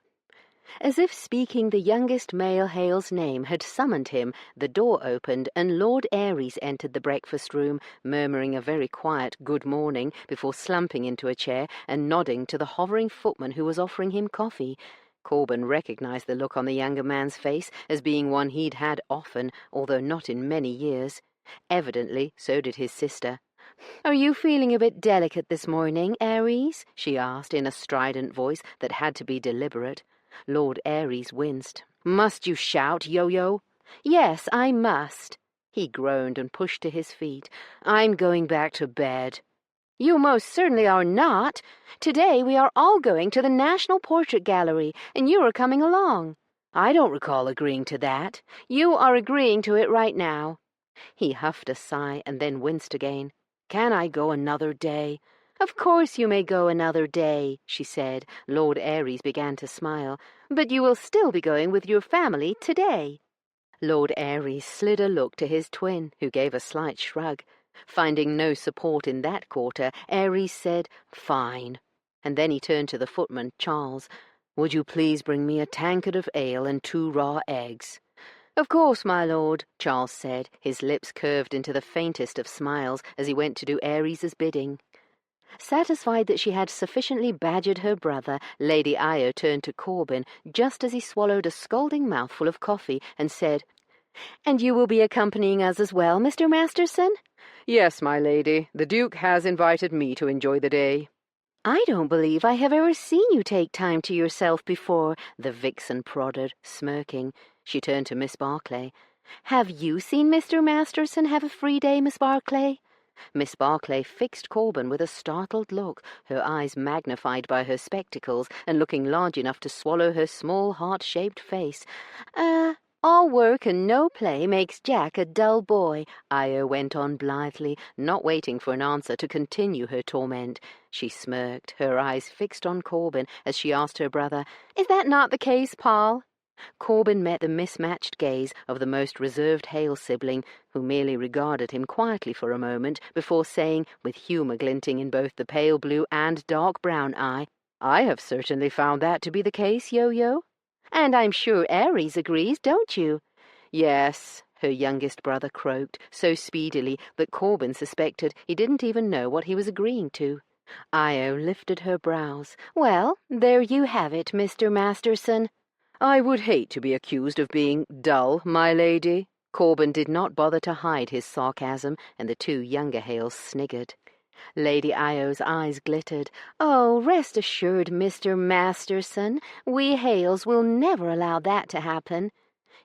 As if speaking the youngest male Hale's name had summoned him, the door opened and Lord Ares entered the breakfast room, murmuring a very quiet good morning before slumping into a chair and nodding to the hovering footman who was offering him coffee. Corben recognized the look on the younger man's face as being one he'd had often, although not in many years. Evidently, so did his sister. "Are you feeling a bit delicate this morning, Ares?" she asked in a strident voice that had to be deliberate. Lord Ares winced. "Must you shout, Yo-Yo?" "Yes, I must." He groaned and pushed to his feet. "I'm going back to bed." "You most certainly are not. Today we are all going to the National Portrait Gallery, and you are coming along." "I don't recall agreeing to that." "You are agreeing to it right now." He huffed a sigh and then winced again. "Can I go another day?" "Of course you may go another day," she said. Lord Ares began to smile. "But you will still be going with your family today." Lord Ares slid a look to his twin, who gave a slight shrug. Finding no support in that quarter, Ares said, "Fine." And then he turned to the footman, Charles. "Would you please bring me a tankard of ale and 2 raw eggs?" "Of course, my lord," Charles said, his lips curved into the faintest of smiles as he went to do Ares's bidding. Satisfied that she had sufficiently badgered her brother, Lady Io turned to Corben just as he swallowed a scalding mouthful of coffee and said, "And you will be accompanying us as well, Mr. Masterson?" "Yes, my lady. The Duke has invited me to enjoy the day." "I don't believe I have ever seen you take time to yourself before," the vixen prodded, smirking. She turned to Miss Barclay. "Have you seen Mr. Masterson have a free day, Miss Barclay?" Miss Barclay fixed Corben with a startled look, her eyes magnified by her spectacles and looking large enough to swallow her small heart-shaped face. All work and no play makes Jack a dull boy," Io went on blithely, not waiting for an answer to continue her torment. She smirked, her eyes fixed on Corben as she asked her brother, "Is that not the case, Paul?" Corben met the mismatched gaze of the most reserved Hale sibling, who merely regarded him quietly for a moment before saying, with humour glinting in both the pale blue and dark brown eye, "I have certainly found that to be the case, Yo-Yo." "And I'm sure Ares agrees, don't you?" "Yes," her youngest brother croaked, so speedily that Corben suspected he didn't even know what he was agreeing to. Io lifted her brows. "Well, there you have it, Mr. Masterson." "I would hate to be accused of being dull, my lady." Corben did not bother to hide his sarcasm, and the 2 younger Hales sniggered. Lady Io's eyes glittered. "Oh, rest assured, Mr. Masterson, we Hales will never allow that to happen."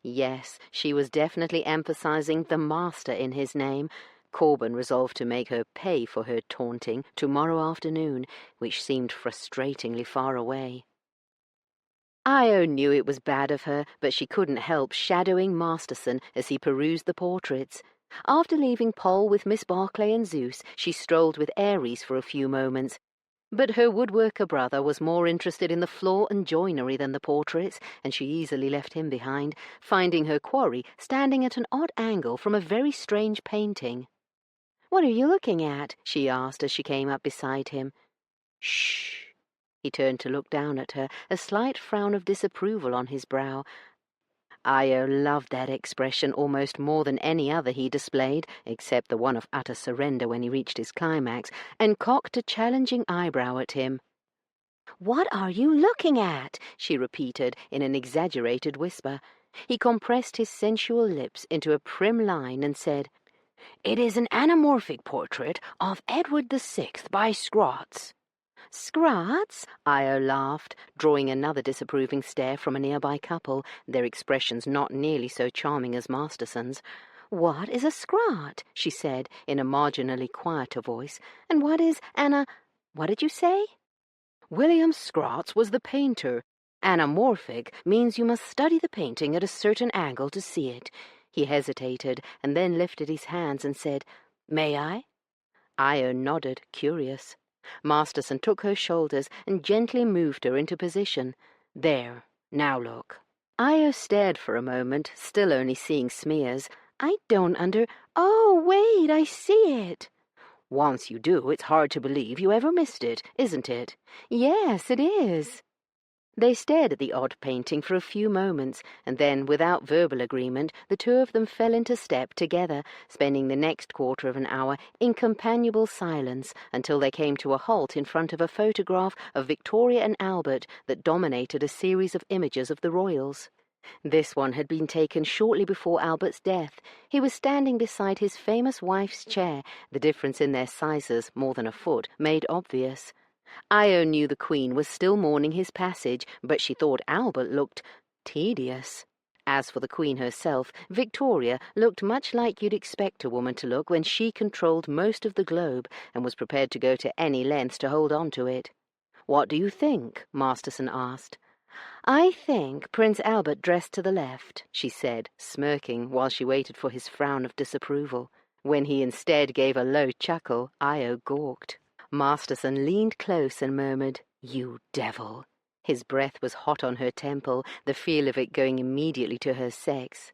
Yes, she was definitely emphasizing the master in his name. Corben resolved to make her pay for her taunting tomorrow afternoon, which seemed frustratingly far away. Io knew it was bad of her, but she couldn't help shadowing Masterson as he perused the portraits. After leaving Poll with Miss Barclay and Zeus, she strolled with Ares for a few moments. But her woodworker brother was more interested in the floor and joinery than the portraits, and she easily left him behind, finding her quarry standing at an odd angle from a very strange painting. "What are you looking at?" she asked as she came up beside him. "Shh." He turned to look down at her, a slight frown of disapproval on his brow. Io loved that expression almost more than any other he displayed, except the one of utter surrender when he reached his climax, and cocked a challenging eyebrow at him. "What are you looking at?" she repeated in an exaggerated whisper. He compressed his sensual lips into a prim line and said, "It is an anamorphic portrait of Edward VI by Scrots." "Scrots?" Io laughed, drawing another disapproving stare from a nearby couple, their expressions not nearly so charming as Masterson's. "What is a Scrot?" she said in a marginally quieter voice. "And what is what did you say?" "William Scrots was the painter. Anamorphic means you must study the painting at a certain angle to see it." He hesitated, and then lifted his hands and said, "May I?" Io nodded, curious. Masterson took her shoulders and gently moved her into position. "There, now look." Io stared for a moment, still only seeing smears. "I don't Oh, wait, I see it." "Once you do, it's hard to believe you ever missed it, isn't it?" "Yes, it is." They stared at the odd painting for a few moments, and then, without verbal agreement, the two of them fell into step together, spending the next quarter of an hour in companionable silence until they came to a halt in front of a photograph of Victoria and Albert that dominated a series of images of the royals. This one had been taken shortly before Albert's death. He was standing beside his famous wife's chair, the difference in their sizes, more than a foot, made obvious. Io knew the Queen was still mourning his passage, but she thought Albert looked tedious. As for the Queen herself, Victoria looked much like you'd expect a woman to look when she controlled most of the globe and was prepared to go to any lengths to hold on to it. "What do you think?" Masterson asked. "I think Prince Albert dressed to the left," she said, smirking while she waited for his frown of disapproval. When he instead gave a low chuckle, Io gawked. Masterson leaned close and murmured, "You devil." His breath was hot on her temple, the feel of it going immediately to her sex.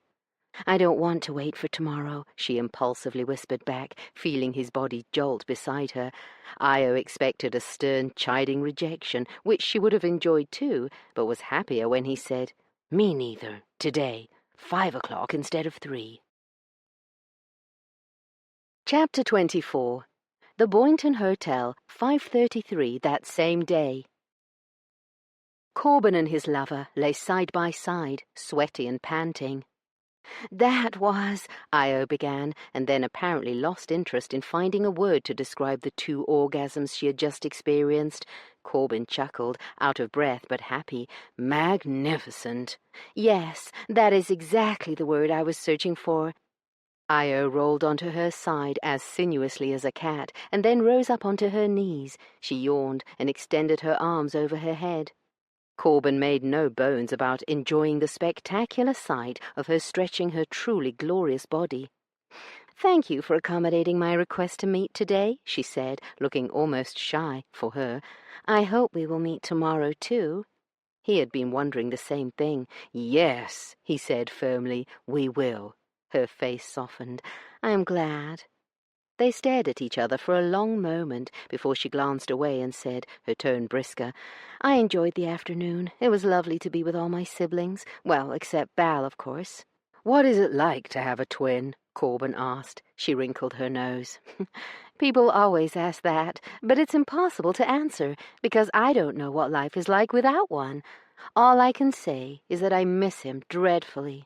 "I don't want to wait for tomorrow," she impulsively whispered back, feeling his body jolt beside her. Io expected a stern, chiding rejection, which she would have enjoyed too, but was happier when he said, "Me neither. Today. 5 o'clock instead of 3. Chapter 24. The Boynton Hotel, 5:33 that same day. Corben and his lover lay side by side, sweaty and panting. "That was," Io began, and then apparently lost interest in finding a word to describe the 2 orgasms she had just experienced. Corben chuckled, out of breath but happy. "Magnificent." "Yes, that is exactly the word I was searching for." Io rolled onto her side as sinuously as a cat, and then rose up onto her knees. She yawned and extended her arms over her head. Corben made no bones about enjoying the spectacular sight of her stretching her truly glorious body. "Thank you for accommodating my request to meet today," she said, looking almost shy, for her. "I hope we will meet tomorrow, too." He had been wondering the same thing. "Yes," he said firmly, "we will." Her face softened. "I am glad." They stared at each other for a long moment before she glanced away and said, her tone brisker, "I enjoyed the afternoon. It was lovely to be with all my siblings. Well, except Bal, of course." "What is it like to have a twin?" Corben asked. She wrinkled her nose. "People always ask that, but it's impossible to answer, because I don't know what life is like without one. All I can say is that I miss him dreadfully."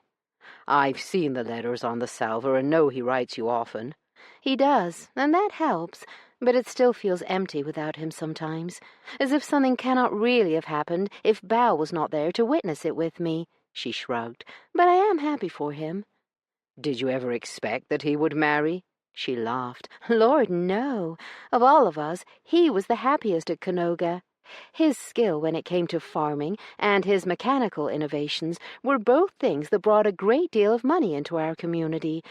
"I've seen the letters on the salver and know he writes you often." "He does, and that helps, but it still feels empty without him sometimes, as if something cannot really have happened if Bal was not there to witness it with me." She shrugged. "But I am happy for him." "Did you ever expect that he would marry?" She laughed. "Lord, no. Of all of us, he was the happiest at Canoga. His skill when it came to farming and his mechanical innovations were both things that brought a great deal of money into our community.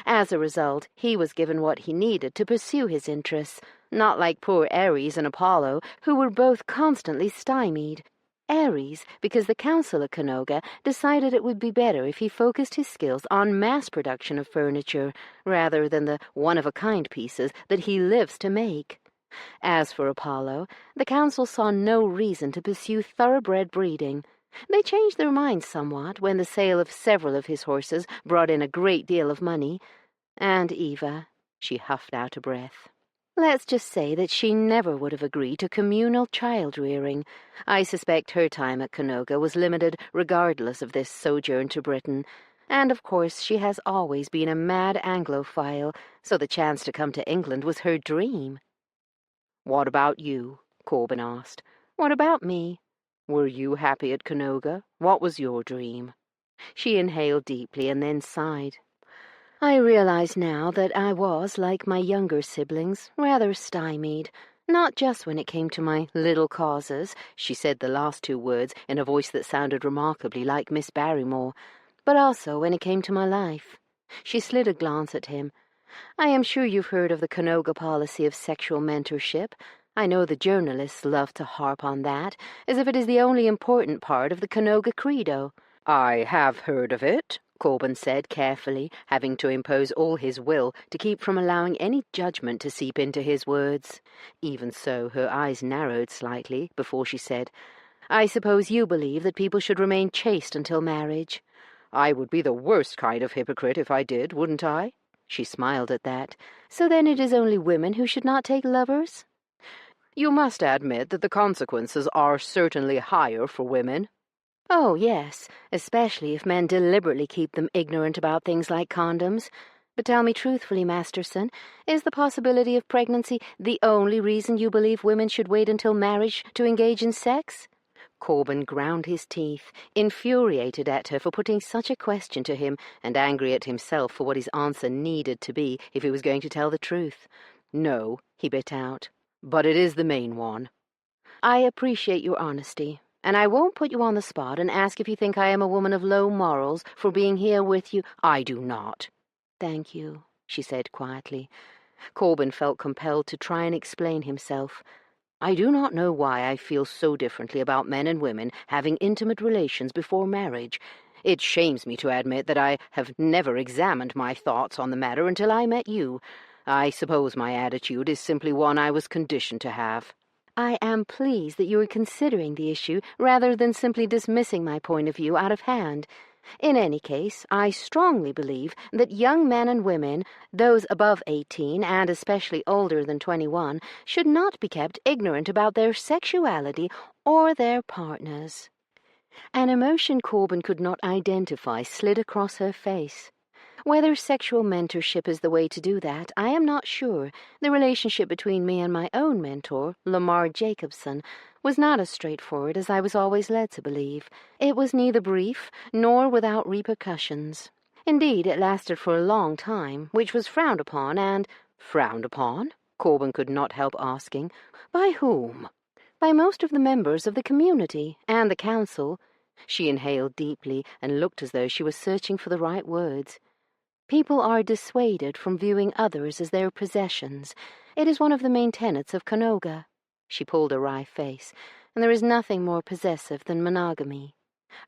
As a result, he was given what he needed to pursue his interests, not like poor Ares and Apollo, who were both constantly stymied. Ares, because the council at Canoga decided it would be better if he focused his skills on mass production of furniture, rather than the one-of-a-kind pieces that he lives to make. As for Apollo, the council saw no reason to pursue thoroughbred breeding. They changed their minds somewhat when the sale of several of his horses brought in a great deal of money. And Eva," she huffed out a breath. "Let's just say that she never would have agreed to communal child-rearing. I suspect her time at Canoga was limited regardless of this sojourn to Britain. And, of course, she has always been a mad Anglophile, so the chance to come to England was her dream." "What about you?" Corben asked. "What about me?" "Were you happy at Canoga? What was your dream?" She inhaled deeply and then sighed. "I realize now that I was, like my younger siblings, rather stymied. Not just when it came to my little causes," she said the last 2 words in a voice that sounded remarkably like Miss Barrymore, "but also when it came to my life." She slid a glance at him. "I am sure you've heard of the Canoga policy of sexual mentorship. I know the journalists love to harp on that, as if it is the only important part of the Canoga credo." "I have heard of it," Corben said carefully, having to impose all his will to keep from allowing any judgment to seep into his words. Even so, her eyes narrowed slightly before she said, I suppose you believe that people should remain chaste until marriage. I would be the worst kind of hypocrite if I did, wouldn't I? She smiled at that. So then it is only women who should not take lovers? You must admit that the consequences are certainly higher for women. Oh, yes, especially if men deliberately keep them ignorant about things like condoms. But tell me truthfully, Masterson, is the possibility of pregnancy the only reason you believe women should wait until marriage to engage in sex? Corban ground his teeth, infuriated at her for putting such a question to him, and angry at himself for what his answer needed to be if he was going to tell the truth. No, he bit out, but it is the main one. I appreciate your honesty, and I won't put you on the spot and ask if you think I am a woman of low morals for being here with you. I do not. Thank you, she said quietly. Corban felt compelled to try and explain himself. I do not know why I feel so differently about men and women having intimate relations before marriage. It shames me to admit that I have never examined my thoughts on the matter until I met you. I suppose my attitude is simply one I was conditioned to have. I am pleased that you are considering the issue rather than simply dismissing my point of view out of hand. In any case, I strongly believe that young men and women, those above 18 and especially older than 21, should not be kept ignorant about their sexuality or their partners. An emotion Corban could not identify slid across her face. Whether sexual mentorship is the way to do that, I am not sure. The relationship between me and my own mentor, Lamar Jacobson, was not as straightforward as I was always led to believe. It was neither brief nor without repercussions. Indeed, it lasted for a long time, which was frowned upon and— Frowned upon? Corban could not help asking. By whom? By most of the members of the community and the council. She inhaled deeply and looked as though she was searching for the right words. People are dissuaded from viewing others as their possessions. It is one of the main tenets of Canoga. She pulled a wry face. And there is nothing more possessive than monogamy.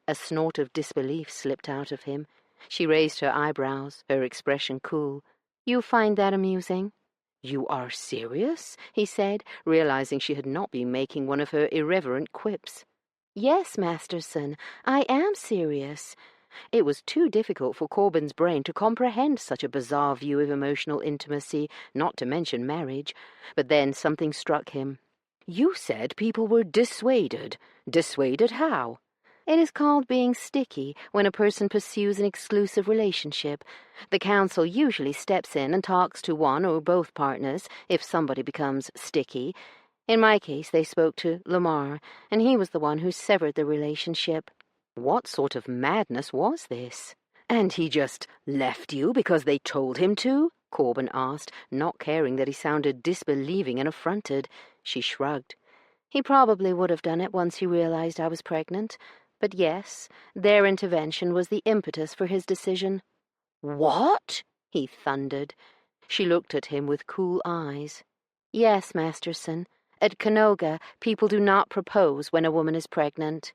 A snort of disbelief slipped out of him. She raised her eyebrows, her expression cool. You find that amusing? You are serious? He said, realizing she had not been making one of her irreverent quips. Yes, Masterson, I am serious. It was too difficult for Corban's brain to comprehend such a bizarre view of emotional intimacy, not to mention marriage. But then something struck him. You said people were dissuaded. Dissuaded how? It is called being sticky when a person pursues an exclusive relationship. The council usually steps in and talks to one or both partners if somebody becomes sticky. In my case, they spoke to Lamar, and he was the one who severed the relationship. What sort of madness was this? And he just left you because they told him to? Corban asked, not caring that he sounded disbelieving and affronted. She shrugged. He probably would have done it once he realized I was pregnant. But yes, their intervention was the impetus for his decision. What? He thundered. She looked at him with cool eyes. Yes, Masterson. At Canoga, people do not propose when a woman is pregnant.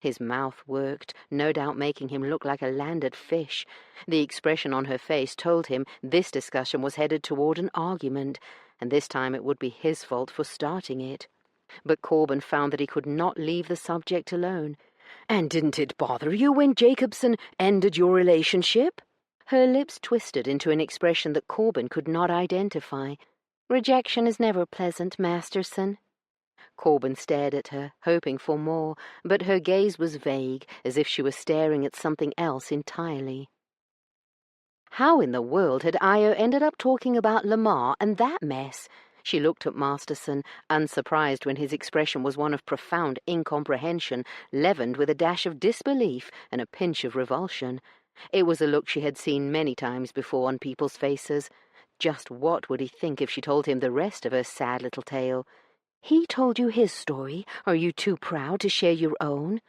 His mouth worked, no doubt making him look like a landed fish. The expression on her face told him this discussion was headed toward an argument, and this time it would be his fault for starting it. But Corban found that he could not leave the subject alone. And didn't it bother you when Jacobson ended your relationship? Her lips twisted into an expression that Corban could not identify. Rejection is never pleasant, Masterson. Corban stared at her, hoping for more, but her gaze was vague, as if she were staring at something else entirely. How in the world had Io ended up talking about Lamar and that mess? She looked at Masterson, unsurprised when his expression was one of profound incomprehension, leavened with a dash of disbelief and a pinch of revulsion. It was a look she had seen many times before on people's faces. Just what would he think if she told him the rest of her sad little tale? He told you his story. Are you too proud to share your own?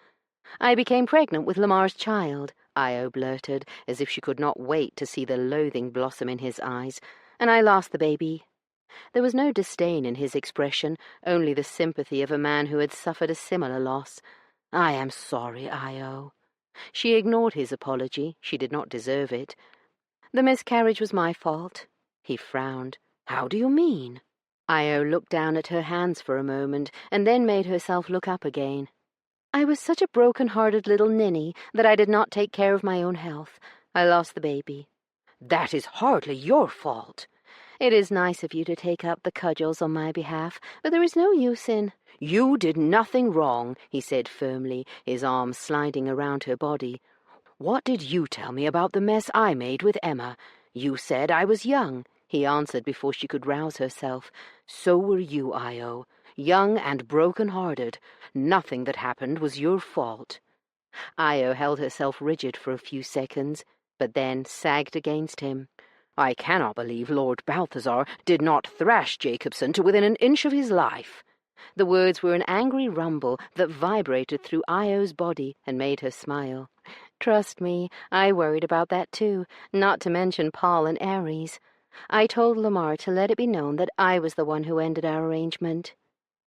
I became pregnant with Lamar's child, Io blurted, as if she could not wait to see the loathing blossom in his eyes, and I lost the baby. There was no disdain in his expression, only the sympathy of a man who had suffered a similar loss. I am sorry, Io. She ignored his apology. She did not deserve it. The miscarriage was my fault. He frowned. How do you mean? Io looked down at her hands for a moment, and then made herself look up again. I was such a broken-hearted little ninny that I did not take care of my own health. I lost the baby." "That is hardly your fault." "It is nice of you to take up the cudgels on my behalf, but there is no use in—" "You did nothing wrong," he said firmly, his arms sliding around her body. "What did you tell me about the mess I made with Emma? You said I was young," he answered before she could rouse herself. "So were you, Io. Young and broken-hearted. Nothing that happened was your fault." Io held herself rigid for a few seconds, but then sagged against him. "I cannot believe Lord Balthazar did not thrash Jacobson to within an inch of his life." The words were an angry rumble that vibrated through Io's body and made her smile. "Trust me, I worried about that too, not to mention Paul and Ares. I told Lamar to let it be known that I was the one who ended our arrangement."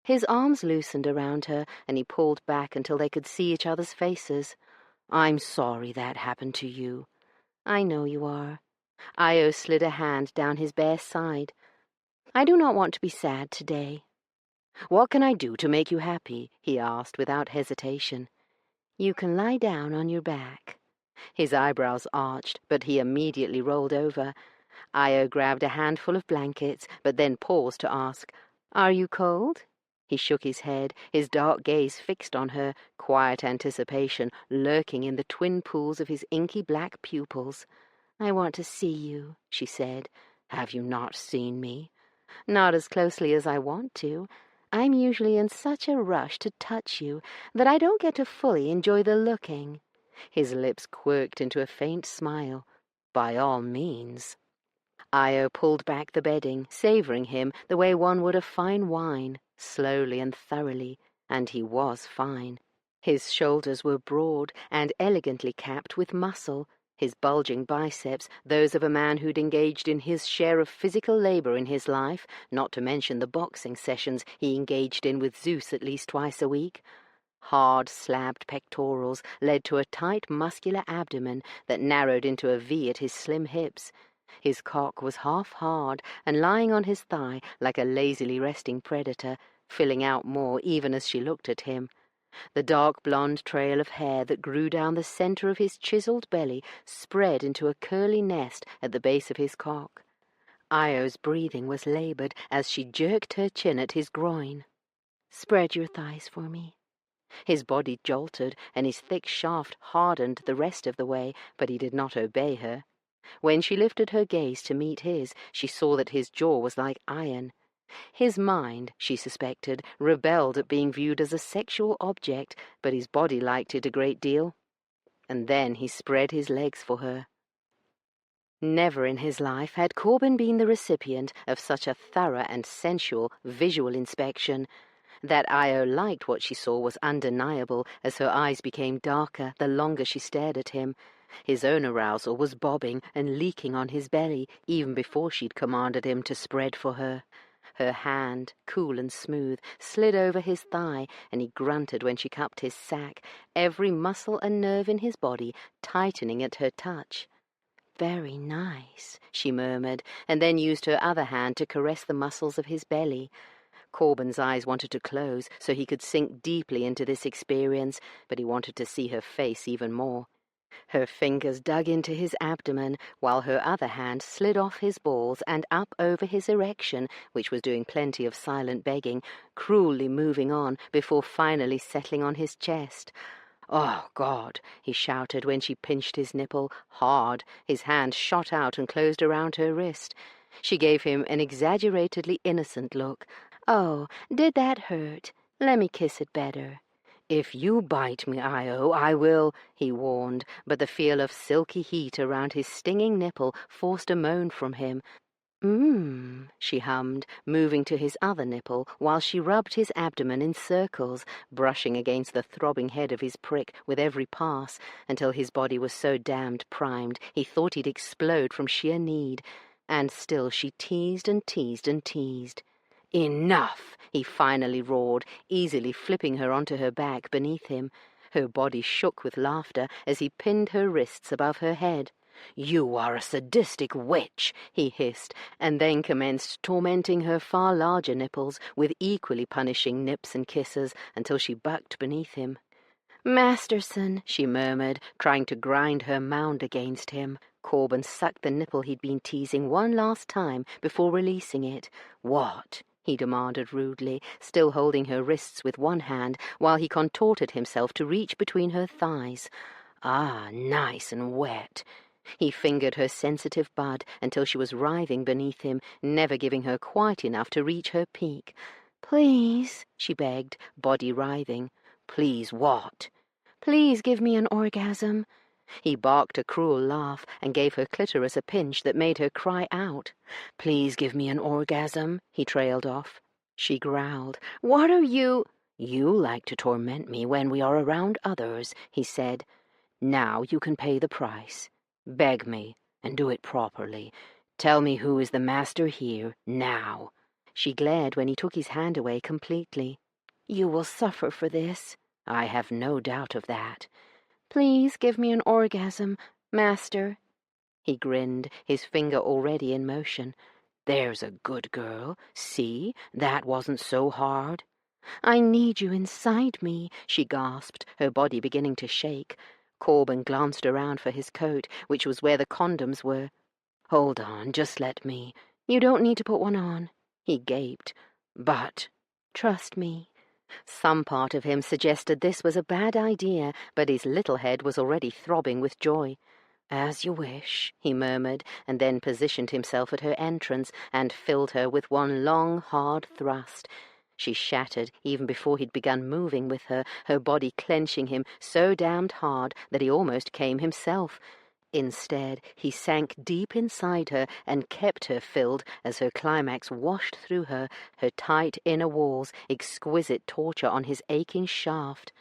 His arms loosened around her, and he pulled back until they could see each other's faces. "I'm sorry that happened to you." "I know you are." Io slid a hand down his bare side. "I do not want to be sad today." "What can I do to make you happy?" he asked without hesitation. "You can lie down on your back." His eyebrows arched, but he immediately rolled over. Io grabbed a handful of blankets, but then paused to ask, "Are you cold?" He shook his head, his dark gaze fixed on her, quiet anticipation lurking in the twin pools of his inky black pupils. "I want to see you," she said. "Have you not seen me?" "Not as closely as I want to. I'm usually in such a rush to touch you that I don't get to fully enjoy the looking." His lips quirked into a faint smile. "By all means." Io pulled back the bedding, savoring him the way one would a fine wine, slowly and thoroughly, and he was fine. His shoulders were broad and elegantly capped with muscle, his bulging biceps those of a man who'd engaged in his share of physical labor in his life, not to mention the boxing sessions he engaged in with Zeus at least twice a week. Hard, slabbed pectorals led to a tight, muscular abdomen that narrowed into a V at his slim hips. His cock was half hard and lying on his thigh like a lazily resting predator, filling out more even as she looked at him. The dark blonde trail of hair that grew down the center of his chiseled belly spread into a curly nest at the base of his cock. Io's breathing was labored as she jerked her chin at his groin. "Spread your thighs for me." His body jolted, and his thick shaft hardened the rest of the way, but he did not obey her. When she lifted her gaze to meet his, she saw that his jaw was like iron. His mind, she suspected, rebelled at being viewed as a sexual object, but his body liked it a great deal. And then he spread his legs for her. Never in his life had Corbin been the recipient of such a thorough and sensual visual inspection. That Io liked what she saw was undeniable as her eyes became darker the longer she stared at him. His own arousal was bobbing and leaking on his belly even before she'd commanded him to spread for her. Her hand, cool and smooth, slid over his thigh, and he grunted when she cupped his sack, every muscle and nerve in his body tightening at her touch. "Very nice," she murmured, and then used her other hand to caress the muscles of his belly. Corbin's eyes wanted to close so he could sink deeply into this experience, but he wanted to see her face even more. Her fingers dug into his abdomen, while her other hand slid off his balls and up over his erection, which was doing plenty of silent begging, cruelly moving on before finally settling on his chest. "Oh, God!" he shouted when she pinched his nipple, hard. His hand shot out and closed around her wrist. She gave him an exaggeratedly innocent look. "Oh, did that hurt? Let me kiss it better." "If you bite me, Io, I will," he warned, but the feel of silky heat around his stinging nipple forced a moan from him. She hummed, moving to his other nipple while she rubbed his abdomen in circles, brushing against the throbbing head of his prick with every pass, until his body was so damned primed he thought he'd explode from sheer need. And still she teased and teased and teased. "Enough!" he finally roared, easily flipping her onto her back beneath him. Her body shook with laughter as he pinned her wrists above her head. "You are a sadistic witch," he hissed, and then commenced tormenting her far larger nipples with equally punishing nips and kisses until she bucked beneath him. "Masterson," she murmured, trying to grind her mound against him. Corbin sucked the nipple he'd been teasing one last time before releasing it. "What?" he demanded rudely, still holding her wrists with one hand while he contorted himself to reach between her thighs. "Ah, nice and wet." He fingered her sensitive bud until she was writhing beneath him, never giving her quite enough to reach her peak. "Please," she begged, body writhing. "Please what?" "Please give me an orgasm." He barked a cruel laugh and gave her clitoris a pinch that made her cry out. "Please give me an orgasm," he trailed off. She growled. "What are you—" "You like to torment me when we are around others," he said. "Now you can pay the price. Beg me, and do it properly. Tell me who is the master here, now." She glared when he took his hand away completely. "You will suffer for this." "I have no doubt of that." "Please give me an orgasm, master." He grinned, his finger already in motion. "There's a good girl. See, that wasn't so hard." "I need you inside me," she gasped, her body beginning to shake. Corbin glanced around for his coat, which was where the condoms were. "Hold on, just let me—" "You don't need to put one on." He gaped. "But—" "Trust me." Some part of him suggested this was a bad idea, but his little head was already throbbing with joy. "As you wish," he murmured, and then positioned himself at her entrance and filled her with one long, hard thrust. She shattered even before he'd begun moving with her, her body clenching him so damned hard that he almost came himself. Instead, he sank deep inside her and kept her filled as her climax washed through her, her tight inner walls exquisite torture on his aching shaft.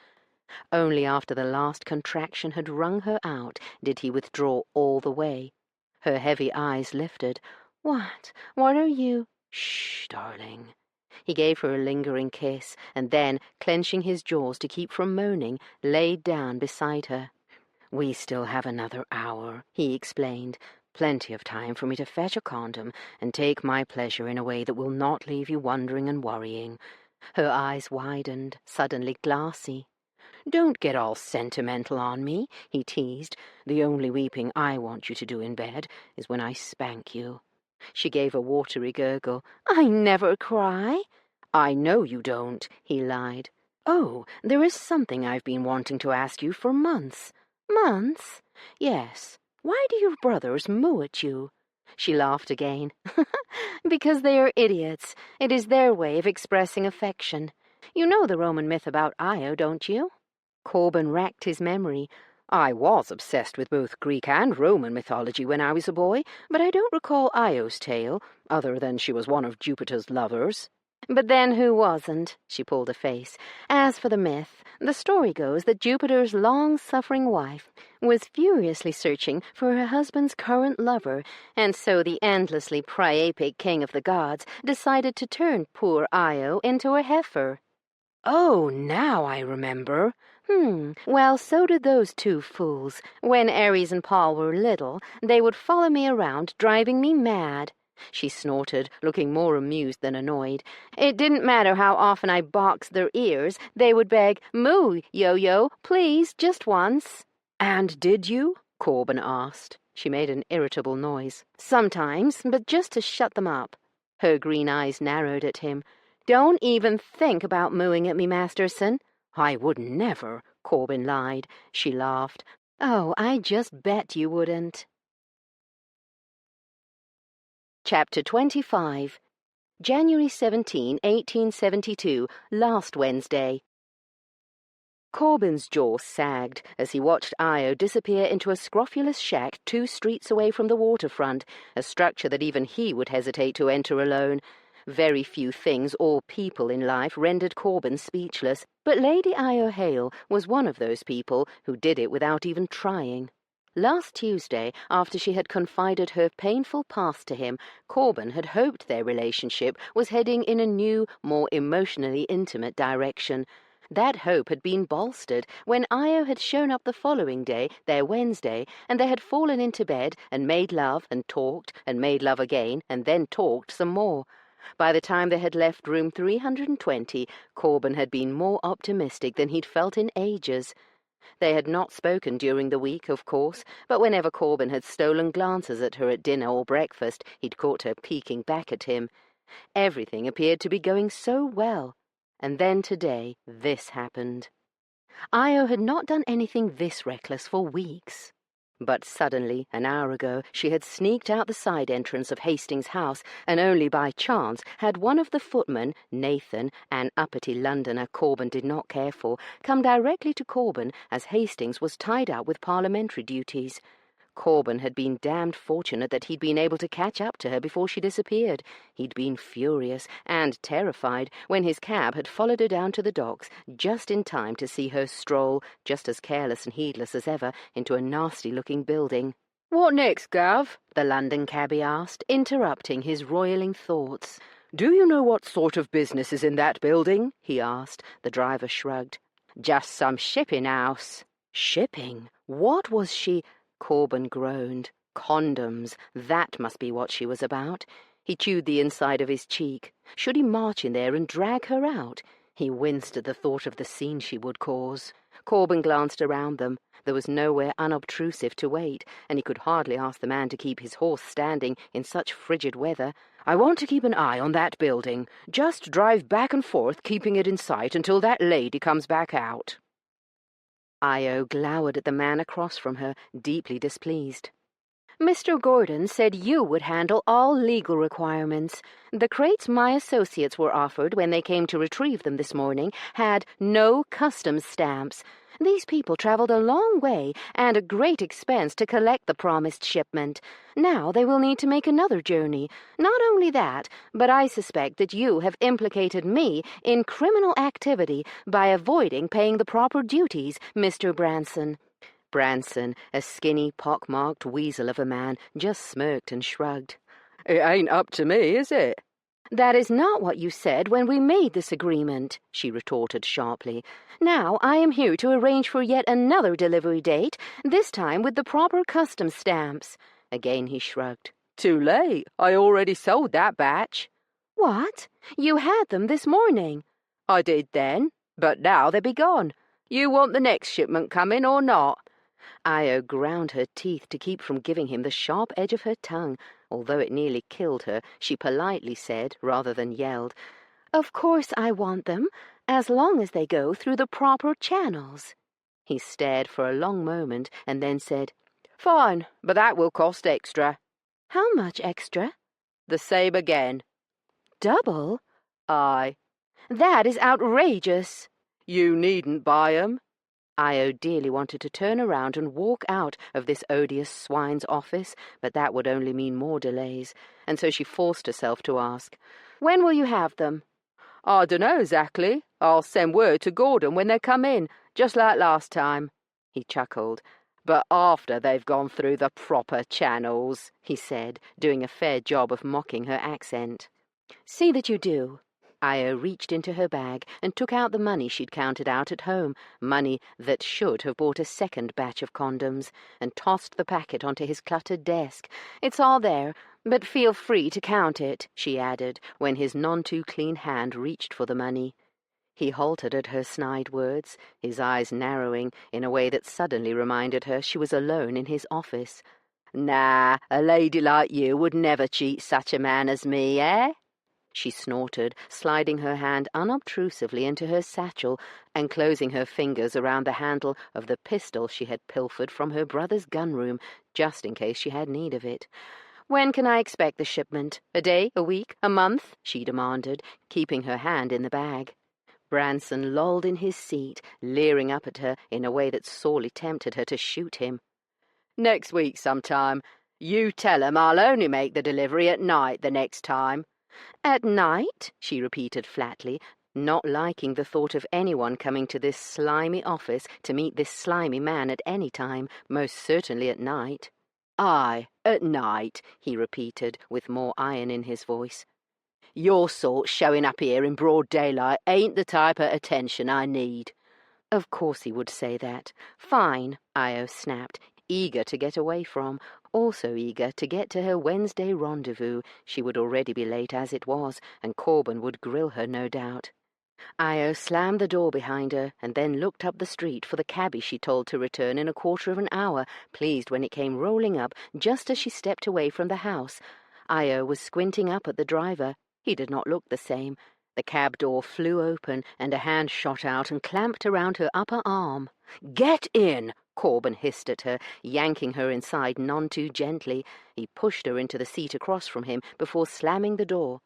Only after the last contraction had wrung her out did he withdraw all the way. Her heavy eyes lifted. "What? What are you—" "Shh, darling." He gave her a lingering kiss, and then, clenching his jaws to keep from moaning, laid down beside her. "We still have another hour," he explained. "Plenty of time for me to fetch a condom and take my pleasure in a way that will not leave you wondering and worrying." Her eyes widened, suddenly glassy. "Don't get all sentimental on me," he teased. "The only weeping I want you to do in bed is when I spank you." She gave a watery gurgle. "I never cry." "I know you don't," he lied. "Oh, there is something I've been wanting to ask you for months." "Months?" "Yes. Why do your brothers moo at you?" She laughed again. "Because they are idiots. It is their way of expressing affection. You know the Roman myth about Io, don't you?" Corbin racked his memory. "I was obsessed with both Greek and Roman mythology when I was a boy, but I don't recall Io's tale, other than she was one of Jupiter's lovers." "But then who wasn't?" She pulled a face. "As for the myth, the story goes that Jupiter's long-suffering wife was furiously searching for her husband's current lover, and so the endlessly priapic king of the gods decided to turn poor Io into a heifer." "Oh, now I remember." Well, so did those two fools. When Ares and Paul were little, they would follow me around, driving me mad." She snorted, looking more amused than annoyed. "It didn't matter how often I boxed their ears. They would beg, 'Moo, Yo-Yo, please, just once.'" "And did you?" Corbin asked. She made an irritable noise. "Sometimes, but just to shut them up." Her green eyes narrowed at him. "Don't even think about mooing at me, Masterson." "I would never," Corbin lied. She laughed. "Oh, I just bet you wouldn't." Chapter 25. January 17, 1872, last Wednesday. Corbin's jaw sagged as he watched Io disappear into a scrofulous shack 2 streets away from the waterfront, a structure that even he would hesitate to enter alone. Very few things or people in life rendered Corbin speechless, but Lady Io Hale was one of those people who did it without even trying. Last Tuesday, after she had confided her painful past to him, Corbin had hoped their relationship was heading in a new, more emotionally intimate direction. That hope had been bolstered when Io had shown up the following day, their Wednesday, and they had fallen into bed and made love and talked and made love again and then talked some more. By the time they had left room 320, Corben had been more optimistic than he'd felt in ages. They had not spoken during the week, of course, but whenever Corben had stolen glances at her at dinner or breakfast, he'd caught her peeking back at him. Everything appeared to be going so well. And then today, this happened. Io had not done anything this reckless for weeks. But suddenly, an hour ago, she had sneaked out the side entrance of Hastings' house, and only by chance had one of the footmen, Nathan, an uppity Londoner Corben did not care for, come directly to Corben as Hastings was tied up with parliamentary duties. Corben had been damned fortunate that he'd been able to catch up to her before she disappeared. He'd been furious and terrified when his cab had followed her down to the docks just in time to see her stroll, just as careless and heedless as ever, into a nasty-looking building. "What next, Gav?" the London cabby asked, interrupting his roiling thoughts. "Do you know what sort of business is in that building?" he asked. The driver shrugged. "Just some shipping house." Shipping? What was she... Corben groaned. Condoms. That must be what she was about. He chewed the inside of his cheek. Should he march in there and drag her out? He winced at the thought of the scene she would cause. Corben glanced around them. There was nowhere unobtrusive to wait, and he could hardly ask the man to keep his horse standing in such frigid weather. "I want to keep an eye on that building. Just drive back and forth, keeping it in sight until that lady comes back out." Io glowered at the man across from her, deeply displeased. "Mr. Gordon said you would handle all legal requirements. The crates my associates were offered when they came to retrieve them this morning had no customs stamps. These people traveled a long way and a great expense to collect the promised shipment. Now they will need to make another journey. Not only that, but I suspect that you have implicated me in criminal activity by avoiding paying the proper duties, Mr. Branson." Branson, a skinny, pock-marked weasel of a man, just smirked and shrugged. "It ain't up to me, is it?" "That is not what you said when we made this agreement," she retorted sharply. "Now I am here to arrange for yet another delivery date, this time with the proper customs stamps." Again he shrugged. "Too late. I already sold that batch." "What? You had them this morning." "I did then, but now they be gone. You want the next shipment coming or not?" Io ground her teeth to keep from giving him the sharp edge of her tongue. Although it nearly killed her, she politely said, rather than yelled, "Of course I want them, as long as they go through the proper channels." He stared for a long moment and then said, "Fine, but that will cost extra." "How much extra?" "The same again." "Double?" "Aye." "That is outrageous." "You needn't buy 'em." Io dearly wanted to turn around and walk out of this odious swine's office, but that would only mean more delays, and so she forced herself to ask, "When will you have them?" "I dunno exactly. I'll send word to Gordon when they come in, just like last time." He chuckled. "But after they've gone through the proper channels," he said, doing a fair job of mocking her accent. "See that you do." Io reached into her bag and took out the money she'd counted out at home, money that should have bought a second batch of condoms, and tossed the packet onto his cluttered desk. "It's all there, but feel free to count it," she added, when his none-too-clean hand reached for the money. He halted at her snide words, his eyes narrowing in a way that suddenly reminded her she was alone in his office. "Nah, a lady like you would never cheat such a man as me, eh?" She snorted, sliding her hand unobtrusively into her satchel and closing her fingers around the handle of the pistol she had pilfered from her brother's gun-room, just in case she had need of it. "When can I expect the shipment? A day, a week, a month?" she demanded, keeping her hand in the bag. Branson lolled in his seat, leering up at her in a way that sorely tempted her to shoot him. "Next week sometime. You tell 'em I'll only make the delivery at night the next time." "At night?" she repeated flatly, not liking the thought of anyone coming to this slimy office to meet this slimy man at any time, most certainly at night. "Aye, at night," he repeated, with more iron in his voice. "Your sort showing up here in broad daylight ain't the type of attention I need." Of course he would say that. "Fine," Io snapped, eager to get away from, Also eager to get to her Wednesday rendezvous. She would already be late as it was, and Corbin would grill her, no doubt. Io slammed the door behind her and then looked up the street for the cabby she told to return in a quarter of an hour, pleased when it came rolling up just as she stepped away from the house. Io was squinting up at the driver. He did not look the same. The cab door flew open and a hand shot out and clamped around her upper arm. "Get in!" Corbin hissed at her, yanking her inside none too gently. He pushed her into the seat across from him before slamming the door.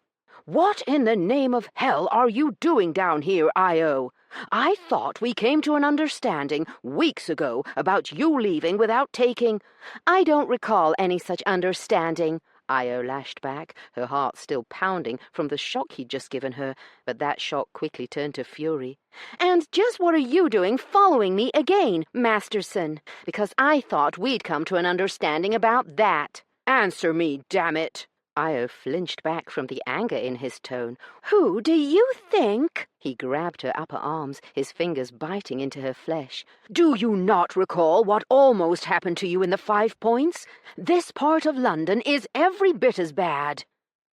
"What in the name of hell are you doing down here, Io? I thought we came to an understanding weeks ago about you leaving without taking—" "I don't recall any such understanding," Io lashed back, her heart still pounding from the shock he'd just given her, but that shock quickly turned to fury. "And just what are you doing following me again, Masterson? Because I thought we'd come to an understanding about that." "Answer me, damn it!" Io flinched back from the anger in his tone. "Who do you think—" He grabbed her upper arms, his fingers biting into her flesh. "Do you not recall what almost happened to you in the 5 Points? This part of London is every bit as bad."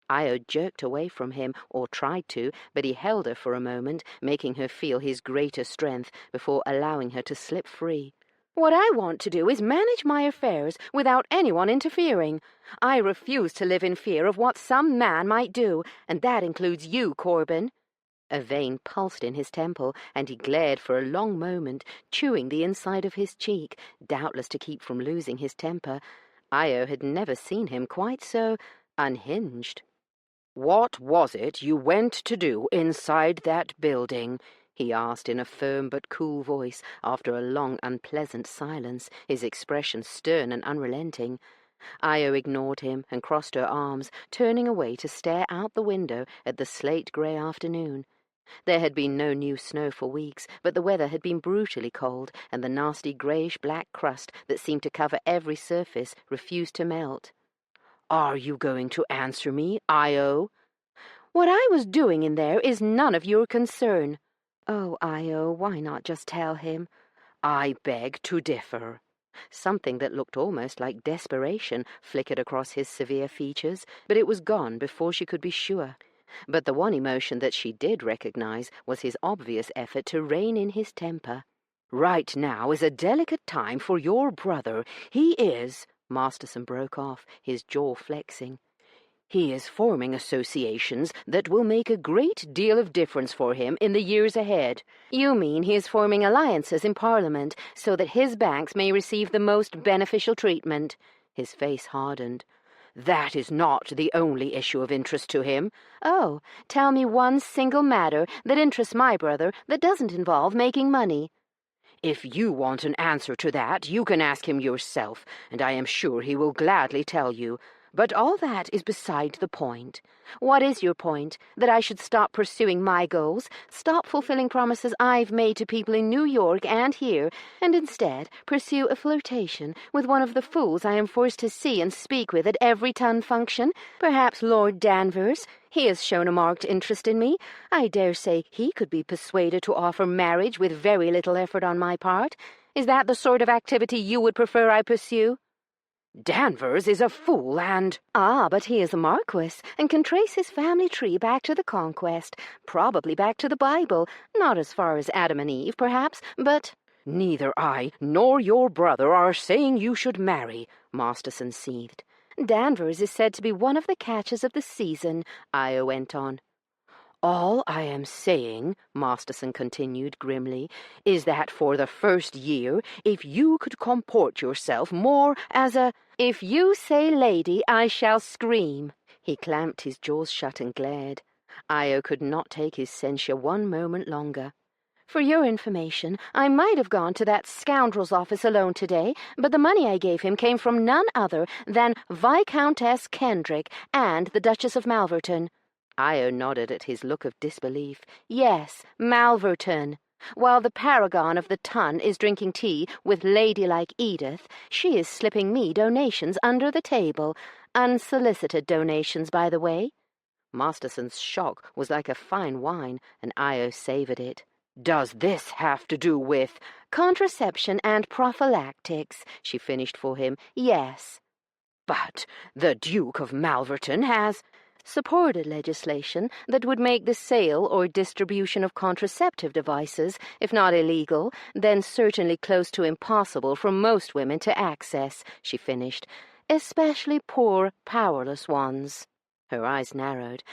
Io jerked away from him, or tried to, but he held her for a moment, making her feel his greater strength before allowing her to slip free. "What I want to do is manage my affairs without anyone interfering. I refuse to live in fear of what some man might do, and that includes you, Corbin." A vein pulsed in his temple, and he glared for a long moment, chewing the inside of his cheek, doubtless to keep from losing his temper. Io had never seen him quite so unhinged. "What was it you went to do inside that building?" he asked in a firm but cool voice, after a long, unpleasant silence, his expression stern and unrelenting. Io ignored him and crossed her arms, turning away to stare out the window at the slate-grey afternoon. There had been no new snow for weeks, but the weather had been brutally cold, and the nasty greyish-black crust that seemed to cover every surface refused to melt. "Are you going to answer me, Io?" "What I was doing in there is none of your concern." "Oh, Io, why not just tell him?" "I beg to differ." Something that looked almost like desperation flickered across his severe features, but it was gone before she could be sure. But the one emotion that she did recognize was his obvious effort to rein in his temper. "Right now is a delicate time for your brother. He is—" Masterson broke off, his jaw flexing. "He is forming associations that will make a great deal of difference for him in the years ahead." "You mean he is forming alliances in Parliament so that his banks may receive the most beneficial treatment?" His face hardened. "That is not the only issue of interest to him." "Oh, tell me one single matter that interests my brother that doesn't involve making money." "If you want an answer to that, you can ask him yourself, and I am sure he will gladly tell you. But all that is beside the point." "What is your point? That I should stop pursuing my goals, stop fulfilling promises I've made to people in New York and here, and instead pursue a flirtation with one of the fools I am forced to see and speak with at every ton function? Perhaps Lord Danvers. He has shown a marked interest in me. I dare say he could be persuaded to offer marriage with very little effort on my part. Is that the sort of activity you would prefer I pursue?" "Danvers is a fool and—" "Ah, but he is a marquis, and can trace his family tree back to the Conquest, probably back to the Bible, not as far as Adam and Eve, perhaps, but—" "Neither I nor your brother are saying you should marry," Masterson seethed. "Danvers is said to be one of the catches of the season," Io went on. "All I am saying," Masterson continued grimly, "is that for the first year, if you could comport yourself more as a—" "If you say lady, I shall scream." He clamped his jaws shut and glared. Io could not take his censure one moment longer. "For your information, I might have gone to that scoundrel's office alone today, but the money I gave him came from none other than Viscountess Kendrick and the Duchess of Malverton." Io nodded at his look of disbelief. "Yes, Malverton. While the paragon of the ton is drinking tea with ladylike Edith, she is slipping me donations under the table. Unsolicited donations, by the way." Masterson's shock was like a fine wine, and Io savoured it. "Does this have to do with—" "Contraception and prophylactics," she finished for him. "Yes." But the Duke of Malverton has supported legislation that would make the sale or distribution of contraceptive devices, if not illegal, then certainly close to impossible for most women to access, she finished, especially poor, powerless ones. Her eyes narrowed.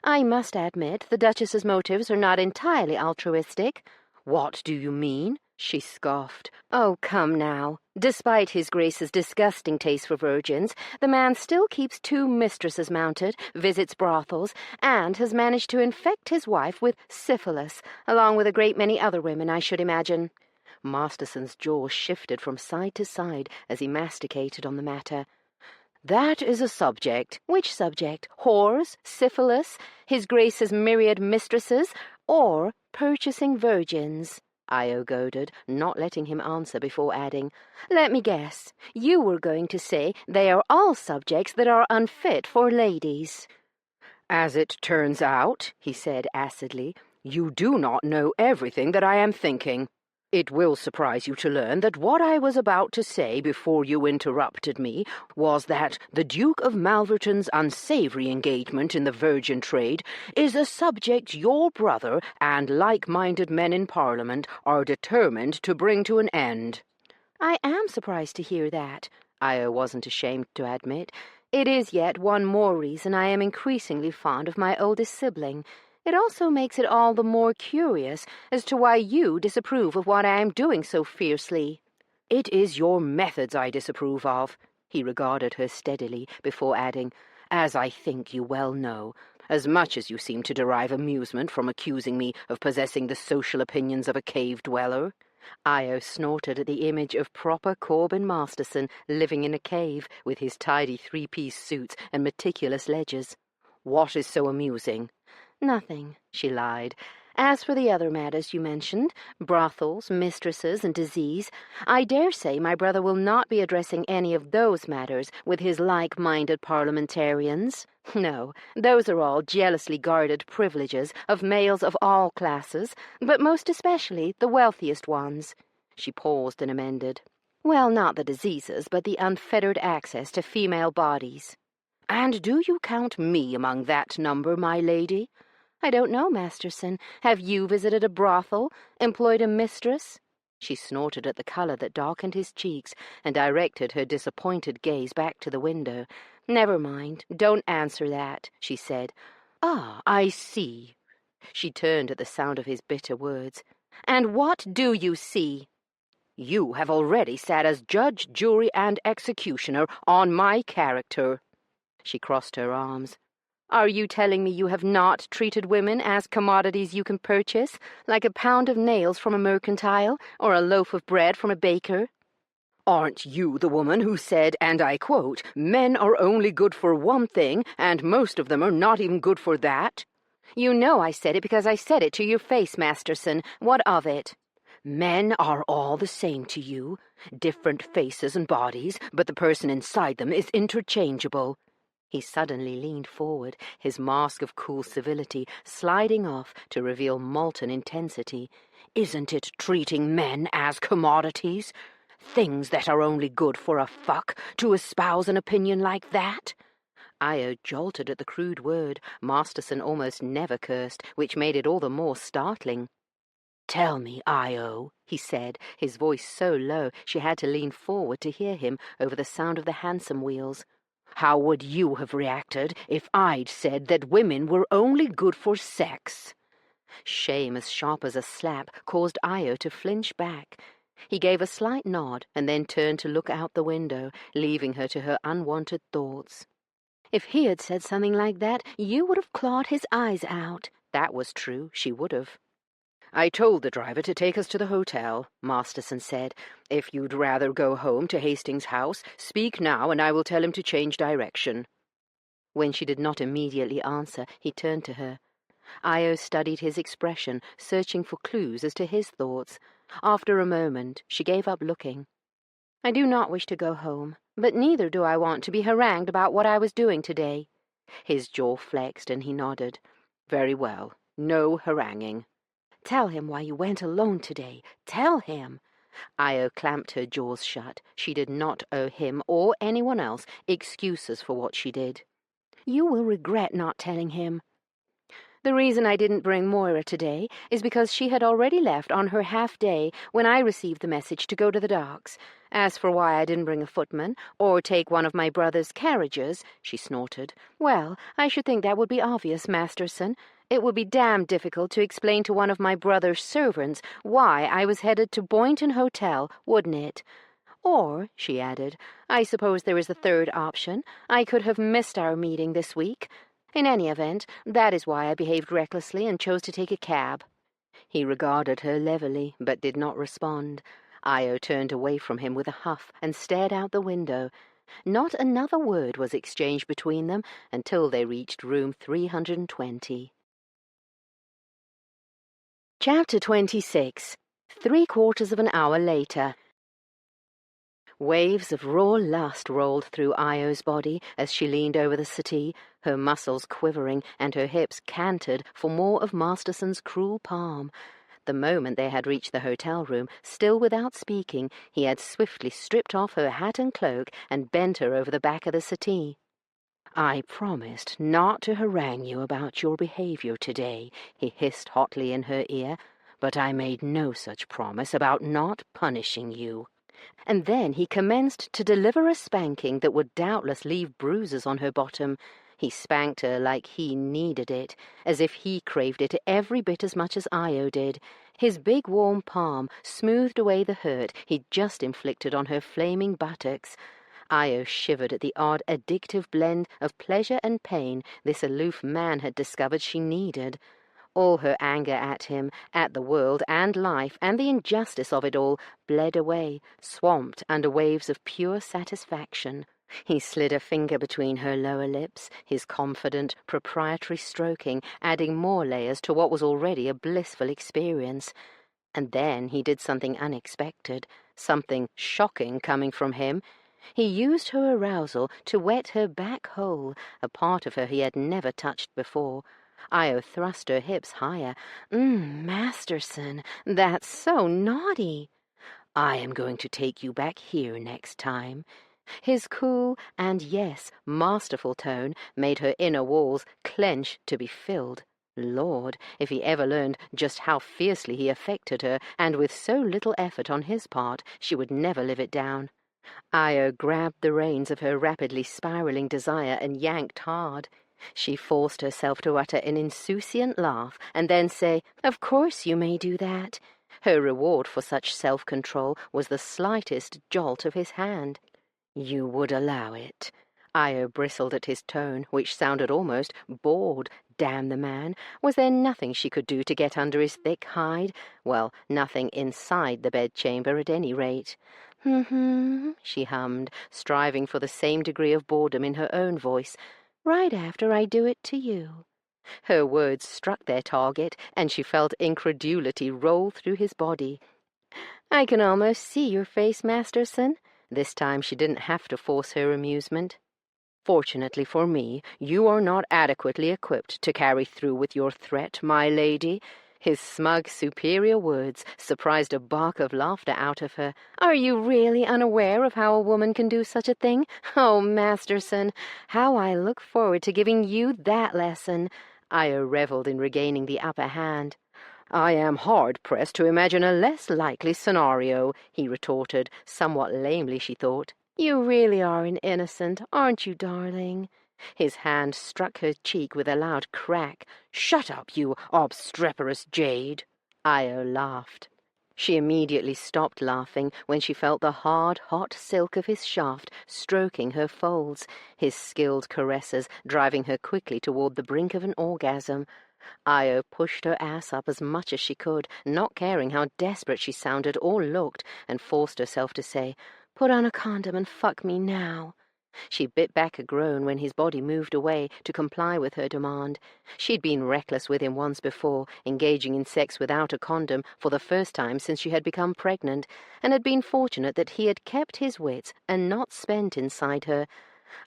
I must admit the Duchess's motives are not entirely altruistic. What do you mean? She scoffed. Oh, come now. Despite his Grace's disgusting taste for virgins, the man still keeps 2 mistresses mounted, visits brothels, and has managed to infect his wife with syphilis, along with a great many other women, I should imagine. Masterson's jaw shifted from side to side as he masticated on the matter. That is a subject. Which subject? Whores? Syphilis? His Grace's myriad mistresses? Or purchasing virgins? Io goaded, not letting him answer before adding, Let me guess. You were going to say they are all subjects that are unfit for ladies. As it turns out, he said acidly, you do not know everything that I am thinking. It will surprise you to learn that what I was about to say before you interrupted me was that the Duke of Malverton's unsavoury engagement in the virgin trade is a subject your brother and like-minded men in Parliament are determined to bring to an end. I am surprised to hear that, Io wasn't ashamed to admit. It is yet one more reason I am increasingly fond of my oldest sibling. It also makes it all the more curious as to why you disapprove of what I am doing so fiercely. It is your methods I disapprove of. He regarded her steadily before adding, as I think you well know, as much as you seem to derive amusement from accusing me of possessing the social opinions of a cave-dweller. Io snorted at the image of proper Corbin Masterson living in a cave with his tidy 3-piece suits and meticulous ledgers. What is so amusing? Nothing, she lied. As for the other matters you mentioned, brothels, mistresses, and disease, I dare say my brother will not be addressing any of those matters with his like-minded parliamentarians. No, those are all jealously guarded privileges of males of all classes, but most especially the wealthiest ones. She paused and amended. Well, not the diseases, but the unfettered access to female bodies. And do you count me among that number, my lady? I don't know, Masterson. Have you visited a brothel, employed a mistress? She snorted at the colour that darkened his cheeks and directed her disappointed gaze back to the window. Never mind, don't answer that, she said. Ah, I see. She turned at the sound of his bitter words. And what do you see? You have already sat as judge, jury, and executioner on my character. She crossed her arms. Are you telling me you have not treated women as commodities you can purchase, like a pound of nails from a mercantile, or a loaf of bread from a baker? Aren't you the woman who said, and I quote, men are only good for one thing, and most of them are not even good for that? You know I said it because I said it to your face, Masterson. What of it? Men are all the same to you. Different faces and bodies, but the person inside them is interchangeable. He suddenly leaned forward, his mask of cool civility sliding off to reveal molten intensity. Isn't it treating men as commodities? Things that are only good for a fuck to espouse an opinion like that? Io jolted at the crude word. Masterson almost never cursed, which made it all the more startling. Tell me, Io, he said, his voice so low she had to lean forward to hear him over the sound of the hansom wheels. How would you have reacted if I'd said that women were only good for sex? Shame as sharp as a slap caused Io to flinch back. He gave a slight nod and then turned to look out the window, leaving her to her unwanted thoughts. If he had said something like that, you would have clawed his eyes out. That was true, she would have. I told the driver to take us to the hotel, Masterson said. If you'd rather go home to Hastings House, speak now and I will tell him to change direction. When she did not immediately answer, he turned to her. Io studied his expression, searching for clues as to his thoughts. After a moment, she gave up looking. I do not wish to go home, but neither do I want to be harangued about what I was doing today. His jaw flexed and he nodded. Very well, no haranguing. Tell him why you went alone today. Tell him. Io clamped her jaws shut. She did not owe him or anyone else excuses for what she did. You will regret not telling him. The reason I didn't bring Moira today is because she had already left on her half-day when I received the message to go to the docks. As for why I didn't bring a footman, or take one of my brother's carriages, she snorted, well, I should think that would be obvious, Masterson. It would be damned difficult to explain to one of my brother's servants why I was headed to Boynton Hotel, wouldn't it? Or, she added, I suppose there is a third option. I could have missed our meeting this week. In any event, that is why I behaved recklessly and chose to take a cab. He regarded her levelly, but did not respond. Io turned away from him with a huff and stared out the window. Not another word was exchanged between them until they reached room 320. Chapter 26. 3/4 of an hour later. Waves of raw lust rolled through Io's body as she leaned over the settee, her muscles quivering and her hips cantered for more of Masterson's cruel palm. The moment they had reached the hotel room, still without speaking, he had swiftly stripped off her hat and cloak and bent her over the back of the settee. "I promised not to harangue you about your behavior today," he hissed hotly in her ear, "but I made no such promise about not punishing you." And then he commenced to deliver a spanking that would doubtless leave bruises on her bottom. He spanked her like he needed it, as if he craved it every bit as much as Io did. His big warm palm smoothed away the hurt he'd just inflicted on her flaming buttocks. Io shivered at the odd, addictive blend of pleasure and pain this aloof man had discovered she needed. All her anger at him, at the world and life, and the injustice of it all, bled away, swamped under waves of pure satisfaction. He slid a finger between her lower lips, his confident, proprietary stroking adding more layers to what was already a blissful experience. And then he did something unexpected, something shocking coming from him. He used her arousal to wet her back hole, a part of her he had never touched before. Io thrust her hips higher. Masterson, that's so naughty." "I am going to take you back here next time." His cool and, yes, masterful tone made her inner walls clench to be filled. Lord, if he ever learned just how fiercely he affected her, and with so little effort on his part, she would never live it down. Io grabbed the reins of her rapidly spiraling desire and yanked hard. She forced herself to utter an insouciant laugh and then say, "Of course you may do that." Her reward for such self-control was the slightest jolt of his hand. "You would allow it?" Io bristled at his tone, which sounded almost bored. Damn the man. Was there nothing she could do to get under his thick hide? Well, nothing inside the bedchamber at any rate. She hummed, striving for the same degree of boredom in her own voice. "Right after I do it to you." Her words struck their target, and she felt incredulity roll through his body. "I can almost see your face, Masterson." This time she didn't have to force her amusement. "Fortunately for me, you are not adequately equipped to carry through with your threat, my lady." His smug, superior words surprised a bark of laughter out of her. "Are you really unaware of how a woman can do such a thing? Oh, Masterson, how I look forward to giving you that lesson." Io revelled in regaining the upper hand. "I am hard-pressed to imagine a less likely scenario," he retorted, somewhat lamely, she thought. "You really are an innocent, aren't you, darling?" His hand struck her cheek with a loud crack. "Shut up, you obstreperous jade!" Io laughed. She immediately stopped laughing when she felt the hard, hot silk of his shaft stroking her folds, his skilled caresses driving her quickly toward the brink of an orgasm. Io pushed her ass up as much as she could, not caring how desperate she sounded or looked, and forced herself to say, "Put on a condom and fuck me now." She bit back a groan when his body moved away to comply with her demand. She'd been reckless with him once before, engaging in sex without a condom for the first time since she had become pregnant, and had been fortunate that he had kept his wits and not spent inside her.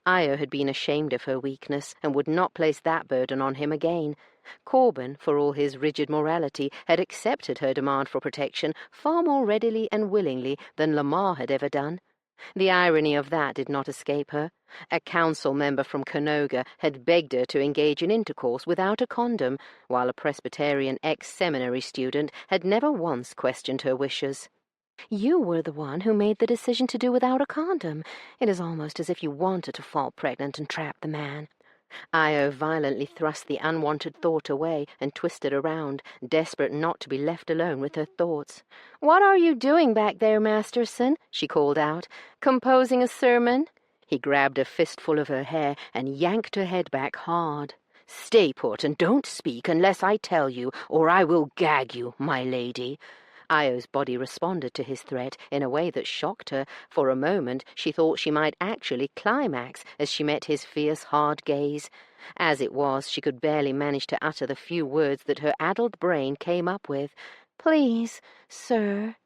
Io had been ashamed of her weakness and would not place that burden on him again. Corben, for all his rigid morality, had accepted her demand for protection far more readily and willingly than Lamar had ever done. The irony of that did not escape her. A council member from Canoga had begged her to engage in intercourse without a condom, while a Presbyterian ex-seminary student had never once questioned her wishes. You were the one who made the decision to do without a condom. It is almost as if you wanted to fall pregnant and trap the man. Io violently thrust the unwanted thought away and twisted around, desperate not to be left alone with her thoughts. "What are you doing back there, Masterson?" she called out. "Composing a sermon?" He grabbed a fistful of her hair and yanked her head back hard. "Stay put and don't speak unless I tell you, or I will gag you, my lady." Io's body responded to his threat in a way that shocked her. For a moment she thought she might actually climax as she met his fierce, hard gaze. As it was, she could barely manage to utter the few words that her addled brain came up with. "Please, sir."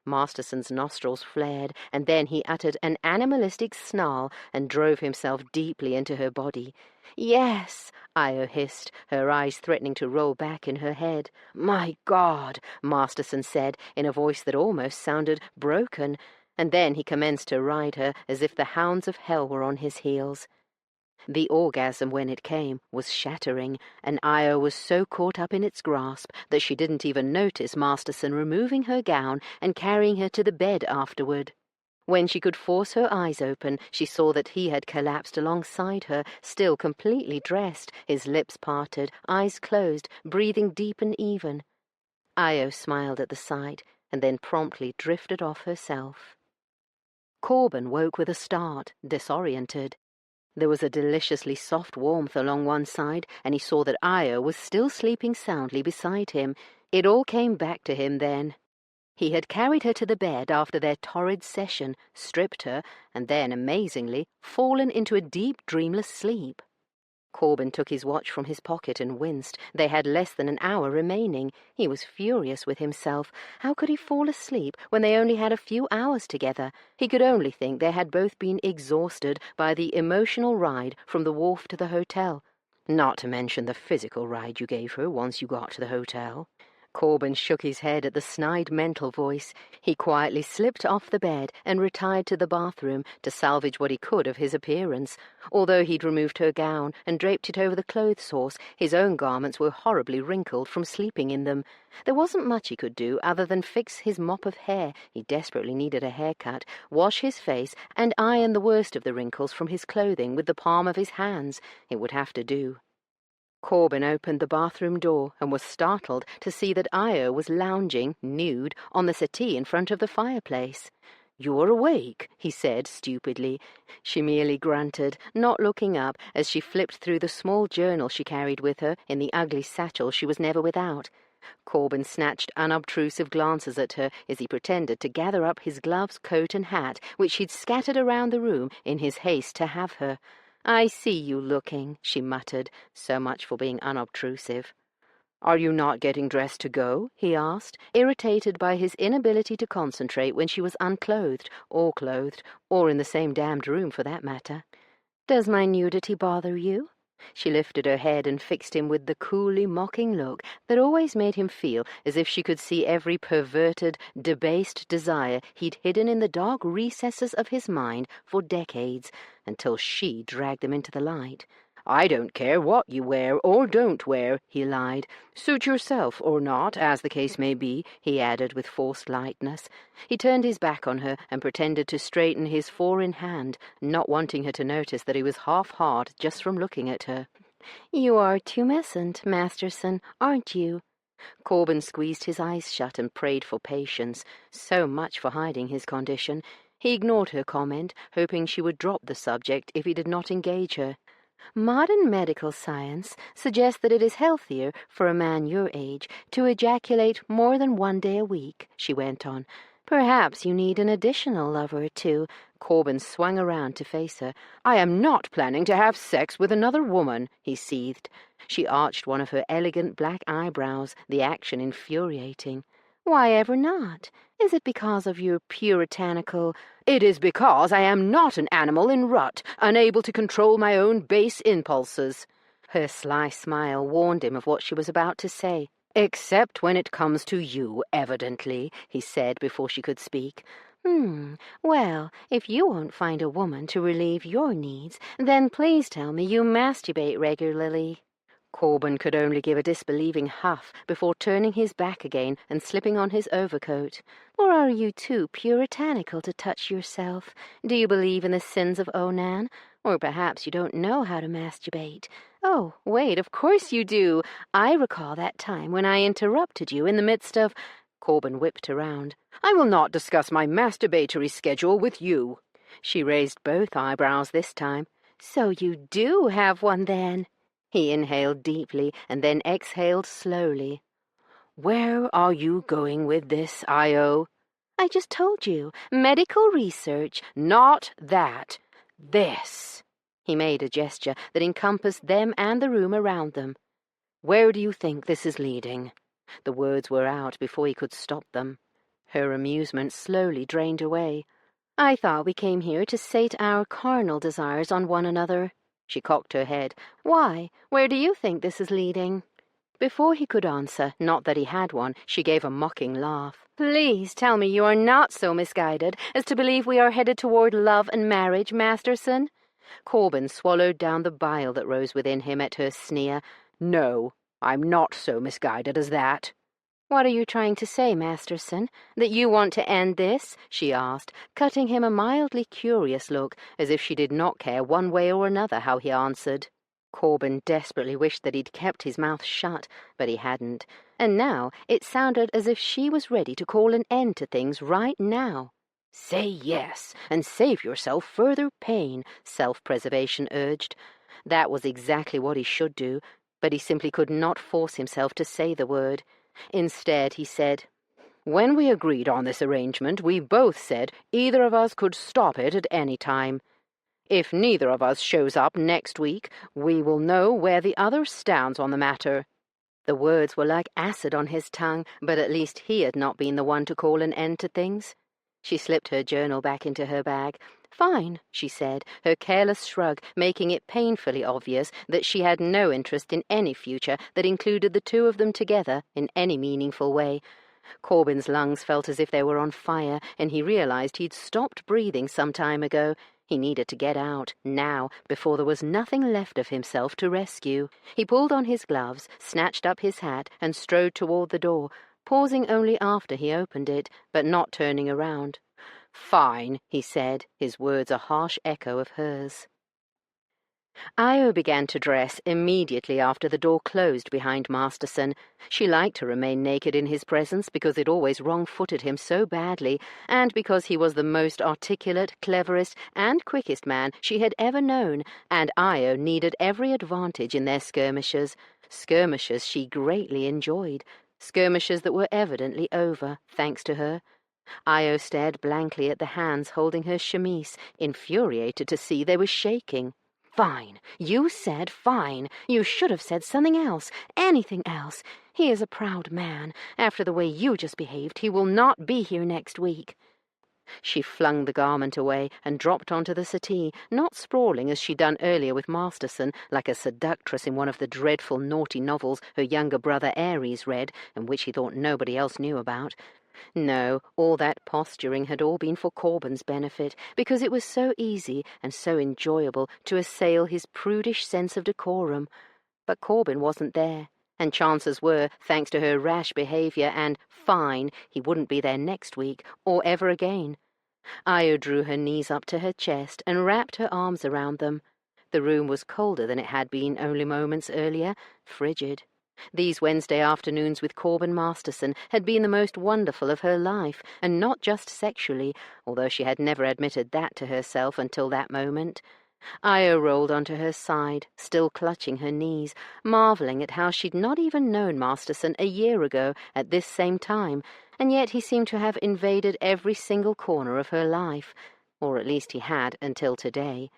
Masterson's nostrils flared, and then he uttered an animalistic snarl and drove himself deeply into her body. "Yes," Io hissed, her eyes threatening to roll back in her head. "My God," Masterson said, in a voice that almost sounded broken, and then he commenced to ride her as if the hounds of hell were on his heels. The orgasm, when it came, was shattering, and Io was so caught up in its grasp that she didn't even notice Masterson removing her gown and carrying her to the bed afterward. When she could force her eyes open, she saw that he had collapsed alongside her, still completely dressed, his lips parted, eyes closed, breathing deep and even. Io smiled at the sight, and then promptly drifted off herself. Corben woke with a start, disoriented. There was a deliciously soft warmth along one side, and he saw that Io was still sleeping soundly beside him. It all came back to him then. He had carried her to the bed after their torrid session, stripped her, and then, amazingly, fallen into a deep, dreamless sleep. Corben took his watch from his pocket and winced. They had less than an hour remaining. He was furious with himself. How could he fall asleep when they only had a few hours together? He could only think they had both been exhausted by the emotional ride from the wharf to the hotel. Not to mention the physical ride you gave her once you got to the hotel. Corben shook his head at the snide mental voice. He quietly slipped off the bed and retired to the bathroom to salvage what he could of his appearance. Although he'd removed her gown and draped it over the clothes horse, his own garments were horribly wrinkled from sleeping in them. There wasn't much he could do other than fix his mop of hair. He desperately needed a haircut, wash his face, and iron the worst of the wrinkles from his clothing with the palm of his hands. It would have to do. Corben opened the bathroom door and was startled to see that Io was lounging, nude, on the settee in front of the fireplace. "You're awake," he said stupidly. She merely grunted, not looking up as she flipped through the small journal she carried with her in the ugly satchel she was never without. Corben snatched unobtrusive glances at her as he pretended to gather up his gloves, coat, and hat, which he'd scattered around the room in his haste to have her. "I see you looking," she muttered. So much for being unobtrusive. "Are you not getting dressed to go?" he asked, irritated by his inability to concentrate when she was unclothed, or clothed, or in the same damned room for that matter. "Does my nudity bother you?" She lifted her head and fixed him with the coolly mocking look that always made him feel as if she could see every perverted, debased desire he'd hidden in the dark recesses of his mind for decades, until she dragged them into the light. "I don't care what you wear or don't wear," he lied. "Suit yourself or not, as the case may be," he added with forced lightness. He turned his back on her and pretended to straighten his four-in hand, not wanting her to notice that he was half-hard just from looking at her. "You are tumescent, Masterson, aren't you?" Corben squeezed his eyes shut and prayed for patience. So much for hiding his condition. He ignored her comment, hoping she would drop the subject if he did not engage her. "Modern medical science suggests that it is healthier for a man your age to ejaculate more than 1 day a week," she went on. "Perhaps you need an additional lover or two." Corben swung around to face her. "I am not planning to have sex with another woman," he seethed. She arched one of her elegant black eyebrows, the action infuriating. Why ever not? Is it because of your puritanical— It is because I am not an animal in rut, unable to control my own base impulses. Her sly smile warned him of what she was about to say. Except when it comes to you, evidently, he said before she could speak. Well, if you won't find a woman to relieve your needs, then please tell me you masturbate regularly. Corben could only give a disbelieving huff before turning his back again and slipping on his overcoat. Or are you too puritanical to touch yourself? Do you believe in the sins of Onan? Or perhaps you don't know how to masturbate. Oh, wait, of course you do. I recall that time when I interrupted you in the midst of— Corben whipped around. I will not discuss my masturbatory schedule with you. She raised both eyebrows this time. So you do have one, then? He inhaled deeply and then exhaled slowly. Where are you going with this, Io? I just told you. Medical research. Not that. This. He made a gesture that encompassed them and the room around them. Where do you think this is leading? The words were out before he could stop them. Her amusement slowly drained away. I thought we came here to sate our carnal desires on one another. She cocked her head. Why? Where do you think this is leading? Before he could answer, not that he had one, she gave a mocking laugh. Please tell me you are not so misguided as to believe we are headed toward love and marriage, Masterson. Corben swallowed down the bile that rose within him at her sneer. No, I'm not so misguided as that. What are you trying to say, Masterson? That you want to end this? She asked, cutting him a mildly curious look, as if she did not care one way or another how he answered. Corben desperately wished that he'd kept his mouth shut, but he hadn't, and now it sounded as if she was ready to call an end to things right now. Say yes, and save yourself further pain, self-preservation urged. That was exactly what he should do, but he simply could not force himself to say the word. Instead, he said, When we agreed on this arrangement, we both said either of us could stop it at any time. If neither of us shows up next week, we will know where the other stands on the matter. The words were like acid on his tongue, but at least he had not been the one to call an end to things. She slipped her journal back into her bag. Fine, she said, her careless shrug making it painfully obvious that she had no interest in any future that included the two of them together in any meaningful way. Corben's lungs felt as if they were on fire, and he realized he'd stopped breathing some time ago. He needed to get out, now, before there was nothing left of himself to rescue. He pulled on his gloves, snatched up his hat, and strode toward the door, pausing only after he opened it, but not turning around. Fine, he said, his words a harsh echo of hers. Io began to dress immediately after the door closed behind Masterson. She liked to remain naked in his presence because it always wrong-footed him so badly, and because he was the most articulate, cleverest, and quickest man she had ever known, and Io needed every advantage in their skirmishes she greatly enjoyed, skirmishes that were evidently over, thanks to her. Io stared blankly at the hands holding her chemise, infuriated to see they were shaking. Fine. You said fine. You should have said something else, anything else. He is a proud man. After the way you just behaved, he will not be here next week. She flung the garment away and dropped onto the settee, not sprawling as she'd done earlier with Masterson, like a seductress in one of the dreadful naughty novels her younger brother Aries read, and which he thought nobody else knew about. No, all that posturing had all been for Corben's benefit, because it was so easy and so enjoyable to assail his prudish sense of decorum. But Corben wasn't there, and chances were, thanks to her rash behaviour and fine, he wouldn't be there next week, or ever again. Io drew her knees up to her chest and wrapped her arms around them. The room was colder than it had been only moments earlier, frigid. These Wednesday afternoons with Corben Masterson had been the most wonderful of her life, and not just sexually, although she had never admitted that to herself until that moment. Io rolled onto her side, still clutching her knees, marvelling at how she'd not even known Masterson a year ago at this same time, and yet he seemed to have invaded every single corner of her life, or at least he had until today.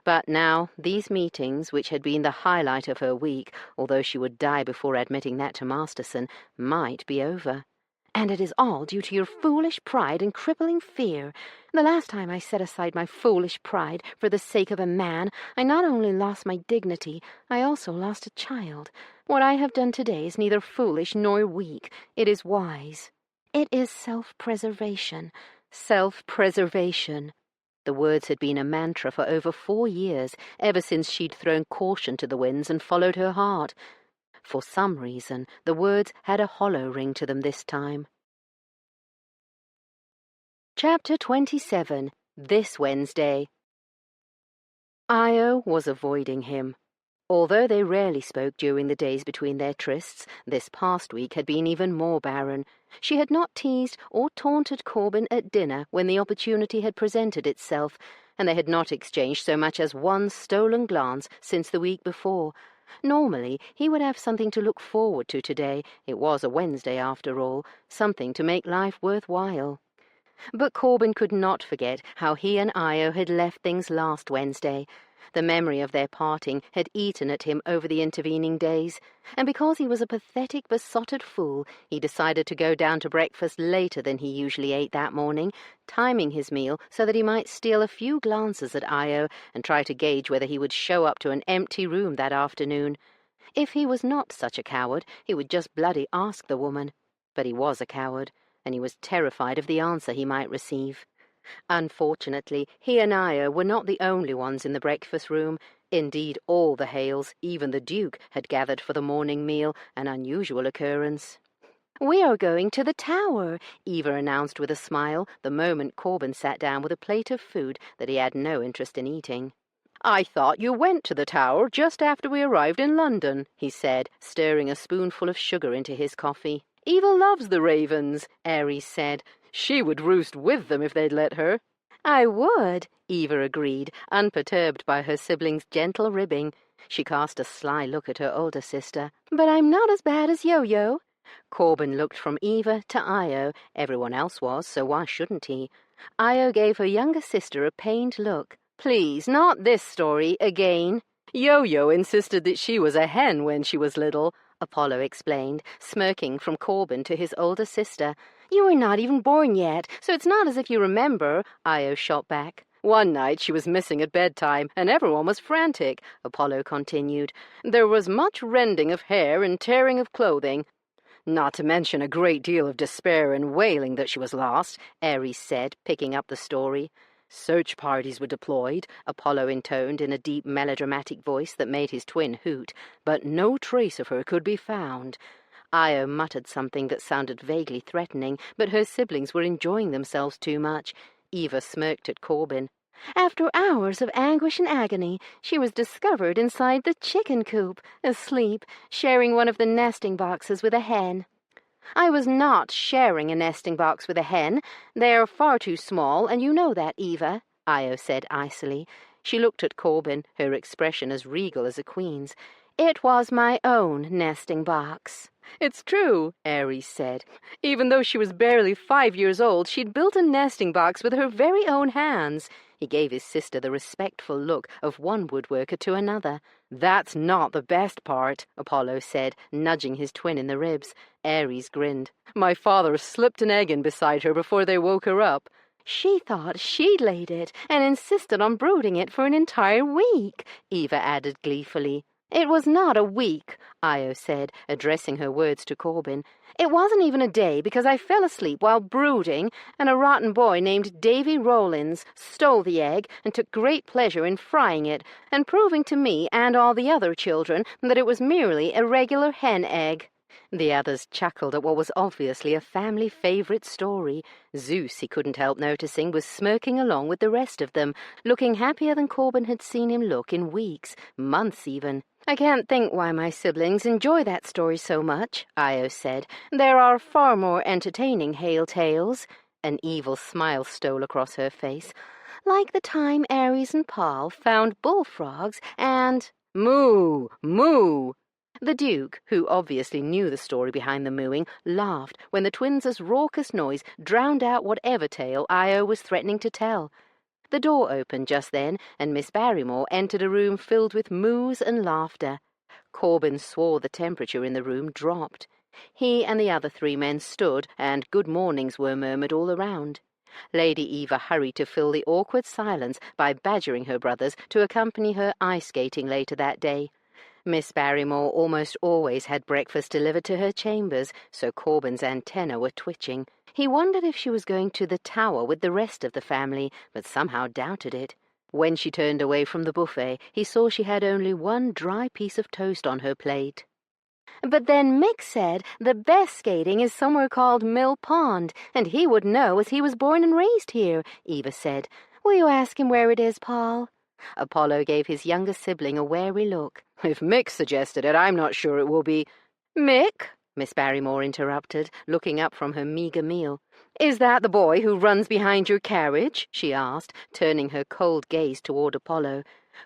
But now, these meetings, which had been the highlight of her week, although she would die before admitting that to Masterson, might be over. And it is all due to your foolish pride and crippling fear. The last time I set aside my foolish pride for the sake of a man, I not only lost my dignity, I also lost a child. What I have done today is neither foolish nor weak. It is wise. It is self-preservation. Self-preservation. The words had been a mantra for over 4 years, ever since she'd thrown caution to the winds and followed her heart. For some reason, the words had a hollow ring to them this time. Chapter 27. This Wednesday. Io was avoiding him. Although they rarely spoke during the days between their trysts, this past week had been even more barren. She had not teased or taunted Corbin at dinner when the opportunity had presented itself, and they had not exchanged so much as one stolen glance since the week before. Normally, he would have something to look forward to today. It was a Wednesday, after all, something to make life worthwhile. But Corbin could not forget how he and Io had left things last Wednesday. The memory of their parting had eaten at him over the intervening days, and because he was a pathetic, besotted fool, he decided to go down to breakfast later than he usually ate that morning, timing his meal so that he might steal a few glances at Io and try to gauge whether he would show up to an empty room that afternoon. If he was not such a coward, he would just bloody ask the woman. But he was a coward, and he was terrified of the answer he might receive. Unfortunately, he and Io were not the only ones in the breakfast room. Indeed, all the Hales, even the Duke, had gathered for the morning meal, an unusual occurrence. "We are going to the Tower," Eva announced with a smile the moment Corbin sat down with a plate of food that he had no interest in eating. "I thought you went to the Tower just after we arrived in London," he said, stirring a spoonful of sugar into his coffee. "Eva loves the ravens," Ares said. "She would roost with them if they'd let her." "I would," Eva agreed, unperturbed by her sibling's gentle ribbing. She cast a sly look at her older sister. "But I'm not as bad as Yo-Yo." Corbin looked from Eva to Io. Everyone else was, so why shouldn't he? Io gave her younger sister a pained look. "Please, not this story again." "Yo-Yo insisted that she was a hen when she was little," Apollo explained, smirking from Corbin to his older sister. "You were not even born yet, so it's not as if you remember," Io shot back. "One night she was missing at bedtime, and everyone was frantic," Apollo continued. "There was much rending of hair and tearing of clothing. Not to mention a great deal of despair and wailing that she was lost," Ares said, picking up the story. "Search parties were deployed," Apollo intoned in a deep melodramatic voice that made his twin hoot, "but no trace of her could be found." Io muttered something that sounded vaguely threatening, but her siblings were enjoying themselves too much. Eva smirked at Corbin. "After hours of anguish and agony, she was discovered inside the chicken coop, asleep, sharing one of the nesting boxes with a hen." "I was not sharing a nesting box with a hen. They are far too small, and you know that, Eva," Io said icily. She looked at Corbin, her expression as regal as a queen's. "It was my own nesting box." "It's true," Ares said. "Even though she was barely 5 years old, she'd built a nesting box with her very own hands." He gave his sister the respectful look of one woodworker to another. "That's not the best part," Apollo said, nudging his twin in the ribs. Ares grinned. "My father slipped an egg in beside her before they woke her up." "She thought she'd laid it, and insisted on brooding it for an entire week," Eva added gleefully. "It was not a week," Io said, addressing her words to Corbin. "It wasn't even a day, because I fell asleep while brooding, and a rotten boy named Davy Rollins stole the egg and took great pleasure in frying it, and proving to me and all the other children that it was merely a regular hen egg." The others chuckled at what was obviously a family favorite story. Zeus, he couldn't help noticing, was smirking along with the rest of them, looking happier than Corbin had seen him look in weeks, months even. "I can't think why my siblings enjoy that story so much," Io said. "There are far more entertaining Hale tales." An evil smile stole across her face. "Like the time Ares and Paul found bullfrogs and—" "Moo! Moo!" The Duke, who obviously knew the story behind the mooing, laughed when the twins' raucous noise drowned out whatever tale Io was threatening to tell. The door opened just then, and Miss Barrymore entered a room filled with moos and laughter. Corbin swore the temperature in the room dropped. He and the other 3 men stood, and good mornings were murmured all around. Lady Eva hurried to fill the awkward silence by badgering her brothers to accompany her ice-skating later that day. Miss Barrymore almost always had breakfast delivered to her chambers, so Corbyn's antennae were twitching. He wondered if she was going to the Tower with the rest of the family, but somehow doubted it. When she turned away from the buffet, he saw she had only one dry piece of toast on her plate. "But then Mick said the best skating is somewhere called Mill Pond, and he would know as he was born and raised here," Eva said. "Will you ask him where it is, Paul?" Apollo gave his younger sibling a wary look. "If Mick suggested it, I'm not sure it will be—" "Mick?" Miss Barrymore interrupted, looking up from her meagre meal. "Is that the boy who runs behind your carriage?" she asked, turning her cold gaze toward Apollo.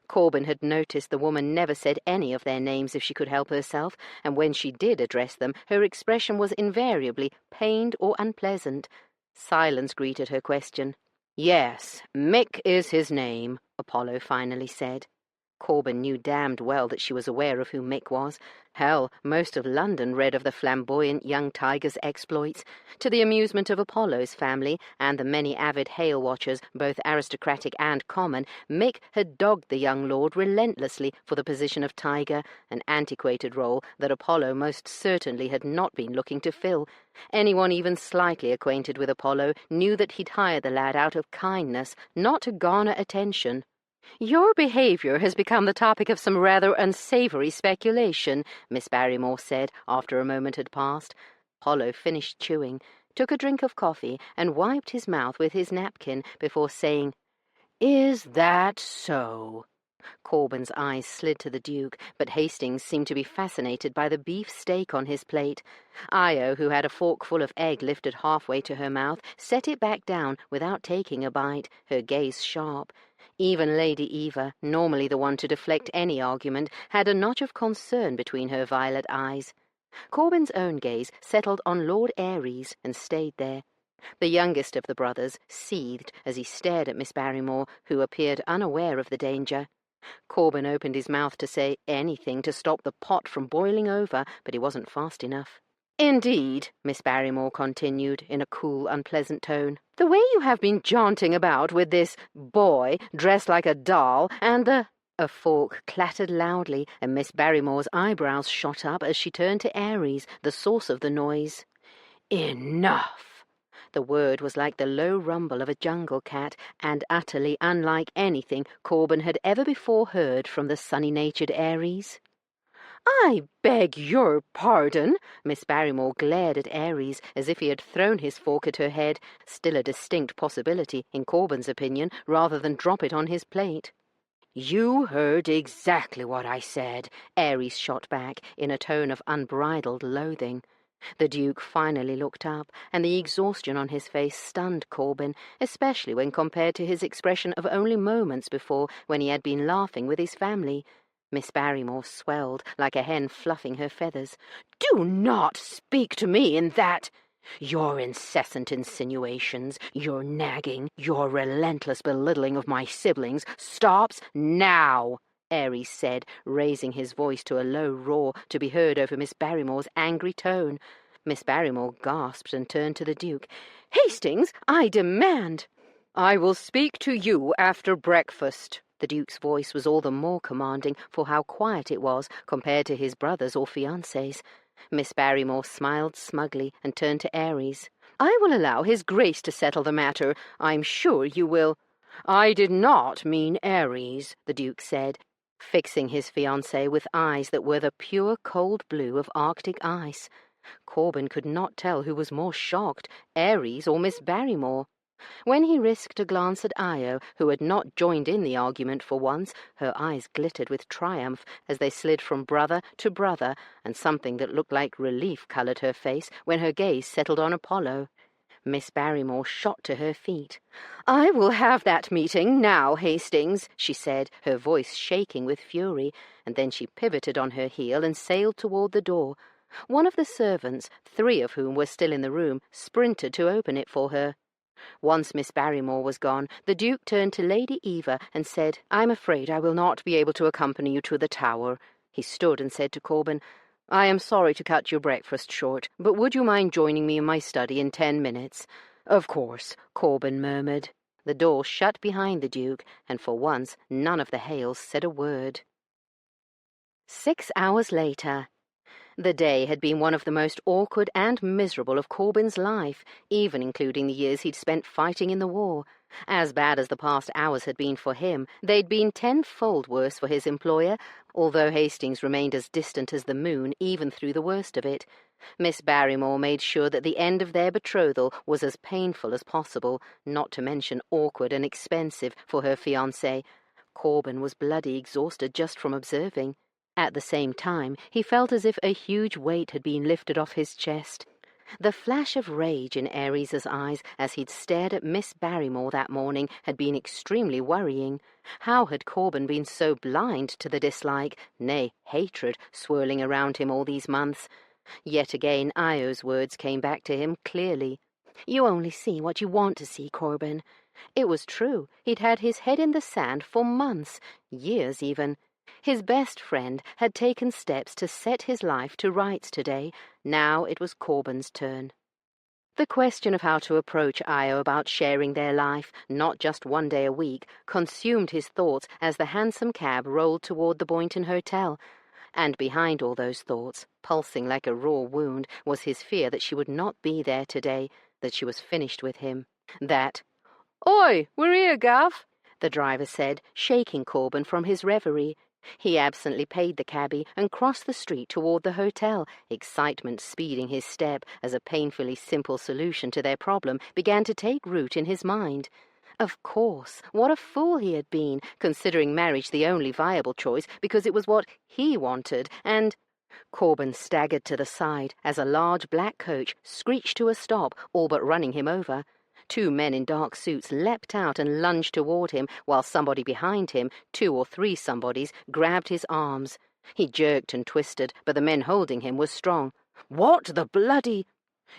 Corbyn had noticed the woman never said any of their names if she could help herself, and when she did address them, her expression was invariably pained or unpleasant. Silence greeted her question. "Yes, Mick is his name," Apollo finally said. Corbyn knew damned well that she was aware of who Mick was. Hell, most of London read of the flamboyant young tiger's exploits. To the amusement of Apollo's family and the many avid Hale watchers, both aristocratic and common, Mick had dogged the young lord relentlessly for the position of tiger, an antiquated role that Apollo most certainly had not been looking to fill. Anyone even slightly acquainted with Apollo knew that he'd hired the lad out of kindness, not to garner attention. "Your behaviour has become the topic of some rather unsavoury speculation," Miss Barrymore said after a moment had passed. Apollo finished chewing, took a drink of coffee, and wiped his mouth with his napkin before saying, "Is that so?" Corbyn's eyes slid to the Duke, but Hastings seemed to be fascinated by the beef steak on his plate. Io, who had a forkful of egg lifted halfway to her mouth, set it back down without taking a bite, her gaze sharp. Even Lady Eva, normally the one to deflect any argument, had a notch of concern between her violet eyes. Corbyn's own gaze settled on Lord Ares and stayed there. The youngest of the brothers seethed as he stared at Miss Barrymore, who appeared unaware of the danger. Corbyn opened his mouth to say anything to stop the pot from boiling over, but he wasn't fast enough. "Indeed," Miss Barrymore continued, in a cool, unpleasant tone, "the way you have been jaunting about with this boy dressed like a doll, and the—" A fork clattered loudly, and Miss Barrymore's eyebrows shot up as she turned to Ares, the source of the noise. "Enough!" The word was like the low rumble of a jungle cat, and utterly unlike anything Corbyn had ever before heard from the sunny-natured Ares. "I beg your pardon." Miss Barrymore glared at Ares as if he had thrown his fork at her head, still a distinct possibility, in Corbyn's opinion, rather than drop it on his plate. "You heard exactly what I said," Ares shot back, in a tone of unbridled loathing. The Duke finally looked up, and the exhaustion on his face stunned Corbyn, especially when compared to his expression of only moments before, when he had been laughing with his family. Miss Barrymore swelled, like a hen fluffing her feathers. "Do not speak to me in that! Your incessant insinuations, your nagging, your relentless belittling of my siblings stops now," Ares said, raising his voice to a low roar to be heard over Miss Barrymore's angry tone. Miss Barrymore gasped and turned to the Duke. "Hastings, I demand—" "I will speak to you after breakfast." The Duke's voice was all the more commanding for how quiet it was compared to his brothers or fiancés. Miss Barrymore smiled smugly and turned to Ares. "I will allow his Grace to settle the matter. I'm sure you will—" "I did not mean Ares," the Duke said, fixing his fiancée with eyes that were the pure cold blue of Arctic ice. Corbyn could not tell who was more shocked, Ares or Miss Barrymore. When he risked a glance at Io, who had not joined in the argument for once, her eyes glittered with triumph as they slid from brother to brother, and something that looked like relief coloured her face when her gaze settled on Apollo. Miss Barrymore shot to her feet. "I will have that meeting now, Hastings," she said, her voice shaking with fury, and then she pivoted on her heel and sailed toward the door. One of the servants, 3 of whom were still in the room, sprinted to open it for her. Once Miss Barrymore was gone, the Duke turned to Lady Eva and said, "I'm afraid I will not be able to accompany you to the Tower." He stood and said to Corbyn, I am sorry to cut your breakfast short, but would you mind joining me in my study in 10 minutes? Of course, Corbin murmured. The door shut behind the Duke, and for once none of the Hales said a word. 6 hours later. The day had been one of the most awkward and miserable of Corbin's life, even including the years he'd spent fighting in the war. As bad as the past hours had been for him, they'd been tenfold worse for his employer, although Hastings remained as distant as the moon even through the worst of it. Miss Barrymore made sure that the end of their betrothal was as painful as possible, not to mention awkward and expensive for her fiancé. Corbin was bloody exhausted just from observing. At the same time, he felt as if a huge weight had been lifted off his chest. The flash of rage in Ares's eyes as he'd stared at Miss Barrymore that morning had been extremely worrying. How had Corbin been so blind to the dislike, nay, hatred, swirling around him all these months? Yet again Io's words came back to him clearly. "You only see what you want to see, Corbin." It was true. He'd had his head in the sand for months, years even. His best friend had taken steps to set his life to rights today. Now it was Corbin's turn. The question of how to approach Io about sharing their life, not just one day a week, consumed his thoughts as the hansom cab rolled toward the Boynton Hotel. And behind all those thoughts, pulsing like a raw wound, was his fear that she would not be there today, that she was finished with him. That, "Oi, we're here, Gav," the driver said, shaking Corbin from his reverie. He absently paid the cabby and crossed the street toward the hotel, excitement speeding his step as a painfully simple solution to their problem began to take root in his mind. Of course, what a fool he had been, considering marriage the only viable choice because it was what he wanted, and... Corbin staggered to the side as a large black coach screeched to a stop, all but running him over. 2 men in dark suits leapt out and lunged toward him, while somebody behind him, 2 or 3 somebodies, grabbed his arms. He jerked and twisted, but the men holding him were strong. "What the bloody—"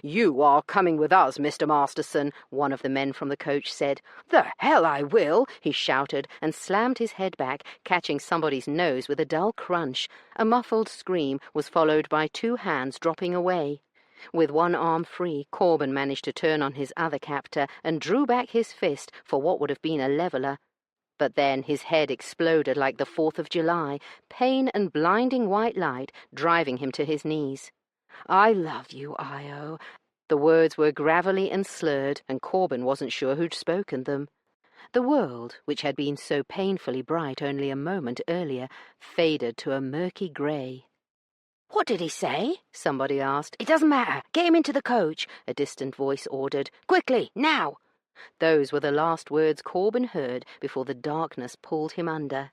"You are coming with us, Mr. Masterson," one of the men from the coach said. "The hell I will," he shouted, and slammed his head back, catching somebody's nose with a dull crunch. A muffled scream was followed by 2 hands dropping away. With one arm free, Corbin managed to turn on his other captor and drew back his fist for what would have been a leveler. But then his head exploded like the 4th of July, pain and blinding white light driving him to his knees. "I love you, Io." The words were gravelly and slurred, and Corbin wasn't sure who'd spoken them. The world, which had been so painfully bright only a moment earlier, faded to a murky grey. "What did he say?" somebody asked. "It doesn't matter. Get him into the coach," a distant voice ordered. "Quickly, now!" Those were the last words Corbin heard before the darkness pulled him under.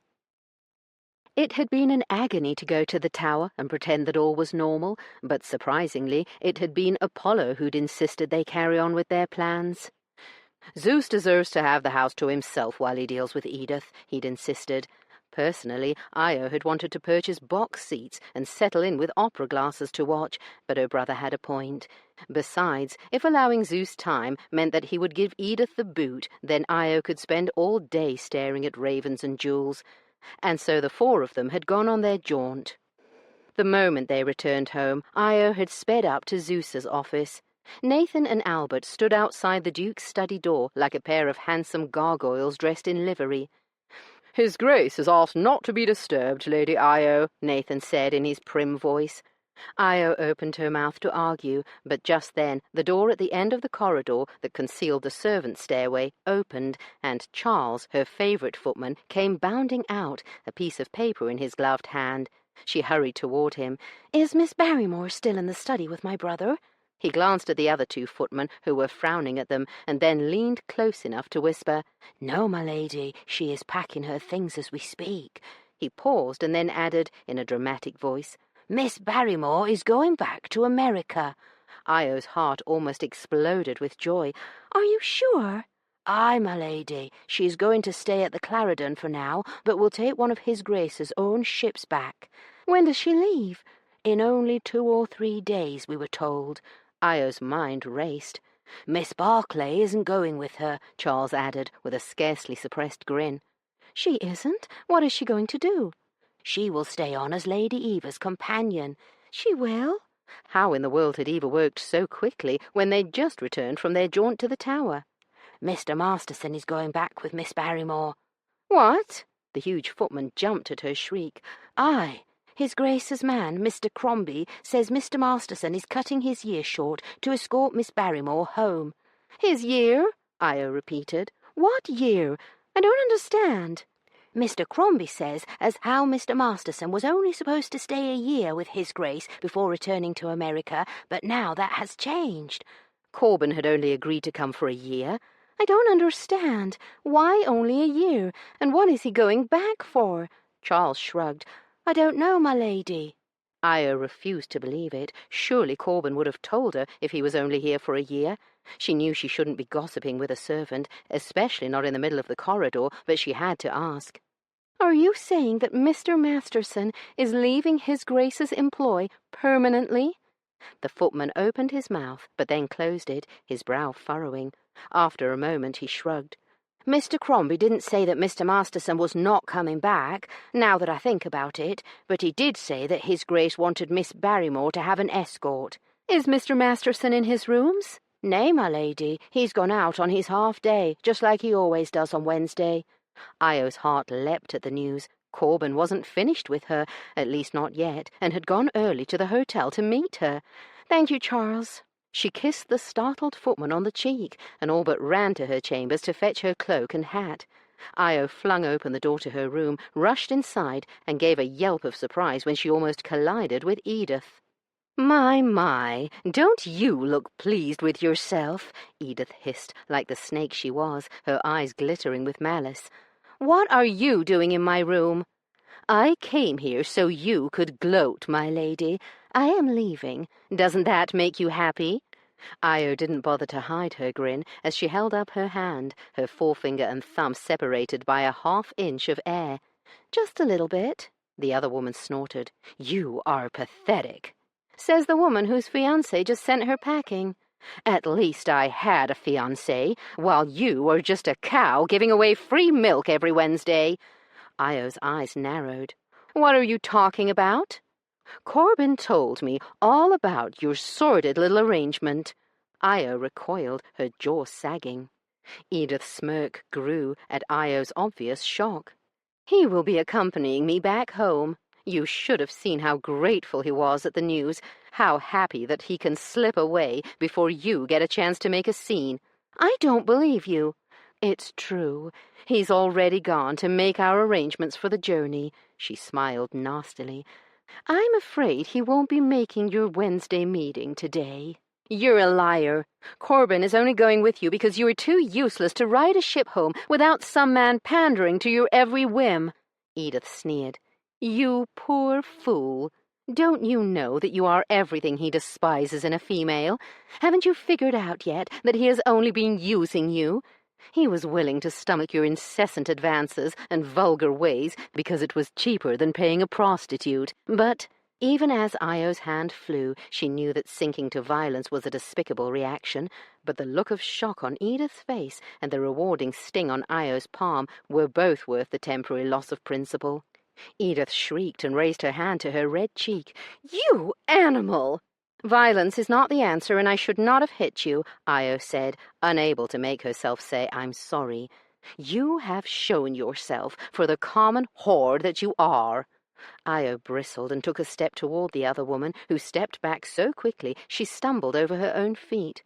It had been an agony to go to the tower and pretend that all was normal, but surprisingly, it had been Apollo who'd insisted they carry on with their plans. "Zeus deserves to have the house to himself while he deals with Edith," he'd insisted. Personally, Io had wanted to purchase box seats and settle in with opera glasses to watch, but her brother had a point. Besides, if allowing Zeus time meant that he would give Edith the boot, then Io could spend all day staring at ravens and jewels. And so the 4 of them had gone on their jaunt. The moment they returned home, Io had sped up to Zeus's office. Nathan and Albert stood outside the Duke's study door like a pair of handsome gargoyles dressed in livery. "His Grace has asked not to be disturbed, Lady Io," Nathan said in his prim voice. Io opened her mouth to argue, but just then the door at the end of the corridor that concealed the servants' stairway opened, and Charles, her favourite footman, came bounding out, a piece of paper in his gloved hand. She hurried toward him. "Is Miss Barrymore still in the study with my brother?" He glanced at the other 2 footmen, who were frowning at them, and then leaned close enough to whisper, "No, my lady, she is packing her things as we speak." He paused and then added, in a dramatic voice, "Miss Barrymore is going back to America." Io's heart almost exploded with joy. "Are you sure?" "Aye, my lady. She is going to stay at the Clarendon for now, but will take one of His Grace's own ships back." "When does she leave?" "In only 2 or 3 days, we were told." Io's mind raced. "Miss Barclay isn't going with her," Charles added, with a scarcely suppressed grin. "She isn't? What is she going to do?" "She will stay on as Lady Eva's companion. She will. How in the world had Eva worked so quickly when they'd just returned from their jaunt to the tower? Mr. Masterson is going back with Miss Barrymore. What? The huge footman jumped at her shriek. Aye, His Grace's man, Mr. Crombie, says Mr. Masterson is cutting his year short to escort Miss Barrymore home. His year? Io repeated. What year? I don't understand. Mr. Crombie says as how Mr. Masterson was only supposed to stay a year with His Grace before returning to America, but now that has changed. Corbin had only agreed to come for a year. I don't understand. Why only a year? And what is he going back for? Charles shrugged. I don't know, my lady. Io refused to believe it. Surely Corbin would have told her if he was only here for a year. She knew she shouldn't be gossiping with a servant, especially not in the middle of the corridor, but she had to ask. Are you saying that Mr. Masterson is leaving His Grace's employ permanently? The footman opened his mouth, but then closed it, his brow furrowing. After a moment he shrugged. Mr. Crombie didn't say that Mr. Masterson was not coming back, now that I think about it, but he did say that His Grace wanted Miss Barrymore to have an escort. Is Mr. Masterson in his rooms? Nay, my lady, he's gone out on his half-day, just like he always does on Wednesday. Io's heart leapt at the news. Corbin wasn't finished with her, at least not yet, and had gone early to the hotel to meet her. Thank you, Charles. She kissed the startled footman on the cheek, and all but ran to her chambers to fetch her cloak and hat. Io flung open the door to her room, rushed inside, and gave a yelp of surprise when she almost collided with Edith. My, don't you look pleased with yourself? Edith hissed, like the snake she was, her eyes glittering with malice. What are you doing in my room? I came here so you could gloat, my lady. I am leaving. Doesn't that make you happy? Io didn't bother to hide her grin as she held up her hand, her forefinger and thumb separated by a half-inch of air. Just a little bit. The other woman snorted. You are pathetic. Says the woman whose fiancé just sent her packing. At least I had a fiancé, while you are just a cow giving away free milk every Wednesday. Io's eyes narrowed. What are you talking about? Corbin told me all about your sordid little arrangement. Io recoiled, her jaw sagging. Edith's smirk grew at Io's obvious shock. He will be accompanying me back home. You should have seen how grateful he was at the news, how happy that he can slip away before you get a chance to make a scene. I don't believe you. It's true. He's already gone to make our arrangements for the journey. She smiled nastily. I'm afraid he won't be making your Wednesday meeting today. You're a liar. Corbin is only going with you because you are too useless to ride a ship home without some man pandering to your every whim. Edith sneered. You poor fool. Don't you know that you are everything he despises in a female? Haven't you figured out yet that he has only been using you? He was willing to stomach your incessant advances and vulgar ways because it was cheaper than paying a prostitute. But even as Io's hand flew, she knew that sinking to violence was a despicable reaction, but the look of shock on Edith's face and the rewarding sting on Io's palm were both worth the temporary loss of principle. Edith shrieked and raised her hand to her red cheek. You animal! Violence is not the answer, and I should not have hit you, Io said, unable to make herself say, I'm sorry. You have shown yourself for the common whore that you are. Io bristled and took a step toward the other woman, who stepped back so quickly she stumbled over her own feet.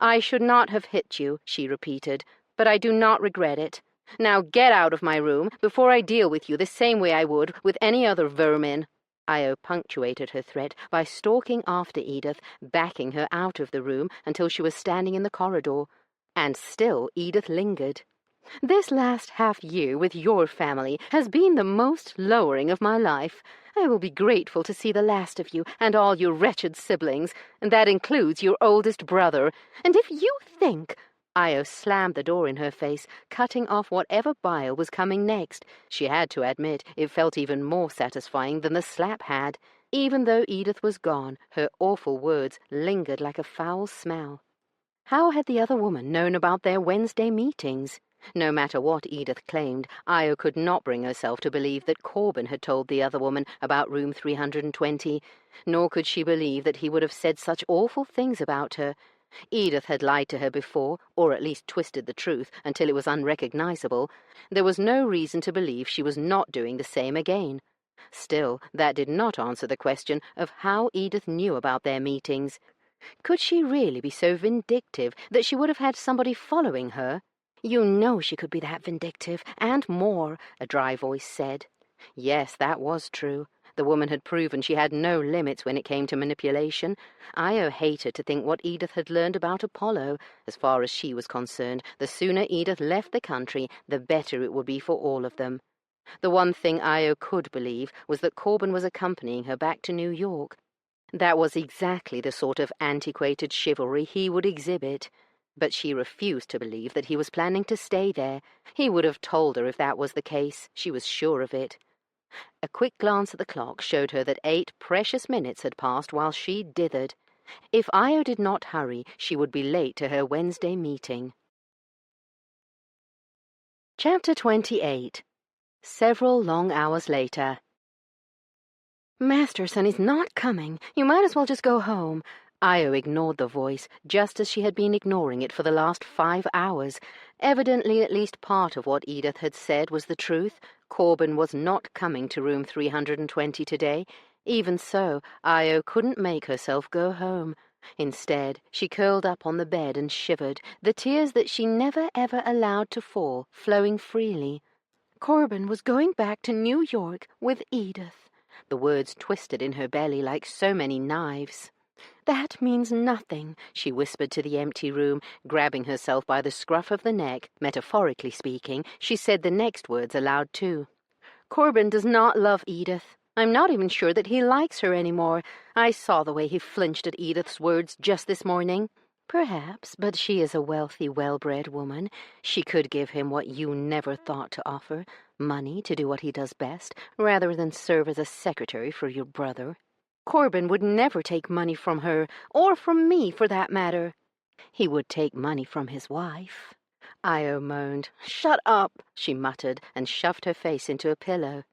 I should not have hit you, she repeated, but I do not regret it. Now get out of my room before I deal with you the same way I would with any other vermin. Io punctuated her threat by stalking after Edith, backing her out of the room until she was standing in the corridor. And still Edith lingered. This last half-year with your family has been the most lowering of my life. I will be grateful to see the last of you and all your wretched siblings, and that includes your oldest brother. And if you think... Io slammed the door in her face, cutting off whatever bile was coming next. She had to admit it felt even more satisfying than the slap had. Even though Edith was gone, her awful words lingered like a foul smell. How had the other woman known about their Wednesday meetings? No matter what Edith claimed, Io could not bring herself to believe that Corbin had told the other woman about room 320, nor could she believe that he would have said such awful things about her. Edith had lied to her before, or at least twisted the truth until it was unrecognizable. There was no reason to believe she was not doing the same again. Still, that did not answer the question of how Edith knew about their meetings. Could she really be so vindictive that she would have had somebody following her? "You know she could be that vindictive, and more," a dry voice said. Yes, that was true. The woman had proven she had no limits when it came to manipulation. Io hated to think what Edith had learned about Apollo. As far as she was concerned, the sooner Edith left the country, the better it would be for all of them. The one thing Io could believe was that Corbin was accompanying her back to New York. That was exactly the sort of antiquated chivalry he would exhibit. But she refused to believe that he was planning to stay there. He would have told her if that was the case. She was sure of it. A quick glance at the clock showed her that 8 precious minutes had passed while she dithered. If Io did not hurry, she would be late to her Wednesday meeting. Chapter 28. Several long hours later. "Masterson is not coming. You might as well just go home." Io ignored the voice, just as she had been ignoring it for the last 5 hours. Evidently at least part of what Edith had said was the truth. Corbin was not coming to room 320 today. Even so, Io couldn't make herself go home. Instead, she curled up on the bed and shivered, the tears that she never ever allowed to fall flowing freely. Corbin was going back to New York with Edith. The words twisted in her belly like so many knives. "That means nothing," she whispered to the empty room, grabbing herself by the scruff of the neck. Metaphorically speaking, she said the next words aloud too. "Corbin does not love Edith. I'm not even sure that he likes her anymore. I saw the way he flinched at Edith's words just this morning." "Perhaps, but she is a wealthy, well-bred woman. She could give him what you never thought to offer, money to do what he does best, rather than serve as a secretary for your brother." "Corbin would never take money from her, or from me, for that matter." "He would take money from his wife." Io moaned. "Shut up," she muttered, and shoved her face into a pillow.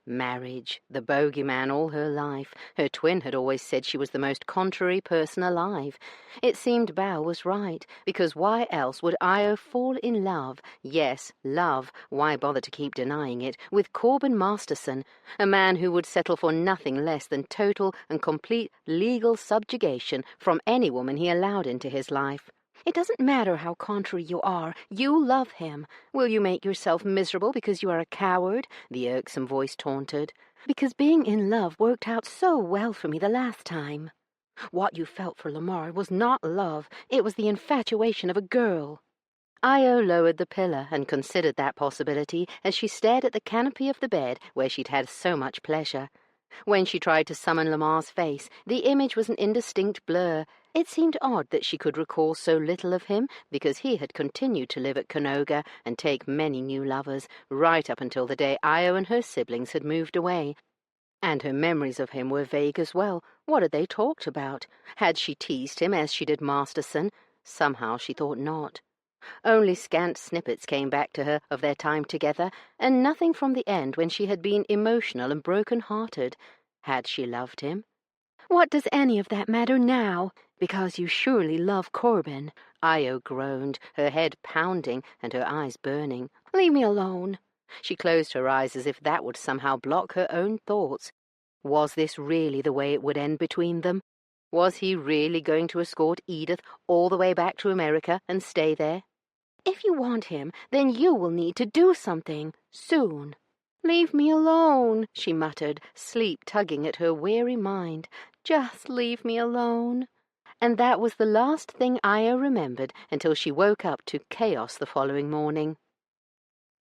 Marriage, the bogeyman all her life. Her twin had always said she was the most contrary person alive. It seemed Bao was right, because why else would Io fall in love, yes, love, why bother to keep denying it, with Corbin Masterson, a man who would settle for nothing less than total and complete legal subjugation from any woman he allowed into his life. "It doesn't matter how contrary you are. You love him. Will you make yourself miserable because you are a coward?" the irksome voice taunted. "Because being in love worked out so well for me the last time. What you felt for Lamar was not love. It was the infatuation of a girl." Io lowered the pillow and considered that possibility as she stared at the canopy of the bed where she'd had so much pleasure. When she tried to summon Lamar's face, the image was an indistinct blur. It seemed odd that she could recall so little of him, because he had continued to live at Canoga and take many new lovers, right up until the day Io and her siblings had moved away. And her memories of him were vague as well. What had they talked about? Had she teased him as she did Masterson? Somehow she thought not. Only scant snippets came back to her of their time together, and nothing from the end when she had been emotional and broken-hearted. Had she loved him? "What does any of that matter now? Because you surely love Corbin." Io groaned, her head pounding and her eyes burning. "Leave me alone." She closed her eyes as if that would somehow block her own thoughts. Was this really the way it would end between them? Was he really going to escort Edith all the way back to America and stay there? "If you want him, then you will need to do something, soon." "Leave me alone," she muttered, sleep tugging at her weary mind. "Just leave me alone." And that was the last thing Io remembered until she woke up to chaos the following morning.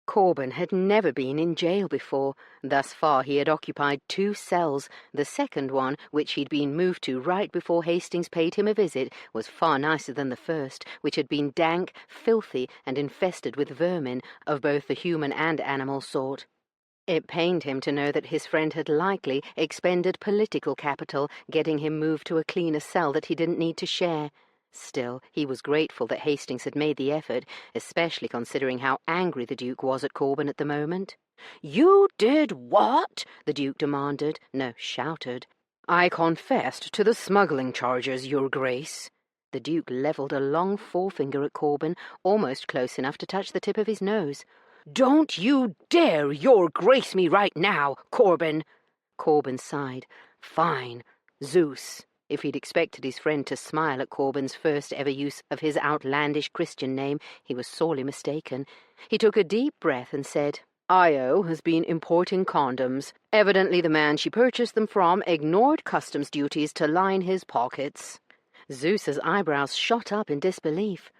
Corbin had never been in jail before. Thus far he had occupied 2 cells. The second one, which he'd been moved to right before Hastings paid him a visit, was far nicer than the first, which had been dank, filthy, and infested with vermin, of both the human and animal sort. It pained him to know that his friend had likely expended political capital getting him moved to a cleaner cell that he didn't need to share. Still, he was grateful that Hastings had made the effort, especially considering how angry the Duke was at Corben at the moment. "You did what?" the Duke demanded, no, shouted. "I confessed to the smuggling charges, Your Grace." The Duke levelled a long forefinger at Corben, almost close enough to touch the tip of his nose. "Don't you dare Your Grace me right now, Corben!" Corben sighed. "Fine, Zeus." If he'd expected his friend to smile at Corben's first ever use of his outlandish Christian name, he was sorely mistaken. He took a deep breath and said, "Io has been importing condoms. Evidently the man she purchased them from ignored customs duties to line his pockets." Zeus's eyebrows shot up in disbelief.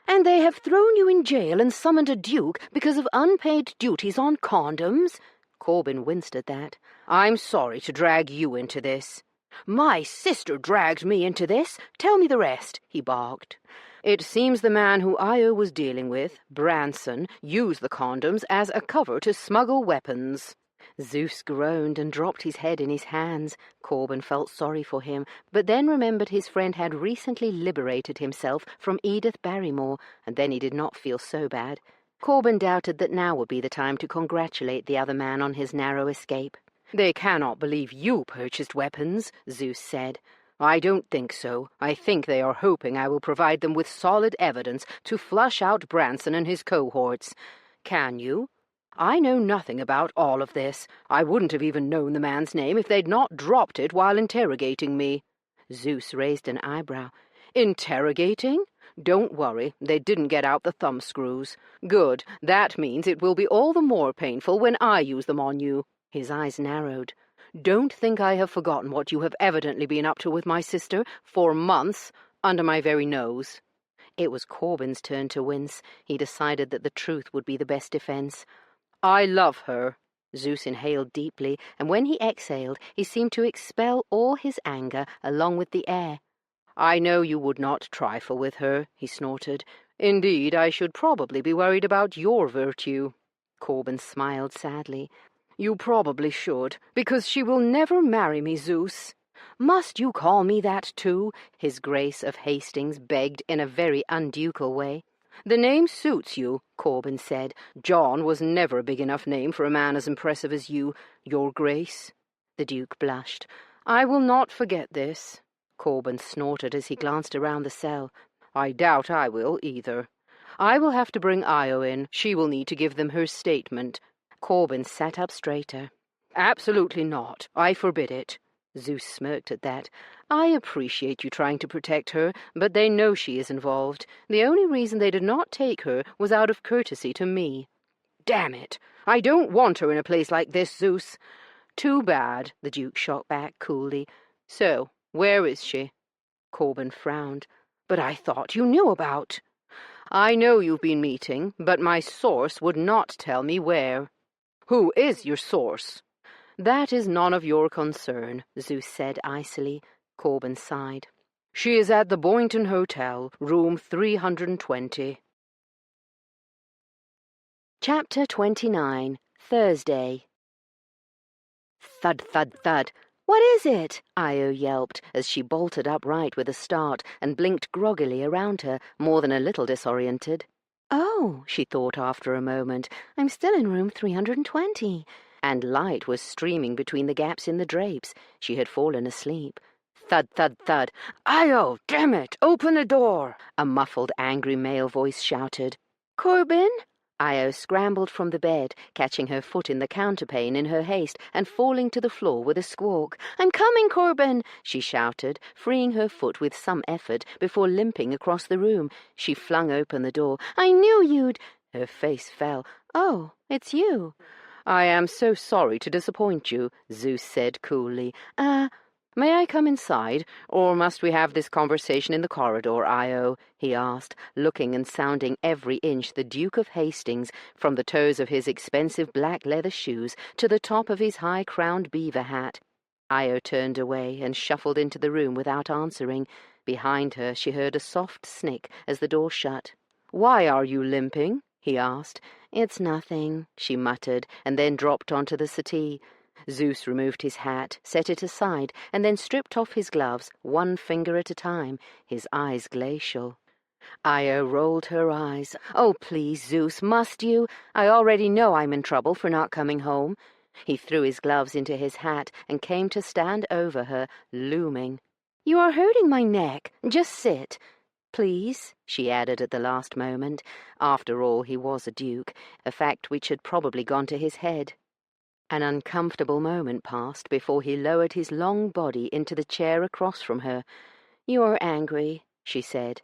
"And they have thrown you in jail and summoned a duke because of unpaid duties on condoms?" Corben winced at that. "I'm sorry to drag you into this." "My sister dragged me into this. Tell me the rest," he barked. "It seems the man who Io was dealing with, Branson, used the condoms as a cover to smuggle weapons." Zeus groaned and dropped his head in his hands. Corben felt sorry for him, but then remembered his friend had recently liberated himself from Edith Barrymore, and then he did not feel so bad. Corben doubted that now would be the time to congratulate the other man on his narrow escape. "They cannot believe you purchased weapons," Zeus said. "I don't think so. I think they are hoping I will provide them with solid evidence to flush out Branson and his cohorts. Can you? I know nothing about all of this. I wouldn't have even known the man's name if they'd not dropped it while interrogating me." Zeus raised an eyebrow. "Interrogating? Don't worry, they didn't get out the thumbscrews. Good, that means it will be all the more painful when I use them on you." His eyes narrowed. "Don't think I have forgotten what you have evidently been up to with my sister for months, under my very nose." It was Corben's turn to wince. He decided that the truth would be the best defense. "I love her." Zeus inhaled deeply, and when he exhaled, he seemed to expel all his anger along with the air. "I know you would not trifle with her," he snorted. "Indeed, I should probably be worried about your virtue." Corben smiled sadly. "You probably should, because she will never marry me, Zeus." "Must you call me that too?" His Grace of Hastings begged in a very unducal way. "The name suits you," Corben said. "John was never a big enough name for a man as impressive as you, Your Grace." The Duke blushed. "I will not forget this." Corben snorted as he glanced around the cell. "I doubt I will, either. I will have to bring Io in. She will need to give them her statement." Corben sat up straighter. "Absolutely not. I forbid it." Zeus smirked at that. "I appreciate you trying to protect her, but they know she is involved. The only reason they did not take her was out of courtesy to me." "Damn it! I don't want her in a place like this, Zeus." "Too bad," the Duke shot back coolly. "So, where is she?" Corben frowned. "But I thought you knew about." "I know you've been meeting, but my source would not tell me where." "Who is your source?" "That is none of your concern," Zeus said icily. Corben sighed. "She is at the Boynton Hotel, room 320. Chapter 29, Thursday. Thud, thud, thud. "What is it?" Io yelped as she bolted upright with a start and blinked groggily around her, more than a little disoriented. "Oh," she thought after a moment, "I'm still in room 320. And light was streaming between the gaps in the drapes. She had fallen asleep. Thud, thud, thud. "Io, damn it, open the door!" A muffled, angry male voice shouted. "Corben?" Io scrambled from the bed, catching her foot in the counterpane in her haste and falling to the floor with a squawk. "I'm coming, Corben!" she shouted, freeing her foot with some effort before limping across the room. She flung open the door. "I knew you'd—" Her face fell. "Oh, it's you." "I am so sorry to disappoint you," Zeus said coolly. May I come inside, or must we have this conversation in the corridor, Io?" he asked, looking and sounding every inch the Duke of Hastings, from the toes of his expensive black leather shoes to the top of his high-crowned beaver hat. Io turned away and shuffled into the room without answering. Behind her she heard a soft snick as the door shut. "Why are you limping?" he asked. "It's nothing," she muttered, and then dropped onto the settee. Zeus removed his hat, set it aside, and then stripped off his gloves, one finger at a time, his eyes glacial. Io rolled her eyes. "Oh, please, Zeus, must you? I already know I'm in trouble for not coming home." He threw his gloves into his hat and came to stand over her, looming. "You are hurting my neck. Just sit. Please," she added at the last moment. After all, he was a duke, a fact which had probably gone to his head. An uncomfortable moment passed before he lowered his long body into the chair across from her. "You are angry," she said.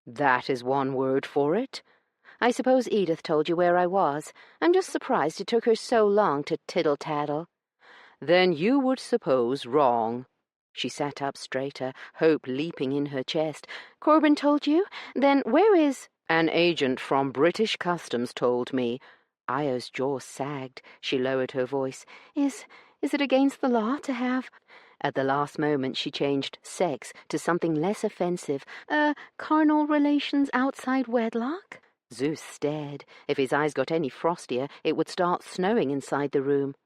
"That is one word for it." "I suppose Edith told you where I was. I'm just surprised it took her so long to tittle-tattle." "Then you would suppose wrong." She sat up straighter, hope leaping in her chest. "Corbin told you? Then where is—" "An agent from British Customs told me." Io's jaw sagged. She lowered her voice. Is it against the law to have—" At the last moment she changed sex to something less offensive. Carnal relations outside wedlock?" Zeus stared. If his eyes got any frostier, it would start snowing inside the room.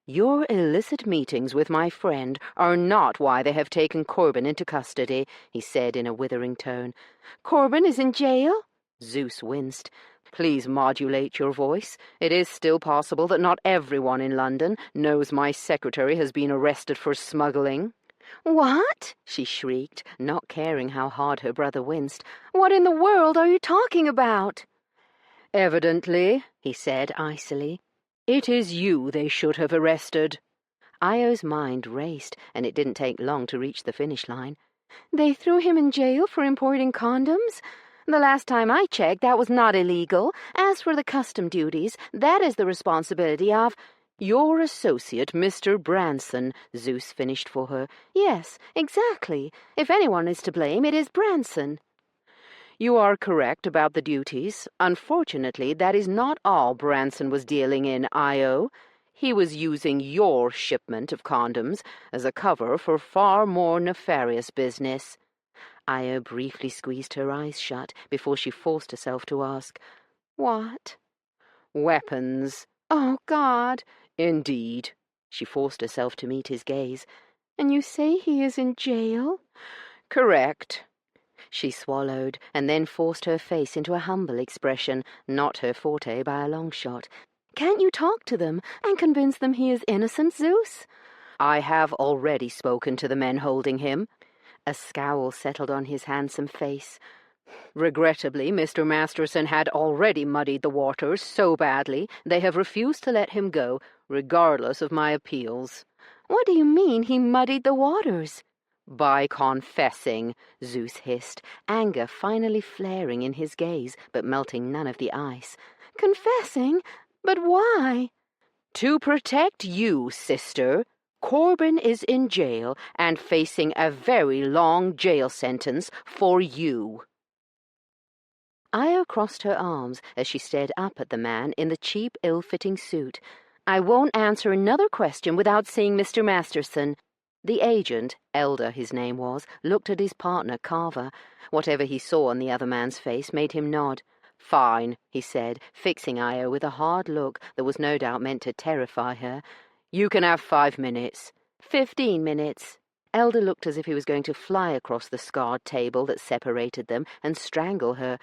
"Your illicit meetings with my friend are not why they have taken Corbin into custody," he said in a withering tone. "Corbin is in jail?" Zeus winced. "Please modulate your voice. It is still possible that not everyone in London knows my secretary has been arrested for smuggling." "What?" she shrieked, not caring how hard her brother winced. "What in the world are you talking about?" "Evidently," he said icily, "it is you they should have arrested." Io's mind raced, and it didn't take long to reach the finish line. "They threw him in jail for importing condoms? The last time I checked, that was not illegal. As for the custom duties, that is the responsibility of—" "Your associate, Mr. Branson," Zeus finished for her. "Yes, exactly. If anyone is to blame, it is Branson." "You are correct about the duties. Unfortunately, that is not all Branson was dealing in, Io. He was using your shipment of condoms as a cover for far more nefarious business." Io briefly squeezed her eyes shut before she forced herself to ask, "What?" "Weapons." "Oh, God!" "Indeed." She forced herself to meet his gaze. "And you say he is in jail?" "Correct." She swallowed, and then forced her face into a humble expression, not her forte by a long shot. "Can't you talk to them and convince them he is innocent, Zeus?" "I have already spoken to the men holding him." A scowl settled on his handsome face. "Regrettably, Mr. Masterson had already muddied the waters so badly they have refused to let him go, regardless of my appeals." "What do you mean, he muddied the waters?" "By confessing," Zeus hissed, anger finally flaring in his gaze, but melting none of the ice. "Confessing? But why?" "To protect you, sister. Corbin is in jail and facing a very long jail sentence for you." Io crossed her arms as she stared up at the man in the cheap, ill-fitting suit. "I won't answer another question without seeing Mr. Masterson." The agent, Elder his name was, looked at his partner, Carver. Whatever he saw on the other man's face made him nod. "Fine," he said, fixing Io with a hard look that was no doubt meant to terrify her. "You can have 5 minutes. 15 minutes. Elder looked as if he was going to fly across the scarred table that separated them and strangle her.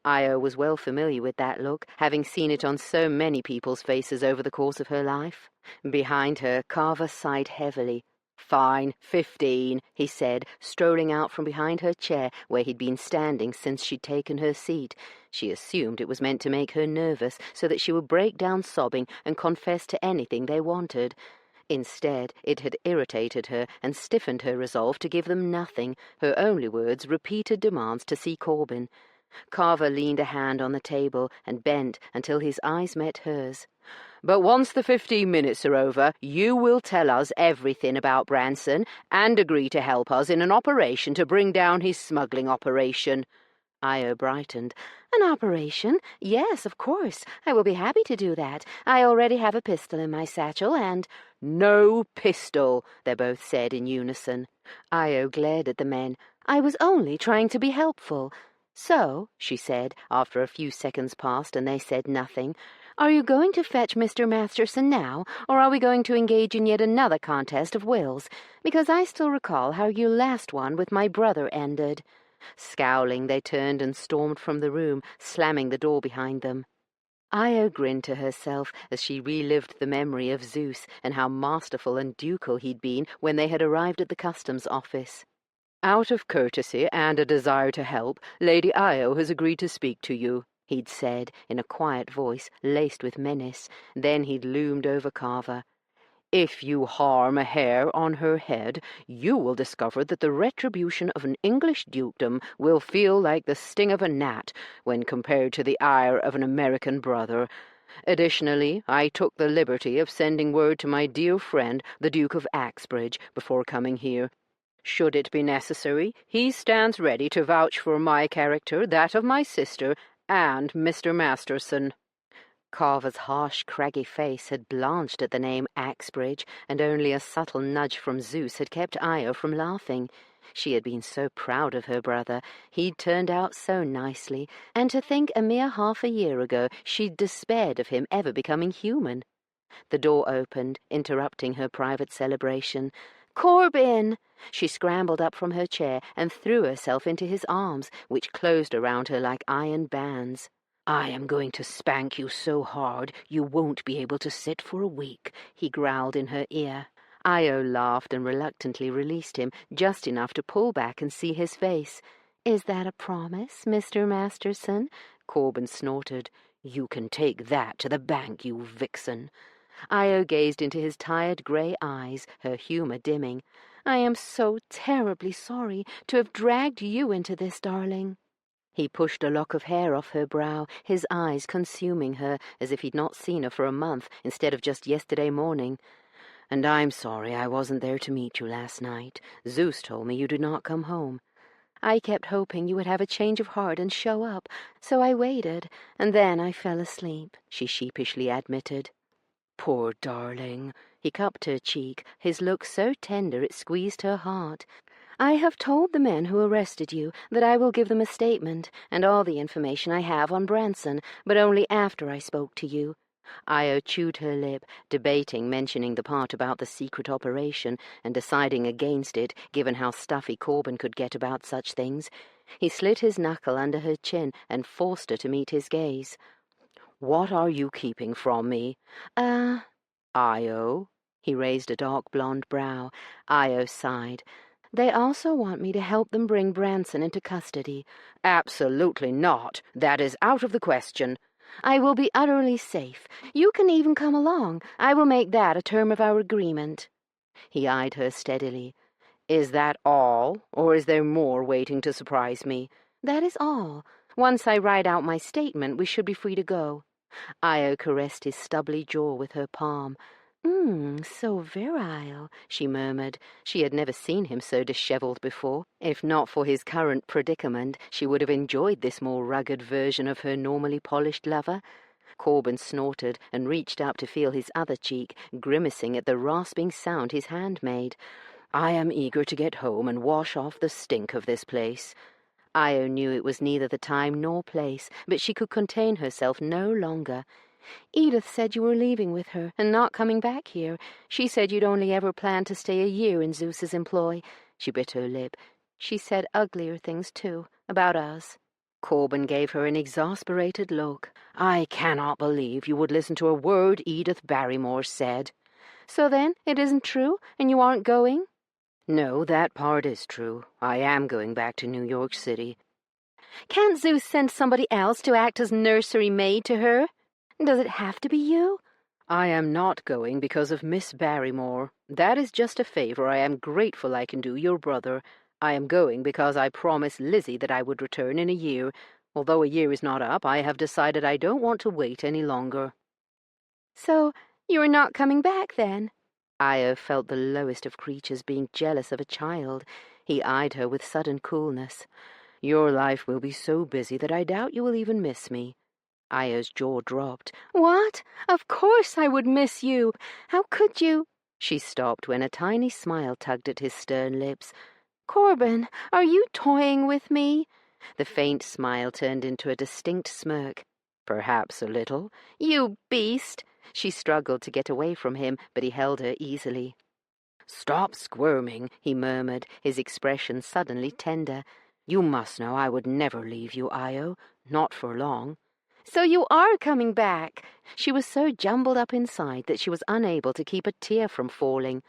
Io was well familiar with that look, having seen it on so many people's faces over the course of her life. Behind her, Carver sighed heavily. "Fine, 15, he said, strolling out from behind her chair where he'd been standing since she'd taken her seat. She assumed it was meant to make her nervous so that she would break down sobbing and confess to anything they wanted. Instead, it had irritated her and stiffened her resolve to give them nothing, her only words repeated demands to see Corbin. Carver leaned a hand on the table and bent until his eyes met hers. "But once the 15 minutes are over, you will tell us everything about Branson and agree to help us in an operation to bring down his smuggling operation." Io brightened. "An operation? Yes, of course. I will be happy to do that. I already have a pistol in my satchel and—" "No pistol," they both said in unison. Io glared at the men. "I was only trying to be helpful. So," she said, after a few seconds passed and they said nothing, Are you going to fetch Mr. Masterson now, or are we going to engage in yet another contest of wills? Because I still recall how your last one with my brother ended." Scowling, they turned and stormed from the room, slamming the door behind them. Io grinned to herself as she relived the memory of Zeus and how masterful and ducal he'd been when they had arrived at the customs office. "Out of courtesy and a desire to help, Lady Io has agreed to speak to you," he'd said in a quiet voice laced with menace. Then he'd loomed over Carver. "If you harm a hair on her head, you will discover that the retribution of an English dukedom will feel like the sting of a gnat when compared to the ire of an American brother. Additionally, I took the liberty of sending word to my dear friend, the Duke of Axbridge, before coming here. Should it be necessary, he stands ready to vouch for my character, that of my sister, and Mr. Masterson." Carver's harsh, craggy face had blanched at the name Axbridge, and only a subtle nudge from Zeus had kept Io from laughing. She had been so proud of her brother. He'd turned out so nicely, and to think a mere half a year ago she'd despaired of him ever becoming human. The door opened, interrupting her private celebration. "Corbin!" She scrambled up from her chair and threw herself into his arms, which closed around her like iron bands. "I am going to spank you so hard you won't be able to sit for a week," he growled in her ear. Io laughed and reluctantly released him, just enough to pull back and see his face. "Is that a promise, Mr. Masterson?" Corbin snorted. "You can take that to the bank, you vixen." Io gazed into his tired grey eyes, her humour dimming. "I am so terribly sorry to have dragged you into this, darling." He pushed a lock of hair off her brow, his eyes consuming her, as if he'd not seen her for a month, instead of just yesterday morning. "And I'm sorry I wasn't there to meet you last night. Zeus told me you did not come home." "I kept hoping you would have a change of heart and show up, so I waited, and then I fell asleep," she sheepishly admitted. "Poor darling." He cupped her cheek, his look so tender it squeezed her heart. "I have told the men who arrested you that I will give them a statement and all the information I have on Branson, but only after I spoke to you." Io chewed her lip, debating mentioning the part about the secret operation and deciding against it, given how stuffy Corbin could get about such things. He slid his knuckle under her chin and forced her to meet his gaze. "What are you keeping from me?" Io." He raised a dark blonde brow. Io sighed. "They also want me to help them bring Branson into custody." "Absolutely not. That is out of the question." "I will be utterly safe. You can even come along. I will make that a term of our agreement." He eyed her steadily. "Is that all, or is there more waiting to surprise me?" "That is all. Once I write out my statement, we should be free to go." Io caressed his stubbly jaw with her palm. So virile," she murmured. She had never seen him so dishevelled before. If not for his current predicament, she would have enjoyed this more rugged version of her normally polished lover. Corbin snorted and reached up to feel his other cheek, grimacing at the rasping sound his hand made. "I am eager to get home and wash off the stink of this place." Io knew it was neither the time nor place, but she could contain herself no longer. "Edith said you were leaving with her and not coming back here. She said you'd only ever planned to stay a year in Zeus's employ." She bit her lip. "She said uglier things, too, about us." Corbin gave her an exasperated look. "I cannot believe you would listen to a word Edith Barrymore said." "So then, it isn't true, and you aren't going?" "No, that part is true. I am going back to New York City." "Can't Zeus send somebody else to act as nursery maid to her? Does it have to be you?" "I am not going because of Miss Barrymore. That is just a favor I am grateful I can do your brother. I am going because I promised Lizzie that I would return in a year. Although a year is not up, I have decided I don't want to wait any longer." "So you are not coming back, then?" Io felt the lowest of creatures being jealous of a child. He eyed her with sudden coolness. "Your life will be so busy that I doubt you will even miss me." Io's jaw dropped. "What? Of course I would miss you. How could you—" She stopped when a tiny smile tugged at his stern lips. "Corbin, are you toying with me?" The faint smile turned into a distinct smirk. Perhaps a little. You beast! She struggled to get away from him, but he held her easily. Stop squirming, he murmured, his expression suddenly tender. You must know I would never leave you, Io. Not for long. So you are coming back! She was so jumbled up inside that she was unable to keep a tear from falling.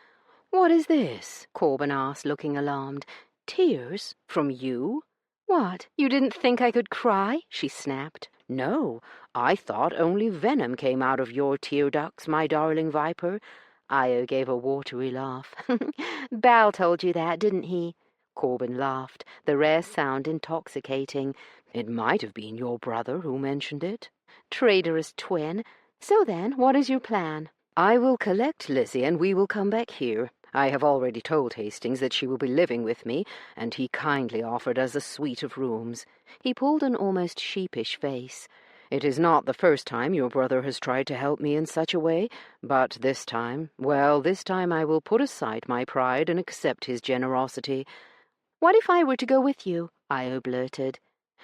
What is this? Corbin asked, looking alarmed. Tears? From you? What, you didn't think I could cry? She snapped. No, I thought only venom came out of your tear ducts, my darling viper. Io gave a watery laugh. Bal told you that, didn't he? Corbin laughed, the rare sound intoxicating. It might have been your brother who mentioned it. Traitorous twin. So then, what is your plan? I will collect Lizzie and we will come back here. I have already told Hastings that she will be living with me, and he kindly offered us a suite of rooms. He pulled an almost sheepish face. It is not the first time your brother has tried to help me in such a way, but this time I will put aside my pride and accept his generosity. What if I were to go with you? Io blurted.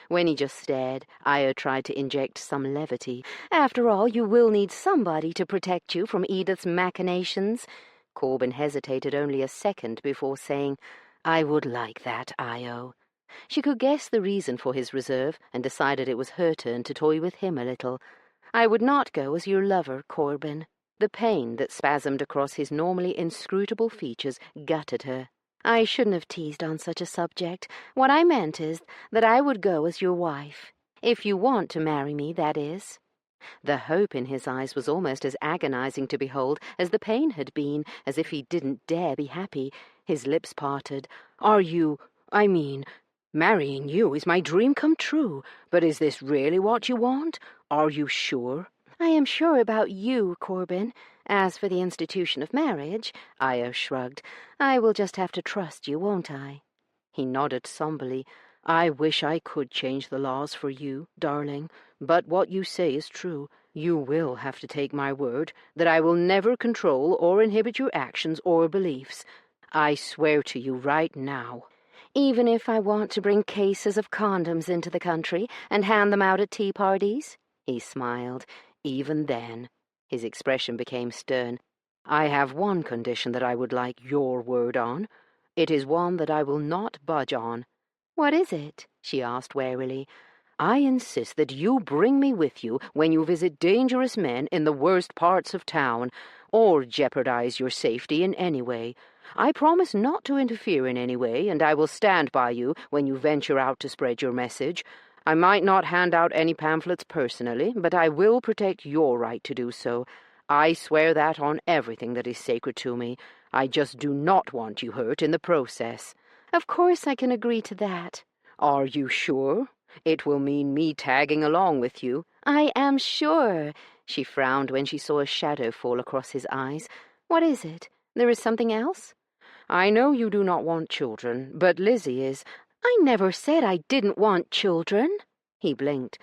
When he just stared, Io tried to inject some levity. After all, you will need somebody to protect you from Edith's machinations. Corbin hesitated only a second before saying, I would like that, Io. She could guess the reason for his reserve and decided it was her turn to toy with him a little. I would not go as your lover, Corbin. The pain that spasmed across his normally inscrutable features gutted her. I shouldn't have teased on such a subject. What I meant is that I would go as your wife. If you want to marry me, that is. The hope in his eyes was almost as agonizing to behold as the pain had been, as if he didn't dare be happy. His lips parted. Marrying you is my dream come true. But is this really what you want? Are you sure? I am sure about you, Corbin. As for the institution of marriage, Io shrugged. I will just have to trust you, won't I? He nodded somberly. I wish I could change the laws for you, darling, but what you say is true. You will have to take my word that I will never control or inhibit your actions or beliefs. I swear to you right now. Even if I want to bring cases of condoms into the country and hand them out at tea parties? He smiled. Even then, his expression became stern. I have one condition that I would like your word on. It is one that I will not budge on. What is it? She asked warily. I insist that you bring me with you when you visit dangerous men in the worst parts of town, or jeopardize your safety in any way. I promise not to interfere in any way, and I will stand by you when you venture out to spread your message. I might not hand out any pamphlets personally, but I will protect your right to do so. I swear that on everything that is sacred to me. I just do not want you hurt in the process. Of course I can agree to that. Are you sure? It will mean me tagging along with you. I am sure. She frowned when she saw a shadow fall across his eyes. What is it? There is something else? I know you do not want children, but Lizzie is— I never said I didn't want children. He blinked.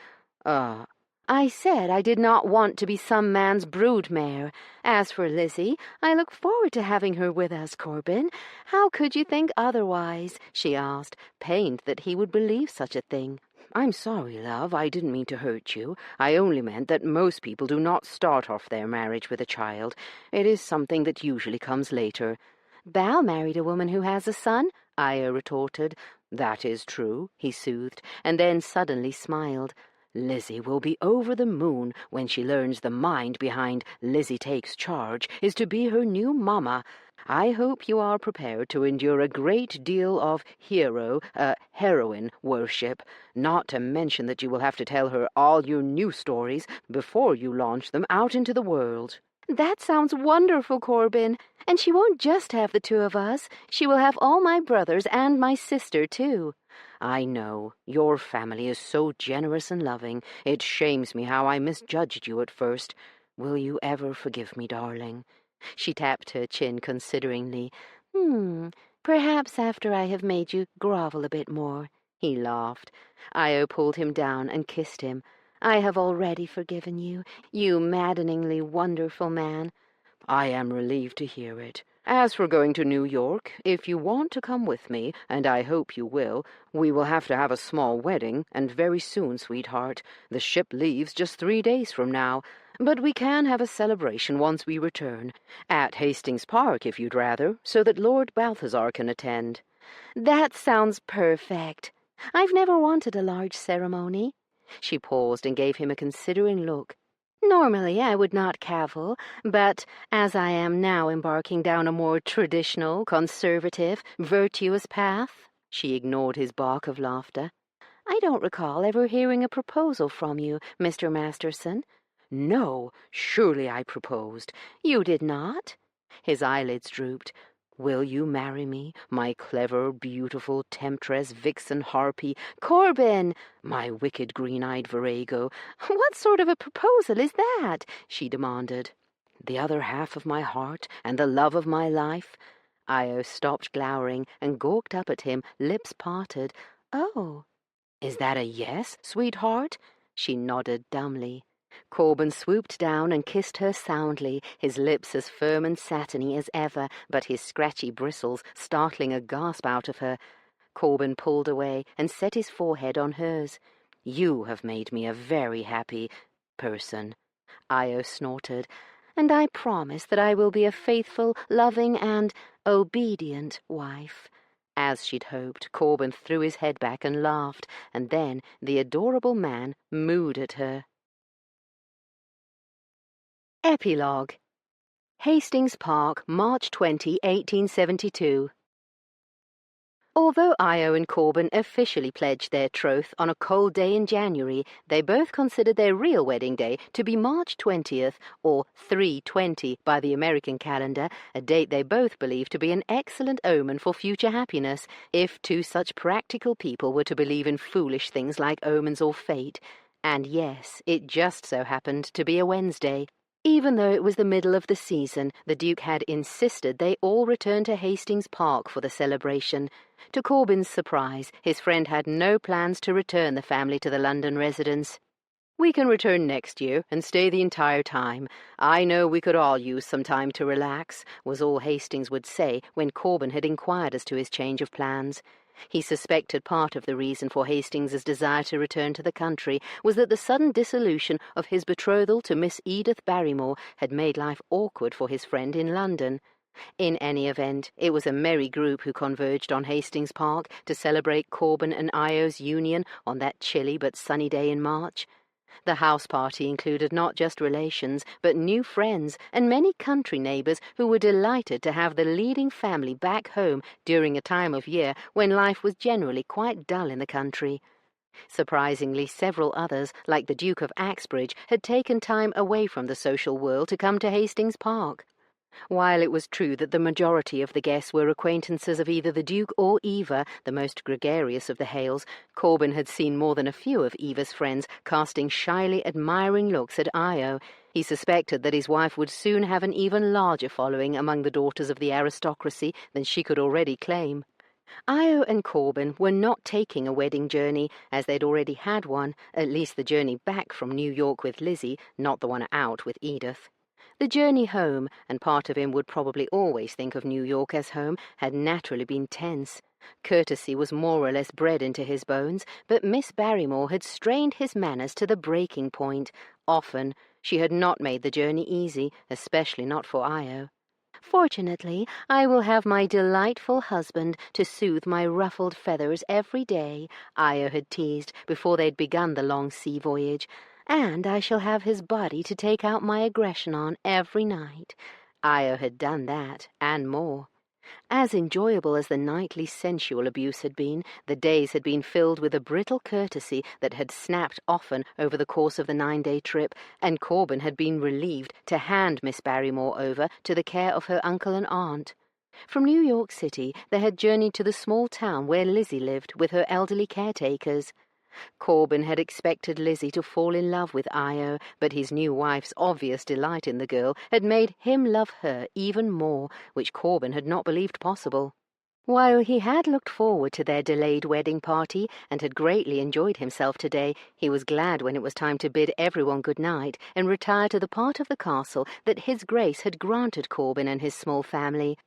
I said I did not want to be some man's broodmare. As for Lizzie, I look forward to having her with us, Corbin. How could you think otherwise? She asked, pained that he would believe such a thing. I'm sorry, love. I didn't mean to hurt you. I only meant that most people do not start off their marriage with a child. It is something that usually comes later. Bal married a woman who has a son, Io retorted. That is true, he soothed, and then suddenly smiled. Lizzie will be over the moon when she learns the mind behind Lizzie Takes Charge is to be her new mamma. I hope you are prepared to endure a great deal of heroine worship, not to mention that you will have to tell her all your new stories before you launch them out into the world. That sounds wonderful, Corbin. And she won't just have the two of us. She will have all my brothers and my sister, too. I know. Your family is so generous and loving. It shames me how I misjudged you at first. Will you ever forgive me, darling? She tapped her chin consideringly. Perhaps after I have made you grovel a bit more. He laughed. Io pulled him down and kissed him. I have already forgiven you, you maddeningly wonderful man. I am relieved to hear it. As for going to New York, if you want to come with me, and I hope you will, we will have to have a small wedding, and very soon, sweetheart. The ship leaves just 3 days from now, but we can have a celebration once we return, at Hastings Park if you'd rather, so that Lord Balthazar can attend." "That sounds perfect. I've never wanted a large ceremony." She paused and gave him a considering look. "Normally I would not cavil, but as I am now embarking down a more traditional, conservative, virtuous path—" She ignored his bark of laughter. "I don't recall ever hearing a proposal from you, Mr. Masterson." "No, surely I proposed." "You did not?" His eyelids drooped. "Will you marry me, my clever, beautiful temptress, vixen, harpy?" "Corbin!" "My wicked, green-eyed virago." "What sort of a proposal is that?" she demanded. "The other half of my heart and the love of my life." Io stopped glowering and gawked up at him, lips parted. "Oh." "Is that a yes, sweetheart?" She nodded dumbly. Corbin swooped down and kissed her soundly, his lips as firm and satiny as ever, but his scratchy bristles startling a gasp out of her. Corbin pulled away and set his forehead on hers. "You have made me a very happy person," Io snorted. "And I promise that I will be a faithful, loving, and obedient wife." As she'd hoped, Corbin threw his head back and laughed, and then the adorable man mooed at her. Epilogue. Hastings Park, March 20, 1872. Although Io and Corbin officially pledged their troth on a cold day in January, they both considered their real wedding day to be March 20th, or 3/20 by the American calendar, a date they both believed to be an excellent omen for future happiness, if two such practical people were to believe in foolish things like omens or fate. And yes, it just so happened to be a Wednesday. Even though it was the middle of the season, the Duke had insisted they all return to Hastings Park for the celebration. To Corbin's surprise, his friend had no plans to return the family to the London residence. "We can return next year and stay the entire time. I know we could all use some time to relax," was all Hastings would say when Corbin had inquired as to his change of plans. He suspected part of the reason for Hastings's desire to return to the country was that the sudden dissolution of his betrothal to Miss Edith Barrymore had made life awkward for his friend in London. In any event, it was a merry group who converged on Hastings Park to celebrate Corbin and Io's union on that chilly but sunny day in March. The house party included not just relations, but new friends and many country neighbors who were delighted to have the leading family back home during a time of year when life was generally quite dull in the country. Surprisingly, several others, like the Duke of Axbridge, had taken time away from the social world to come to Hastings Park. While it was true that the majority of the guests were acquaintances of either the Duke or Eva, the most gregarious of the Hales, Corbin had seen more than a few of Eva's friends casting shyly admiring looks at Io. He suspected that his wife would soon have an even larger following among the daughters of the aristocracy than she could already claim. Io and Corbin were not taking a wedding journey, as they'd already had one, at least the journey back from New York with Lizzie, not the one out with Edith. The journey home, and part of him would probably always think of New York as home, had naturally been tense. Courtesy was more or less bred into his bones, but Miss Barrymore had strained his manners to the breaking point. Often she had not made the journey easy, especially not for Io. "Fortunately, I will have my delightful husband to soothe my ruffled feathers every day," Io had teased before they'd begun the long sea voyage. "And I shall have his body to take out my aggression on every night." Io had done that, and more. As enjoyable as the nightly sensual abuse had been, the days had been filled with a brittle courtesy that had snapped often over the course of the 9-day trip, and Corbin had been relieved to hand Miss Barrymore over to the care of her uncle and aunt. From New York City they had journeyed to the small town where Lizzie lived with her elderly caretakers. Corbin had expected Lizzie to fall in love with Io, but his new wife's obvious delight in the girl had made him love her even more, which Corbin had not believed possible. While he had looked forward to their delayed wedding party and had greatly enjoyed himself today, he was glad when it was time to bid everyone good night and retire to the part of the castle that His Grace had granted Corbin and his small family.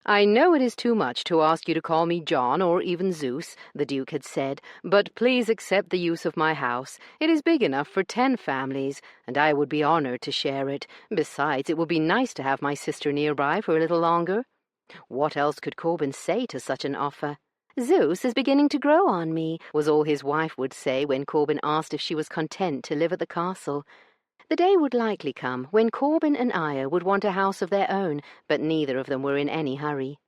"I know it is too much to ask you to call me John or even Zeus," the Duke had said, "but please accept the use of my house. It is big enough for 10 families, and I would be honored to share it. Besides, it would be nice to have my sister nearby for a little longer." What else could Corbin say to such an offer? "Zeus is beginning to grow on me," was all his wife would say when Corbin asked if she was content to live at the castle. The day would likely come when Corbin and Io would want a house of their own, but neither of them were in any hurry.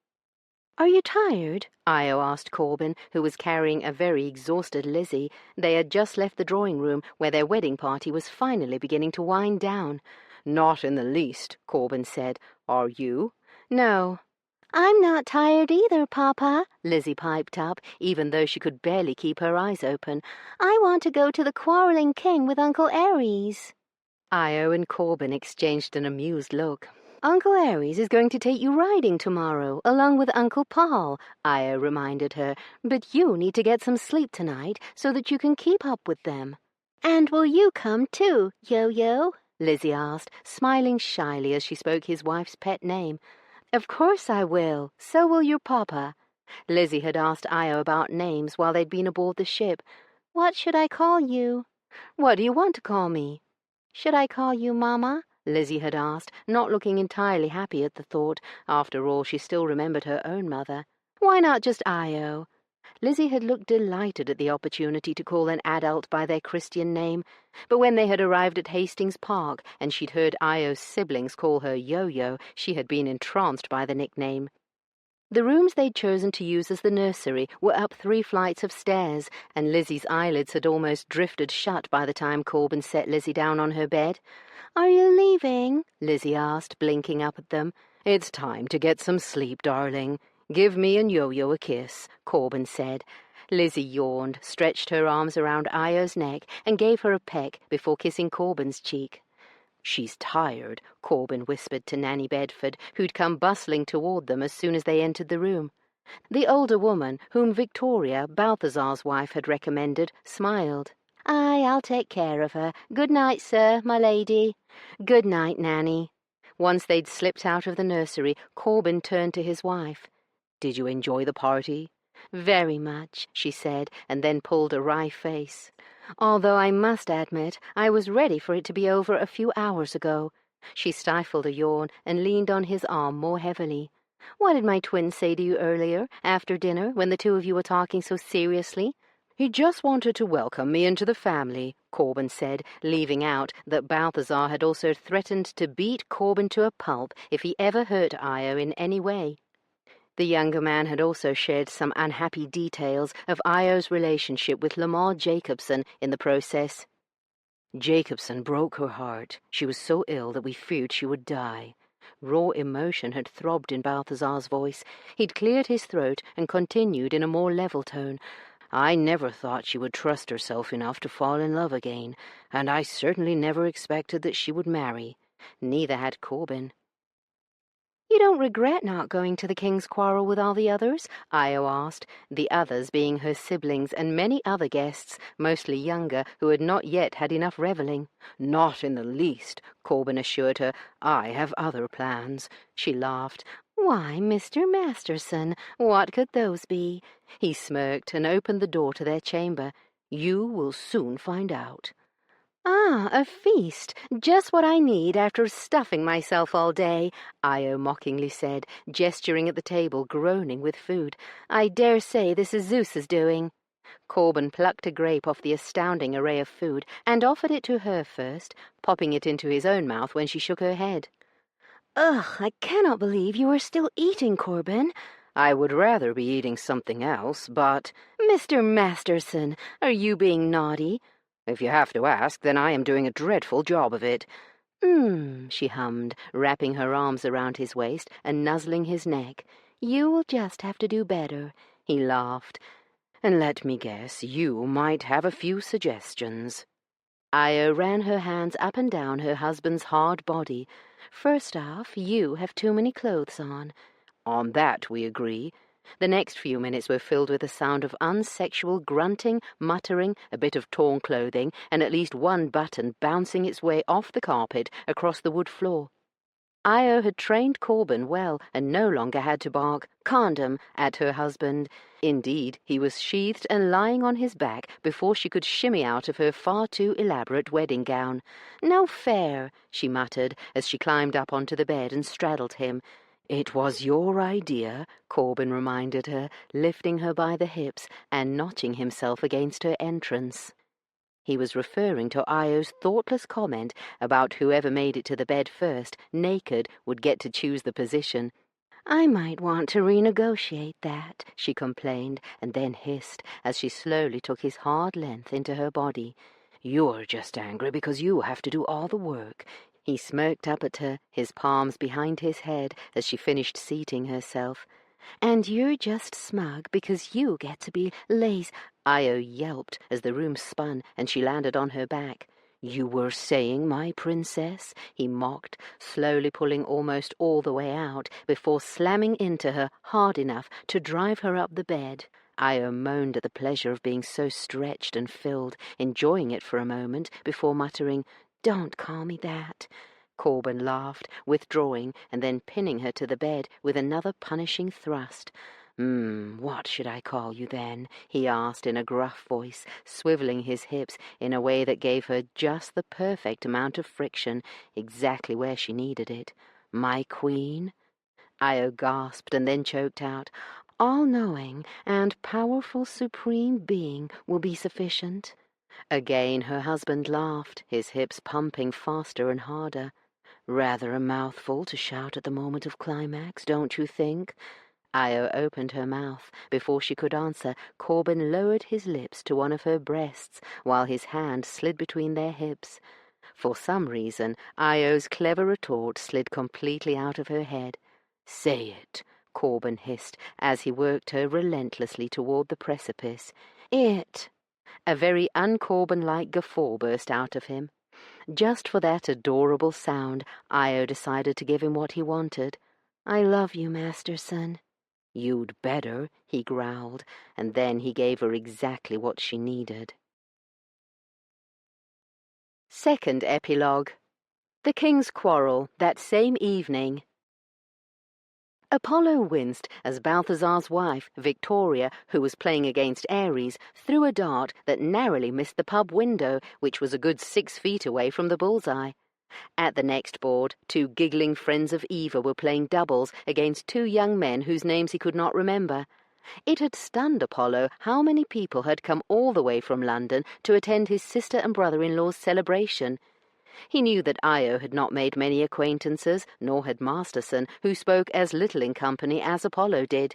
"Are you tired?" Io asked Corbin, who was carrying a very exhausted Lizzie. They had just left the drawing-room, where their wedding party was finally beginning to wind down. "Not in the least," Corbin said. "Are you?" "No." "I'm not tired either, Papa," Lizzie piped up, even though she could barely keep her eyes open. "I want to go to the quarrelling king with Uncle Aries." Io and Corbin exchanged an amused look. "Uncle Aries is going to take you riding tomorrow, along with Uncle Paul," Io reminded her. "But you need to get some sleep tonight so that you can keep up with them." "And will you come too, Yo-Yo?" Lizzie asked, smiling shyly as she spoke his wife's pet name. "Of course I will. So will your papa." Lizzie had asked Io about names while they'd been aboard the ship. "What should I call you?" "What do you want to call me?" "Should I call you Mama?" Lizzie had asked, not looking entirely happy at the thought. After all, she still remembered her own mother. "Why not just Io?" Lizzie had looked delighted at the opportunity to call an adult by their Christian name, but when they had arrived at Hastings Park and she'd heard Io's siblings call her Yo-Yo, she had been entranced by the nickname. The rooms they'd chosen to use as the nursery were up 3 flights of stairs, and Lizzie's eyelids had almost drifted shut by the time Corbin set Lizzie down on her bed. "Are you leaving?" Lizzie asked, blinking up at them. "It's time to get some sleep, darling. Give me and Yo-Yo a kiss," Corbin said. Lizzie yawned, stretched her arms around Io's neck, and gave her a peck before kissing Corbin's cheek. "She's tired," Corbin whispered to Nanny Bedford, who'd come bustling toward them as soon as they entered the room. The older woman, whom Victoria, Balthazar's wife, had recommended, smiled. "Aye, I'll take care of her. Good night, sir, my lady." "Good night, Nanny." Once they'd slipped out of the nursery, Corbin turned to his wife. "Did you enjoy the party?" "Very much," she said, and then pulled a wry face. "Although I must admit I was ready for it to be over a few hours ago." She stifled a yawn and leaned on his arm more heavily. "What did my twin say to you earlier, after dinner, when the two of you were talking so seriously?" "He just wanted to welcome me into the family," Corbin said, leaving out that Balthazar had also threatened to beat Corbin to a pulp if he ever hurt Io in any way. The younger man had also shared some unhappy details of Io's relationship with Lamar Jacobson in the process. "Jacobson broke her heart. She was so ill that we feared she would die." Raw emotion had throbbed in Balthazar's voice. He'd cleared his throat and continued in a more level tone. "I never thought she would trust herself enough to fall in love again, and I certainly never expected that she would marry." Neither had Corbin. "You don't regret not going to the king's quarrel with all the others?" Io asked, the others being her siblings and many other guests, mostly younger, who had not yet had enough revelling. "Not in the least," Corbin assured her. "I have other plans." She laughed. "Why, Mr. Masterson, what could those be?" He smirked and opened the door to their chamber. "You will soon find out." "Ah, a feast, just what I need after stuffing myself all day," Io mockingly said, gesturing at the table, groaning with food. "I dare say this is Zeus's doing." Corbin plucked a grape off the astounding array of food and offered it to her first, popping it into his own mouth when she shook her head. "Ugh, I cannot believe you are still eating, Corbin." "I would rather be eating something else, but—" "Mr. Masterson, are you being naughty?" "If you have to ask, then I am doing a dreadful job of it." She hummed, wrapping her arms around his waist and nuzzling his neck. "You will just have to do better." He laughed. "And let me guess, you might have a few suggestions." Io ran her hands up and down her husband's hard body. "First off, you have too many clothes on." "On that we agree." The next few minutes were filled with the sound of unsexual grunting, muttering, a bit of torn clothing, and at least one button bouncing its way off the carpet across the wood floor. Io had trained Corbin well and no longer had to bark "Condom" at her husband. Indeed, he was sheathed and lying on his back before she could shimmy out of her far too elaborate wedding gown. "No fair," she muttered as she climbed up onto the bed and straddled him. "It was your idea," Corbin reminded her, lifting her by the hips and notching himself against her entrance. He was referring to Io's thoughtless comment about whoever made it to the bed first, naked, would get to choose the position. "I might want to renegotiate that," she complained, and then hissed as she slowly took his hard length into her body. "You're just angry because you have to do all the work." He smirked up at her, his palms behind his head, as she finished seating herself. "And you're just smug because you get to be lazy." Io yelped as the room spun and she landed on her back. "You were saying, my princess?" he mocked, slowly pulling almost all the way out before slamming into her hard enough to drive her up the bed. Io moaned at the pleasure of being so stretched and filled, enjoying it for a moment before muttering, "Don't call me that." Corbin laughed, withdrawing and then pinning her to the bed with another punishing thrust. What should I call you then?" he asked in a gruff voice, swiveling his hips in a way that gave her just the perfect amount of friction, exactly where she needed it. "My queen?" Io gasped and then choked out, "All-knowing and powerful supreme being will be sufficient." Again her husband laughed, his hips pumping faster and harder. "Rather a mouthful to shout at the moment of climax, don't you think?" Io opened her mouth. Before she could answer, Corbin lowered his lips to one of her breasts, while his hand slid between their hips. For some reason, Io's clever retort slid completely out of her head. "Say it," Corbin hissed, as he worked her relentlessly toward the precipice. "It." A very un-Corbin-like guffaw burst out of him. Just for that adorable sound, Io decided to give him what he wanted. "I love you, Masterson." "You'd better," he growled, and then he gave her exactly what she needed. Second epilogue. The King's Quarrel, that same evening. Apollo winced as Balthazar's wife, Victoria, who was playing against Ares, threw a dart that narrowly missed the pub window, which was a good 6 feet away from the bullseye. At the next board, 2 giggling friends of Eva were playing doubles against 2 young men whose names he could not remember. It had stunned Apollo how many people had come all the way from London to attend his sister and brother-in-law's celebration. He knew that Io had not made many acquaintances, nor had Masterson, who spoke as little in company as Apollo did.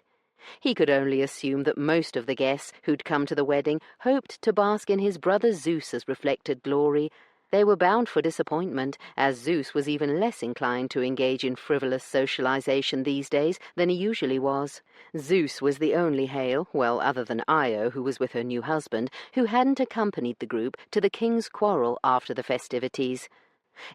He could only assume that most of the guests who'd come to the wedding hoped to bask in his brother Zeus's reflected glory. They were bound for disappointment, as Zeus was even less inclined to engage in frivolous socialization these days than he usually was. Zeus was the only Hale, well, other than Io, who was with her new husband, who hadn't accompanied the group to the King's Quarrel after the festivities.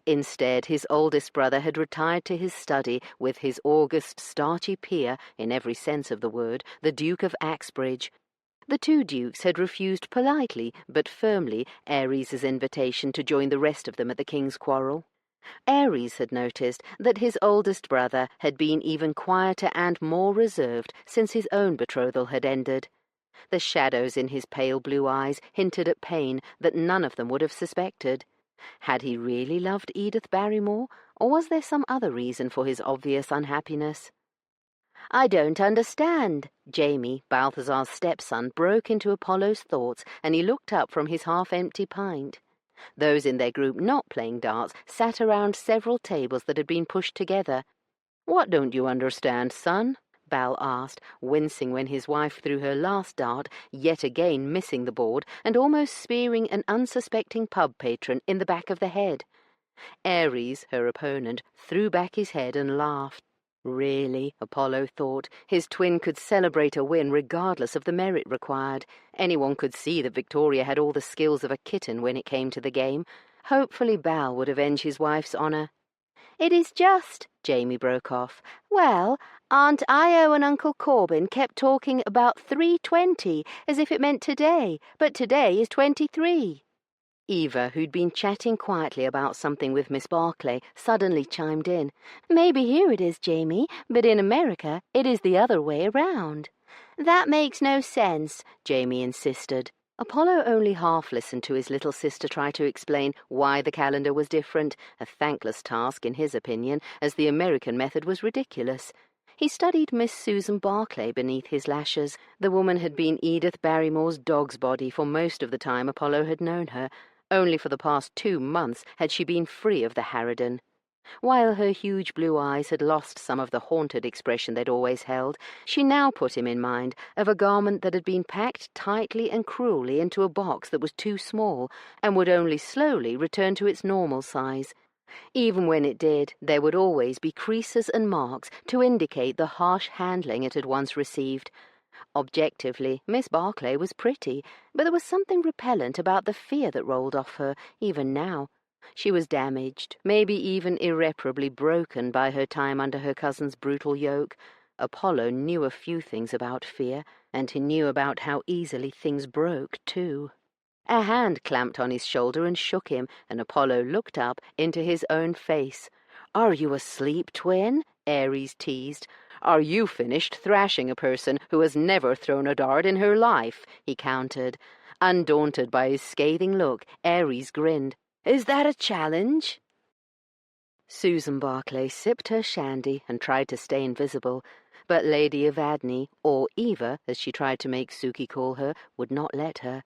Instead, his oldest brother had retired to his study with his august, starchy peer, in every sense of the word, the Duke of Axbridge. The 2 dukes had refused politely but firmly Ares's invitation to join the rest of them at the King's Quarrel. Ares had noticed that his oldest brother had been even quieter and more reserved since his own betrothal had ended. The shadows in his pale blue eyes hinted at pain that none of them would have suspected. Had he really loved Edith Barrymore, or was there some other reason for his obvious unhappiness? "I don't understand." Jamie, Balthazar's stepson, broke into Apollo's thoughts, and he looked up from his half-empty pint. Those in their group not playing darts sat around several tables that had been pushed together. "What don't you understand, son?" Bal asked, wincing when his wife threw her last dart, yet again missing the board and almost spearing an unsuspecting pub patron in the back of the head. Ares, her opponent, threw back his head and laughed. Really, Apollo thought, his twin could celebrate a win regardless of the merit required. Anyone could see that Victoria had all the skills of a kitten when it came to the game. Hopefully Bal would avenge his wife's honour. "It is just," Jamie broke off. "Well, Aunt Io and Uncle Corbin kept talking about 3:20 as if it meant today, but today is 23. Eva, who'd been chatting quietly about something with Miss Barclay, suddenly chimed in. "Maybe here it is, Jamie, but in America it is the other way around." "That makes no sense," Jamie insisted. Apollo only half listened to his little sister try to explain why the calendar was different, a thankless task in his opinion, as the American method was ridiculous. He studied Miss Susan Barclay beneath his lashes. The woman had been Edith Barrymore's dog's body for most of the time Apollo had known her. Only for the past 2 months had she been free of the harridan. While her huge blue eyes had lost some of the haunted expression they'd always held, she now put him in mind of a garment that had been packed tightly and cruelly into a box that was too small, and would only slowly return to its normal size. Even when it did, there would always be creases and marks to indicate the harsh handling it had once received. Objectively, Miss Barclay was pretty, but there was something repellent about the fear that rolled off her, even now. She was damaged, maybe even irreparably broken by her time under her cousin's brutal yoke. Apollo knew a few things about fear, and he knew about how easily things broke, too. A hand clamped on his shoulder and shook him, and Apollo looked up into his own face. "Are you asleep, twin?" Ares teased. "Are you finished thrashing a person who has never thrown a dart in her life?" he countered. Undaunted by his scathing look, Ares grinned. "Is that a challenge?" Susan Barclay sipped her shandy and tried to stay invisible, but Lady Evadne, or Eva, as she tried to make Suki call her, would not let her.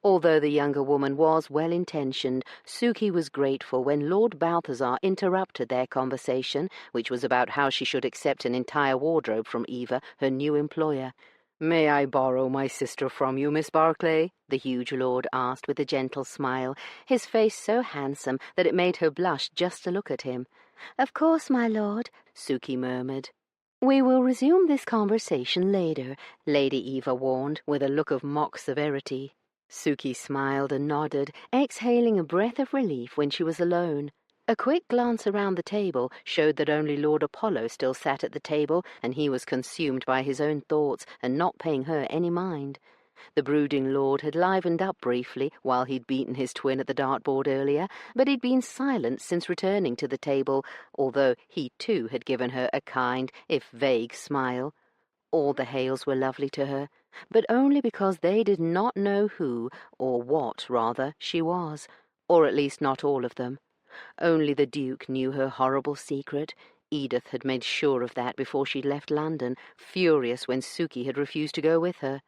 Although the younger woman was well-intentioned, Suki was grateful when Lord Balthazar interrupted their conversation, which was about how she should accept an entire wardrobe from Eva, her new employer. "May I borrow my sister from you, Miss Barclay?" the huge lord asked with a gentle smile, his face so handsome that it made her blush just to look at him. "Of course, my lord," Suki murmured. "We will resume this conversation later," Lady Eva warned, with a look of mock severity. Suki smiled and nodded, exhaling a breath of relief when she was alone. A quick glance around the table showed that only Lord Apollo still sat at the table, and he was consumed by his own thoughts and not paying her any mind. The brooding lord had livened up briefly while he'd beaten his twin at the dartboard earlier, but he'd been silent since returning to the table, although he too had given her a kind, if vague, smile. All the Hales were lovely to her, but only because they did not know who, or what, rather, she was, or at least not all of them. Only the Duke knew her horrible secret. Edith had made sure of that before she'd left London, furious when Suki had refused to go with her.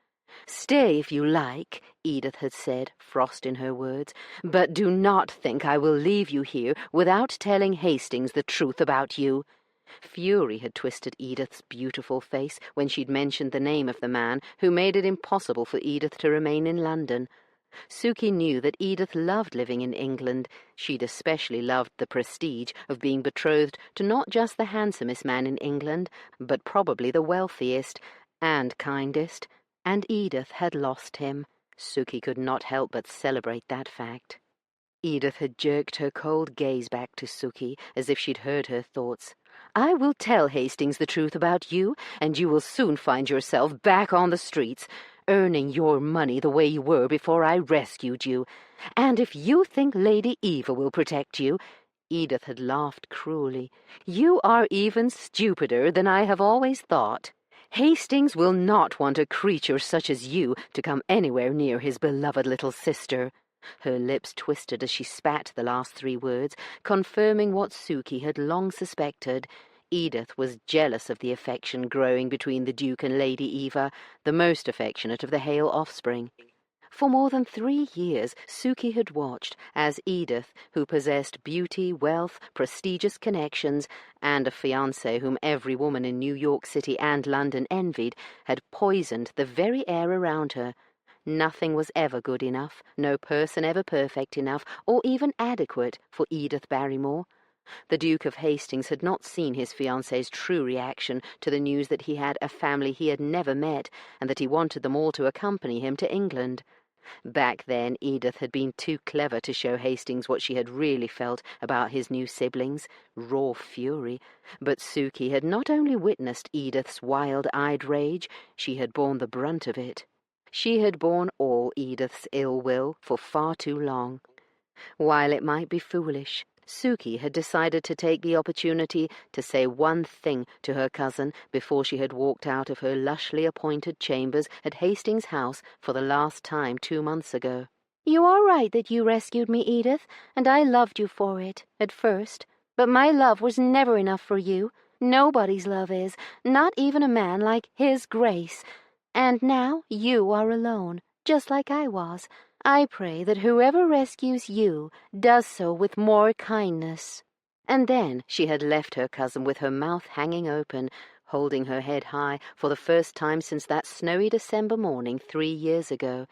"Stay if you like," Edith had said, frost in her words, "but do not think I will leave you here without telling Hastings the truth about you." Fury had twisted Edith's beautiful face when she'd mentioned the name of the man who made it impossible for Edith to remain in London. Suki knew that Edith loved living in England. She'd especially loved the prestige of being betrothed to not just the handsomest man in England, but probably the wealthiest and kindest, and Edith had lost him. Suki could not help but celebrate that fact. Edith had jerked her cold gaze back to Suki, as if she'd heard her thoughts. "I will tell Hastings the truth about you, and you will soon find yourself back on the streets, earning your money the way you were before I rescued you. And if you think Lady Eva will protect you—" Edith had laughed cruelly. "You are even stupider than I have always thought. Hastings will not want a creature such as you to come anywhere near his beloved little sister." Her lips twisted as she spat the last 3 words, confirming what Suki had long suspected. Edith was jealous of the affection growing between the Duke and Lady Eva, the most affectionate of the Hale offspring. For more than 3 years, Suki had watched as Edith, who possessed beauty, wealth, prestigious connections, and a fiancé whom every woman in New York City and London envied, had poisoned the very air around her. Nothing was ever good enough, no person ever perfect enough, or even adequate for Edith Barrymore. The Duke of Hastings had not seen his fiancée's true reaction to the news that he had a family he had never met, and that he wanted them all to accompany him to England. Back then, Edith had been too clever to show Hastings what she had really felt about his new siblings, raw fury. But Suki had not only witnessed Edith's wild-eyed rage, she had borne the brunt of it. She had borne all Edith's ill will for far too long. While it might be foolish, Suki had decided to take the opportunity to say one thing to her cousin before she had walked out of her lushly appointed chambers at Hastings House for the last time 2 months ago. "You are right that you rescued me, Edith, and I loved you for it, at first. But my love was never enough for you. Nobody's love is, not even a man like His Grace. And now you are alone, just like I was. I pray that whoever rescues you does so with more kindness." And then she had left her cousin with her mouth hanging open, holding her head high for the first time since that snowy December morning 3 years ago.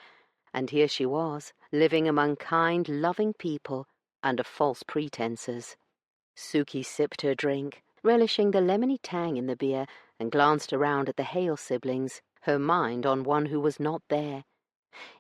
And here she was, living among kind, loving people, under false pretenses. Suki sipped her drink, relishing the lemony tang in the beer, and glanced around at the Hale siblings, her mind on one who was not there.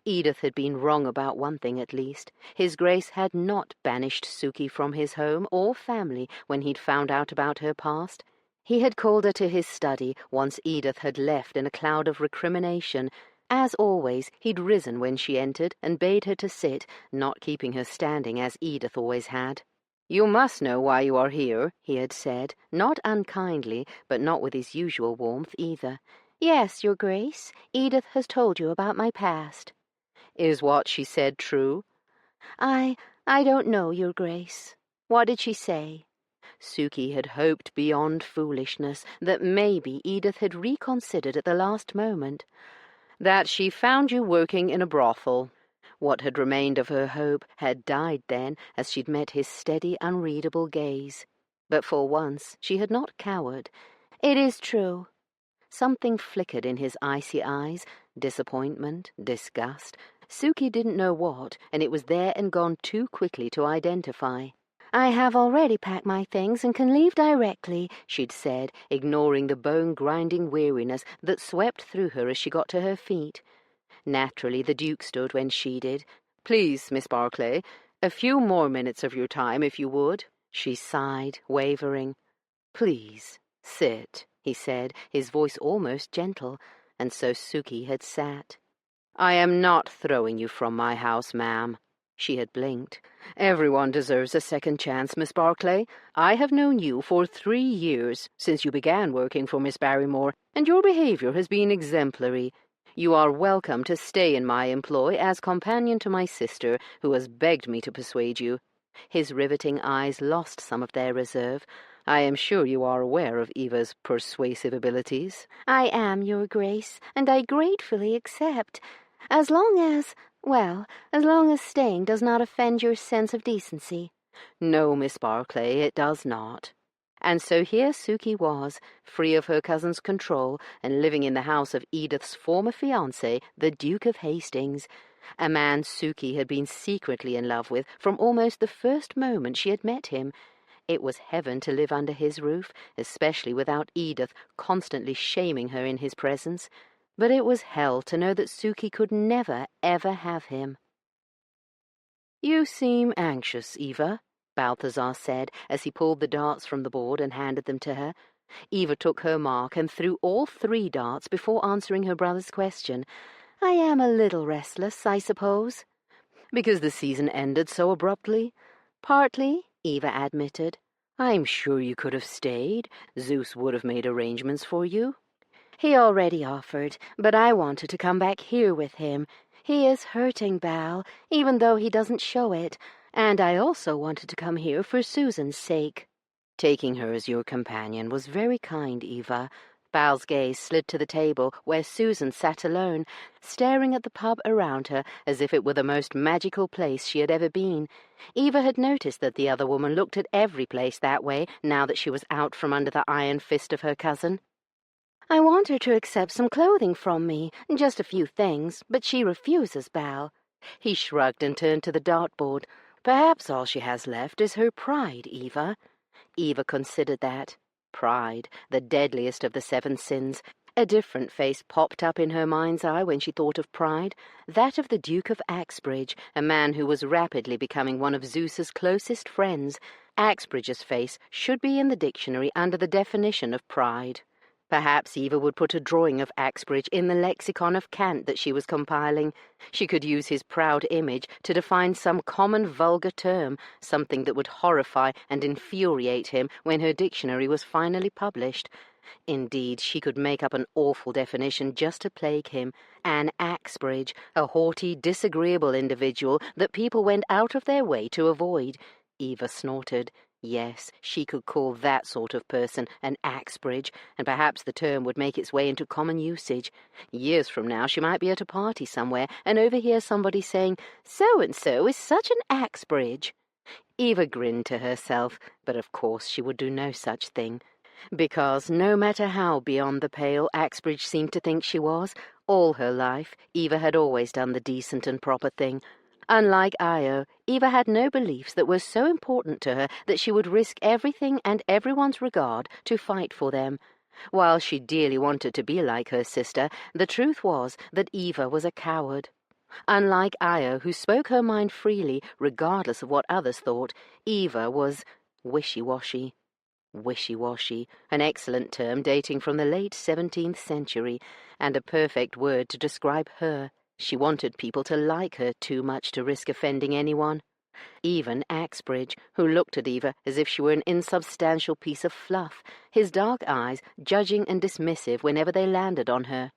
Edith had been wrong about one thing at least. His Grace had not banished Suki from his home or family when he'd found out about her past. He had called her to his study once Edith had left in a cloud of recrimination. As always, he'd risen when she entered and bade her to sit, not keeping her standing as Edith always had. "You must know why you are here," he had said, not unkindly, but not with his usual warmth either. "Yes, Your Grace, Edith has told you about my past." "Is what she said true?" I don't know, Your Grace. What did she say?" Suki had hoped beyond foolishness that maybe Edith had reconsidered at the last moment. "That she found you working in a brothel." What had remained of her hope had died then as she'd met his steady, unreadable gaze. But for once she had not cowered. "It is true." Something flickered in his icy eyes, disappointment, disgust. Suki didn't know what, and it was there and gone too quickly to identify. "I have already packed my things and can leave directly," she'd said, ignoring the bone-grinding weariness that swept through her as she got to her feet. Naturally, the Duke stood when she did. "Please, Miss Barclay, a few more minutes of your time, if you would." She sighed, wavering. "Please, sit," he said, his voice almost gentle, and so Suki had sat. "I am not throwing you from my house, ma'am." She had blinked. "Everyone deserves a second chance, Miss Barclay. I have known you for 3 years, since you began working for Miss Barrymore, and your behavior has been exemplary. You are welcome to stay in my employ as companion to my sister, who has begged me to persuade you." His riveting eyes lost some of their reserve. "I am sure you are aware of Eva's persuasive abilities." "I am, Your Grace, and I gratefully accept. As long as staying does not offend your sense of decency." "No, Miss Barclay, it does not." And so here Suki was, free of her cousin's control, and living in the house of Edith's former fiancé, the Duke of Hastings, a man Suki had been secretly in love with from almost the first moment she had met him. It was heaven to live under his roof, especially without Edith constantly shaming her in his presence. But it was hell to know that Suki could never, ever have him. "You seem anxious, Eva," Balthazar said as he pulled the darts from the board and handed them to her. Eva took her mark and threw all 3 darts before answering her brother's question. "I am a little restless, I suppose." "Because the season ended so abruptly?" "Partly," Eva admitted. "I'm sure you could have stayed. Zeus would have made arrangements for you." "He already offered, but I wanted to come back here with him. He is hurting, Bal, even though he doesn't show it, and I also wanted to come here for Susan's sake." "Taking her as your companion was very kind, Eva." Bal's gaze slid to the table where Susan sat alone, staring at the pub around her as if it were the most magical place she had ever been. Eva had noticed that the other woman looked at every place that way now that she was out from under the iron fist of her cousin. "I want her to accept some clothing from me, just a few things, but she refuses, Bal." He shrugged and turned to the dartboard. "Perhaps all she has left is her pride, Eva." Eva considered that. Pride, the deadliest of the 7 sins. A different face popped up in her mind's eye when she thought of pride, that of the Duke of Axbridge, a man who was rapidly becoming one of Zeus's closest friends. Axbridge's face should be in the dictionary under the definition of pride. Perhaps Eva would put a drawing of Axbridge in the lexicon of cant that she was compiling. She could use his proud image to define some common vulgar term, something that would horrify and infuriate him when her dictionary was finally published. Indeed, she could make up an awful definition just to plague him. An Axbridge, a haughty, disagreeable individual that people went out of their way to avoid. Eva snorted. Yes, she could call that sort of person an Axbridge, and perhaps the term would make its way into common usage. Years from now she might be at a party somewhere and overhear somebody saying, "So-and-so is such an Axbridge." Eva grinned to herself, but of course she would do no such thing. Because no matter how beyond the pale Axbridge seemed to think she was, all her life Eva had always done the decent and proper thing. Unlike Io, Eva had no beliefs that were so important to her that she would risk everything and everyone's regard to fight for them. While she dearly wanted to be like her sister, the truth was that Eva was a coward. Unlike Io, who spoke her mind freely, regardless of what others thought, Eva was wishy-washy. Wishy-washy, an excellent term dating from the late 17th century, and a perfect word to describe her. She wanted people to like her too much to risk offending anyone. Even Axbridge, who looked at Eva as if she were an insubstantial piece of fluff, his dark eyes judging and dismissive whenever they landed on her.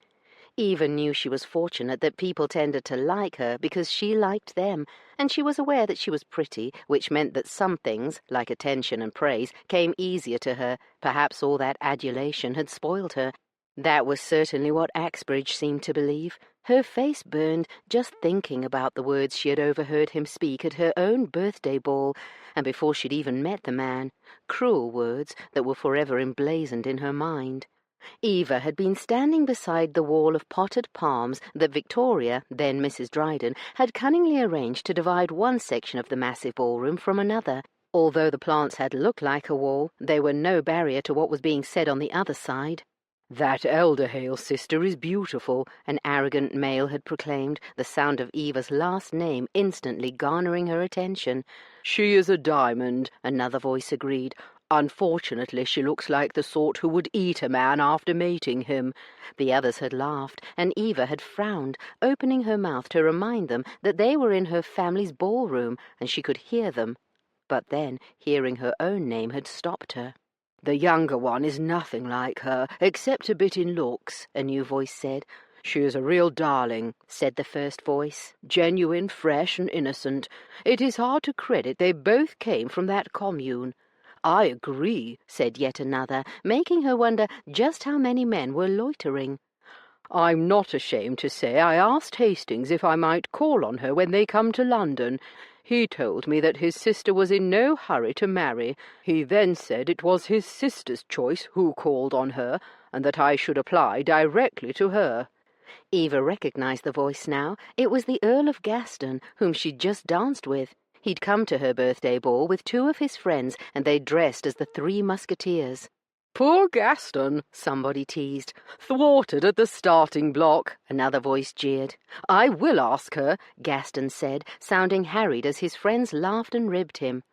Eva knew she was fortunate that people tended to like her because she liked them, and she was aware that she was pretty, which meant that some things, like attention and praise, came easier to her. Perhaps all that adulation had spoiled her. That was certainly what Axbridge seemed to believe. Her face burned just thinking about the words she had overheard him speak at her own birthday ball, and before she'd even met the man. Cruel words that were forever emblazoned in her mind. Eva had been standing beside the wall of potted palms that Victoria, then Mrs. Dryden, had cunningly arranged to divide one section of the massive ballroom from another. Although the plants had looked like a wall, they were no barrier to what was being said on the other side. "That Elderhale sister is beautiful," an arrogant male had proclaimed, the sound of Eva's last name instantly garnering her attention. "She is a diamond," another voice agreed. "Unfortunately, she looks like the sort who would eat a man after mating him." The others had laughed, and Eva had frowned, opening her mouth to remind them that they were in her family's ballroom, and she could hear them. But then, hearing her own name had stopped her. "The younger one is nothing like her, except a bit in looks," a new voice said. "She is a real darling," said the first voice. "Genuine, fresh, and innocent. It is hard to credit they both came from that commune." "I agree," said yet another, making her wonder just how many men were loitering. "I'm not ashamed to say I asked Hastings if I might call on her when they come to London. He told me that his sister was in no hurry to marry. He then said it was his sister's choice who called on her, and that I should apply directly to her." Eva recognized the voice now. It was the Earl of Gaston, whom she'd just danced with. He'd come to her birthday ball with two of his friends, and they dressed as the Three Musketeers. "Poor Gaston," somebody teased. "Thwarted at the starting block," another voice jeered. "I will ask her," Gaston said, sounding harried as his friends laughed and ribbed him.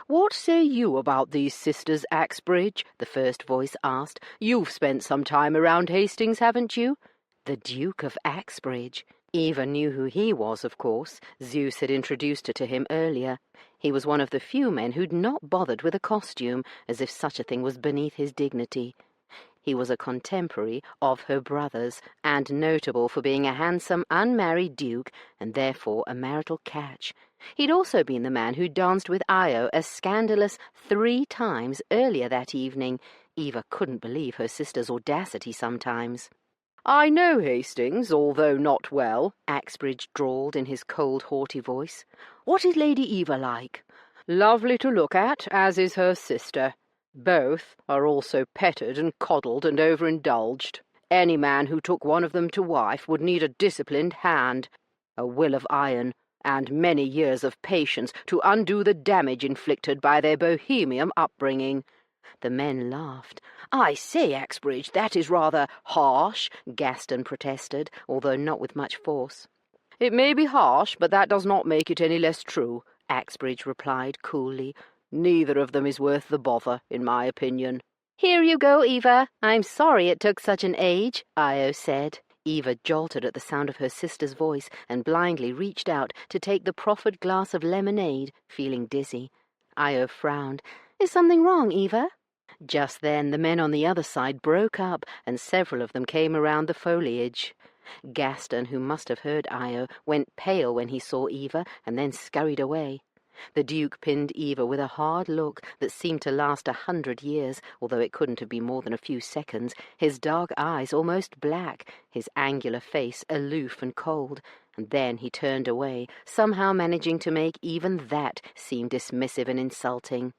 "What say you about these sisters, Axbridge?" the first voice asked. "You've spent some time around Hastings, haven't you?" The Duke of Axbridge. Eva knew who he was, of course. Zeus had introduced her to him earlier. He was one of the few men who'd not bothered with a costume, as if such a thing was beneath his dignity. He was a contemporary of her brother's, and notable for being a handsome, unmarried duke, and therefore a marital catch. He'd also been the man who danced with Io a scandalous 3 times earlier that evening. Eva couldn't believe her sister's audacity sometimes. "I know Hastings, although not well," Axbridge drawled in his cold, haughty voice. "What is Lady Eva like?" "Lovely to look at, as is her sister. Both are also petted and coddled and overindulged. Any man who took one of them to wife would need a disciplined hand, a will of iron, and many years of patience to undo the damage inflicted by their bohemian upbringing." The men laughed. "I say, Axbridge, that is rather harsh," Gaston protested, although not with much force. "It may be harsh, but that does not make it any less true," Axbridge replied coolly. "Neither of them is worth the bother, in my opinion." "Here you go, Eva. I'm sorry it took such an age," Io said. Eva jolted at the sound of her sister's voice and blindly reached out to take the proffered glass of lemonade, feeling dizzy. Io frowned. "Is something wrong, Eva?" Just then the men on the other side broke up, and several of them came around the foliage. Gaston, who must have heard Io, went pale when he saw Eva and then scurried away. The Duke pinned Eva with a hard look that seemed to last 100 years, although it couldn't have been more than a few seconds, his dark eyes almost black, his angular face aloof and cold, and then he turned away, somehow managing to make even that seem dismissive and insulting.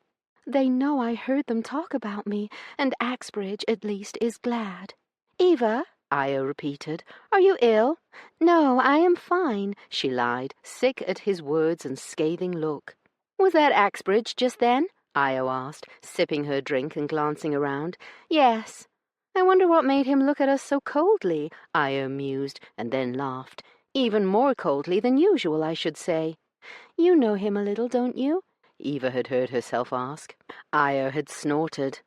"They know I heard them talk about me, and Axbridge, at least, is glad." "Eva," Io repeated, "are you ill?" "No, I am fine," she lied, sick at his words and scathing look. "Was that Axbridge just then?" Io asked, sipping her drink and glancing around. "Yes." "I wonder what made him look at us so coldly," Io mused, and then laughed. "Even more coldly than usual, I should say." "You know him a little, don't you?" Eva had heard herself ask. Io had snorted.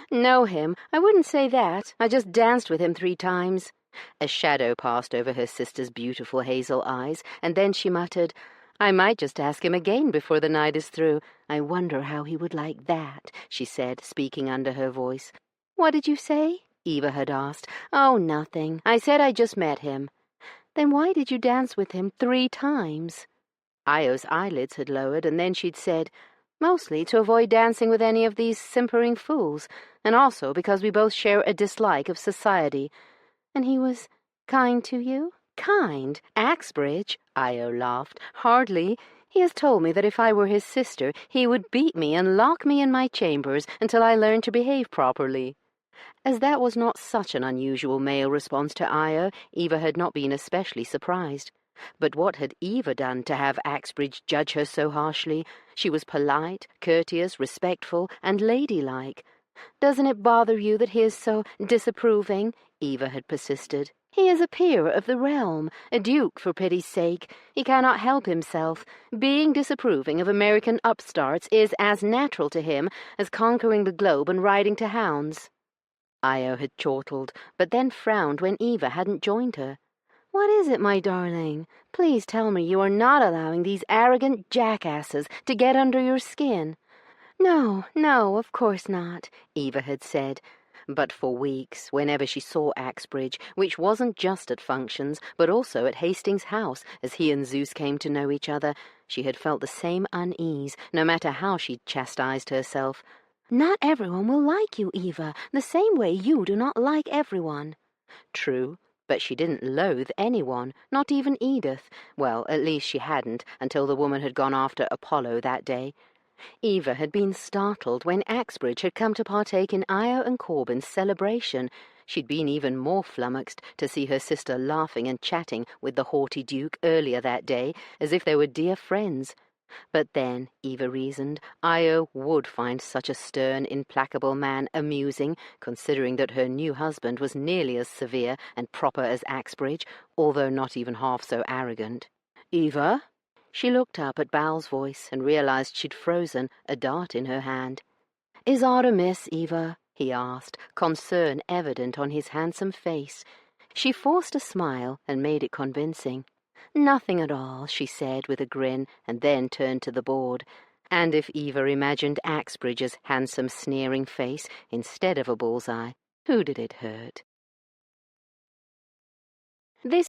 "Know him? I wouldn't say that. I just danced with him 3 times. A shadow passed over her sister's beautiful hazel eyes, and then she muttered, "I might just ask him again before the night is through. I wonder how he would like that," she said, speaking under her voice. "What did you say?" Eva had asked. "Oh, nothing. I said I just met him." "Then why did you dance with him 3 times? Io's eyelids had lowered, and then she'd said, "Mostly to avoid dancing with any of these simpering fools, and also because we both share a dislike of society." "And he was kind to you?" "Kind? Axbridge?" Io laughed. "Hardly. He has told me that if I were his sister, he would beat me and lock me in my chambers until I learned to behave properly." As that was not such an unusual male response to Io, Eva had not been especially surprised. But what had Eva done to have Axbridge judge her so harshly? She was polite, courteous, respectful, and ladylike. "Doesn't it bother you that he is so disapproving?" Eva had persisted. "He is a peer of the realm, a duke, for pity's sake. He cannot help himself. Being disapproving of American upstarts is as natural to him as conquering the globe and riding to hounds." Io had chortled, but then frowned when Eva hadn't joined her. "What is it, my darling? Please tell me you are not allowing these arrogant jackasses to get under your skin." "No, no, of course not," Eva had said. But for weeks, whenever she saw Axbridge, which wasn't just at functions, but also at Hastings House, as he and Zeus came to know each other, she had felt the same unease, no matter how she'd chastised herself. "Not everyone will like you, Eva, the same way you do not like everyone." True. But she didn't loathe anyone, not even Edith. Well, at least she hadn't, until the woman had gone after Apollo that day. Eva had been startled when Axbridge had come to partake in Io and Corbin's celebration. She'd been even more flummoxed to see her sister laughing and chatting with the haughty Duke earlier that day, as if they were dear friends. But then, Eva reasoned, Io would find such a stern, implacable man amusing, considering that her new husband was nearly as severe and proper as Axbridge, although not even half so arrogant. "Eva?" She looked up at Bal's voice and realized she'd frozen, a dart in her hand. "Is aught amiss, Eva?" he asked, concern evident on his handsome face. She forced a smile and made it convincing. "Nothing at all," she said with a grin, and then turned to the board. And if Eva imagined Axbridge's handsome, sneering face instead of a bullseye, who did it hurt? This